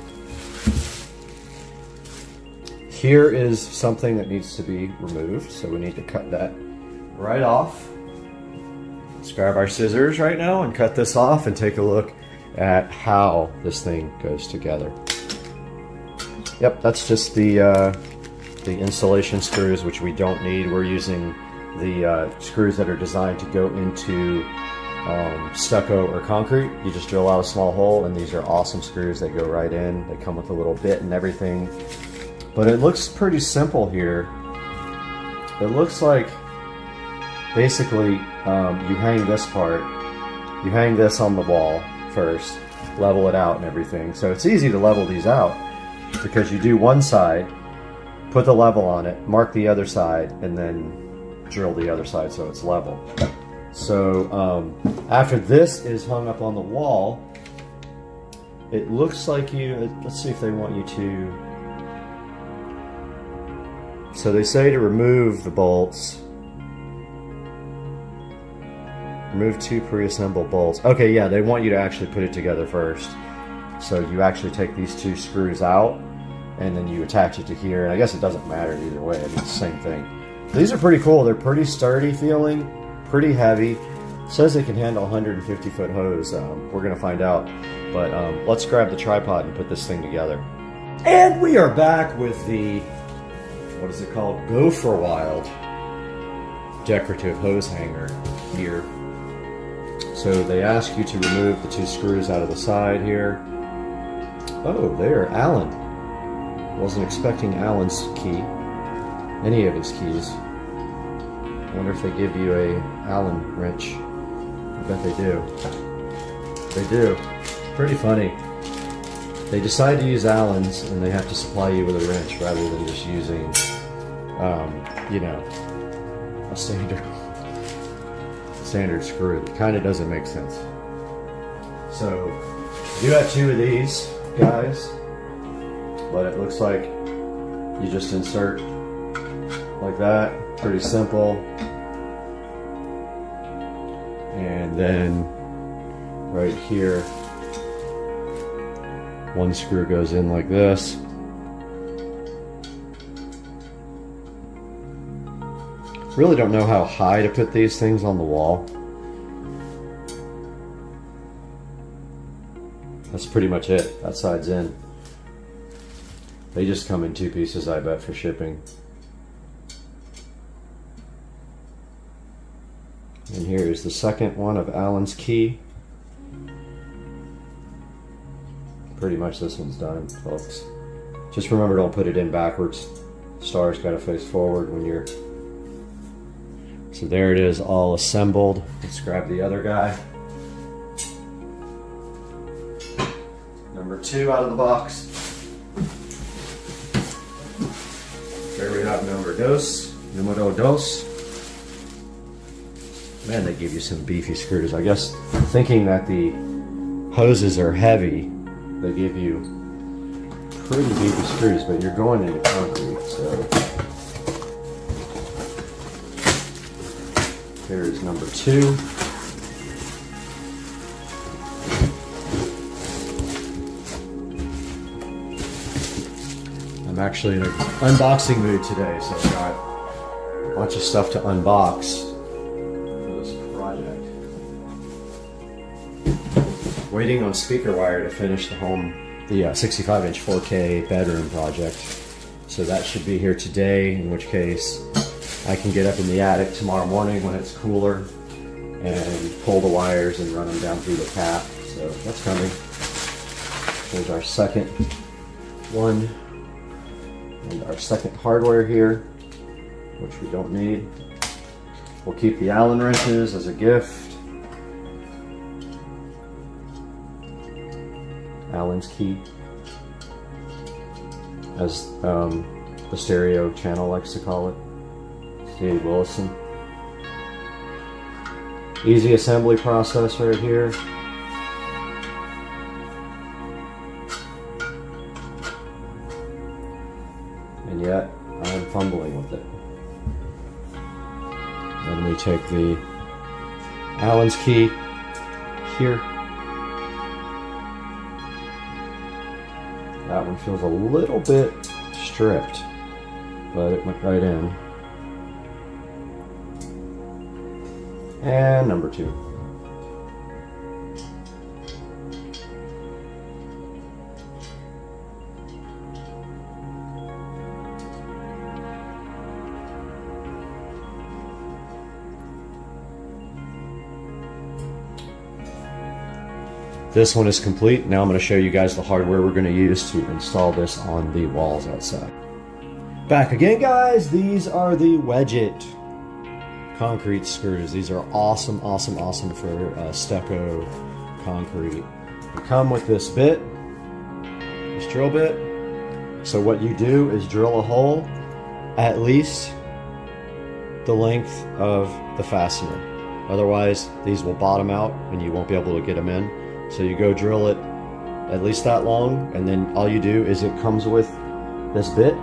here is something that needs to be removed. So we need to cut that right off. Let's grab our scissors right now and cut this off and take a look at how this thing goes together. Yep, that's just the insulation screws, which we don't need. We're using the screws that are designed to go into stucco or concrete. You just drill out a small hole, and these are awesome screws that go right in. They come with a little bit and everything. But it looks pretty simple here. It looks like basically you hang this part, you hang this on the wall first, level it out and everything. So it's easy to level these out because you do one side, put the level on it, mark the other side, and then drill the other side so it's level. So after this is hung up on the wall, it looks like let's see if they want you to. So they say to remove the bolts. Remove 2 pre-assembled bolts. Okay, yeah, they want you to actually put it together first. So you actually take these 2 screws out and then you attach it to here. And I guess it doesn't matter either way. I mean, it's the same thing. These are pretty cool. They're pretty sturdy feeling, pretty heavy. It says they can handle 150 foot hose. We're gonna find out. But let's grab the tripod and put this thing together. And we are back with the, what is it called? Go for Wild decorative hose hanger here. So they ask you to remove the 2 screws out of the side here. Oh, there, Allen. Wasn't expecting Allen's key. Any of his keys. Wonder if they give you a Allen wrench. I bet they do. They do. Pretty funny. They decide to use Allen's and they have to supply you with a wrench rather than just using, you know, a standard screw. It kind of doesn't make sense. So you have 2 of these guys, but it looks like you just insert like that. Pretty simple. And then right here, 1 screw goes in like this. Really don't know how high to put these things on the wall. That's pretty much it. That side's in. They just come in 2 pieces, I bet, for shipping. And here is the second one of Allen's key. Pretty much this one's done, folks. Just remember, don't put it in backwards. Star's got to face forward when you're... So there it is, all assembled. Let's grab the other guy. Number 2 out of the box. There we have numero dos. Man, they give you some beefy screws. I guess thinking that the hoses are heavy, they give you pretty beefy screws, but you're going into concrete, so. Here's number 2. I'm actually in an unboxing mood today, so I've got a bunch of stuff to unbox for this project. Waiting on speaker wire to finish the 65-inch 4K bedroom project. So that should be here today, in which case I can get up in the attic tomorrow morning when it's cooler and pull the wires and run them down through the cap. So that's coming. There's our second one and our second hardware here, which we don't need. We'll keep the Allen wrenches as a gift. Allen's key, as the stereo channel likes to call it. Steve Wilson. Easy assembly process right here. And yet I'm fumbling with it. Then we take the Allen's key here. That one feels a little bit stripped, but it went right in. And number 2. This one is complete. Now I'm going to show you guys the hardware we're going to use to install this on the walls outside. Back again, guys. These are the Wedget concrete screws. These are awesome, awesome, awesome for stucco concrete. They come with this bit, this drill bit. So what you do is drill a hole at least the length of the fastener. Otherwise, these will bottom out and you won't be able to get them in. So you go drill it at least that long, and then all you do is it comes with this bit.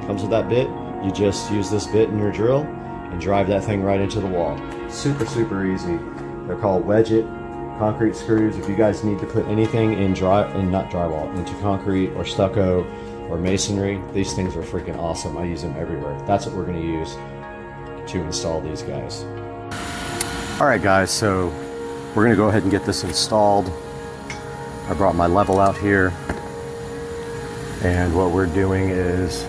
Comes with that bit. You just use this bit in your drill and drive that thing right into the wall. Super, super easy. They're called Wedget concrete screws. If you guys need to put anything in not drywall, into concrete or stucco or masonry, these things are freaking awesome. I use them everywhere. That's what we're going to use to install these guys. All right, guys, so we're going to go ahead and get this installed. I brought my level out here, and what we're doing is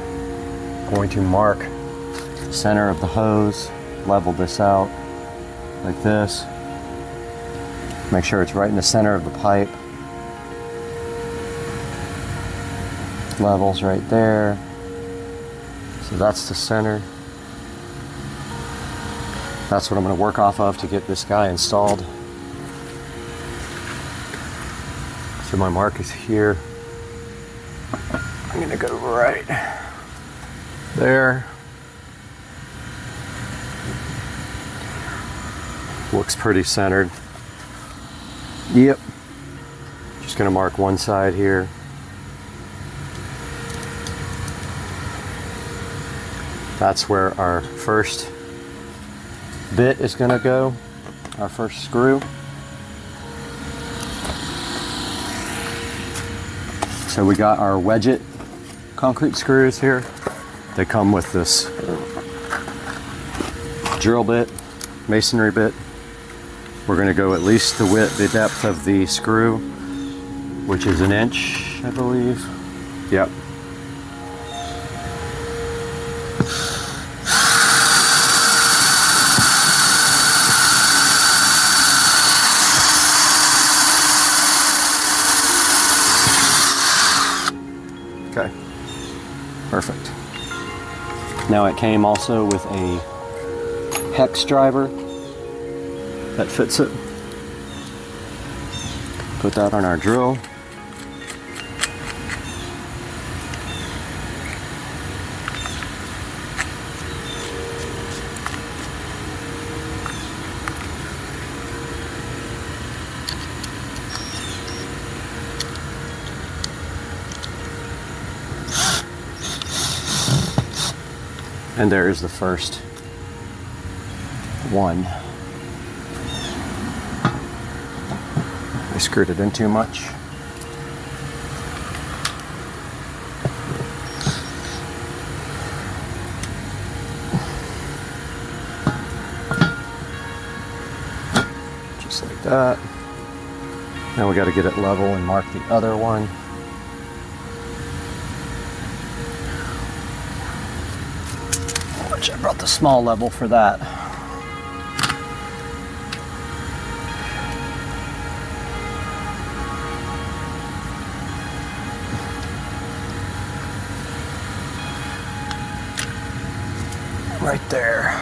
going to mark the center of the hose, level this out like this, make sure it's right in the center of the pipe, levels right there, so that's the center. That's what I'm going to work off of to get this guy installed. So my mark is here. I'm going to go right there. Looks pretty centered. Yep. Just going to mark one side here. That's where our first bit is going to go, our first screw. So we got our Wedget concrete screws here. They come with this drill bit, masonry bit. We're going to go at least the depth of the screw, which is 1 inch, I believe. Yep. Okay, perfect. Now it came also with a hex driver that fits it. Put that on our drill. And there is the first one. I screwed it in too much. Just like that. Now we got to get it level and mark the other one. I brought the small level for that. Right there.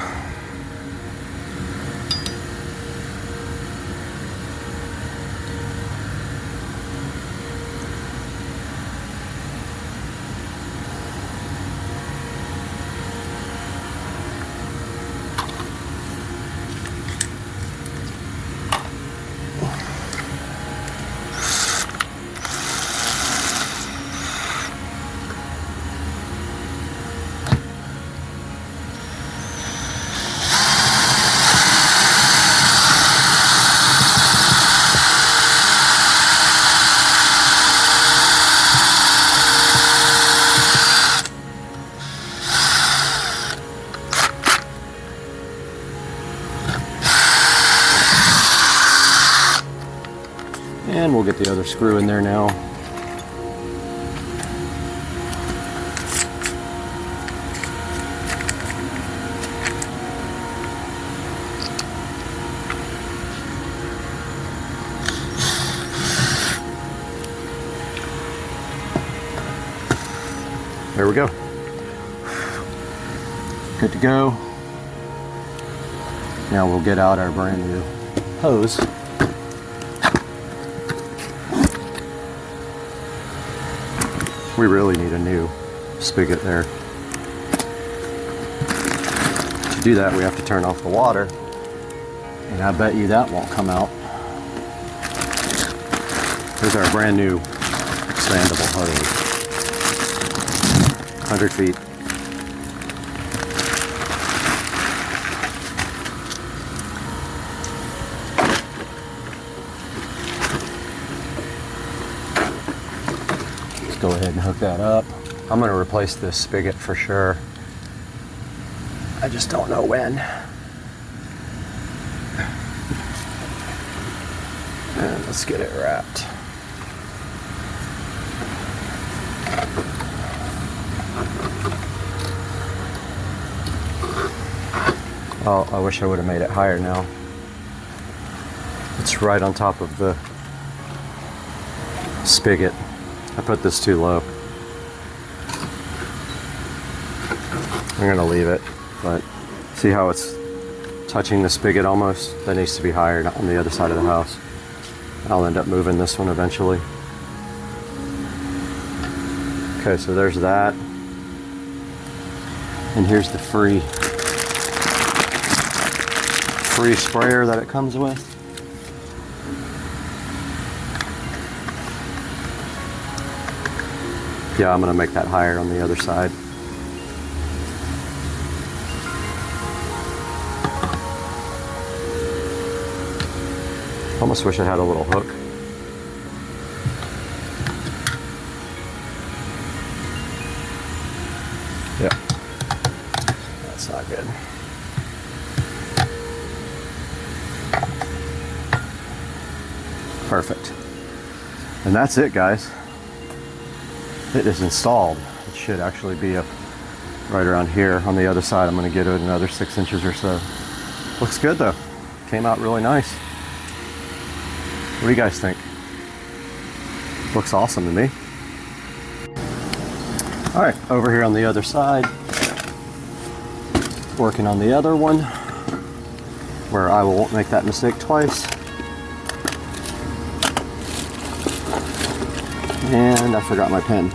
And we'll get the other screw in there now. There There we go. Good to go. Now we'll get out our brand new hose. We really need a new spigot there. To do that, we have to turn off the water, and I bet you that won't come out. Here's our brand new expandable hose. 100 feet. Let's go ahead and hook that up. I'm going to replace this spigot for sure. I just don't know when. And let's get it wrapped. Oh, I wish I would have made it higher now. It's right on top of the spigot. I put this too low. I'm gonna leave it, but see how it's touching the spigot almost? That needs to be higher on the other side of the house. I'll end up moving this one eventually. Okay, so there's that. And here's the free sprayer that it comes with. Yeah, I'm gonna make that higher on the other side. Almost wish I had a little hook. Yeah, that's not good. Perfect. And that's it, guys. It is installed. It should actually be up right around here. On the other side, I'm going to get it another 6 inches or so. Looks good though. Came out really nice. What do you guys think? Looks awesome to me. All right, over here on the other side, working on the other one, where I won't make that mistake twice. And I forgot my pen.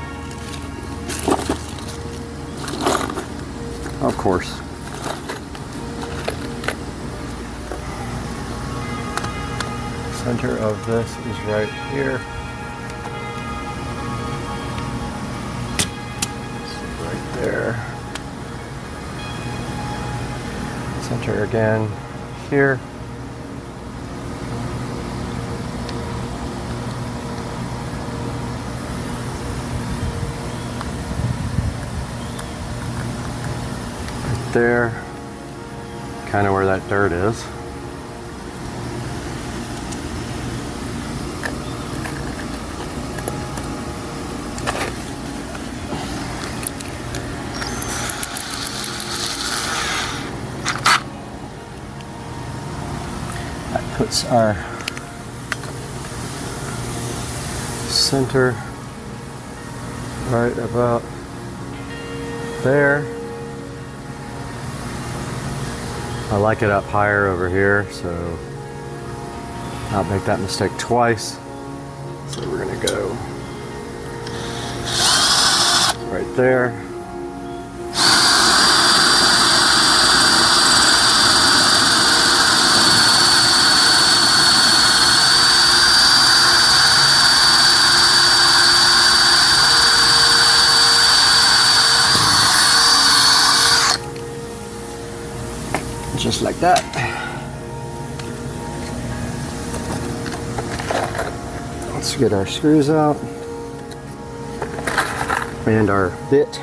Of course. Center of this is right here. Right there. Center again here. There, kind of where that dirt is. That puts our center right about there. I like it up higher over here, so I'll make that mistake twice. So we're gonna go right there. Just like that. Let's get our screws out and our bit.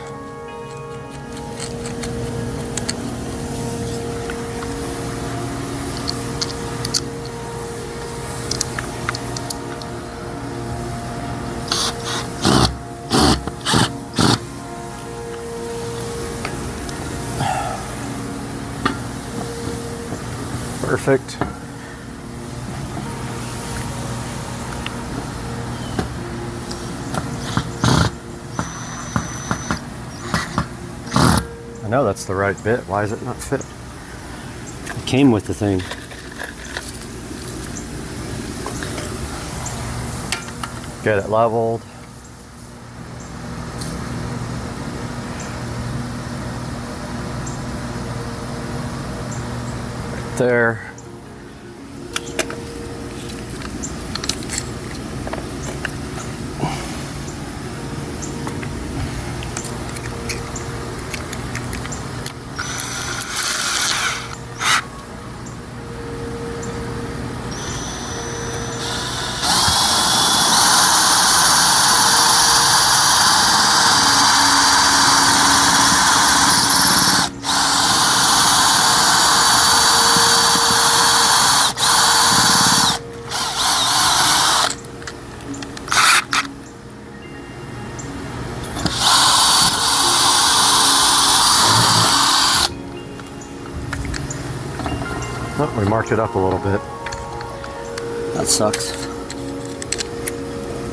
Perfect. I know that's the right bit. Why is it not fit? It came with the thing. Get it leveled. Right there. Oh, we marked it up a little bit. That sucks.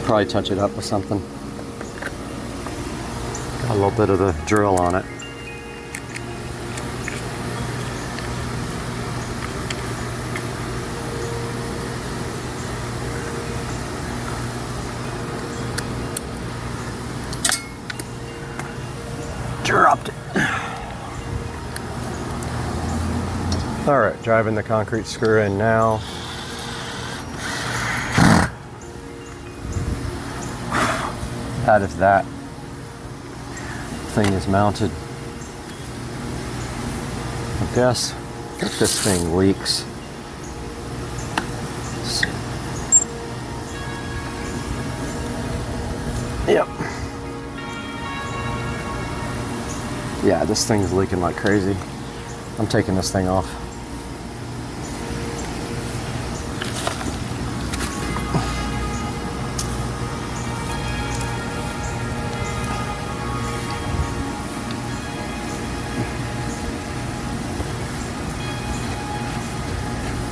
Probably touch it up with something. Got a little bit of the drill on it. Dropped it. All right, driving the concrete screw in now. That is that. Thing is mounted. I guess if this thing leaks. Yep. Yeah, this thing's leaking like crazy. I'm taking this thing off.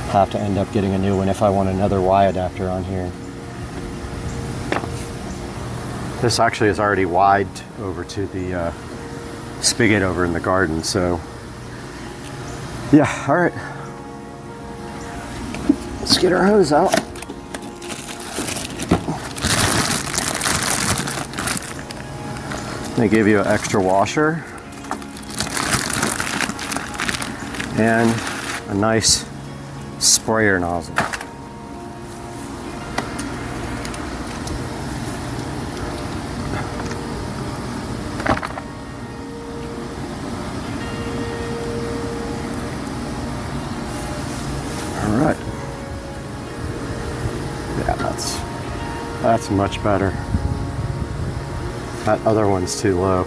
I'll have to end up getting a new one if I want another Y adapter on here. This actually is already wired over to the spigot over in the garden, so yeah, all right. Let's get our hose out. They give you an extra washer and a nice sprayer nozzle. All right. Yeah, that's much better. That other one's too low.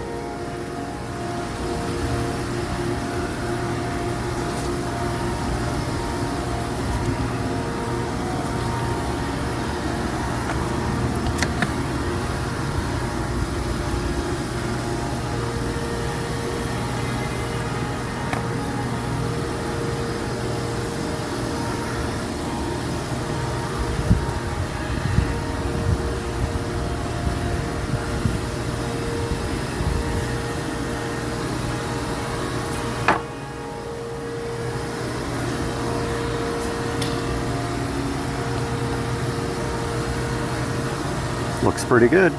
Looks pretty good.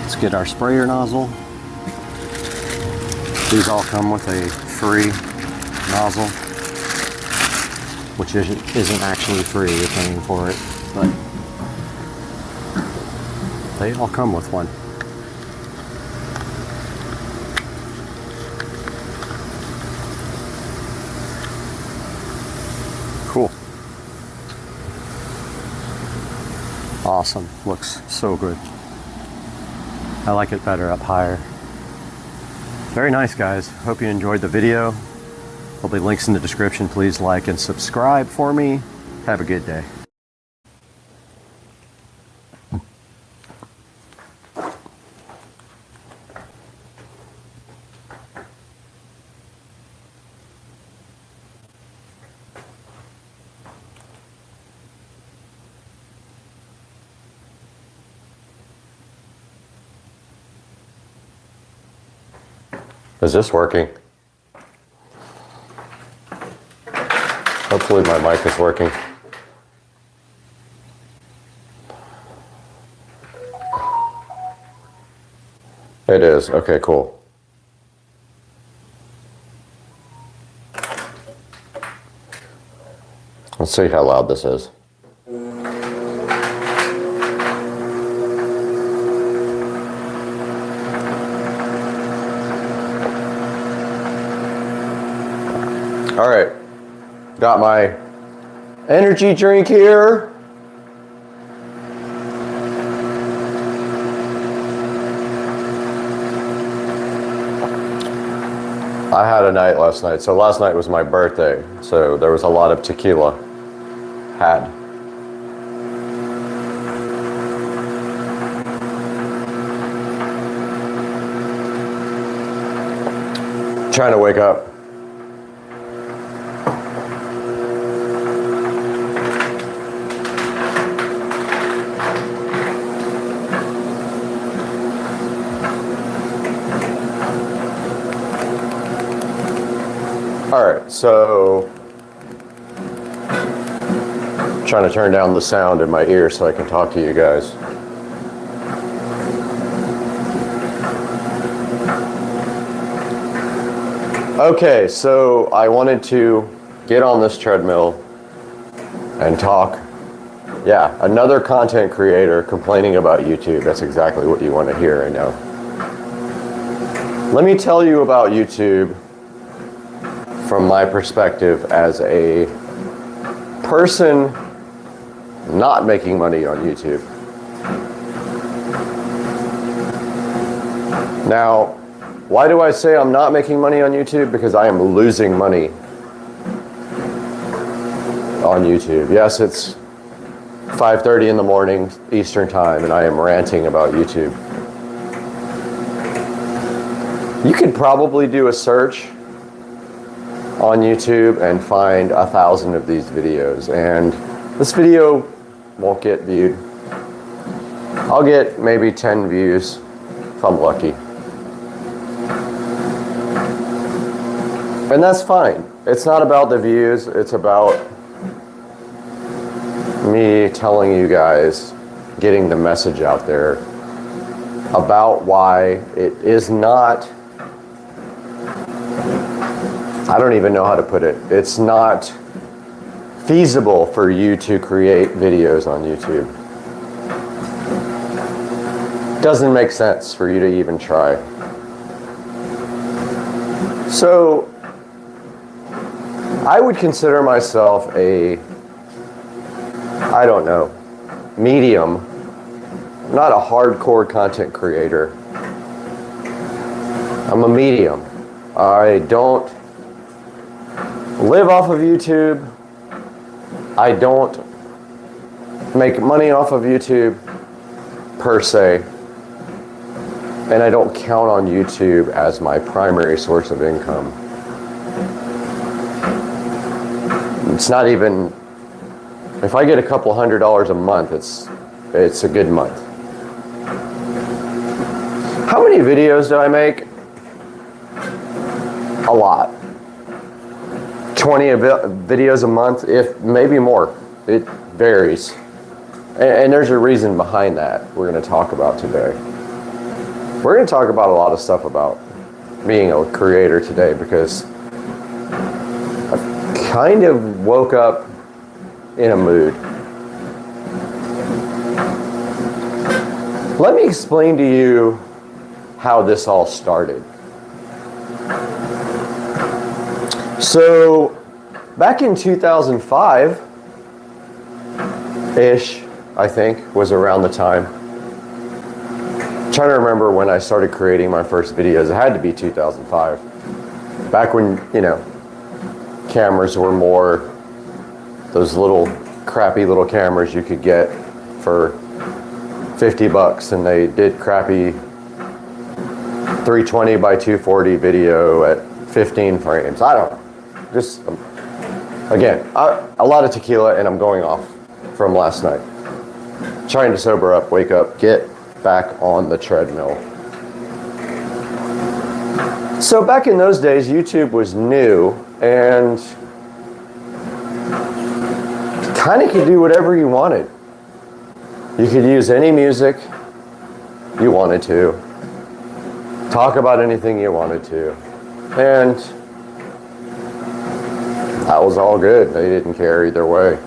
Let's get our sprayer nozzle. These all come with a free nozzle, which isn't actually free, you're paying for it, but they all come with one. Cool. Awesome. Looks so good. I like it better up higher. Very nice, guys. Hope you enjoyed the video. There'll be links in the description. Please like and subscribe for me. Have a good day. Is this working? Hopefully my mic is working. It is. Okay, cool. Let's see how loud this is. All right, got my energy drink here. I had a night last night. So last night was my birthday. So there was a lot of tequila had. Trying to wake up. All right, so trying to turn down the sound in my ear so I can talk to you guys. Okay, so I wanted to get on this treadmill and talk. Yeah, another content creator complaining about YouTube. That's exactly what you want to hear right now. Let me tell you about YouTube from my perspective as a person not making money on YouTube. Now, why do I say I'm not making money on YouTube? Because I am losing money on YouTube. Yes, it's 5:30 in the morning Eastern time and I am ranting about YouTube. You could probably do a search on YouTube and find 1,000 of these videos, and this video won't get viewed. I'll get maybe 10 views if I'm lucky. And that's fine. It's not about the views, it's about me telling you guys, getting the message out there about why it is not, I don't even know how to put it. It's not feasible for you to create videos on YouTube. Doesn't make sense for you to even try. So, I would consider myself a, I don't know, medium, not a hardcore content creator. I'm a medium. I don't live off of YouTube. I don't make money off of YouTube per se. And I don't count on YouTube as my primary source of income. It's not even, if I get a couple $100s a month, it's a good month. How many videos do I make? A lot. 20 videos a month, if maybe more. It varies. And there's a reason behind that we're going to talk about today. We're going to talk about a lot of stuff about being a creator today because I kind of woke up in a mood. Let me explain to you how this all started. So, back in 2005-ish, I think, was around the time. I'm trying to remember when I started creating my first videos. It had to be 2005. Back when, cameras were more those little crappy little cameras you could get for $50 and they did crappy 320 by 240 video at 15 frames. I don't know. Just, again, a lot of tequila and I'm going off from last night. Trying to sober up, wake up, get back on the treadmill. So back in those days, YouTube was new and kind of could do whatever you wanted. You could use any music you wanted to, talk about anything you wanted to, and that was all good. They didn't care either way.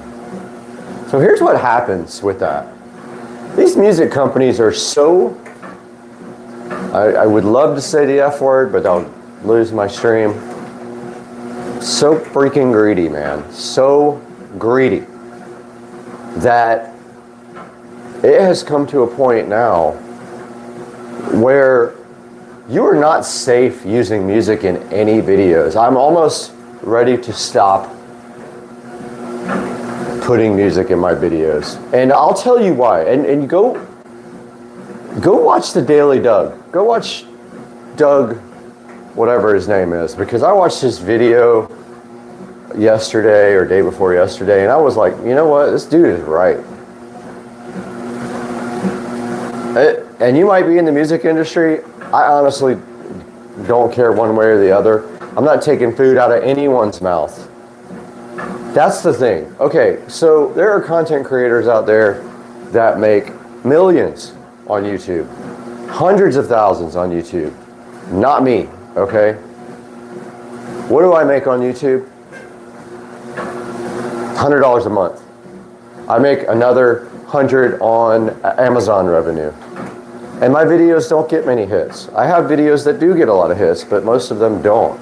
So here's what happens with that. These music companies are so, I would love to say the F word, but I'll lose my stream. So freaking greedy, man. So greedy that it has come to a point now where you are not safe using music in any videos. I'm almost ready to stop putting music in my videos. And I'll tell you why. And go watch the Daily Doug. Go watch Doug, whatever his name is, because I watched his video yesterday or day before yesterday, and I was like, you know what, this dude is right. And you might be in the music industry. I honestly don't care one way or the other. I'm not taking food out of anyone's mouth. That's the thing. Okay, so there are content creators out there that make millions on YouTube, hundreds of thousands on YouTube. Not me, okay? What do I make on YouTube? $100 a month. I make another 100 on Amazon revenue. And my videos don't get many hits. I have videos that do get a lot of hits, but most of them don't.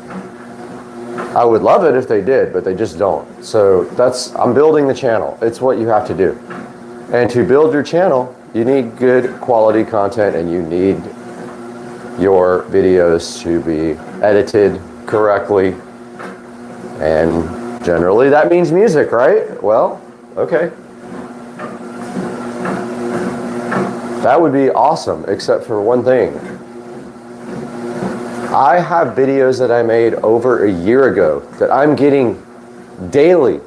I would love it if they did, but they just don't. So I'm building the channel. It's what you have to do. And to build your channel, you need good quality content, and you need your videos to be edited correctly. And generally that means music, right? Well, okay. That would be awesome, except for one thing. I have videos that I made over a year ago that I'm getting daily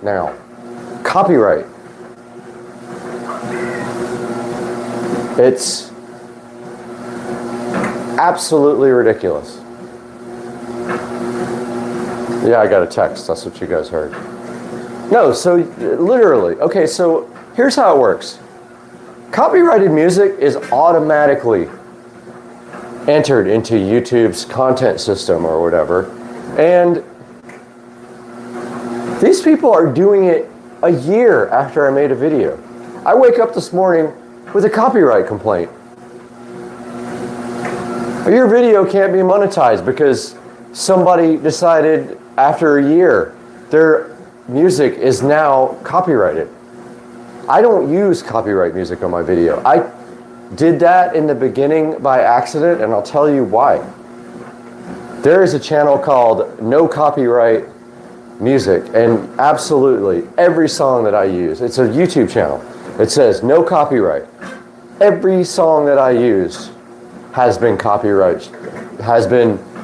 now. Copyright. It's absolutely ridiculous. Yeah, I got a text. That's what you guys heard. No, so literally. Okay, so here's how it works. Copyrighted music is automatically entered into YouTube's content system or whatever. And these people are doing it a year after I made a video. I wake up this morning with a copyright complaint. Your video can't be monetized because somebody decided after a year their music is now copyrighted. I don't use copyright music on my video. I did that in the beginning by accident, and I'll tell you why. There is a channel called No Copyright Music, and absolutely every song that I use, it's a YouTube channel. It says no copyright. Every song that I use has been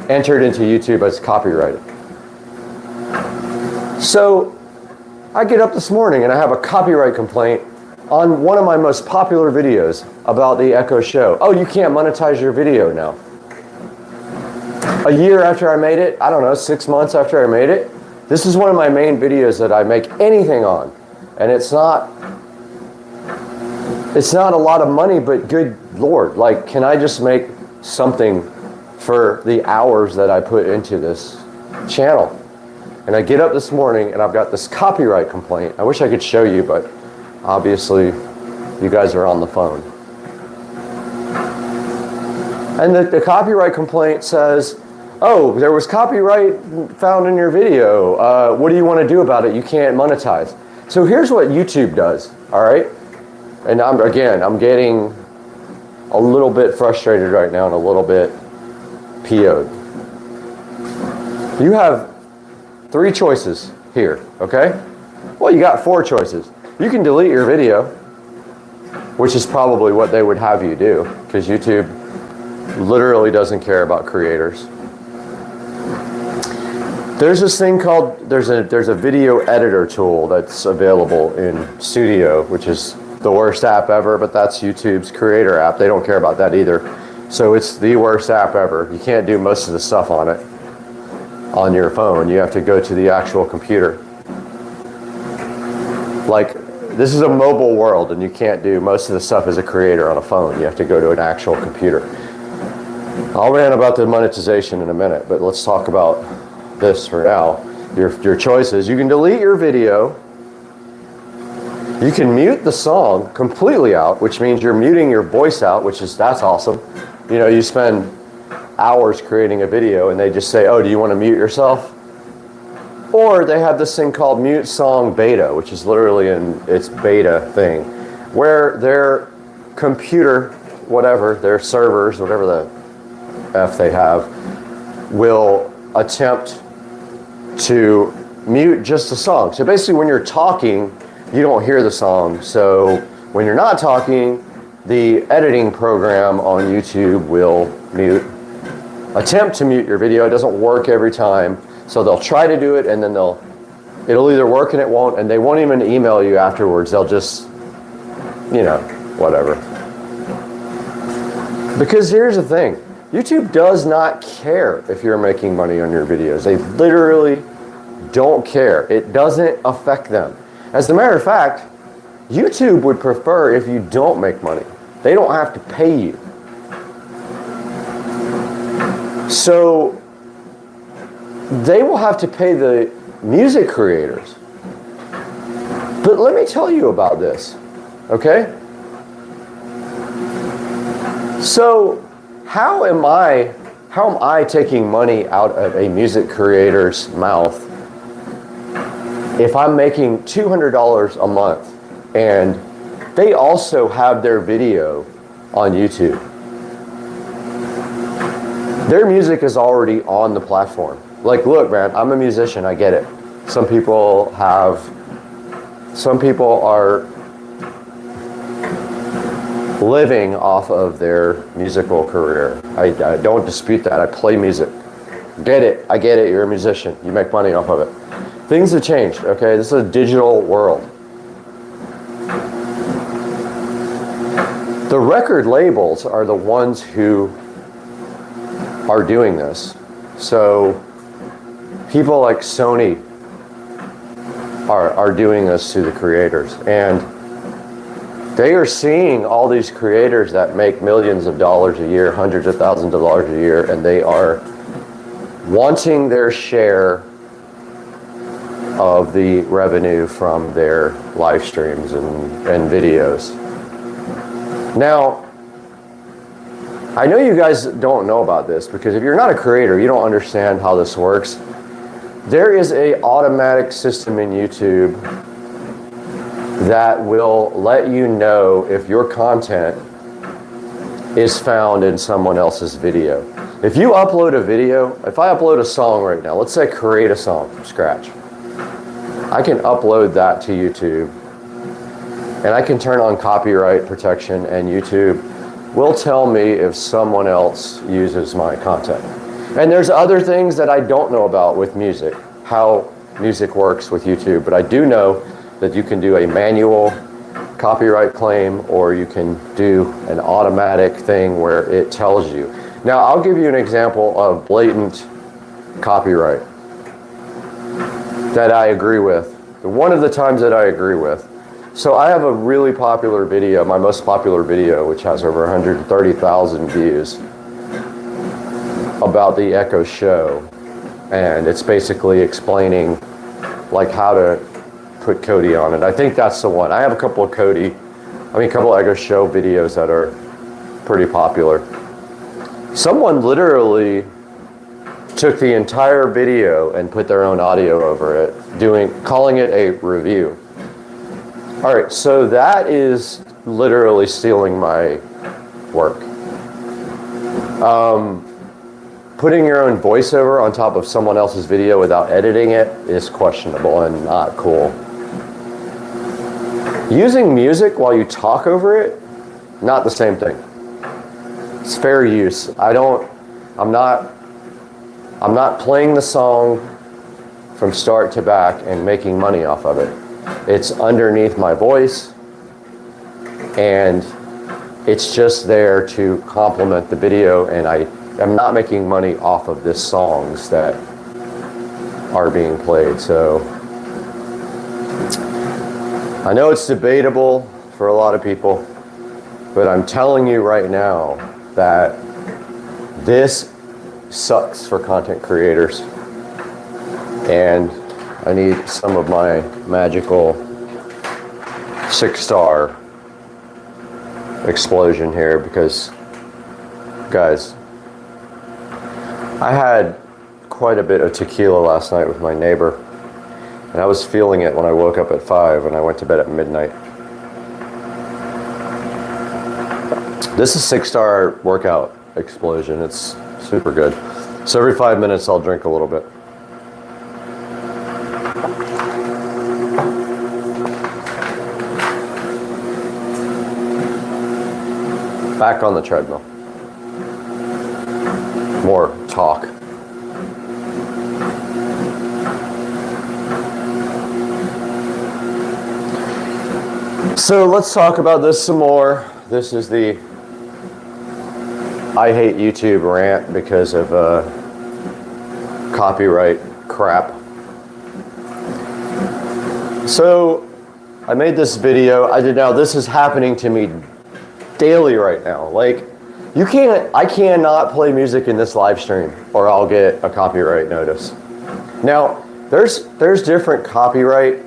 entered into YouTube as copyrighted. So I get up this morning and I have a copyright complaint on one of my most popular videos about the Echo Show. Oh, you can't monetize your video now. A year after I made it, I don't know, 6 months after I made it, this is one of my main videos that I make anything on. And it's not a lot of money, but good Lord, like, can I just make something for the hours that I put into this channel? And I get up this morning and I've got this copyright complaint. I wish I could show you, but obviously you guys are on the phone. And the copyright complaint says, oh, there was copyright found in your video. What do you want to do about it? You can't monetize. So here's what YouTube does, all right? And I'm getting a little bit frustrated right now and a little bit PO'd. You have 3 choices here, okay? Well, you got 4 choices. You can delete your video, which is probably what they would have you do, because YouTube literally doesn't care about creators. There's this thing called, there's a video editor tool that's available in Studio, which is the worst app ever, but that's YouTube's creator app. They don't care about that either. So it's the worst app ever. You can't do most of the stuff on it on your phone. You have to go to the actual computer. Like, this is a mobile world, and you can't do most of the stuff as a creator on a phone. You have to go to an actual computer. I'll rant about the monetization in a minute, but let's talk about this for now. Your choices. You can delete your video. You can mute the song completely out, which means you're muting your voice out, that's awesome. You know, you spend hours creating a video and they just say, oh, do you want to mute yourself? Or they have this thing called Mute Song Beta, which is literally in its beta thing, where their computer, whatever, their servers, whatever the F they have, will attempt to mute just the song. So basically when you're talking, you don't hear the song. So when you're not talking, the editing program on YouTube will attempt to mute your video. It doesn't work every time. So they'll try to do it, and then it'll either work and it won't, and they won't even email you afterwards. They'll just, you know, whatever. Because here's the thing. YouTube does not care if you're making money on your videos. They literally don't care. It doesn't affect them. As a matter of fact, YouTube would prefer if you don't make money. They don't have to pay you. So they will have to pay the music creators. But let me tell you about this, okay? So how am I taking money out of a music creator's mouth if I'm making $200 a month and they also have their video on YouTube? Their music is already on the platform. Like, look, man, I'm a musician, I get it. Some people are living off of their musical career. I don't dispute that. I play music. Get it. I get it. You're a musician. You make money off of it. Things have changed, okay? This is a digital world. The record labels are the ones who are doing this. So people like Sony are doing this to the creators. And they are seeing all these creators that make millions of dollars a year, hundreds of thousands of dollars a year, and they are wanting their share of the revenue from their live streams and videos. Now, I know you guys don't know about this, because if you're not a creator, you don't understand how this works. There is an automatic system in YouTube that will let you know if your content is found in someone else's video. If you upload a video, if I upload a song right now, let's say create a song from scratch, I can upload that to YouTube, and I can turn on copyright protection, and YouTube will tell me if someone else uses my content. And there's other things that I don't know about with music, how music works with YouTube, but I do know that you can do a manual copyright claim, or you can do an automatic thing where it tells you. Now, I'll give you an example of blatant copyright that I agree with. One of the times that I agree with. So I have a really popular video, my most popular video, which has over 130,000 views, about the Echo Show. And it's basically explaining like how to put Kodi on it. I think that's the one. I have a couple of a couple of Echo Show videos that are pretty popular. Someone literally took the entire video and put their own audio over it, calling it a review. All right, so that is literally stealing my work. Putting your own voiceover on top of someone else's video without editing it is questionable and not cool. Using music while you talk over it, not the same thing. It's fair use. I'm not playing the song from start to back and making money off of it. It's underneath my voice, and It's just there to complement the video, and I am not making money off of this songs that are being played. So I know it's debatable for a lot of people, but I'm telling you right now that this sucks for content creators, and I need some of my magical 6-star explosion here, because guys, I had quite a bit of tequila last night with my neighbor, and I was feeling it when I woke up at 5 and I went to bed at midnight. This is 6-star workout explosion. It's super good. So every 5 minutes I'll drink a little bit. Back on the treadmill. More talk. So let's talk about this some more. This is the I hate YouTube rant because of copyright crap. So I made this video. Now this is happening to me daily right now. Like, I cannot play music in this live stream or I'll get a copyright notice. Now, there's different copyright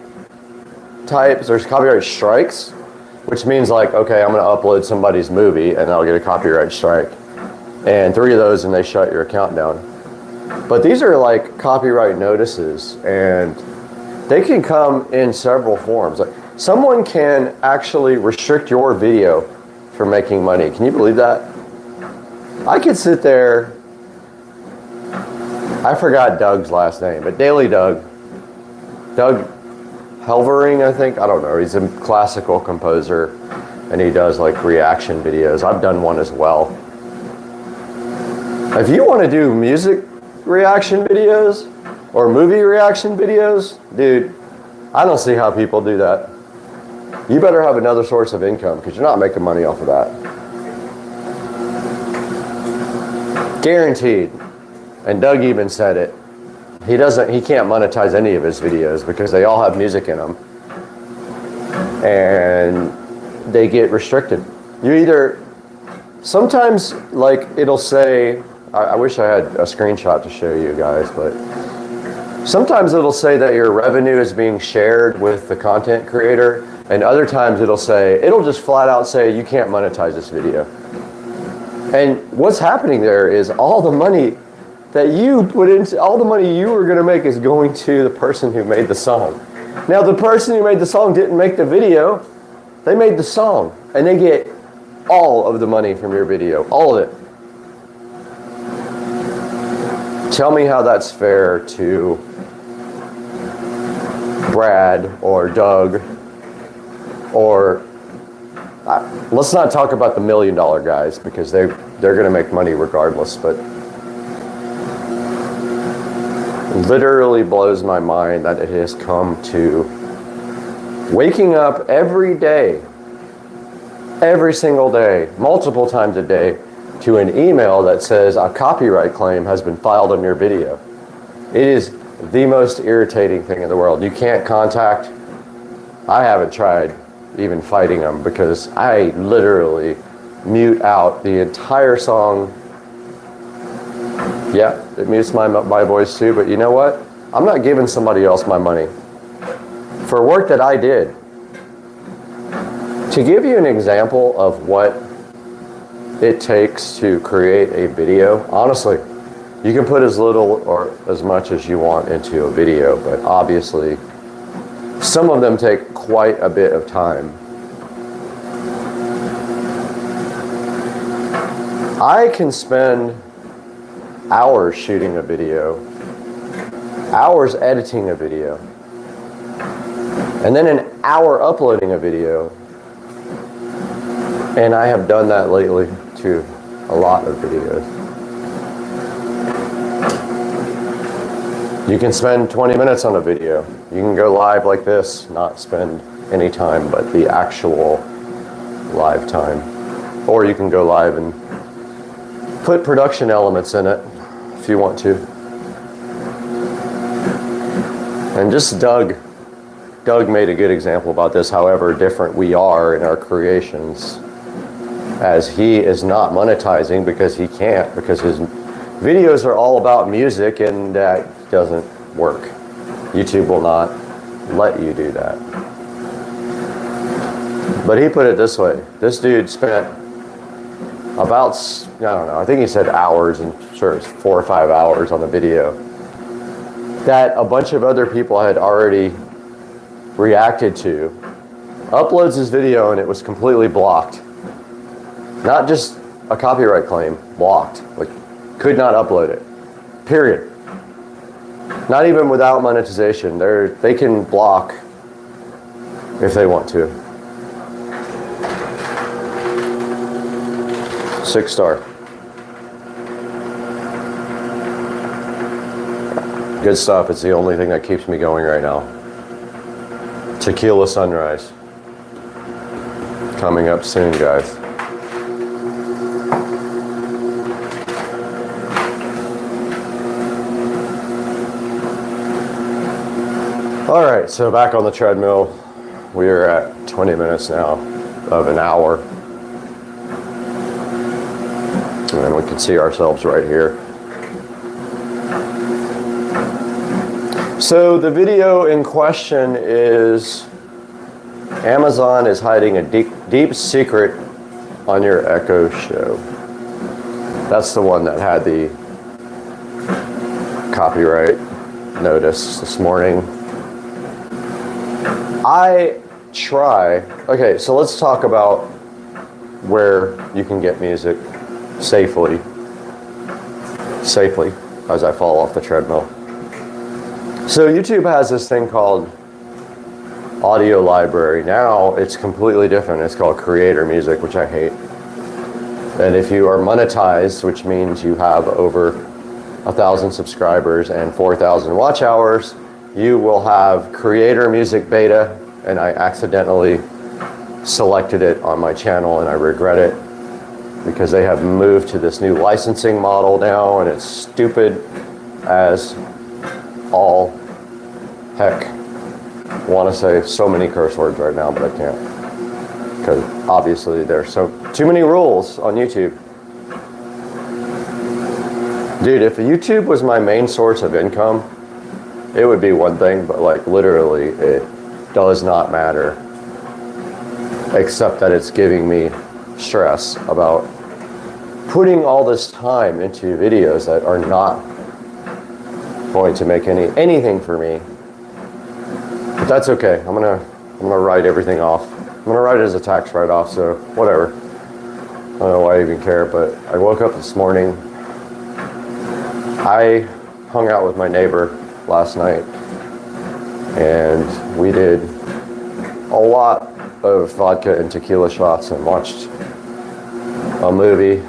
types. There's copyright strikes, which means like, okay, I'm gonna upload somebody's movie and I'll get a copyright strike. And 3 of those and they shut your account down. But these are like copyright notices, and they can come in several forms. Like, someone can actually restrict your video from making money. Can you believe that? I could sit there, I forgot Doug's last name, but Daily Doug Helvering, I think, I don't know. He's a classical composer and he does like reaction videos. I've done one as well. If you want to do music reaction videos or movie reaction videos, dude, I don't see how people do that. You better have another source of income because you're not making money off of that. Guaranteed. And Doug even said it. He can't monetize any of his videos because they all have music in them. And they get restricted. Sometimes like it'll say, I wish I had a screenshot to show you guys, but sometimes it'll say that your revenue is being shared with the content creator, and other times it'll just flat out say you can't monetize this video. And what's happening there is all the money that you put into, all the money you were going to make is going to the person who made the song. Now the person who made the song didn't make the video, they made the song, and they get all of the money from your video, all of it. Tell me how that's fair to Brad or Doug, or let's not talk about the $1 million guys because they're going to make money regardless, but it literally blows my mind that it has come to waking up every day, every single day, multiple times a day, to an email that says a copyright claim has been filed on your video. It is the most irritating thing in the world. You can't contact, I haven't tried even fighting them because I literally mute out the entire song. Yeah, it mutes my voice too, but you know what? I'm not giving somebody else my money for work that I did. To give you an example of what it takes to create a video, honestly, you can put as little or as much as you want into a video, but obviously some of them take quite a bit of time. I can spend hours shooting a video, hours editing a video, and then an hour uploading a video. And I have done that lately to a lot of videos. You can spend 20 minutes on a video. You can go live like this, not spend any time but the actual live time. or you can go live and put production elements in it if you want to. And just Doug made a good example about this, however different we are in our creations, as he is not monetizing because he can't, because his videos are all about music, and that doesn't work. YouTube will not let you do that. But he put it this way. This dude spent about, I don't know, I think he said hours, and sure it's 4 or 5 hours on the video that a bunch of other people had already reacted to. Uploads his video and it was completely blocked. Not just a copyright claim, blocked. Like, could not upload it. Period. Not even without monetization. They can block if they want to. 6-star. Good stuff. It's the only thing that keeps me going right now. Tequila Sunrise. Coming up soon, guys. All right, so back on the treadmill. We are at 20 minutes now of an hour. And we can see ourselves right here. So the video in question is Amazon is hiding a deep secret on your Echo Show. That's the one that had the copyright notice this morning. Okay, so let's talk about where you can get music safely as I fall off the treadmill. So YouTube has this thing called audio library. Now it's completely different. It's called creator music, which I hate. And if you are monetized, which means you have over 1,000 subscribers and 4,000 watch hours, you will have creator music beta, and I accidentally selected it on my channel and I regret it because they have moved to this new licensing model now, and it's stupid as all heck. I want to say so many curse words right now, but I can't, because obviously there's too many rules on YouTube. Dude, if YouTube was my main source of income, it would be one thing, but like literally it does not matter, except that it's giving me stress about putting all this time into videos that are not going to make anything for me. But that's okay. I'm gonna write everything off. I'm gonna write it as a tax write-off, so whatever. I don't know why I even care, but I woke up this morning. I hung out with my neighbor last night, and we did a lot of vodka and tequila shots and watched a movie.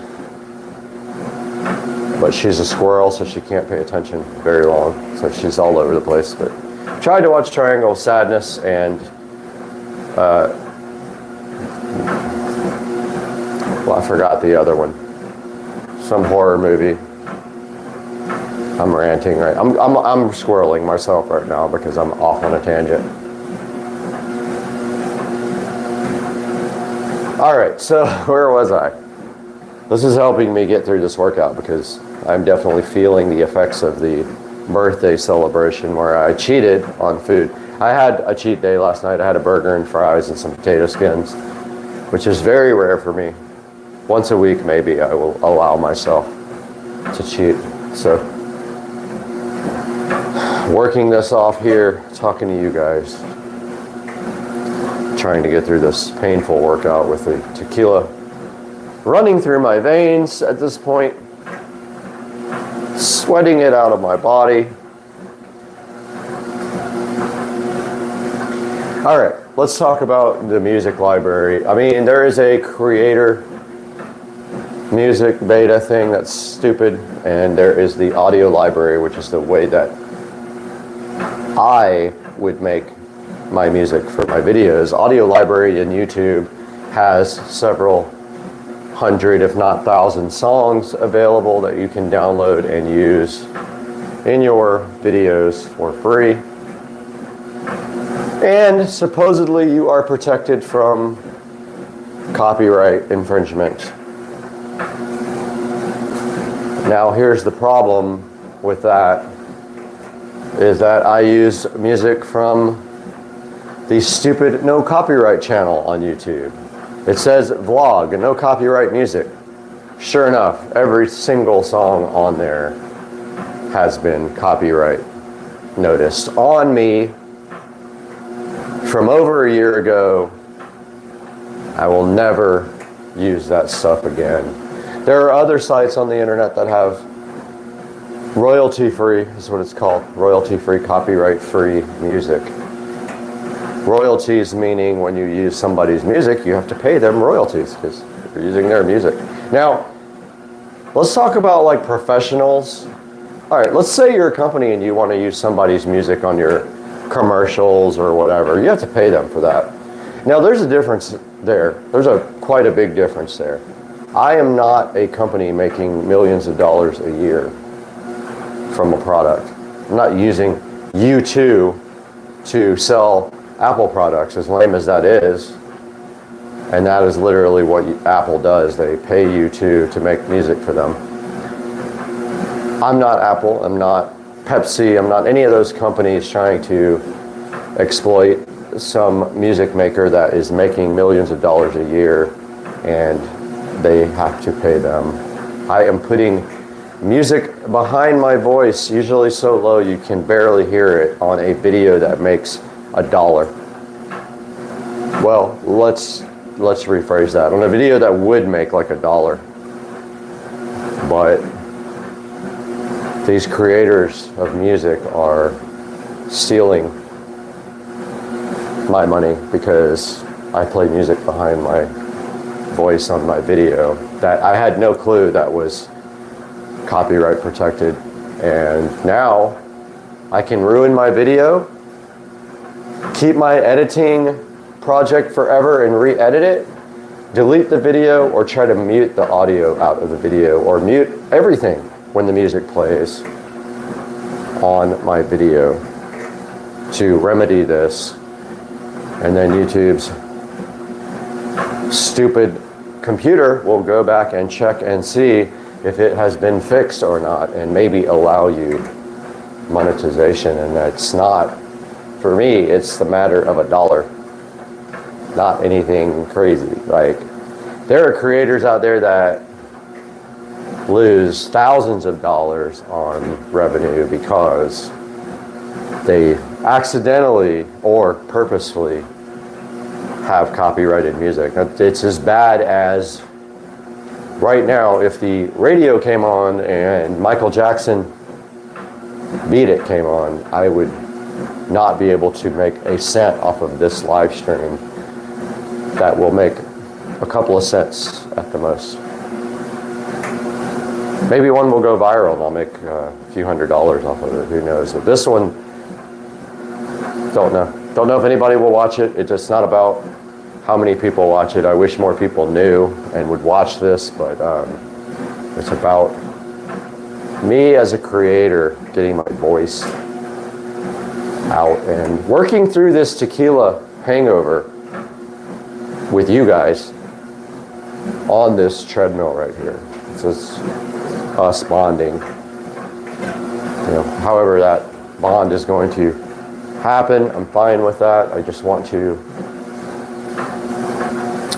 But she's a squirrel, so she can't pay attention very long, so she's all over the place. But tried to watch Triangle of Sadness and well, I forgot the other one. Some horror movie. I'm ranting, right? I'm squirreling myself right now because I'm off on a tangent. All right, so where was I? This is helping me get through this workout because I'm definitely feeling the effects of the birthday celebration where I cheated on food. I had a cheat day last night. I had a burger and fries and some potato skins, which is very rare for me. Once a week, maybe I will allow myself to cheat. So, working this off here, talking to you guys, trying to get through this painful workout with the tequila running through my veins at this point, sweating it out of my body. All right, let's talk about the music library. I mean, there is a creator music beta thing that's stupid, and there is the audio library, which is the way that I would make my music for my videos. Audio library in YouTube has several hundred, if not thousand songs available that you can download and use in your videos for free. And supposedly you are protected from copyright infringement. Now here's the problem with that, is that I use music from the stupid no copyright channel on YouTube. It says vlog and no copyright music. Sure enough, every single song on there has been copyright noticed on me from over a year ago. I will never use that stuff again. There are other sites on the internet that have royalty-free, is what it's called, royalty-free, copyright-free music. Royalties meaning when you use somebody's music, you have to pay them royalties because you're using their music. Now, let's talk about like professionals. All right, let's say you're a company and you want to use somebody's music on your commercials or whatever. You have to pay them for that. Now, there's a difference there. There's quite a big difference there. I am not a company making millions of dollars a year from a product. I'm not using U2 to sell Apple products, as lame as that is. And that is literally what Apple does. They pay U2 to make music for them. I'm not Apple, I'm not Pepsi, I'm not any of those companies trying to exploit some music maker that is making millions of dollars a year and they have to pay them. I am putting music behind my voice, usually so low you can barely hear it, on a video that makes $1. Well, let's rephrase that. On a video that would make like $1. But these creators of music are stealing my money because I play music behind my voice on my video that I had no clue that was copyright protected. And now I can ruin my video, keep my editing project forever and re-edit it, delete the video, or try to mute the audio out of the video, or mute everything when the music plays on my video to remedy this. And then YouTube's stupid computer will go back and check and see if it has been fixed or not, and maybe allow you monetization. And that's not, for me, it's the matter of $1, not anything crazy. Like, there are creators out there that lose thousands of dollars on revenue because they accidentally or purposefully have copyrighted music. It's as bad as right now if the radio came on and Michael Jackson Beat It came on, I would not be able to make a cent off of this live stream. That will make a couple of cents at the most. Maybe one will go viral and I'll make a few $100s off of it, who knows. But this one, don't know. Don't know if anybody will watch it. It's not about how many people watch it. I wish more people knew and would watch this, but it's about me as a creator getting my voice out and working through this tequila hangover with you guys on this treadmill right here. It's just us bonding. You know, however that bond is going to happen, I'm fine with that. I just want to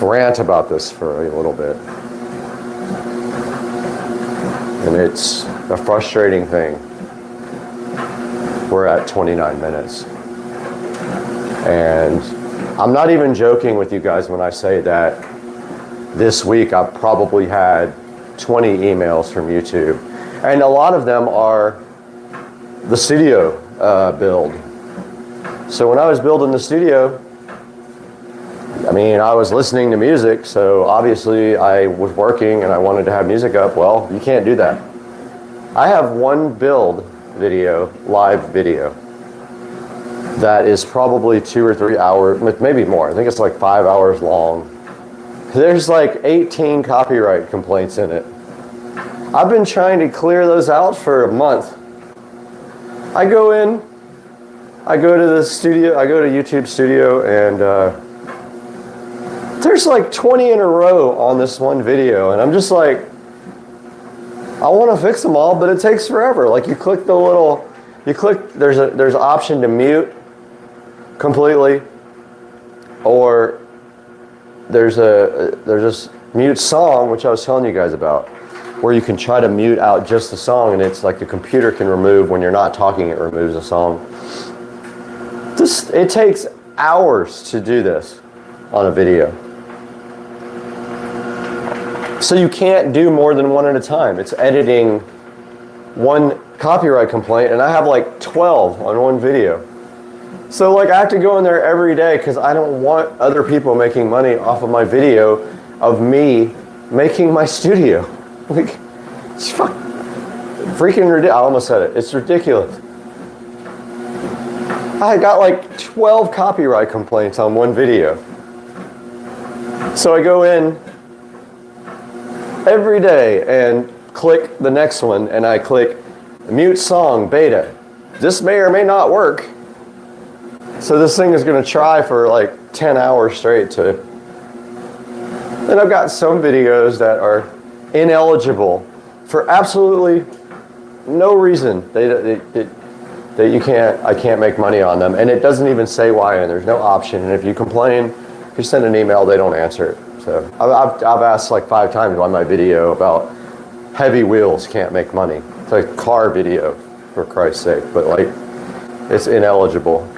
rant about this for a little bit. And it's a frustrating thing. We're at 29 minutes. And I'm not even joking with you guys when I say that this week I've probably had 20 emails from YouTube. And a lot of them are the studio build. So when I was building the studio, I mean, I was listening to music, so obviously I was working and I wanted to have music up. Well, you can't do that. I have one build video, live video, that is probably 2 or 3 hours, maybe more. I think it's like 5 hours long. There's like 18 copyright complaints in it. I've been trying to clear those out for a month. I go in, I go to the studio, I go to YouTube Studio, and there's like 20 in a row on this one video, and I'm just like, I want to fix them all, but it takes forever. Like you click the little, there's an option to mute completely, or there's this mute song, which I was telling you guys about, where you can try to mute out just the song, and it's like the computer can remove, when you're not talking, it removes the song. It takes hours to do this on a video. So you can't do more than one at a time. It's editing one copyright complaint, and I have like 12 on one video. So like I have to go in there every day because I don't want other people making money off of my video of me making my studio. Like, it's freaking ridiculous. I almost said it. It's ridiculous. I got like 12 copyright complaints on one video. So I go in every day and click the next one, and I click mute song beta. This may or may not work. So this thing is going to try for like 10 hours straight to. Then I've got some videos that are ineligible for absolutely no reason. I can't make money on them, and it doesn't even say why, and there's no option. And if you complain, if you send an email, they don't answer it. So I've asked like 5 times why my video about heavy wheels can't make money. It's a car video, for Christ's sake, but like it's ineligible.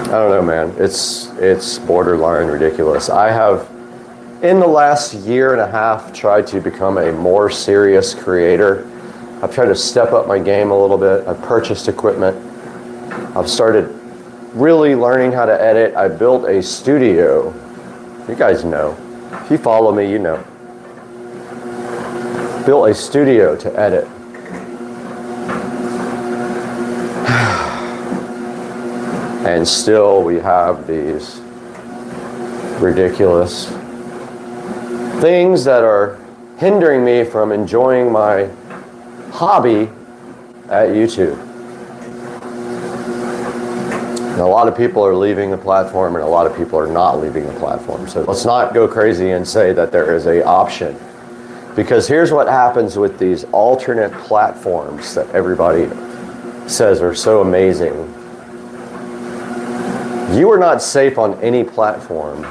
I don't know, man. It's borderline ridiculous. I have, in the last year and a half, tried to become a more serious creator. I've tried to step up my game a little bit. I've purchased equipment. I've started really learning how to edit. I built a studio. You guys know. If you follow me, you know. Built a studio to edit. And still we have these ridiculous things that are hindering me from enjoying my hobby at YouTube. And a lot of people are leaving the platform, and a lot of people are not leaving the platform. So let's not go crazy and say that there is an option. Because here's what happens with these alternate platforms that everybody says are so amazing. You are not safe on any platform.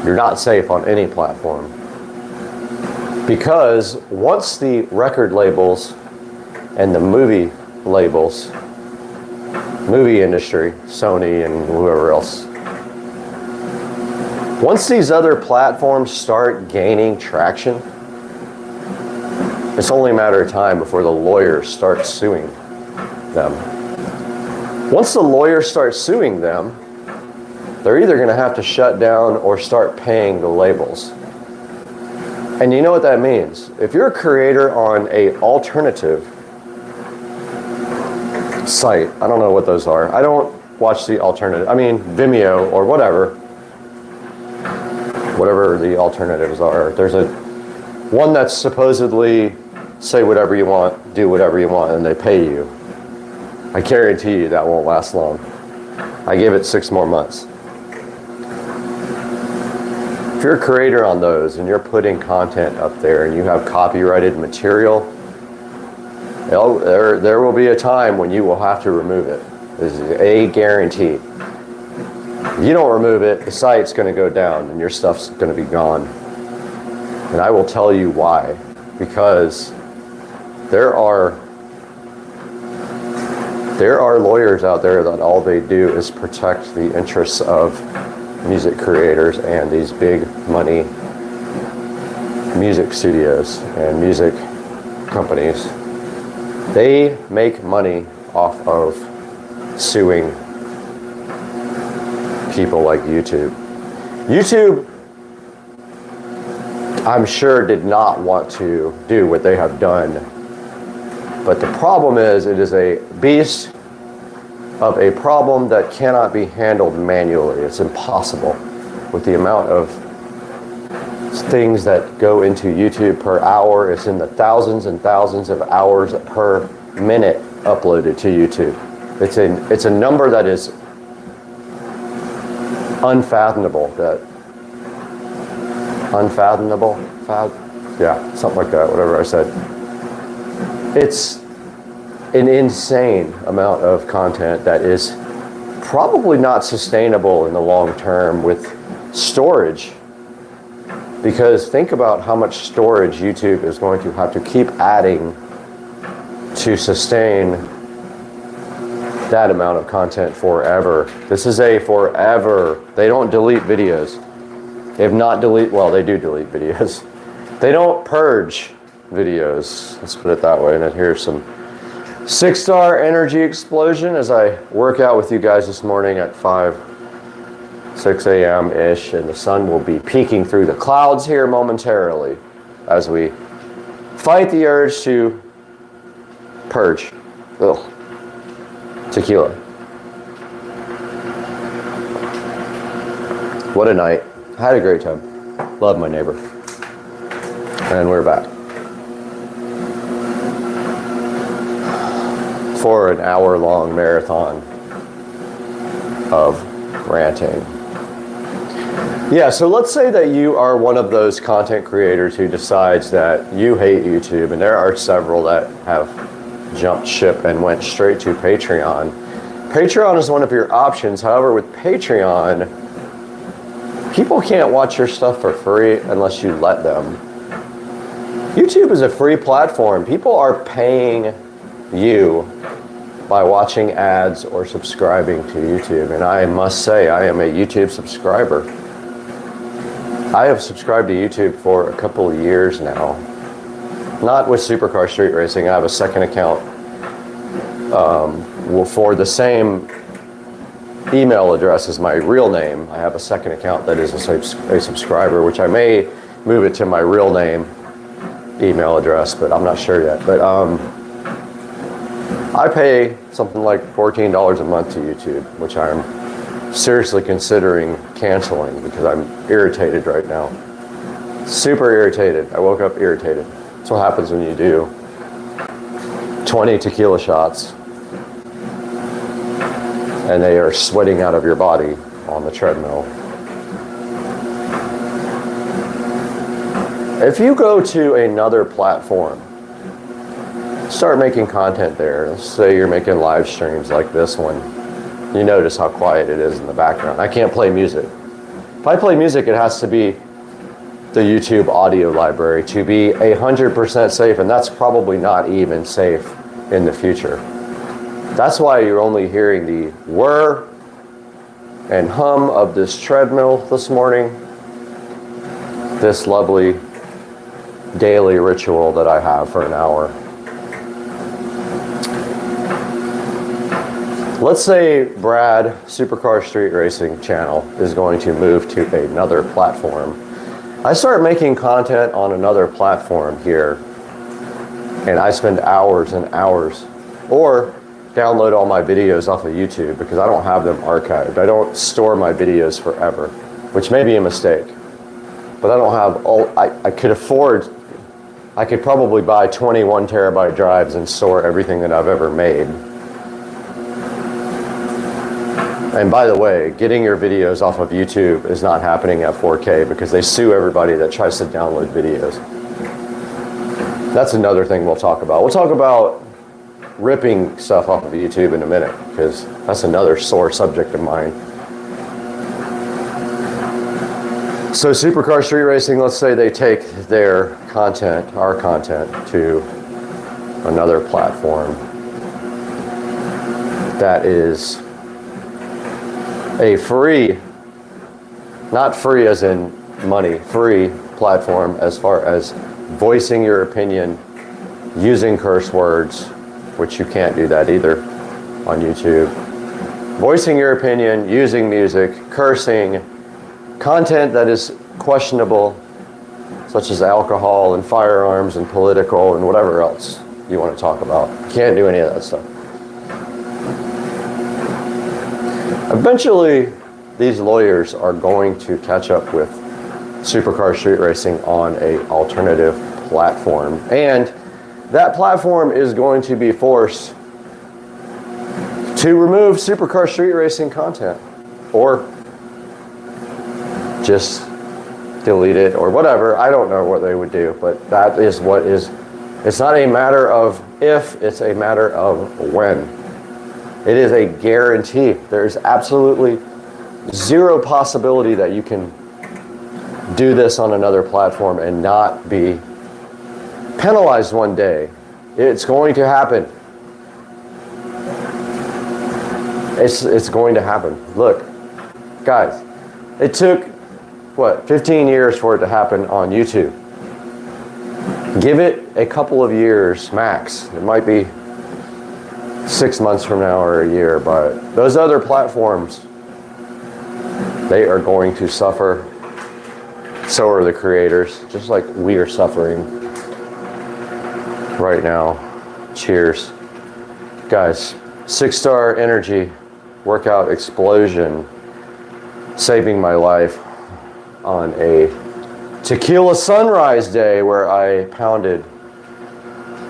You're not safe on any platform. Because once the record labels and the movie labels, movie industry, Sony and whoever else, once these other platforms start gaining traction, it's only a matter of time before the lawyers start suing them. Once the lawyers start suing them, they're either going to have to shut down or start paying the labels. And you know what that means? If you're a creator on an alternative site, I don't know what those are. I don't watch the alternative. I mean, Vimeo or whatever the alternatives are. There's one that's supposedly say whatever you want, do whatever you want, and they pay you. I guarantee you that won't last long. I give it 6 more months. If you're a creator on those and you're putting content up there and you have copyrighted material, there will be a time when you will have to remove it. This is a guarantee. If you don't remove it, the site's going to go down and your stuff's going to be gone. And I will tell you why. Because there are lawyers out there that all they do is protect the interests of music creators and these big money music studios and music companies. They make money off of suing people like YouTube. YouTube, I'm sure, did not want to do what they have done. But the problem is, it is a beast of a problem that cannot be handled manually. It's impossible with the amount of things that go into YouTube per hour. It's in the thousands and thousands of hours per minute uploaded to YouTube. It's a number that is unfathomable. Yeah, something like that, whatever I said. It's an insane amount of content that is probably not sustainable in the long term with storage. Because think about how much storage YouTube is going to have to keep adding to sustain that amount of content forever. This is a forever. They don't delete videos. They have not well, they do delete videos. They don't purge videos. Let's put it that way. And then here's some 6-star energy explosion as I work out with you guys this morning at 6 a.m.-ish, and the sun will be peeking through the clouds here momentarily as we fight the urge to purge. Ugh. Tequila. What a night. Had a great time. Love my neighbor. And we're back. For an hour-long marathon of ranting. Yeah, so let's say that you are one of those content creators who decides that you hate YouTube, and there are several that have jumped ship and went straight to Patreon. Patreon is one of your options. However, with Patreon, people can't watch your stuff for free unless you let them. YouTube is a free platform. People are paying you by watching ads or subscribing to YouTube. And I must say, I am a YouTube subscriber. I have subscribed to YouTube for a couple of years now. Not with Supercar Street Racing. I have a second account for the same email address as my real name. I have a second account that is a subscriber, which I may move it to my real name email address, but I'm not sure yet. But I pay something like $14 a month to YouTube, which I'm seriously considering canceling because I'm irritated right now. Super irritated. I woke up irritated. That's what happens when you do 20 tequila shots and they are sweating out of your body on the treadmill. If you go to another platform, start making content there. Let's say you're making live streams like this one. You notice how quiet it is in the background. I can't play music. If I play music, it has to be the YouTube audio library to be 100% safe, and that's probably not even safe in the future. That's why you're only hearing the whir and hum of this treadmill this morning, this lovely daily ritual that I have for an hour. Let's say Brad Supercar Street Racing channel is going to move to another platform. I start making content on another platform here, and I spend hours and hours, or download all my videos off of YouTube because I don't have them archived. I don't store my videos forever, which may be a mistake. But I don't have all, I could probably buy 21 terabyte drives and store everything that I've ever made. And by the way, getting your videos off of YouTube is not happening at 4K because they sue everybody that tries to download videos. That's another thing we'll talk about. We'll talk about ripping stuff off of YouTube in a minute because that's another sore subject of mine. So Supercar Street Racing, let's say they take their content, our content, to another platform that is a free, not free as in money, free platform as far as voicing your opinion using curse words, which you can't do that either on YouTube. Voicing your opinion, using music, cursing, content that is questionable, such as alcohol and firearms and political and whatever else you want to talk about. You can't do any of that stuff. Eventually, these lawyers are going to catch up with supercar street racing on a alternative platform, and that platform is going to be forced to remove supercar street racing content, or just delete it, or whatever. I don't know what they would do, but that is what is. It's not a matter of if, it's a matter of when. It is a guarantee. There's absolutely zero possibility that you can do this on another platform and not be penalized one day. It's going to happen. It's going to happen. Look, guys, it took, what, 15 years for it to happen on YouTube. Give it a couple of years max. It might be 6 months from now or a year, but those other platforms, they are going to suffer. So are the creators, just like we are suffering right now. Cheers. Guys, 6-star energy workout explosion, saving my life on a tequila sunrise day where I pounded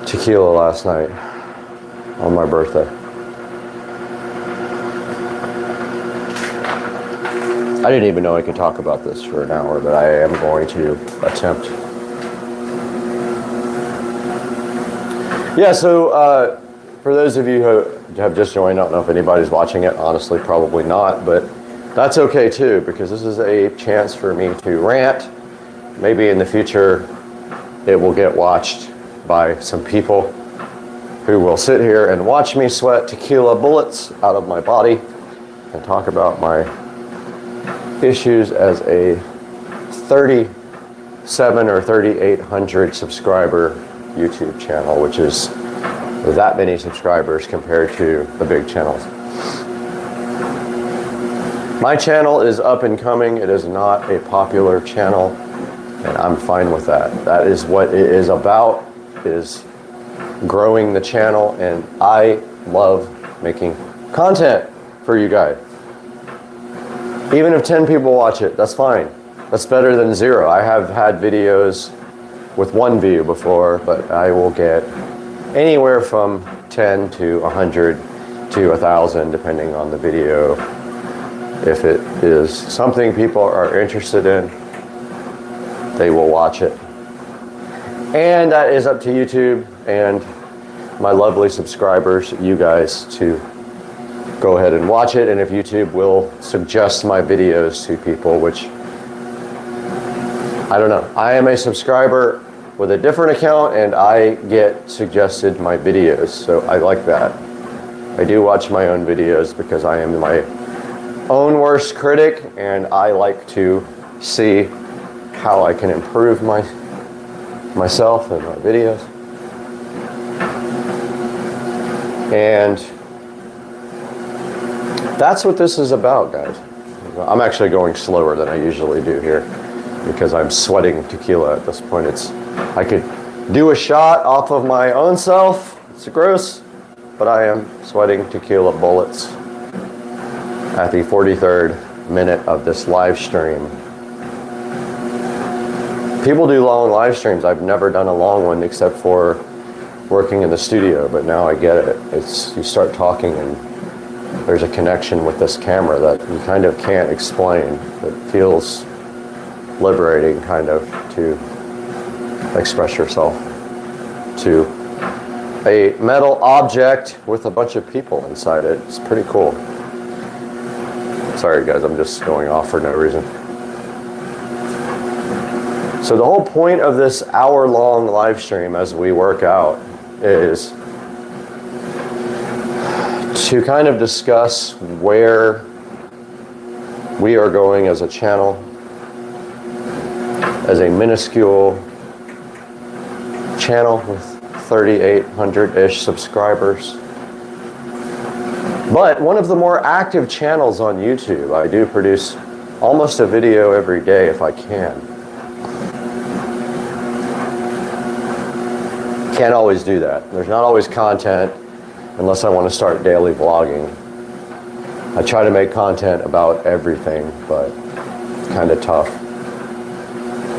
tequila last night on my birthday. I didn't even know I could talk about this for an hour, but I am going to attempt. Yeah, so for those of you who have just joined, I don't know if anybody's watching it, honestly, probably not, but that's okay too, because this is a chance for me to rant. Maybe in the future, it will get watched by some people who will sit here and watch me sweat tequila bullets out of my body and talk about my issues as a 37 or 3,800 subscriber YouTube channel, which is that many subscribers compared to the big channels. My channel is up and coming. It is not a popular channel, and I'm fine with that. That is what it is about, is growing the channel, and I love making content for you guys. Even if 10 people watch it, that's fine. That's better than 0. I have had videos with 1 view before, but I will get anywhere from 10 to 100 to 1,000, depending on the video. If it is something people are interested in, they will watch it. And that is up to YouTube and my lovely subscribers, you guys, to go ahead and watch it. And if YouTube will suggest my videos to people, which I don't know. I am a subscriber with a different account, and I get suggested my videos, so I like that. I do watch my own videos because I am my own worst critic, and I like to see how I can improve myself and my videos. And that's what this is about, guys. I'm actually going slower than I usually do here because I'm sweating tequila at this point. I could do a shot off of my own self. It's gross, but I am sweating tequila bullets at the 43rd minute of this live stream. People do long live streams. I've never done a long one except for working in the studio, but now I get it. You start talking and there's a connection with this camera that you kind of can't explain. It feels liberating, kind of, to express yourself to a metal object with a bunch of people inside it. It's pretty cool. Sorry guys, I'm just going off for no reason. So the whole point of this hour-long live stream as we work out is to kind of discuss where we are going as a channel, as a minuscule channel with 3,800-ish subscribers. But one of the more active channels on YouTube. I do produce almost a video every day if I can. Can't always do that. There's not always content unless I want to start daily vlogging. I try to make content about everything, but it's kind of tough.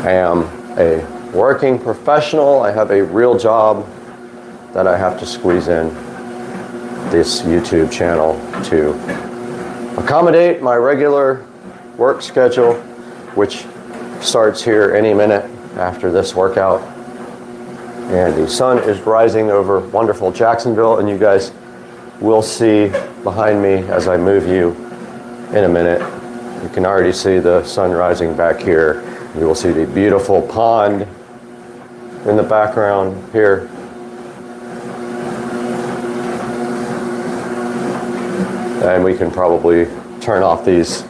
I am a working professional. I have a real job that I have to squeeze in this YouTube channel to accommodate my regular work schedule, which starts here any minute after this workout. And the sun is rising over wonderful Jacksonville, and you guys will see behind me as I move you in a minute. You can already see the sun rising back here. You will see the beautiful pond in the background here. And we can probably turn off these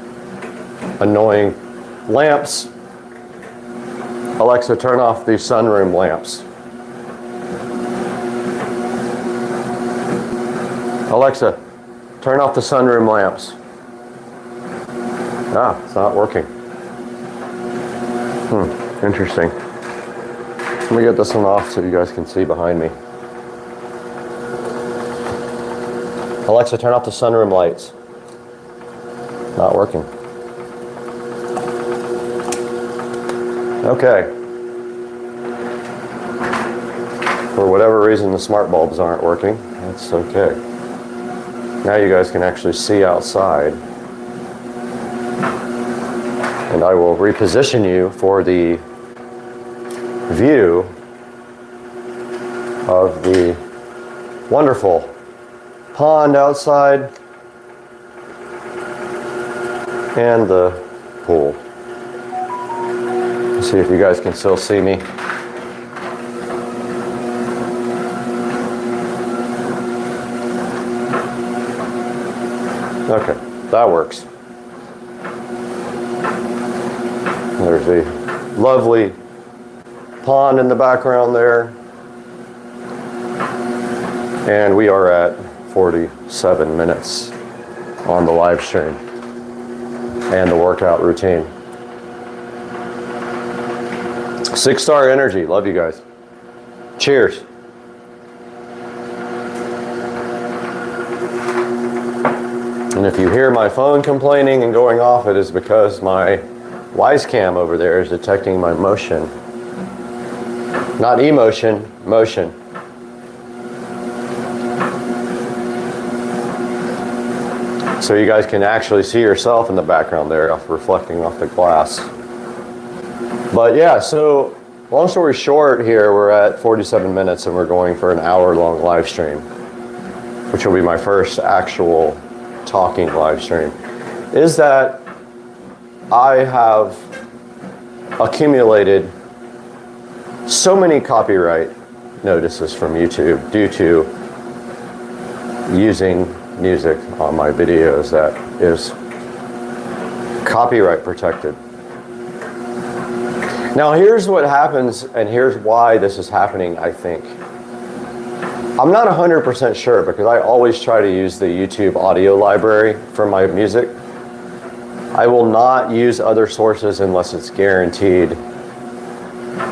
annoying lamps. Alexa, turn off the sunroom lamps. Alexa, turn off the sunroom lamps. Ah, it's not working. Interesting. Let me get this one off so you guys can see behind me. Alexa, turn off the sunroom lights. Not working. Okay. For whatever reason, the smart bulbs aren't working. That's okay. Now you guys can actually see outside. And I will reposition you for the view of the wonderful pond outside and the pool. Let's see if you guys can still see me. Okay, that works. There's a lovely pond in the background there. And we are at 47 minutes on the live stream and the workout routine. 6-star energy. Love you guys. Cheers. And if you hear my phone complaining and going off, it is because my Wise Cam over there is detecting my motion. Not emotion, motion. So you guys can actually see yourself in the background there, reflecting off the glass. But yeah, so long story short here, we're at 47 minutes and we're going for an hour-long live stream, which will be my first actual talking live stream, is that I have accumulated so many copyright notices from YouTube due to using music on my videos that is copyright protected. Now here's what happens, and here's why this is happening, I think. I'm not 100% sure because I always try to use the YouTube audio library for my music. I will not use other sources unless it's guaranteed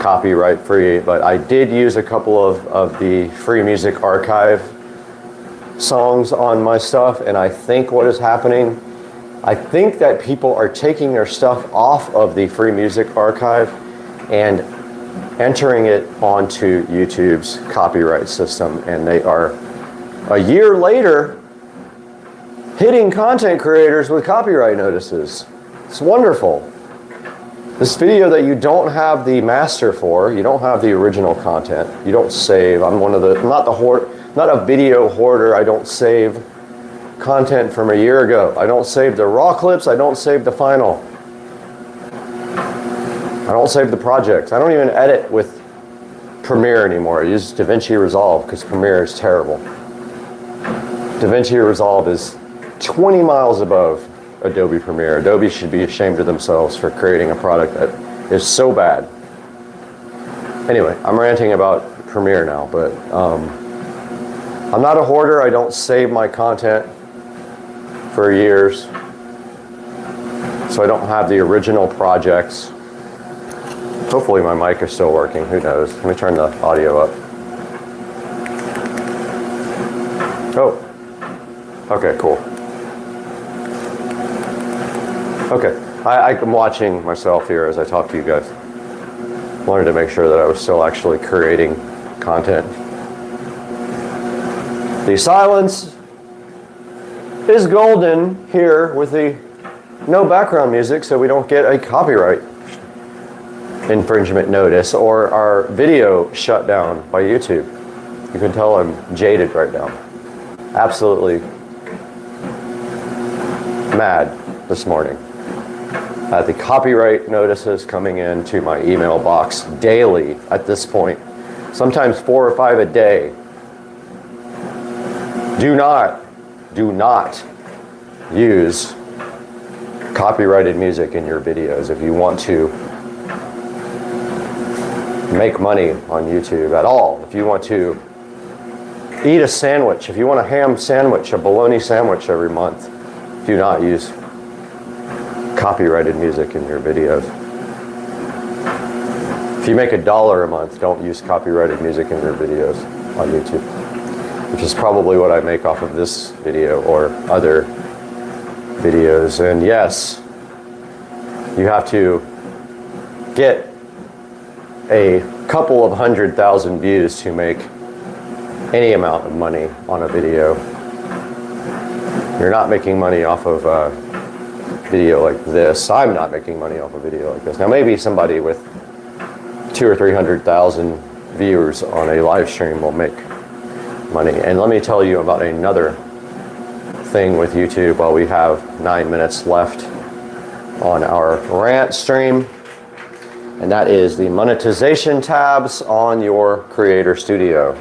copyright free, but I did use a couple of the Free Music Archive songs on my stuff, and I think what is happening, I think that people are taking their stuff off of the Free Music Archive and entering it onto YouTube's copyright system, and they are a year later hitting content creators with copyright notices. It's wonderful. This video that you don't have the master for, you don't have the original content, you don't save. I'm one of the, not a video hoarder. I don't save content from a year ago. I don't save the raw clips. I don't save the final. I don't save the projects. I don't even edit with Premiere anymore. I use DaVinci Resolve because Premiere is terrible. DaVinci Resolve is 20 miles above Adobe Premiere. Adobe should be ashamed of themselves for creating a product that is so bad. Anyway, I'm ranting about Premiere now, but I'm not a hoarder. I don't save my content for years. So I don't have the original projects. Hopefully my mic is still working. Who knows? Let me turn the audio up. Oh. Okay, cool. Okay, I'm watching myself here as I talk to you guys. Wanted to make sure that I was still actually creating content. The silence is golden here with the no background music, so we don't get a copyright infringement notice or our video shut down by YouTube. You can tell I'm jaded right now. Absolutely mad this morning at the copyright notices coming into my email box daily at this point, sometimes 4 or 5 a day. Do not use copyrighted music in your videos if you want to make money on YouTube at all. If you want to eat a sandwich, if you want a ham sandwich, a bologna sandwich every month, do not use copyrighted music in your videos. If you make $1 a month, don't use copyrighted music in your videos on YouTube, which is probably what I make off of this video or other videos. And yes, you have to get a couple of 100,000 views to make any amount of money on a video. You're not making money off of a video like this. I'm not making money off a video like this. Now maybe somebody with 200,000 or 300,000 viewers on a live stream will make money. And let me tell you about another thing with YouTube while we have 9 minutes left on our rant stream, and that is the monetization tabs on your Creator Studio.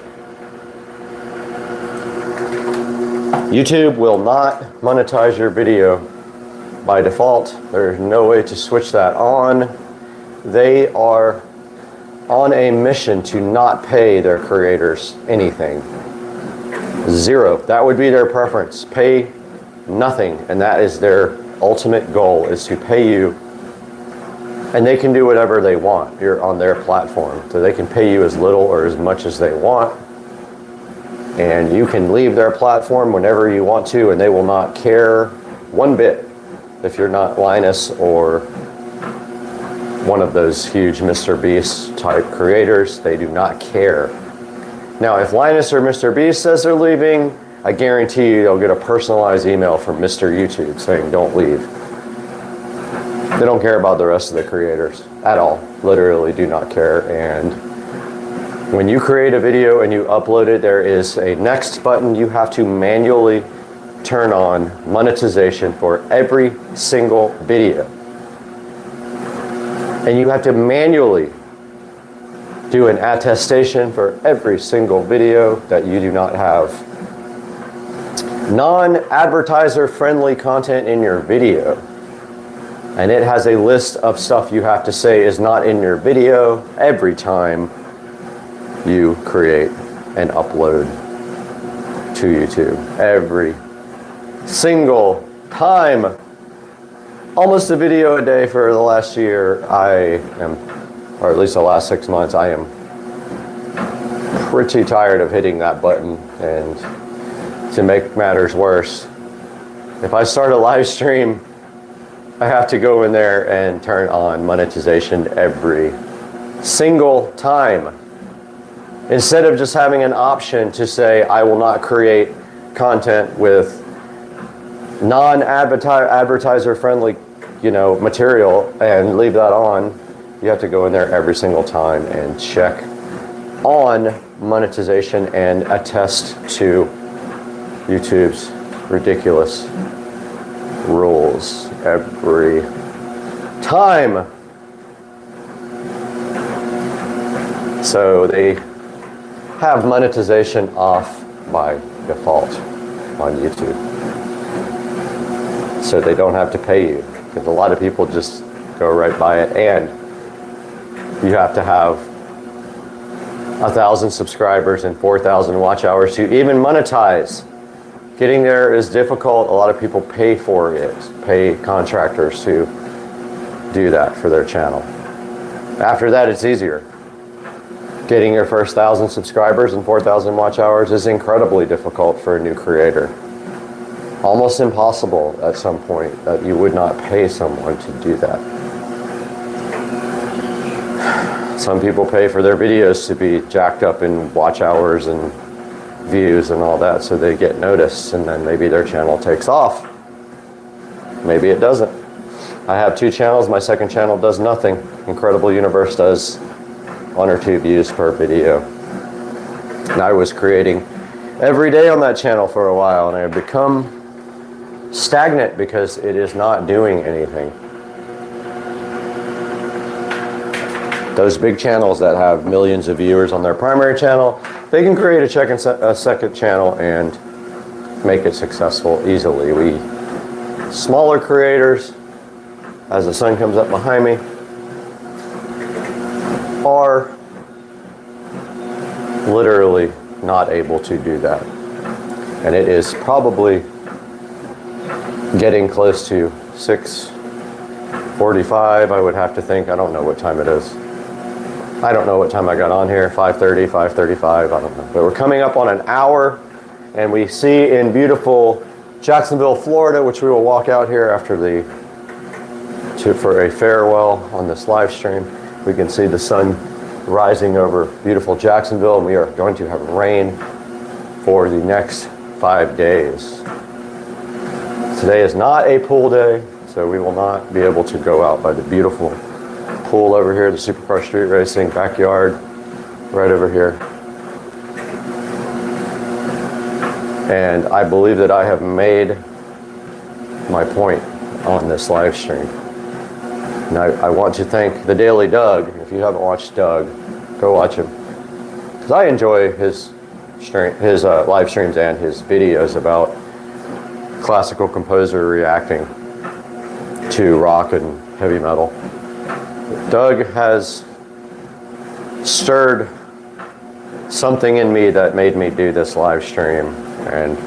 YouTube will not monetize your video by default. There's no way to switch that on. They are on a mission to not pay their creators anything. Zero. That would be their preference. Pay nothing, and that is their ultimate goal, is to pay you, and they can do whatever they want. You're on their platform, so they can pay you as little or as much as they want, and you can leave their platform whenever you want to, and they will not care one bit if you're not Linus or one of those huge Mr. Beast type creators. They do not care. Now, if Linus or Mr. Beast says they're leaving, I guarantee you they'll get a personalized email from Mr. YouTube saying don't leave. They don't care about the rest of the creators at all. Literally do not care. And when you create a video and you upload it, there is a next button. You have to manually turn on monetization for every single video. And you have to manually do an attestation for every single video that you do not have non-advertiser friendly content in your video. And it has a list of stuff you have to say is not in your video every time you create and upload to YouTube. Every single time. Almost a video a day for the last year. I am, or at least the last 6 months, I am pretty tired of hitting that button. And to make matters worse, if I start a live stream, I have to go in there and turn on monetization every single time. Instead of just having an option to say, I will not create content with non-advertiser friendly, material and leave that on, you have to go in there every single time and check on monetization and attest to YouTube's ridiculous rules every time. So they have monetization off by default on YouTube, so they don't have to pay you, because a lot of people just go right by it. And you have to have 1,000 subscribers and 4,000 watch hours to even monetize. Getting there is difficult. A lot of people pay for it, pay contractors to do that for their channel. After that, it's easier. Getting your first 1,000 subscribers and 4,000 watch hours is incredibly difficult for a new creator. almost impossible at some point that you would not pay someone to do that. Some people pay for their videos to be jacked up in watch hours and views and all that, so they get noticed, and then maybe their channel takes off. Maybe it doesn't. I have 2 channels. My second channel does nothing. Incredible Universe does 1 or 2 views per video. And I was creating every day on that channel for a while, and I have become stagnant because it is not doing anything. Those big channels that have millions of viewers on their primary channel, they can create a second channel and make it successful easily. We smaller creators, as the sun comes up behind me, are literally not able to do that. And it is probably getting close to 6:45, I would have to think. I don't know what time it is. I don't know what time I got on here, 5:30, 5:35, I don't know. But we're coming up on an hour, and we see in beautiful Jacksonville, Florida, which we will walk out here after for a farewell on this live stream. We can see the sun rising over beautiful Jacksonville, and we are going to have rain for the next 5 days. Today is not a pool day, so we will not be able to go out by the beautiful pool over here, the Supercar Street Racing backyard, right over here. And I believe that I have made my point on this live stream. And I want to thank the Daily Doug. If you haven't watched Doug, go watch him. Because I enjoy his live streams and his videos about classical composer reacting to rock and heavy metal. Doug has stirred something in me that made me do this live stream, and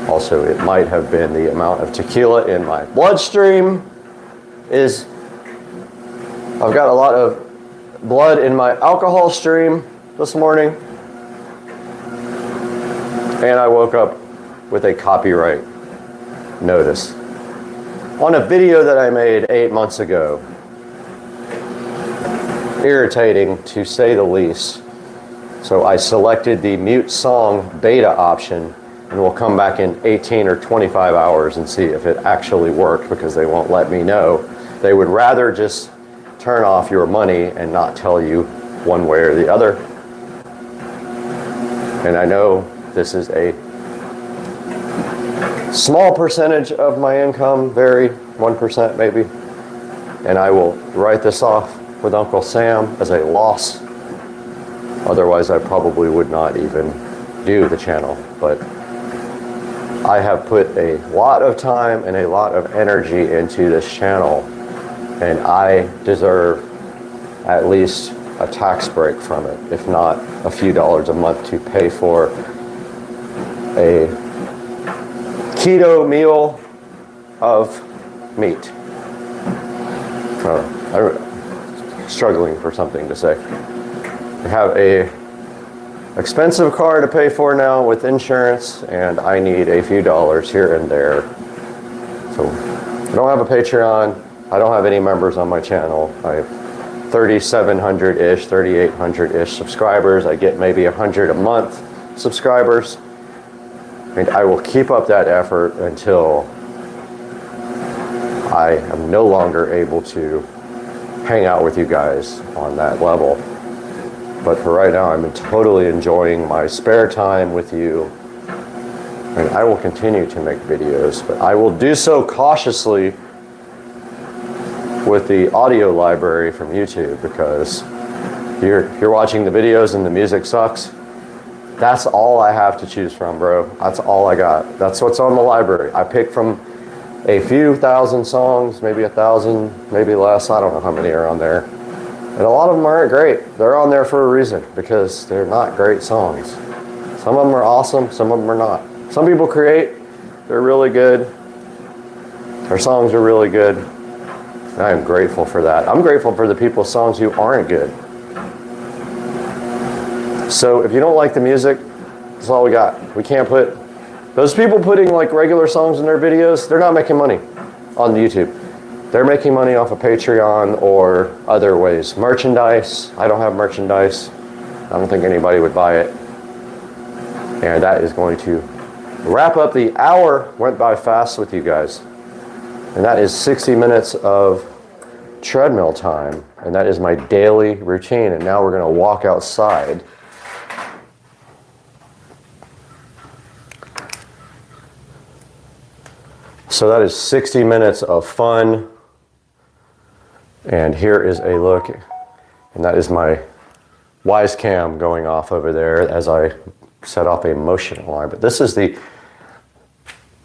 also it might have been the amount of tequila in my bloodstream. I've got a lot of blood in my alcohol stream this morning, and I woke up with a copyright notice on a video that I made 8 months ago. Irritating, to say the least. So I selected the mute song beta option, and we'll come back in 18 or 25 hours and see if it actually worked, because they won't let me know. They would rather just turn off your money and not tell you one way or the other. And I know this is a small percentage of my income, very 1% maybe, and I will write this off with Uncle Sam as a loss. Otherwise, I probably would not even do the channel. But I have put a lot of time and a lot of energy into this channel, and I deserve at least a tax break from it, if not a few dollars a month to pay for a keto meal of meat. I'm struggling for something to say. I have a expensive car to pay for now with insurance, and I need a few dollars here and there. So I don't have a Patreon. I don't have any members on my channel. I have 3,700-ish, 3,800-ish subscribers. I get maybe 100 a month subscribers. And I will keep up that effort until I am no longer able to hang out with you guys on that level. But for right now, I'm totally enjoying my spare time with you. And I will continue to make videos, but I will do so cautiously with the audio library from YouTube, because you're watching the videos and the music sucks. That's all I have to choose from, bro. That's all I got. That's what's on the library. I pick from a few thousand songs, maybe 1,000, maybe less. I don't know how many are on there. And a lot of them aren't great. They're on there for a reason, because they're not great songs. Some of them are awesome, some of them are not. Some people create, they're really good. Their songs are really good. And I am grateful for that. I'm grateful for the people's songs who aren't good. So if you don't like the music, that's all we got. We can't put Those people putting like regular songs in their videos, they're not making money on YouTube. They're making money off of Patreon or other ways. Merchandise, I don't have merchandise. I don't think anybody would buy it. And that is going to wrap up the hour. Went by fast with you guys. And that is 60 minutes of treadmill time. And that is my daily routine. And now we're going to walk outside. So that is 60 minutes of fun. And here is a look. And that is my Wise Cam going off over there as I set off a motion alarm. But this is the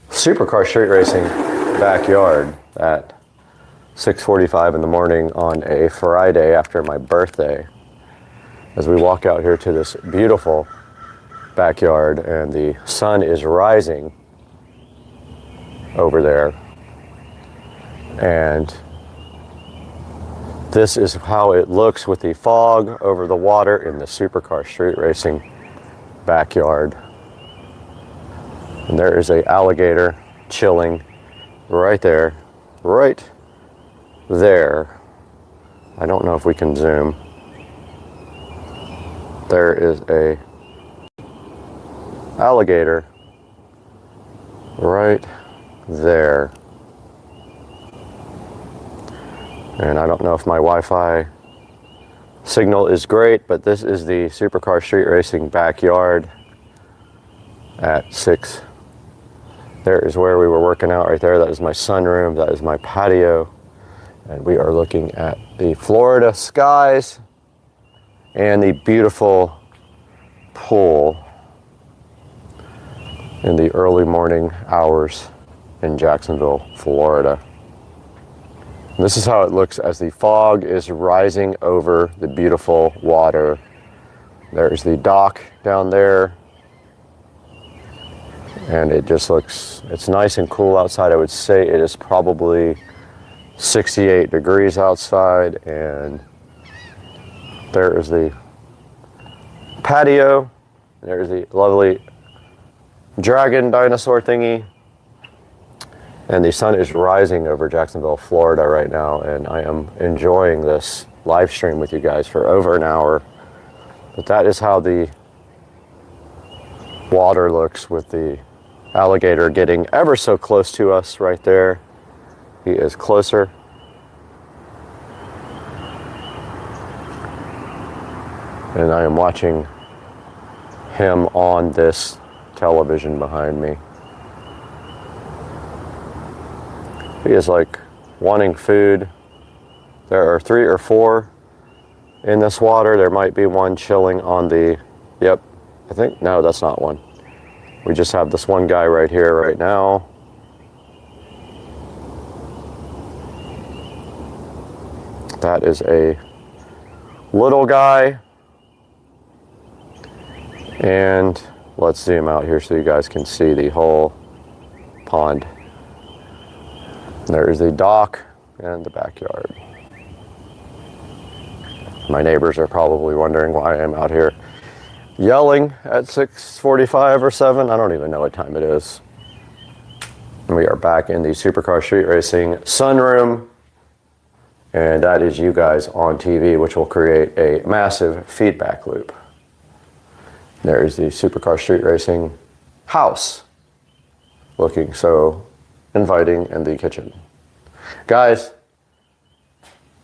Supercar Street Racing backyard at 6:45 in the morning on a Friday after my birthday. As we walk out here to this beautiful backyard, and the sun is rising over there. And this is how it looks with the fog over the water in the Supercar Street Racing backyard. And there is an alligator chilling right there, right there. I don't know if we can zoom. There is a alligator right there. And I don't know if my Wi-Fi signal is great, but this is the Supercar Street Racing backyard at 6. There is where we were working out right there. That is my sunroom. That is my patio. And we are looking at the Florida skies and the beautiful pool in the early morning hours in Jacksonville, Florida. And this is how it looks as the fog is rising over the beautiful water. There's the dock down there. And it just looks, it's nice and cool outside. I would say it is probably 68 degrees outside. And there is the patio. There's the lovely dragon dinosaur thingy. And the sun is rising over Jacksonville, Florida right now. And I am enjoying this live stream with you guys for over an hour. But that is how the water looks with the alligator getting ever so close to us right there. He is closer. And I am watching him on this television behind me. He is like wanting food. There are 3 or 4 in this water. There might be one chilling on the, yep, I think, no, that's not one. We just have this one guy right here right now. That is a little guy. And let's zoom out here so you guys can see the whole pond. There is the dock and the backyard. My neighbors are probably wondering why I'm out here yelling at 6:45 or 7. I don't even know what time it is. And we are back in the Supercar Street Racing sunroom. And that is you guys on TV, which will create a massive feedback loop. There's the Supercar Street Racing house, looking so inviting in the kitchen. Guys,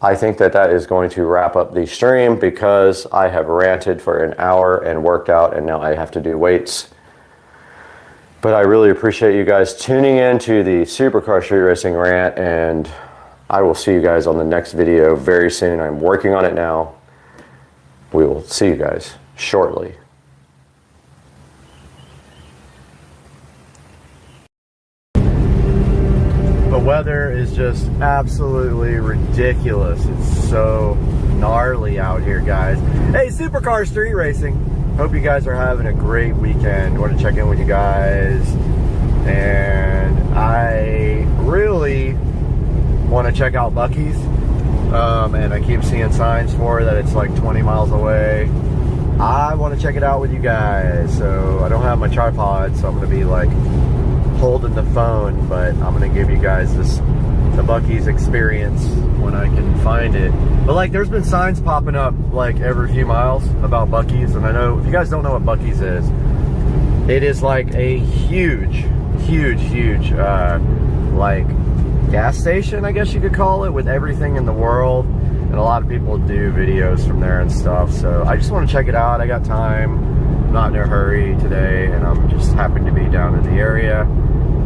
I think that that is going to wrap up the stream because I have ranted for an hour and worked out, and now I have to do weights. But I really appreciate you guys tuning in to the Supercar Street Racing rant, and I will see you guys on the next video very soon. I'm working on it now. We will see you guys shortly. The weather is just absolutely ridiculous. It's so gnarly out here, guys. Hey, Supercar Street Racing. Hope you guys are having a great weekend. I want to check in with you guys. And I really want to check out Buc-ee's. And I keep seeing signs for it that it's like 20 miles away. I want to check it out with you guys. So I don't have my tripod, so I'm going to be like holding the phone, but I'm going to give you guys the Buc-ee's experience when I can find it. But like, there's been signs popping up like every few miles about Buc-ee's, and I know if you guys don't know what Buc-ee's is, it is like a huge like gas station, I guess you could call it, with everything in the world, and a lot of people do videos from there and stuff. So I just want to check it out. I got time, I'm not in a hurry today, and I'm just happy to be down in the area.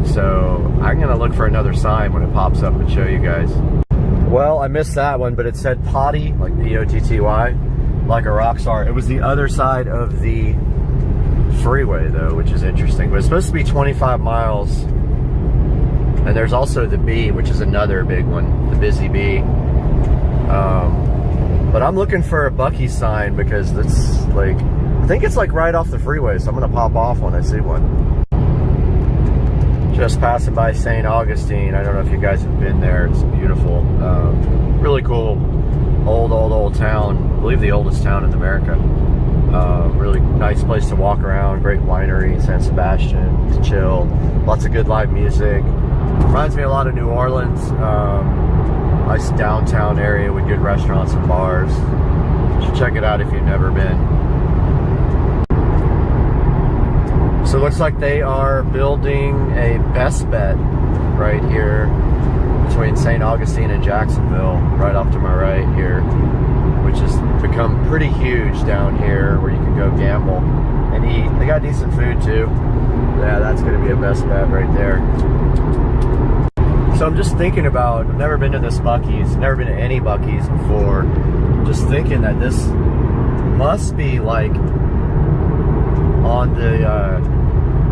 So I'm gonna look for another sign when it pops up and show you guys. Well, I missed that one, but it said potty, like P-O-T-T-Y, like a rock star. It was the other side of the freeway though, which is interesting. But it's supposed to be 25 miles. And there's also the B, which is another big one, the busy B. But I'm looking for a Buc-ee's sign because it's like, I think it's like right off the freeway, so I'm gonna pop off when I see one. Just passing by St. Augustine. I don't know if you guys have been there. It's beautiful. Really cool. Old town. I believe the oldest town in America. Really nice place to walk around. Great winery, San Sebastian, to chill. Lots of good live music. Reminds me a lot of New Orleans. Nice downtown area with good restaurants and bars. You should check it out if you've never been. So it looks like they are building a Best Bet right here between St. Augustine and Jacksonville, right off to my right here, which has become pretty huge down here, where you can go gamble and eat. They got decent food too. Yeah, that's gonna be a Best Bet right there. So I'm just thinking about, I've never been to this Buc-ee's, never been to any Buc-ee's before. Just thinking that this must be like on the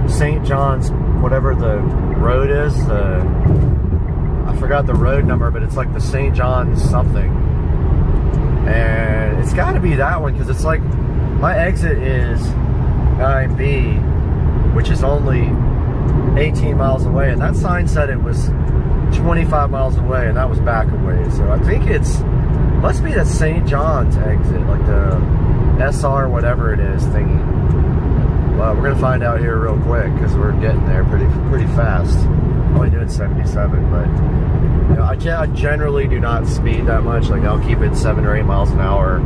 St. John's, whatever the road is, I forgot the road number, but it's like the St. John's something. And it's got to be that one, because it's like, my exit is 9B, which is only 18 miles away, and that sign said it was 25 miles away, and that was back away. So I think must be the St. John's exit, like the SR whatever it is thingy. Well, we're gonna find out here real quick, because we're getting there pretty fast. Only doing 77, but you know, I generally do not speed that much. Like, I'll keep it 7 or 8 miles an hour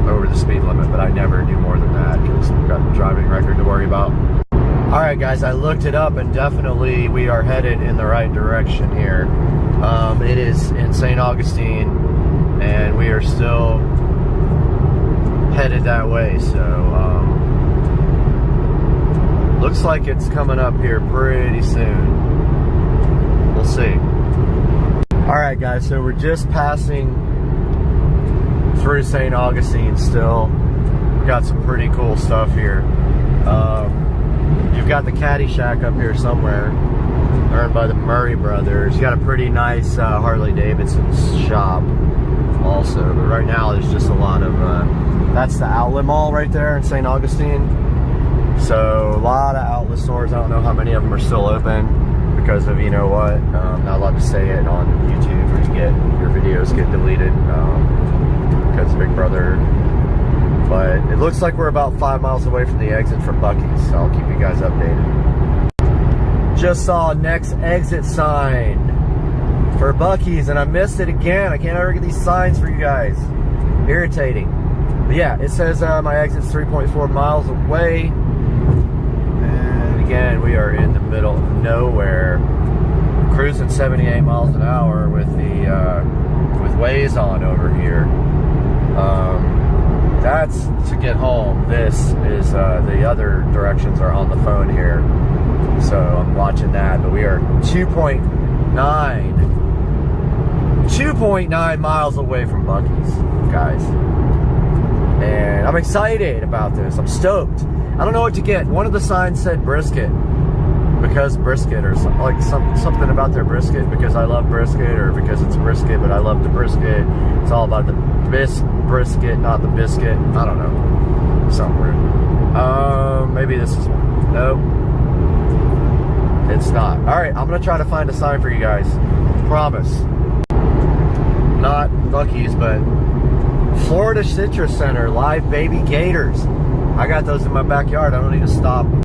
over the speed limit, but I never do more than that because I've got a driving record to worry about. All right, guys, I looked it up, and definitely we are headed in the right direction here. It is in St. Augustine, and we are still headed that way. So looks like it's coming up here pretty soon. We'll see. All right, guys, so we're just passing through St. Augustine still. Got some pretty cool stuff here. You've got the Caddy Shack up here somewhere, owned by the Murray brothers. You got a pretty nice Harley Davidson shop also. But right now there's just a lot of, that's the outlet mall right there in St. Augustine. So a lot of outlet stores. I don't know how many of them are still open because of, you know what, not allowed to say it on YouTube, or your videos get deleted because of Big Brother. But it looks like we're about 5 miles away from the exit from Buc-ee's, so I'll keep you guys updated. Just saw next exit sign for Buc-ee's, and I missed it again. I can't ever get these signs for you guys. Irritating. But yeah, it says my exit's 3.4 miles away. And again, we are in the middle of nowhere. Cruising 78 miles an hour with the with VESA on over here. That's to get home. This is the other directions are on the phone here, so I'm watching that. But we are 2.9 miles away from Buc-ee's, guys, and I'm excited about this. I'm stoked. I don't know what to get. One of the signs said brisket, because brisket, or something like something about their brisket, because I love brisket, or because it's brisket but I love the brisket. It's all about the brisket, not the biscuit. I don't know. Something weird. Maybe this is one. Nope. It's not. Alright, I'm gonna try to find a sign for you guys. Promise. Not Buc-ee's, but Florida Citrus Center, live baby gators. I got those in my backyard. I don't need to stop.